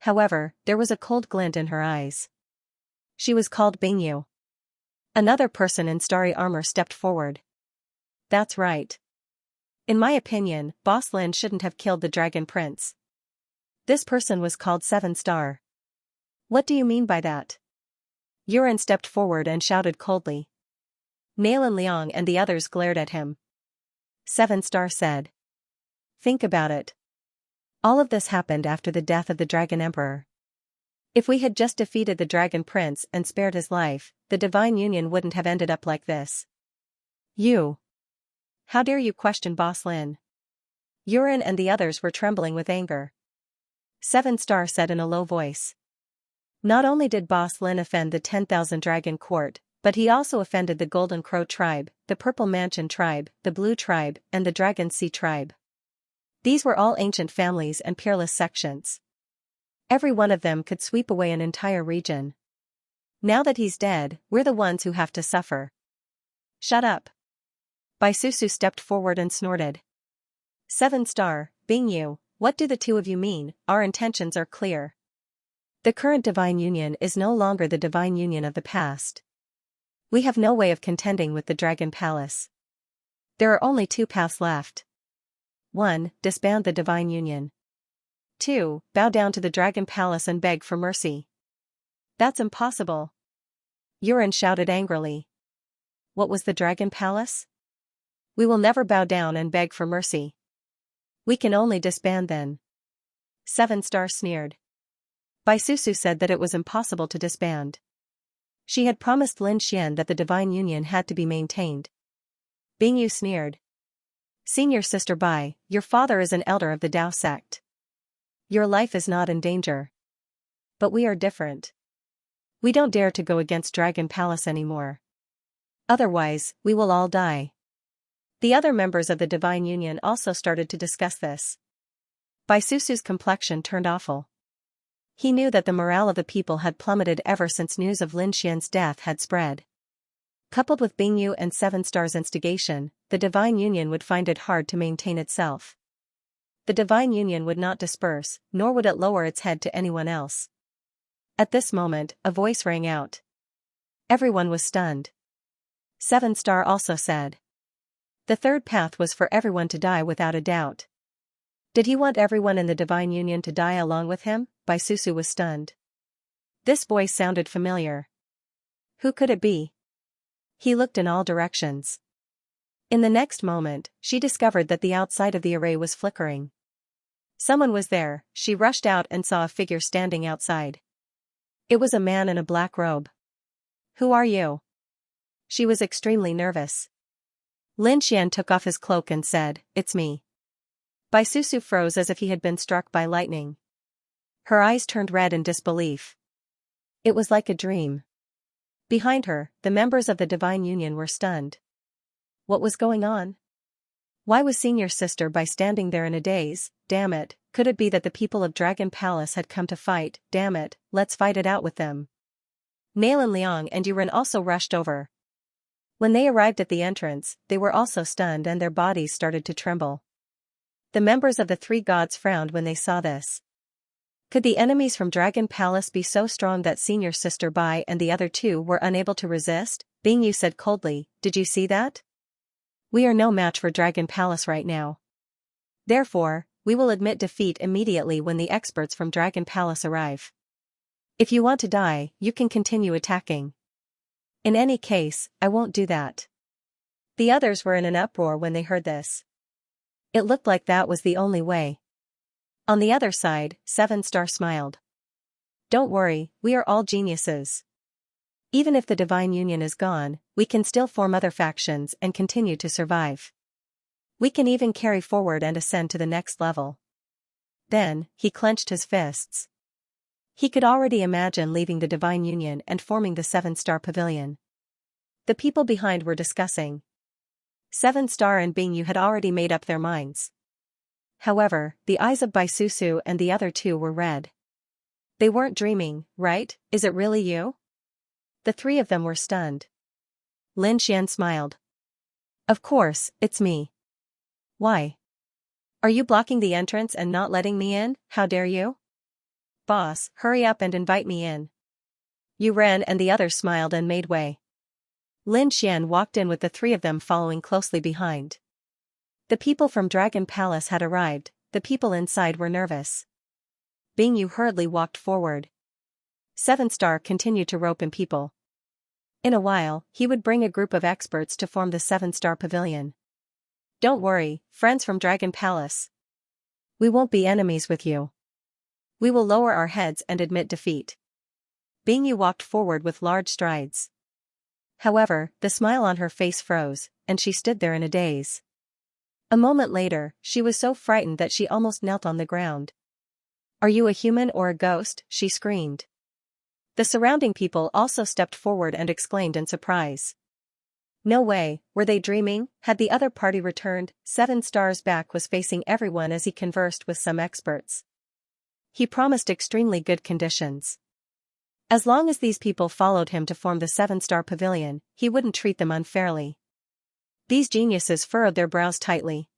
However, there was a cold glint in her eyes. She was called Bingyu. Another person in starry armor stepped forward. That's right. In my opinion, Boss Lin shouldn't have killed the Dragon Prince. This person was called 7 Star. What do you mean by that? Yuren stepped forward and shouted coldly. Nalan Liang and the others glared at him. 7 Star said. Think about it. All of this happened after the death of the Dragon Emperor. If we had just defeated the Dragon Prince and spared his life, the divine union wouldn't have ended up like this. You. How dare you question Boss Lin? Yuren and the others were trembling with anger. 7 Star said in a low voice. Not only did Boss Lin offend the 10,000 Dragon Court, but he also offended the Golden Crow tribe, the Purple Mansion tribe, the Blue tribe, and the Dragon Sea tribe. These were all ancient families and peerless sections. Every one of them could sweep away an entire region. Now that he's dead, we're the ones who have to suffer. Shut up. Bai Susu stepped forward and snorted. 7 Star, Bingyu, what do the two of you mean? Our intentions are clear. The current divine union is no longer the divine union of the past. We have no way of contending with the Dragon Palace. There are only 2 paths left. 1. Disband the divine union. 2. Bow down to the Dragon Palace and beg for mercy. That's impossible. Yuren shouted angrily. What was the Dragon Palace? We will never bow down and beg for mercy. We can only disband then. 7 Star sneered. Bai Susu said that it was impossible to disband. She had promised Lin Xian that the divine union had to be maintained. Bingyu sneered. Senior Sister Bai, your father is an elder of the Dao sect. Your life is not in danger. But we are different. We don't dare to go against Dragon Palace anymore. Otherwise, we will all die. The other members of the divine union also started to discuss this. Bai Susu's complexion turned awful. He knew that the morale of the people had plummeted ever since news of Lin Xian's death had spread. Coupled with Bingyu and 7 Star's instigation, the divine union would find it hard to maintain itself. The divine union would not disperse, nor would it lower its head to anyone else. At this moment, a voice rang out. Everyone was stunned. 7 Star also said. The third path was for everyone to die without a doubt. Did he want everyone in the divine union to die along with him? Bai Susu was stunned. This voice sounded familiar. Who could it be? He looked in all directions. In the next moment, she discovered that the outside of the array was flickering. Someone was there. She rushed out and saw a figure standing outside. It was a man in a black robe. Who are you? She was extremely nervous. Lin Xian took off his cloak and said, It's me. Bai Susu froze as if he had been struck by lightning. Her eyes turned red in disbelief. It was like a dream. Behind her, the members of the divine union were stunned. What was going on? Why was Senior Sister Bai standing there in a daze? Damn it, could it be that the people of Dragon Palace had come to fight? Damn it, let's fight it out with them. Nalan Liang and Yuren also rushed over. When they arrived at the entrance, they were also stunned and their bodies started to tremble. The members of the three gods frowned when they saw this. Could the enemies from Dragon Palace be so strong that Senior Sister Bai and the other two were unable to resist? Bingyu said coldly, "Did you see that? We are no match for Dragon Palace right now. Therefore, we will admit defeat immediately when the experts from Dragon Palace arrive. If you want to die, you can continue attacking. In any case, I won't do that." The others were in an uproar when they heard this. It looked like that was the only way. On the other side, Seven Star smiled. "Don't worry, we are all geniuses. Even if the Divine Union is gone, we can still form other factions and continue to survive. We can even carry forward and ascend to the next level." Then, he clenched his fists. He could already imagine leaving the Divine Union and forming the Seven Star Pavilion. The people behind were discussing. Seven Star and Bingyu had already made up their minds. However, the eyes of Baisusu and the other two were red. "They weren't dreaming, right? Is it really you?" The three of them were stunned. Lin Xian smiled. "Of course, it's me. Why? Are you blocking the entrance and not letting me in? How dare you? Boss, hurry up and invite me in." Yuren and the others smiled and made way. Lin Xian walked in with the three of them following closely behind. The people from Dragon Palace had arrived, the people inside were nervous. Bingyu hurriedly walked forward. Seven Star continued to rope in people. In a while, he would bring a group of experts to form the Seven Star Pavilion. "Don't worry, friends from Dragon Palace. We won't be enemies with you. We will lower our heads and admit defeat." Bingyu walked forward with large strides. However, the smile on her face froze, and she stood there in a daze. A moment later, she was so frightened that she almost knelt on the ground. "Are you a human or a ghost?" she screamed. The surrounding people also stepped forward and exclaimed in surprise. No way, were they dreaming? Had the other party returned? Seven Star's back was facing everyone as he conversed with some experts. He promised extremely good conditions. As long as these people followed him to form the Seven Star Pavilion, he wouldn't treat them unfairly. These geniuses furrowed their brows tightly.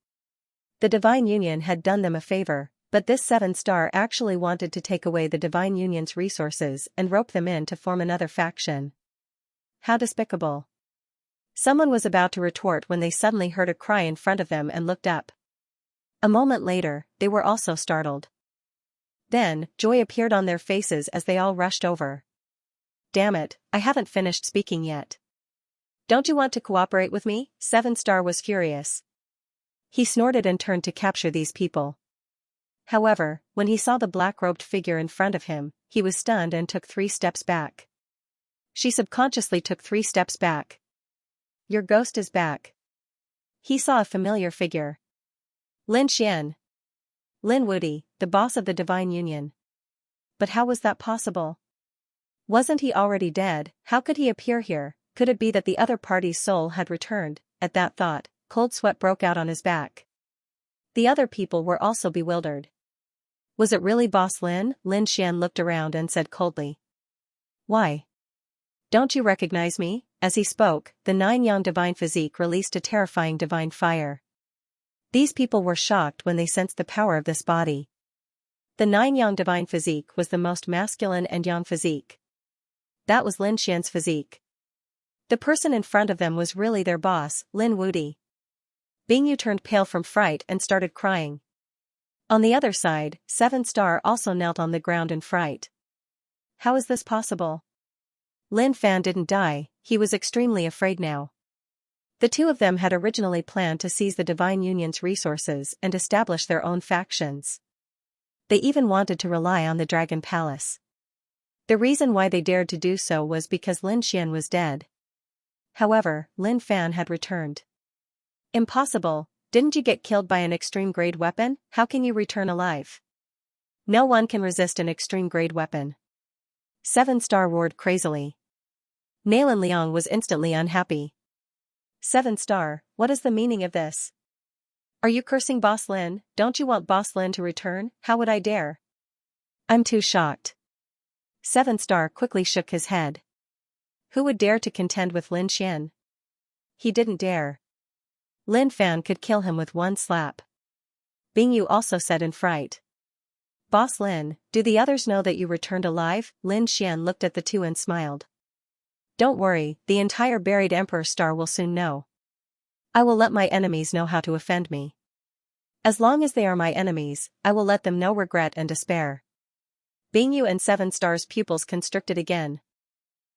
The Divine Union had done them a favor, but this Seven Star actually wanted to take away the Divine Union's resources and rope them in to form another faction. How despicable. Someone was about to retort when they suddenly heard a cry in front of them and looked up. A moment later, they were also startled. Then, joy appeared on their faces as they all rushed over. "Damn it, I haven't finished speaking yet. Don't you want to cooperate with me?" Seven Star was furious. He snorted and turned to capture these people. However, when he saw the black-robed figure in front of him, he was stunned and took 3 steps back. She subconsciously took 3 steps back. "Your ghost is back." He saw a familiar figure. Lin Xian. Lin Wudi, the boss of the Divine Union. But how was that possible? Wasn't he already dead? How could he appear here? Could it be that the other party's soul had returned? At that thought, cold sweat broke out on his back. The other people were also bewildered. Was it really Boss Lin? Lin Xian looked around and said coldly. "Why? Don't you recognize me?" As he spoke, the 9-yang divine physique released a terrifying divine fire. These people were shocked when they sensed the power of this body. The 9-yang divine physique was the most masculine and yang physique. That was Lin Xian's physique. The person in front of them was really their boss, Lin Wudi. Bingyu turned pale from fright and started crying. On the other side, Seven Star also knelt on the ground in fright. How is this possible? Lin Fan didn't die, he was extremely afraid now. The two of them had originally planned to seize the Divine Union's resources and establish their own factions. They even wanted to rely on the Dragon Palace. The reason why they dared to do so was because Lin Xian was dead. However, Lin Fan had returned. "Impossible, didn't you get killed by an extreme-grade weapon? How can you return alive? No one can resist an extreme-grade weapon." Seven Star roared crazily. Nalan Liang was instantly unhappy. "Seven Star, what is the meaning of this? Are you cursing Boss Lin? Don't you want Boss Lin to return? How would I dare? I'm too shocked." Seven Star quickly shook his head. Who would dare to contend with Lin Xian? He didn't dare. Lin Fan could kill him with one slap. Bing Yu also said in fright. Boss Lin, do the others know that you returned alive? Lin Xian looked at the two and smiled. Don't worry, the entire buried Emperor Star will soon know. I will let my enemies know how to offend me. As long as they are my enemies, I will let them know regret and despair. Bing Yu and 7 Stars' pupils constricted again.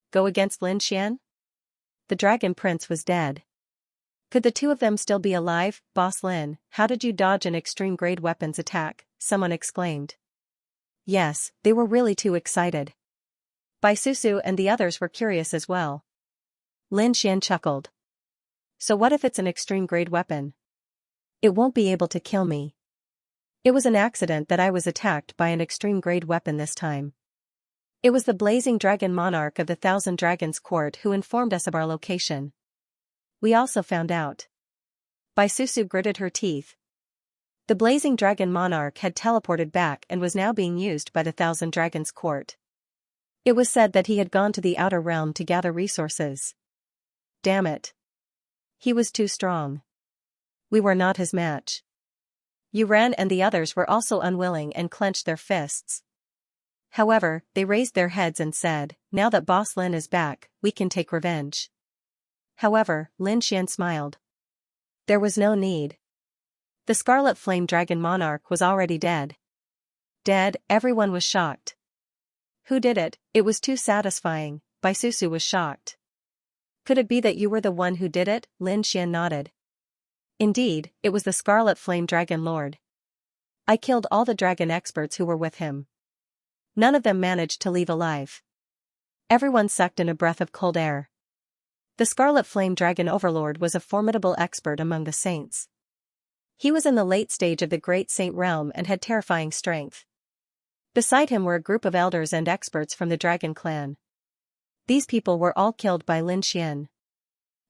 Go against Lin Xian? The Dragon Prince was dead. Could the two of them still be alive? Boss Lin, how did you dodge an extreme-grade weapons attack? Someone exclaimed. Yes, they were really too excited. Bai Susu and the others were curious as well. Lin Xian chuckled. So what if it's an extreme-grade weapon? It won't be able to kill me. It was an accident that I was attacked by an extreme-grade weapon this time. It was the blazing dragon monarch of the 1,000 Dragons Court who informed us of our location. We also found out. Bai Susu gritted her teeth. The blazing dragon monarch had teleported back and was now being used by the 1,000 Dragons Court. It was said that he had gone to the outer realm to gather resources. Damn it. He was too strong. We were not his match. Yuran and the others were also unwilling and clenched their fists. However, they raised their heads and said, now that Boss Lin is back, we can take revenge. However, Lin Xian smiled. There was no need. The Scarlet Flame Dragon Monarch was already dead. Dead, everyone was shocked. Who did it? It was too satisfying, Bai Susu was shocked. Could it be that you were the one who did it? Lin Xian nodded. Indeed, it was the Scarlet Flame Dragon Lord. I killed all the dragon experts who were with him. None of them managed to leave alive. Everyone sucked in a breath of cold air. The Scarlet Flame Dragon Overlord was a formidable expert among the saints. He was in the late stage of the Great Saint Realm and had terrifying strength. Beside him were a group of elders and experts from the Dragon Clan. These people were all killed by Lin Xian.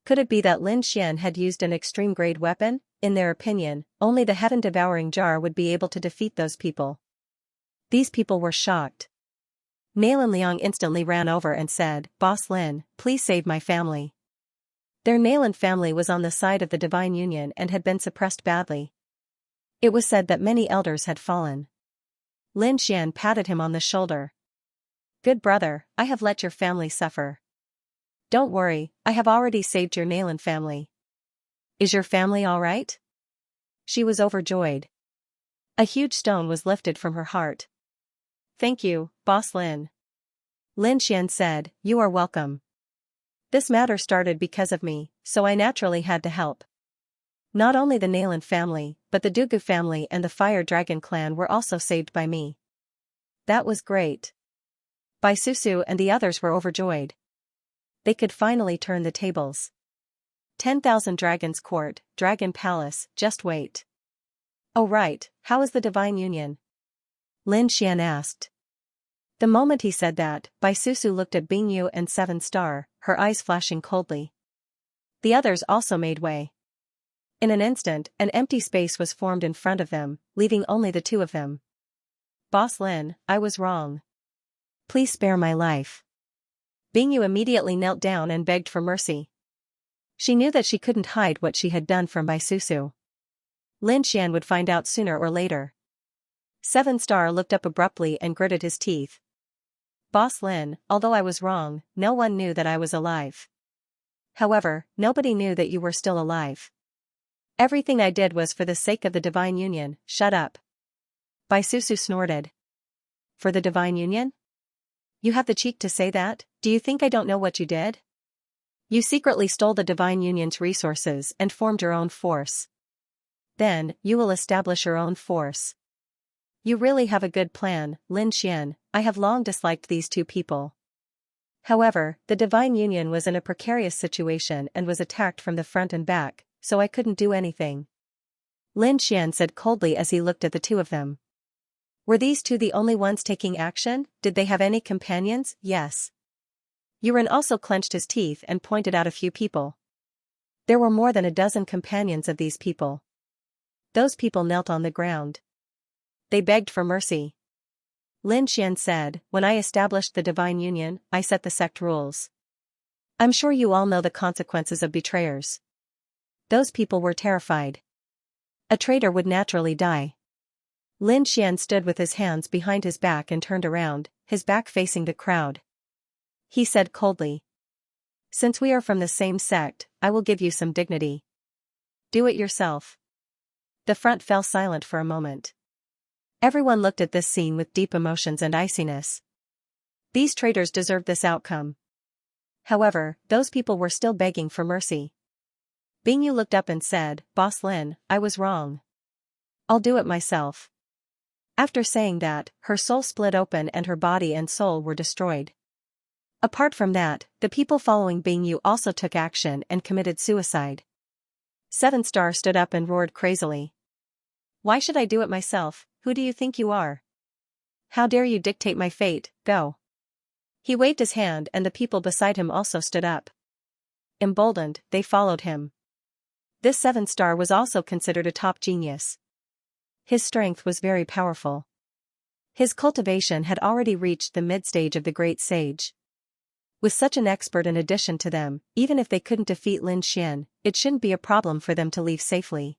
Could it be that Lin Xian had used an extreme-grade weapon? In their opinion, only the heaven-devouring jar would be able to defeat those people. These people were shocked. Nalan Liang instantly ran over and said, Boss Lin, please save my family. Their Nalan family was on the side of the Divine Union and had been suppressed badly. It was said that many elders had fallen. Lin Xian patted him on the shoulder. Good brother, I have let your family suffer. Don't worry, I have already saved your Nalan family. Is your family all right? She was overjoyed. A huge stone was lifted from her heart. Thank you, Boss Lin. Lin Xian said, you are welcome. This matter started because of me, so I naturally had to help. Not only the Nalan family, but the Dugu family and the Fire Dragon clan were also saved by me. That was great. Bai Susu and the others were overjoyed. They could finally turn the tables. 10,000 Dragons Court, Dragon Palace, just wait. Oh right, how is the Divine Union? Lin Xian asked. The moment he said that, Bai Susu looked at Bing Yu and 7 Star, her eyes flashing coldly. The others also made way. In an instant, an empty space was formed in front of them, leaving only the two of them. Boss Lin, I was wrong. Please spare my life. Bing Yu immediately knelt down and begged for mercy. She knew that she couldn't hide what she had done from Bai Susu. Lin Xian would find out sooner or later. 7 Star looked up abruptly and gritted his teeth. Boss Lin, although I was wrong, no one knew that I was alive. However, nobody knew that you were still alive. Everything I did was for the sake of the Divine Union. Shut up. Bai Susu snorted. For the Divine Union? You have the cheek to say that? Do you think I don't know what you did? You secretly stole the Divine Union's resources and formed your own force. Then, you will establish your own force. You really have a good plan, Lin Xian. I have long disliked these two people. However, the Divine Union was in a precarious situation and was attacked from the front and back, so I couldn't do anything. Lin Xian said coldly as he looked at the two of them. Were these two the only ones taking action? Did they have any companions? Yes. Yuran also clenched his teeth and pointed out a few people. There were more than a dozen companions of these people. Those people knelt on the ground. They begged for mercy. Lin Xian said, when I established the Divine Union, I set the sect rules. I'm sure you all know the consequences of betrayers. Those people were terrified. A traitor would naturally die. Lin Xian stood with his hands behind his back and turned around, his back facing the crowd. He said coldly. Since we are from the same sect, I will give you some dignity. Do it yourself. The front fell silent for a moment. Everyone looked at this scene with deep emotions and iciness. These traitors deserved this outcome. However, those people were still begging for mercy. Bingyu looked up and said, Boss Lin, I was wrong. I'll do it myself. After saying that, her soul split open and her body and soul were destroyed. Apart from that, the people following Bingyu also took action and committed suicide. 7-Star stood up and roared crazily. Why should I do it myself? Who do you think you are? How dare you dictate my fate? Go. He waved his hand and the people beside him also stood up. Emboldened, they followed him. This 7-Star was also considered a top genius. His strength was very powerful. His cultivation had already reached the mid-stage of the great sage. With such an expert in addition to them, even if they couldn't defeat Lin Xian, it shouldn't be a problem for them to leave safely.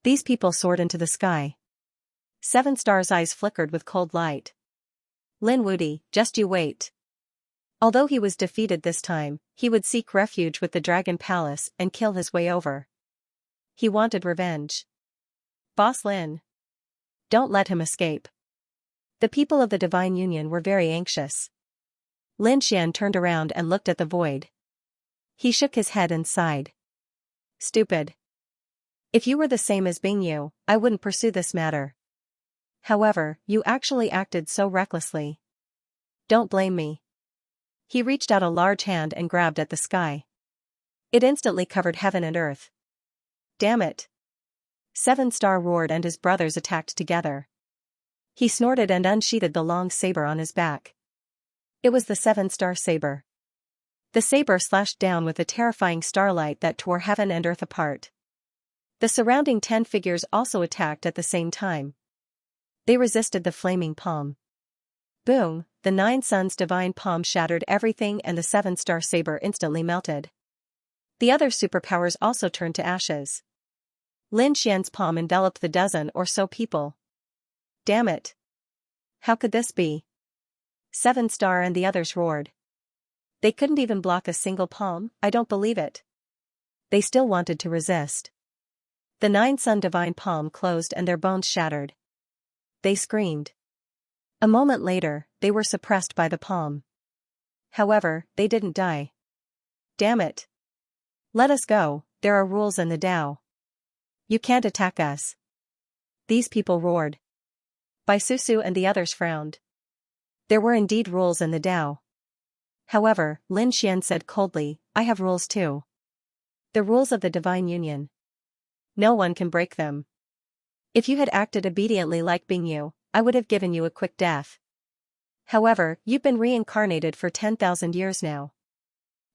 These people soared into the sky. 7-Star's eyes flickered with cold light. Lin Wudi, just you wait. Although he was defeated this time, he would seek refuge with the Dragon Palace and kill his way over. He wanted revenge. Boss Lin. Don't let him escape. The people of the Divine Union were very anxious. Lin Xian turned around and looked at the void. He shook his head and sighed. Stupid. If you were the same as Bingyu, I wouldn't pursue this matter. However, you actually acted so recklessly. Don't blame me. He reached out a large hand and grabbed at the sky. It instantly covered heaven and earth. Damn it. 7-Star roared and his brothers attacked together. He snorted and unsheathed the long saber on his back. It was the 7-Star saber. The saber slashed down with a terrifying starlight that tore heaven and earth apart. The surrounding 10 figures also attacked at the same time. They resisted the flaming palm. Boom, the 9 suns divine palm shattered everything and the 7-Star saber instantly melted. The other superpowers also turned to ashes. Lin Xian's palm enveloped the dozen or so people. Damn it. How could this be? 7-Star and the others roared. They couldn't even block a single palm, I don't believe it. They still wanted to resist. The 9 sun divine palm closed and their bones shattered. They screamed. A moment later, they were suppressed by the palm. However, they didn't die. Damn it. Let us go, there are rules in the Tao. You can't attack us. These people roared. Bai Susu and the others frowned. There were indeed rules in the Tao. However, Lin Xian said coldly, I have rules too. The rules of the Divine Union. No one can break them. If you had acted obediently like Bingyu, I would have given you a quick death. However, you've been reincarnated for 10,000 years now.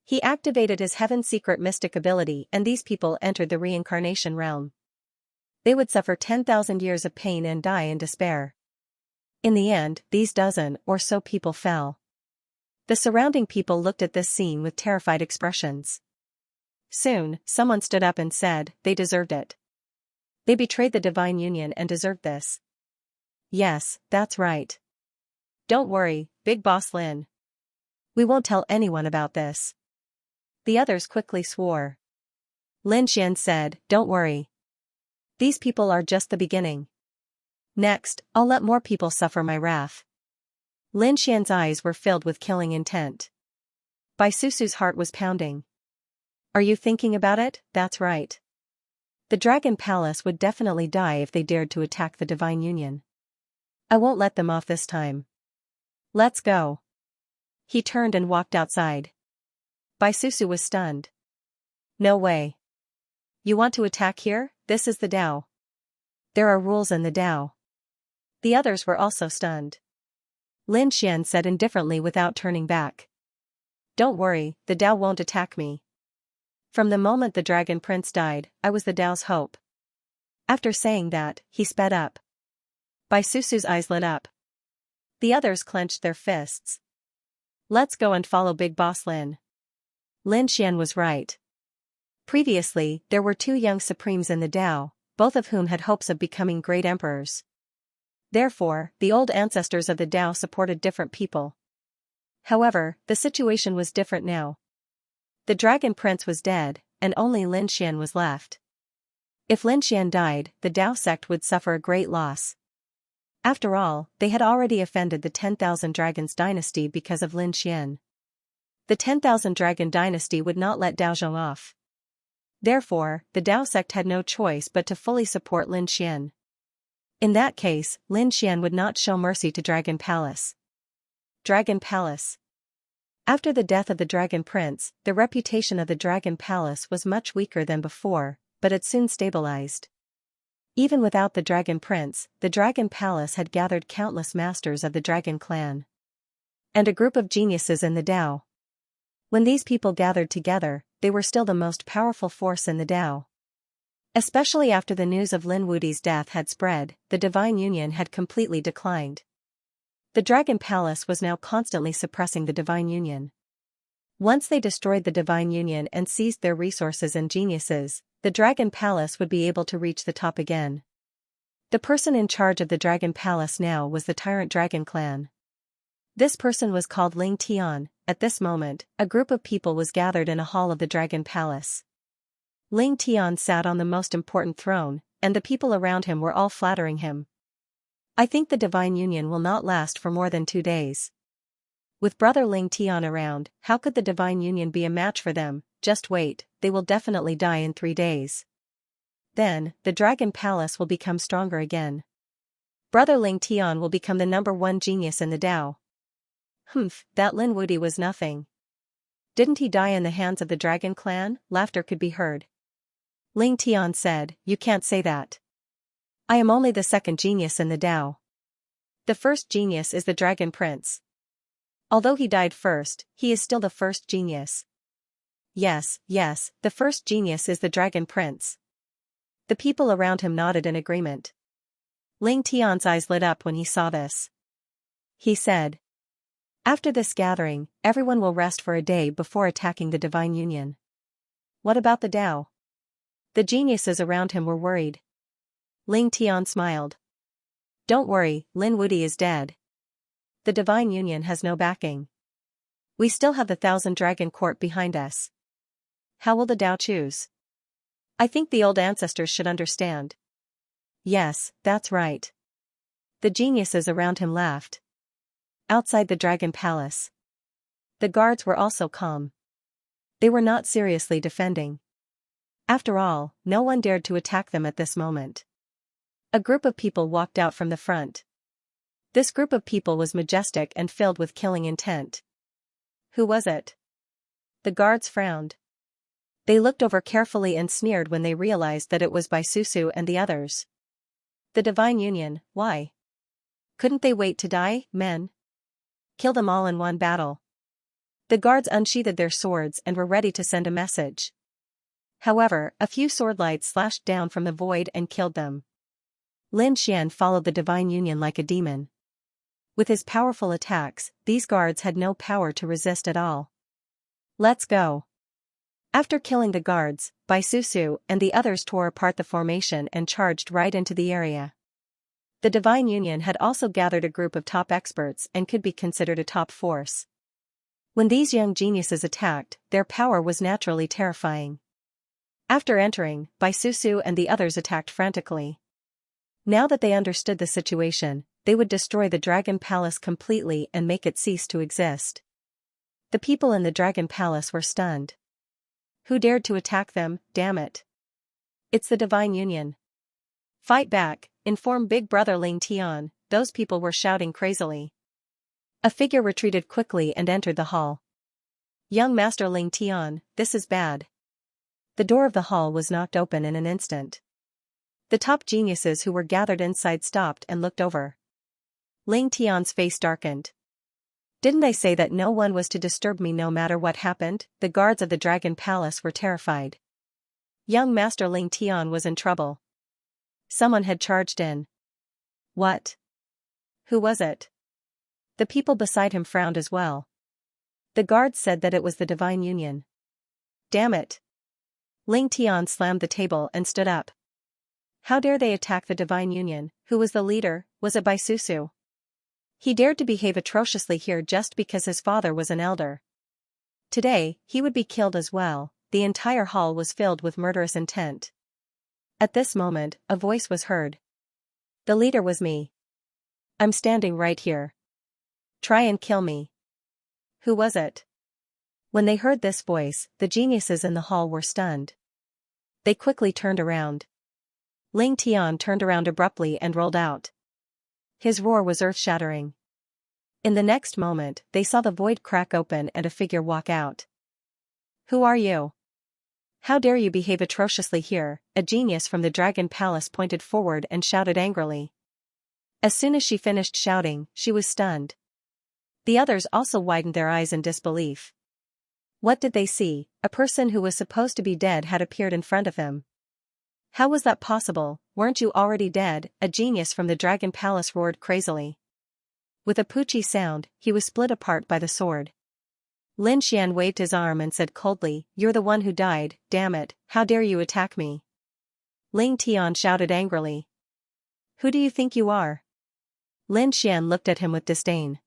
He activated his heaven secret mystic ability and these people entered the reincarnation realm. They would suffer 10,000 years of pain and die in despair. In the end, these dozen or so people fell. The surrounding people looked at this scene with terrified expressions. Soon, someone stood up and said, they deserved it. They betrayed the Divine Union and deserved this. Yes, that's right. Don't worry, Big Boss Lin. We won't tell anyone about this. The others quickly swore. Lin Xian said, don't worry. These people are just the beginning. Next, I'll let more people suffer my wrath. Lin Xian's eyes were filled with killing intent. Bai Susu's heart was pounding. Are you thinking about it? That's right. The Dragon Palace would definitely die if they dared to attack the Divine Union. I won't let them off this time. Let's go. He turned and walked outside. Bai Susu was stunned. No way. You want to attack here? This is the Tao. There are rules in the Tao. The others were also stunned. Lin Xian said indifferently without turning back. Don't worry, the Tao won't attack me. From the moment the Dragon Prince died, I was the Tao's hope. After saying that, he sped up. Bai Susu's eyes lit up. The others clenched their fists. Let's go and follow Big Boss Lin. Lin Xian was right. Previously, there were two young supremes in the Tao, both of whom had hopes of becoming great emperors. Therefore, the old ancestors of the Tao supported different people. However, the situation was different now. The Dragon Prince was dead, and only Lin Xian was left. If Lin Xian died, the Tao sect would suffer a great loss. After all, they had already offended the 10,000 Dragons dynasty because of Lin Xian. The 10,000 Dragon dynasty would not let Dao Zhong off. Therefore, the Tao sect had no choice but to fully support Lin Xian. In that case, Lin Xian would not show mercy to Dragon Palace. Dragon Palace. After the death of the Dragon Prince, the reputation of the Dragon Palace was much weaker than before, but it soon stabilized. Even without the Dragon Prince, the Dragon Palace had gathered countless masters of the Dragon Clan. And a group of geniuses in the Tao. When these people gathered together, they were still the most powerful force in the Tao. Especially after the news of Lin Wudi's death had spread, the divine union had completely declined. The Dragon Palace was now constantly suppressing the divine union. Once they destroyed the divine union and seized their resources and geniuses, the Dragon Palace would be able to reach the top again. The person in charge of the Dragon Palace now was the Tyrant Dragon Clan. This person was called Ling Tian. At this moment, a group of people was gathered in a hall of the Dragon Palace. Ling Tian sat on the most important throne, and the people around him were all flattering him. I think the divine union will not last for more than 2 days. With brother Ling Tian around, how could the divine union be a match for them? Just wait, they will definitely die in 3 days. Then, the Dragon Palace will become stronger again. Brother Ling Tian will become the #1 genius in the Tao. Humph, that Lin Wudi was nothing. Didn't he die in the hands of the Dragon Clan? Laughter could be heard. Ling Tian said, "You can't say that. I am only the second genius in the Tao. The first genius is the Dragon Prince. Although he died first, he is still the first genius." Yes, the first genius is the Dragon Prince. The people around him nodded in agreement. Ling Tian's eyes lit up when he saw this. He said, "After this gathering, everyone will rest for a day before attacking the divine union." What about the Tao? The geniuses around him were worried. Ling Tian smiled. "Don't worry, Lin Wudi is dead. The divine union has no backing. We still have the 1,000 Dragon Court behind us. How will the Tao choose? I think the old ancestors should understand." Yes, that's right. The geniuses around him laughed. Outside the Dragon Palace, the guards were also calm. They were not seriously defending. After all, no one dared to attack them at this moment. A group of people walked out from the front. This group of people was majestic and filled with killing intent. Who was it? The guards frowned. They looked over carefully and sneered when they realized that it was by Susu and the others. The divine union, why? Couldn't they wait to die, men? Kill them all in one battle. The guards unsheathed their swords and were ready to send a message. However, a few sword lights slashed down from the void and killed them. Lin Xian followed the divine union like a demon. With his powerful attacks, these guards had no power to resist at all. Let's go. After killing the guards, Bai Susu and the others tore apart the formation and charged right into the area. The divine union had also gathered a group of top experts and could be considered a top force. When these young geniuses attacked, their power was naturally terrifying. After entering, Bai Susu and the others attacked frantically. Now that they understood the situation, they would destroy the Dragon Palace completely and make it cease to exist. The people in the Dragon Palace were stunned. Who dared to attack them? Damn it. It's the divine union. Fight back, inform Big Brother Ling Tian. Those people were shouting crazily. A figure retreated quickly and entered the hall. Young Master Ling Tian, this is bad. The door of the hall was knocked open in an instant. The top geniuses who were gathered inside stopped and looked over. Ling Tian's face darkened. Didn't I say that no one was to disturb me no matter what happened? The guards of the Dragon Palace were terrified. Young Master Ling Tian was in trouble. Someone had charged in. What? Who was it? The people beside him frowned as well. The guards said that it was the divine union. damn it. Ling Tian slammed the table and stood up. How dare they attack the Divine Union? Who was the leader? Was it Bai Susu? He dared to behave atrociously here just because his father was an elder. Today, he would be killed as well. The entire hall was filled with murderous intent. At this moment, a voice was heard. The leader was me. I'm standing right here. Try and kill me. Who was it? When they heard this voice, the geniuses in the hall were stunned. They quickly turned around. Ling Tian turned around abruptly and rolled out. His roar was earth-shattering. In the next moment, they saw the void crack open and a figure walk out. Who are you? How dare you behave atrociously here? A genius from the Dragon Palace pointed forward and shouted angrily. As soon as she finished shouting, she was stunned. The others also widened their eyes in disbelief. What did they see? A person who was supposed to be dead had appeared in front of them. How was that possible? Weren't you already dead? A genius from the Dragon Palace roared crazily. With a poochie sound, he was split apart by the sword. Lin Xian waved his arm and said coldly, "You're the one who died, damn it, how dare you attack me?" Ling Tian shouted angrily. Who do you think you are? Lin Xian looked at him with disdain.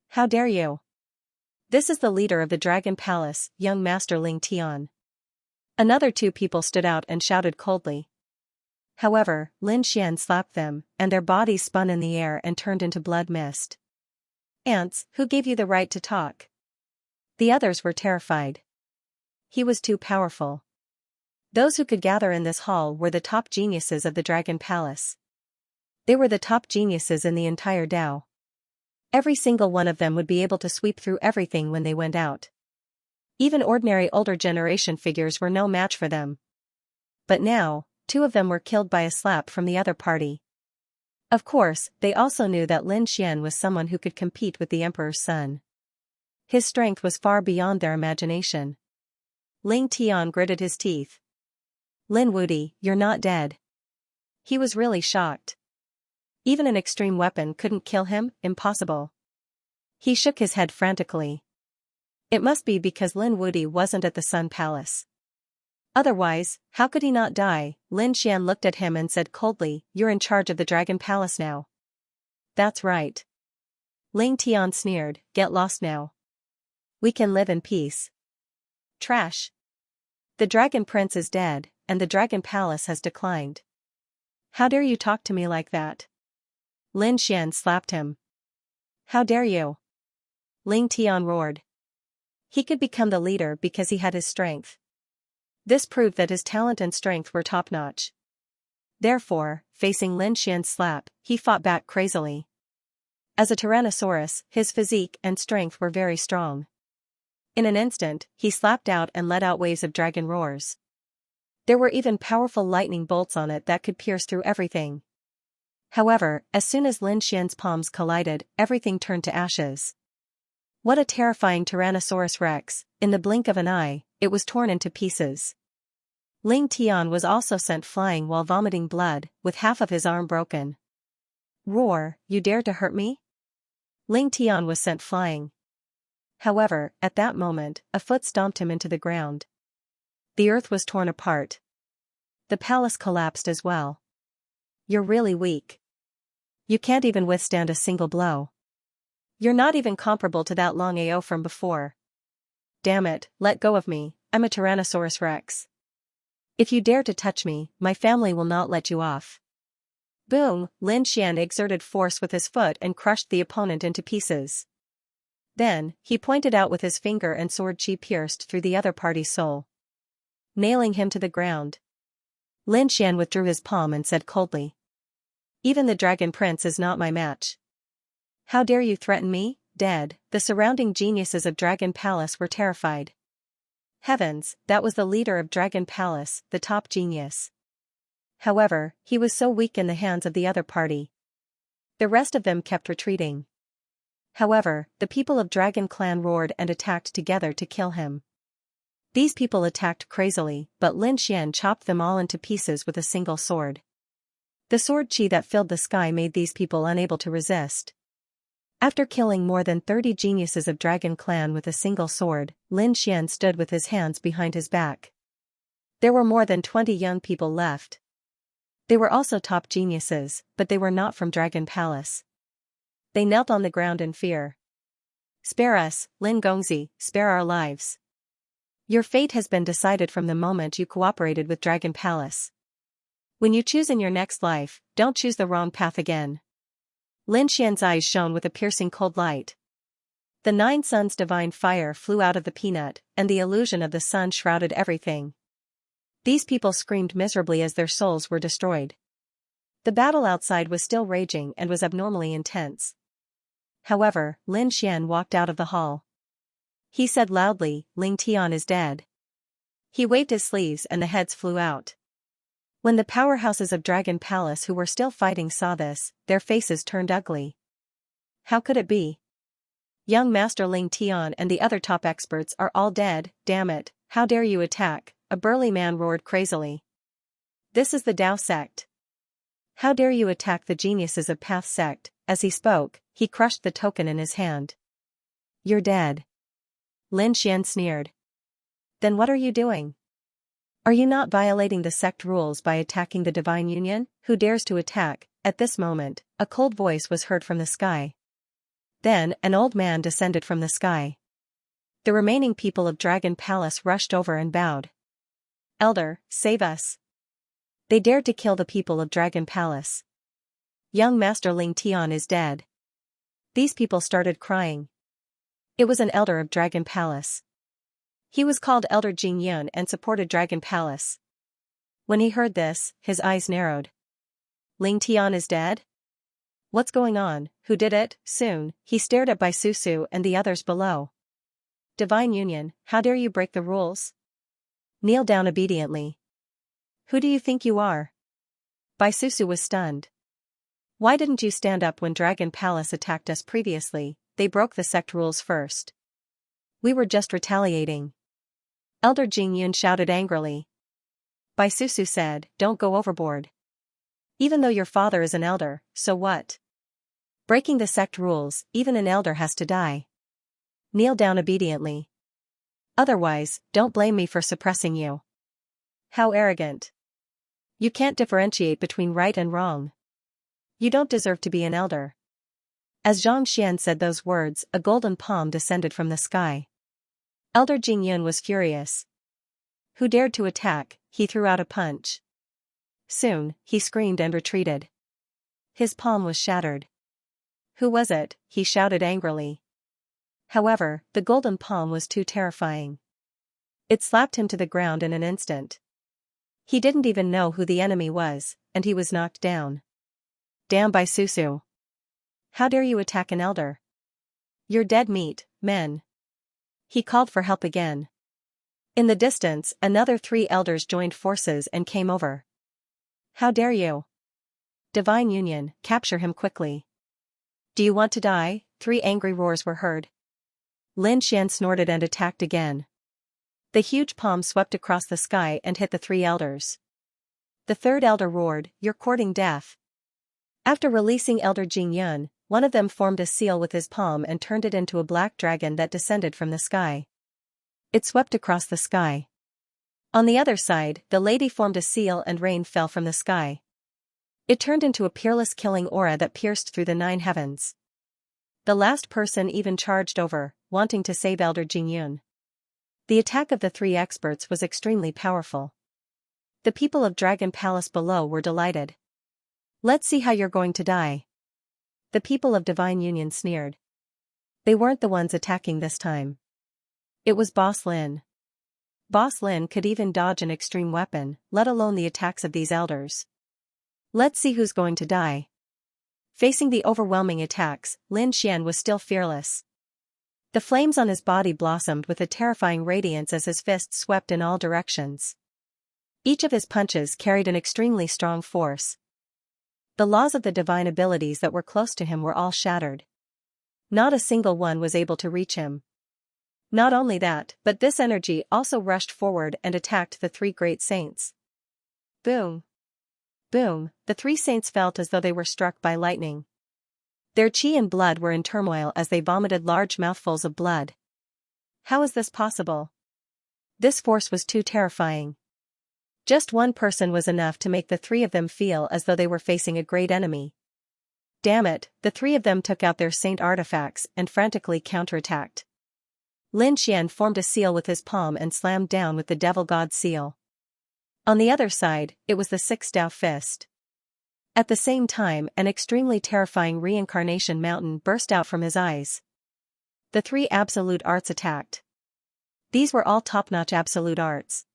How dare you? This is the leader of the Dragon Palace, young Master Ling Tian. Another two people stood out and shouted coldly. However, Lin Xian slapped them, and their bodies spun in the air and turned into blood mist. Ants, who gave you the right to talk? The others were terrified. He was too powerful. Those who could gather in this hall were the top geniuses of the Dragon Palace. They were the top geniuses in the entire Dao. Every single one of them would be able to sweep through everything when they went out. Even ordinary older generation figures were no match for them. But now, two of them were killed by a slap from the other party. Of course, they also knew that Lin Xian was someone who could compete with the Emperor's son. His strength was far beyond their imagination. Ling Tian gritted his teeth. Lin Wudi, you're not dead. He was really shocked. Even an extreme weapon couldn't kill him, impossible. He shook his head frantically. It must be because Lin Wudi wasn't at the Sun Palace. Otherwise, how could he not die? Lin Xian looked at him and said coldly, "You're in charge of the Dragon Palace now." That's right. Ling Tian sneered, "Get lost now. We can live in peace." Trash. The Dragon Prince is dead, and the Dragon Palace has declined. How dare you talk to me like that? Lin Xian slapped him. How dare you? Ling Tian roared. He could become the leader because he had his strength. This proved that his talent and strength were top-notch. Therefore, facing Lin Xian's slap, he fought back crazily. As a Tyrannosaurus, his physique and strength were very strong. In an instant, he slapped out and let out waves of dragon roars. There were even powerful lightning bolts on it that could pierce through everything. However, as soon as Lin Xian's palms collided, everything turned to ashes. What a terrifying Tyrannosaurus Rex! In the blink of an eye, it was torn into pieces. Ling Tian was also sent flying while vomiting blood, with half of his arm broken. Roar, you dare to hurt me? Ling Tian was sent flying. However, at that moment, a foot stomped him into the ground. The earth was torn apart. The palace collapsed as well. You're really weak. You can't even withstand a single blow. You're not even comparable to that Long Ao from before. Damn it, let go of me, I'm a Tyrannosaurus Rex. If you dare to touch me, my family will not let you off. Boom, Lin Xian exerted force with his foot and crushed the opponent into pieces. Then, he pointed out with his finger and sword chi pierced through the other party's soul, nailing him to the ground. Lin Xian withdrew his palm and said coldly, "Even the Dragon Prince is not my match. How dare you threaten me?" Dead, the surrounding geniuses of Dragon Palace were terrified. Heavens, that was the leader of Dragon Palace, the top genius. However, he was so weak in the hands of the other party. The rest of them kept retreating. However, the people of Dragon Clan roared and attacked together to kill him. These people attacked crazily, but Lin Xian chopped them all into pieces with a single sword. The sword chi that filled the sky made these people unable to resist. After killing more than 30 geniuses of Dragon Clan with a single sword, Lin Xian stood with his hands behind his back. There were more than 20 young people left. They were also top geniuses, but they were not from Dragon Palace. They knelt on the ground in fear. "Spare us, Lin Gongzi, spare our lives. Your fate has been decided from the moment you cooperated with Dragon Palace. When you choose in your next life, don't choose the wrong path again." Lin Xian's eyes shone with a piercing cold light. The 9 suns' divine fire flew out of the peanut, and the illusion of the sun shrouded everything. These people screamed miserably as their souls were destroyed. The battle outside was still raging and was abnormally intense. However, Lin Xian walked out of the hall. He said loudly, "Ling Tian is dead." He waved his sleeves and the heads flew out. When the powerhouses of Dragon Palace who were still fighting saw this, their faces turned ugly. How could it be? Young Master Ling Tian and the other top experts are all dead, damn it, how dare you attack, a burly man roared crazily. This is the Dao sect. How dare you attack the geniuses of Path sect? As he spoke, he crushed the token in his hand. You're dead. Lin Xian sneered. Then what are you doing? Are you not violating the sect rules by attacking the divine union? Who dares to attack? At this moment, a cold voice was heard from the sky. Then, an old man descended from the sky. The remaining people of Dragon Palace rushed over and bowed. Elder, save us. They dared to kill the people of Dragon Palace. Young Master Ling Tian is dead. These people started crying. It was an elder of Dragon Palace. He was called Elder Jingyun and supported Dragon Palace. When he heard this, his eyes narrowed. Ling Tian is dead? What's going on? Who did it? Soon, he stared at Bai Susu and the others below. Divine Union, how dare you break the rules? Kneel down obediently. Who do you think you are? Bai Susu was stunned. Why didn't you stand up when Dragon Palace attacked us previously? They broke the sect rules first. We were just retaliating. Elder Jingyun shouted angrily. Bai Susu said, don't go overboard. Even though your father is an elder, so what? Breaking the sect rules, even an elder has to die. Kneel down obediently. Otherwise, don't blame me for suppressing you. How arrogant. You can't differentiate between right and wrong. You don't deserve to be an elder. As Zhang Xian said those words, a golden palm descended from the sky. Elder Jingyun was furious. Who dared to attack? He threw out a punch. Soon, he screamed and retreated. His palm was shattered. Who was it? He shouted angrily. However, the golden palm was too terrifying. It slapped him to the ground in an instant. He didn't even know who the enemy was, and he was knocked down. Damn Bai Susu. How dare you attack an elder? You're dead meat, men. He called for help again. In the distance, another 3 elders joined forces and came over. How dare you? Divine Union, capture him quickly. Do you want to die? 3 angry roars were heard. Lin Xian snorted and attacked again. The huge palm swept across the sky and hit the 3 elders. The 3rd elder roared, you're courting death. After releasing Elder Jingyun, one of them formed a seal with his palm and turned it into a black dragon that descended from the sky. It swept across the sky. On the other side, the lady formed a seal and rain fell from the sky. It turned into a peerless killing aura that pierced through the 9 heavens. The last person even charged over, wanting to save Elder Jingyun. The attack of the 3 experts was extremely powerful. The people of Dragon Palace below were delighted. Let's see how you're going to die. The people of Divine Union sneered. They weren't the ones attacking this time. It was Boss Lin. Boss Lin could even dodge an extreme weapon, let alone the attacks of these elders. Let's see who's going to die. Facing the overwhelming attacks, Lin Xian was still fearless. The flames on his body blossomed with a terrifying radiance as his fists swept in all directions. Each of his punches carried an extremely strong force. The laws of the divine abilities that were close to him were all shattered. Not a single one was able to reach him. Not only that, but this energy also rushed forward and attacked the 3 great saints. Boom! Boom! The 3 saints felt as though they were struck by lightning. Their chi and blood were in turmoil as they vomited large mouthfuls of blood. How is this possible? This force was too terrifying. Just one person was enough to make the three of them feel as though they were facing a great enemy. Damn it, the three of them took out their saint artifacts and frantically counterattacked. Lin Xian formed a seal with his palm and slammed down with the devil god seal. On the other side, it was the sixth Dao fist. At the same time, an extremely terrifying reincarnation mountain burst out from his eyes. The three absolute arts attacked. These were all top-notch absolute arts.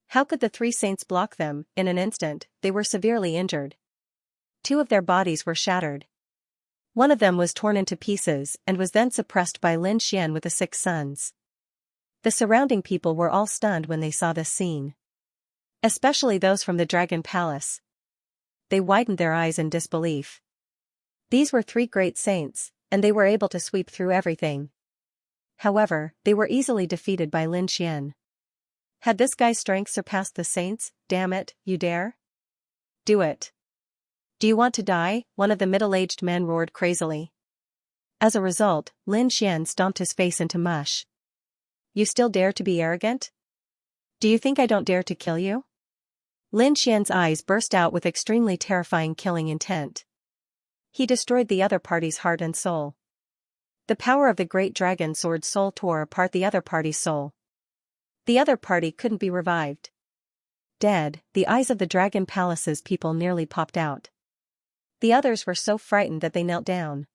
How could the three saints block them? In an instant, they were severely injured. Two of their bodies were shattered. One of them was torn into pieces and was then suppressed by Lin Xian with the 6 sons. The surrounding people were all stunned when they saw this scene. Especially those from the Dragon Palace. They widened their eyes in disbelief. These were 3 great saints, and they were able to sweep through everything. However, they were easily defeated by Lin Xian. Had this guy's strength surpassed the saints? Damn it, you dare? Do it. Do you want to die? One of the middle-aged men roared crazily. As a result, Lin Xian stomped his face into mush. You still dare to be arrogant? Do you think I don't dare to kill you? Lin Xian's eyes burst out with extremely terrifying killing intent. He destroyed the other party's heart and soul. The power of the great dragon sword soul tore apart the other party's soul. The other party couldn't be revived. Dead, the eyes of the Dragon Palace's people nearly popped out. The others were so frightened that they knelt down.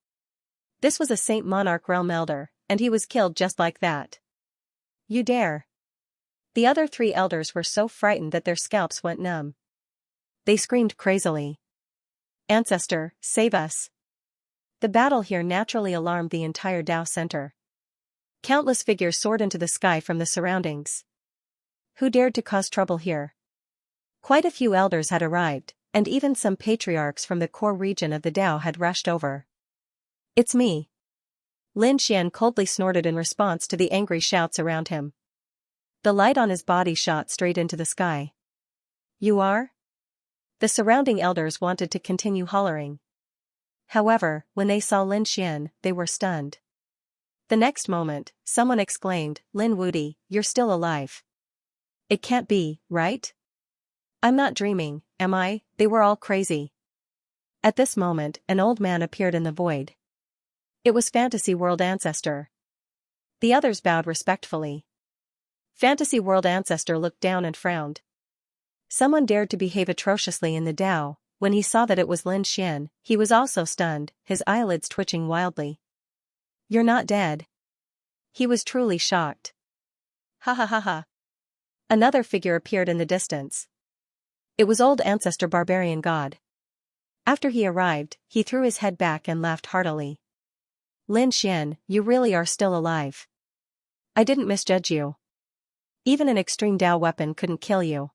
This was a Saint Monarch Realm Elder, and he was killed just like that. You dare. The other 3 elders were so frightened that their scalps went numb. They screamed crazily. Ancestor, save us. The battle here naturally alarmed the entire Dao Center. Countless figures soared into the sky from the surroundings. Who dared to cause trouble here? Quite a few elders had arrived, and even some patriarchs from the core region of the Dao had rushed over. It's me. Lin Xian coldly snorted in response to the angry shouts around him. The light on his body shot straight into the sky. You are? The surrounding elders wanted to continue hollering. However, when they saw Lin Xian, they were stunned. The next moment, someone exclaimed, Lin Wudi, you're still alive. It can't be, right? I'm not dreaming, am I? They were all crazy. At this moment, an old man appeared in the void. It was Fantasy World Ancestor. The others bowed respectfully. Fantasy World Ancestor looked down and frowned. Someone dared to behave atrociously in the Dao. When he saw that it was Lin Xian, he was also stunned, his eyelids twitching wildly. You're not dead. He was truly shocked. Ha ha ha ha. Another figure appeared in the distance. It was old Ancestor Barbarian God. After he arrived, he threw his head back and laughed heartily. Lin Xian, you really are still alive. I didn't misjudge you. Even an extreme Dao weapon couldn't kill you.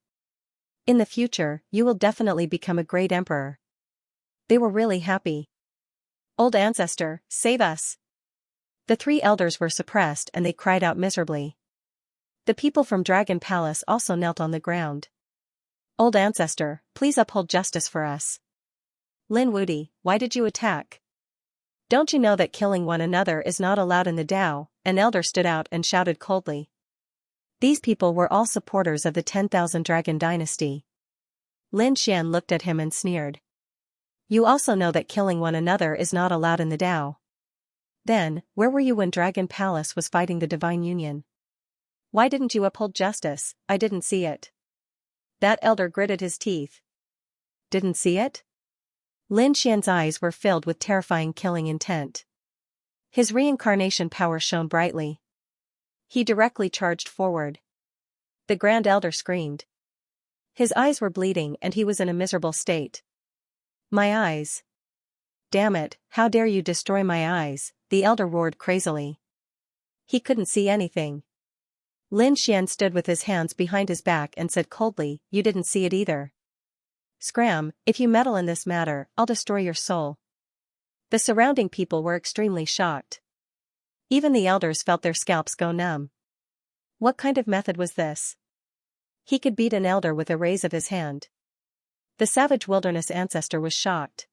In the future, you will definitely become a great emperor. They were really happy. Old Ancestor, save us. The 3 elders were suppressed and they cried out miserably. The people from Dragon Palace also knelt on the ground. Old Ancestor, please uphold justice for us. Lin Wudi, why did you attack? Don't you know that killing one another is not allowed in the Dao? An elder stood out and shouted coldly. These people were all supporters of the 10,000 Dragon Dynasty. Lin Xian looked at him and sneered. You also know that killing one another is not allowed in the Dao. Then, where were you when Dragon Palace was fighting the Divine Union? Why didn't you uphold justice? I didn't see it. That elder gritted his teeth. Didn't see it? Lin Xian's eyes were filled with terrifying killing intent. His reincarnation power shone brightly. He directly charged forward. The Grand Elder screamed. His eyes were bleeding and he was in a miserable state. My eyes. Damn it, how dare you destroy my eyes, the elder roared crazily. He couldn't see anything. Lin Xian stood with his hands behind his back and said coldly, you didn't see it either. Scram, if you meddle in this matter, I'll destroy your soul. The surrounding people were extremely shocked. Even the elders felt their scalps go numb. What kind of method was this? He could beat an elder with a raise of his hand. The savage wilderness ancestor was shocked.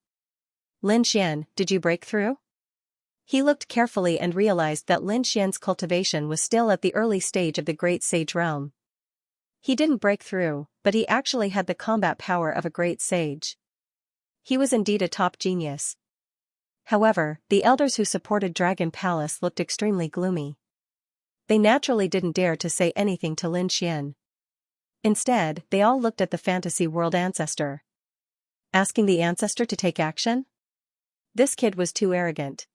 Lin Xian, did you break through? He looked carefully and realized that Lin Xian's cultivation was still at the early stage of the great sage realm. He didn't break through, but he actually had the combat power of a great sage. He was indeed a top genius. However, the elders who supported Dragon Palace looked extremely gloomy. They naturally didn't dare to say anything to Lin Xian. Instead, they all looked at the fantasy world ancestor. Asking the ancestor to take action? This kid was too arrogant.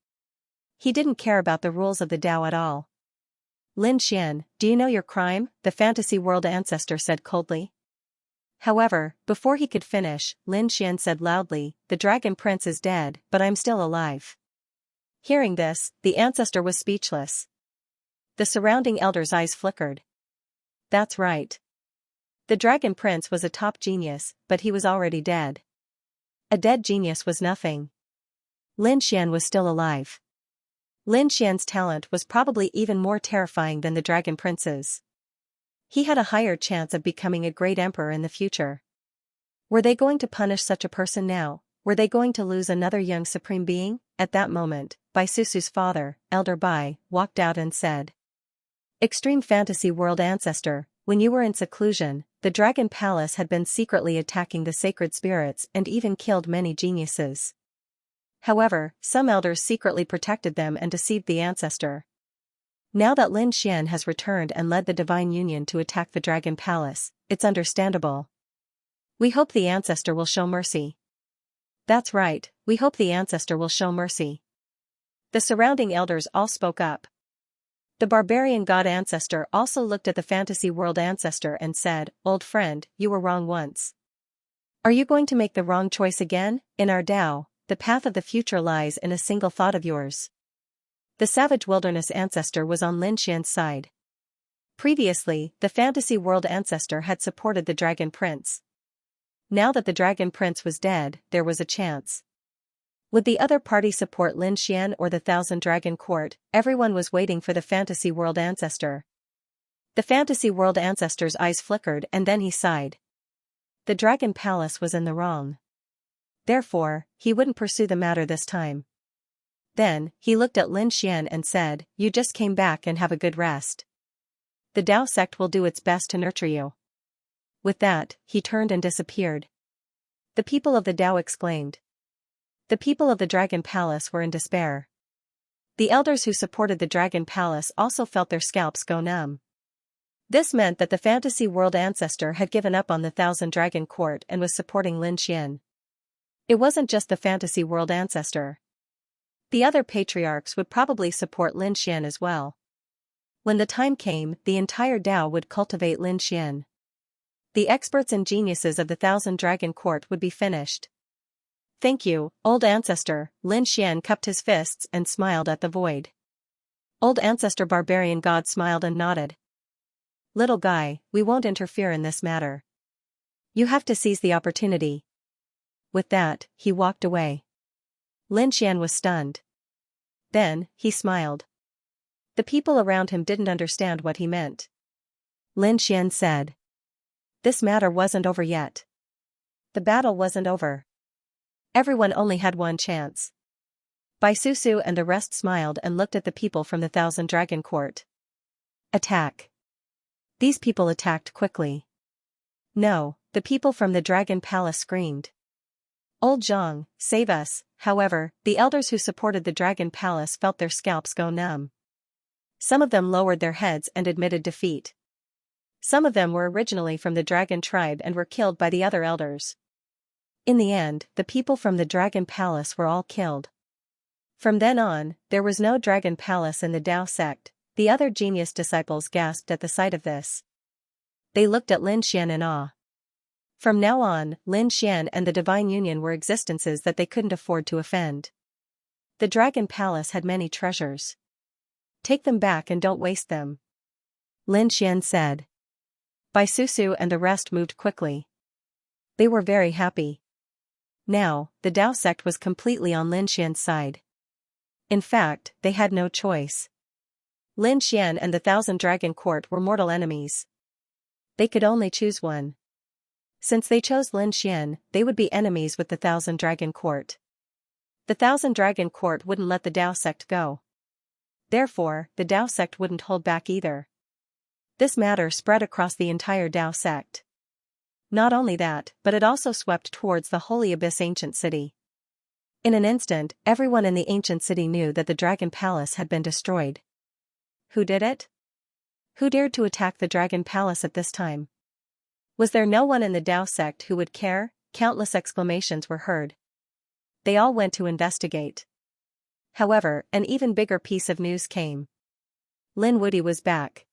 He didn't care about the rules of the Tao at all. Lin Xian, do you know your crime? The fantasy world ancestor said coldly. However, before he could finish, Lin Xian said loudly, the Dragon Prince is dead, but I'm still alive. Hearing this, the ancestor was speechless. The surrounding elders' eyes flickered. That's right. The Dragon Prince was a top genius, but he was already dead. A dead genius was nothing. Lin Xian was still alive. Lin Xian's talent was probably even more terrifying than the Dragon Prince's. He had a higher chance of becoming a great emperor in the future. Were they going to punish such a person now? Were they going to lose another young supreme being? At that moment, Bai Susu's father, Elder Bai, walked out and said, Extreme Fantasy World Ancestor, when you were in seclusion, the Dragon Palace had been secretly attacking the sacred spirits and even killed many geniuses. However, some elders secretly protected them and deceived the ancestor. Now that Lin Xian has returned and led the Divine Union to attack the Dragon Palace, it's understandable. We hope the ancestor will show mercy. That's right, we hope the ancestor will show mercy. The surrounding elders all spoke up. The barbarian god ancestor also looked at the fantasy world ancestor and said, Old friend, you were wrong once. Are you going to make the wrong choice again? In our Tao, the path of the future lies in a single thought of yours. The savage wilderness ancestor was on Lin Xian's side. Previously, the fantasy world ancestor had supported the Dragon Prince. Now that the Dragon Prince was dead, there was a chance. Would the other party support Lin Xian or the Thousand Dragon Court? Everyone was waiting for the fantasy world ancestor. The fantasy world ancestor's eyes flickered and then he sighed. The Dragon Palace was in the wrong. Therefore, he wouldn't pursue the matter this time. Then, he looked at Lin Xian and said, You just came back and have a good rest. The Tao sect will do its best to nurture you. With that, he turned and disappeared. The people of the Tao exclaimed. The people of the Dragon Palace were in despair. The elders who supported the Dragon Palace also felt their scalps go numb. This meant that the fantasy world ancestor had given up on the Thousand Dragon Court and was supporting Lin Xian. It wasn't just the fantasy world ancestor. The other patriarchs would probably support Lin Xian as well. When the time came, the entire Tao would cultivate Lin Xian. The experts and geniuses of the Thousand Dragon Court would be finished. Thank you, old ancestor. Lin Xian cupped his fists and smiled at the void. Old ancestor barbarian god smiled and nodded. Little guy, we won't interfere in this matter. You have to seize the opportunity. With that, he walked away. Lin Xian was stunned. Then, he smiled. The people around him didn't understand what he meant. Lin Xian said. This matter wasn't over yet. The battle wasn't over. Everyone only had one chance. Bai Susu and the rest smiled and looked at the people from the Thousand Dragon Court. Attack. These people attacked quickly. No, the people from the Dragon Palace screamed. Old Zhang, save us. However, the elders who supported the Dragon Palace felt their scalps go numb. Some of them lowered their heads and admitted defeat. Some of them were originally from the Dragon tribe and were killed by the other elders. In the end, the people from the Dragon Palace were all killed. From then on, there was no Dragon Palace in the Tao sect. The other genius disciples gasped at the sight of this. They looked at Lin Xian in awe. From now on, Lin Xian and the Divine Union were existences that they couldn't afford to offend. The Dragon Palace had many treasures. Take them back and don't waste them. Lin Xian said. Bai Susu and the rest moved quickly. They were very happy. Now, the Tao sect was completely on Lin Xian's side. In fact, they had no choice. Lin Xian and the Thousand Dragon Court were mortal enemies. They could only choose one. Since they chose Lin Xian, they would be enemies with the Thousand Dragon Court. The The Thousand Dragon Court wouldn't let the Tao sect go. Therefore, the Tao sect wouldn't hold back either. This matter spread across the entire Tao sect. Not only that, but it also swept towards the Holy Abyss ancient city. In an instant, everyone in the ancient city knew that the Dragon Palace had been destroyed. Who did it? Who dared to attack the Dragon Palace at this time? Was there no one in the Tao sect who would care? Countless exclamations were heard. They all went to investigate. However, an even bigger piece of news came. Lin Wudy was back.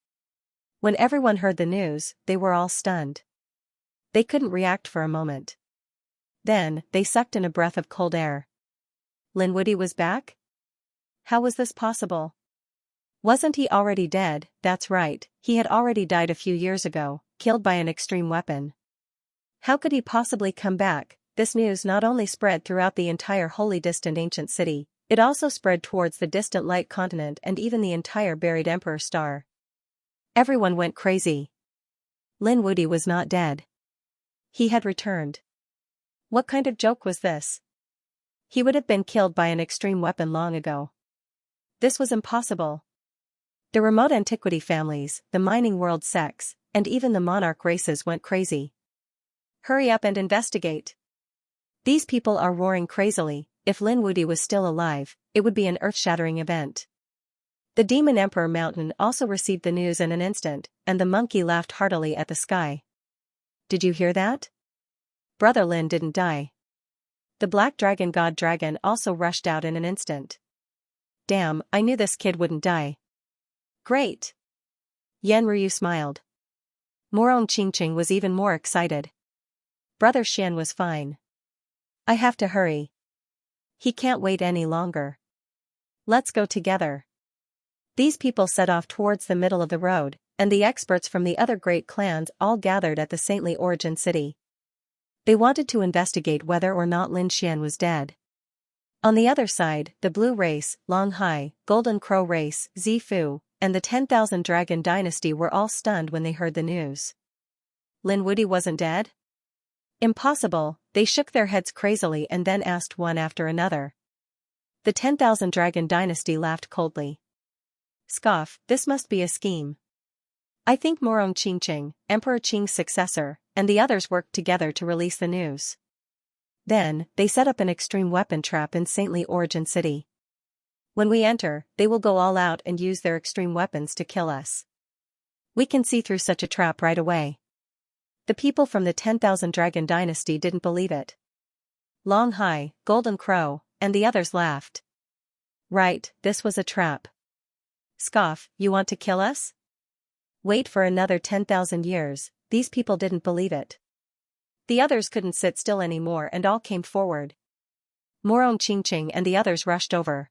When everyone heard the news, they were all stunned. They couldn't react for a moment. Then, they sucked in a breath of cold air. Lin Wudy was back? How was this possible? Wasn't he already dead? That's right, he had already died a few years ago, killed by an extreme weapon. How could he possibly come back? This news not only spread throughout the entire wholly distant ancient city, it also spread towards the distant light continent and even the entire buried Emperor star. Everyone went crazy. Lin Wudy was not dead. He had returned. What kind of joke was this? He would have been killed by an extreme weapon long ago. This was impossible. The remote antiquity families, the mining world sects, and even the monarch races went crazy. Hurry up and investigate. These people are roaring crazily. If Lin Wudy was still alive, it would be an earth-shattering event. The Demon Emperor Mountain also received the news in an instant, and the monkey laughed heartily at the sky. Did you hear that? Brother Lin didn't die. The Black Dragon God Dragon also rushed out in an instant. Damn, I knew this kid wouldn't die. Great. Yan Ryu smiled. Morong Qingqing was even more excited. Brother Xian was fine. I have to hurry. He can't wait any longer. Let's go together. These people set off towards the middle of the road, and the experts from the other great clans all gathered at the saintly origin city. They wanted to investigate whether or not Lin Xian was dead. On the other side, the Blue Race, Long Hai, Golden Crow Race, Zifu, and the 10,000 Dragon Dynasty were all stunned when they heard the news. Lin Wudy wasn't dead? Impossible, they shook their heads crazily and then asked one after another. The 10,000 Dragon Dynasty laughed coldly. Scoff, this must be a scheme. I think Morong Qingqing, Emperor Qing's successor, and the others worked together to release the news. Then, they set up an extreme weapon trap in Saintly Origin City. When we enter, they will go all out and use their extreme weapons to kill us. We can see through such a trap right away. The people from the 10,000 Dragon Dynasty didn't believe it. Long Hai, Golden Crow, and the others laughed. Right, this was a trap. Scoff, you want to kill us? Wait for another 10,000 years, these people didn't believe it. The others couldn't sit still anymore and all came forward. Morong Qingqing and the others rushed over.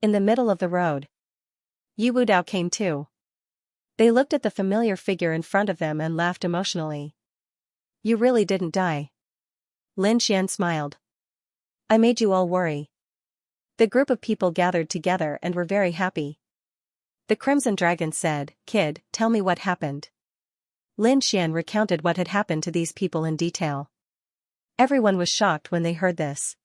In the middle of the road, Yu Wudao came too. They looked at the familiar figure in front of them and laughed emotionally. You really didn't die. Lin Xian smiled. I made you all worry. The group of people gathered together and were very happy. The Crimson Dragon said, Kid, tell me what happened. Lin Xian recounted what had happened to these people in detail. Everyone was shocked when they heard this.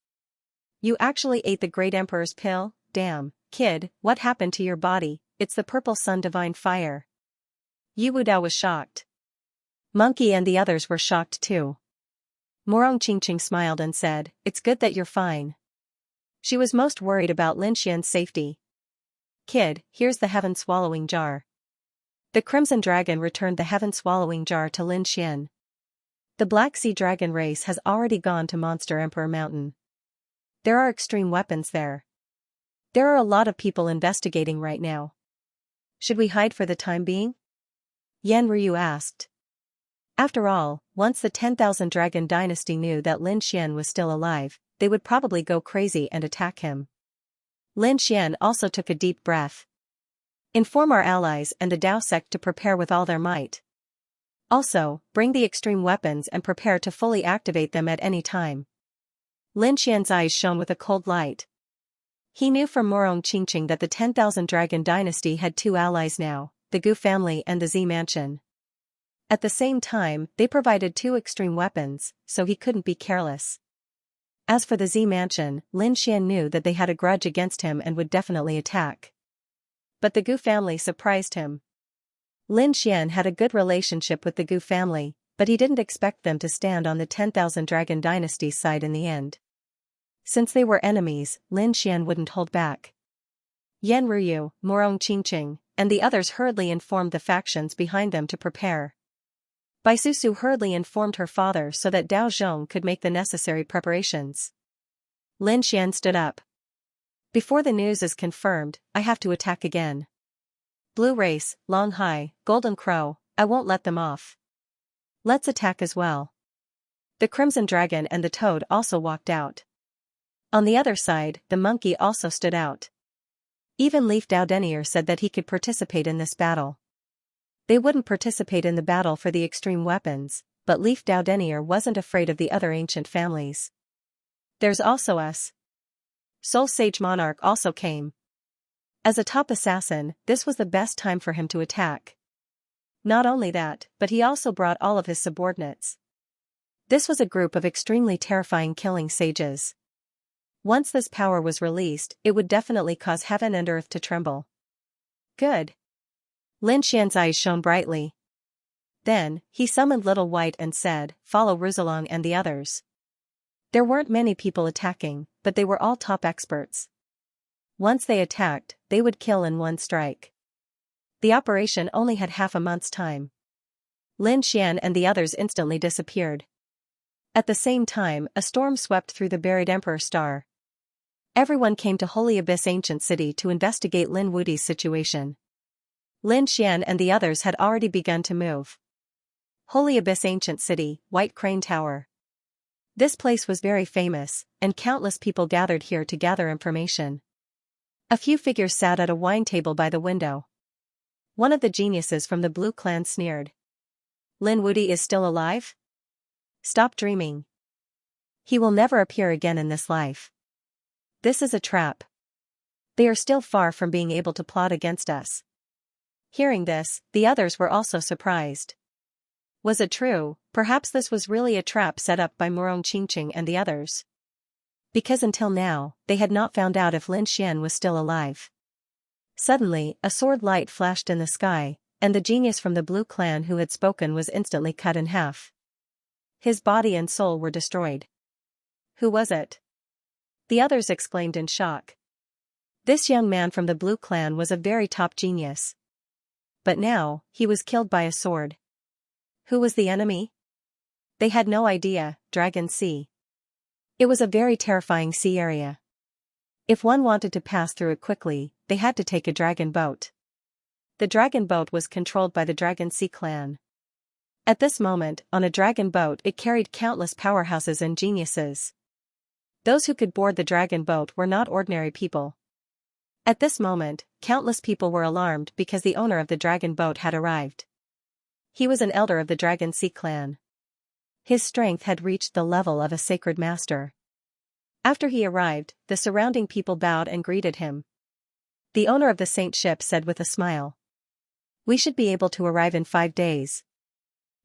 You actually ate the Great Emperor's pill? Damn, kid, what happened to your body? It's the Purple Sun Divine Fire. Yu Wudao was shocked. Monkey and the others were shocked too. Morong Qingqing smiled and said, It's good that you're fine. She was most worried about Lin Xian's safety. Kid, here's the Heaven Swallowing Jar. The Crimson Dragon returned the Heaven Swallowing Jar to Lin Xian. The Black Sea Dragon race has already gone to Monster Emperor Mountain. There are extreme weapons there. There are a lot of people investigating right now. Should we hide for the time being? Yan Ryu asked. After all, once the 10,000 Dragon Dynasty knew that Lin Xian was still alive, they would probably go crazy and attack him. Lin Xian also took a deep breath. Inform our allies and the Tao sect to prepare with all their might. Also, bring the extreme weapons and prepare to fully activate them at any time. Lin Xian's eyes shone with a cold light. He knew from Morong Qingqing that the 10,000 Dragon Dynasty had two allies now, the Gu family and the Z Mansion. At the same time, they provided two extreme weapons, so he couldn't be careless. As for the Z mansion, Lin Xian knew that they had a grudge against him and would definitely attack. But the Gu family surprised him. Lin Xian had a good relationship with the Gu family, but he didn't expect them to stand on the 10,000 Dragon Dynasty's side in the end. Since they were enemies, Lin Xian wouldn't hold back. Yan Ruyu, Morong Qingqing, and the others hurriedly informed the factions behind them to prepare. Bai Susu hurriedly informed her father so that Dao Zhong could make the necessary preparations. Lin Xian stood up. Before the news is confirmed, I have to attack again. Blue Race, Long Hai, Golden Crow, I won't let them off. Let's attack as well. The Crimson Dragon and the Toad also walked out. On the other side, the monkey also stood out. Even Leaf Dao Denier said that he could participate in this battle. They wouldn't participate in the battle for the extreme weapons, but Leaf Dao Denier wasn't afraid of the other ancient families. There's also us. Soul Sage Monarch also came. As a top assassin, this was the best time for him to attack. Not only that, but he also brought all of his subordinates. This was a group of extremely terrifying killing sages. Once this power was released, it would definitely cause heaven and earth to tremble. Good. Lin Xian's eyes shone brightly. Then, he summoned Little White and said, "Follow Rizalong and the others." There weren't many people attacking, but they were all top experts. Once they attacked, they would kill in one strike. The operation only had half a month's time. Lin Xian and the others instantly disappeared. At the same time, a storm swept through the buried Emperor Star. Everyone came to Holy Abyss Ancient City to investigate Lin Wudi's situation. Lin Xian and the others had already begun to move. Holy Abyss Ancient City, White Crane Tower. This place was very famous, and countless people gathered here to gather information. A few figures sat at a wine table by the window. One of the geniuses from the Blue Clan sneered. Lin Wudi is still alive? Stop dreaming. He will never appear again in this life. This is a trap. They are still far from being able to plot against us. Hearing this, the others were also surprised. Was it true? Perhaps this was really a trap set up by Morong Qingqing and the others. Because until now, they had not found out if Lin Xian was still alive. Suddenly, a sword light flashed in the sky, and the genius from the Blue Clan who had spoken was instantly cut in half. His body and soul were destroyed. Who was it? The others exclaimed in shock. This young man from the Blue Clan was a very top genius. But now, he was killed by a sword. Who was the enemy? They had no idea. Dragon Sea. It was a very terrifying sea area. If one wanted to pass through it quickly, they had to take a dragon boat. The dragon boat was controlled by the Dragon Sea clan. At this moment, on a dragon boat it carried countless powerhouses and geniuses. Those who could board the dragon boat were not ordinary people. At this moment, countless people were alarmed because the owner of the dragon boat had arrived. He was an elder of the Dragon Sea clan. His strength had reached the level of a sacred master. After he arrived, the surrounding people bowed and greeted him. The owner of the Saint ship said with a smile. We should be able to arrive in 5 days.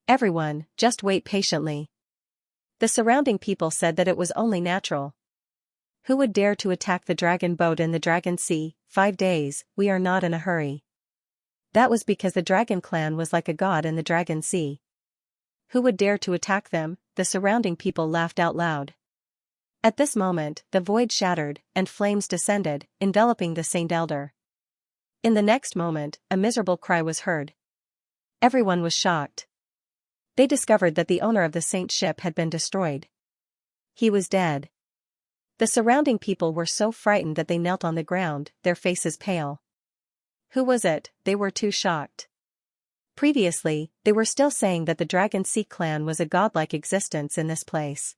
Everyone, just wait patiently. The surrounding people said that it was only natural. Who would dare to attack the dragon boat in the Dragon Sea? 5 days, we are not in a hurry. That was because the Dragon Clan was like a god in the Dragon Sea. Who would dare to attack them? The surrounding people laughed out loud. At this moment, the void shattered, and flames descended, enveloping the Saint Elder. In the next moment, a miserable cry was heard. Everyone was shocked. They discovered that the owner of the Saint ship had been destroyed. He was dead. The surrounding people were so frightened that they knelt on the ground, their faces pale. Who was it? They were too shocked. Previously, they were still saying that the Dragon Sea clan was a godlike existence in this place.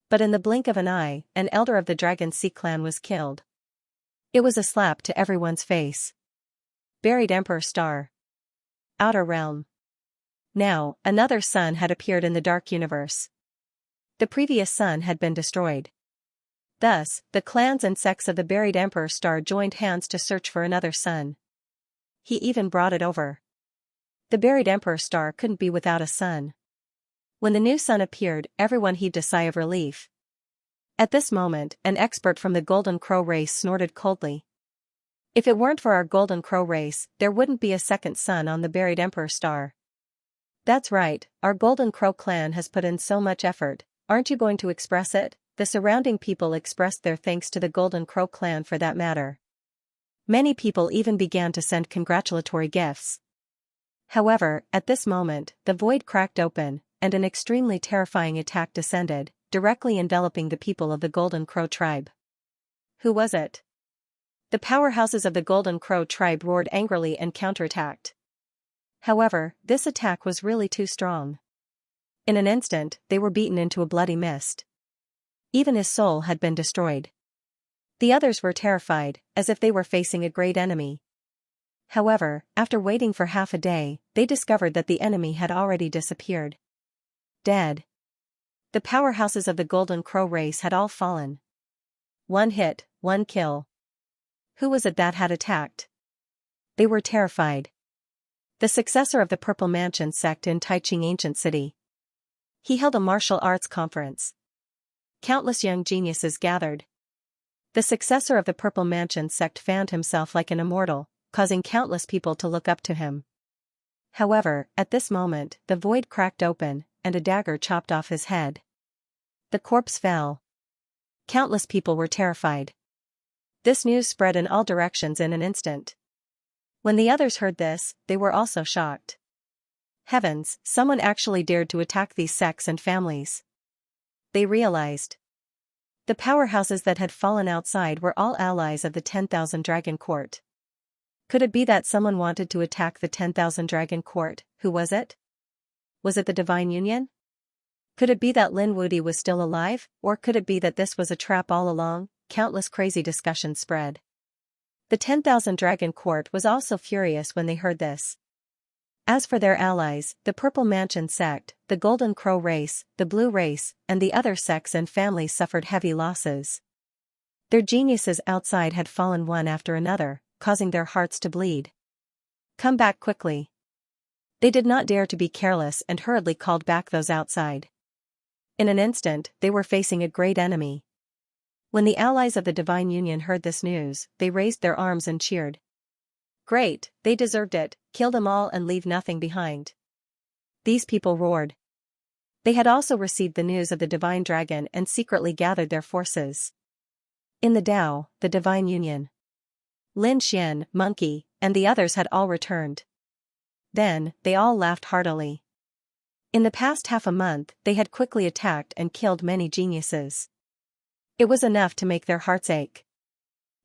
But in the blink of an eye, an elder of the Dragon Sea clan was killed. It was a slap to everyone's face. Buried Emperor Star. Outer Realm. Now, another sun had appeared in the Dark Universe. The previous sun had been destroyed. Thus, the clans and sects of the buried Emperor Star joined hands to search for another sun. He even brought it over. The buried Emperor Star couldn't be without a sun. When the new sun appeared, everyone heaved a sigh of relief. At this moment, an expert from the Golden Crow race snorted coldly. If it weren't for our Golden Crow race, there wouldn't be a second sun on the buried Emperor star. That's right, our Golden Crow clan has put in so much effort, aren't you going to express it? The surrounding people expressed their thanks to the Golden Crow clan for that matter. Many people even began to send congratulatory gifts. However, at this moment, the void cracked open, and an extremely terrifying attack descended, directly enveloping the people of the Golden Crow tribe. Who was it? The powerhouses of the Golden Crow tribe roared angrily and counterattacked. However, this attack was really too strong. In an instant, they were beaten into a bloody mist. Even his soul had been destroyed. The others were terrified, as if they were facing a great enemy. However, after waiting for half a day, they discovered that the enemy had already disappeared. Dead. The powerhouses of the Golden Crow race had all fallen. One hit, one kill. Who was it that had attacked? They were terrified. The successor of the Purple Mansion sect in Taiching Ancient City. He held a martial arts conference. Countless young geniuses gathered. The successor of the Purple Mansion sect fanned himself like an immortal, causing countless people to look up to him. However, at this moment, the void cracked open, and a dagger chopped off his head. The corpse fell. Countless people were terrified. This news spread in all directions in an instant. When the others heard this, they were also shocked. Heavens, someone actually dared to attack these sects and families. They realized. The powerhouses that had fallen outside were all allies of the 10,000 Dragon Court. Could it be that someone wanted to attack the 10,000 Dragon Court? Who was it? Was it the Divine Union? Could it be that Lin Wudi was still alive, or could it be that this was a trap all along? Countless crazy discussions spread. The 10,000 Dragon Court was also furious when they heard this. As for their allies, the Purple Mansion sect, the Golden Crow race, the Blue race, and the other sects and families suffered heavy losses. Their geniuses outside had fallen one after another, causing their hearts to bleed. Come back quickly. They did not dare to be careless and hurriedly called back those outside. In an instant, they were facing a great enemy. When the allies of the Divine Union heard this news, they raised their arms and cheered. Great, they deserved it, kill them all and leave nothing behind. These people roared. They had also received the news of the Divine Dragon and secretly gathered their forces. In the Tao, the Divine Union, Lin Xian, Monkey, and the others had all returned. Then, they all laughed heartily. In the past half a month, they had quickly attacked and killed many geniuses. It was enough to make their hearts ache.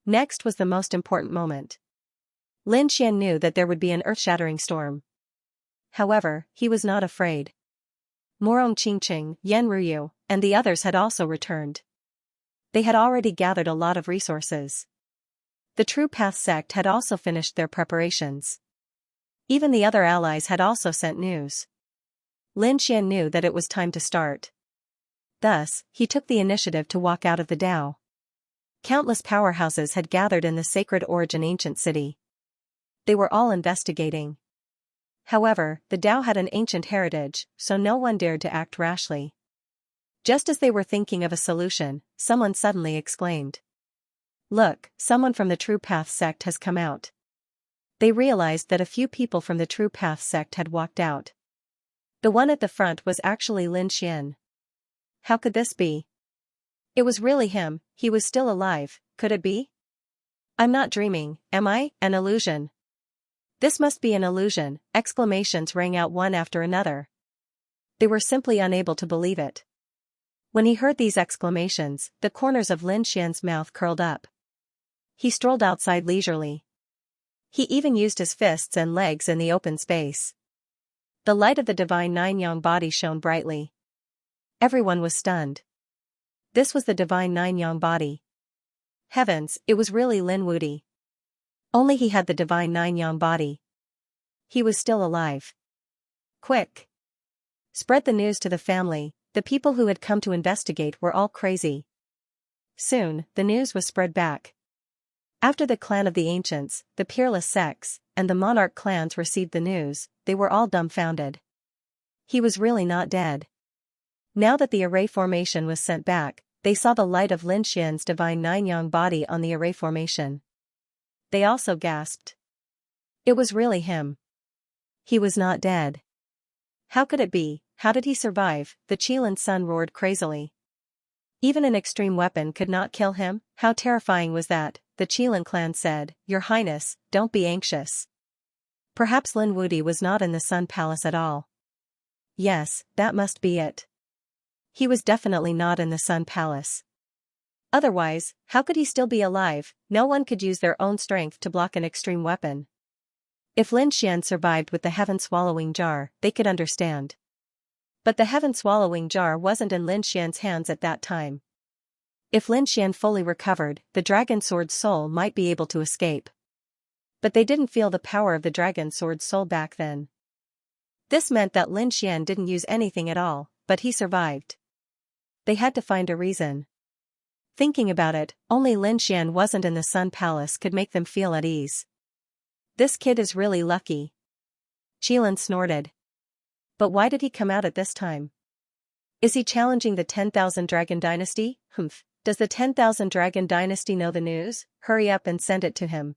Next was the most important moment. Lin Xian knew that there would be an earth-shattering storm. However, he was not afraid. Morong Qingqing, Yan Ruyu, and the others had also returned. They had already gathered a lot of resources. The True Path sect had also finished their preparations. Even the other allies had also sent news. Lin Xian knew that it was time to start. Thus, he took the initiative to walk out of the Tao. Countless powerhouses had gathered in the Sacred Origin Ancient City. They were all investigating. However, the Tao had an ancient heritage, so no one dared to act rashly. Just as they were thinking of a solution, someone suddenly exclaimed. Look, someone from the True Path sect has come out. They realized that a few people from the True Path sect had walked out. The one at the front was actually Lin Xian. How could this be? It was really him, he was still alive, could it be? I'm not dreaming, am I? An illusion. This must be an illusion, exclamations rang out one after another. They were simply unable to believe it. When he heard these exclamations, the corners of Lin Xian's mouth curled up. He strolled outside leisurely. He even used his fists and legs in the open space. The light of the divine Nine-Yang body shone brightly. Everyone was stunned. This was the divine Nine-Yang body. Heavens, it was really Lin Wudi. Only he had the divine Nine-Yang body. He was still alive. Quick! Spread the news to the family, the people who had come to investigate were all crazy. Soon, the news was spread back. After the clan of the ancients, the peerless sects, and the monarch clans received the news, they were all dumbfounded. He was really not dead. Now that the array formation was sent back, they saw the light of Lin Xian's divine nine-yang body on the array formation. They also gasped. It was really him. He was not dead. How could it be? How did he survive? The Qilin Sun roared crazily. Even an extreme weapon could not kill him? How terrifying was that? The Qilin clan said, Your Highness, don't be anxious. Perhaps Lin Wudi was not in the Sun Palace at all. Yes, that must be it. He was definitely not in the Sun Palace. Otherwise, how could he still be alive? No one could use their own strength to block an extreme weapon. If Lin Xian survived with the heaven-swallowing jar, they could understand. But the heaven-swallowing jar wasn't in Lin Xian's hands at that time. If Lin Xian fully recovered, the Dragon Sword's soul might be able to escape. But they didn't feel the power of the Dragon Sword's soul back then. This meant that Lin Xian didn't use anything at all, but he survived. They had to find a reason. Thinking about it, only Lin Xian wasn't in the Sun Palace could make them feel at ease. This kid is really lucky. Qilin snorted. But why did he come out at this time? Is he challenging the 10,000 Dragon Dynasty? Humph. Does the 10,000 Dragon Dynasty know the news? Hurry up and send it to him.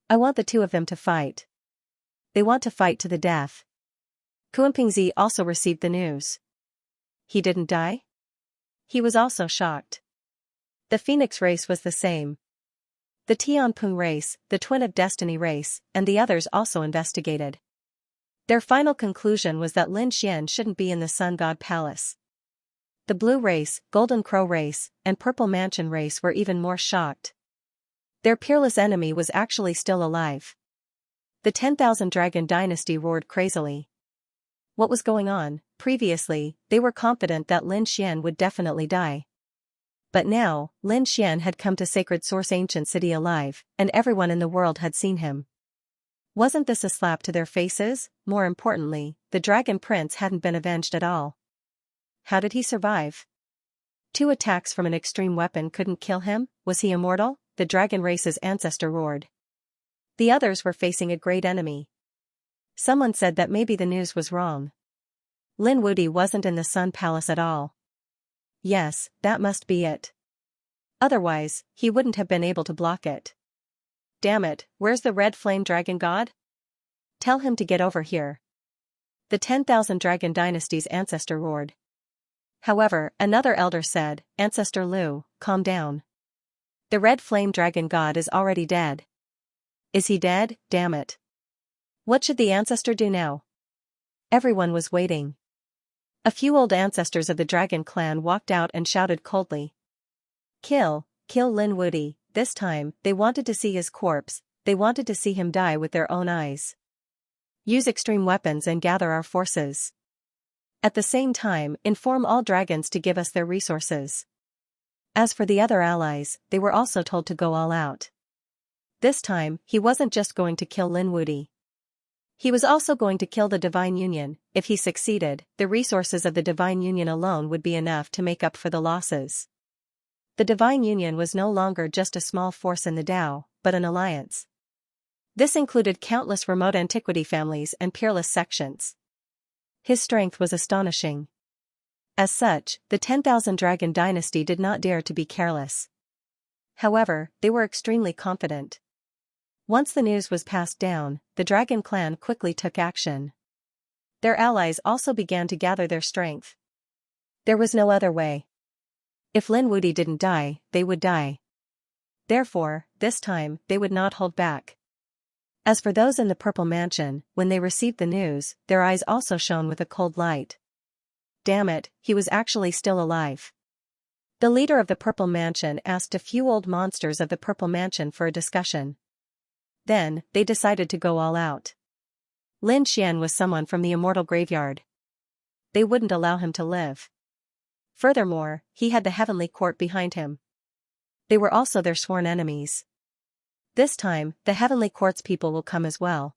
I want the two of them to fight. They want to fight to the death. Kuanpingzi also received the news. He didn't die? He was also shocked. The Phoenix race was the same. The Tianping race, the Twin of Destiny race, and the others also investigated. Their final conclusion was that Lin Xian shouldn't be in the Sun God Palace. The Blue race, Golden Crow race, and Purple Mansion race were even more shocked. Their peerless enemy was actually still alive. The 10,000 Dragon Dynasty roared crazily. What was going on? Previously, they were confident that Lin Xian would definitely die. But now, Lin Xian had come to Sacred Source Ancient City alive, and everyone in the world had seen him. Wasn't this a slap to their faces? More importantly, the Dragon Prince hadn't been avenged at all. How did he survive? 2 attacks from an extreme weapon couldn't kill him? Was he immortal? The Dragon race's ancestor roared. The others were facing a great enemy. Someone said that maybe the news was wrong. Lin Wudi wasn't in the Sun Palace at all. Yes, that must be it. Otherwise, he wouldn't have been able to block it. Damn it, where's the Red Flame Dragon God? Tell him to get over here. The 10,000 Dragon Dynasty's ancestor roared. However, another elder said, Ancestor Lu, calm down. The Red Flame Dragon God is already dead. Is he dead? Damn it. What should the ancestor do now? Everyone was waiting. A few old ancestors of the Dragon clan walked out and shouted coldly. Kill Lin Wudi. This time, they wanted to see his corpse, they wanted to see him die with their own eyes. Use extreme weapons and gather our forces. At the same time, inform all dragons to give us their resources. As for the other allies, they were also told to go all out. This time, he wasn't just going to kill Lin Wudi. He was also going to kill the Divine Union. If he succeeded, the resources of the Divine Union alone would be enough to make up for the losses. The Divine Union was no longer just a small force in the Tao, but an alliance. This included countless remote antiquity families and peerless sections. His strength was astonishing. As such, the 10,000 Dragon Dynasty did not dare to be careless. However, they were extremely confident. Once the news was passed down, the Dragon clan quickly took action. Their allies also began to gather their strength. There was no other way. If Lin Wudi didn't die, they would die. Therefore, this time, they would not hold back. As for those in the Purple Mansion, when they received the news, their eyes also shone with a cold light. Damn it, he was actually still alive. The leader of the Purple Mansion asked a few old monsters of the Purple Mansion for a discussion. Then, they decided to go all out. Lin Xian was someone from the immortal graveyard. They wouldn't allow him to live. Furthermore, he had the heavenly court behind him. They were also their sworn enemies. This time, the heavenly court's people will come as well.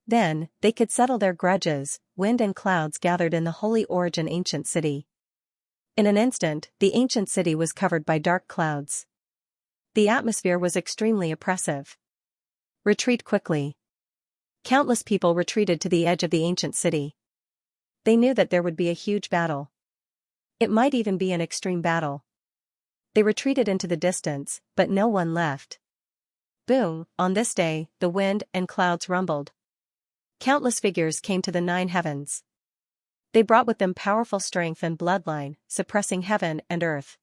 Then, they could settle their grudges. Wind and clouds gathered in the Holy Origin ancient city. In an instant, the ancient city was covered by dark clouds. The atmosphere was extremely oppressive. Retreat quickly. Countless people retreated to the edge of the ancient city. They knew that there would be a huge battle. It might even be an extreme battle. They retreated into the distance, but no one left. Boom, on this day, the wind and clouds rumbled. Countless figures came to the 9 heavens. They brought with them powerful strength and bloodline, suppressing heaven and earth.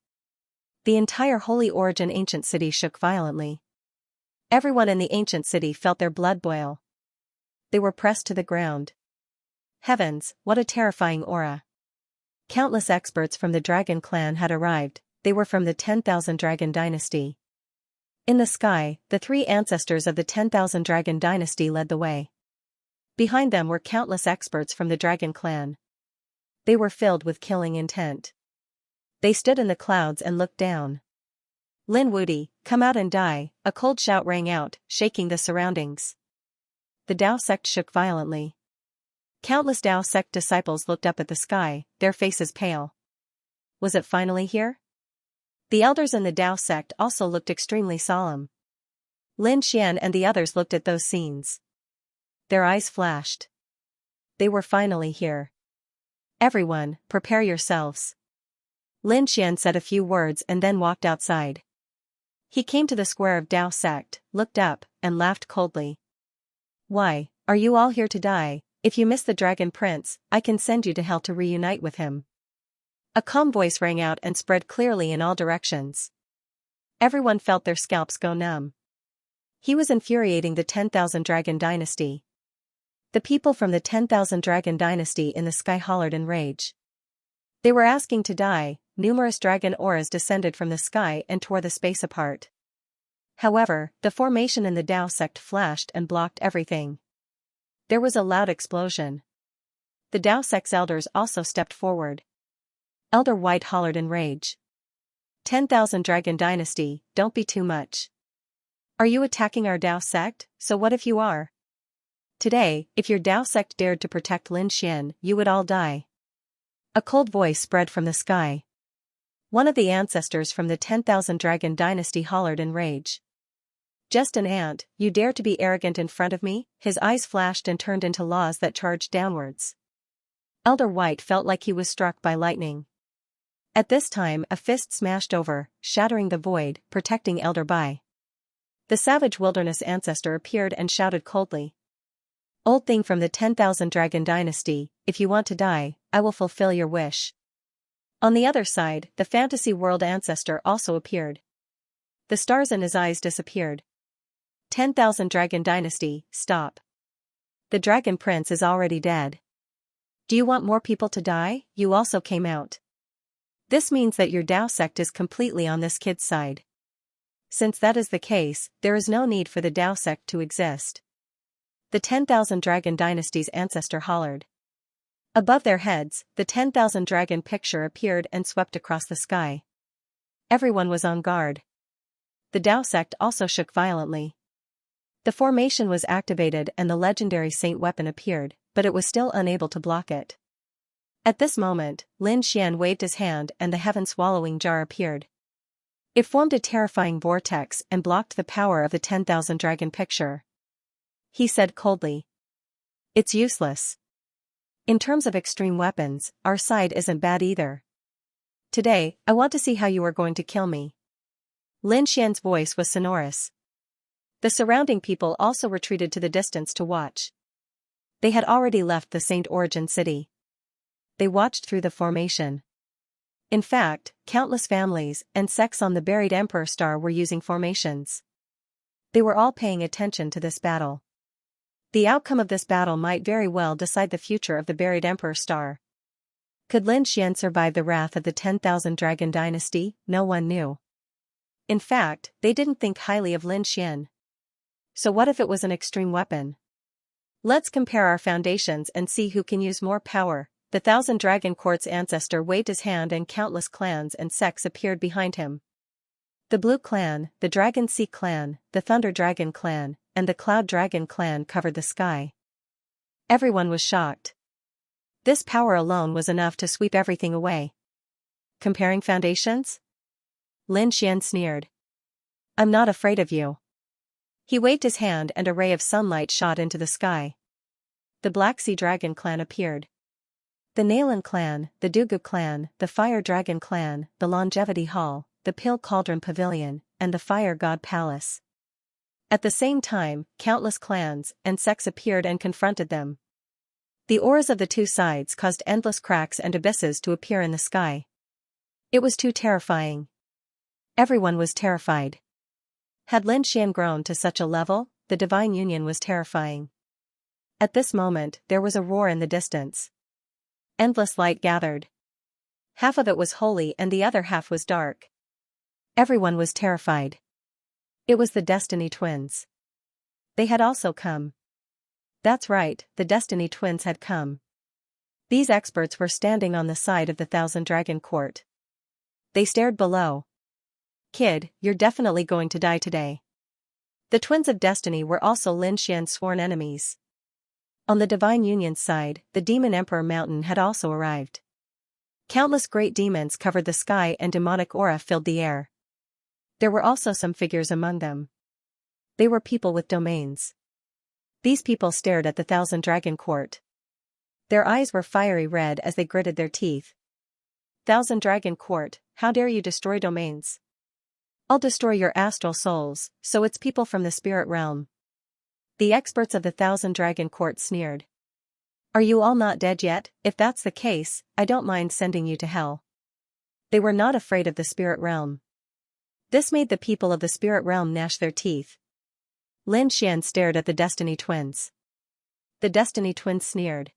The entire Holy Origin ancient city shook violently. Everyone in the ancient city felt their blood boil. They were pressed to the ground. Heavens, what a terrifying aura. Countless experts from the dragon clan had arrived. They were from the 10,000 Dragon Dynasty. In the sky, the 3 ancestors of the 10,000 Dragon Dynasty led the way. Behind them were countless experts from the dragon clan. They were filled with killing intent. They stood in the clouds and looked down. Lin Wudi, come out and die, a cold shout rang out, shaking the surroundings. The Dao sect shook violently. Countless Dao sect disciples looked up at the sky, their faces pale. Was it finally here? The elders in the Dao sect also looked extremely solemn. Lin Xian and the others looked at those scenes. Their eyes flashed. They were finally here. Everyone, prepare yourselves. Lin Xian said a few words and then walked outside. He came to the square of Dao sect, looked up, and laughed coldly. Why, are you all here to die? If you miss the Dragon Prince, I can send you to hell to reunite with him. A calm voice rang out and spread clearly in all directions. Everyone felt their scalps go numb. He was infuriating the 10,000 Dragon Dynasty. The people from the 10,000 Dragon Dynasty in the sky hollered in rage. They were asking to die. Numerous dragon auras descended from the sky and tore the space apart. However, the formation in the Dao sect flashed and blocked everything. There was a loud explosion. The Dao sect's elders also stepped forward. Elder White hollered in rage. 10,000 Dragon Dynasty, don't be too much. Are you attacking our Dao sect? So what if you are? Today, if your Dao sect dared to protect Lin Xian, you would all die. A cold voice spread from the sky. One of the ancestors from the 10,000 Dragon Dynasty hollered in rage. Just an ant, you dare to be arrogant in front of me? His eyes flashed and turned into laws that charged downwards. Elder White felt like he was struck by lightning. At this time a fist smashed over, shattering the void, protecting Elder Bai. The savage wilderness ancestor appeared and shouted coldly. Old thing from the 10,000 Dragon Dynasty, if you want to die, I will fulfill your wish. On the other side, the fantasy world ancestor also appeared. The stars in his eyes disappeared. 10,000 Dragon Dynasty, stop. The Dragon Prince is already dead. Do you want more people to die? You also came out. This means that your Dao sect is completely on this kid's side. Since that is the case, there is no need for the Dao sect to exist. The 10,000 Dragon Dynasty's ancestor hollered. Above their heads, the 10,000 Dragon picture appeared and swept across the sky. Everyone was on guard. The Dao sect also shook violently. The formation was activated and the legendary Saint weapon appeared, but it was still unable to block it. At this moment, Lin Xian waved his hand and the heaven-swallowing jar appeared. It formed a terrifying vortex and blocked the power of the 10,000 Dragon picture. He said coldly. It's useless. In terms of extreme weapons, our side isn't bad either. Today, I want to see how you are going to kill me. Lin Xian's voice was sonorous. The surrounding people also retreated to the distance to watch. They had already left the Saint Origin city. They watched through the formation. In fact, countless families and sects on the buried Emperor Star were using formations. They were all paying attention to this battle. The outcome of this battle might very well decide the future of the buried Emperor Star. Could Lin Xian survive the wrath of the 10,000 Dragon Dynasty? No one knew. In fact, they didn't think highly of Lin Xian. So what if it was an extreme weapon? Let's compare our foundations and see who can use more power. The 1,000 Dragon Court's ancestor waved his hand and countless clans and sects appeared behind him. The Blue Clan, the Dragon Sea Clan, the Thunder Dragon Clan, and the Cloud Dragon Clan covered the sky. Everyone was shocked. This power alone was enough to sweep everything away. Comparing foundations? Lin Xian sneered. I'm not afraid of you. He waved his hand and a ray of sunlight shot into the sky. The Black Sea Dragon Clan appeared. The Nalan Clan, the Dugu Clan, the Fire Dragon Clan, the Longevity Hall, the Pill Cauldron Pavilion, and the Fire God Palace. At the same time, countless clans and sects appeared and confronted them. The auras of the two sides caused endless cracks and abysses to appear in the sky. It was too terrifying. Everyone was terrified. Had Lin Xian grown to such a level, the divine union was terrifying. At this moment, there was a roar in the distance. Endless light gathered. Half of it was holy and the other half was dark. Everyone was terrified. It was the Destiny Twins. They had also come. That's right, the Destiny Twins had come. These experts were standing on the side of the Thousand Dragon Court. They stared below. Kid, you're definitely going to die today. The Twins of Destiny were also Lin Xian's sworn enemies. On the Divine Union's side, the Demon Emperor Mountain had also arrived. Countless great demons covered the sky and demonic aura filled the air. There were also some figures among them. They were people with domains. These people stared at the Thousand Dragon Court. Their eyes were fiery red as they gritted their teeth. Thousand Dragon Court, how dare you destroy domains? I'll destroy your astral souls, so it's people from the spirit realm. The experts of the Thousand Dragon Court sneered. Are you all not dead yet? If that's the case, I don't mind sending you to hell. They were not afraid of the spirit realm. This made the people of the spirit realm gnash their teeth. Lin Xian stared at the Destiny Twins. The Destiny Twins sneered.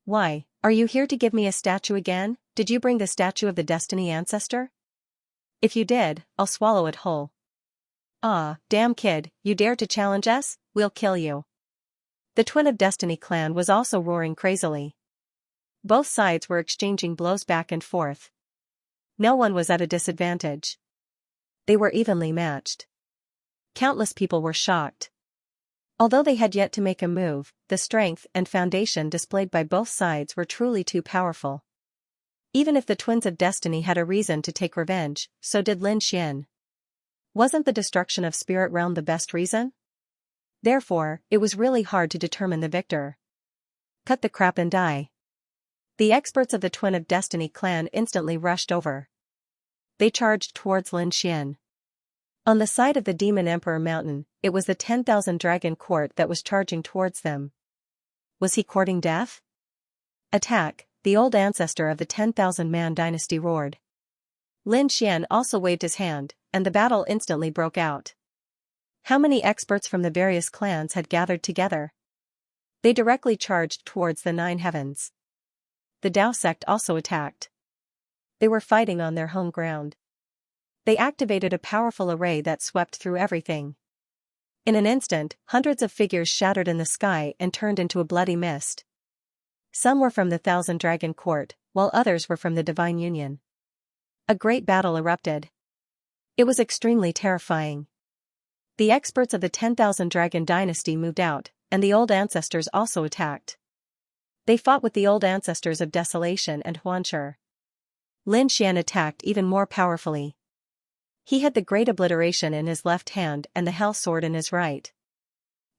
Why, are you here to give me a statue again? Did you bring the statue of the Destiny Ancestor? If you did, I'll swallow it whole. Ah, damn kid, you dare to challenge us? We'll kill you. The Twin of Destiny clan was also roaring crazily. Both sides were exchanging blows back and forth. No one was at a disadvantage. They were evenly matched. Countless people were shocked. Although they had yet to make a move, the strength and foundation displayed by both sides were truly too powerful. Even if the Twins of Destiny had a reason to take revenge, so did Lin Xian. Wasn't the destruction of Spirit Realm the best reason? Therefore, it was really hard to determine the victor. Cut the crap and die. The experts of the Twin of Destiny clan instantly rushed over. They charged towards Lin Xian. On the side of the Demon Emperor Mountain, it was the 10,000 Dragon Court that was charging towards them. Was he courting death? Attack, the old ancestor of the 10,000-man dynasty roared. Lin Xian also waved his hand, and the battle instantly broke out. How many experts from the various clans had gathered together? They directly charged towards the Nine Heavens. The Dao sect also attacked. They were fighting on their home ground. They activated a powerful array that swept through everything. In an instant, hundreds of figures shattered in the sky and turned into a bloody mist. Some were from the Thousand Dragon Court, while others were from the Divine Union. A great battle erupted. It was extremely terrifying. The experts of the 10,000 Dragon Dynasty moved out, and the old ancestors also attacked. They fought with the old ancestors of Desolation and Huanshi. Lin Xian attacked even more powerfully. He had the Great Obliteration in his left hand and the Hell Sword in his right.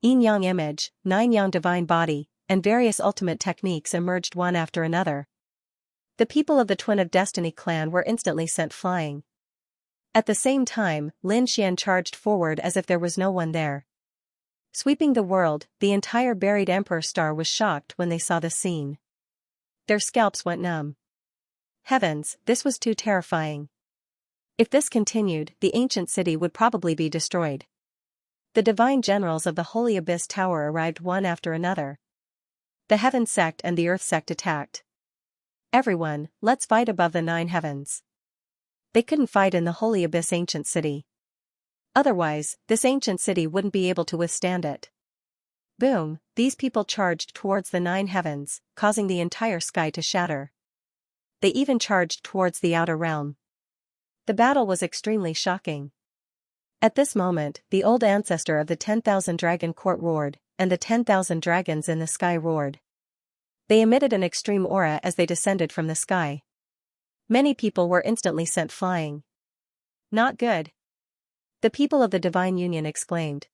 Yin-Yang Image, Nine-Yang Divine Body, and various ultimate techniques emerged one after another. The people of the Twin of Destiny clan were instantly sent flying. At the same time, Lin Xian charged forward as if there was no one there. Sweeping the world, the entire buried Emperor Star was shocked when they saw the scene. Their scalps went numb. Heavens, this was too terrifying. If this continued, the ancient city would probably be destroyed. The divine generals of the Holy Abyss Tower arrived one after another. The Heaven sect and the Earth sect attacked. Everyone, let's fight above the Nine Heavens. They couldn't fight in the Holy Abyss ancient city. Otherwise, this ancient city wouldn't be able to withstand it. Boom, these people charged towards the Nine Heavens, causing the entire sky to shatter. They even charged towards the outer realm. The battle was extremely shocking. At this moment, the old ancestor of the 10,000 Dragon Court roared, and the 10,000 dragons in the sky roared. They emitted an extreme aura as they descended from the sky. Many people were instantly sent flying. Not good. The people of the Divine Union exclaimed.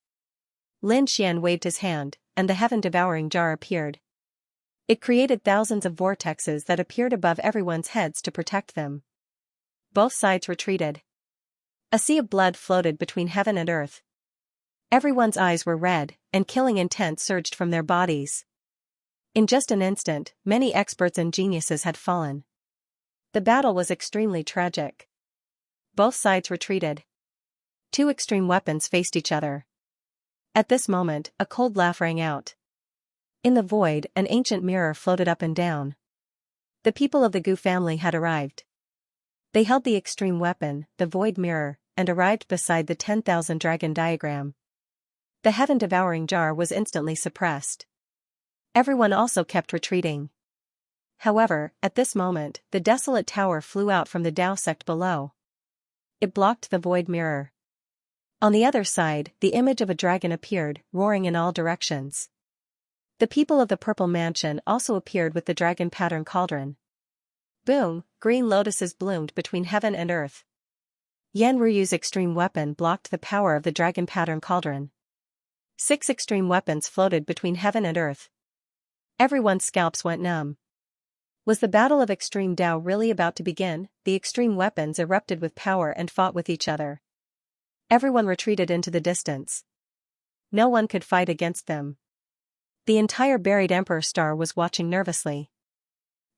Lin Xian waved his hand, and the heaven-devouring jar appeared. It created thousands of vortexes that appeared above everyone's heads to protect them. Both sides retreated. A sea of blood floated between heaven and earth. Everyone's eyes were red, and killing intent surged from their bodies. In just an instant, many experts and geniuses had fallen. The battle was extremely tragic. Both sides retreated. Two extreme weapons faced each other. At this moment, a cold laugh rang out. In the void, an ancient mirror floated up and down. The people of the Gu family had arrived. They held the extreme weapon, the void mirror, and arrived beside the 10,000 dragon diagram. The heaven-devouring jar was instantly suppressed. Everyone also kept retreating. However, at this moment, the desolate tower flew out from the Tao sect below. It blocked the void mirror. On the other side, the image of a dragon appeared, roaring in all directions. The people of the Purple Mansion also appeared with the dragon pattern cauldron. Boom, green lotuses bloomed between heaven and earth. Yan Ruyu's extreme weapon blocked the power of the dragon pattern cauldron. 6 extreme weapons floated between heaven and earth. Everyone's scalps went numb. Was the battle of extreme Tao really about to begin? The extreme weapons erupted with power and fought with each other. Everyone retreated into the distance. No one could fight against them. The entire buried Emperor Star was watching nervously.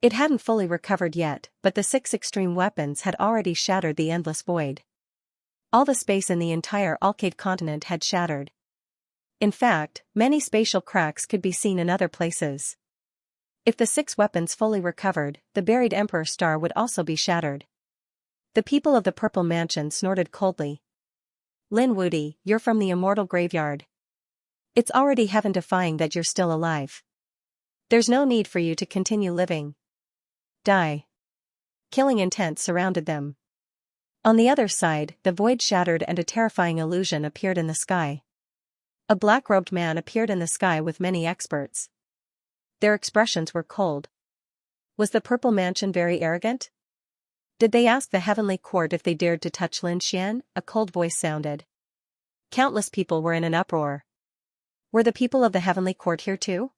It hadn't fully recovered yet, but the 6 extreme weapons had already shattered the endless void. All the space in the entire Alcade continent had shattered. In fact, many spatial cracks could be seen in other places. If the 6 weapons fully recovered, the buried Emperor Star would also be shattered. The people of the Purple Mansion snorted coldly. Lin Wudi, you're from the immortal graveyard. It's already heaven-defying that you're still alive. There's no need for you to continue living. Die. Killing intent surrounded them. On the other side, the void shattered and a terrifying illusion appeared in the sky. A black-robed man appeared in the sky with many experts. Their expressions were cold. Was the Purple Mansion very arrogant? Did they ask the heavenly court if they dared to touch Lin Xian? A cold voice sounded. Countless people were in an uproar. Were the people of the heavenly court here too?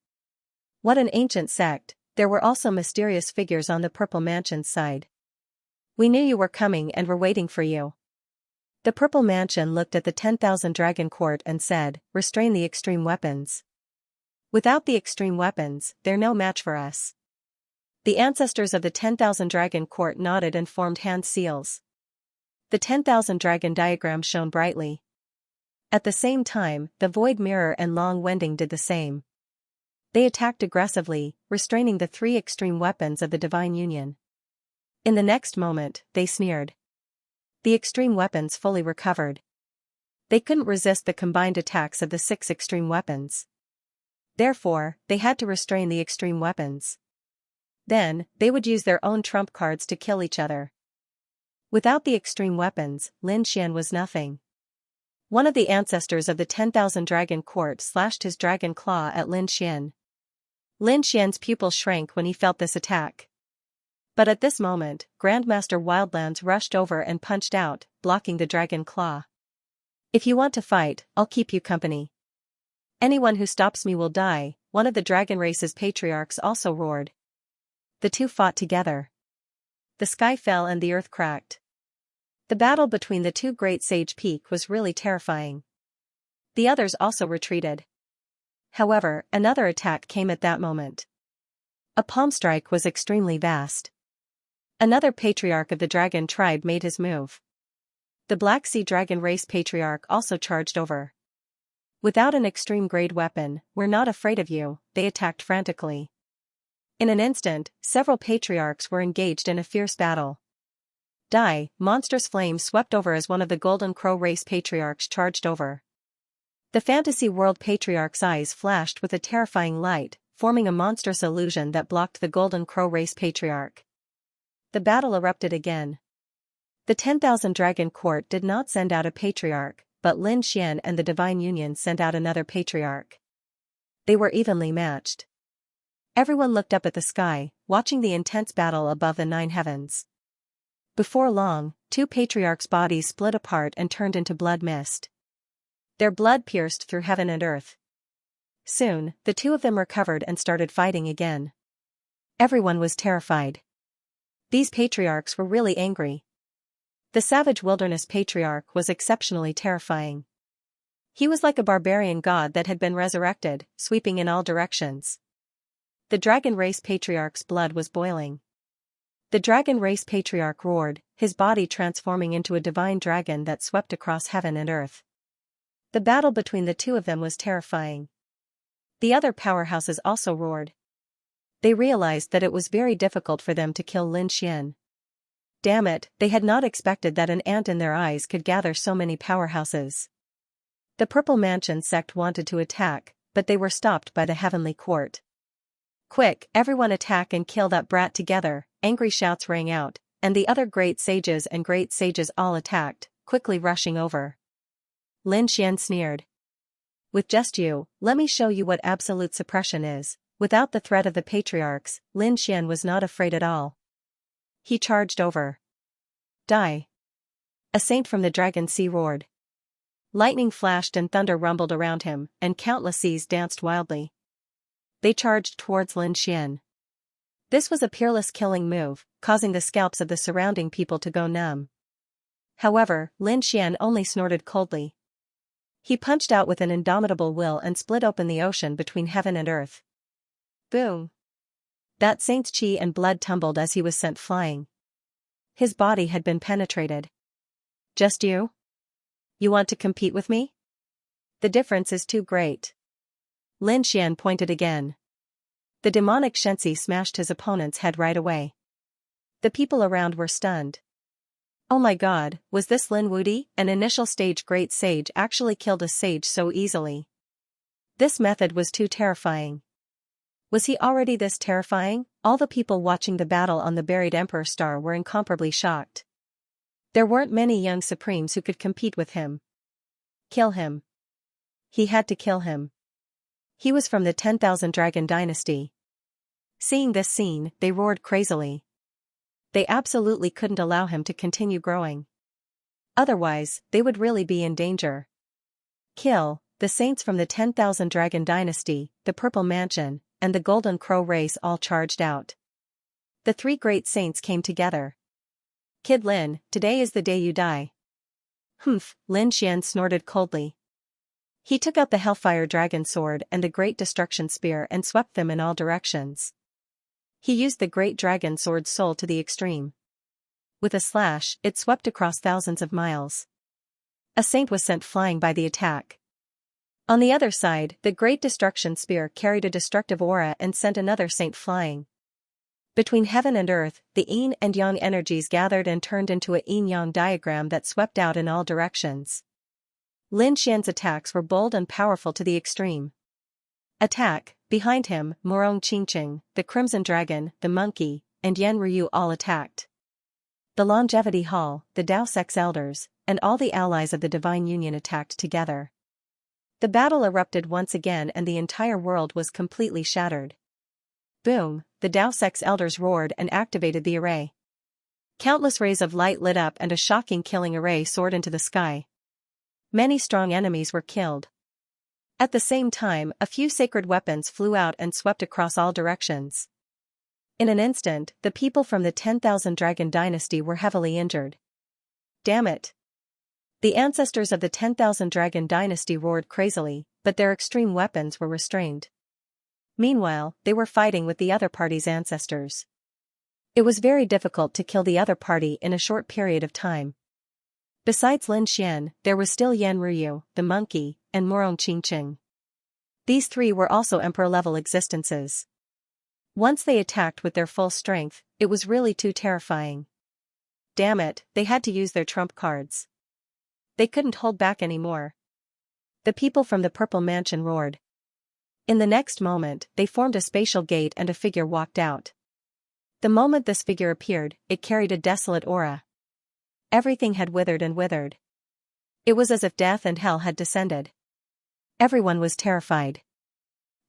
What an ancient sect. There were also mysterious figures on the Purple Mansion's side. We knew you were coming and were waiting for you. The Purple Mansion looked at the 10,000 Dragon Court and said, restrain the extreme weapons. Without the extreme weapons, they're no match for us. The ancestors of the 10,000 Dragon Court nodded and formed hand seals. The 10,000 Dragon diagram shone brightly. At the same time, the Void Mirror and Long Wending did the same. They attacked aggressively, restraining the 3 extreme weapons of the Divine Union. In the next moment, they sneered. The extreme weapons fully recovered. They couldn't resist the combined attacks of the 6 extreme weapons. Therefore, they had to restrain the extreme weapons. Then, they would use their own trump cards to kill each other. Without the extreme weapons, Lin Xian was nothing. One of the ancestors of the 10,000 Dragon Court slashed his dragon claw at Lin Xian. Lin Xian's pupil shrank when he felt this attack. But at this moment, Grandmaster Wildlands rushed over and punched out, blocking the dragon claw. If you want to fight, I'll keep you company. Anyone who stops me will die, one of the dragon race's patriarchs also roared. The two fought together. The sky fell and the earth cracked. The battle between the two great sage peak was really terrifying. The others also retreated. However, another attack came at that moment. A palm strike was extremely vast. Another patriarch of the dragon tribe made his move. The Black Sea Dragon race patriarch also charged over. Without an extreme grade weapon, we're not afraid of you, they attacked frantically. In an instant, several patriarchs were engaged in a fierce battle. Die, monstrous flames swept over as one of the Golden Crow race patriarchs charged over. The Fantasy World patriarch's eyes flashed with a terrifying light, forming a monstrous illusion that blocked the Golden Crow race patriarch. The battle erupted again. The 10,000 Dragon Court did not send out a patriarch, but Lin Xian and the Divine Union sent out another patriarch. They were evenly matched. Everyone looked up at the sky, watching the intense battle above the 9 heavens. Before long, 2 patriarchs' bodies split apart and turned into blood mist. Their blood pierced through heaven and earth. Soon, the 2 of them recovered and started fighting again. Everyone was terrified. These patriarchs were really angry. The savage wilderness patriarch was exceptionally terrifying. He was like a barbarian god that had been resurrected, sweeping in all directions. The dragon race patriarch's blood was boiling. The dragon race patriarch roared, his body transforming into a divine dragon that swept across heaven and earth. The battle between the two of them was terrifying. The other powerhouses also roared. They realized that it was very difficult for them to kill Lin Xian. Damn it, they had not expected that an ant in their eyes could gather so many powerhouses. The Purple Mansion sect wanted to attack, but they were stopped by the Heavenly Court. Quick, everyone attack and kill that brat together, angry shouts rang out, and the other great sages all attacked, quickly rushing over. Lin Xian sneered. With just you, let me show you what absolute suppression is. Without the threat of the patriarchs, Lin Xian was not afraid at all. He charged over. Die! A saint from the Dragon Sea roared. Lightning flashed and thunder rumbled around him, and countless seas danced wildly. They charged towards Lin Xian. This was a peerless killing move, causing the scalps of the surrounding people to go numb. However, Lin Xian only snorted coldly. He punched out with an indomitable will and split open the ocean between heaven and earth. Boom! That saint's chi and blood tumbled as he was sent flying. His body had been penetrated. Just you? You want to compete with me? The difference is too great. Lin Xian pointed again. The demonic Xianxia smashed his opponent's head right away. The people around were stunned. Oh my god, was this Lin Wudi, an initial stage great sage, actually killed a sage so easily? This method was too terrifying. Was he already this terrifying? All the people watching the battle on the buried Emperor Star were incomparably shocked. There weren't many young supremes who could compete with him. Kill him. He had to kill him. He was from the 10,000 Dragon Dynasty. Seeing this scene, they roared crazily. They absolutely couldn't allow him to continue growing. Otherwise, they would really be in danger. Kill. The saints from the 10,000 Dragon Dynasty, the Purple Mansion, and the Golden Crow race all charged out. The three great saints came together. Kid Lin, today is the day you die. Humph, Lin Xian snorted coldly. He took out the Hellfire Dragon Sword and the Great Destruction Spear and swept them in all directions. He used the Great Dragon Sword's soul to the extreme. With a slash, it swept across thousands of miles. A saint was sent flying by the attack. On the other side, the Great Destruction Spear carried a destructive aura and sent another saint flying. Between heaven and earth, the yin and yang energies gathered and turned into a yin-yang diagram that swept out in all directions. Lin Xian's attacks were bold and powerful to the extreme. Attack! Behind him, Morong Qingqing, the Crimson Dragon, the Monkey, and Yan Ryu all attacked. The Longevity Hall, the Dao Sex Elders, and all the allies of the Divine Union attacked together. The battle erupted once again and the entire world was completely shattered. Boom, the Dao Sex Elders roared and activated the array. Countless rays of light lit up and a shocking killing array soared into the sky. Many strong enemies were killed. At the same time, a few sacred weapons flew out and swept across all directions. In an instant, the people from the 10,000 Dragon Dynasty were heavily injured. Damn it! The ancestors of the 10,000 Dragon Dynasty roared crazily, but their extreme weapons were restrained. Meanwhile, they were fighting with the other party's ancestors. It was very difficult to kill the other party in a short period of time. Besides Lin Xian, there was still Yan Ryu, the Monkey, and Morong Qingqing. These three were also emperor-level existences. Once they attacked with their full strength, it was really too terrifying. Damn it, they had to use their trump cards. They couldn't hold back anymore. The people from the Purple Mansion roared. In the next moment, they formed a spatial gate and a figure walked out. The moment this figure appeared, it carried a desolate aura. Everything had withered and withered. It was as if death and hell had descended. Everyone was terrified.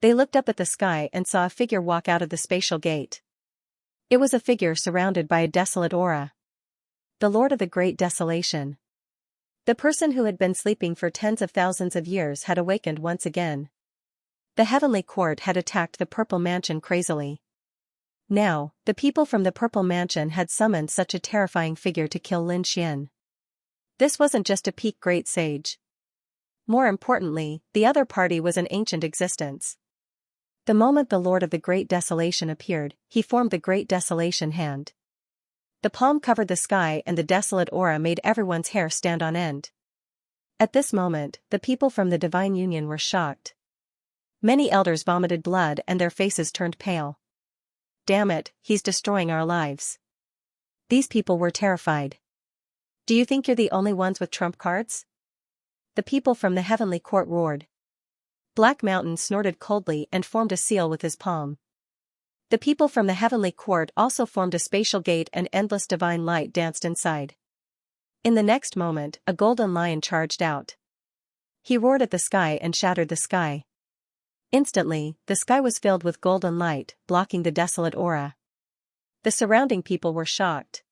They looked up at the sky and saw a figure walk out of the spatial gate. It was a figure surrounded by a desolate aura. The Lord of the Great Desolation. The person who had been sleeping for tens of thousands of years had awakened once again. The Heavenly Court had attacked the Purple Mansion crazily. Now, the people from the Purple Mansion had summoned such a terrifying figure to kill Lin Xian. This wasn't just a peak great sage. More importantly, the other party was an ancient existence. The moment the Lord of the Great Desolation appeared, he formed the Great Desolation hand. The palm covered the sky and the desolate aura made everyone's hair stand on end. At this moment, the people from the divine union were shocked. Many elders vomited blood and their faces turned pale. Damn it, he's destroying our lives. These people were terrified. Do you think you're the only ones with trump cards? The people from the heavenly court roared. Black Mountain snorted coldly and formed a seal with his palm. The people from the heavenly court also formed a spatial gate and endless divine light danced inside. In the next moment, a golden lion charged out. He roared at the sky and shattered the sky. Instantly, the sky was filled with golden light, blocking the desolate aura. The surrounding people were shocked.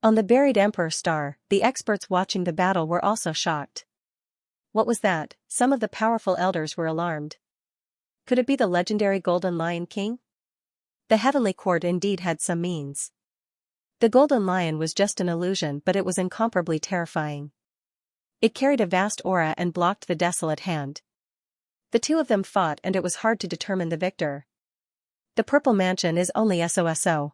On the buried Emperor Star, the experts watching the battle were also shocked. What was that? Some of the powerful elders were alarmed. Could it be the legendary Golden Lion King? The heavenly court indeed had some means. The Golden Lion was just an illusion, but it was incomparably terrifying. It carried a vast aura and blocked the desolate hand. The two of them fought and it was hard to determine the victor. The Purple Mansion is only SOSO.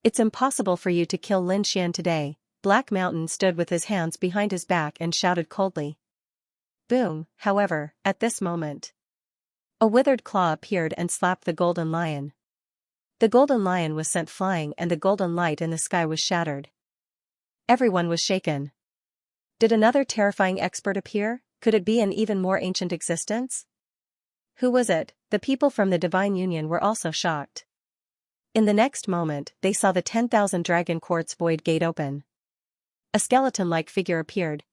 It's impossible for you to kill Lin Xian today. Black Mountain stood with his hands behind his back and shouted coldly. Boom, however, at this moment. A withered claw appeared and slapped the Golden Lion. The Golden Lion was sent flying and the golden light in the sky was shattered. Everyone was shaken. Did another terrifying expert appear? Could it be an even more ancient existence? Who was it? The people from the divine union were also shocked. In the next moment, they saw the 10,000 dragon quartz void gate open. A skeleton-like figure appeared.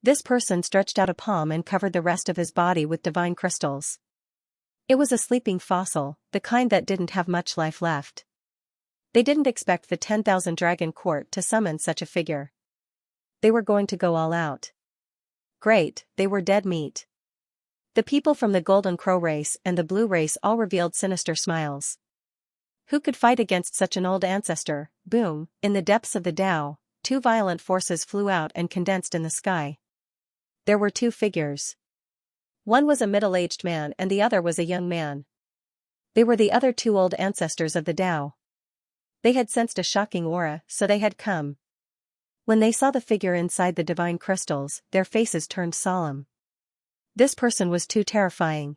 This person stretched out a palm and covered the rest of his body with divine crystals. It was a sleeping fossil, the kind that didn't have much life left. They didn't expect the 10,000 dragon court to summon such a figure. They were going to go all out. Great, they were dead meat. The people from the Golden Crow race and the Blue race all revealed sinister smiles. Who could fight against such an old ancestor? Boom, in the depths of the Tao, two violent forces flew out and condensed in the sky. There were two figures. One was a middle-aged man and the other was a young man. They were the other two old ancestors of the Tao. They had sensed a shocking aura, so they had come. When they saw the figure inside the divine crystals, their faces turned solemn. This person was too terrifying.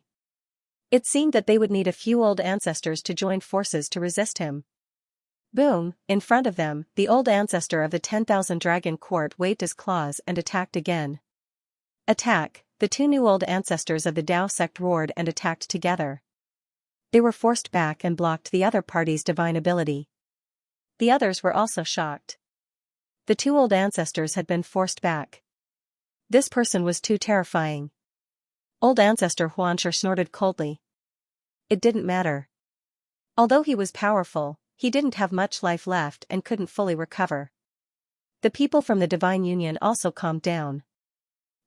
It seemed that they would need a few old ancestors to join forces to resist him. Boom, in front of them, the old ancestor of the 10,000 dragon court waved his claws and attacked again. Attack! The two new old ancestors of the Tao sect roared and attacked together. They were forced back and blocked the other party's divine ability. The others were also shocked. The two old ancestors had been forced back. This person was too terrifying. Old ancestor Xianxia snorted coldly. It didn't matter. Although he was powerful, he didn't have much life left and couldn't fully recover. The people from the divine union also calmed down.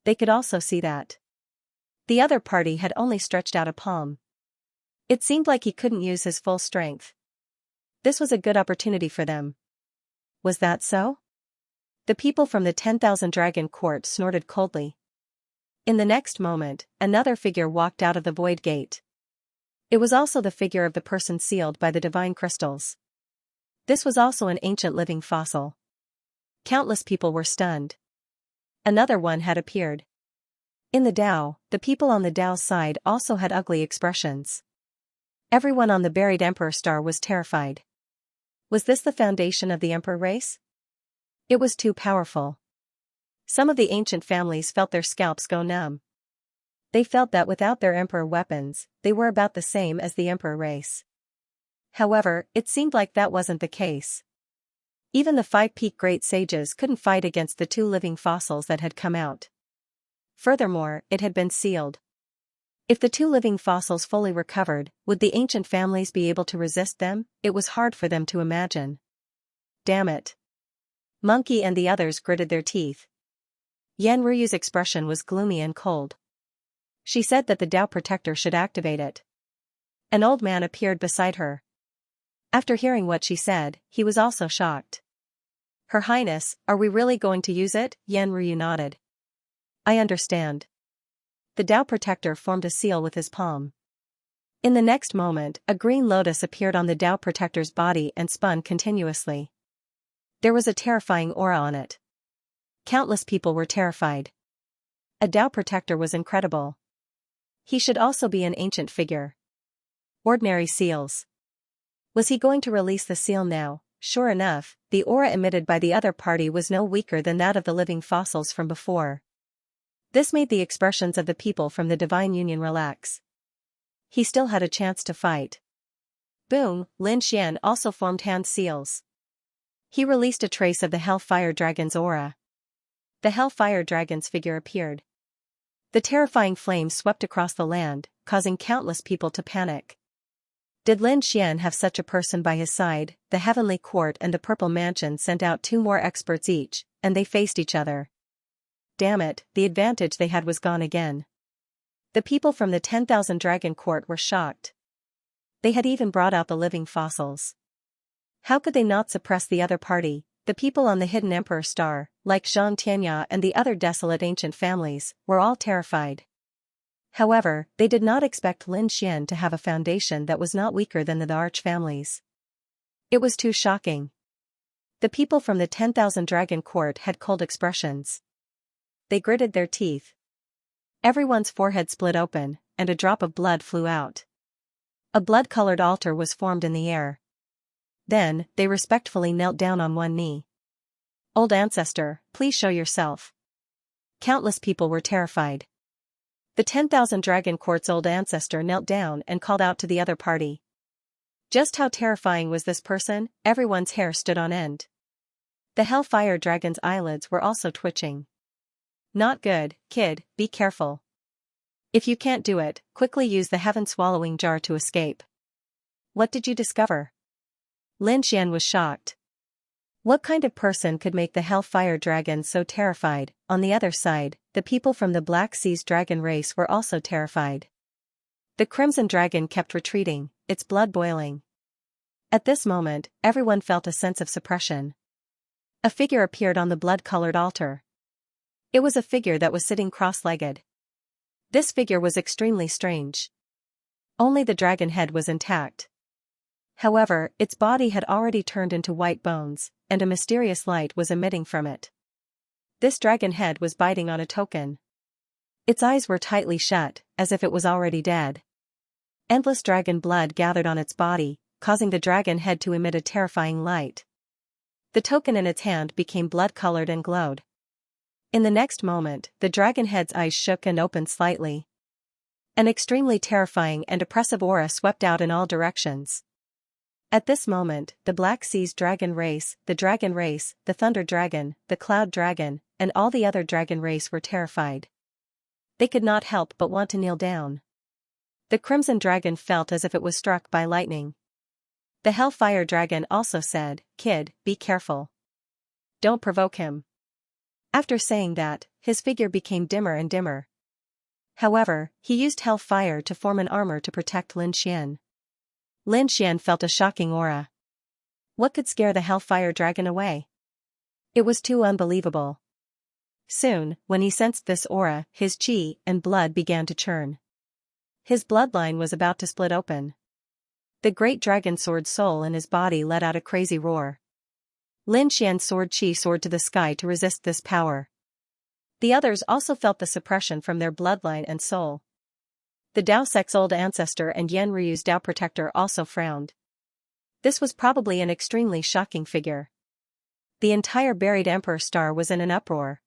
They could also see that the other party had only stretched out a palm. It seemed like he couldn't use his full strength. This was a good opportunity for them. Was that so? The people from the 10,000 dragon court snorted coldly. In the next moment, another figure walked out of the void gate. It was also the figure of the person sealed by the divine crystals. This was also an ancient living fossil. Countless people were stunned. Another one had appeared. In the Tao, the people on the Tao's side also had ugly expressions. Everyone on the buried Emperor Star was terrified. Was this the foundation of the Emperor race? It was too powerful. Some of the ancient families felt their scalps go numb. They felt that without their Emperor weapons, they were about the same as the Emperor race. However, it seemed like that wasn't the case. Even the 5 peak great sages couldn't fight against the 2 living fossils that had come out. Furthermore, it had been sealed. If the 2 living fossils fully recovered, would the ancient families be able to resist them? It was hard for them to imagine. Damn it. Monkey and the others gritted their teeth. Yan Ruyu's expression was gloomy and cold. She said that the Tao Protector should activate it. An old man appeared beside her. After hearing what she said, he was also shocked. Her Highness, are we really going to use it? Yan Ryu nodded. I understand. The Tao Protector formed a seal with his palm. In the next moment, a green lotus appeared on the Tao Protector's body and spun continuously. There was a terrifying aura on it. Countless people were terrified. A Tao Protector was incredible. He should also be an ancient figure. Ordinary seals. Was he going to release the seal now? Sure enough, the aura emitted by the other party was no weaker than that of the living fossils from before. This made the expressions of the people from the Divine Union relax. He still had a chance to fight. Boom, Lin Xian also formed hand seals. He released a trace of the Hellfire Dragon's aura. The Hellfire Dragon's figure appeared. The terrifying flames swept across the land, causing countless people to panic. Did Lin Xian have such a person by his side? The Heavenly Court and the Purple Mansion sent out 2 more experts each, and they faced each other. Damn it, the advantage they had was gone again. The people from the 10,000 Dragon Court were shocked. They had even brought out the living fossils. How could they not suppress the other party? The people on the Hidden Emperor Star, like Xianxia and the other desolate ancient families, were all terrified. However, they did not expect Lin Xian to have a foundation that was not weaker than the Arch families. It was too shocking. The people from the 10,000 Dragon Court had cold expressions. They gritted their teeth. Everyone's forehead split open, and a drop of blood flew out. A blood-colored altar was formed in the air. Then, they respectfully knelt down on one knee. Old ancestor, please show yourself. Countless people were terrified. The 10,000 Dragon Court's old ancestor knelt down and called out to the other party. Just how terrifying was this person? Everyone's hair stood on end. The Hellfire Dragon's eyelids were also twitching. Not good, kid, be careful. If you can't do it, quickly use the heaven-swallowing jar to escape. What did you discover? Lin Xian was shocked. What kind of person could make the Hellfire Dragon so terrified? On the other side, the people from the Black Sea's dragon race were also terrified. The Crimson Dragon kept retreating, its blood boiling. At this moment, everyone felt a sense of suppression. A figure appeared on the blood-colored altar. It was a figure that was sitting cross-legged. This figure was extremely strange. Only the dragon head was intact. However, its body had already turned into white bones, and a mysterious light was emitting from it. This dragon head was biting on a token. Its eyes were tightly shut, as if it was already dead. Endless dragon blood gathered on its body, causing the dragon head to emit a terrifying light. The token in its hand became blood-colored and glowed. In the next moment, the dragon head's eyes shook and opened slightly. An extremely terrifying and oppressive aura swept out in all directions. At this moment, the Black Sea's dragon race, the Thunder Dragon, the Cloud Dragon, and all the other dragon race were terrified. They could not help but want to kneel down. The Crimson Dragon felt as if it was struck by lightning. The Hellfire Dragon also said, "Kid, be careful. Don't provoke him." After saying that, his figure became dimmer and dimmer. However, he used Hellfire to form an armor to protect Lin Xian. Lin Xian felt a shocking aura. What could scare the Hellfire Dragon away? It was too unbelievable. Soon, when he sensed this aura, his chi and blood began to churn. His bloodline was about to split open. The great dragon sword soul in his body let out a crazy roar. Lin Xian's sword chi soared to the sky to resist this power. The others also felt the suppression from their bloodline and soul. The Dao Sect's old ancestor and Yan Ryu's Dao Protector also frowned. This was probably an extremely shocking figure. The entire buried Emperor Star was in an uproar.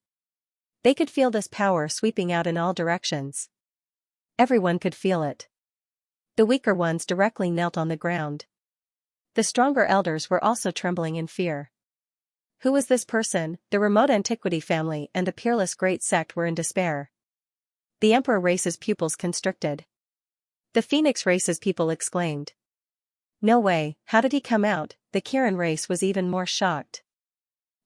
They could feel this power sweeping out in all directions. Everyone could feel it. The weaker ones directly knelt on the ground. The stronger elders were also trembling in fear. Who was this person? The remote antiquity family and the peerless great sect were in despair. The Emperor race's pupils constricted. The Phoenix race's people exclaimed. No way, how did he come out? The Kirin race was even more shocked.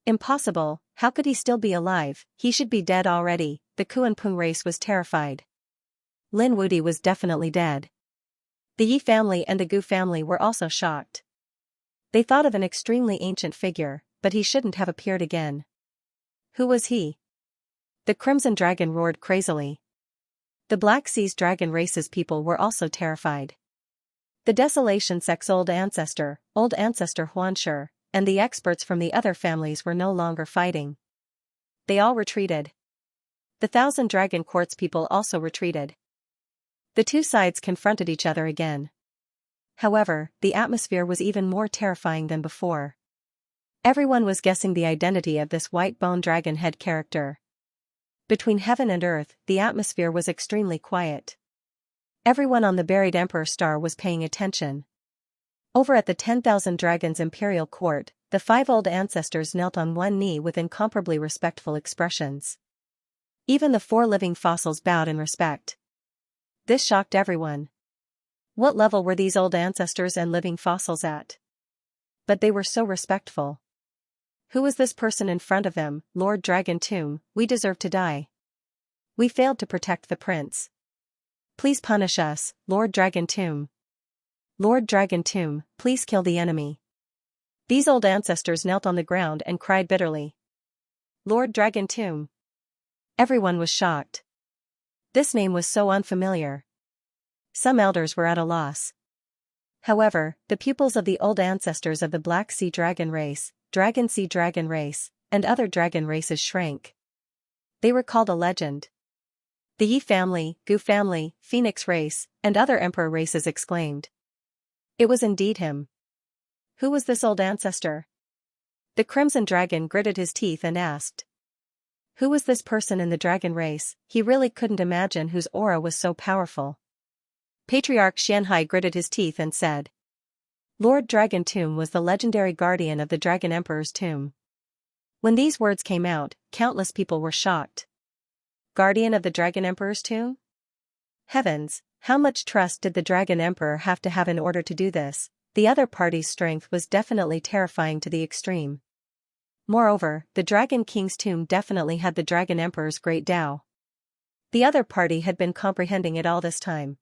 Impossible, how could he still be alive? He should be dead already. The Kuanpung race was terrified. Lin Wudi was definitely dead. The Yi family and the Gu family were also shocked. They thought of an extremely ancient figure, but he shouldn't have appeared again. Who was he? The Crimson Dragon roared crazily. The Black Sea's dragon race's people were also terrified. The Desolation Sect's old ancestor Xianxia, and the experts from the other families were no longer fighting. They all retreated. The Thousand Dragon Quartz people also retreated. The two sides confronted each other again. However, the atmosphere was even more terrifying than before. Everyone was guessing the identity of this white bone dragon head character. Between heaven and earth, the atmosphere was extremely quiet. Everyone on the buried Emperor Star was paying attention. Over at the 10,000 Dragons Imperial Court, the 5 old ancestors knelt on one knee with incomparably respectful expressions. Even the 4 living fossils bowed in respect. This shocked everyone. What level were these old ancestors and living fossils at? But they were so respectful. Who was this person in front of them? Lord Dragon Tomb, we deserve to die. We failed to protect the prince. Please punish us, Lord Dragon Tomb. Lord Dragon Tomb, please kill the enemy. These old ancestors knelt on the ground and cried bitterly. Lord Dragon Tomb. Everyone was shocked. This name was so unfamiliar. Some elders were at a loss. However, the pupils of the old ancestors of the Black Sea Dragon race, Dragon Sea Dragon race, and other dragon races shrank. They recalled a legend. The Yi family, Gu family, Phoenix race, and other emperor races exclaimed. It was indeed him. Who was this old ancestor? The Crimson Dragon gritted his teeth and asked. Who was this person in the dragon race? He really couldn't imagine whose aura was so powerful. Patriarch Xianxia gritted his teeth and said. Lord Dragon Tomb was the legendary guardian of the Dragon Emperor's tomb. When these words came out, countless people were shocked. Guardian of the Dragon Emperor's tomb? Heavens, how much trust did the Dragon Emperor have to have in order to do this? The other party's strength was definitely terrifying to the extreme. Moreover, the Dragon King's tomb definitely had the Dragon Emperor's great Tao. The other party had been comprehending it all this time.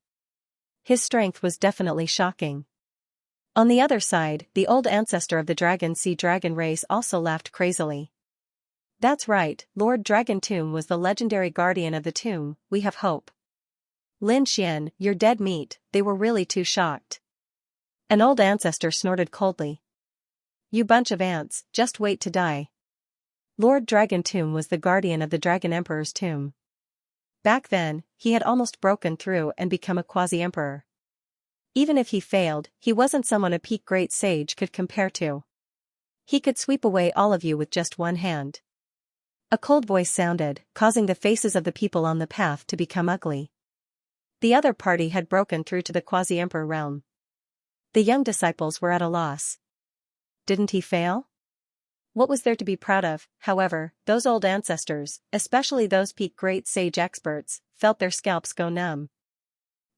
His strength was definitely shocking. On the other side, the old ancestor of the Dragon Sea Dragon race also laughed crazily. That's right, Lord Dragon Tomb was the legendary guardian of the tomb, we have hope. Lin Xian, you're dead meat, they were really too shocked. An old ancestor snorted coldly. You bunch of ants, just wait to die. Lord Dragon Tomb was the guardian of the Dragon Emperor's tomb. Back then, he had almost broken through and become a quasi-emperor. Even if he failed, he wasn't someone a peak great sage could compare to. He could sweep away all of you with just one hand. A cold voice sounded, causing the faces of the people on the path to become ugly. The other party had broken through to the quasi-emperor realm. The young disciples were at a loss. Didn't he fail? What was there to be proud of? However, those old ancestors, especially those peak great sage experts, felt their scalps go numb.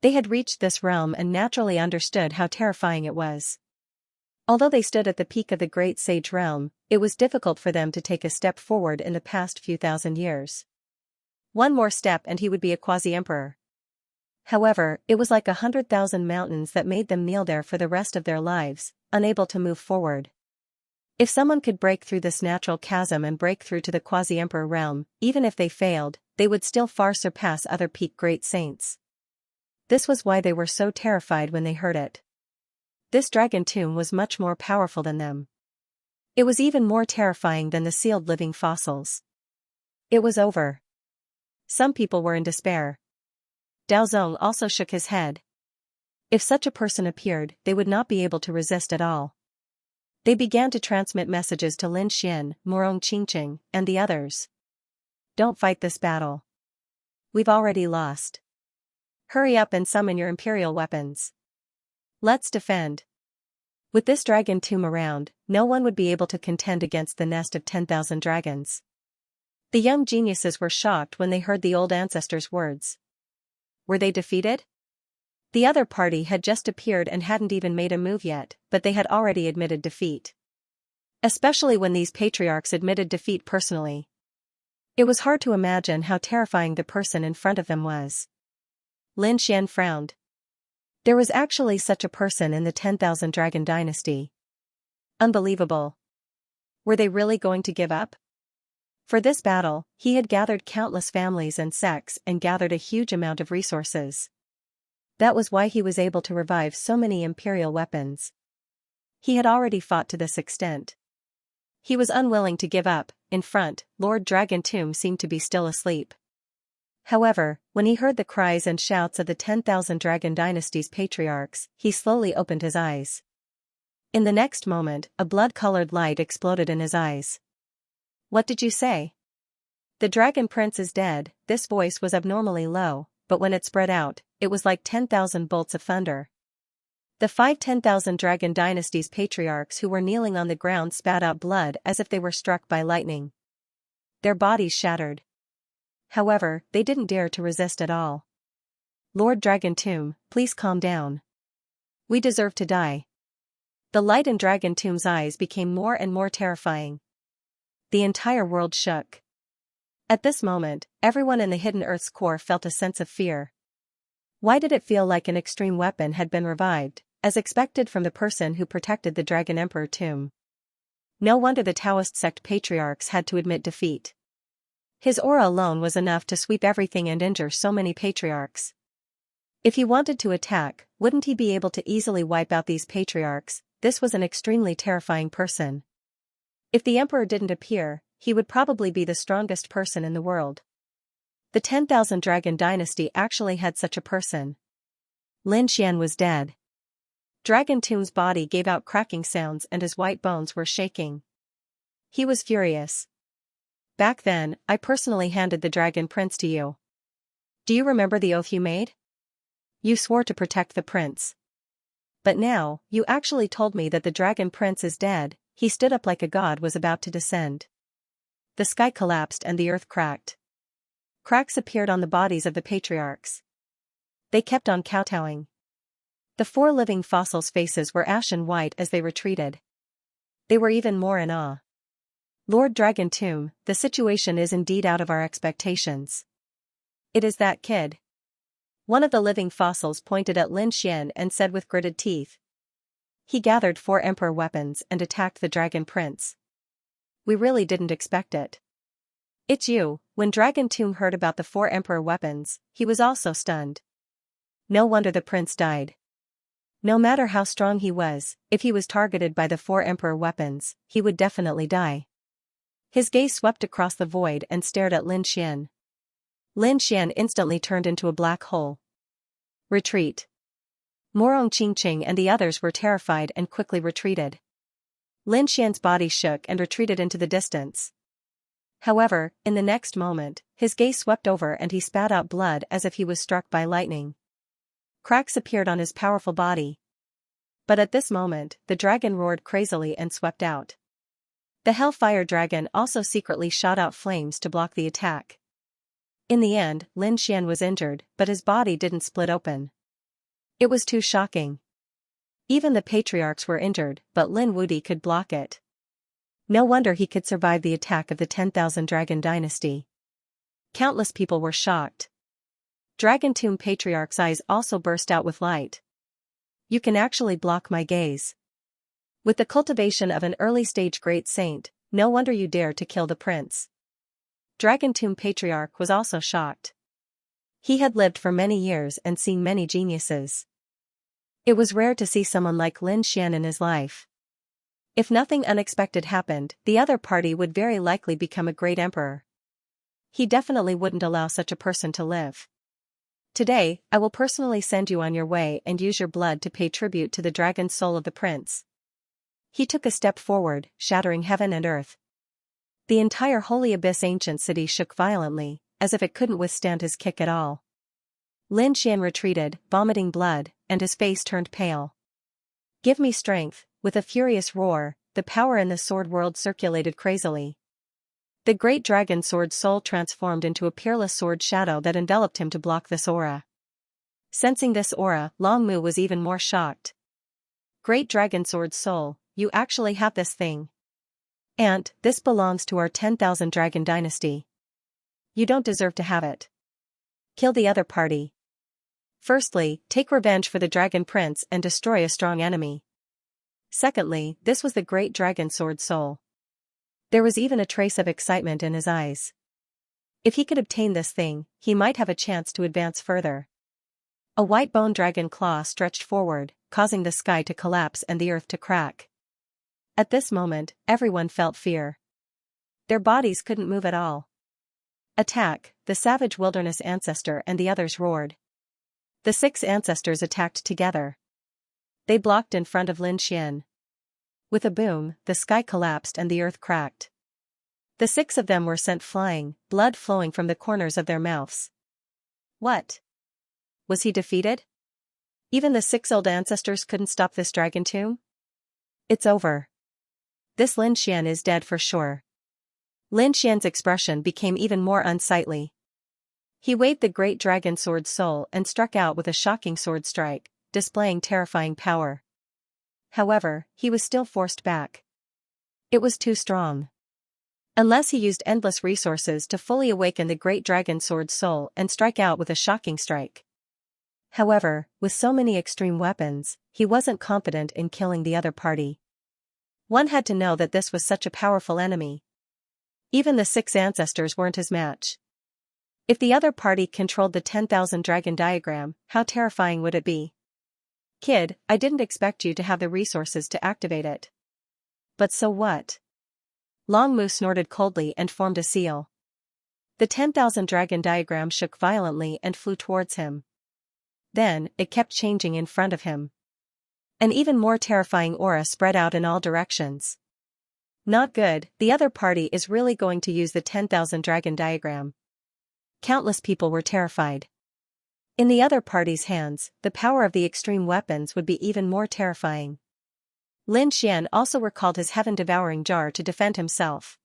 They had reached this realm and naturally understood how terrifying it was. Although they stood at the peak of the great sage realm, it was difficult for them to take a step forward in the past few thousand years. One more step and he would be a quasi-emperor. However, it was like 100,000 mountains that made them kneel there for the rest of their lives, unable to move forward. If someone could break through this natural chasm and break through to the quasi-emperor realm, even if they failed, they would still far surpass other peak great saints. This was why they were so terrified when they heard it. This dragon tomb was much more powerful than them. It was even more terrifying than the sealed living fossils. It was over. Some people were in despair. Dao Zong also shook his head. If such a person appeared, they would not be able to resist at all. They began to transmit messages to Lin Xian, Morong Qingqing, and the others. Don't fight this battle. We've already lost. Hurry up and summon your imperial weapons. Let's defend. With this dragon tomb around, no one would be able to contend against the nest of 10,000 dragons. The young geniuses were shocked when they heard the old ancestors' words. Were they defeated? The other party had just appeared and hadn't even made a move yet, but they had already admitted defeat. Especially when these patriarchs admitted defeat personally. It was hard to imagine how terrifying the person in front of them was. Lin Xian frowned. There was actually such a person in the 10,000 Dragon dynasty. Unbelievable. Were they really going to give up? For this battle, he had gathered countless families and sects and gathered a huge amount of resources. That was why he was able to revive so many imperial weapons. He had already fought to this extent. He was unwilling to give up. In front, Lord Dragon Tomb seemed to be still asleep. However, when he heard the cries and shouts of the 10,000 Dragon Dynasty's patriarchs, he slowly opened his eyes. In the next moment, a blood-colored light exploded in his eyes. What did you say? The Dragon Prince is dead. This voice was abnormally low, but when it spread out, it was like 10,000 bolts of thunder. The 10,000 Dragon Dynasty's patriarchs who were kneeling on the ground spat out blood as if they were struck by lightning. Their bodies shattered. However, they didn't dare to resist at all. Lord Dragon Tomb, please calm down. We deserve to die. The light in Dragon Tomb's eyes became more and more terrifying. The entire world shook. At this moment, everyone in the Hidden Earth's core felt a sense of fear. Why did it feel like an extreme weapon had been revived, as expected from the person who protected the Dragon Emperor tomb? No wonder the Taoist sect patriarchs had to admit defeat. His aura alone was enough to sweep everything and injure so many patriarchs. If he wanted to attack, wouldn't he be able to easily wipe out these patriarchs? This was an extremely terrifying person. If the emperor didn't appear, he would probably be the strongest person in the world. The 10,000 Dragon Dynasty actually had such a person. Lin Xian was dead. Dragon Tomb's body gave out cracking sounds and his white bones were shaking. He was furious. Back then, I personally handed the Dragon Prince to you. Do you remember the oath you made? You swore to protect the prince. But now, you actually told me that the Dragon Prince is dead. He stood up like a god was about to descend. The sky collapsed and the earth cracked. Cracks appeared on the bodies of the patriarchs. They kept on kowtowing. The 4 living fossils' faces were ashen white as they retreated. They were even more in awe. Lord Dragon Tomb, the situation is indeed out of our expectations. It is that kid. One of the living fossils pointed at Lin Xian and said with gritted teeth. He gathered 4 emperor weapons and attacked the Dragon Prince. We really didn't expect it. It's you. When Dragon Tomb heard about the 4 emperor weapons, he was also stunned. No wonder the prince died. No matter how strong he was, if he was targeted by the 4 emperor weapons, he would definitely die. His gaze swept across the void and stared at Lin Xian. Lin Xian instantly turned into a black hole. Retreat. Morong Qingqing and the others were terrified and quickly retreated. Lin Xian's body shook and retreated into the distance. However, in the next moment, his gaze swept over and he spat out blood as if he was struck by lightning. Cracks appeared on his powerful body. But at this moment, the dragon roared crazily and swept out. The Hellfire Dragon also secretly shot out flames to block the attack. In the end, Lin Xian was injured, but his body didn't split open. It was too shocking. Even the patriarchs were injured, but Lin Wudi could block it. No wonder he could survive the attack of the 10,000 Dragon Dynasty. Countless people were shocked. Dragon Tomb Patriarch's eyes also burst out with light. You can actually block my gaze. With the cultivation of an early-stage great saint, no wonder you dare to kill the prince. Dragon Tomb Patriarch was also shocked. He had lived for many years and seen many geniuses. It was rare to see someone like Lin Xian in his life. If nothing unexpected happened, the other party would very likely become a great emperor. He definitely wouldn't allow such a person to live. Today, I will personally send you on your way and use your blood to pay tribute to the dragon soul of the prince. He took a step forward, shattering heaven and earth. The entire Holy Abyss ancient city shook violently, as if it couldn't withstand his kick at all. Lin Xian retreated, vomiting blood, and his face turned pale. Give me strength. With a furious roar, the power in the sword world circulated crazily. The great dragon sword soul transformed into a peerless sword shadow that enveloped him to block this aura. Sensing this aura, Long Mu was even more shocked. Great dragon sword soul, you actually have this thing. And, this belongs to our 10,000 Dragon Dynasty. You don't deserve to have it. Kill the other party. Firstly, take revenge for the Dragon Prince and destroy a strong enemy. Secondly, this was the great dragon sword soul. There was even a trace of excitement in his eyes. If he could obtain this thing, he might have a chance to advance further. A white bone dragon claw stretched forward, causing the sky to collapse and the earth to crack. At this moment, everyone felt fear. Their bodies couldn't move at all. Attack, the savage wilderness ancestor and the others roared. The 6 ancestors attacked together. They blocked in front of Lin Xian. With a boom, the sky collapsed and the earth cracked. The 6 of them were sent flying, blood flowing from the corners of their mouths. What? Was he defeated? Even the 6 old ancestors couldn't stop this dragon tomb? It's over. This Lin Xian is dead for sure. Lin Xian's expression became even more unsightly. He waved the great dragon sword soul and struck out with a shocking sword strike, displaying terrifying power. However, he was still forced back. It was too strong. Unless he used endless resources to fully awaken the great dragon sword soul and strike out with a shocking strike. However, with so many extreme weapons, he wasn't confident in killing the other party. One had to know that this was such a powerful enemy. Even the 6 ancestors weren't his match. If the other party controlled the 10,000 dragon diagram, how terrifying would it be? Kid, I didn't expect you to have the resources to activate it. But so what? Long Mu snorted coldly and formed a seal. The 10,000 dragon diagram shook violently and flew towards him. Then, it kept changing in front of him. An even more terrifying aura spread out in all directions. Not good, the other party is really going to use the 10,000 dragon diagram. Countless people were terrified. In the other party's hands, the power of the extreme weapons would be even more terrifying. Lin Xian also recalled his heaven-devouring jar to defend himself.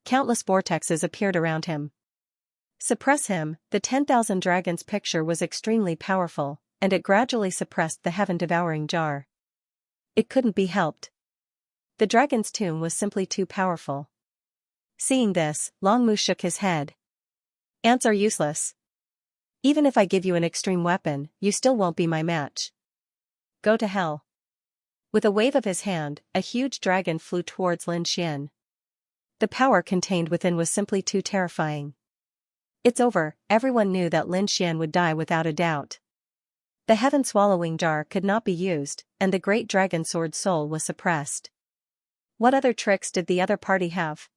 Countless vortexes appeared around him. Suppress him, the 10,000 dragons picture was extremely powerful, and it gradually suppressed the heaven-devouring jar. It couldn't be helped. The dragon's tomb was simply too powerful. Seeing this, Long Mu shook his head. Ants are useless. Even if I give you an extreme weapon, you still won't be my match. Go to hell. With a wave of his hand, a huge dragon flew towards Lin Xian. The power contained within was simply too terrifying. It's over, everyone knew that Lin Xian would die without a doubt. The heaven-swallowing jar could not be used, and the great dragon sword soul was suppressed. What other tricks did the other party have?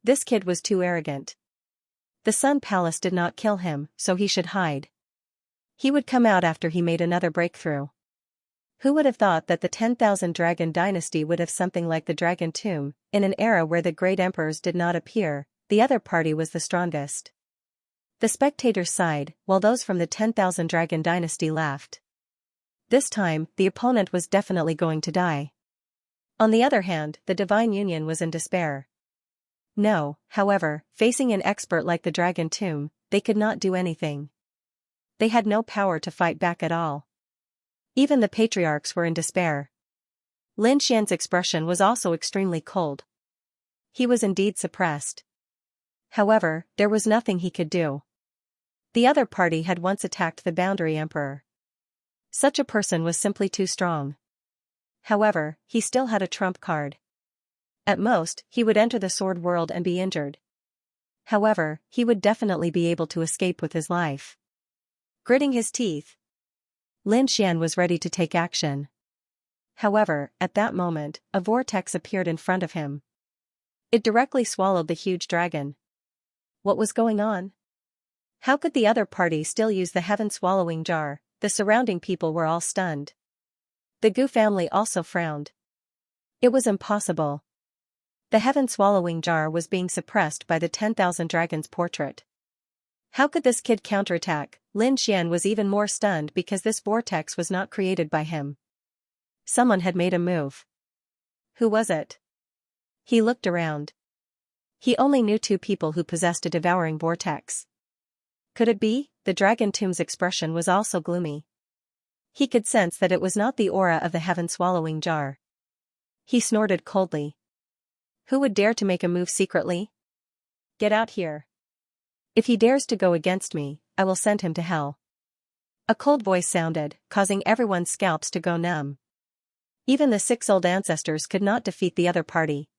This kid was too arrogant. The Sun Palace did not kill him, so he should hide. He would come out after he made another breakthrough. Who would have thought that the 10,000 Dragon Dynasty would have something like the Dragon Tomb? In an era where the great emperors did not appear, the other party was the strongest. The spectators sighed, while those from the 10,000 Dragon Dynasty laughed. This time, the opponent was definitely going to die. On the other hand, the Divine Union was in despair. No, however, facing an expert like the Dragon Tomb, they could not do anything. They had no power to fight back at all. Even the patriarchs were in despair. Lin Xian's expression was also extremely cold. He was indeed suppressed. However, there was nothing he could do. The other party had once attacked the Boundary Emperor. Such a person was simply too strong. However, he still had a trump card. At most, he would enter the sword world and be injured. However, he would definitely be able to escape with his life. Gritting his teeth, Lin Xian was ready to take action. However, at that moment, a vortex appeared in front of him. It directly swallowed the huge dragon. What was going on? How could the other party still use the heaven-swallowing jar? The surrounding people were all stunned. The Gu family also frowned. It was impossible. The heaven-swallowing jar was being suppressed by the 10,000 dragons portrait. How could this kid counterattack? Lin Xian was even more stunned because this vortex was not created by him. Someone had made a move. Who was it? He looked around. He only knew 2 people who possessed a devouring vortex. Could it be? The Dragon Tomb's expression was also gloomy. He could sense that it was not the aura of the heaven-swallowing jar. He snorted coldly. Who would dare to make a move secretly? Get out here. If he dares to go against me, I will send him to hell. A cold voice sounded, causing everyone's scalps to go numb. Even the 6 old ancestors could not defeat the other party.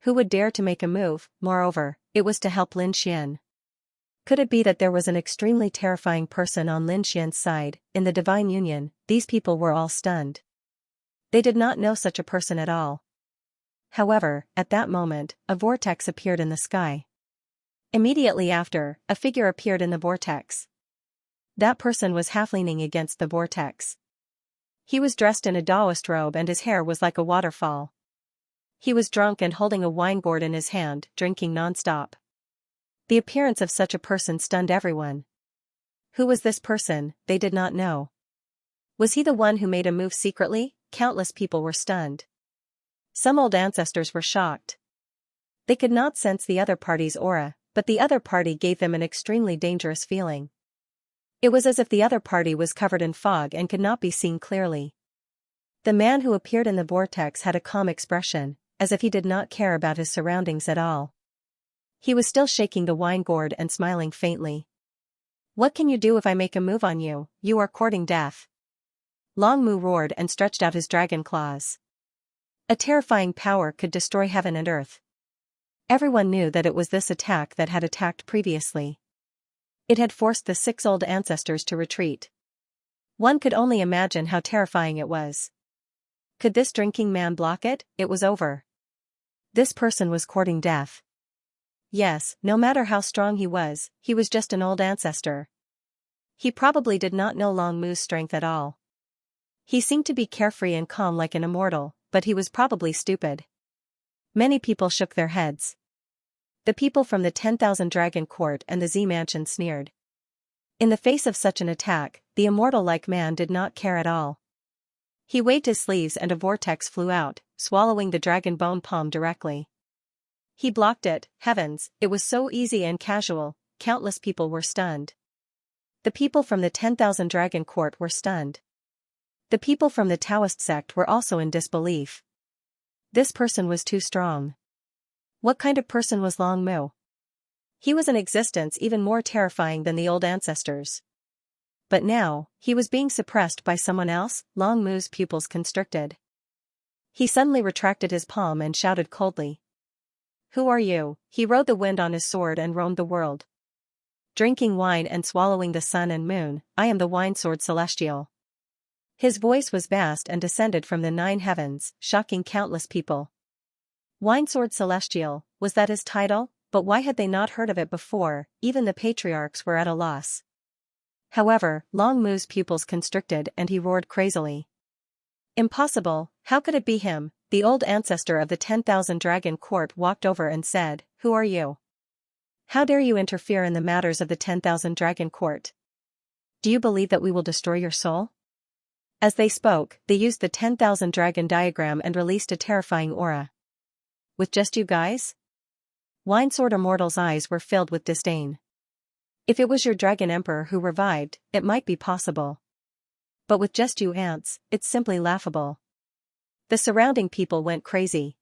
Who would dare to make a move? Moreover, it was to help Lin Xian. Could it be that there was an extremely terrifying person on Lin Xian's side? In the divine union, these people were all stunned. They did not know such a person at all. However, at that moment, a vortex appeared in the sky. Immediately after, a figure appeared in the vortex. That person was half leaning against the vortex. He was dressed in a Taoist robe and his hair was like a waterfall. He was drunk and holding a wine gourd in his hand, drinking non-stop. The appearance of such a person stunned everyone. Who was this person? They did not know. Was he the one who made a move secretly? Countless people were stunned. Some old ancestors were shocked. They could not sense the other party's aura, but the other party gave them an extremely dangerous feeling. It was as if the other party was covered in fog and could not be seen clearly. The man who appeared in the vortex had a calm expression, as if he did not care about his surroundings at all. He was still shaking the wine gourd and smiling faintly. "What can you do if I make a move on you? You are courting death." Long Mu roared and stretched out his dragon claws. A terrifying power could destroy heaven and earth. Everyone knew that it was this attack that had attacked previously. It had forced the 6 old ancestors to retreat. One could only imagine how terrifying it was. Could this drinking man block it? It was over. This person was courting death. Yes, no matter how strong he was just an old ancestor. He probably did not know Long Mu's strength at all. He seemed to be carefree and calm like an immortal, but he was probably stupid. Many people shook their heads. The people from the 10,000 Dragon Court and the Z Mansion sneered. In the face of such an attack, the immortal-like man did not care at all. He waved his sleeves and a vortex flew out, swallowing the dragon bone palm directly. He blocked it. Heavens, it was so easy and casual. Countless people were stunned. The people from the 10,000 Dragon Court were stunned. The people from the Taoist sect were also in disbelief. This person was too strong. What kind of person was Long Mu? He was an existence even more terrifying than the old ancestors. But now, he was being suppressed by someone else. Long Mu's pupils constricted. He suddenly retracted his palm and shouted coldly. "Who are you?" He rode the wind on his sword and roamed the world. Drinking wine and swallowing the sun and moon, I am the wine sword celestial. His voice was vast and descended from the 9 heavens, shocking countless people. Wine sword celestial, was that his title? But why had they not heard of it before? Even the patriarchs were at a loss. However, Long Mu's pupils constricted and he roared crazily. Impossible, how could it be him? The old ancestor of the 10,000 Dragon Court walked over and said, "Who are you? How dare you interfere in the matters of the 10,000 Dragon Court? Do you believe that we will destroy your soul?" As they spoke, they used the 10,000 dragon diagram and released a terrifying aura. "With just you guys?" Winesword Immortal's eyes were filled with disdain. "If it was your dragon emperor who revived, it might be possible. But with just you ants, it's simply laughable." The surrounding people went crazy.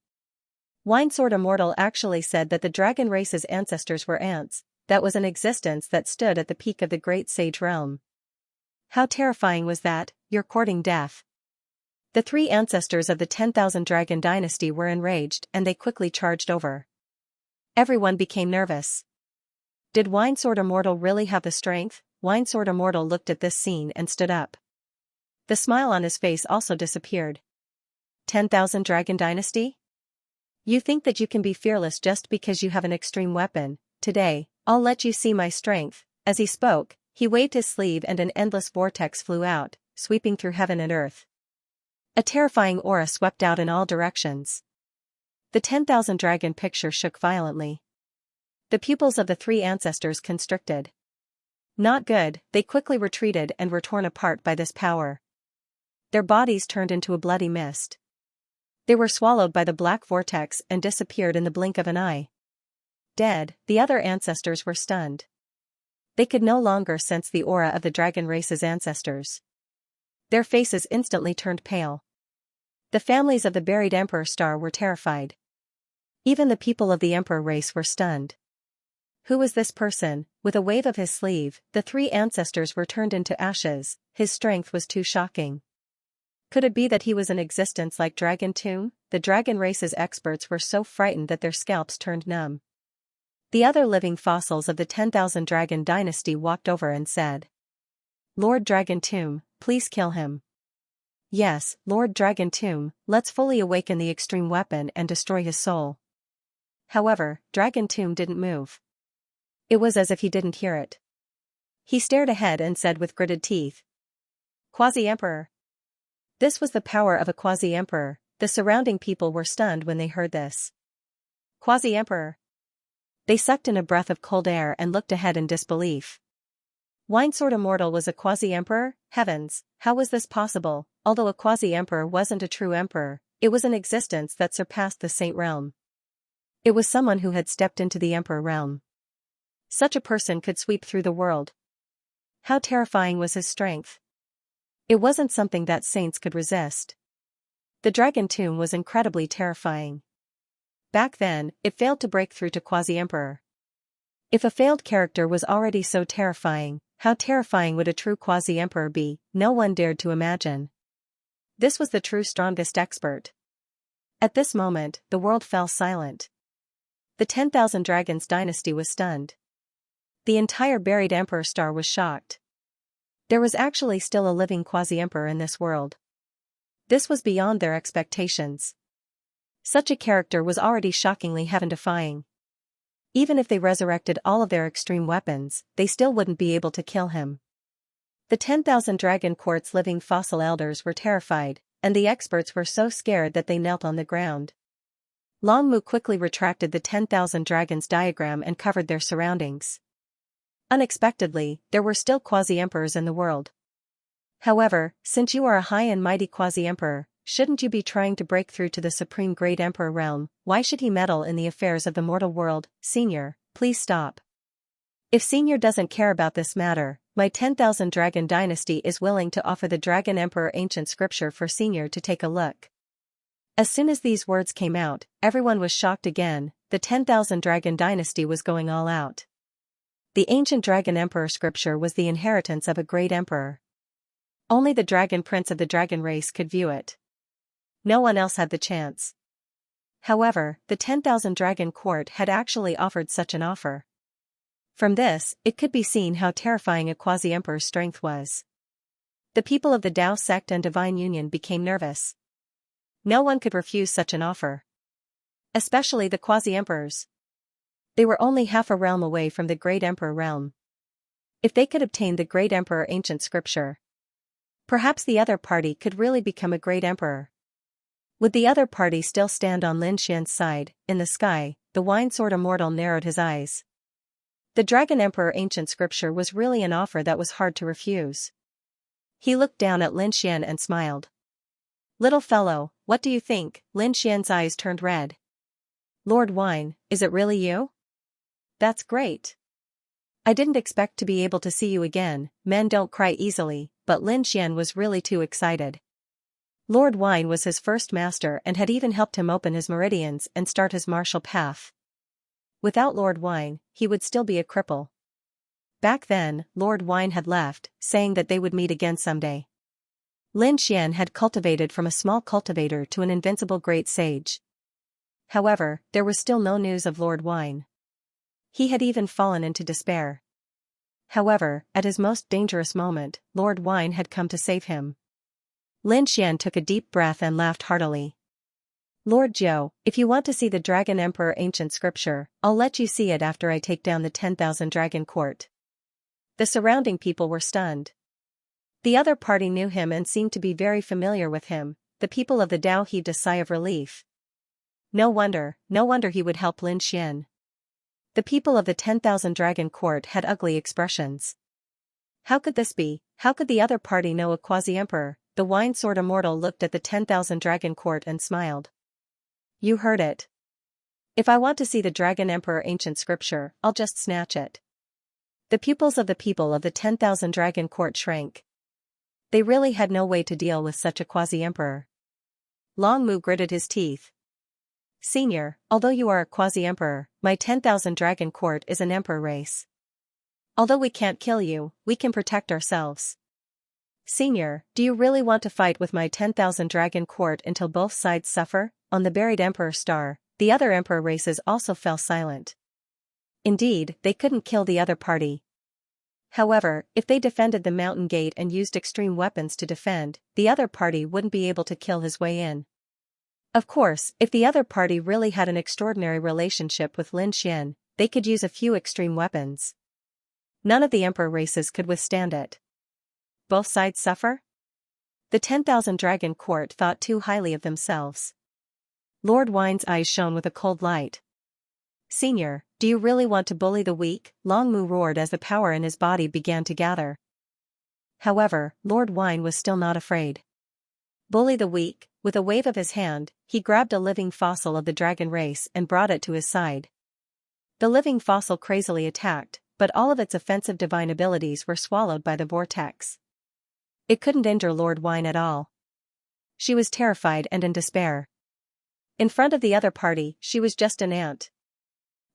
Winesword Immortal actually said that the dragon race's ancestors were ants. That was an existence that stood at the peak of the great sage realm. How terrifying was that? You're courting death. The 3 ancestors of the 10,000 Dragon Dynasty were enraged and they quickly charged over. Everyone became nervous. Did Winesword Immortal really have the strength? Winesword Immortal looked at this scene and stood up. The smile on his face also disappeared. 10,000 Dragon Dynasty? You think that you can be fearless just because you have an extreme weapon? Today, I'll let you see my strength. As he spoke, he waved his sleeve and an endless vortex flew out, sweeping through heaven and earth. A terrifying aura swept out in all directions. The 10,000 Dragon picture shook violently. The pupils of the 3 ancestors constricted. Not good, they quickly retreated and were torn apart by this power. Their bodies turned into a bloody mist. They were swallowed by the black vortex and disappeared in the blink of an eye. Dead, the other ancestors were stunned. They could no longer sense the aura of the dragon race's ancestors. Their faces instantly turned pale. The families of the buried Emperor Star were terrified. Even the people of the Emperor race were stunned. Who was this person? With a wave of his sleeve, the 3 ancestors were turned into ashes. His strength was too shocking. Could it be that he was in existence like Dragon Tomb? The dragon race's experts were so frightened that their scalps turned numb. The other living fossils of the 10,000 Dragon dynasty walked over and said, "Lord Dragon Tomb, please kill him." "Yes, Lord Dragon Tomb, let's fully awaken the extreme weapon and destroy his soul." However, Dragon Tomb didn't move. It was as if he didn't hear it. He stared ahead and said with gritted teeth, "Quasi-Emperor." This was the power of a quasi-emperor. The surrounding people were stunned when they heard this. Quasi-Emperor. They sucked in a breath of cold air and looked ahead in disbelief. Winesword Immortal was a quasi-emperor? Heavens, how was this possible? Although a quasi-emperor wasn't a true emperor, it was an existence that surpassed the saint realm. It was someone who had stepped into the emperor realm. Such a person could sweep through the world. How terrifying was his strength? It wasn't something that saints could resist. The Dragon Tomb was incredibly terrifying. Back then, it failed to break through to quasi-emperor. If a failed character was already so terrifying, how terrifying would a true quasi-emperor be? No one dared to imagine. This was the true strongest expert. At this moment, the world fell silent. The 10,000 Dragons dynasty was stunned. The entire buried emperor star was shocked. There was actually still a living quasi-emperor in this world. This was beyond their expectations. Such a character was already shockingly heaven-defying. Even if they resurrected all of their extreme weapons, they still wouldn't be able to kill him. The 10,000 Dragon Court's living fossil elders were terrified, and the experts were so scared that they knelt on the ground. Long Mu quickly retracted the 10,000 Dragons diagram and covered their surroundings. Unexpectedly, there were still quasi-emperors in the world. However, since you are a high and mighty quasi-emperor, shouldn't you be trying to break through to the supreme great emperor realm? Why should he meddle in the affairs of the mortal world? Senior, please stop. If Senior doesn't care about this matter, my 10,000 Dragon dynasty is willing to offer the Dragon Emperor ancient scripture for Senior to take a look. As soon as these words came out, everyone was shocked again. The 10,000 Dragon dynasty was going all out. The ancient Dragon Emperor scripture was the inheritance of a great emperor. Only the Dragon Prince of the Dragon race could view it. No one else had the chance. However, the 10,000 Dragon Court had actually offered such an offer. From this, it could be seen how terrifying a quasi-emperor's strength was. The people of the Tao sect and Divine Union became nervous. No one could refuse such an offer. Especially the quasi-emperors. They were only half a realm away from the Great Emperor realm. If they could obtain the Great Emperor ancient scripture, perhaps the other party could really become a great emperor. Would the other party still stand on Lin Xian's side? In the sky, the Winesword Immortal narrowed his eyes. The Dragon Emperor ancient scripture was really an offer that was hard to refuse. He looked down at Lin Xian and smiled. "Little fellow, what do you think?" Lin Xian's eyes turned red. "Lord Wine, is it really you? That's great. I didn't expect to be able to see you again." Men don't cry easily, but Lin Xian was really too excited. Lord Wine was his first master and had even helped him open his meridians and start his martial path. Without Lord Wine, he would still be a cripple. Back then, Lord Wine had left, saying that they would meet again someday. Lin Xian had cultivated from a small cultivator to an invincible great sage. However, there was still no news of Lord Wine. He had even fallen into despair. However, at his most dangerous moment, Lord Wine had come to save him. Lin Xian took a deep breath and laughed heartily. "Lord Zhou, if you want to see the Dragon Emperor ancient scripture, I'll let you see it after I take down the 10,000 Dragon Court." The surrounding people were stunned. The other party knew him and seemed to be very familiar with him. The people of the Tao heaved a sigh of relief. No wonder he would help Lin Xian. The people of the 10,000 Dragon Court had ugly expressions. How could this be? How could the other party know a quasi-emperor? The Winesword Immortal looked at the 10,000 Dragon Court and smiled. "You heard it. If I want to see the Dragon Emperor ancient scripture, I'll just snatch it." The pupils of the people of the 10,000 Dragon Court shrank. They really had no way to deal with such a quasi-emperor. Long Mu gritted his teeth. "Senior, although you are a quasi-emperor, my 10,000 Dragon Court is an emperor race. Although we can't kill you, we can protect ourselves." Senior, do you really want to fight with my 10,000 dragon court until both sides suffer? On the buried emperor star, the other emperor races also fell silent. Indeed, they couldn't kill the other party. However, if they defended the mountain gate and used extreme weapons to defend, the other party wouldn't be able to kill his way in. Of course, if the other party really had an extraordinary relationship with Lin Xian, they could use a few extreme weapons. None of the emperor races could withstand it. Both sides suffer? The 10,000 dragon court thought too highly of themselves. Lord Wine's eyes shone with a cold light. Senior, do you really want to bully the weak? Long Mu roared as the power in his body began to gather. However, Lord Wine was still not afraid. Bully the weak? With a wave of his hand, he grabbed a living fossil of the dragon race and brought it to his side. The living fossil crazily attacked, but all of its offensive divine abilities were swallowed by the vortex. It couldn't injure Lord Wine at all. She was terrified and in despair. In front of the other party, she was just an ant.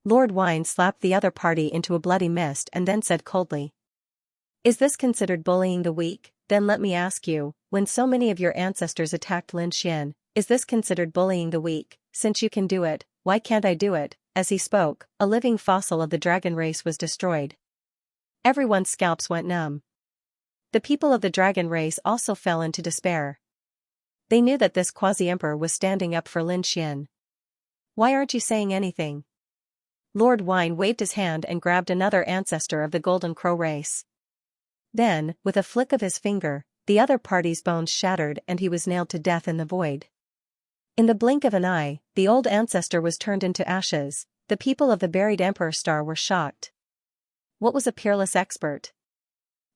Lord Wine slapped the other party into a bloody mist and then said coldly, "Is this considered bullying the weak? Then let me ask you, when so many of your ancestors attacked Lin Xian, is this considered bullying the weak? Since you can do it, why can't I do it?" As he spoke, a living fossil of the dragon race was destroyed. Everyone's scalps went numb. The people of the dragon race also fell into despair. They knew that this quasi-emperor was standing up for Lin Xian. "Why aren't you saying anything?" Lord Wine waved his hand and grabbed another ancestor of the Golden Crow race. Then, with a flick of his finger, the other party's bones shattered and he was nailed to death in the void. In the blink of an eye, the old ancestor was turned into ashes. The people of the buried emperor star were shocked. What was a peerless expert?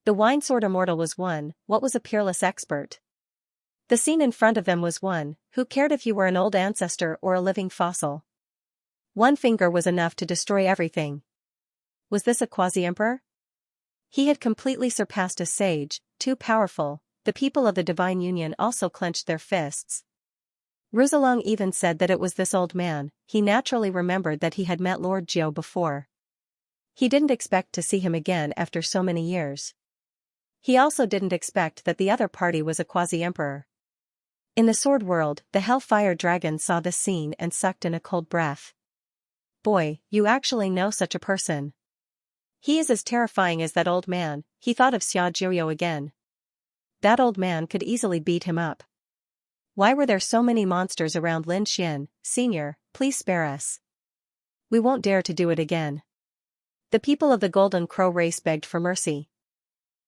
The wine sword immortal was one. What was a peerless expert? The scene in front of them was one. Who cared if you were an old ancestor or a living fossil? One finger was enough to destroy everything. Was this a quasi-emperor? He had completely surpassed a sage, too powerful. The people of the Divine Union also clenched their fists. Rouzelong even said that it was this old man. He naturally remembered that he had met Lord Jiao before. He didn't expect to see him again after so many years. He also didn't expect that the other party was a quasi-emperor. In the sword world, the Hellfire Dragon saw this scene and sucked in a cold breath. Boy, you actually know such a person. He is as terrifying as that old man. He thought of Xia Jiuyou again. That old man could easily beat him up. Why were there so many monsters around Lin Xian? Senior, please spare us. We won't dare to do it again. The people of the Golden Crow race begged for mercy.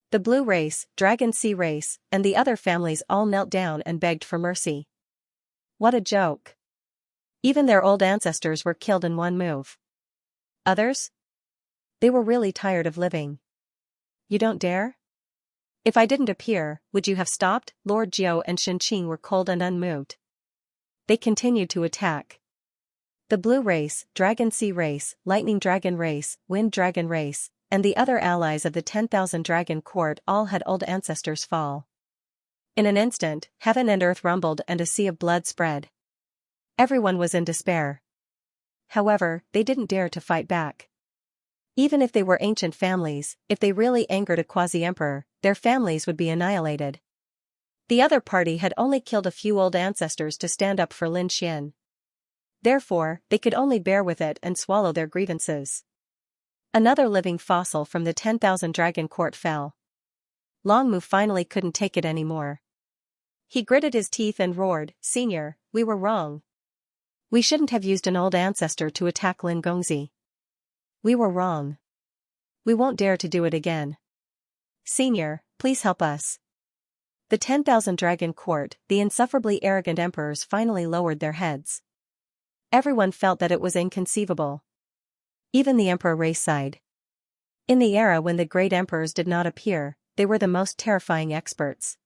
The Blue race, Dragon Sea race, and the other families all knelt down and begged for mercy. What a joke. Even their old ancestors were killed in one move. Others? They were really tired of living. You don't dare? If I didn't appear, would you have stopped? Lord Jiao and Shenqing were cold and unmoved. They continued to attack. The Blue race, Dragon Sea race, Lightning Dragon race, Wind Dragon race, and the other allies of the 10,000 Dragon Court all had old ancestors fall. In an instant, heaven and earth rumbled and a sea of blood spread. Everyone was in despair. However, they didn't dare to fight back. Even if they were ancient families, if they really angered a quasi-emperor, their families would be annihilated. The other party had only killed a few old ancestors to stand up for Lin Xian. Therefore, they could only bear with it and swallow their grievances. Another living fossil from the 10,000 Dragon Court fell. Long Mu finally couldn't take it anymore. He gritted his teeth and roared, "Senior, we were wrong. We shouldn't have used an old ancestor to attack Lin Gongzi. We were wrong. We won't dare to do it again. Senior, please help us." The 10,000 Dragon Court, the insufferably arrogant emperors finally lowered their heads. Everyone felt that it was inconceivable. Even the emperor race sighed. In the era when the great emperors did not appear, they were the most terrifying experts.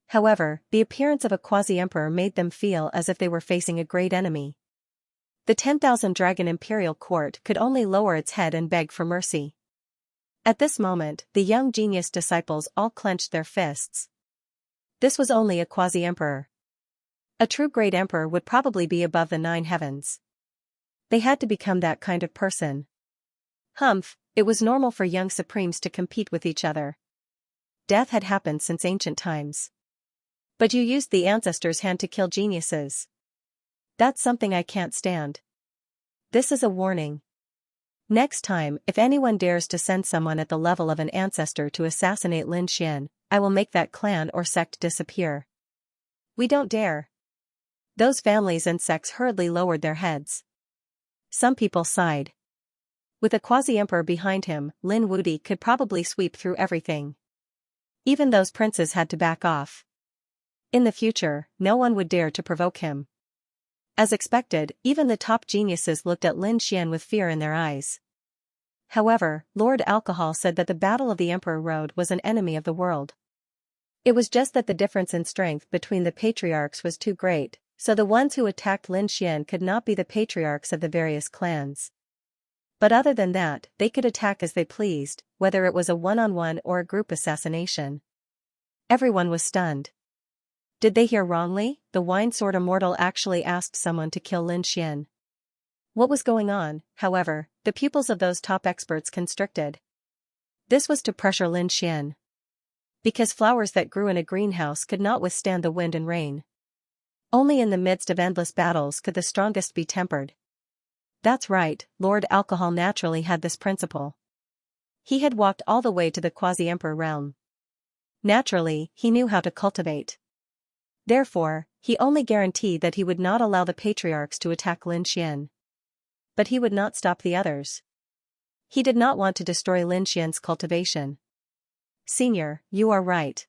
However, the appearance of a quasi-emperor made them feel as if they were facing a great enemy. The 10,000 Dragon Imperial Court could only lower its head and beg for mercy. At this moment, the young genius disciples all clenched their fists. This was only a quasi-emperor. A true great emperor would probably be above the 9 heavens. They had to become that kind of person. Humph, it was normal for young supremes to compete with each other. death had happened since ancient times. But you used the ancestors' hand to kill geniuses. That's something I can't stand. This is a warning. Next time, if anyone dares to send someone at the level of an ancestor to assassinate Lin Xian, I will make that clan or sect disappear. We don't dare. Those families and sects hurriedly lowered their heads. Some people sighed. With a quasi-emperor behind him, Lin Wudi could probably sweep through everything. Even those princes had to back off. In the future, no one would dare to provoke him. As expected, even the top geniuses looked at Lin Xian with fear in their eyes. However, Lord Alcohol said that the Battle of the Emperor Road was an enemy of the world. It was just that the difference in strength between the patriarchs was too great, so the ones who attacked Lin Xian could not be the patriarchs of the various clans. But other than that, they could attack as they pleased, whether it was a one-on-one or a group assassination. Everyone was stunned. Did they hear wrongly? The wine-sword immortal actually asked someone to kill Lin Xian. What was going on, however, the pupils of those top experts constricted. This was to pressure Lin Xian. Because flowers that grew in a greenhouse could not withstand the wind and rain. Only in the midst of endless battles could the strongest be tempered. That's right, Lord Alcohol naturally had this principle. He had walked all the way to the quasi-emperor realm. Naturally, he knew how to cultivate. Therefore, he only guaranteed that he would not allow the patriarchs to attack Lin Xian. But he would not stop the others. He did not want to destroy Lin Xian's cultivation. Senior, you are right.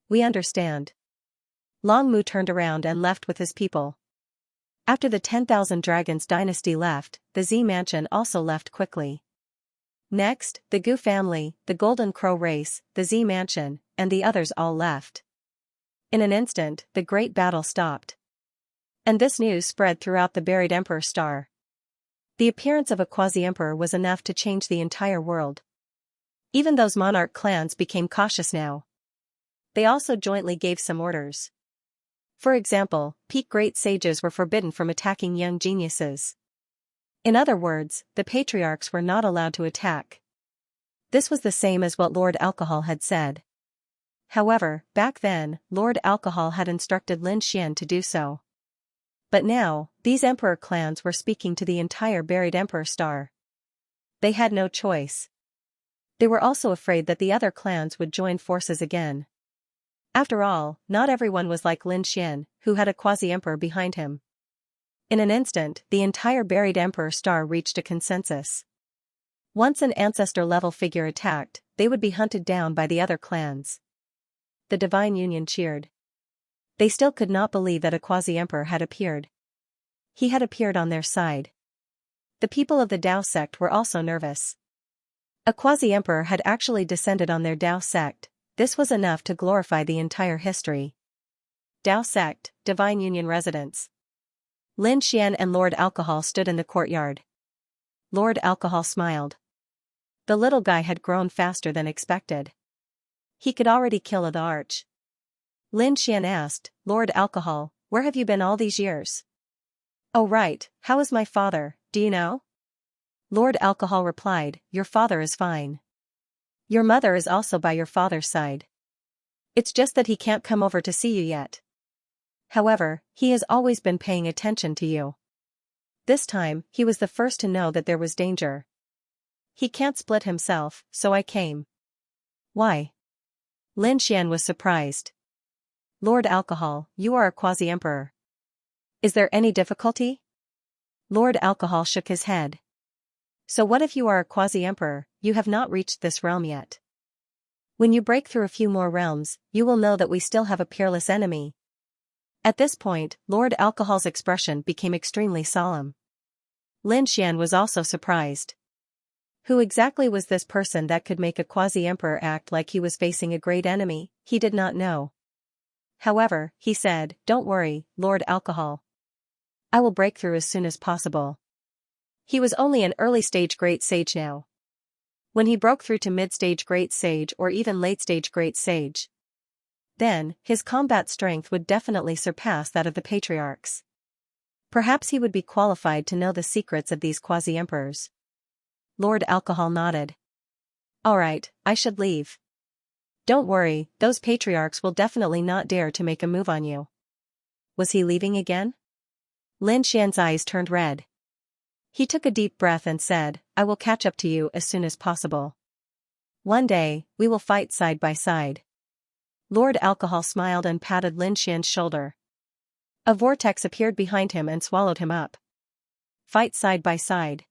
We understand. Long Mu turned around and left with his people. After the 10,000 Dragons dynasty left, the Z mansion also left quickly. Next, the Gu family, the Golden Crow race, the Z mansion, and the others all left. In an instant, the great battle stopped. And this news spread throughout the buried Emperor Star. The appearance of a quasi-emperor was enough to change the entire world. Even those monarch clans became cautious now. They also jointly gave some orders. For example, peak great sages were forbidden from attacking young geniuses. In other words, the patriarchs were not allowed to attack. This was the same as what Lord Alcohol had said. However, back then, Lord Alcohol had instructed Lin Xian to do so. But now, these emperor clans were speaking to the entire buried Emperor Star. They had no choice. They were also afraid that the other clans would join forces again. After all, not everyone was like Lin Xian, who had a quasi-emperor behind him. In an instant, the entire buried Emperor Star reached a consensus. Once an ancestor-level figure attacked, they would be hunted down by the other clans. The Divine Union cheered. They still could not believe that a quasi-emperor had appeared. He had appeared on their side. The people of the Dao sect were also nervous. A quasi-emperor had actually descended on their Dao sect. This was enough to glorify the entire history. Dao sect, Divine Union residence. Lin Xian and Lord Alcohol stood in the courtyard. Lord Alcohol smiled. The little guy had grown faster than expected. He could already kill the arch. Lin Xian asked, Lord Alcohol, where have you been all these years? Oh right, how is my father, do you know? Lord Alcohol replied, your father is fine. Your mother is also by your father's side. It's just that he can't come over to see you yet. However, he has always been paying attention to you. This time, he was the first to know that there was danger. He can't split himself, so I came. Why? Lin Xian was surprised. Lord Alcohol, you are a quasi-emperor. Is there any difficulty? Lord Alcohol shook his head. So what if you are a quasi-emperor, you have not reached this realm yet? When you break through a few more realms, you will know that we still have a peerless enemy. At this point, Lord Alcohol's expression became extremely solemn. Lin Xian was also surprised. Who exactly was this person that could make a quasi-emperor act like he was facing a great enemy? He did not know. However, he said, don't worry, Lord Alcohol. I will break through as soon as possible. He was only an early-stage great sage now. When he broke through to mid-stage great sage or even late-stage great sage, then, his combat strength would definitely surpass that of the patriarchs. Perhaps he would be qualified to know the secrets of these quasi-emperors. Lord Alcohol nodded. All right, I should leave. Don't worry, those patriarchs will definitely not dare to make a move on you. Was he leaving again? Lin Xian's eyes turned red. He took a deep breath and said, I will catch up to you as soon as possible. One day, we will fight side by side. Lord Alcohol smiled and patted Lin Xian's shoulder. A vortex appeared behind him and swallowed him up. Fight side by side.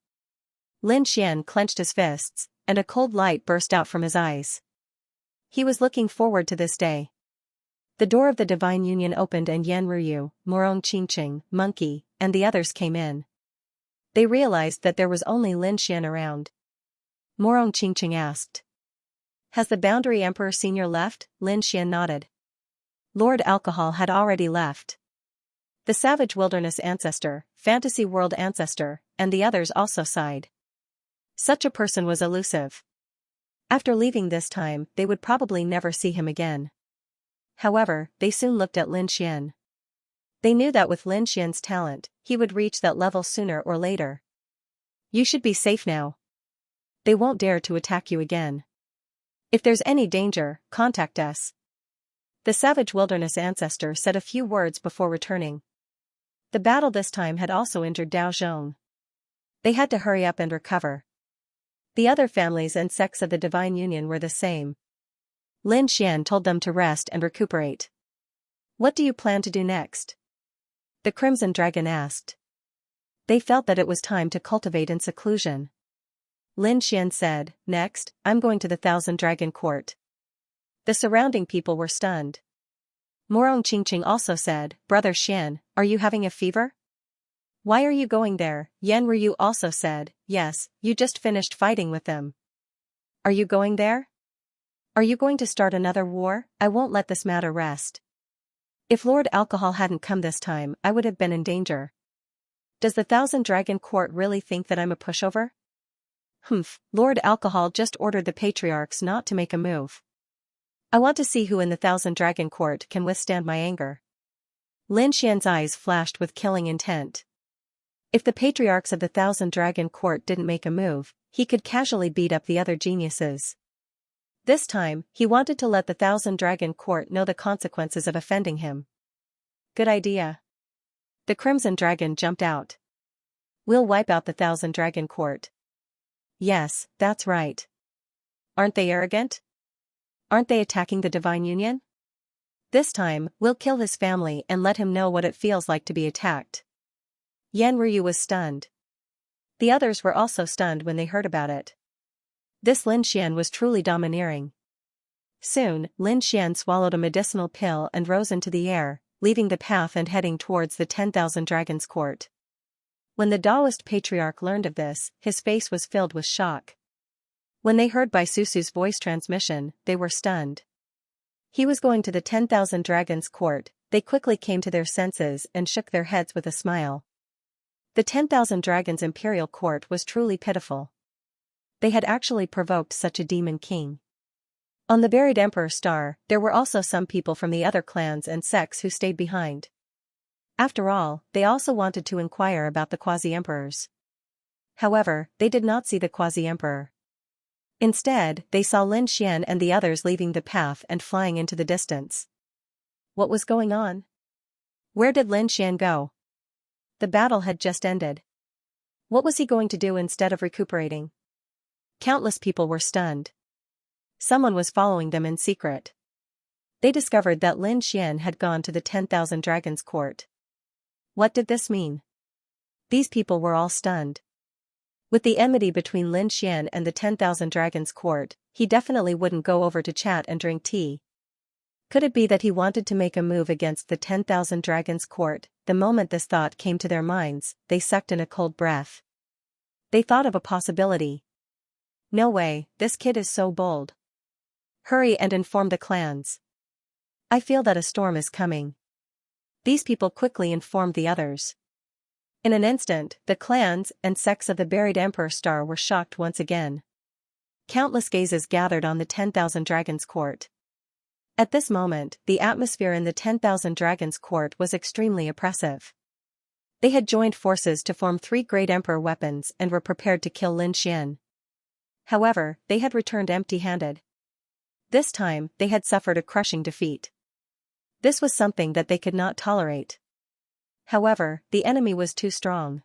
Lin Xian clenched his fists, and a cold light burst out from his eyes. He was looking forward to this day. The door of the Divine Union opened and Yan Ruyu, Morong Qingqing, Monkey, and the others came in. They realized that there was only Lin Xian around. Morong Qingqing asked. Has the Boundary Emperor Senior left? Lin Xian nodded. Lord Alcohol had already left. The Savage Wilderness Ancestor, Fantasy World Ancestor, and the others also sighed. Such a person was elusive. After leaving this time, they would probably never see him again. However, they soon looked at Lin Xian. They knew that with Lin Xian's talent, he would reach that level sooner or later. You should be safe now. They won't dare to attack you again. If there's any danger, contact us. The Savage Wilderness Ancestor said a few words before returning. The battle this time had also injured Dao Zhong. They had to hurry up and recover. The other families and sects of the Divine Union were the same. Lin Xian told them to rest and recuperate. What do you plan to do next? The Crimson Dragon asked. They felt that it was time to cultivate in seclusion. Lin Xian said, next, I'm going to the Thousand Dragon Court. The surrounding people were stunned. Morong Qingqing also said, Brother Xian, are you having a fever? Why are you going there? Yan Ruyu also said, yes, you just finished fighting with them. Are you going there? Are you going to start another war? I won't let this matter rest. If Lord Alcohol hadn't come this time, I would have been in danger. Does the Thousand Dragon Court really think that I'm a pushover? Humph, Lord Alcohol just ordered the patriarchs not to make a move. I want to see who in the Thousand Dragon Court can withstand my anger. Lin Xian's eyes flashed with killing intent. If the patriarchs of the Thousand Dragon Court didn't make a move, he could casually beat up the other geniuses. This time, he wanted to let the Thousand Dragon Court know the consequences of offending him. Good idea. The Crimson Dragon jumped out. We'll wipe out the Thousand Dragon Court. Yes, that's right. Aren't they arrogant? Aren't they attacking the Divine Union? This time, we'll kill his family and let him know what it feels like to be attacked. Yan Ruyu was stunned. The others were also stunned when they heard about it. This Lin Xian was truly domineering. Soon, Lin Xian swallowed a medicinal pill and rose into the air, leaving the path and heading towards the 10,000 Dragons Court. When the Taoist patriarch learned of this, his face was filled with shock. When they heard Bai Susu's voice transmission, they were stunned. He was going to the 10,000 Dragons Court. They quickly came to their senses and shook their heads with a smile. The 10,000 Dragons Imperial Court was truly pitiful. They had actually provoked such a demon king. On the buried Emperor Star, there were also some people from the other clans and sects who stayed behind. After all, they also wanted to inquire about the quasi-emperors. However, they did not see the quasi-emperor. Instead, they saw Lin Xian and the others leaving the path and flying into the distance. What was going on? Where did Lin Xian go? The battle had just ended. What was he going to do instead of recuperating? Countless people were stunned. Someone was following them in secret. They discovered that Lin Xian had gone to the 10,000 Dragons Court. What did this mean? These people were all stunned. With the enmity between Lin Xian and the 10,000 Dragons Court, he definitely wouldn't go over to chat and drink tea. Could it be that he wanted to make a move against the 10,000 Dragons Court? The moment this thought came to their minds, they sucked in a cold breath. They thought of a possibility. No way, this kid is so bold. Hurry and inform the clans. I feel that a storm is coming. These people quickly informed the others. In an instant, the clans and sects of the buried Emperor Star were shocked once again. Countless gazes gathered on the 10,000 Dragons Court. At this moment, the atmosphere in the 10,000 Dragons Court was extremely oppressive. They had joined forces to form 3 great emperor weapons and were prepared to kill Lin Xian. However, they had returned empty-handed. This time, they had suffered a crushing defeat. This was something that they could not tolerate. However, the enemy was too strong.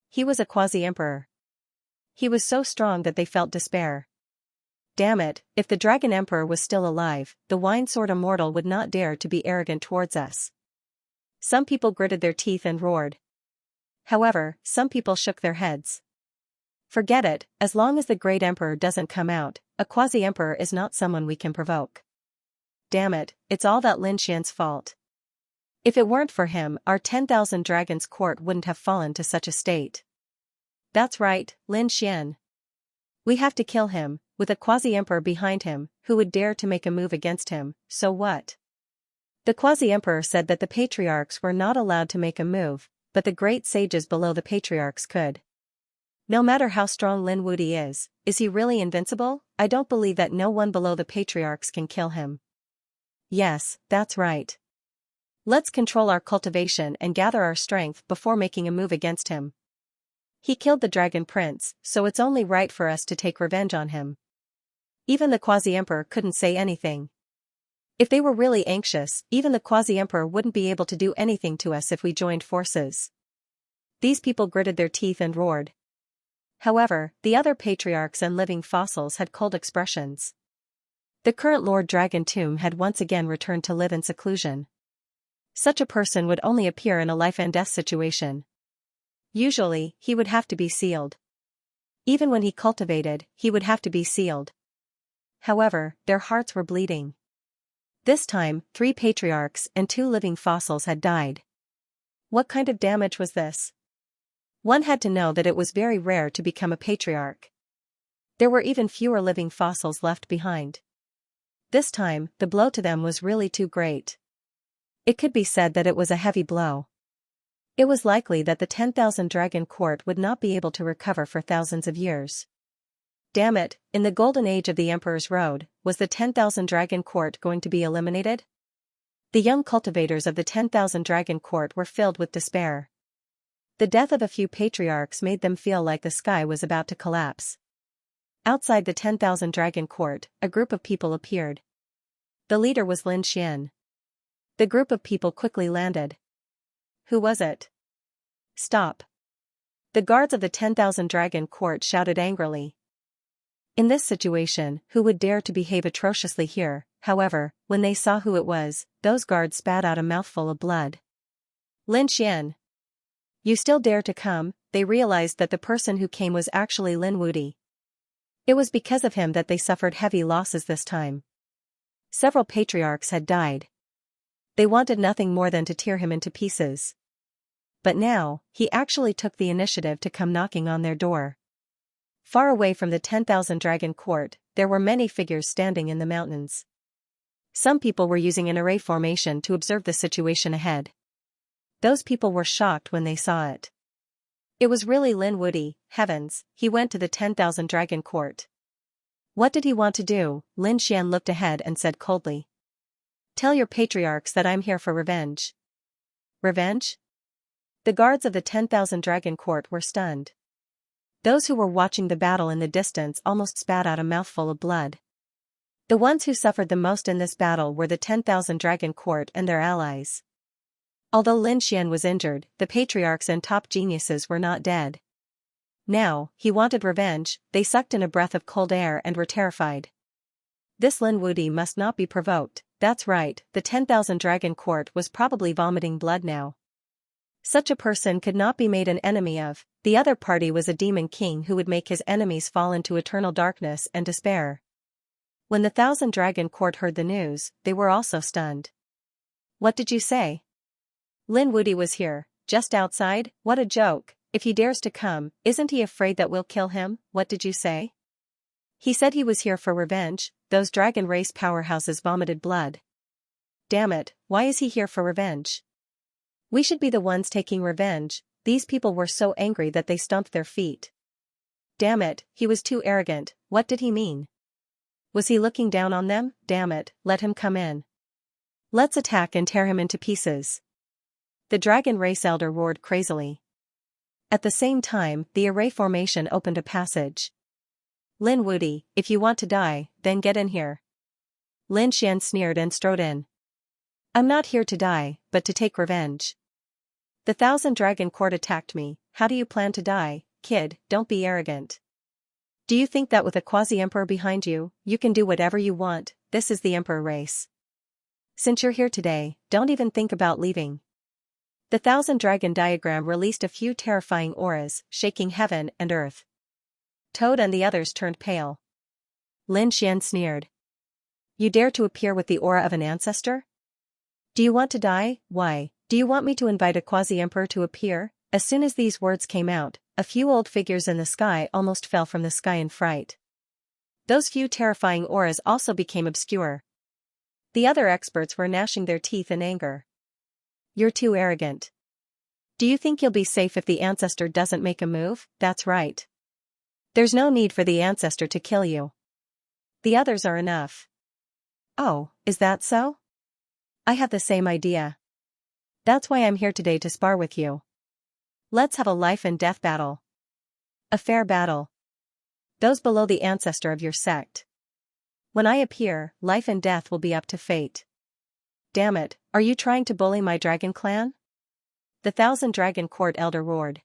He was a quasi-emperor. He was so strong that they felt despair. Damn it, if the Dragon Emperor was still alive, the wine-sword immortal would not dare to be arrogant towards us. Some people gritted their teeth and roared. However, some people shook their heads. Forget it, as long as the great emperor doesn't come out, a quasi-emperor is not someone we can provoke. Damn it, it's all that Lin Xian's fault. If it weren't for him, our 10,000 dragons court wouldn't have fallen to such a state. That's right, Lin Xian. We have to kill him, with a quasi-emperor behind him, who would dare to make a move against him, so what? The quasi-emperor said that the patriarchs were not allowed to make a move, but the great sages below the patriarchs could. No matter how strong Lin Wudi is he really invincible? I don't believe that no one below the patriarchs can kill him. Yes, that's right. Let's control our cultivation and gather our strength before making a move against him. He killed the Dragon Prince, so it's only right for us to take revenge on him. Even the quasi-emperor couldn't say anything. If they were really anxious, even the quasi-emperor wouldn't be able to do anything to us if we joined forces. These people gritted their teeth and roared. However, the other patriarchs and living fossils had cold expressions. The current Lord Dragon Tomb had once again returned to live in seclusion. Such a person would only appear in a life and death situation. Usually, he would have to be sealed. Even when he cultivated, he would have to be sealed. However, their hearts were bleeding. This time, 3 patriarchs and 2 living fossils had died. What kind of damage was this? One had to know that it was very rare to become a patriarch. There were even fewer living fossils left behind. This time, the blow to them was really too great. It could be said that it was a heavy blow. It was likely that the 10,000 dragon court would not be able to recover for thousands of years. Damn it, in the golden age of the Emperor's Road, was the 10,000 dragon court going to be eliminated? The young cultivators of the 10,000 dragon court were filled with despair. The death of a few patriarchs made them feel like the sky was about to collapse. Outside the 10,000 dragon court, a group of people appeared. The leader was Lin Xian. The group of people quickly landed. Who was it? Stop. The guards of the 10,000 dragon court shouted angrily. In this situation, who would dare to behave atrociously here? However, when they saw who it was, those guards spat out a mouthful of blood. Lin Xian. You still dare to come? They realized that the person who came was actually Lin Wudi. It was because of him that they suffered heavy losses this time. Several patriarchs had died. They wanted nothing more than to tear him into pieces. But now, he actually took the initiative to come knocking on their door. Far away from the 10,000 dragon court, there were many figures standing in the mountains. Some people were using an array formation to observe the situation ahead. Those people were shocked when they saw it. It was really Lin Wudi. Heavens, he went to the 10,000 dragon court. What did he want to do? Lin Xian looked ahead and said coldly. Tell your patriarchs that I'm here for revenge. Revenge? The guards of the 10,000 dragon court were stunned. Those who were watching the battle in the distance almost spat out a mouthful of blood. The ones who suffered the most in this battle were the 10,000 dragon court and their allies. Although Lin Xian was injured, the patriarchs and top geniuses were not dead. Now, he wanted revenge. They sucked in a breath of cold air and were terrified. This Lin Wudi must not be provoked. That's right, the 10,000 dragon court was probably vomiting blood now. Such a person could not be made an enemy of. The other party was a demon king who would make his enemies fall into eternal darkness and despair. When the 1,000 dragon court heard the news, they were also stunned. What did you say? Lin Wudi was here, just outside? What a joke. If he dares to come, isn't he afraid that we'll kill him? What did you say? He said he was here for revenge. Those dragon race powerhouses vomited blood. Damn it, why is he here for revenge? We should be the ones taking revenge. These people were so angry that they stomped their feet. Damn it, he was too arrogant. What did he mean? Was he looking down on them? Damn it, let him come in. Let's attack and tear him into pieces. The dragon race elder roared crazily. At the same time, the array formation opened a passage. Lin Wudi, if you want to die, then get in here. Lin Xian sneered and strode in. I'm not here to die, but to take revenge. The Thousand Dragon Court attacked me. How do you plan to die, kid? Don't be arrogant. Do you think that with a quasi-emperor behind you, you can do whatever you want? This is the emperor race. Since you're here today, don't even think about leaving. The Thousand Dragon diagram released a few terrifying auras, shaking heaven and earth. Toad and the others turned pale. Lin Xian sneered. You dare to appear with the aura of an ancestor? Do you want to die? Why? Do you want me to invite a quasi-emperor to appear? As soon as these words came out, a few old figures in the sky almost fell from the sky in fright. Those few terrifying auras also became obscure. The other experts were gnashing their teeth in anger. You're too arrogant. Do you think you'll be safe if the ancestor doesn't make a move? That's right. There's no need for the ancestor to kill you. The others are enough. Oh, is that so? I have the same idea. That's why I'm here today to spar with you. Let's have a life and death battle. A fair battle. Those below the ancestor of your sect. When I appear, life and death will be up to fate. Damn it, are you trying to bully my dragon clan? The Thousand Dragon Court elder roared.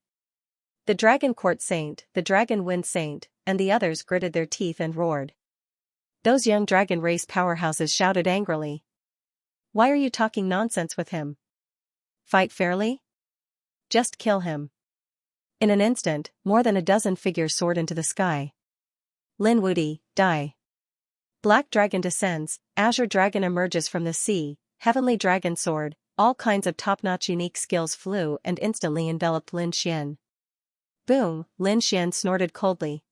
The Dragon Court Saint, the Dragon Wind Saint, and the others gritted their teeth and roared. Those young dragon race powerhouses shouted angrily. Why are you talking nonsense with him? Fight fairly? Just kill him. In an instant, more than a dozen figures soared into the sky. Lin Wudi, die. Black dragon descends, azure dragon emerges from the sea, heavenly dragon sword, all kinds of top-notch unique skills flew and instantly enveloped Lin Xian. Boom, Lin Xian snorted coldly.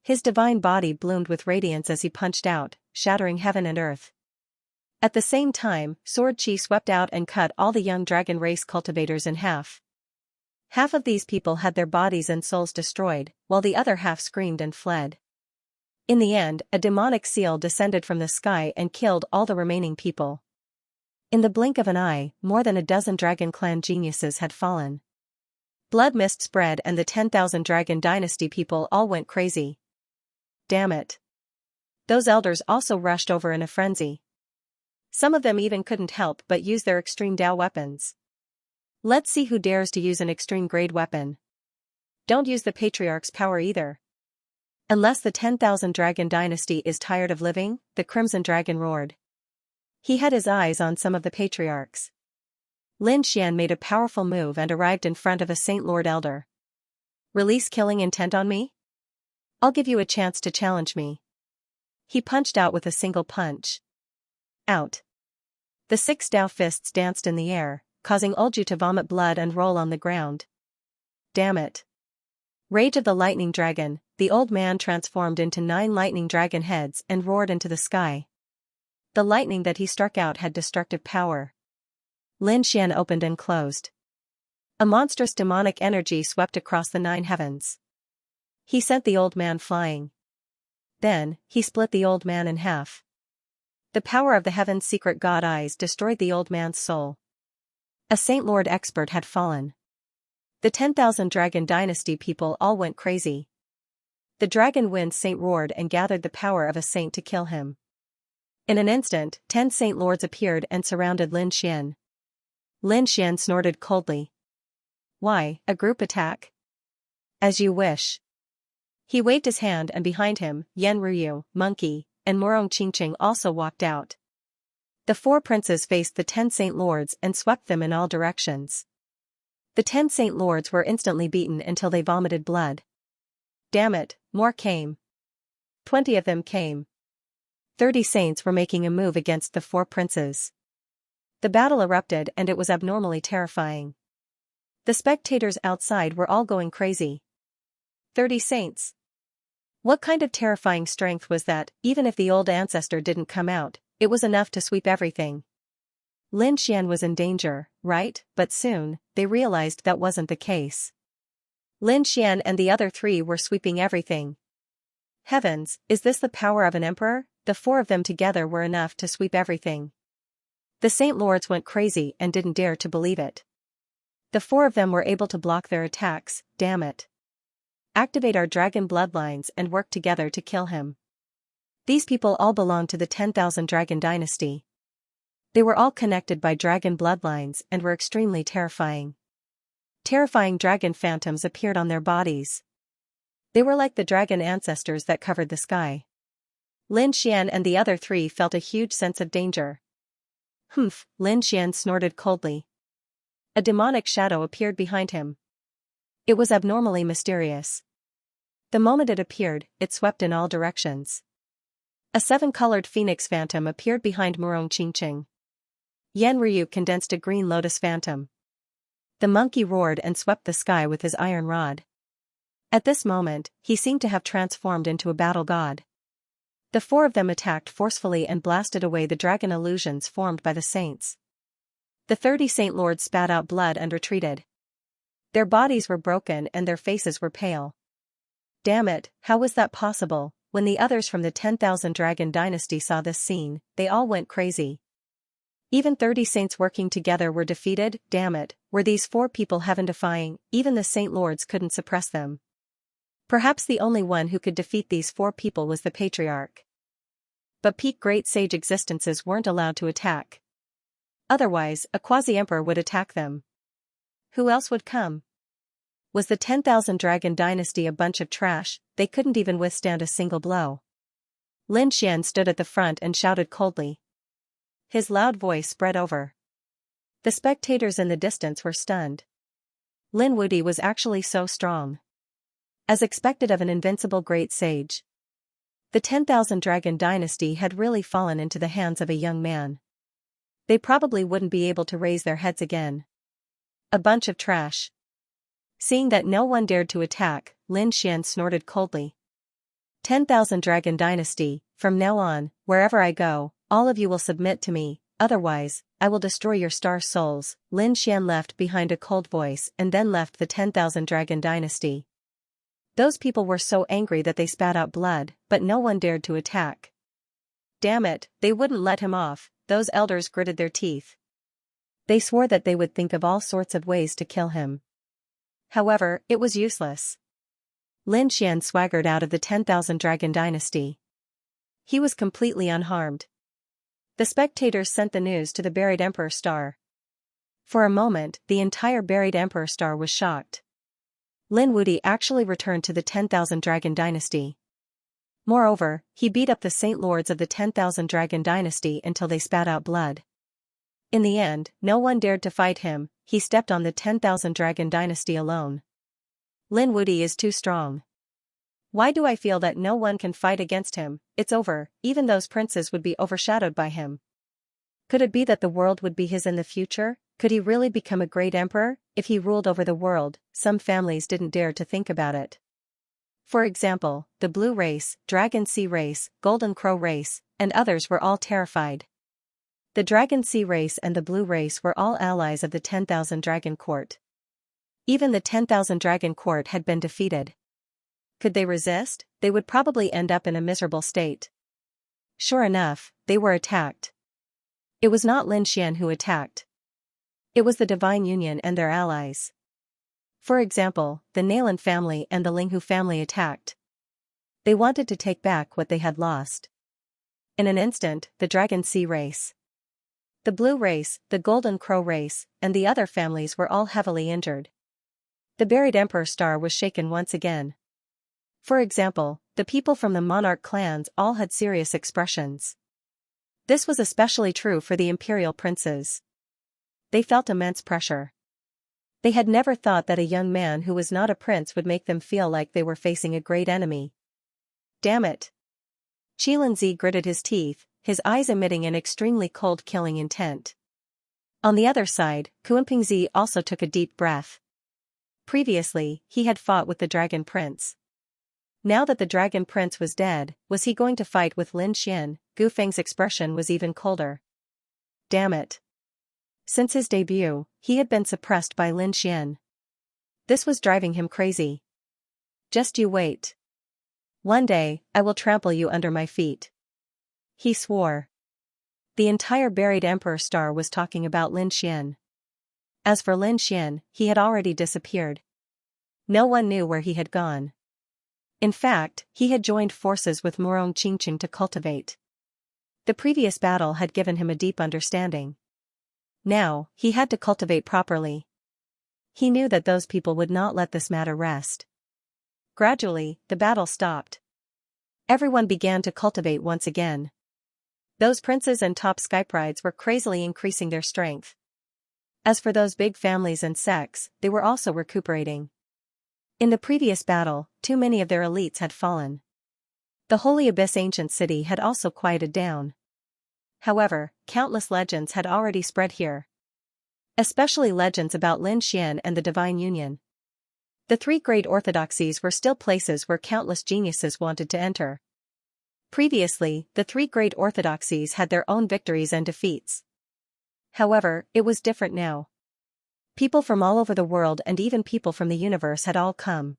His divine body bloomed with radiance as he punched out, shattering heaven and earth. At the same time, sword chi swept out and cut all the young dragon race cultivators in half. Half of these people had their bodies and souls destroyed, while the other half screamed and fled. In the end, a demonic seal descended from the sky and killed all the remaining people. In the blink of an eye, more than a dozen dragon clan geniuses had fallen. Blood mist spread and the 10,000 dragon dynasty people all went crazy. Damn it. Those elders also rushed over in a frenzy. Some of them even couldn't help but use their extreme Dao weapons. Let's see who dares to use an extreme grade weapon. Don't use the Patriarch's power either. Unless the 10,000 dragon dynasty is tired of living, the Crimson Dragon roared. He had his eyes on some of the patriarchs. Lin Xian made a powerful move and arrived in front of a Saint Lord Elder. Release killing intent on me? I'll give you a chance to challenge me. He punched out with a single punch. Out. The 6 Dao fists danced in the air, causing Ulju to vomit blood and roll on the ground. Damn it. Rage of the Lightning Dragon, the old man transformed into 9 lightning dragon heads and roared into the sky. The lightning that he struck out had destructive power. Lin Xian opened and closed. A monstrous demonic energy swept across the 9 heavens. He sent the old man flying. Then, he split the old man in half. The power of the heaven's secret god eyes destroyed the old man's soul. A Saint Lord expert had fallen. The 10,000 dragon dynasty people all went crazy. The dragon wind saint roared and gathered the power of a saint to kill him. In an instant, 10 saint lords appeared and surrounded Lin Xian. Lin Xian snorted coldly. Why, a group attack? As you wish. He waved his hand and behind him, Yan Ruyu, Monkey, and Morong Qingqing also walked out. The 4 princes faced the 10 saint lords and swept them in all directions. The 10 saint lords were instantly beaten until they vomited blood. Damn it, more came. 20 of them came. 30 saints were making a move against the 4 princes. The battle erupted and it was abnormally terrifying. The spectators outside were all going crazy. 30 saints. What kind of terrifying strength was that? Even if the old ancestor didn't come out, it was enough to sweep everything. Lin Xian was in danger, right? But soon, they realized that wasn't the case. Lin Xian and the other 3 were sweeping everything. Heavens, is this the power of an emperor? The 4 of them together were enough to sweep everything. The Saint Lords went crazy and didn't dare to believe it. The 4 of them were able to block their attacks, damn it. Activate our dragon bloodlines and work together to kill him. These people all belonged to the 10,000 Dragon Dynasty. They were all connected by dragon bloodlines and were extremely terrifying. Terrifying dragon phantoms appeared on their bodies. They were like the dragon ancestors that covered the sky. Lin Xian and the other three felt a huge sense of danger. Humph, Lin Xian snorted coldly. A demonic shadow appeared behind him. It was abnormally mysterious. The moment it appeared, it swept in all directions. A 7-colored phoenix phantom appeared behind Murong Qingqing. Yan Ryu condensed a green lotus phantom. The monkey roared and swept the sky with his iron rod. At this moment, he seemed to have transformed into a battle god. The 4 of them attacked forcefully and blasted away the dragon illusions formed by the saints. The 30 Saint Lords spat out blood and retreated. Their bodies were broken and their faces were pale. Damn it, how was that possible? When the others from the 10,000 Dragon Dynasty saw this scene, they all went crazy. Even 30 saints working together were defeated. Damn it, were these 4 people heaven-defying? Even the Saint Lords couldn't suppress them. Perhaps the only one who could defeat these 4 people was the Patriarch. But peak great sage existences weren't allowed to attack. Otherwise, a quasi-emperor would attack them. Who else would come? Was the 10,000 Dragon Dynasty a bunch of trash? They couldn't even withstand a single blow. Lin Xian stood at the front and shouted coldly. His loud voice spread over. The spectators in the distance were stunned. Lin Wudi was actually so strong. As expected of an invincible great sage. The 10,000 Dragon Dynasty had really fallen into the hands of a young man. They probably wouldn't be able to raise their heads again. A bunch of trash. Seeing that no one dared to attack, Lin Xian snorted coldly. 10,000 Dragon Dynasty, from now on, wherever I go, all of you will submit to me, otherwise, I will destroy your star souls. Lin Xian left behind a cold voice and then left the 10,000 Dragon Dynasty. Those people were so angry that they spat out blood, but no one dared to attack. Damn it, they wouldn't let him off. Those elders gritted their teeth. They swore that they would think of all sorts of ways to kill him. However, it was useless. Lin Xian swaggered out of the 10,000 Dragon Dynasty. He was completely unharmed. The spectators sent the news to the buried Emperor Star. For a moment, the entire buried Emperor Star was shocked. Lin Wudi actually returned to the 10,000 Dragon Dynasty. Moreover, he beat up the Saint Lords of the 10,000 Dragon Dynasty until they spat out blood. In the end, no one dared to fight him. He stepped on the 10,000 Dragon Dynasty alone. Lin Wudi is too strong. Why do I feel that no one can fight against him? It's over, even those princes would be overshadowed by him. Could it be that the world would be his in the future? Could he really become a great emperor? If he ruled over the world, some families didn't dare to think about it. For example, the Blue Race, Dragon Sea Race, Golden Crow Race, and others were all terrified. The Dragon Sea Race and the Blue Race were all allies of the 10,000 Dragon Court. Even the 10,000 Dragon Court had been defeated. Could they resist? They would probably end up in a miserable state. Sure enough, they were attacked. It was not Lin Xian who attacked. It was the Divine Union and their allies. For example, the Nalan family and the Linghu family attacked. They wanted to take back what they had lost. In an instant, the Dragon Sea Race, the Blue Race, the Golden Crow Race, and the other families were all heavily injured. The buried Emperor Star was shaken once again. For example, the people from the monarch clans all had serious expressions. This was especially true for the imperial princes. They felt immense pressure. They had never thought that a young man who was not a prince would make them feel like they were facing a great enemy. Damn it! Qilinzi gritted his teeth, his eyes emitting an extremely cold killing intent. On the other side, Kuanpingzi also took a deep breath. Previously, he had fought with the Dragon Prince. Now that the Dragon Prince was dead, was he going to fight with Lin Xian? Gu Feng's expression was even colder. Damn it! Since his debut, he had been suppressed by Lin Xian. This was driving him crazy. Just you wait. One day, I will trample you under my feet. He swore. The entire buried Emperor Star was talking about Lin Xian. As for Lin Xian, he had already disappeared. No one knew where he had gone. In fact, he had joined forces with Murong Qingqing to cultivate. The previous battle had given him a deep understanding. Now, he had to cultivate properly. He knew that those people would not let this matter rest. Gradually, the battle stopped. Everyone began to cultivate once again. Those princes and top skyprides were crazily increasing their strength. As for those big families and sects, they were also recuperating. In the previous battle, too many of their elites had fallen. The Holy Abyss ancient city had also quieted down. However, countless legends had already spread here. Especially legends about Lin Xian and the Divine Union. The three great orthodoxies were still places where countless geniuses wanted to enter. Previously, the three great orthodoxies had their own victories and defeats. However, it was different now. People from all over the world and even people from the universe had all come.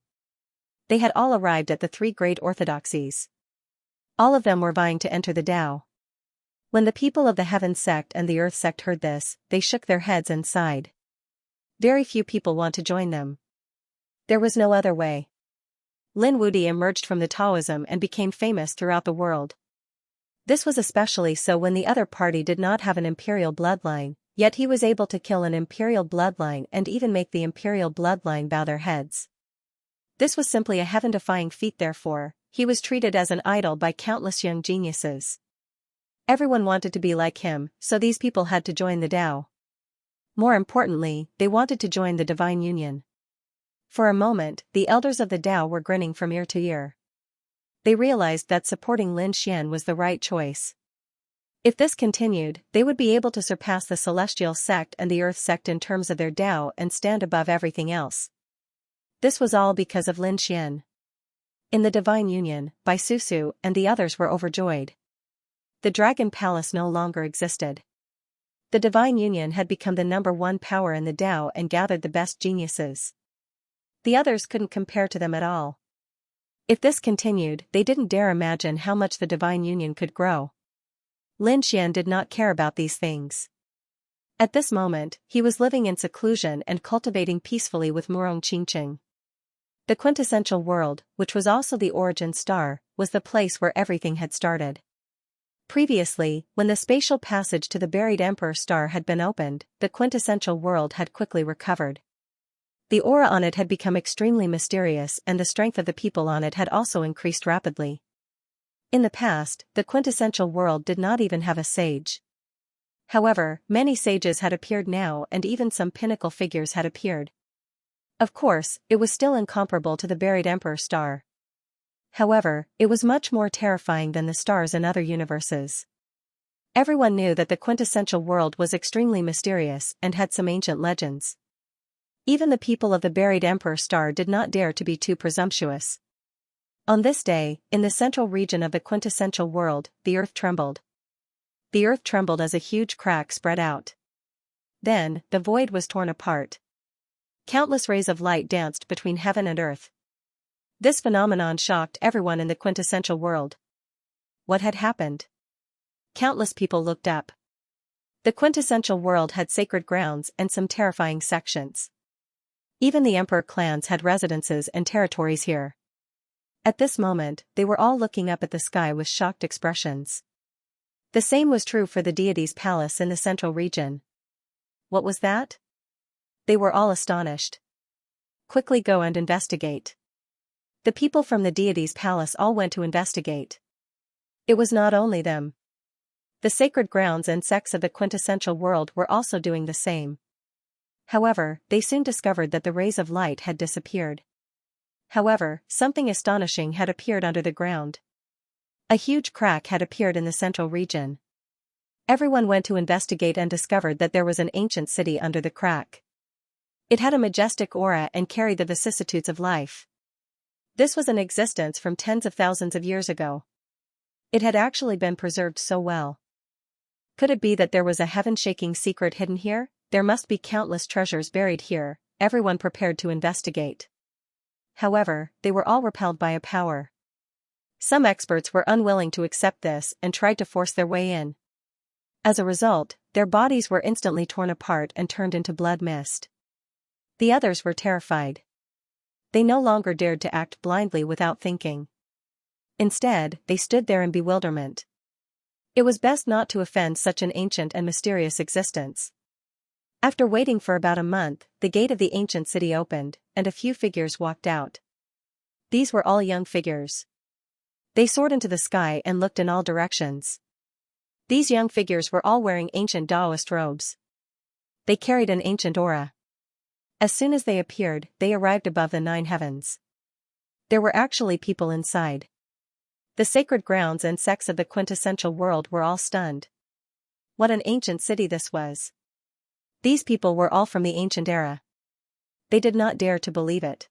They had all arrived at the three great orthodoxies. All of them were vying to enter the Tao. When the people of the Heaven sect and the Earth sect heard this, they shook their heads and sighed. Very few people want to join them. There was no other way. Lin Wudi emerged from the Taoism and became famous throughout the world. This was especially so when the other party did not have an imperial bloodline, yet he was able to kill an imperial bloodline and even make the imperial bloodline bow their heads. This was simply a heaven-defying feat. Therefore, he was treated as an idol by countless young geniuses. Everyone wanted to be like him, so these people had to join the Tao. More importantly, they wanted to join the Divine Union. For a moment, the elders of the Tao were grinning from ear to ear. They realized that supporting Lin Xian was the right choice. If this continued, they would be able to surpass the Celestial sect and the Earth sect in terms of their Tao and stand above everything else. This was all because of Lin Xian. In the Divine Union, Bai Susu and the others were overjoyed. The Dragon Palace no longer existed. The Divine Union had become the #1 power in the Tao and gathered the best geniuses. The others couldn't compare to them at all. If this continued, they didn't dare imagine how much the Divine Union could grow. Lin Xian did not care about these things. At this moment, he was living in seclusion and cultivating peacefully with Murong Qingqing. The quintessential world, which was also the origin star, was the place where everything had started. Previously, when the spatial passage to the buried Emperor star had been opened, the quintessential world had quickly recovered. The aura on it had become extremely mysterious and the strength of the people on it had also increased rapidly. In the past, the quintessential world did not even have a sage. However, many sages had appeared now and even some pinnacle figures had appeared. Of course, it was still incomparable to the buried Emperor star. However, it was much more terrifying than the stars in other universes. Everyone knew that the quintessential world was extremely mysterious and had some ancient legends. Even the people of the buried Emperor star did not dare to be too presumptuous. On this day, in the central region of the quintessential world, the earth trembled. The earth trembled as a huge crack spread out. Then, the void was torn apart. Countless rays of light danced between heaven and earth. This phenomenon shocked everyone in the quintessential world. What had happened? Countless people looked up. The quintessential world had sacred grounds and some terrifying sections. Even the emperor clans had residences and territories here. At this moment, they were all looking up at the sky with shocked expressions. The same was true for the deity's palace in the central region. What was that? They were all astonished. Quickly go and investigate. The people from the deity's palace all went to investigate. It was not only them. The sacred grounds and sects of the quintessential world were also doing the same. However, they soon discovered that the rays of light had disappeared. However, something astonishing had appeared under the ground. A huge crack had appeared in the central region. Everyone went to investigate and discovered that there was an ancient city under the crack. It had a majestic aura and carried the vicissitudes of life. This was in existence from tens of thousands of years ago. It had actually been preserved so well. Could it be that there was a heaven-shaking secret hidden here? There must be countless treasures buried here. Everyone prepared to investigate. However, they were all repelled by a power. Some experts were unwilling to accept this and tried to force their way in. As a result, their bodies were instantly torn apart and turned into blood mist. The others were terrified. They no longer dared to act blindly without thinking. Instead, they stood there in bewilderment. It was best not to offend such an ancient and mysterious existence. After waiting for about a month, the gate of the ancient city opened, and a few figures walked out. These were all young figures. They soared into the sky and looked in all directions. These young figures were all wearing ancient Taoist robes. They carried an ancient aura. As soon as they appeared, they arrived above the 9 heavens. There were actually people inside. The sacred grounds and sects of the quintessential world were all stunned. What an ancient city this was. These people were all from the ancient era. They did not dare to believe it.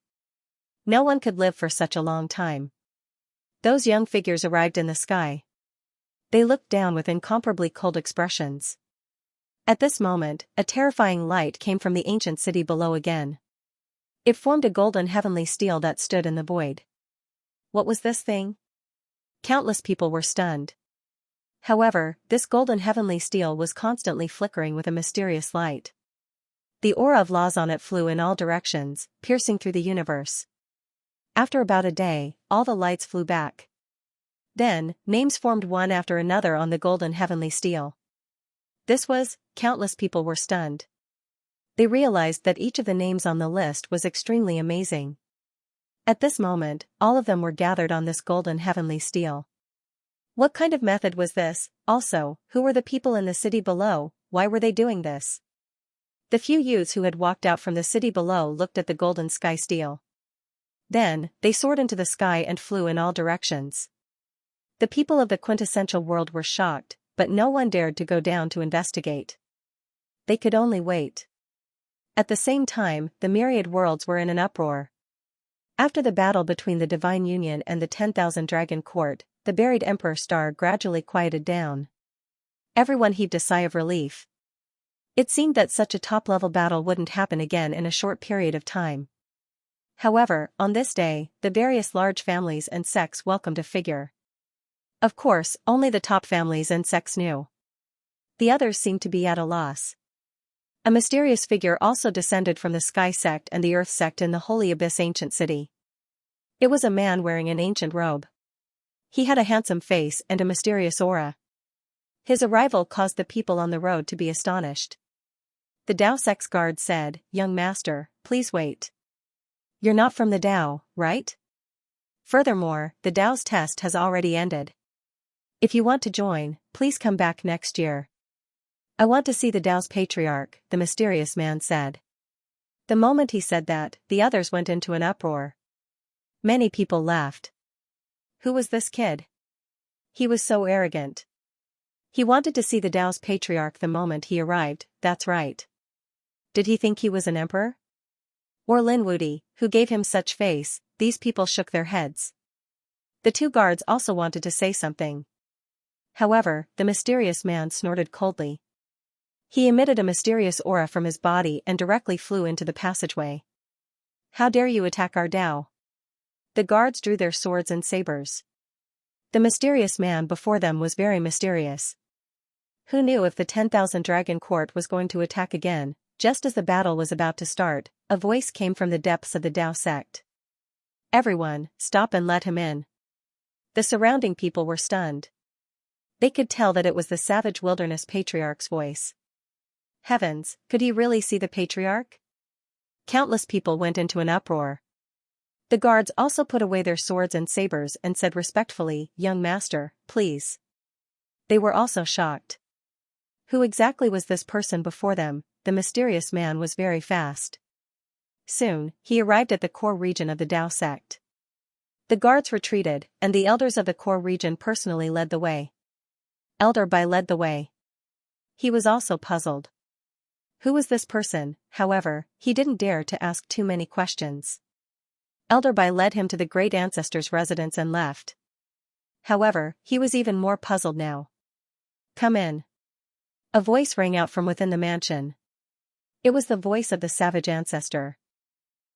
No one could live for such a long time. Those young figures arrived in the sky. They looked down with incomparably cold expressions. At this moment, a terrifying light came from the ancient city below again. It formed a golden heavenly stele that stood in the void. What was this thing? Countless people were stunned. However, this golden heavenly stele was constantly flickering with a mysterious light. The aura of laws on it flew in all directions, piercing through the universe. After about a day, all the lights flew back. Then, names formed one after another on the golden heavenly stele. Countless people were stunned. They realized that each of the names on the list was extremely amazing. At this moment, all of them were gathered on this golden heavenly stele. What kind of method was this? Also, who were the people in the city below? Why were they doing this? The few youths who had walked out from the city below looked at the golden sky stele. Then, they soared into the sky and flew in all directions. The people of the quintessential world were shocked, but no one dared to go down to investigate. They could only wait. At the same time, the myriad worlds were in an uproar. After the battle between the Divine Union and the 10,000 Dragon Court, the buried Emperor Star gradually quieted down. Everyone heaved a sigh of relief. It seemed that such a top-level battle wouldn't happen again in a short period of time. However, on this day, the various large families and sects welcomed a figure. Of course, only the top families and sects knew. The others seemed to be at a loss. A mysterious figure also descended from the Sky Sect and the Earth Sect in the Holy Abyss ancient city. It was a man wearing an ancient robe. He had a handsome face and a mysterious aura. His arrival caused the people on the road to be astonished. The Tao Sect's guard said, "Young master, please wait. You're not from the Tao, right? Furthermore, the Tao's test has already ended. If you want to join, please come back next year." "I want to see the Tao's patriarch," the mysterious man said. The moment he said that, the others went into an uproar. Many people laughed. Who was this kid? He was so arrogant. He wanted to see the Tao's patriarch the moment he arrived, that's right. Did he think he was an emperor? Or Lin Wudi, who gave him such face? These people shook their heads. The two guards also wanted to say something. However, the mysterious man snorted coldly. He emitted a mysterious aura from his body and directly flew into the passageway. "How dare you attack our Tao?" The guards drew their swords and sabers. The mysterious man before them was very mysterious. Who knew if the 10,000 Dragon Court was going to attack again? Just as the battle was about to start, a voice came from the depths of the Tao sect. "Everyone, stop and let him in." The surrounding people were stunned. They could tell that it was the savage wilderness patriarch's voice. Heavens, could he really see the patriarch? Countless people went into an uproar. The guards also put away their swords and sabers and said respectfully, "Young master, please." They were also shocked. Who exactly was this person before them? The mysterious man was very fast. Soon, he arrived at the core region of the Tao sect. The guards retreated, and the elders of the core region personally led the way. Elder Bai led the way. He was also puzzled. Who was this person? However, he didn't dare to ask too many questions. Elder Bai led him to the great ancestor's residence and left. However, he was even more puzzled now. "Come in." A voice rang out from within the mansion. It was the voice of the savage ancestor.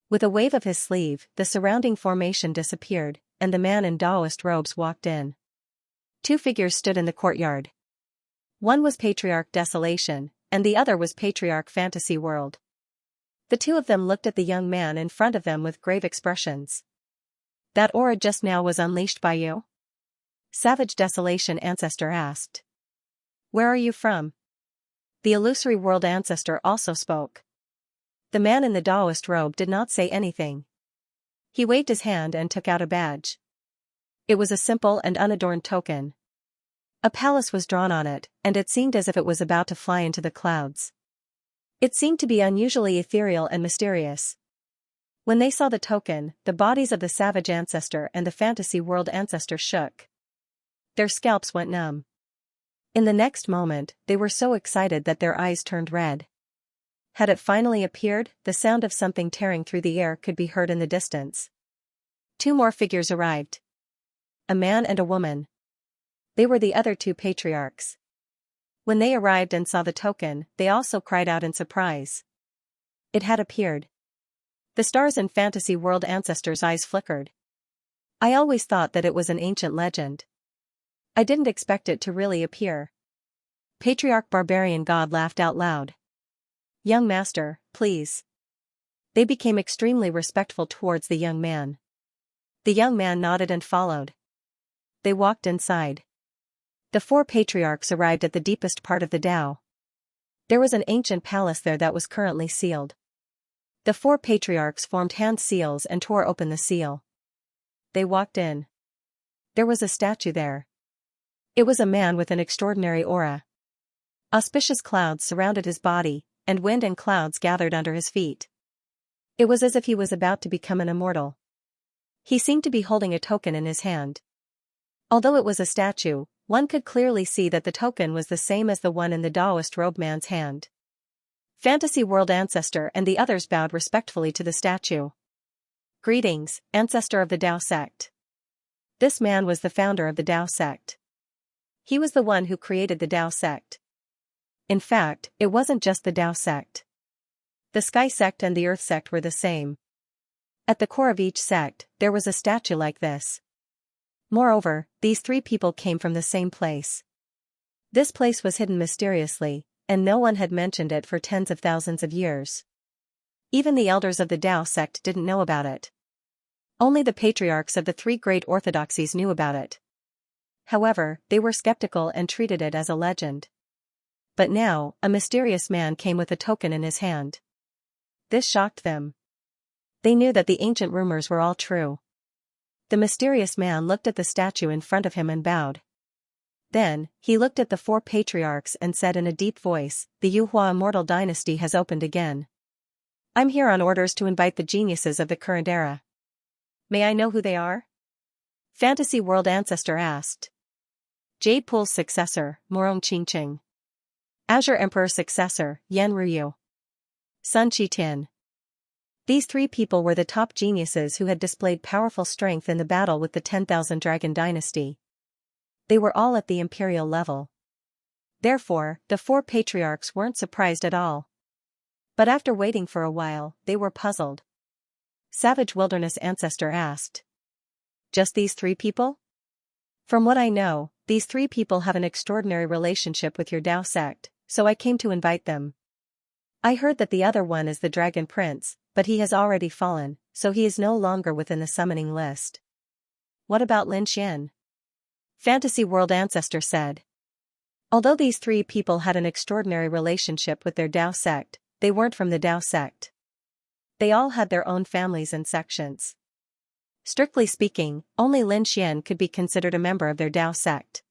With a wave of his sleeve, the surrounding formation disappeared, and the man in Taoist robes walked in. Two figures stood in the courtyard. One was Patriarch Desolation, and the other was Patriarch Fantasy World. The two of them looked at the young man in front of them with grave expressions. That aura just now was unleashed by you? Savage Desolation Ancestor asked. Where are you from? The illusory world ancestor also spoke. The man in the Taoist robe did not say anything. He waved his hand and took out a badge. It was a simple and unadorned token. A palace was drawn on it, and it seemed as if it was about to fly into the clouds. It seemed to be unusually ethereal and mysterious. When they saw the token, the bodies of the savage ancestor and the fantasy world ancestor shook. Their scalps went numb. In the next moment, they were so excited that their eyes turned red. Had it finally appeared, the sound of something tearing through the air could be heard in the distance. Two more figures arrived. A man and a woman. They were the other two patriarchs. When they arrived and saw the token, they also cried out in surprise. It had appeared. The stars in fantasy world ancestors' eyes flickered. I always thought that it was an ancient legend. I didn't expect it to really appear. Patriarch Barbarian God laughed out loud. Young master, please. They became extremely respectful towards the young man. The young man nodded and followed. They walked inside. The four patriarchs arrived at the deepest part of the Tao. There was an ancient palace there that was currently sealed. The four patriarchs formed hand seals and tore open the seal. They walked in. There was a statue there. It was a man with an extraordinary aura. Auspicious clouds surrounded his body, and wind and clouds gathered under his feet. It was as if he was about to become an immortal. He seemed to be holding a token in his hand. Although it was a statue, one could clearly see that the token was the same as the one in the Taoist robe man's hand. Fantasy world ancestor and the others bowed respectfully to the statue. Greetings, ancestor of the Tao sect. This man was the founder of the Tao sect. He was the one who created the Tao sect. In fact, it wasn't just the Tao sect. The Sky sect and the Earth sect were the same. At the core of each sect, there was a statue like this. Moreover, these three people came from the same place. This place was hidden mysteriously, and no one had mentioned it for tens of thousands of years. Even the elders of the Tao sect didn't know about it. Only the patriarchs of the three great orthodoxies knew about it. However, they were skeptical and treated it as a legend. But now, a mysterious man came with a token in his hand. This shocked them. They knew that the ancient rumors were all true. The mysterious man looked at the statue in front of him and bowed. Then, he looked at the four patriarchs and said in a deep voice, "The Yuhua immortal dynasty has opened again. I'm here on orders to invite the geniuses of the current era. May I know who they are?" Fantasy World Ancestor asked. Jade Pool's successor, Morong Qingqing. Azure Emperor successor, Yan Ruyu. Sun Qitian. These three people were the top geniuses who had displayed powerful strength in the battle with the 10,000 Dragon Dynasty. They were all at the imperial level. Therefore, the four patriarchs weren't surprised at all. But after waiting for a while, they were puzzled. Savage Wilderness Ancestor asked. Just these three people? From what I know, these three people have an extraordinary relationship with your Tao sect, so I came to invite them. I heard that the other one is the Dragon Prince, but he has already fallen, so he is no longer within the summoning list. What about Lin Xian? Fantasy World Ancestor said. Although these three people had an extraordinary relationship with their Tao sect, they weren't from the Tao sect. They all had their own families and sections. Strictly speaking, only Lin Xian could be considered a member of their Tao sect.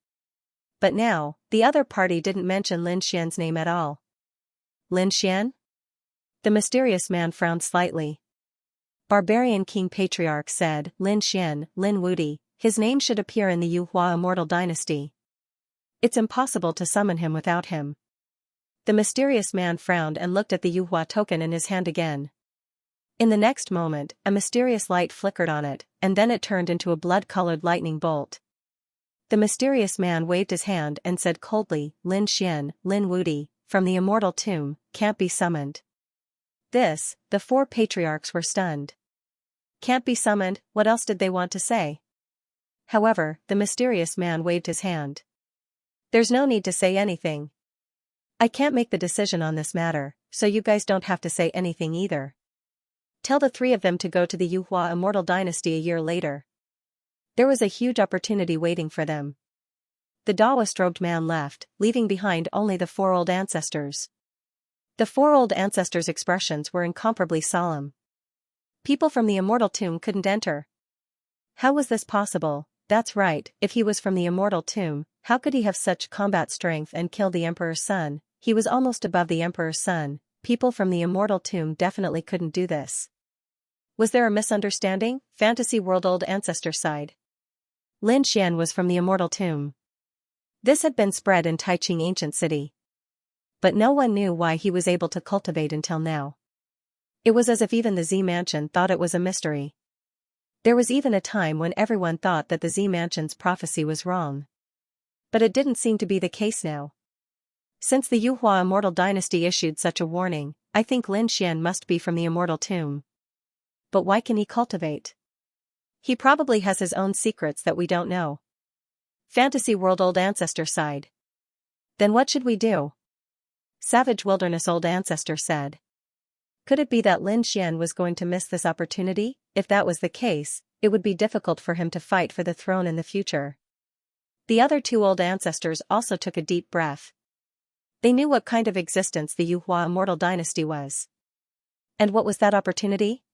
But now, the other party didn't mention Lin Xian's name at all. Lin Xian? The mysterious man frowned slightly. Barbarian King Patriarch said, Lin Xian, Lin Wudi, his name should appear in the Yuhua Immortal Dynasty. It's impossible to summon him without him. The mysterious man frowned and looked at the Yuhua token in his hand again. In the next moment, a mysterious light flickered on it, and then it turned into a blood-colored lightning bolt. The mysterious man waved his hand and said coldly, Lin Xian, Lin Wudi, from the immortal tomb, can't be summoned. This, the four patriarchs were stunned. Can't be summoned, what else did they want to say? However, the mysterious man waved his hand. There's no need to say anything. I can't make the decision on this matter, so you guys don't have to say anything either. Tell the three of them to go to the Yuhua immortal dynasty a year later. There was a huge opportunity waiting for them. The Daoist-robed man left, leaving behind only the four old ancestors. The four old ancestors' expressions were incomparably solemn. People from the immortal tomb couldn't enter. How was this possible? That's right, if he was from the immortal tomb, how could he have such combat strength and kill the emperor's son? He was almost above the emperor's son. People from the immortal tomb definitely couldn't do this. Was there a misunderstanding? Fantasy World Old Ancestor sighed. Lin Xian was from the immortal tomb. This had been spread in Taiching ancient city. But no one knew why he was able to cultivate until now. It was as if even the Z Mansion thought it was a mystery. There was even a time when everyone thought that the Z Mansion's prophecy was wrong. But it didn't seem to be the case now. Since the Yuhua immortal dynasty issued such a warning, I think Lin Xian must be from the immortal tomb. But why can he cultivate? He probably has his own secrets that we don't know. Fantasy World Old Ancestor sighed. Then what should we do? Savage Wilderness Old Ancestor said. Could it be that Lin Xian was going to miss this opportunity? If that was the case, it would be difficult for him to fight for the throne in the future. The other two old ancestors also took a deep breath. They knew what kind of existence the Yuhua immortal dynasty was. And what was that opportunity?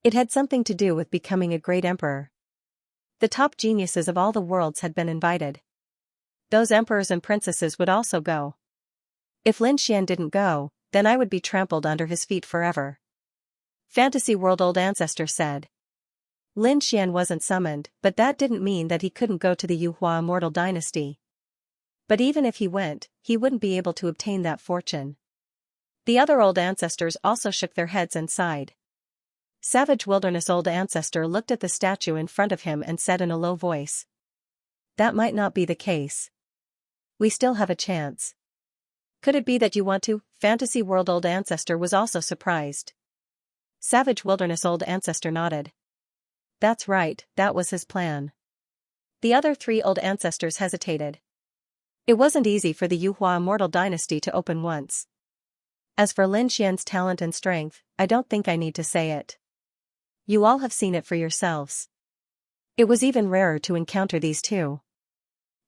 It had something to do with becoming a great emperor. The top geniuses of all the worlds had been invited. Those emperors and princesses would also go. If Lin Xian didn't go, then I would be trampled under his feet forever. Fantasy World Old Ancestor said. Lin Xian wasn't summoned, but that didn't mean that he couldn't go to the Yuhua immortal dynasty. But even if he went, he wouldn't be able to obtain that fortune. The other old ancestors also shook their heads and sighed. Savage Wilderness Old Ancestor looked at the statue in front of him and said in a low voice. That might not be the case. We still have a chance. Could it be that you want to? Fantasy World Old Ancestor was also surprised. Savage Wilderness Old Ancestor nodded. That's right, that was his plan. The other three old ancestors hesitated. It wasn't easy for the Yuhua immortal dynasty to open once. As for Lin Xian's talent and strength, I don't think I need to say it. You all have seen it for yourselves. It was even rarer to encounter these two.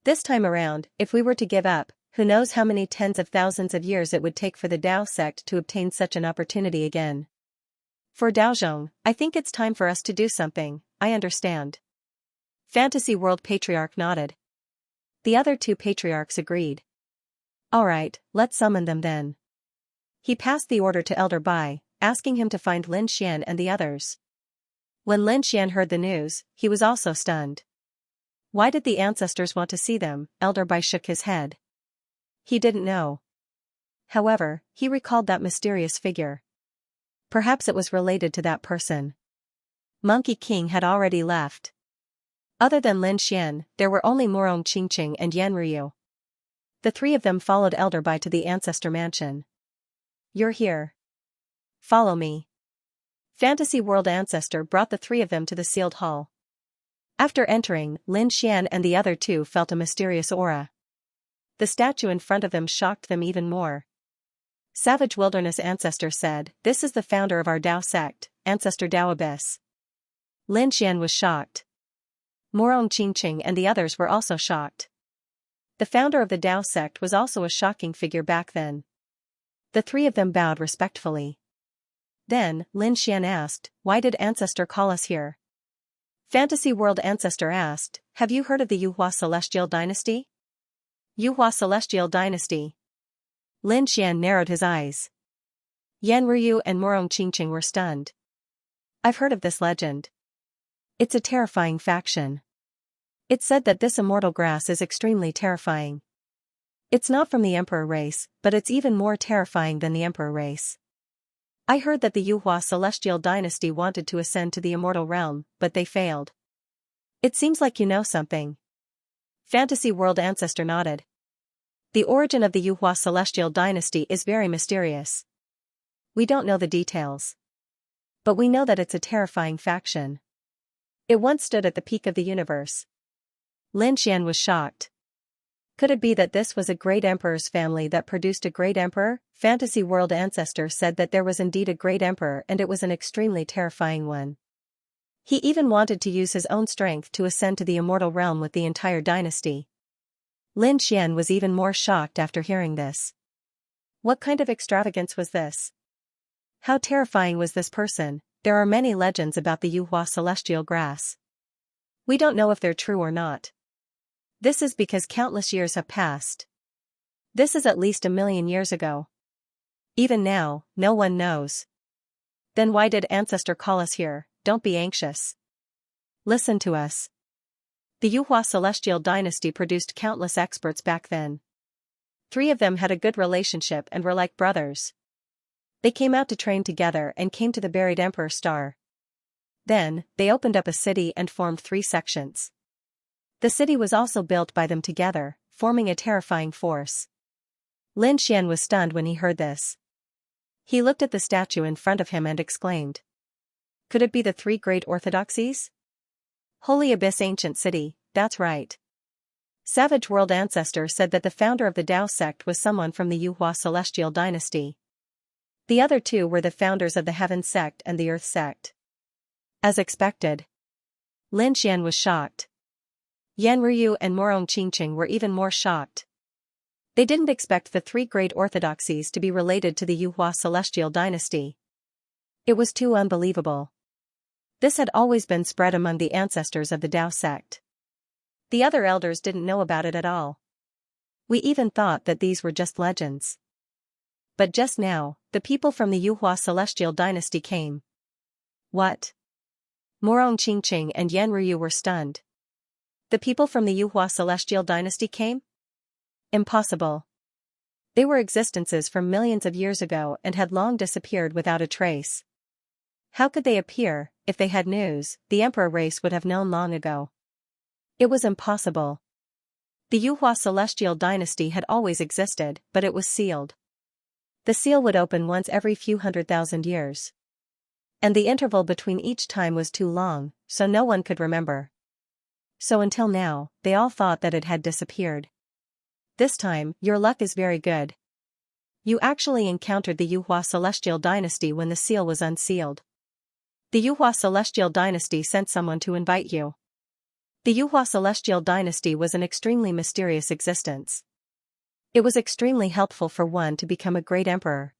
This time around, if we were to give up, who knows how many tens of thousands of years it would take for the Dao sect to obtain such an opportunity again. For Daozhong, I think it's time for us to do something. I understand. Fantasy World Patriarch nodded. The other two patriarchs agreed. Alright, let's summon them then. He passed the order to Elder Bai, asking him to find Lin Xian and the others. When Lin Xian heard the news, he was also stunned. Why did the ancestors want to see them? Elder Bai shook his head. He didn't know. However, he recalled that mysterious figure. Perhaps it was related to that person. Monkey King had already left. Other than Lin Xian, there were only Morong Qingqing and Yan Ryu. The three of them followed Elder Bai to the ancestor mansion. You're here. Follow me. Fantasy World Ancestor brought the three of them to the sealed hall. After entering, Lin Xian and the other two felt a mysterious aura. The statue in front of them shocked them even more. Savage Wilderness Ancestor said, "This is the founder of our Dao sect, Ancestor Dao Abyss." Lin Xian was shocked. Morong Qingqing and the others were also shocked. The founder of the Dao sect was also a shocking figure back then. The three of them bowed respectfully. Then, Lin Xian asked, "Why did Ancestor call us here?" Fantasy World Ancestor asked, "Have you heard of the Yuhua Celestial Dynasty?" Yuhua Celestial Dynasty. Lin Xian narrowed his eyes. Yan Ryu and Morong Qingqing were stunned. I've heard of this legend. It's a terrifying faction. It's said that this immortal grass is extremely terrifying. It's not from the Emperor race, but it's even more terrifying than the Emperor race. I heard that the Yuhua Celestial Dynasty wanted to ascend to the immortal realm, but they failed. It seems like you know something. Fantasy World Ancestor nodded. The origin of the Yuhua Celestial Dynasty is very mysterious. We don't know the details. But we know that it's a terrifying faction. It once stood at the peak of the universe. Lin Xian was shocked. Could it be that this was a great emperor's family that produced a great emperor? Fantasy World Ancestor said that there was indeed a great emperor, and it was an extremely terrifying one. He even wanted to use his own strength to ascend to the immortal realm with the entire dynasty. Lin Xian was even more shocked after hearing this. What kind of extravagance was this? How terrifying was this person? There are many legends about the Yuhua celestial grass. We don't know if they're true or not. This is because countless years have passed. This is at least 1,000,000 years ago. Even now, no one knows. Then why did Ancestor call us here? Don't be anxious. Listen to us. The Yuhua celestial dynasty produced countless experts back then. 3 of them had a good relationship and were like brothers. They came out to train together and came to the buried Emperor Star. Then, they opened up a city and formed 3 sections. The city was also built by them together, forming a terrifying force. Lin Xian was stunned when he heard this. He looked at the statue in front of him and exclaimed. Could it be the 3 great orthodoxies? Holy Abyss Ancient City, that's right. Savage World Ancestor said that the founder of the Tao sect was someone from the Yuhua celestial dynasty. The other 2 were the founders of the Heaven sect and the Earth sect. As expected. Lin Xian was shocked. Yan Ryu and Morong Qingqing were even more shocked. They didn't expect the 3 great orthodoxies to be related to the Yuhua celestial dynasty. It was too unbelievable. This had always been spread among the ancestors of the Tao sect. The other elders didn't know about it at all. We even thought that these were just legends. But just now, the people from the Yuhua celestial dynasty came. What? Morong Qingqing and Yan Ryu were stunned. The people from the Yuhua celestial dynasty came? Impossible. They were existences from millions of years ago and had long disappeared without a trace. How could they appear? If they had news, the emperor race would have known long ago. It was impossible. The Yuhua celestial dynasty had always existed, but it was sealed. The seal would open once every few 100,000 years. And the interval between each time was too long, so no one could remember. So until now, they all thought that it had disappeared. This time, your luck is very good. You actually encountered the Yuhua celestial dynasty when the seal was unsealed. The Yuhua celestial dynasty sent someone to invite you. The Yuhua celestial dynasty was an extremely mysterious existence. It was extremely helpful for one to become a great emperor.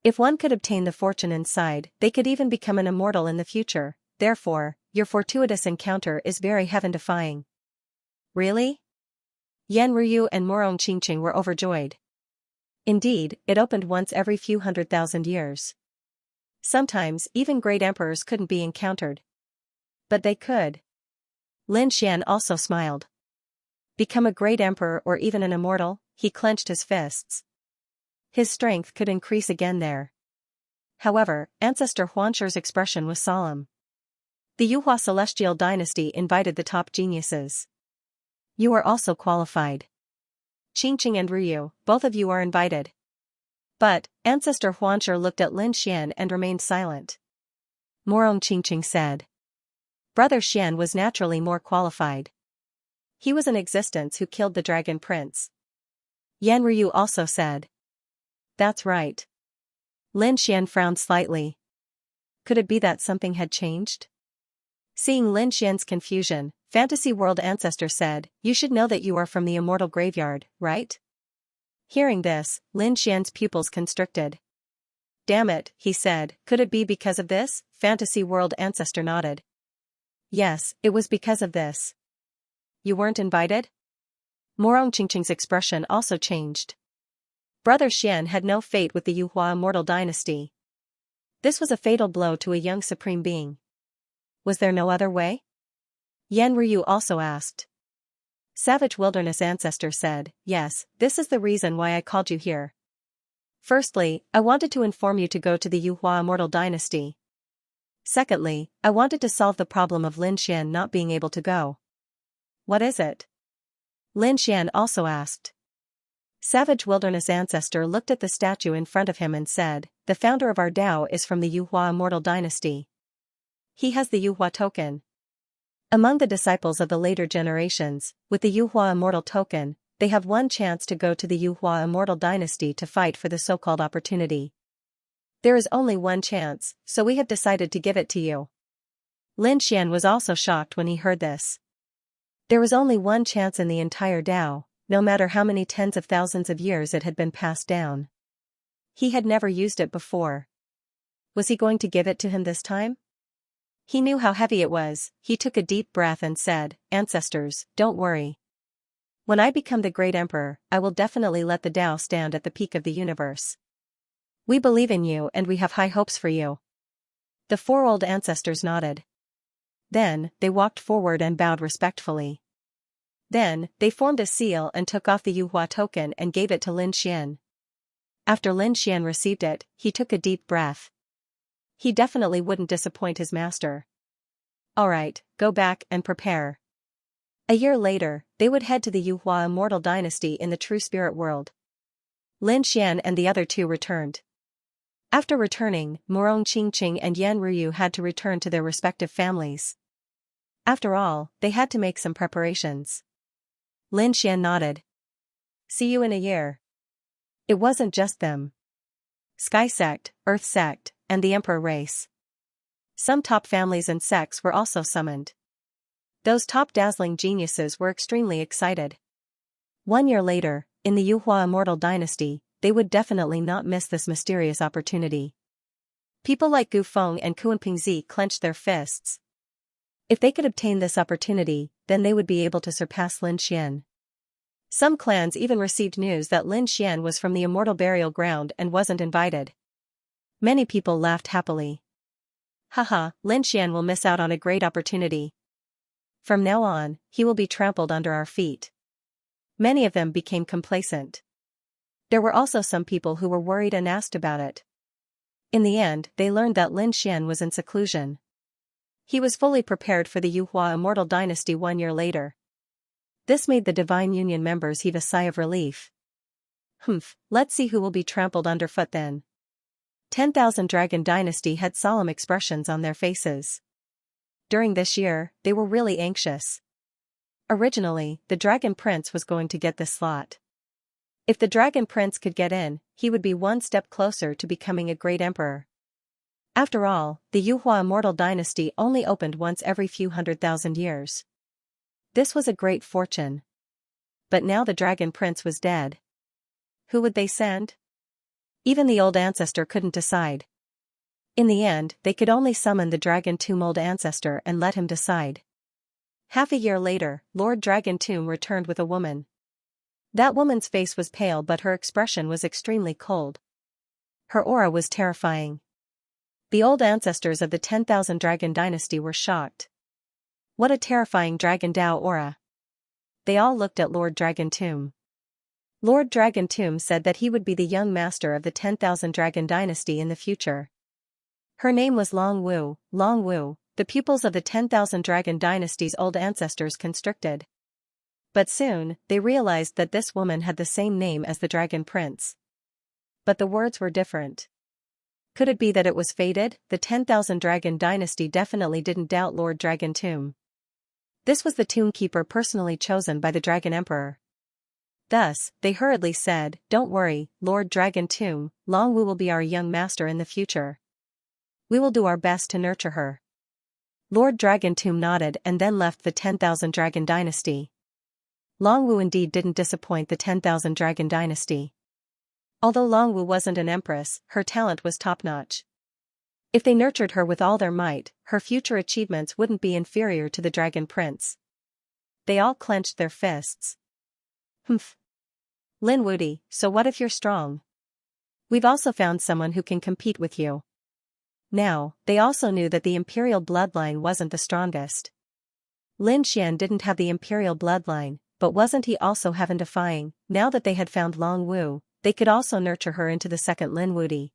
If one could obtain the fortune inside, they could even become an immortal in the future. Therefore, your fortuitous encounter is very heaven-defying. Really? Yan Ryu and Morong Qingqing were overjoyed. Indeed, it opened once every few 100,000 years. Sometimes, even great emperors couldn't be encountered. But they could. Lin Xian also smiled. Become a great emperor or even an immortal, he clenched his fists. His strength could increase again there. However, Ancestor Huanshi's expression was solemn. The Yuhua celestial dynasty invited the top geniuses. You are also qualified. Qingqing and Ryu, both of you are invited. But, Ancestor Huanshi looked at Lin Xian and remained silent. Morong Qingqing said. Brother Xian was naturally more qualified. He was an existence who killed the Dragon Prince. Yan Ryu also said. That's right. Lin Xian frowned slightly. Could it be that something had changed? Seeing Lin Xian's confusion, Fantasy World Ancestor said, You should know that you are from the immortal graveyard, right? Hearing this, Lin Xian's pupils constricted. Damn it, he said, could it be because of this? Fantasy World Ancestor nodded. Yes, it was because of this. You weren't invited? Morong Qingqing's expression also changed. Brother Xian had no fate with the Yuhua immortal dynasty. This was a fatal blow to a young supreme being. Was there no other way? Yan Ryu also asked. Savage Wilderness Ancestor said, Yes, this is the reason why I called you here. Firstly, I wanted to inform you to go to the Yuhua immortal dynasty. Secondly, I wanted to solve the problem of Lin Xian not being able to go. What is it? Lin Xian also asked. Savage Wilderness Ancestor looked at the statue in front of him and said, The founder of our Tao is from the Yuhua immortal dynasty. He has the Yuhua token. Among the disciples of the later generations, with the Yuhua immortal token, they have one chance to go to the Yuhua immortal dynasty to fight for the so-called opportunity. There is only one chance, so we have decided to give it to you. Lin Xian was also shocked when he heard this. There was only one chance in the entire Dao, no matter how many tens of thousands of years it had been passed down. He had never used it before. Was he going to give it to him this time? He knew how heavy it was. He took a deep breath and said, "Ancestors, don't worry. When I become the great emperor, I will definitely let the Dao stand at the peak of the universe. We believe in you and we have high hopes for you." The four old ancestors nodded. Then, they walked forward and bowed respectfully. Then, they formed a seal and took off the Yuhua token and gave it to Lin Xian. After Lin Xian received it, he took a deep breath. He definitely wouldn't disappoint his master. Alright, go back and prepare. A year later, they would head to the Yuhua immortal dynasty in the true spirit world. Lin Xian and the other two returned. After returning, Murong Qingqing and Yan Ruyu had to return to their respective families. After all, they had to make some preparations. Lin Xian nodded. See you in a year. It wasn't just them. Sky Sect, Earth Sect, and the Emperor race. Some top families and sects were also summoned. Those top dazzling geniuses were extremely excited. 1 year later, in the Yuhua immortal dynasty, they would definitely not miss this mysterious opportunity. People like Gu Feng and Kuan-Pingzi clenched their fists. If they could obtain this opportunity, then they would be able to surpass Lin Xian. Some clans even received news that Lin Xian was from the immortal burial ground and wasn't invited. Many people laughed happily. Haha, Lin Xian will miss out on a great opportunity. From now on, he will be trampled under our feet. Many of them became complacent. There were also some people who were worried and asked about it. In the end, they learned that Lin Xian was in seclusion. He was fully prepared for the Yuhua immortal dynasty 1 year later. This made the Divine Union members heave a sigh of relief. Let's see who will be trampled underfoot then. 10,000 Dragon Dynasty had solemn expressions on their faces. During this year, they were really anxious. Originally, the Dragon Prince was going to get this slot. If the Dragon Prince could get in, he would be one step closer to becoming a great emperor. After all, the Yuhua immortal dynasty only opened once every few 100,000 years. This was a great fortune. But now the Dragon Prince was dead. Who would they send? Even the old ancestor couldn't decide. In the end, they could only summon the Dragon Tomb old ancestor and let him decide. Half a year later, Lord Dragon Tomb returned with a woman. That woman's face was pale but her expression was extremely cold. Her aura was terrifying. The old ancestors of the 10,000 Dragon Dynasty were shocked. What a terrifying Dragon Dao aura. They all looked at Lord Dragon Tomb. Lord Dragon Tomb said that he would be the young master of the 10,000 Dragon Dynasty in the future. Her name was Long Wu. Long Wu, the pupils of the 10,000 Dragon Dynasty's old ancestors constricted. But soon, they realized that this woman had the same name as the Dragon Prince. But the words were different. Could it be that it was fated? The 10,000 Dragon Dynasty definitely didn't doubt Lord Dragon Tomb. This was the tomb keeper personally chosen by the Dragon Emperor. Thus, they hurriedly said, "Don't worry, Lord Dragon Tomb, Long Wu will be our young master in the future. We will do our best to nurture her." Lord Dragon Tomb nodded and then left the 10,000 Dragon Dynasty. Long Wu indeed didn't disappoint the 10,000 Dragon Dynasty. Although Long Wu wasn't an empress, her talent was top-notch. If they nurtured her with all their might, her future achievements wouldn't be inferior to the Dragon Prince. They all clenched their fists. Lin Wudi, so what if you're strong? We've also found someone who can compete with you. Now, they also knew that the imperial bloodline wasn't the strongest. Lin Xian didn't have the imperial bloodline, but wasn't he also heaven-defying? Now that they had found Long Wu, they could also nurture her into the second Lin Wudi.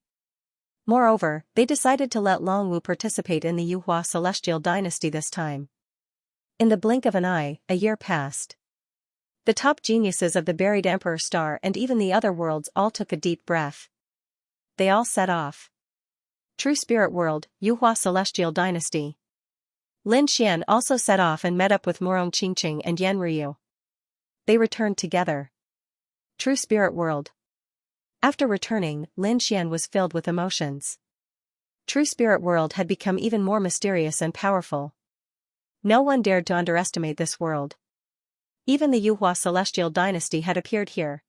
Moreover, they decided to let Long Wu participate in the Yuhua Celestial Dynasty this time. In the blink of an eye, a year passed. The top geniuses of the buried Emperor Star and even the other worlds all took a deep breath. They all set off. True Spirit World, Yuhua Celestial Dynasty. Lin Xian also set off and met up with Murong Qingqing and Yan Ryu. They returned together. True Spirit World. After returning, Lin Xian was filled with emotions. True Spirit World had become even more mysterious and powerful. No one dared to underestimate this world. Even the Yuhua celestial dynasty had appeared here.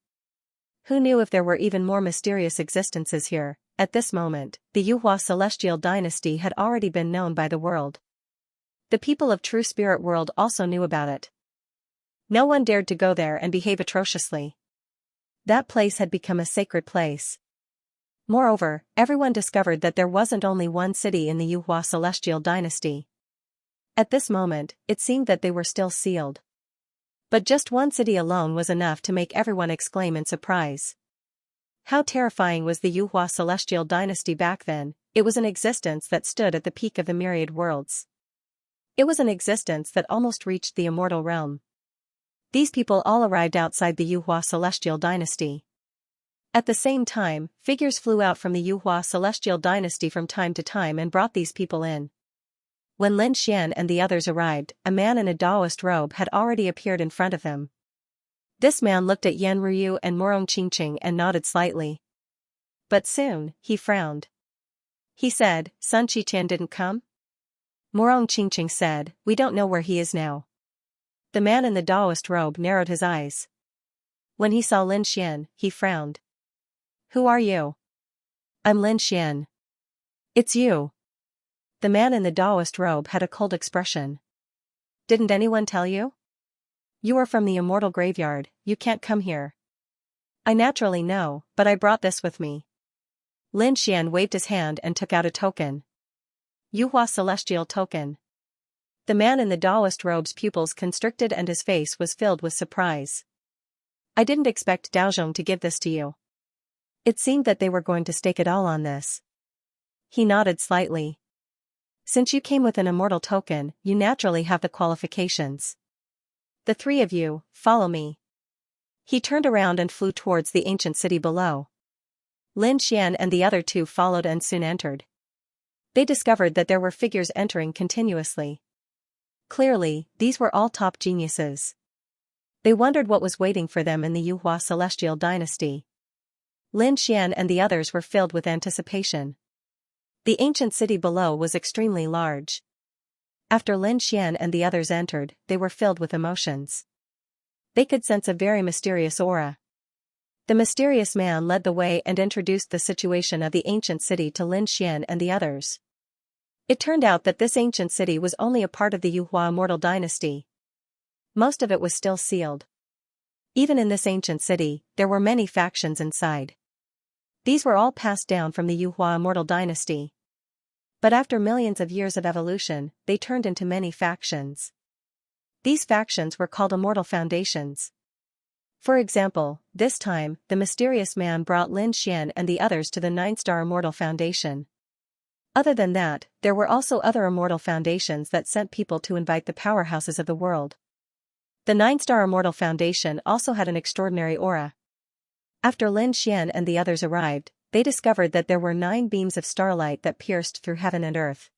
Who knew if there were even more mysterious existences here? At this moment, the Yuhua celestial dynasty had already been known by the world. The people of True Spirit World also knew about it. No one dared to go there and behave atrociously. That place had become a sacred place. Moreover, everyone discovered that there wasn't only one city in the Yuhua celestial dynasty. At this moment, it seemed that they were still sealed. But just one city alone was enough to make everyone exclaim in surprise. How terrifying was the Yuhua celestial dynasty back then? It was an existence that stood at the peak of the myriad worlds. It was an existence that almost reached the immortal realm. These people all arrived outside the Yuhua celestial dynasty. At the same time, figures flew out from the Yuhua celestial dynasty from time to time and brought these people in. When Lin Xian and the others arrived, a man in a Taoist robe had already appeared in front of them. This man looked at Yan Ruyu and Morong Qingqing and nodded slightly. But soon, he frowned. He said, Sun Qiqian didn't come? Morong Qingqing said, we don't know where he is now. The man in the Taoist robe narrowed his eyes. When he saw Lin Xian, he frowned. Who are you? I'm Lin Xian. It's you. The man in the Taoist robe had a cold expression. Didn't anyone tell you? You are from the immortal graveyard, you can't come here. I naturally know, but I brought this with me. Lin Xian waved his hand and took out a token. Yuhua celestial token. The man in the Taoist robe's pupils constricted and his face was filled with surprise. I didn't expect Daozhong to give this to you. It seemed that they were going to stake it all on this. He nodded slightly. Since you came with an immortal token, you naturally have the qualifications. The three of you, follow me. He turned around and flew towards the ancient city below. Lin Xian and the other two followed and soon entered. They discovered that there were figures entering continuously. Clearly, these were all top geniuses. They wondered what was waiting for them in the Yuhua celestial dynasty. Lin Xian and the others were filled with anticipation. The ancient city below was extremely large. After Lin Xian and the others entered, they were filled with emotions. They could sense a very mysterious aura. The mysterious man led the way and introduced the situation of the ancient city to Lin Xian and the others. It turned out that this ancient city was only a part of the Yuhua immortal dynasty. Most of it was still sealed. Even in this ancient city, there were many factions inside. These were all passed down from the Yuhua immortal dynasty. But after millions of years of evolution, they turned into many factions. These factions were called immortal foundations. For example, this time, the mysterious man brought Lin Xian and the others to the 9-star immortal foundation. Other than that, there were also other immortal foundations that sent people to invite the powerhouses of the world. The 9-star immortal foundation also had an extraordinary aura. After Lin Xian and the others arrived, they discovered that there were 9 beams of starlight that pierced through heaven and earth.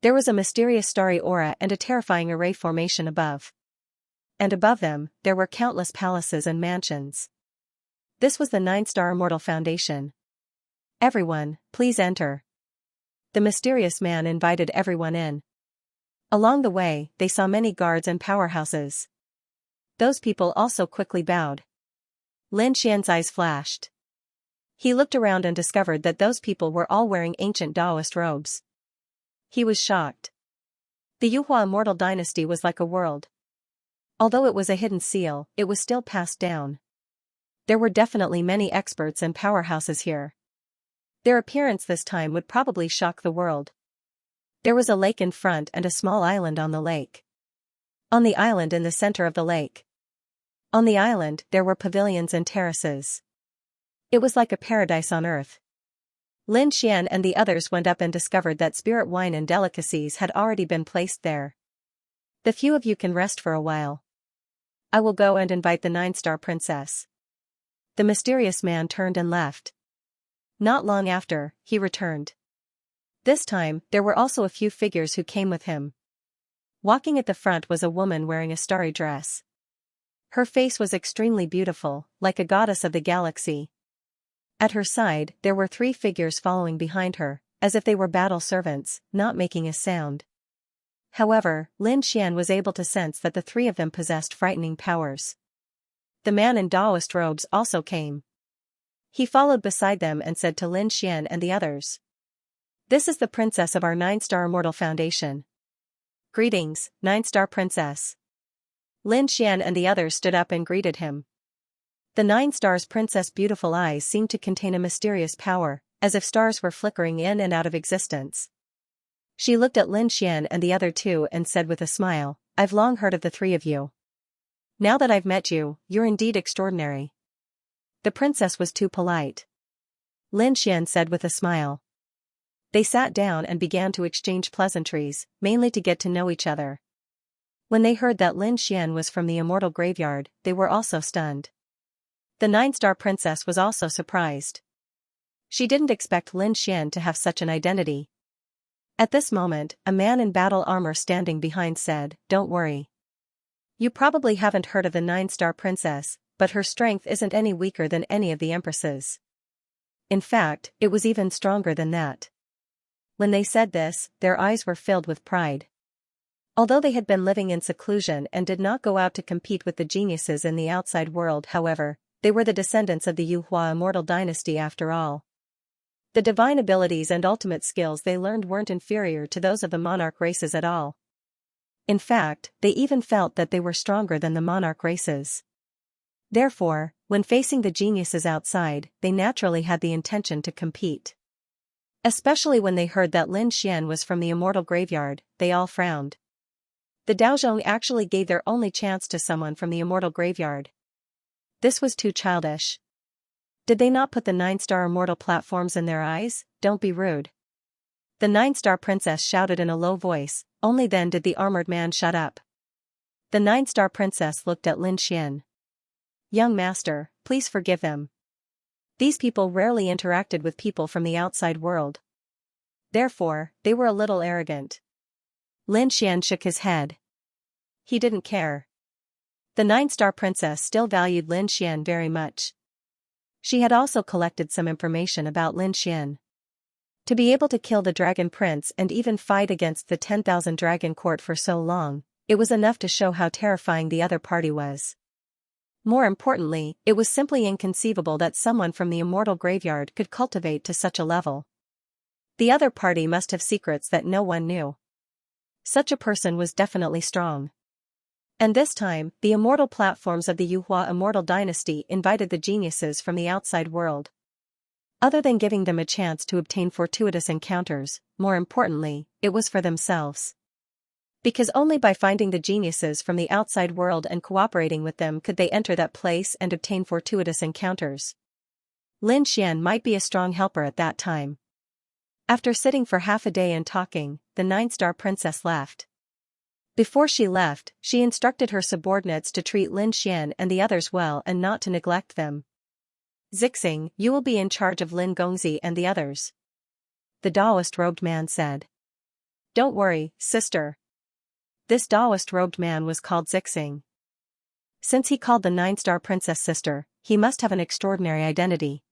There was a mysterious starry aura and a terrifying array formation above. And above them, there were countless palaces and mansions. This was the 9-star immortal foundation. Everyone, please enter. The mysterious man invited everyone in. Along the way, they saw many guards and powerhouses. Those people also quickly bowed. Lin Xian's eyes flashed. He looked around and discovered that those people were all wearing ancient Taoist robes. He was shocked. The Yuhua immortal dynasty was like a world. Although it was a hidden seal, it was still passed down. There were definitely many experts and powerhouses here. Their appearance this time would probably shock the world. There was a lake in front and a small island on the lake. On the island in the center of the lake. On the island, there were pavilions and terraces. It was like a paradise on earth. Lin Xian and the others went up and discovered that spirit wine and delicacies had already been placed there. The few of you can rest for a while. I will go and invite the 9-star princess. The mysterious man turned and left. Not long after, he returned. This time, there were also a few figures who came with him. Walking at the front was a woman wearing a starry dress. Her face was extremely beautiful, like a goddess of the galaxy. At her side, there were 3 figures following behind her, as if they were battle servants, not making a sound. However, Lin Xian was able to sense that the 3 of them possessed frightening powers. The man in Taoist robes also came. He followed beside them and said to Lin Xian and the others, "This is the princess of our 9-star immortal foundation. Greetings, 9-star princess." Lin Xian and the others stood up and greeted him. The 9 stars princess' beautiful eyes seemed to contain a mysterious power, as if stars were flickering in and out of existence. She looked at Lin Xian and the other 2 and said with a smile, "I've long heard of the 3 of you. Now that I've met you, you're indeed extraordinary." The princess was too polite. Lin Xian said with a smile. They sat down and began to exchange pleasantries, mainly to get to know each other. When they heard that Lin Xian was from the immortal graveyard, they were also stunned. The 9-star princess was also surprised. She didn't expect Lin Xian to have such an identity. At this moment, a man in battle armor standing behind said, "Don't worry. You probably haven't heard of the 9-star princess, but her strength isn't any weaker than any of the empresses. In fact, it was even stronger than that." When they said this, their eyes were filled with pride. Although they had been living in seclusion and did not go out to compete with the geniuses in the outside world, however, they were the descendants of the Yuhua immortal dynasty after all. The divine abilities and ultimate skills they learned weren't inferior to those of the monarch races at all. In fact, they even felt that they were stronger than the monarch races. Therefore, when facing the geniuses outside, they naturally had the intention to compete. Especially when they heard that Lin Xian was from the immortal graveyard, they all frowned. The Daozhong actually gave their only chance to someone from the immortal graveyard. This was too childish. Did they not put the 9-star immortal platforms in their eyes? Don't be rude. The 9-star princess shouted in a low voice, only then did the armored man shut up. The 9-star princess looked at Lin Xian. "Young master, please forgive them. These people rarely interacted with people from the outside world. Therefore, they were a little arrogant." Lin Xian shook his head. He didn't care. The 9-star princess still valued Lin Xian very much. She had also collected some information about Lin Xian. To be able to kill the Dragon Prince and even fight against the 10,000 Dragon Court for so long, it was enough to show how terrifying the other party was. More importantly, it was simply inconceivable that someone from the immortal graveyard could cultivate to such a level. The other party must have secrets that no one knew. Such a person was definitely strong. And this time, the immortal platforms of the Yuhua immortal dynasty invited the geniuses from the outside world. Other than giving them a chance to obtain fortuitous encounters, more importantly, it was for themselves. Because only by finding the geniuses from the outside world and cooperating with them could they enter that place and obtain fortuitous encounters. Lin Xian might be a strong helper at that time. After sitting for half a day and talking, the 9-star princess left. Before she left, she instructed her subordinates to treat Lin Xian and the others well and not to neglect them. "Zixing, you will be in charge of Lin Gongzi and the others," the Taoist-robed man said. "Don't worry, sister." This Taoist-robed man was called Zixing. Since he called the 9-star princess sister, he must have an extraordinary identity.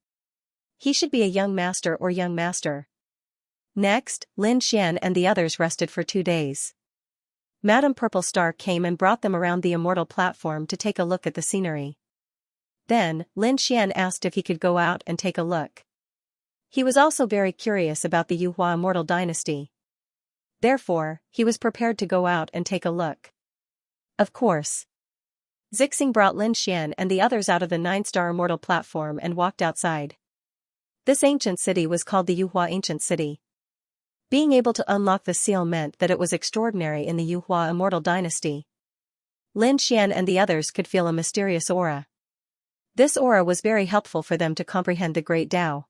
He should be a young master or young master. Next, Lin Xian and the others rested for 2 days. Madame Purple Star came and brought them around the immortal platform to take a look at the scenery. Then, Lin Xian asked if he could go out and take a look. He was also very curious about the Yuhua immortal dynasty. Therefore, he was prepared to go out and take a look. Of course. Zixing brought Lin Xian and the others out of the 9-star immortal platform and walked outside. This ancient city was called the Yuhua Ancient City. Being able to unlock the seal meant that it was extraordinary in the Yuhua immortal dynasty. Lin Xian and the others could feel a mysterious aura. This aura was very helpful for them to comprehend the Great Tao.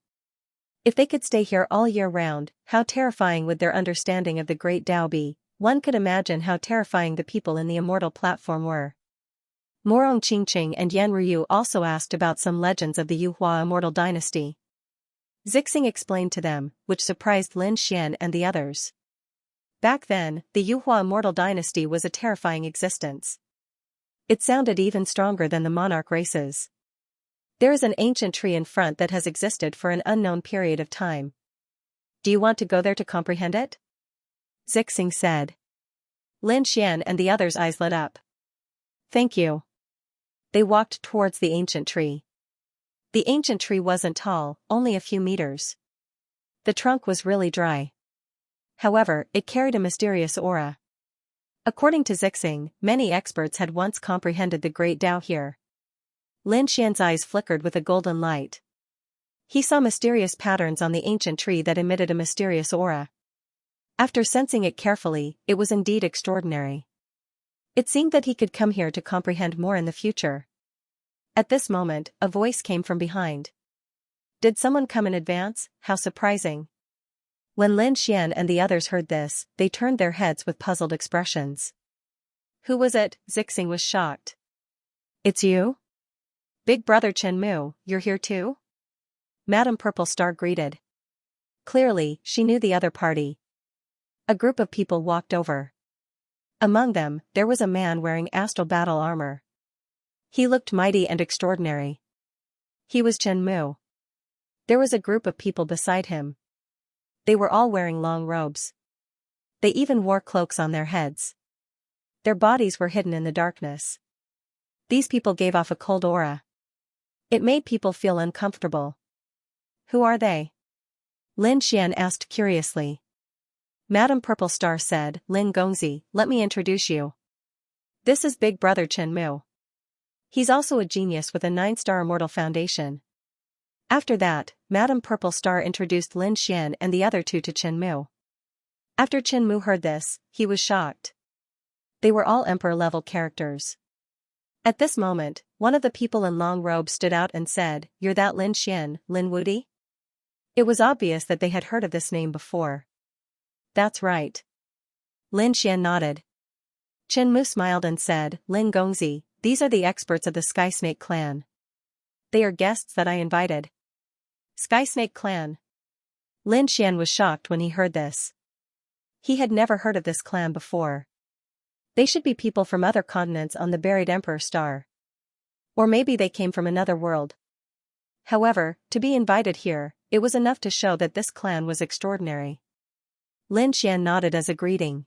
If they could stay here all year round, how terrifying would their understanding of the Great Tao be? One could imagine how terrifying the people in the immortal platform were. Morong Qingqing and Yan Ryu also asked about some legends of the Yuhua immortal dynasty. Zixing explained to them, which surprised Lin Xian and the others. Back then, the Yuhua immortal dynasty was a terrifying existence. It sounded even stronger than the monarch races. There is an ancient tree in front that has existed for an unknown period of time. Do you want to go there to comprehend it? Zixing said. Lin Xian and the others' eyes lit up. Thank you. They walked towards the ancient tree. The ancient tree wasn't tall, only a few meters. The trunk was really dry. However, it carried a mysterious aura. According to Zixing, many experts had once comprehended the great Tao here. Lin Xian's eyes flickered with a golden light. He saw mysterious patterns on the ancient tree that emitted a mysterious aura. After sensing it carefully, it was indeed extraordinary. It seemed that he could come here to comprehend more in the future. At this moment, a voice came from behind. Did someone come in advance? How surprising. When Lin Xian and the others heard this, they turned their heads with puzzled expressions. Who was it? Zixing was shocked. It's you? Big brother Chen Mu, you're here too? Madame Purple Star greeted. Clearly, she knew the other party. A group of people walked over. Among them, there was a man wearing astral battle armor. He looked mighty and extraordinary. He was Chen Mu. There was a group of people beside him. They were all wearing long robes. They even wore cloaks on their heads. Their bodies were hidden in the darkness. These people gave off a cold aura. It made people feel uncomfortable. Who are they? Lin Xian asked curiously. Madame Purple Star said, Lin Gongzi, let me introduce you. This is Big Brother Chen Mu. He's also a genius with a 9-star immortal foundation. After that, Madame Purple Star introduced Lin Xian and the other two to Chen Mu. After Chen Mu heard this, he was shocked. They were all emperor-level characters. At this moment, one of the people in long robes stood out and said, You're that Lin Xian, Lin Wudi? It was obvious that they had heard of this name before. That's right. Lin Xian nodded. Chen Mu smiled and said, Lin Gongzi, these are the experts of the Sky Snake clan. They are guests that I invited. Sky Snake clan. Lin Xian was shocked when he heard this. He had never heard of this clan before. They should be people from other continents on the buried Emperor Star. Or maybe they came from another world. However, to be invited here, it was enough to show that this clan was extraordinary. Lin Xian nodded as a greeting.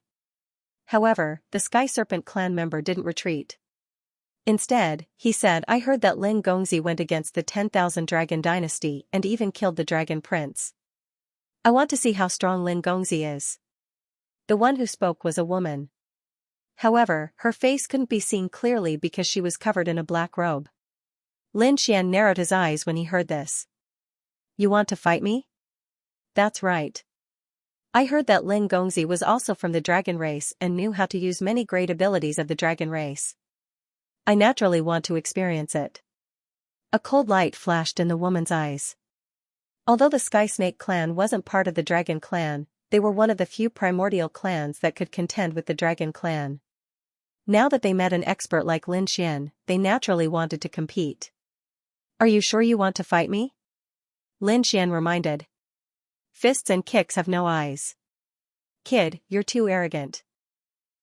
However, the Sky Serpent clan member didn't retreat. Instead, he said, I heard that Lin Gongzi went against the 10,000 Dragon Dynasty and even killed the Dragon Prince. I want to see how strong Lin Gongzi is. The one who spoke was a woman. However, her face couldn't be seen clearly because she was covered in a black robe. Lin Xian narrowed his eyes when he heard this. You want to fight me? That's right. I heard that Lin Gongzi was also from the dragon race and knew how to use many great abilities of the dragon race. I naturally want to experience it. A cold light flashed in the woman's eyes. Although the Sky Snake clan wasn't part of the Dragon clan, they were one of the few primordial clans that could contend with the Dragon clan. Now that they met an expert like Lin Xian, they naturally wanted to compete. Are you sure you want to fight me? Lin Xian reminded. Fists and kicks have no eyes. Kid, you're too arrogant.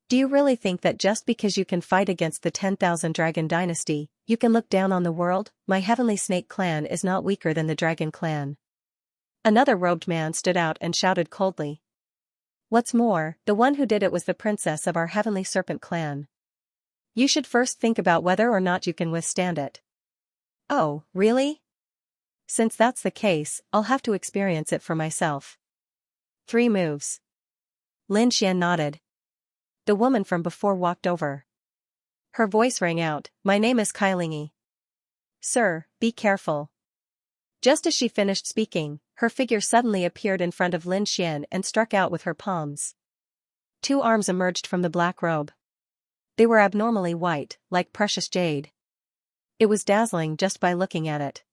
Do you really think that just because you can fight against the 10,000 Dragon Dynasty, you can look down on the world? My Heavenly Snake clan is not weaker than the Dragon clan. Another robed man stood out and shouted coldly. What's more, the one who did it was the princess of our Heavenly Serpent clan. You should first think about whether or not you can withstand it. Oh, really? Since that's the case, I'll have to experience it for myself. 3 moves. Lin Xian nodded. The woman from before walked over. Her voice rang out, My name is Kailingi. Sir, be careful. Just as she finished speaking, her figure suddenly appeared in front of Lin Xian and struck out with her palms. 2 arms emerged from the black robe. They were abnormally white, like precious jade. It was dazzling just by looking at it.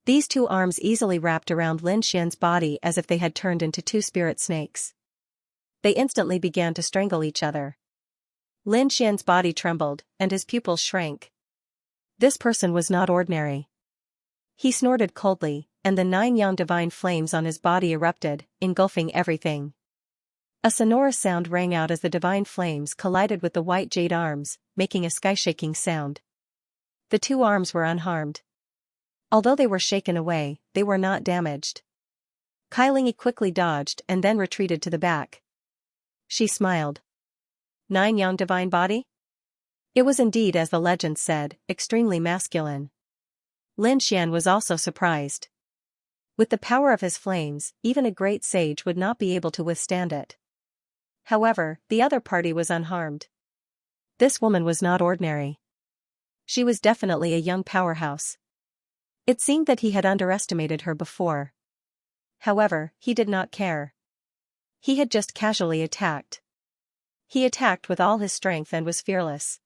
These 2 arms easily wrapped around Lin Xian's body as if they had turned into 2 spirit snakes. They instantly began to strangle each other. Lin Xian's body trembled, and his pupils shrank. This person was not ordinary. He snorted coldly, and the 9 young divine flames on his body erupted, engulfing everything. A sonorous sound rang out as the divine flames collided with the white jade arms, making a sky-shaking sound. The two arms were unharmed. Although they were shaken away, they were not damaged. Xianxia quickly dodged and then retreated to the back. She smiled. 9 young divine body? It was indeed, as the legend said, extremely masculine. Lin Xian was also surprised. With the power of his flames, even a great sage would not be able to withstand it. However, the other party was unharmed. This woman was not ordinary. She was definitely a young powerhouse. It seemed that he had underestimated her before. However, he did not care. He had just casually attacked. He attacked with all his strength and was fearless.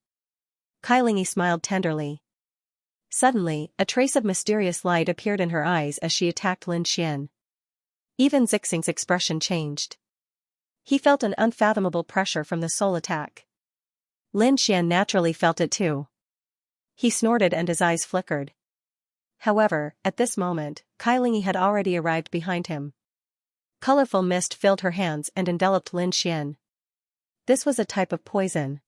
Xianxia smiled tenderly. Suddenly, a trace of mysterious light appeared in her eyes as she attacked Lin Xian. Even Zixing's expression changed. He felt an unfathomable pressure from the soul attack. Lin Xian naturally felt it too. He snorted and his eyes flickered. However, at this moment, Xianxia had already arrived behind him. Colorful mist filled her hands and enveloped Lin Xian. This was a type of poison.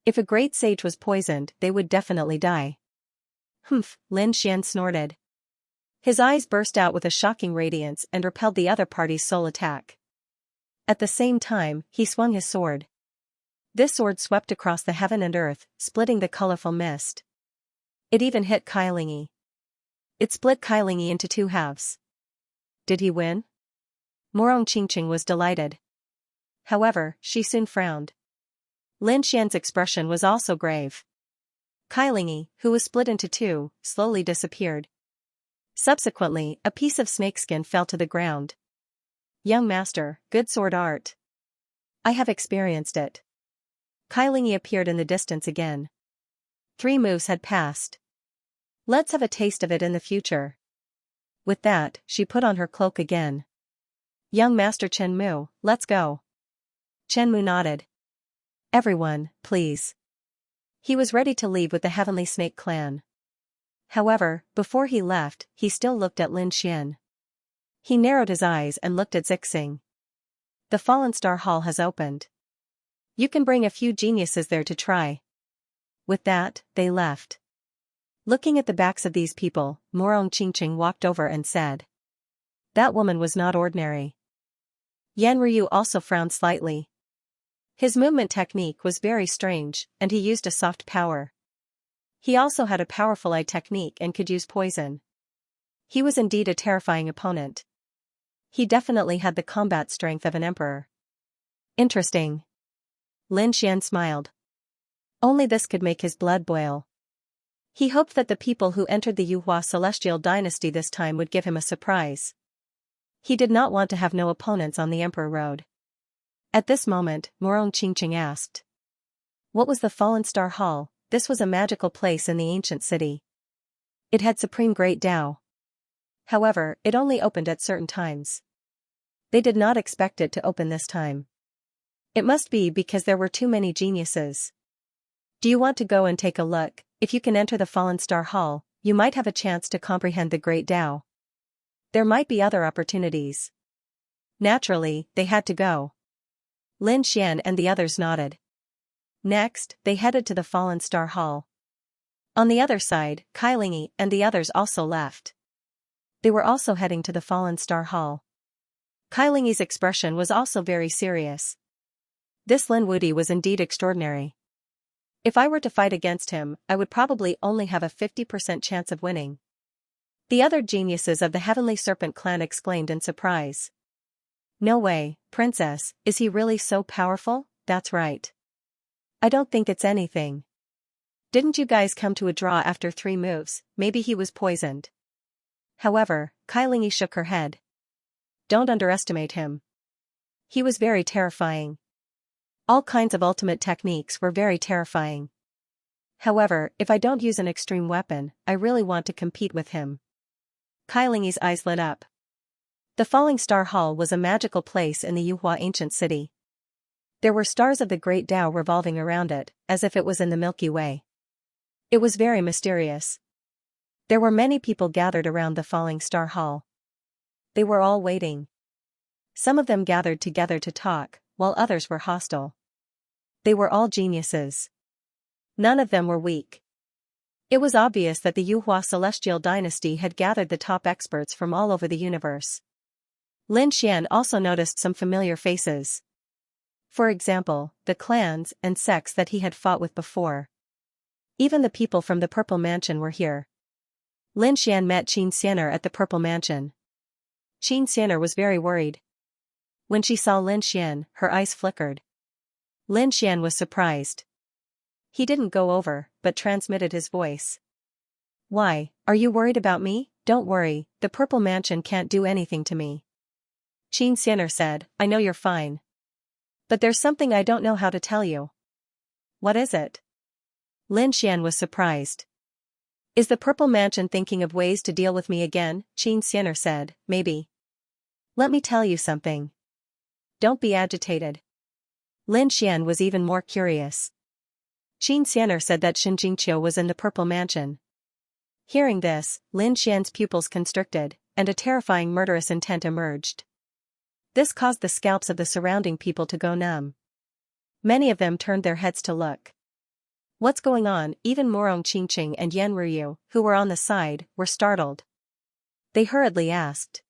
If a great sage was poisoned, they would definitely die. Humph, Lin Xian snorted. His eyes burst out with a shocking radiance and repelled the other party's soul attack. At the same time, he swung his sword. This sword swept across the heaven and earth, splitting the colorful mist. It even hit Xianxia. It split Xianxia into 2 halves. Did he win? Morong Qingqing was delighted. However, she soon frowned. Lin Xian's expression was also grave. Xianxia, who was split into 2, slowly disappeared. Subsequently, a piece of snakeskin fell to the ground. Young master, good sword art. I have experienced it. Xianxia appeared in the distance again. 3 moves had passed. Let's have a taste of it in the future. With that, she put on her cloak again. Young master Chen Mu, let's go. Chen Mu nodded. Everyone, please. He was ready to leave with the Heavenly Snake Clan. However, before he left, he still looked at Lin Xian. He narrowed his eyes and looked at Zixing. The Fallen Star Hall has opened. You can bring a few geniuses there to try. With that, they left. Looking at the backs of these people, Morong Qingqing walked over and said. That woman was not ordinary. Yan Ryu also frowned slightly. His movement technique was very strange, and he used a soft power. He also had a powerful eye technique and could use poison. He was indeed a terrifying opponent. He definitely had the combat strength of an emperor. Interesting. Lin Xian smiled. Only this could make his blood boil. He hoped that the people who entered the Yuhua Celestial Dynasty this time would give him a surprise. He did not want to have no opponents on the Emperor Road. At this moment, Morong Qingqing asked. What was the Fallen Star Hall? This was a magical place in the ancient city. It had supreme great Tao. However, it only opened at certain times. They did not expect it to open this time. It must be because there were too many geniuses. Do you want to go and take a look? If you can enter the Fallen Star Hall, you might have a chance to comprehend the great Tao. There might be other opportunities. Naturally, they had to go. Lin Xian and the others nodded. Next, they headed to the Fallen Star Hall. On the other side, Xianxia and the others also left. They were also heading to the Fallen Star Hall. Xianxia's expression was also very serious. This Lin Wudi was indeed extraordinary. If I were to fight against him, I would probably only have a 50% chance of winning. The other geniuses of the Heavenly Serpent clan exclaimed in surprise. No way, princess, is he really so powerful? That's right. I don't think it's anything. Didn't you guys come to a draw after 3 moves? Maybe he was poisoned. However, Xianxia shook her head. Don't underestimate him. He was very terrifying. All kinds of ultimate techniques were very terrifying. However, if I don't use an extreme weapon, I really want to compete with him. Xianxia's eyes lit up. The Falling Star Hall was a magical place in the Yuhua ancient city. There were stars of the Great Tao revolving around it, as if it was in the Milky Way. It was very mysterious. There were many people gathered around the Falling Star Hall. They were all waiting. Some of them gathered together to talk, while others were hostile. They were all geniuses. None of them were weak. It was obvious that the Yuhua celestial dynasty had gathered the top experts from all over the universe. Lin Xian also noticed some familiar faces. For example, the clans and sects that he had fought with before. Even the people from the Purple Mansion were here. Lin Xian met Xianxia at the Purple Mansion. Xianxia was very worried. When she saw Lin Xian, her eyes flickered. Lin Xian was surprised. He didn't go over, but transmitted his voice. "Why, are you worried about me? Don't worry, the Purple Mansion can't do anything to me." Xianxia said, "I know you're fine. But there's something I don't know how to tell you." "What is it?" Lin Xian was surprised. "Is the Purple Mansion thinking of ways to deal with me again?" Xianxia said, "Maybe. Let me tell you something. Don't be agitated." Lin Xian was even more curious. Xianxia said that Xianxia was in the Purple Mansion. Hearing this, Lin Xian's pupils constricted, and a terrifying murderous intent emerged. This caused the scalps of the surrounding people to go numb. Many of them turned their heads to look. "What's going on?" Even Morong Qingqing and Yan Ruyu, who were on the side, were startled. They hurriedly asked,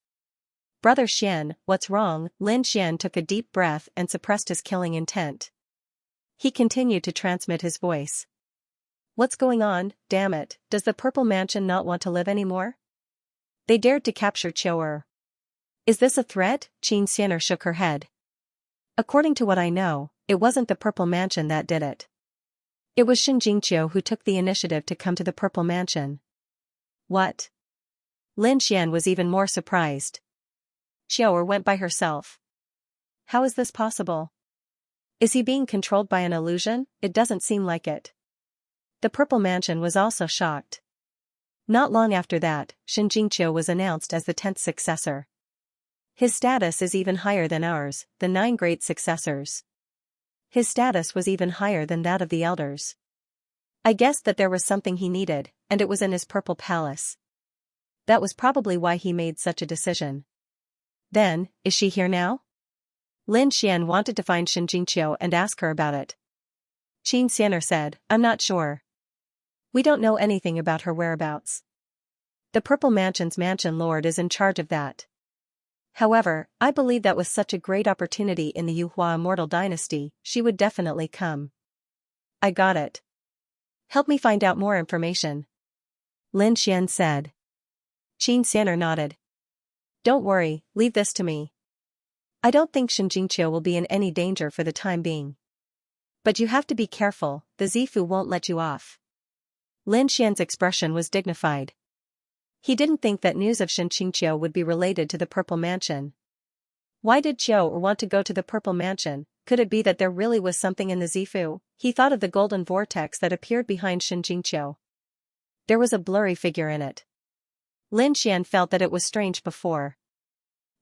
"Brother Xian, what's wrong?" Lin Xian took a deep breath and suppressed his killing intent. He continued to transmit his voice. "What's going on? Damn it, does the Purple Mansion not want to live anymore? They dared to capture Qiu'er. Is this a threat?" Xianxia shook her head. "According to what I know, it wasn't the Purple Mansion that did it. It was Xianxia who took the initiative to come to the Purple Mansion." "What?" Lin Xian was even more surprised. "Qiu'er went by herself. How is this possible? Is he being controlled by an illusion? It doesn't seem like it." The Purple Mansion was also shocked. Not long after that, Xianxia was announced as the 10th successor. His status is even higher than ours, the 9 great successors. His status was even higher than that of the elders. I guessed that there was something he needed, and it was in his purple palace. That was probably why he made such a decision. Then, is she here now? Lin Xian wanted to find Xianxia and ask her about it. Xianxia said, "I'm not sure. We don't know anything about her whereabouts. The Purple Mansion's mansion lord is in charge of that. However, I believe that with such a great opportunity in the Yuhua immortal dynasty, she would definitely come." "I got it. Help me find out more information," Lin Xian said. Xianxia nodded. "Don't worry, leave this to me. I don't think Xianxia will be in any danger for the time being. But you have to be careful, the Zifu won't let you off." Lin Xian's expression was dignified. He didn't think that news of Xianxia would be related to the Purple Mansion. Why did Qiu'er want to go to the Purple Mansion? Could it be that there really was something in the Zifu? He thought of the golden vortex that appeared behind Xianxia. There was a blurry figure in it. Lin Xian felt that it was strange before.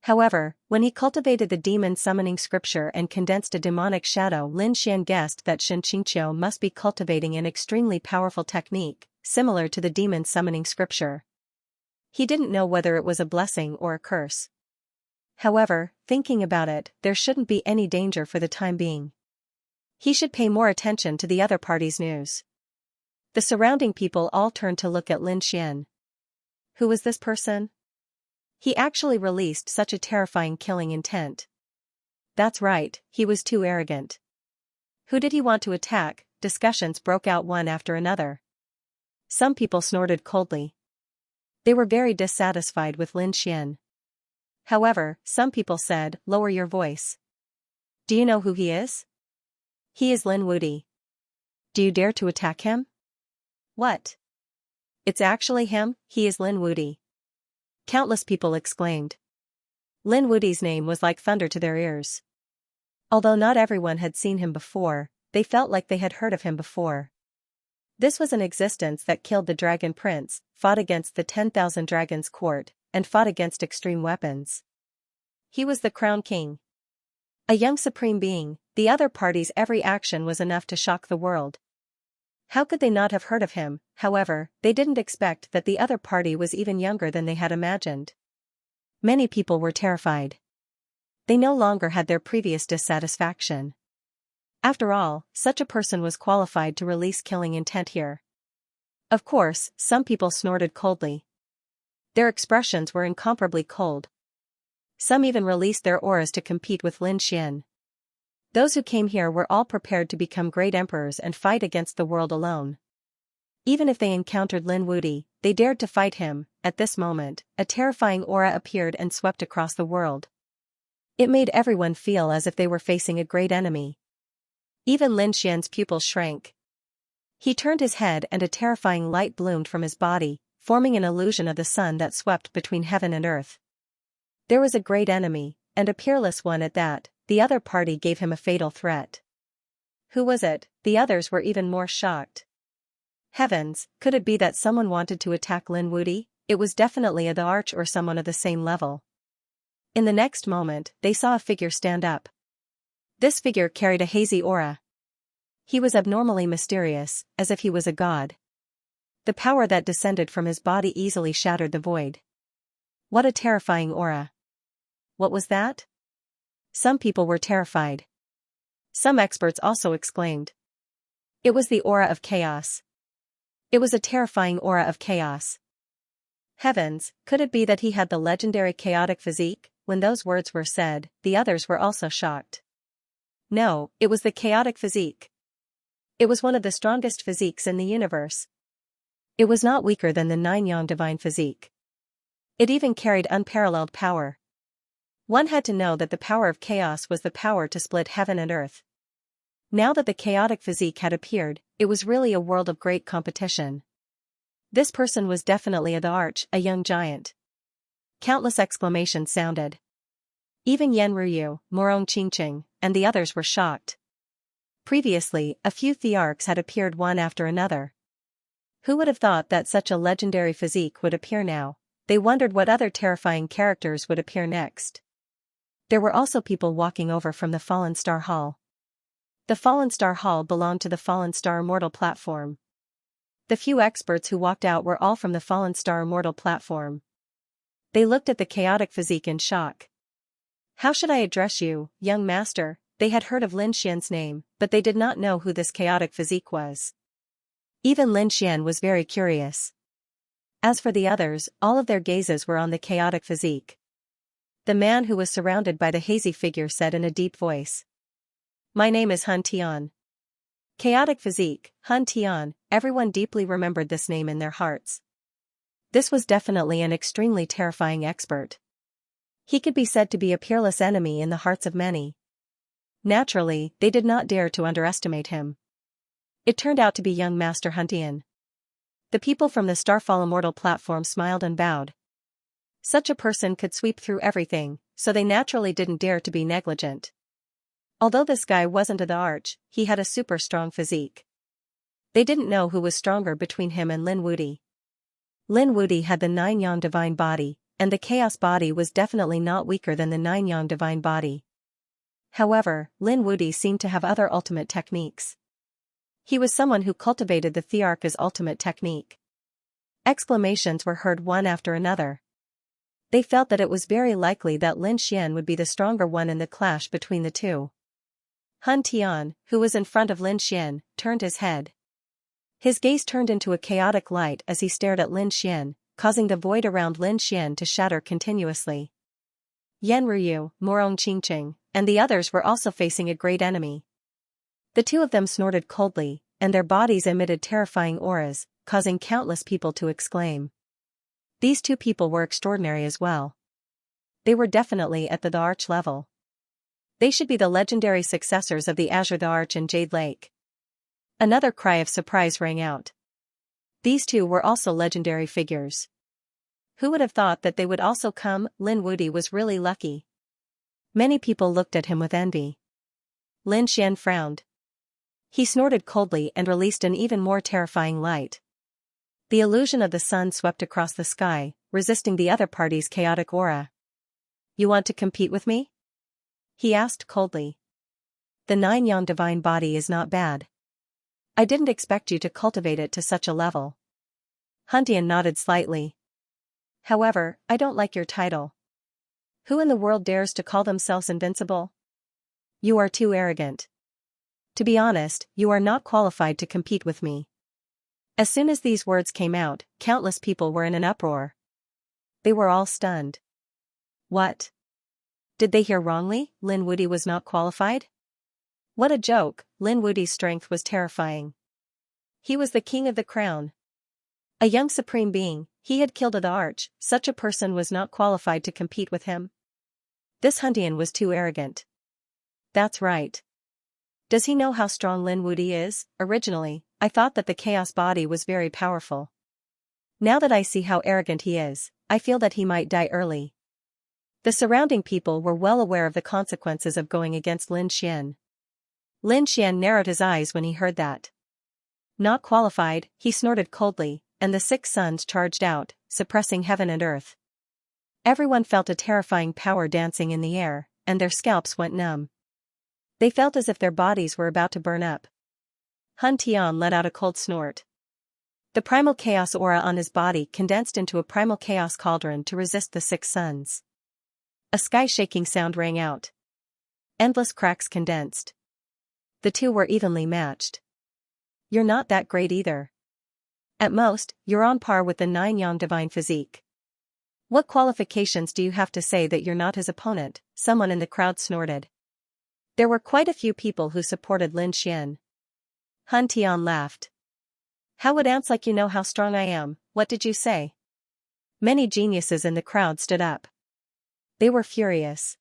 However, when he cultivated the demon summoning scripture and condensed a demonic shadow, Lin Xian guessed that Xianxia must be cultivating an extremely powerful technique, similar to the demon summoning scripture. He didn't know whether it was a blessing or a curse. However, thinking about it, there shouldn't be any danger for the time being. He should pay more attention to the other party's news. The surrounding people all turned to look at Lin Xian. Who was this person? He actually released such a terrifying killing intent. That's right, he was too arrogant. Who did he want to attack? Discussions broke out one after another. Some people snorted coldly. They were very dissatisfied with Lin Xian. However, some people said, "Lower your voice. Do you know who he is? He is Lin Wudi. Do you dare to attack him?" "What? It's actually him, he is Lin Wudi." Countless people exclaimed. Lin Wudi's name was like thunder to their ears. Although not everyone had seen him before, they felt like they had heard of him before. This was an existence that killed the Dragon Prince, fought against the 10,000 Dragons Court, and fought against extreme weapons. He was the Crown King. A young supreme being, the other party's every action was enough to shock the world. How could they not have heard of him? However, they didn't expect that the other party was even younger than they had imagined. Many people were terrified. They no longer had their previous dissatisfaction. After all, such a person was qualified to release killing intent here. Of course, some people snorted coldly. Their expressions were incomparably cold. Some even released their auras to compete with Lin Xian. Those who came here were all prepared to become great emperors and fight against the world alone. Even if they encountered Lin Wuti, they dared to fight him. At this moment, a terrifying aura appeared and swept across the world. It made everyone feel as if they were facing a great enemy. Even Lin Xian's pupils shrank. He turned his head and a terrifying light bloomed from his body, forming an illusion of the sun that swept between heaven and earth. There was a great enemy, and a peerless one at that. The other party gave him a fatal threat. Who was it? The others were even more shocked. Heavens, could it be that someone wanted to attack Lin Wuti? It was definitely the arch or someone of the same level. In the next moment, they saw a figure stand up. This figure carried a hazy aura. He was abnormally mysterious, as if he was a god. The power that descended from his body easily shattered the void. What a terrifying aura. What was that? Some people were terrified. Some experts also exclaimed. It was the aura of chaos. It was a terrifying aura of chaos. Heavens, could it be that he had the legendary chaotic physique? When those words were said, the others were also shocked. No, it was the chaotic physique. It was one of the strongest physiques in the universe. It was not weaker than the 9-yang divine physique. It even carried unparalleled power. One had to know that the power of chaos was the power to split heaven and earth. Now that the chaotic physique had appeared, it was really a world of great competition. This person was definitely the arch, a young giant. Countless exclamations sounded. Even Yan Ruyu, Morong Qingqing, and the others were shocked. Previously, a few thearchs had appeared one after another. Who would have thought that such a legendary physique would appear now? They wondered what other terrifying characters would appear next. There were also people walking over from the Fallen Star Hall. The Fallen Star Hall belonged to the Fallen Star Immortal platform. The few experts who walked out were all from the Fallen Star Immortal platform. They looked at the chaotic physique in shock. How should I address you, young master? They had heard of Lin Xian's name, but they did not know who this chaotic physique was. Even Lin Xian was very curious. As for the others, all of their gazes were on the chaotic physique. The man who was surrounded by the hazy figure said in a deep voice. My name is Han Tian. Chaotic physique, Han Tian. Everyone deeply remembered this name in their hearts. This was definitely an extremely terrifying expert. He could be said to be a peerless enemy in the hearts of many. Naturally, they did not dare to underestimate him. It turned out to be young Master Han Tian. The people from the Starfall Immortal platform smiled and bowed. Such a person could sweep through everything, so they naturally didn't dare to be negligent. Although this guy wasn't the arch, he had a super strong physique. They didn't know who was stronger between him and Lin Wuti. Lin Wuti had the 9-yang divine body, and the chaos body was definitely not weaker than the 9-yang divine body. However, Lin Wuti seemed to have other ultimate techniques. He was someone who cultivated the Thearch's ultimate technique. Exclamations were heard one after another. They felt that it was very likely that Lin Xian would be the stronger one in the clash between the two. Han Tian, who was in front of Lin Xian, turned his head. His gaze turned into a chaotic light as he stared at Lin Xian, causing the void around Lin Xian to shatter continuously. Yan Ruyu, Morong Qingqing, and the others were also facing a great enemy. The two of them snorted coldly, and their bodies emitted terrifying auras, causing countless people to exclaim. These two people were extraordinary as well. They were definitely at the Arch level. They should be the legendary successors of the Azure the Arch and Jade Lake. Another cry of surprise rang out. These two were also legendary figures. Who would have thought that they would also come? Lin Wuti was really lucky. Many people looked at him with envy. Lin Xian frowned. He snorted coldly and released an even more terrifying light. The illusion of the sun swept across the sky, resisting the other party's chaotic aura. You want to compete with me? He asked coldly. The 9-yang divine body is not bad. I didn't expect you to cultivate it to such a level. Han Tian nodded slightly. However, I don't like your title. Who in the world dares to call themselves invincible? You are too arrogant. To be honest, you are not qualified to compete with me. As soon as these words came out, countless people were in an uproar. They were all stunned. What? Did they hear wrongly? Lin Wudy was not qualified? What a joke! Lin Wudy's strength was terrifying. He was the king of the crown. A young supreme being, he had killed the arch, such a person was not qualified to compete with him. This Huntian was too arrogant. That's right. Does he know how strong Lin Wudy is? Originally, I thought that the chaos body was very powerful. Now that I see how arrogant he is, I feel that he might die early. The surrounding people were well aware of the consequences of going against Lin Xian. Lin Xian narrowed his eyes when he heard that. Not qualified, he snorted coldly, and the 6 suns charged out, suppressing heaven and earth. Everyone felt a terrifying power dancing in the air, and their scalps went numb. They felt as if their bodies were about to burn up. Hun Tian let out a cold snort. The primal chaos aura on his body condensed into a primal chaos cauldron to resist the 6 suns. A sky-shaking sound rang out. Endless cracks condensed. The two were evenly matched. You're not that great either. At most, you're on par with the 9 yang divine physique. What qualifications do you have to say that you're not his opponent? Someone in the crowd snorted. There were quite a few people who supported Lin Xian. Hun Tian laughed. How would ants like you know how strong I am? What did you say? Many geniuses in the crowd stood up. They were furious.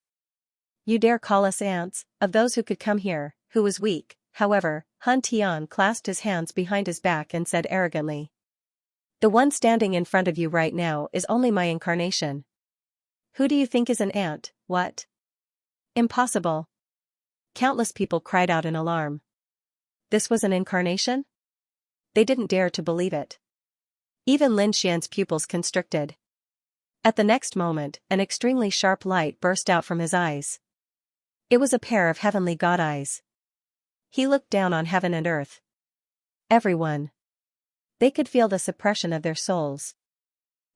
You dare call us ants? Of those who could come here, who was weak? However, Hun Tian clasped his hands behind his back and said arrogantly. The one standing in front of you right now is only my incarnation. Who do you think is an ant? What? Impossible. Countless people cried out in alarm. This was an incarnation? They didn't dare to believe it. Even Lin Xian's pupils constricted. At the next moment, an extremely sharp light burst out from his eyes. It was a pair of heavenly god eyes. He looked down on heaven and earth. Everyone. They could feel the suppression of their souls.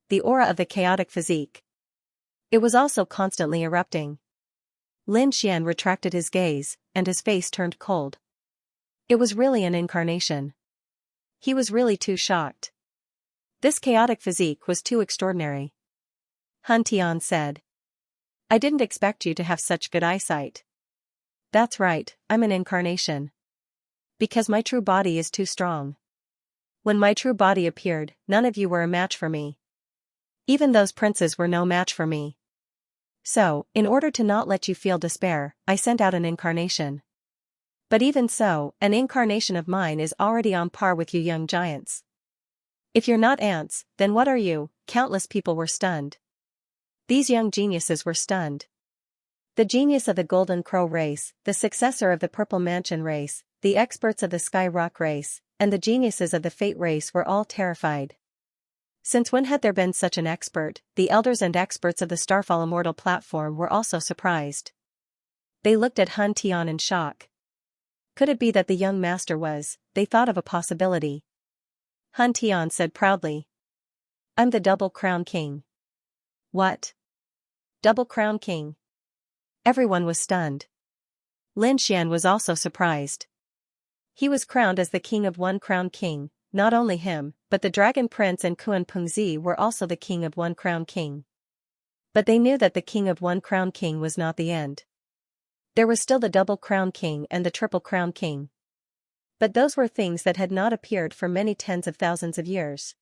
The aura of the chaotic physique. It was also constantly erupting. Lin Xian retracted his gaze, and his face turned cold. It was really an incarnation. He was really too shocked. This chaotic physique was too extraordinary. Hun Tian said. I didn't expect you to have such good eyesight. That's right, I'm an incarnation. Because my true body is too strong. When my true body appeared, none of you were a match for me. Even those princes were no match for me. So, in order to not let you feel despair, I sent out an incarnation. But even so, an incarnation of mine is already on par with you young giants. If you're not ants, then what are you? Countless people were stunned. These young geniuses were stunned. The genius of the Golden Crow race, the successor of the Purple Mansion race, the experts of the Sky Rock race, and the geniuses of the Fate race were all terrified. Since when had there been such an expert? The elders and experts of the Starfall Immortal platform were also surprised. They looked at Hun Tian in shock. Could it be that the young master was? They thought of a possibility. Hun Tian said proudly. I'm the Double Crown King. What? Double Crown King? Everyone was stunned. Lin Xian was also surprised. He was crowned as the king of One Crown King. Not only him, but the Dragon Prince and Kuan Pengzi were also the king of One Crown King. But they knew that the king of One Crown King was not the end. There was still the Double Crown King and the Triple Crown King. But those were things that had not appeared for many tens of thousands of years.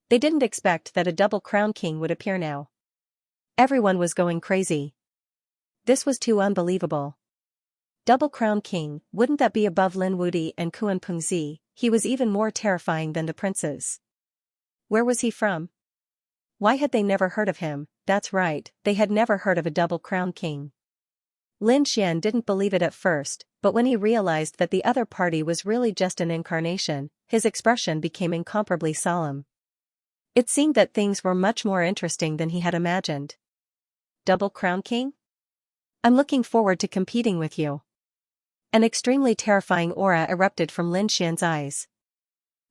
They didn't expect that a Double Crown King would appear now. Everyone was going crazy. This was too unbelievable. Double Crown King, wouldn't that be above Lin Wudy and Kuan Pengzi? He was even more terrifying than the princes. Where was he from? Why had they never heard of him? That's right, they had never heard of a Double Crown King. Lin Xian didn't believe it at first, but when he realized that the other party was really just an incarnation, his expression became incomparably solemn. It seemed that things were much more interesting than he had imagined. Double Crown King? I'm looking forward to competing with you. An extremely terrifying aura erupted from Lin Xian's eyes.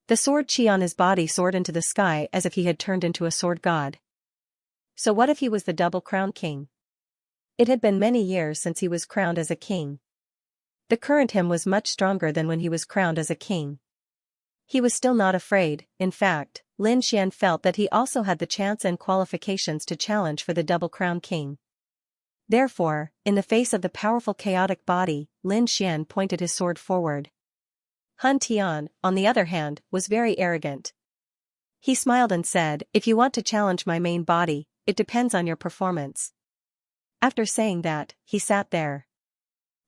The sword chi on his body soared into the sky as if he had turned into a sword god. So what if he was the Double Crown King? It had been many years since he was crowned as a king. The current him was much stronger than when he was crowned as a king. He was still not afraid. In fact, Lin Xian felt that he also had the chance and qualifications to challenge for the double crown king. Therefore, in the face of the powerful chaotic body, Lin Xian pointed his sword forward. Hun Tian, on the other hand, was very arrogant. He smiled and said, "If you want to challenge my main body, it depends on your performance." After saying that, he sat there.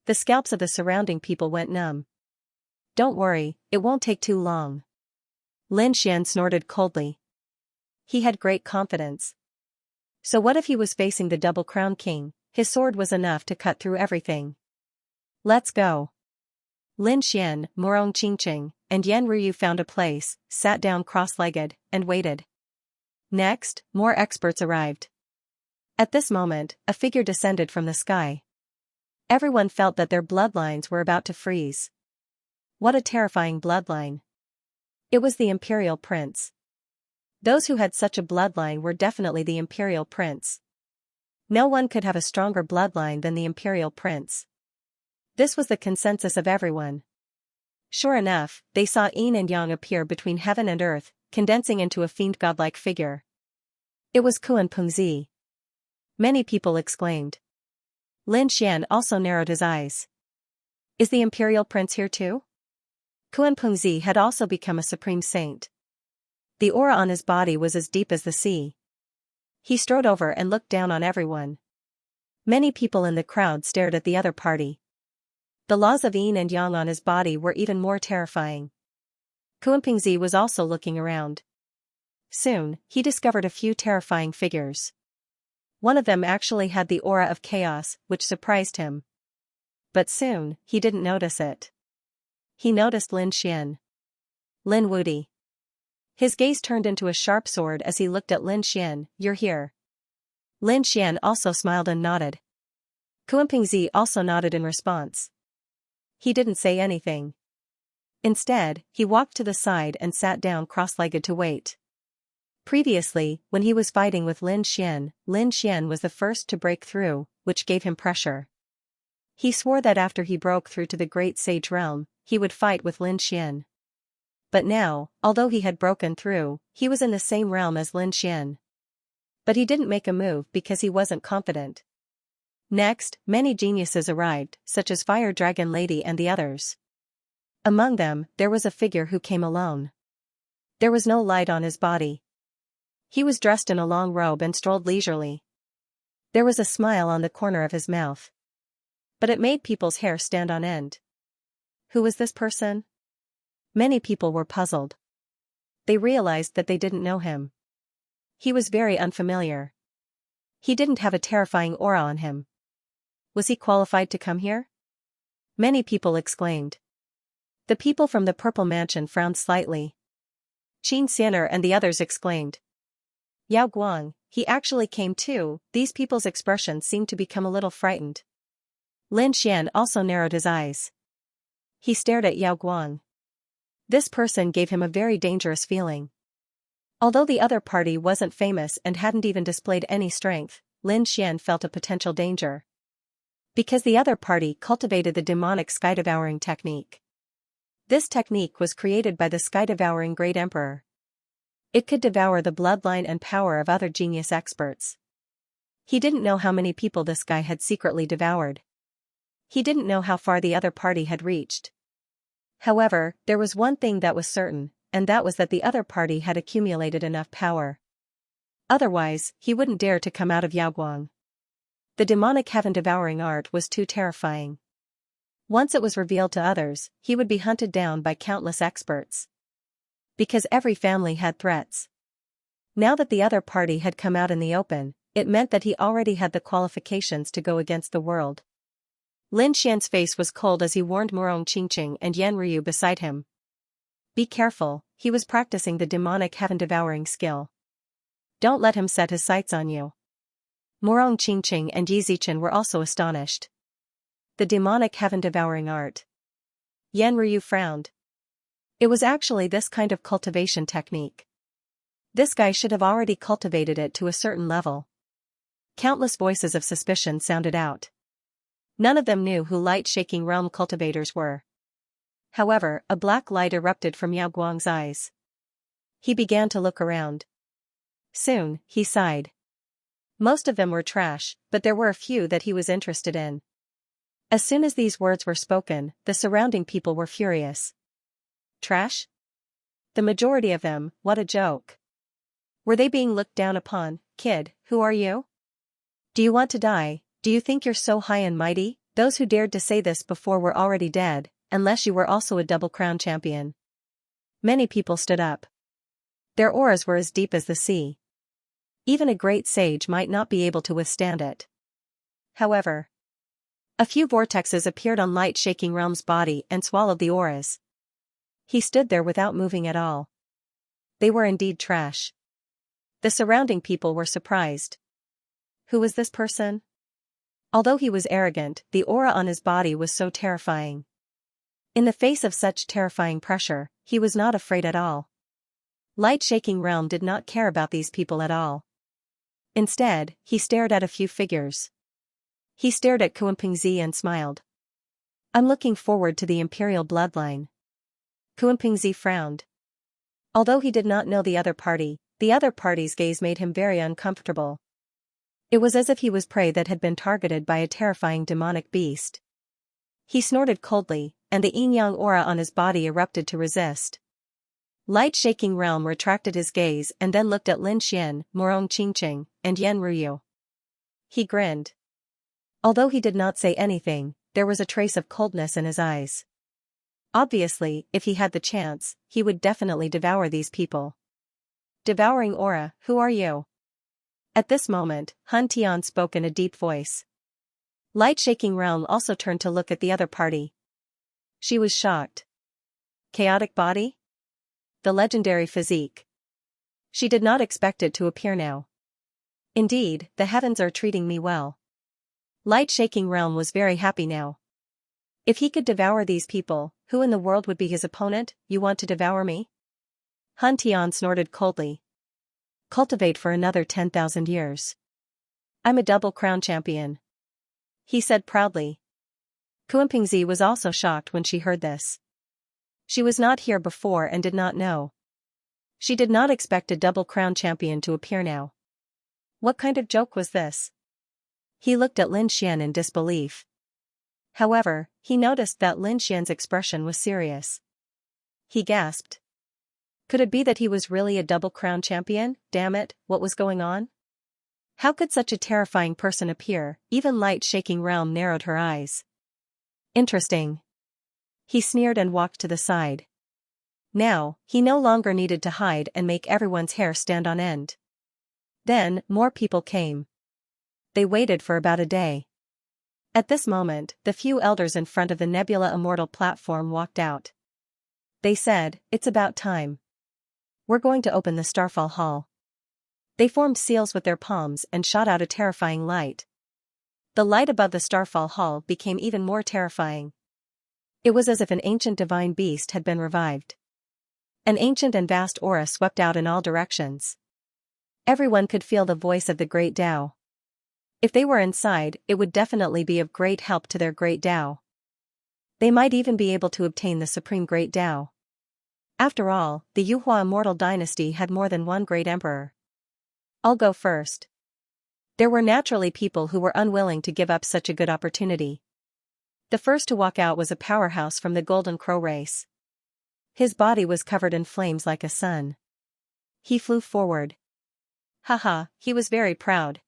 The scalps of the surrounding people went numb. "Don't worry, it won't take too long." Lin Xian snorted coldly. He had great confidence. So what if he was facing the double crown king? His sword was enough to cut through everything. "Let's go." Lin Xian, Morong Qingqing, and Yan Ruyu found a place, sat down cross-legged, and waited. Next, more experts arrived. At this moment, a figure descended from the sky. Everyone felt that their bloodlines were about to freeze. What a terrifying bloodline. It was the imperial prince. Those who had such a bloodline were definitely the imperial prince. No one could have a stronger bloodline than the imperial prince. This was the consensus of everyone. Sure enough, they saw yin and yang appear between heaven and earth, condensing into a fiend godlike figure. It was Kuan Pengzi. Many people exclaimed. Lin Xian also narrowed his eyes. Is the imperial prince here too? Kuan Pengzi had also become a supreme saint. The aura on his body was as deep as the sea. He strode over and looked down on everyone. Many people in the crowd stared at the other party. The laws of yin and yang on his body were even more terrifying. Kuan Pengzi was also looking around. Soon, he discovered a few terrifying figures. One of them actually had the aura of chaos, which surprised him. But soon, he didn't notice it. He noticed Lin Xian. Lin Wudi. His gaze turned into a sharp sword as he looked at Lin Xian. "You're here." Lin Xian also smiled and nodded. Kuan Pengzi also nodded in response. He didn't say anything. Instead, he walked to the side and sat down cross-legged to wait. Previously, when he was fighting with Lin Xian was the first to break through, which gave him pressure. He swore that after he broke through to the Great Sage Realm, he would fight with Lin Xian. But now, although he had broken through, he was in the same realm as Lin Xian. But he didn't make a move because he wasn't confident. Next, many geniuses arrived, such as Fire Dragon Lady and the others. Among them, there was a figure who came alone. There was no light on his body. He was dressed in a long robe and strolled leisurely. There was a smile on the corner of his mouth. But it made people's hair stand on end. Who was this person? Many people were puzzled. They realized that they didn't know him. He was very unfamiliar. He didn't have a terrifying aura on him. Was he qualified to come here? Many people exclaimed. The people from the Purple Mansion frowned slightly. Xianxia and the others exclaimed. Yao Guang, he actually came too. These people's expressions seemed to become a little frightened. Lin Xian also narrowed his eyes. He stared at Yao Guang. This person gave him a very dangerous feeling. Although the other party wasn't famous and hadn't even displayed any strength, Lin Xian felt a potential danger. Because the other party cultivated the demonic sky-devouring technique. This technique was created by the sky-devouring Great Emperor. It could devour the bloodline and power of other genius experts. He didn't know how many people this guy had secretly devoured. He didn't know how far the other party had reached. However, there was one thing that was certain, and that was that the other party had accumulated enough power. Otherwise, he wouldn't dare to come out of Yaoguang. The demonic heaven-devouring art was too terrifying. Once it was revealed to others, he would be hunted down by countless experts. Because every family had threats. Now that the other party had come out in the open, it meant that he already had the qualifications to go against the world. Lin Xian's face was cold as he warned Morong Qingqing and Yan Ryu beside him. Be careful, he was practicing the demonic heaven-devouring skill. Don't let him set his sights on you. Morong Qingqing and Yi Zichen were also astonished. The demonic heaven-devouring art. Yan Ryu frowned. It was actually this kind of cultivation technique. This guy should have already cultivated it to a certain level. Countless voices of suspicion sounded out. None of them knew who light-shaking realm cultivators were. However, a black light erupted from Yao Guang's eyes. He began to look around. Soon, he sighed. Most of them were trash, but there were a few that he was interested in. As soon as these words were spoken, the surrounding people were furious. Trash? The majority of them, what a joke. Were they being looked down upon? Kid, who are you? Do you want to die? Do you think you're so high and mighty? Those who dared to say this before were already dead, unless you were also a double crown champion. Many people stood up. Their auras were as deep as the sea. Even a great sage might not be able to withstand it. However, a few vortexes appeared on light-shaking realm's body and swallowed the auras. He stood there without moving at all. They were indeed trash. The surrounding people were surprised. Who was this person? Although he was arrogant, the aura on his body was so terrifying. In the face of such terrifying pressure, he was not afraid at all. Light-shaking realm did not care about these people at all. Instead, he stared at a few figures. He stared at Kuanpingzi and smiled. I'm looking forward to the imperial bloodline. Kuanpingzi frowned. Although he did not know the other party's gaze made him very uncomfortable. It was as if he was prey that had been targeted by a terrifying demonic beast. He snorted coldly, and the yin-yang aura on his body erupted to resist. Light-shaking realm retracted his gaze and then looked at Lin Xian, Morong Qingqing, and Yan Ruyu. He grinned. Although he did not say anything, there was a trace of coldness in his eyes. Obviously, if he had the chance, he would definitely devour these people. Devouring aura, who are you? At this moment, Han Tian spoke in a deep voice. Light-shaking realm also turned to look at the other party. She was shocked. Chaotic body? The legendary physique. She did not expect it to appear now. Indeed, the heavens are treating me well. Light-shaking realm was very happy now. If he could devour these people, who in the world would be his opponent? You want to devour me? Han Tian snorted coldly. Cultivate for another 10,000 years. I'm a double crown champion. He said proudly. Kuanpingzi was also shocked when she heard this. She was not here before and did not know. She did not expect a double crown champion to appear now. What kind of joke was this? He looked at Lin Xian in disbelief. However, he noticed that Lin Xian's expression was serious. He gasped. Could it be that he was really a double crown champion? Damn it, what was going on? How could such a terrifying person appear? Even light-shaking realm narrowed her eyes. Interesting. He sneered and walked to the side. Now, he no longer needed to hide and make everyone's hair stand on end. Then, more people came. They waited for about a day. At this moment, the few elders in front of the Nebula Immortal platform walked out. They said, it's about time. We're going to open the Starfall Hall. They formed seals with their palms and shot out a terrifying light. The light above the Starfall Hall became even more terrifying. It was as if an ancient divine beast had been revived. An ancient and vast aura swept out in all directions. Everyone could feel the voice of the Great Tao. If they were inside, it would definitely be of great help to their Great Tao. They might even be able to obtain the Supreme Great Tao. After all, the Yuhua Immortal Dynasty had more than one great emperor. I'll go first. There were naturally people who were unwilling to give up such a good opportunity. The first to walk out was a powerhouse from the Golden Crow race. His body was covered in flames like a sun. He flew forward. Haha, he was very proud.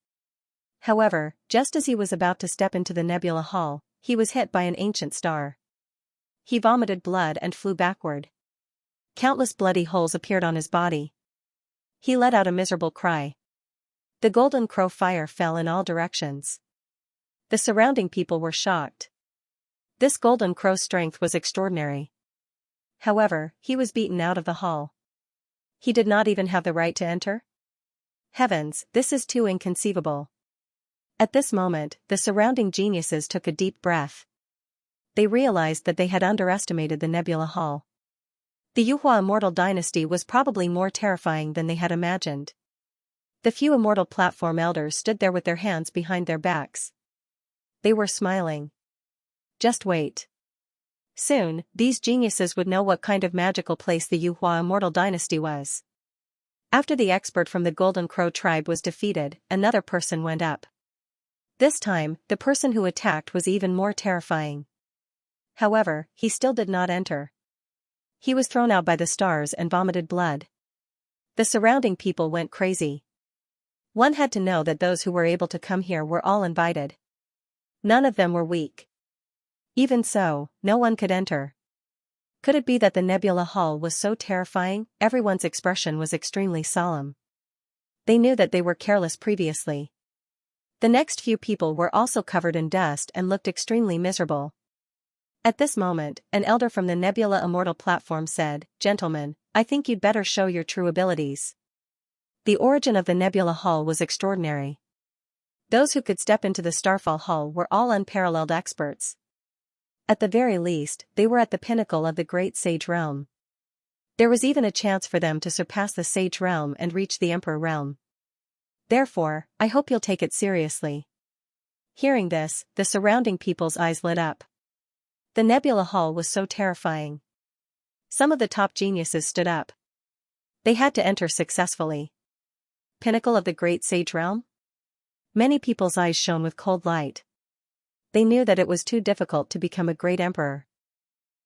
However, just as he was about to step into the Nebula Hall, he was hit by an ancient star. He vomited blood and flew backward. Countless bloody holes appeared on his body. He let out a miserable cry. The Golden Crow fire fell in all directions. The surrounding people were shocked. This Golden Crow's strength was extraordinary. However, he was beaten out of the hall. He did not even have the right to enter? Heavens, this is too inconceivable. At this moment, the surrounding geniuses took a deep breath. They realized that they had underestimated the Nebula Hall. The Yuhua Immortal Dynasty was probably more terrifying than they had imagined. The few immortal platform elders stood there with their hands behind their backs. They were smiling. Just wait. Soon, these geniuses would know what kind of magical place the Yuhua immortal dynasty was. After the expert from the Golden Crow tribe was defeated, another person went up. This time, the person who attacked was even more terrifying. However, he still did not enter. He was thrown out by the stars and vomited blood. The surrounding people went crazy. One had to know that those who were able to come here were all invited. None of them were weak. Even so, no one could enter. Could it be that the Nebula Hall was so terrifying? Everyone's expression was extremely solemn. They knew that they were careless previously. The next few people were also covered in dust and looked extremely miserable. At this moment, an elder from the Nebula Immortal platform said, "Gentlemen, I think you'd better show your true abilities." The origin of the Nebula Hall was extraordinary. Those who could step into the Starfall Hall were all unparalleled experts. At the very least, they were at the pinnacle of the Great Sage Realm. There was even a chance for them to surpass the Sage Realm and reach the Emperor Realm. Therefore, I hope you'll take it seriously. Hearing this, the surrounding people's eyes lit up. The Nebula Hall was so terrifying. Some of the top geniuses stood up. They had to enter successfully. Pinnacle of the Great Sage Realm? Many people's eyes shone with cold light. They knew that it was too difficult to become a great emperor.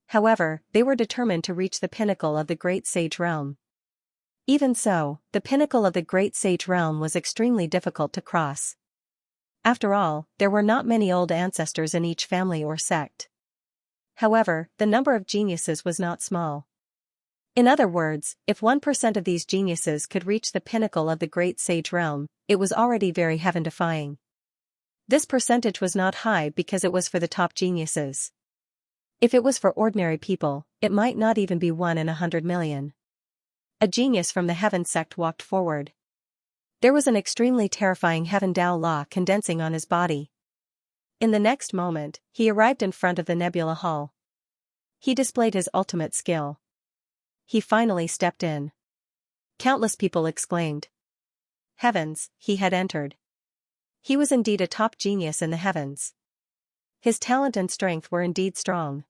However, they were determined to reach the pinnacle of the Great Sage Realm. Even so, the pinnacle of the Great Sage Realm was extremely difficult to cross. After all, there were not many old ancestors in each family or sect. However, the number of geniuses was not small. In other words, if 1% of these geniuses could reach the pinnacle of the Great Sage Realm, it was already very heaven-defying. This percentage was not high because it was for the top geniuses. If it was for ordinary people, it might not even be 1 in 100 million. A genius from the Heaven sect walked forward. There was an extremely terrifying Heaven Dao Law condensing on his body. In the next moment, he arrived in front of the Nebula Hall. He displayed his ultimate skill. He finally stepped in. Countless people exclaimed. Heavens, he had entered. He was indeed a top genius in the heavens. His talent and strength were indeed strong.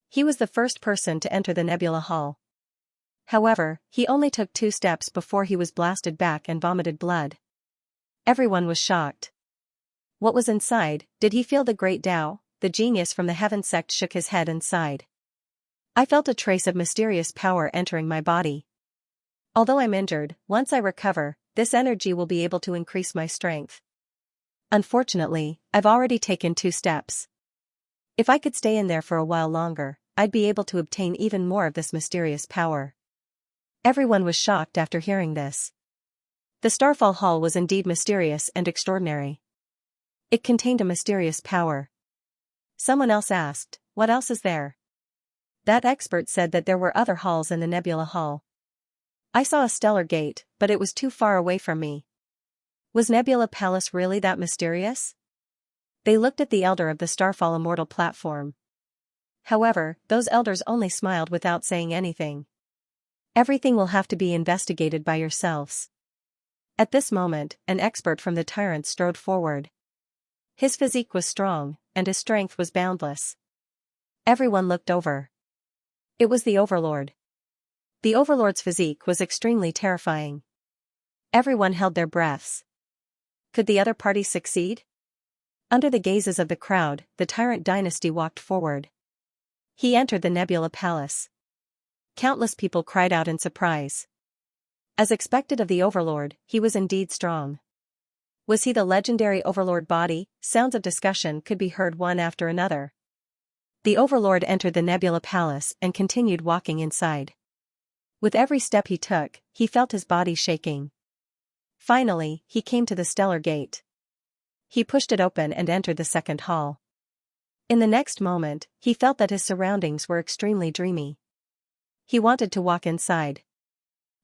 He was the first person to enter the Nebula Hall. However, he only took 2 steps before he was blasted back and vomited blood. Everyone was shocked. What was inside? Did he feel the great Tao? The genius from the Heaven sect shook his head and sighed. I felt a trace of mysterious power entering my body. Although I'm injured, once I recover, this energy will be able to increase my strength. Unfortunately, I've already taken 2 steps. If I could stay in there for a while longer, I'd be able to obtain even more of this mysterious power. Everyone was shocked after hearing this. The Starfall Hall was indeed mysterious and extraordinary. It contained a mysterious power. Someone else asked, what else is there? That expert said that there were other halls in the Nebula Hall. I saw a stellar gate, but it was too far away from me. Was Nebula Palace really that mysterious? They looked at the elder of the Starfall Immortal platform. However, those elders only smiled without saying anything. Everything will have to be investigated by yourselves. At this moment, an expert from the Tyrant strode forward. His physique was strong, and his strength was boundless. Everyone looked over. It was the Overlord. The Overlord's physique was extremely terrifying. Everyone held their breaths. Could the other party succeed? Under the gazes of the crowd, the Tyrant dynasty walked forward. He entered the Nebula Palace. Countless people cried out in surprise. As expected of the Overlord, he was indeed strong. Was he the legendary Overlord body? Sounds of discussion could be heard one after another. The Overlord entered the Nebula Palace and continued walking inside. With every step he took, he felt his body shaking. Finally, he came to the Stellar Gate. He pushed it open and entered the second hall. In the next moment, he felt that his surroundings were extremely dreamy. He wanted to walk inside.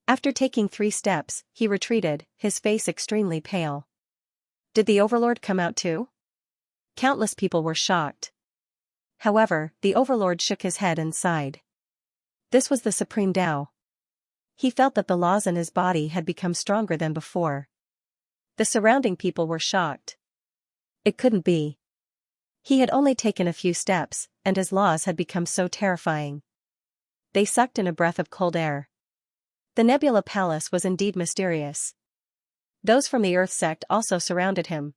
After taking 3 steps, he retreated, his face extremely pale. Did the Overlord come out too? Countless people were shocked. However, the Overlord shook his head and sighed. This was the Supreme Tao. He felt that the laws in his body had become stronger than before. The surrounding people were shocked. It couldn't be. He had only taken a few steps, and his laws had become so terrifying. They sucked in a breath of cold air. The Nebula Palace was indeed mysterious. Those from the Earth sect also surrounded him.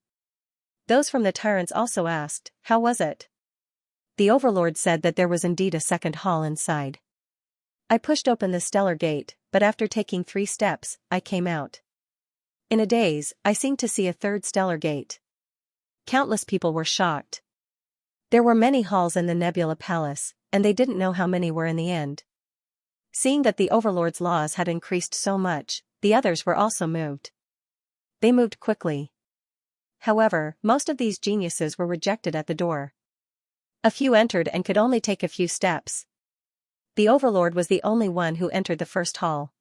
Those from the Tyrants also asked, how was it? The Overlord said that there was indeed a second hall inside. I pushed open the stellar gate, but after taking 3 steps, I came out. In a daze, I seemed to see a third stellar gate. Countless people were shocked. There were many halls in the Nebula Palace, and they didn't know how many were in the end. Seeing that the Overlord's laws had increased so much, the others were also moved. They moved quickly. However, most of these geniuses were rejected at the door. A few entered and could only take a few steps. The Overlord was the only one who entered the first hall.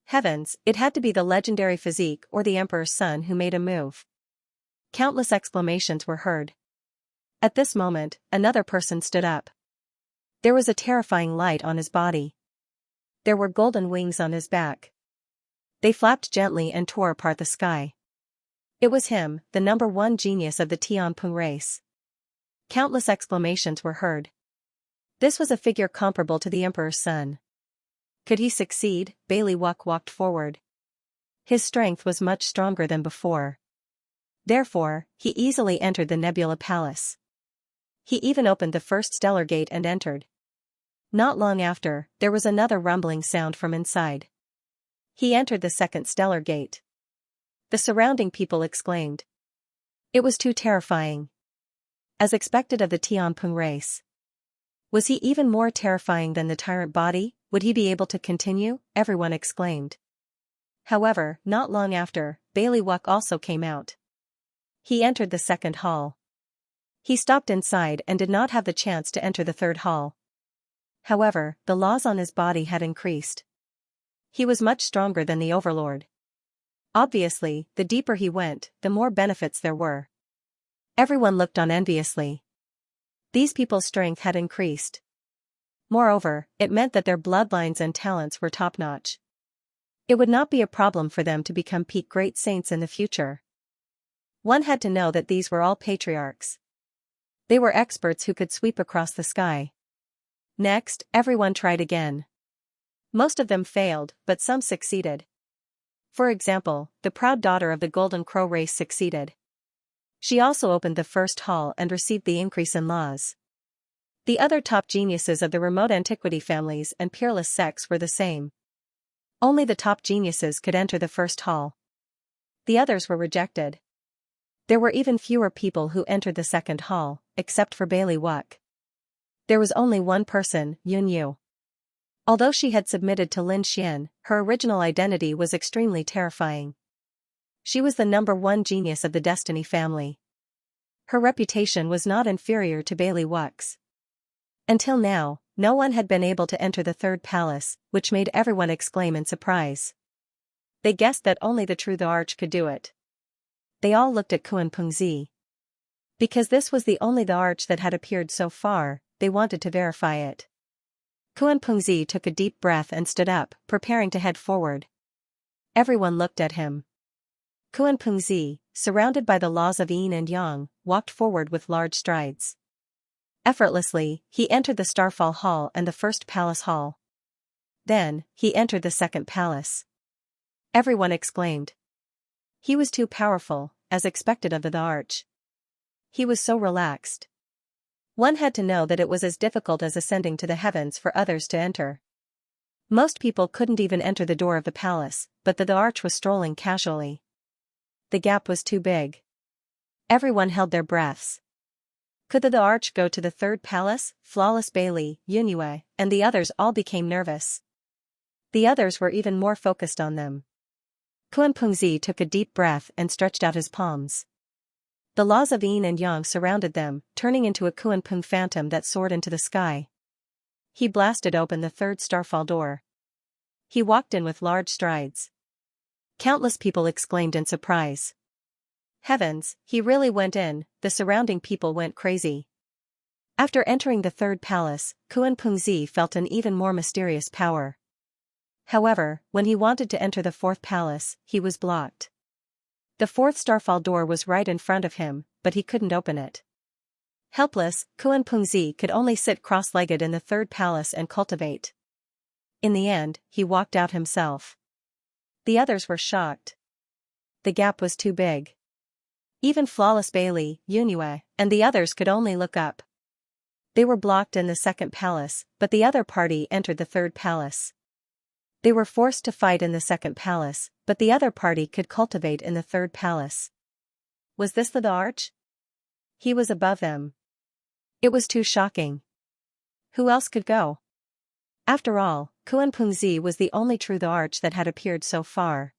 Heavens, it had to be the legendary physique or the Emperor's son who made a move. Countless exclamations were heard. At this moment, another person stood up. There was a terrifying light on his body. There were golden wings on his back. They flapped gently and tore apart the sky. It was him, the #1 genius of the Tianping race. Countless exclamations were heard. This was a figure comparable to the Emperor's son. Could he succeed? Bailey walked forward. His strength was much stronger than before. Therefore, he easily entered the Nebula Palace. He even opened the first stellar gate and entered. Not long after, there was another rumbling sound from inside. He entered the second stellar gate. The surrounding people exclaimed. It was too terrifying. As expected of the Tianping race. Was he even more terrifying than the tyrant body? Would he be able to continue? Everyone exclaimed. However, not long after, Bailey also came out. He entered the second hall. He stopped inside and did not have the chance to enter the third hall. However, the laws on his body had increased. He was much stronger than the Overlord. Obviously, the deeper he went, the more benefits there were. Everyone looked on enviously. These people's strength had increased. Moreover, it meant that their bloodlines and talents were top-notch. It would not be a problem for them to become peak great saints in the future. One had to know that these were all patriarchs. They were experts who could sweep across the sky. Next, everyone tried again. Most of them failed, but some succeeded. For example, the proud daughter of the Golden Crow race succeeded. She also opened the first hall and received the increase in laws. The other top geniuses of the remote antiquity families and peerless sects were the same. Only the top geniuses could enter the first hall. The others were rejected. There were even fewer people who entered the second hall, except for Bailey Wuck. There was only one person, Yun Yu. Although she had submitted to Lin Xian, her original identity was extremely terrifying. She was the #1 genius of the Destiny family. Her reputation was not inferior to Bailey Wuck's. Until now, no one had been able to enter the third palace, which made everyone exclaim in surprise. They guessed that only the true the Arch could do it. They all looked at Kunpengzi. Because this was the only the Arch that had appeared so far, they wanted to verify it. Kunpengzi took a deep breath and stood up, preparing to head forward. Everyone looked at him. Kunpengzi, surrounded by the laws of yin and yang, walked forward with large strides. Effortlessly, he entered the Starfall Hall and the first Palace Hall. Then, he entered the second palace. Everyone exclaimed. He was too powerful, as expected of the Arch. He was so relaxed. One had to know that it was as difficult as ascending to the heavens for others to enter. Most people couldn't even enter the door of the palace, but the Arch was strolling casually. The gap was too big. Everyone held their breaths. Could the Arch go to the third palace? Flawless Bailey, Yunyue, and the others all became nervous. The others were even more focused on them. Kunpengzi took a deep breath and stretched out his palms. The laws of yin and yang surrounded them, turning into a Kunpeng phantom that soared into the sky. He blasted open the third starfall door. He walked in with large strides. Countless people exclaimed in surprise. Heavens, he really went in. The surrounding people went crazy. After entering the third palace, Kunpengzi felt an even more mysterious power. However, when he wanted to enter the fourth palace, he was blocked. The fourth starfall door was right in front of him, but he couldn't open it. Helpless, Kuan Pengzi could only sit cross-legged in the third palace and cultivate. In the end, he walked out himself. The others were shocked. The gap was too big. Even Flawless Bailey, Yunue, and the others could only look up. They were blocked in the second palace, but the other party entered the third palace. They were forced to fight in the second palace, but the other party could cultivate in the third palace. Was this the arch? He was above them. It was too shocking. Who else could go? After all, Kuan Pengzi was the only true the arch that had appeared so far.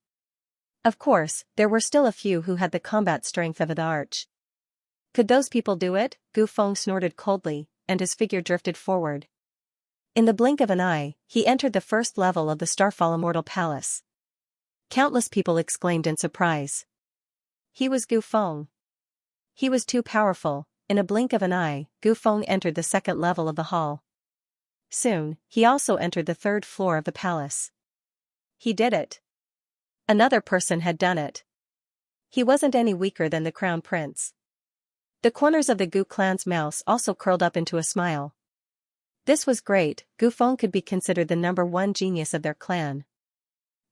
Of course, there were still a few who had the combat strength of the arch. Could those people do it? Gu Feng snorted coldly, and his figure drifted forward. In the blink of an eye, he entered the first level of the Starfall Immortal Palace. Countless people exclaimed in surprise. He was Gu Feng. He was too powerful. In a blink of an eye, Gu Feng entered the second level of the hall. Soon, he also entered the third floor of the palace. He did it. Another person had done it. He wasn't any weaker than the crown prince. The corners of the Gu clan's mouths also curled up into a smile. This was great. Gu Feng could be considered the #1 genius of their clan.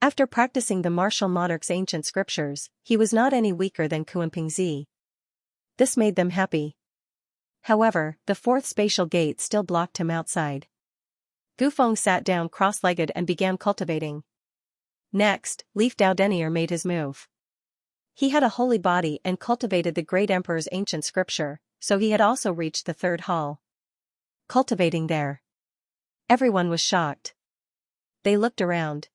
After practicing the martial monarch's ancient scriptures, he was not any weaker than Kuan Pengzi. This made them happy. However, the fourth spatial gate still blocked him outside. Gu Feng sat down cross-legged and began cultivating. Next, Leaf Dao Denier made his move. He had a holy body and cultivated the great emperor's ancient scripture, so he had also reached the third hall. Cultivating there. Everyone was shocked. They looked around.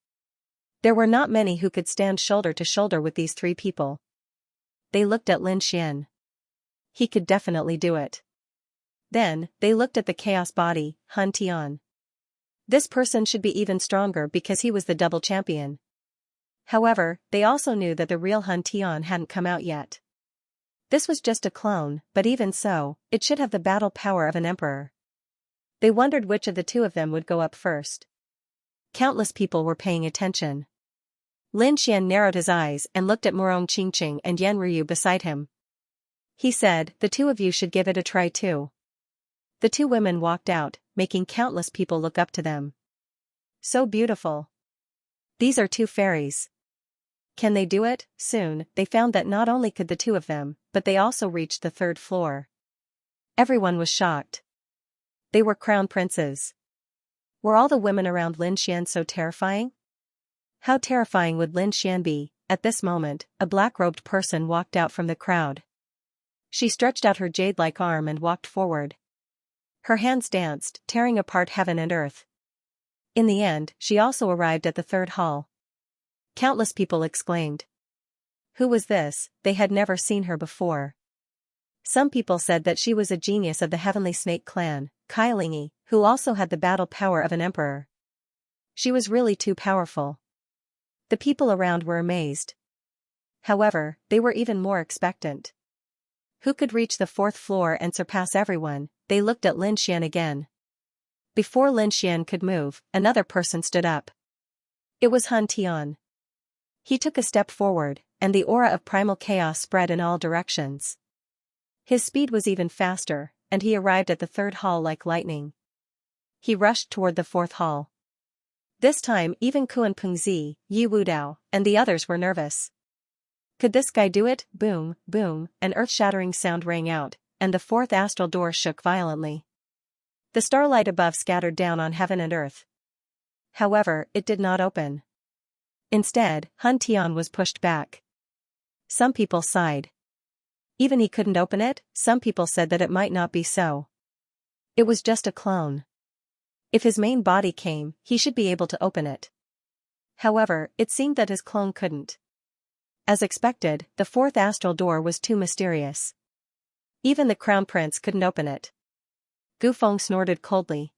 There were not many who could stand shoulder to shoulder with these three people. They looked at Lin Xian. He could definitely do it. Then, they looked at the chaos body, Han Tian. This person should be even stronger because he was the double champion. However, they also knew that the real Han Tian hadn't come out yet. This was just a clone, but even so, it should have the battle power of an emperor. They wondered which of the two of them would go up first. Countless people were paying attention. Lin Xian narrowed his eyes and looked at Morong Qingqing and Yan Ryu beside him. He said, "The two of you should give it a try too." The two women walked out, making countless people look up to them. So beautiful. These are two fairies. Can they do it? Soon, they found that not only could the two of them, but they also reached the third floor. Everyone was shocked. They were crown princes. Were all the women around Lin Xian so terrifying? How terrifying would Lin Xian be? At this moment, a black-robed person walked out from the crowd. She stretched out her jade-like arm and walked forward. Her hands danced, tearing apart heaven and earth. In the end, she also arrived at the third hall. Countless people exclaimed. Who was this? They had never seen her before. Some people said that she was a genius of the Heavenly Snake clan, Kailingi, who also had the battle power of an emperor. She was really too powerful. The people around were amazed. However, they were even more expectant. Who could reach the fourth floor and surpass everyone? They looked at Lin Xian again. Before Lin Xian could move, another person stood up. It was Han Tian. He took a step forward, and the aura of primal chaos spread in all directions. His speed was even faster, and he arrived at the third hall like lightning. He rushed toward the fourth hall. This time even Kuan Pengzi, Yi Wudao, and the others were nervous. Could this guy do it? Boom, boom, an earth-shattering sound rang out, and the fourth astral door shook violently. The starlight above scattered down on heaven and earth. However, it did not open. Instead, Han Tian was pushed back. Some people sighed. Even he couldn't open it. Some people said that it might not be so. It was just a clone. If his main body came, he should be able to open it. However, it seemed that his clone couldn't. As expected, the fourth astral door was too mysterious. Even the crown prince couldn't open it. Gu Feng snorted coldly.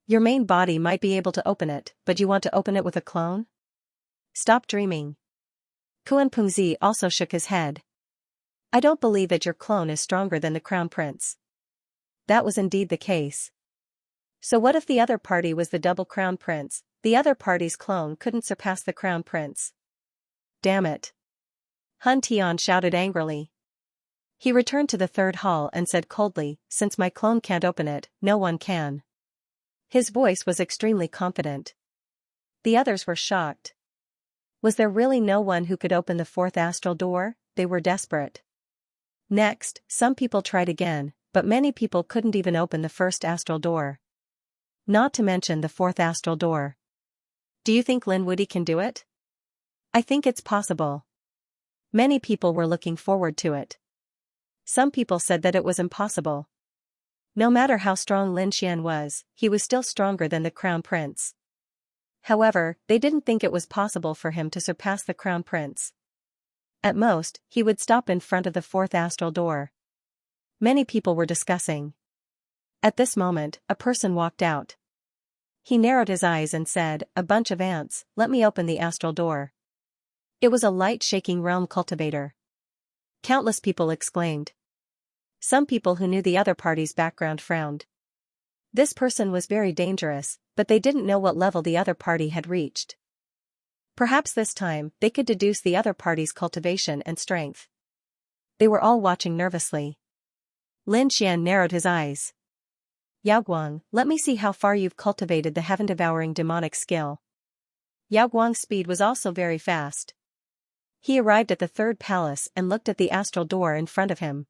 Your main body might be able to open it, but you want to open it with a clone? Stop dreaming. Kuan Pengzi also shook his head. I don't believe that your clone is stronger than the crown prince. That was indeed the case. So what if the other party was the double crown prince? The other party's clone couldn't surpass the crown prince. Damn it. Han Tian shouted angrily. He returned to the third hall and said coldly, since my clone can't open it, no one can. His voice was extremely confident. The others were shocked. Was there really no one who could open the fourth astral door? They were desperate. Next, some people tried again, but many people couldn't even open the first astral door. Not to mention the fourth astral door. Do you think Lin Woody can do it? I think it's possible. Many people were looking forward to it. Some people said that it was impossible. No matter how strong Lin Xian was, he was still stronger than the Crown Prince. However, they didn't think it was possible for him to surpass the Crown Prince. At most, he would stop in front of the fourth astral door. Many people were discussing. At this moment, a person walked out. He narrowed his eyes and said, "A bunch of ants, let me open the astral door." It was a light-shaking realm cultivator. Countless people exclaimed. Some people who knew the other party's background frowned. This person was very dangerous, but they didn't know what level the other party had reached. Perhaps this time, they could deduce the other party's cultivation and strength. They were all watching nervously. Lin Xian narrowed his eyes. Yao Guang, let me see how far you've cultivated the heaven-devouring demonic skill. Yao Guang's speed was also very fast. He arrived at the third palace and looked at the astral door in front of him.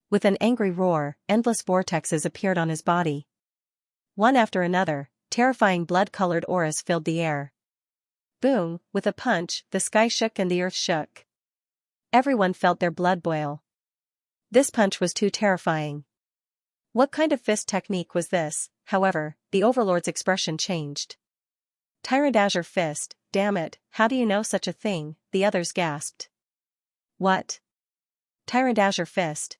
With an angry roar, endless vortexes appeared on his body. One after another, terrifying blood-colored auras filled the air. Boom, with a punch, the sky shook and the earth shook. Everyone felt their blood boil. This punch was too terrifying. What kind of fist technique was this? However, the Overlord's expression changed. Tyrant Azure Fist, damn it, how do you know such a thing? The others gasped. What? Tyrant Azure Fist?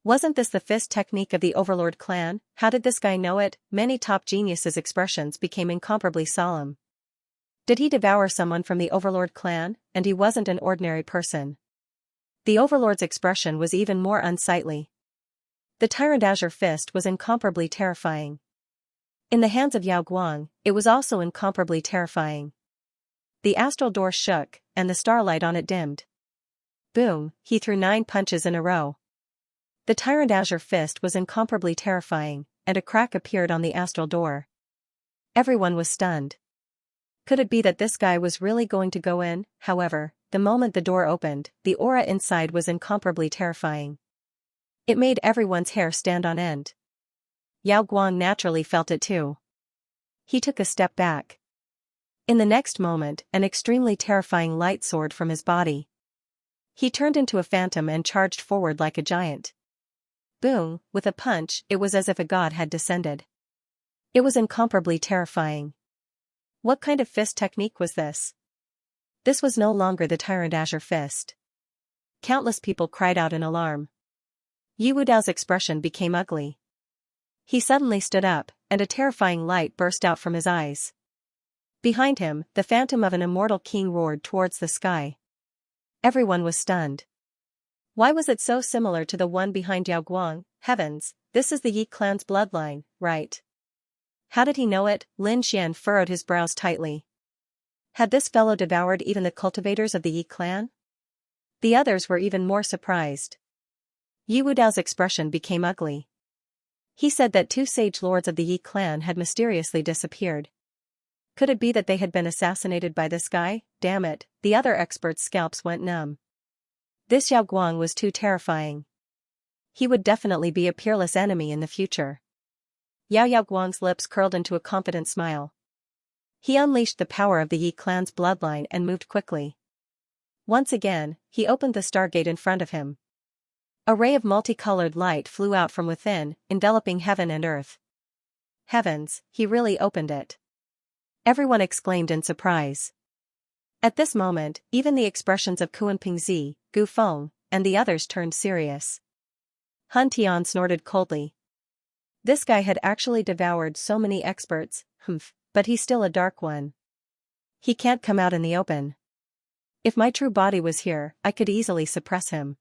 Wasn't this the fist technique of the Overlord clan? How did this guy know it? Many top geniuses' expressions became incomparably solemn. Did he devour someone from the Overlord clan? And he wasn't an ordinary person. The Overlord's expression was even more unsightly. The Tyrant Azure Fist was incomparably terrifying. In the hands of Yao Guang, it was also incomparably terrifying. The astral door shook, and the starlight on it dimmed. Boom, he threw 9 punches in a row. The Tyrant Azure Fist was incomparably terrifying, and a crack appeared on the astral door. Everyone was stunned. Could it be that this guy was really going to go in? However, the moment the door opened, the aura inside was incomparably terrifying. It made everyone's hair stand on end. Yao Guang naturally felt it too. He took a step back. In the next moment, an extremely terrifying light soared from his body. He turned into a phantom and charged forward like a giant. Boom, with a punch, it was as if a god had descended. It was incomparably terrifying. What kind of fist technique was this? This was no longer the Tyrant Azure Fist. Countless people cried out in alarm. Yu Wudao's expression became ugly. He suddenly stood up, and a terrifying light burst out from his eyes. Behind him, the phantom of an immortal king roared towards the sky. Everyone was stunned. Why was it so similar to the one behind Yao Guang? Heavens, this is the Yi clan's bloodline, right? How did he know it? Lin Xian furrowed his brows tightly. Had this fellow devoured even the cultivators of the Yi clan? The others were even more surprised. Yu Wudao's expression became ugly. He said that 2 sage lords of the Yi clan had mysteriously disappeared. Could it be that they had been assassinated by this guy? Damn it, the other experts' scalps went numb. This Yao Guang was too terrifying. He would definitely be a peerless enemy in the future. Yao Guang's lips curled into a confident smile. He unleashed the power of the Yi clan's bloodline and moved quickly. Once again, he opened the stargate in front of him. A ray of multicolored light flew out from within, enveloping heaven and earth. Heavens, he really opened it. Everyone exclaimed in surprise. At this moment, even the expressions of Kuan Pingzi, Gu Feng, and the others turned serious. Han Tian snorted coldly. This guy had actually devoured so many experts, but he's still a dark one. He can't come out in the open. If my true body was here, I could easily suppress him.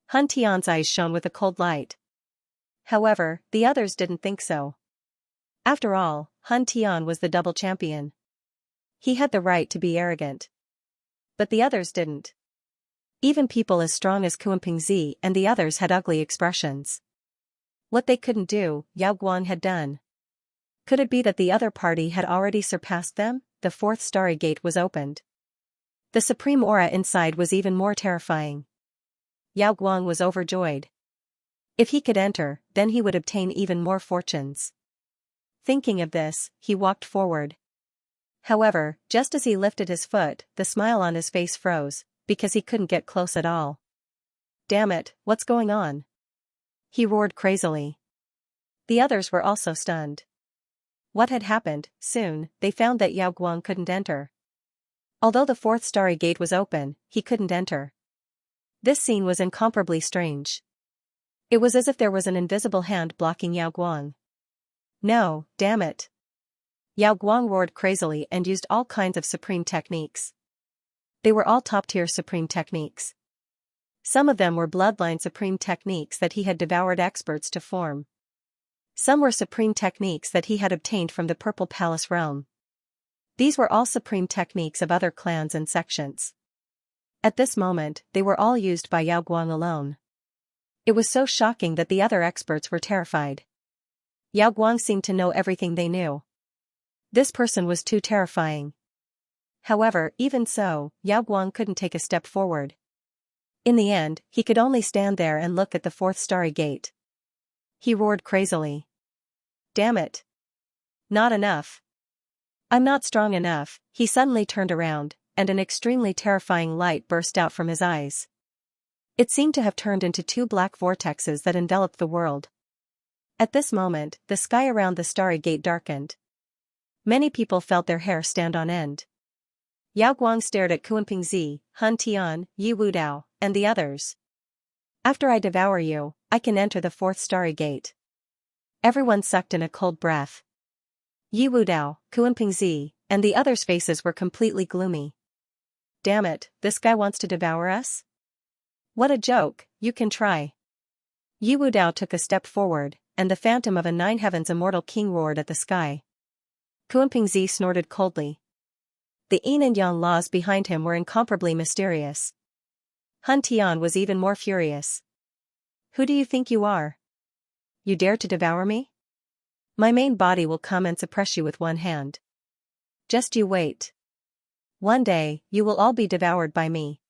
Han Tian's eyes shone with a cold light. However, the others didn't think so. After all, Han Tian was the double champion. He had the right to be arrogant. But the others didn't. Even people as strong as Kuanpingzi and the others had ugly expressions. What they couldn't do, Yao Guang had done. Could it be that the other party had already surpassed them? The fourth starry gate was opened. The supreme aura inside was even more terrifying. Yao Guang was overjoyed. If he could enter, then he would obtain even more fortunes. Thinking of this, he walked forward. However, just as he lifted his foot, the smile on his face froze, because he couldn't get close at all. Damn it, what's going on? He roared crazily. The others were also stunned. What had happened? Soon, they found that Yao Guang couldn't enter. Although the fourth starry gate was open, he couldn't enter. This scene was incomparably strange. It was as if there was an invisible hand blocking Yao Guang. No, damn it. Yao Guang roared crazily and used all kinds of supreme techniques. They were all top-tier supreme techniques. Some of them were bloodline supreme techniques that he had devoured experts to form. Some were supreme techniques that he had obtained from the Purple Palace realm. These were all supreme techniques of other clans and sections. At this moment, they were all used by Yao Guang alone. It was so shocking that the other experts were terrified. Yao Guang seemed to know everything they knew. This person was too terrifying. However, even so, Yao Guang couldn't take a step forward. In the end, he could only stand there and look at the fourth starry gate. He roared crazily. Damn it. Not enough. I'm not strong enough. He suddenly turned around, and an extremely terrifying light burst out from his eyes. It seemed to have turned into two black vortexes that enveloped the world. At this moment, the sky around the starry gate darkened. Many people felt their hair stand on end. Yao Guang stared at Kuanpingzi, Han Tian, Yi Wudao, and the others. After I devour you, I can enter the fourth starry gate. Everyone sucked in a cold breath. Yi Wudao, Kuanpingzi, and the others' faces were completely gloomy. Damn it, this guy wants to devour us? What a joke, you can try. Yi Wudao took a step forward, and the phantom of a nine heavens immortal king roared at the sky. Kuanpingzi snorted coldly. The yin and yang laws behind him were incomparably mysterious. Han Tian was even more furious. Who do you think you are? You dare to devour me? My main body will come and suppress you with one hand. Just you wait. One day, you will all be devoured by me.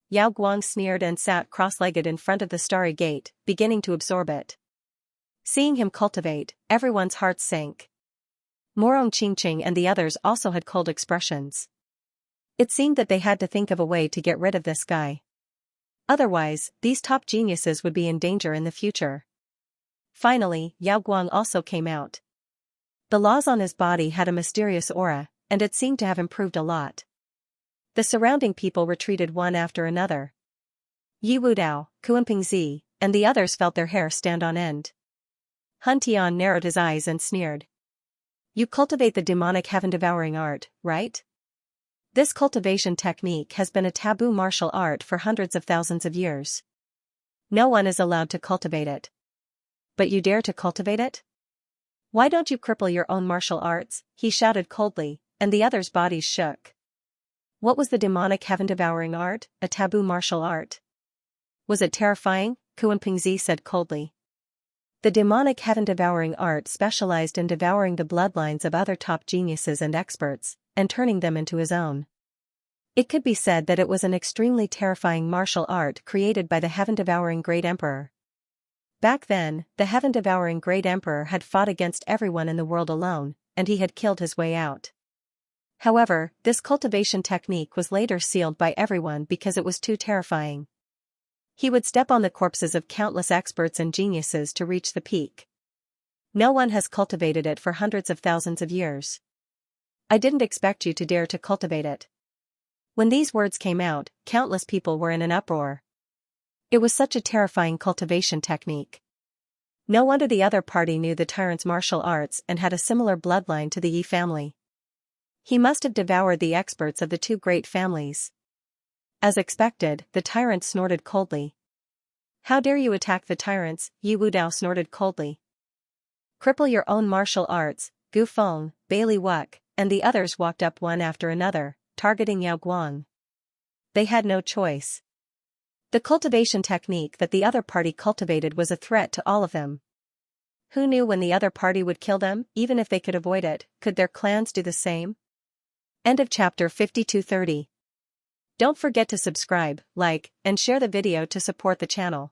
Yao Guang sneered and sat cross-legged in front of the starry gate, beginning to absorb it. Seeing him cultivate, everyone's hearts sank. Morong Qingqing and the others also had cold expressions. It seemed that they had to think of a way to get rid of this guy. Otherwise, these top geniuses would be in danger in the future. Finally, Yao Guang also came out. The laws on his body had a mysterious aura, and it seemed to have improved a lot. The surrounding people retreated one after another. Yi Wudao, Kuanpingzi, and the others felt their hair stand on end. Han Tian narrowed his eyes and sneered. You cultivate the demonic heaven-devouring art, right? This cultivation technique has been a taboo martial art for hundreds of thousands of years. No one is allowed to cultivate it. But you dare to cultivate it? Why don't you cripple your own martial arts? He shouted coldly, and the others' bodies shook. What was the demonic heaven-devouring art? A taboo martial art. Was it terrifying? Kuanpingzi said coldly. The demonic heaven-devouring art specialized in devouring the bloodlines of other top geniuses and experts, and turning them into his own. It could be said that it was an extremely terrifying martial art created by the heaven-devouring Great Emperor. Back then, the heaven-devouring Great Emperor had fought against everyone in the world alone, and he had killed his way out. However, this cultivation technique was later sealed by everyone because it was too terrifying. He would step on the corpses of countless experts and geniuses to reach the peak. No one has cultivated it for hundreds of thousands of years. I didn't expect you to dare to cultivate it. When these words came out, countless people were in an uproar. It was such a terrifying cultivation technique. No wonder the other party knew the tyrant's martial arts and had a similar bloodline to the Yi family. He must have devoured the experts of the two great families. As expected, the tyrant snorted coldly. How dare you attack the tyrants? Yi Wudao snorted coldly. Cripple your own martial arts. Gu Feng, Bailey Wuck, and the others walked up one after another, targeting Yao Guang. They had no choice. The cultivation technique that the other party cultivated was a threat to all of them. Who knew when the other party would kill them, even if they could avoid it? Could their clans do the same? End of chapter 52:30. Don't forget to subscribe, like, and share the video to support the channel.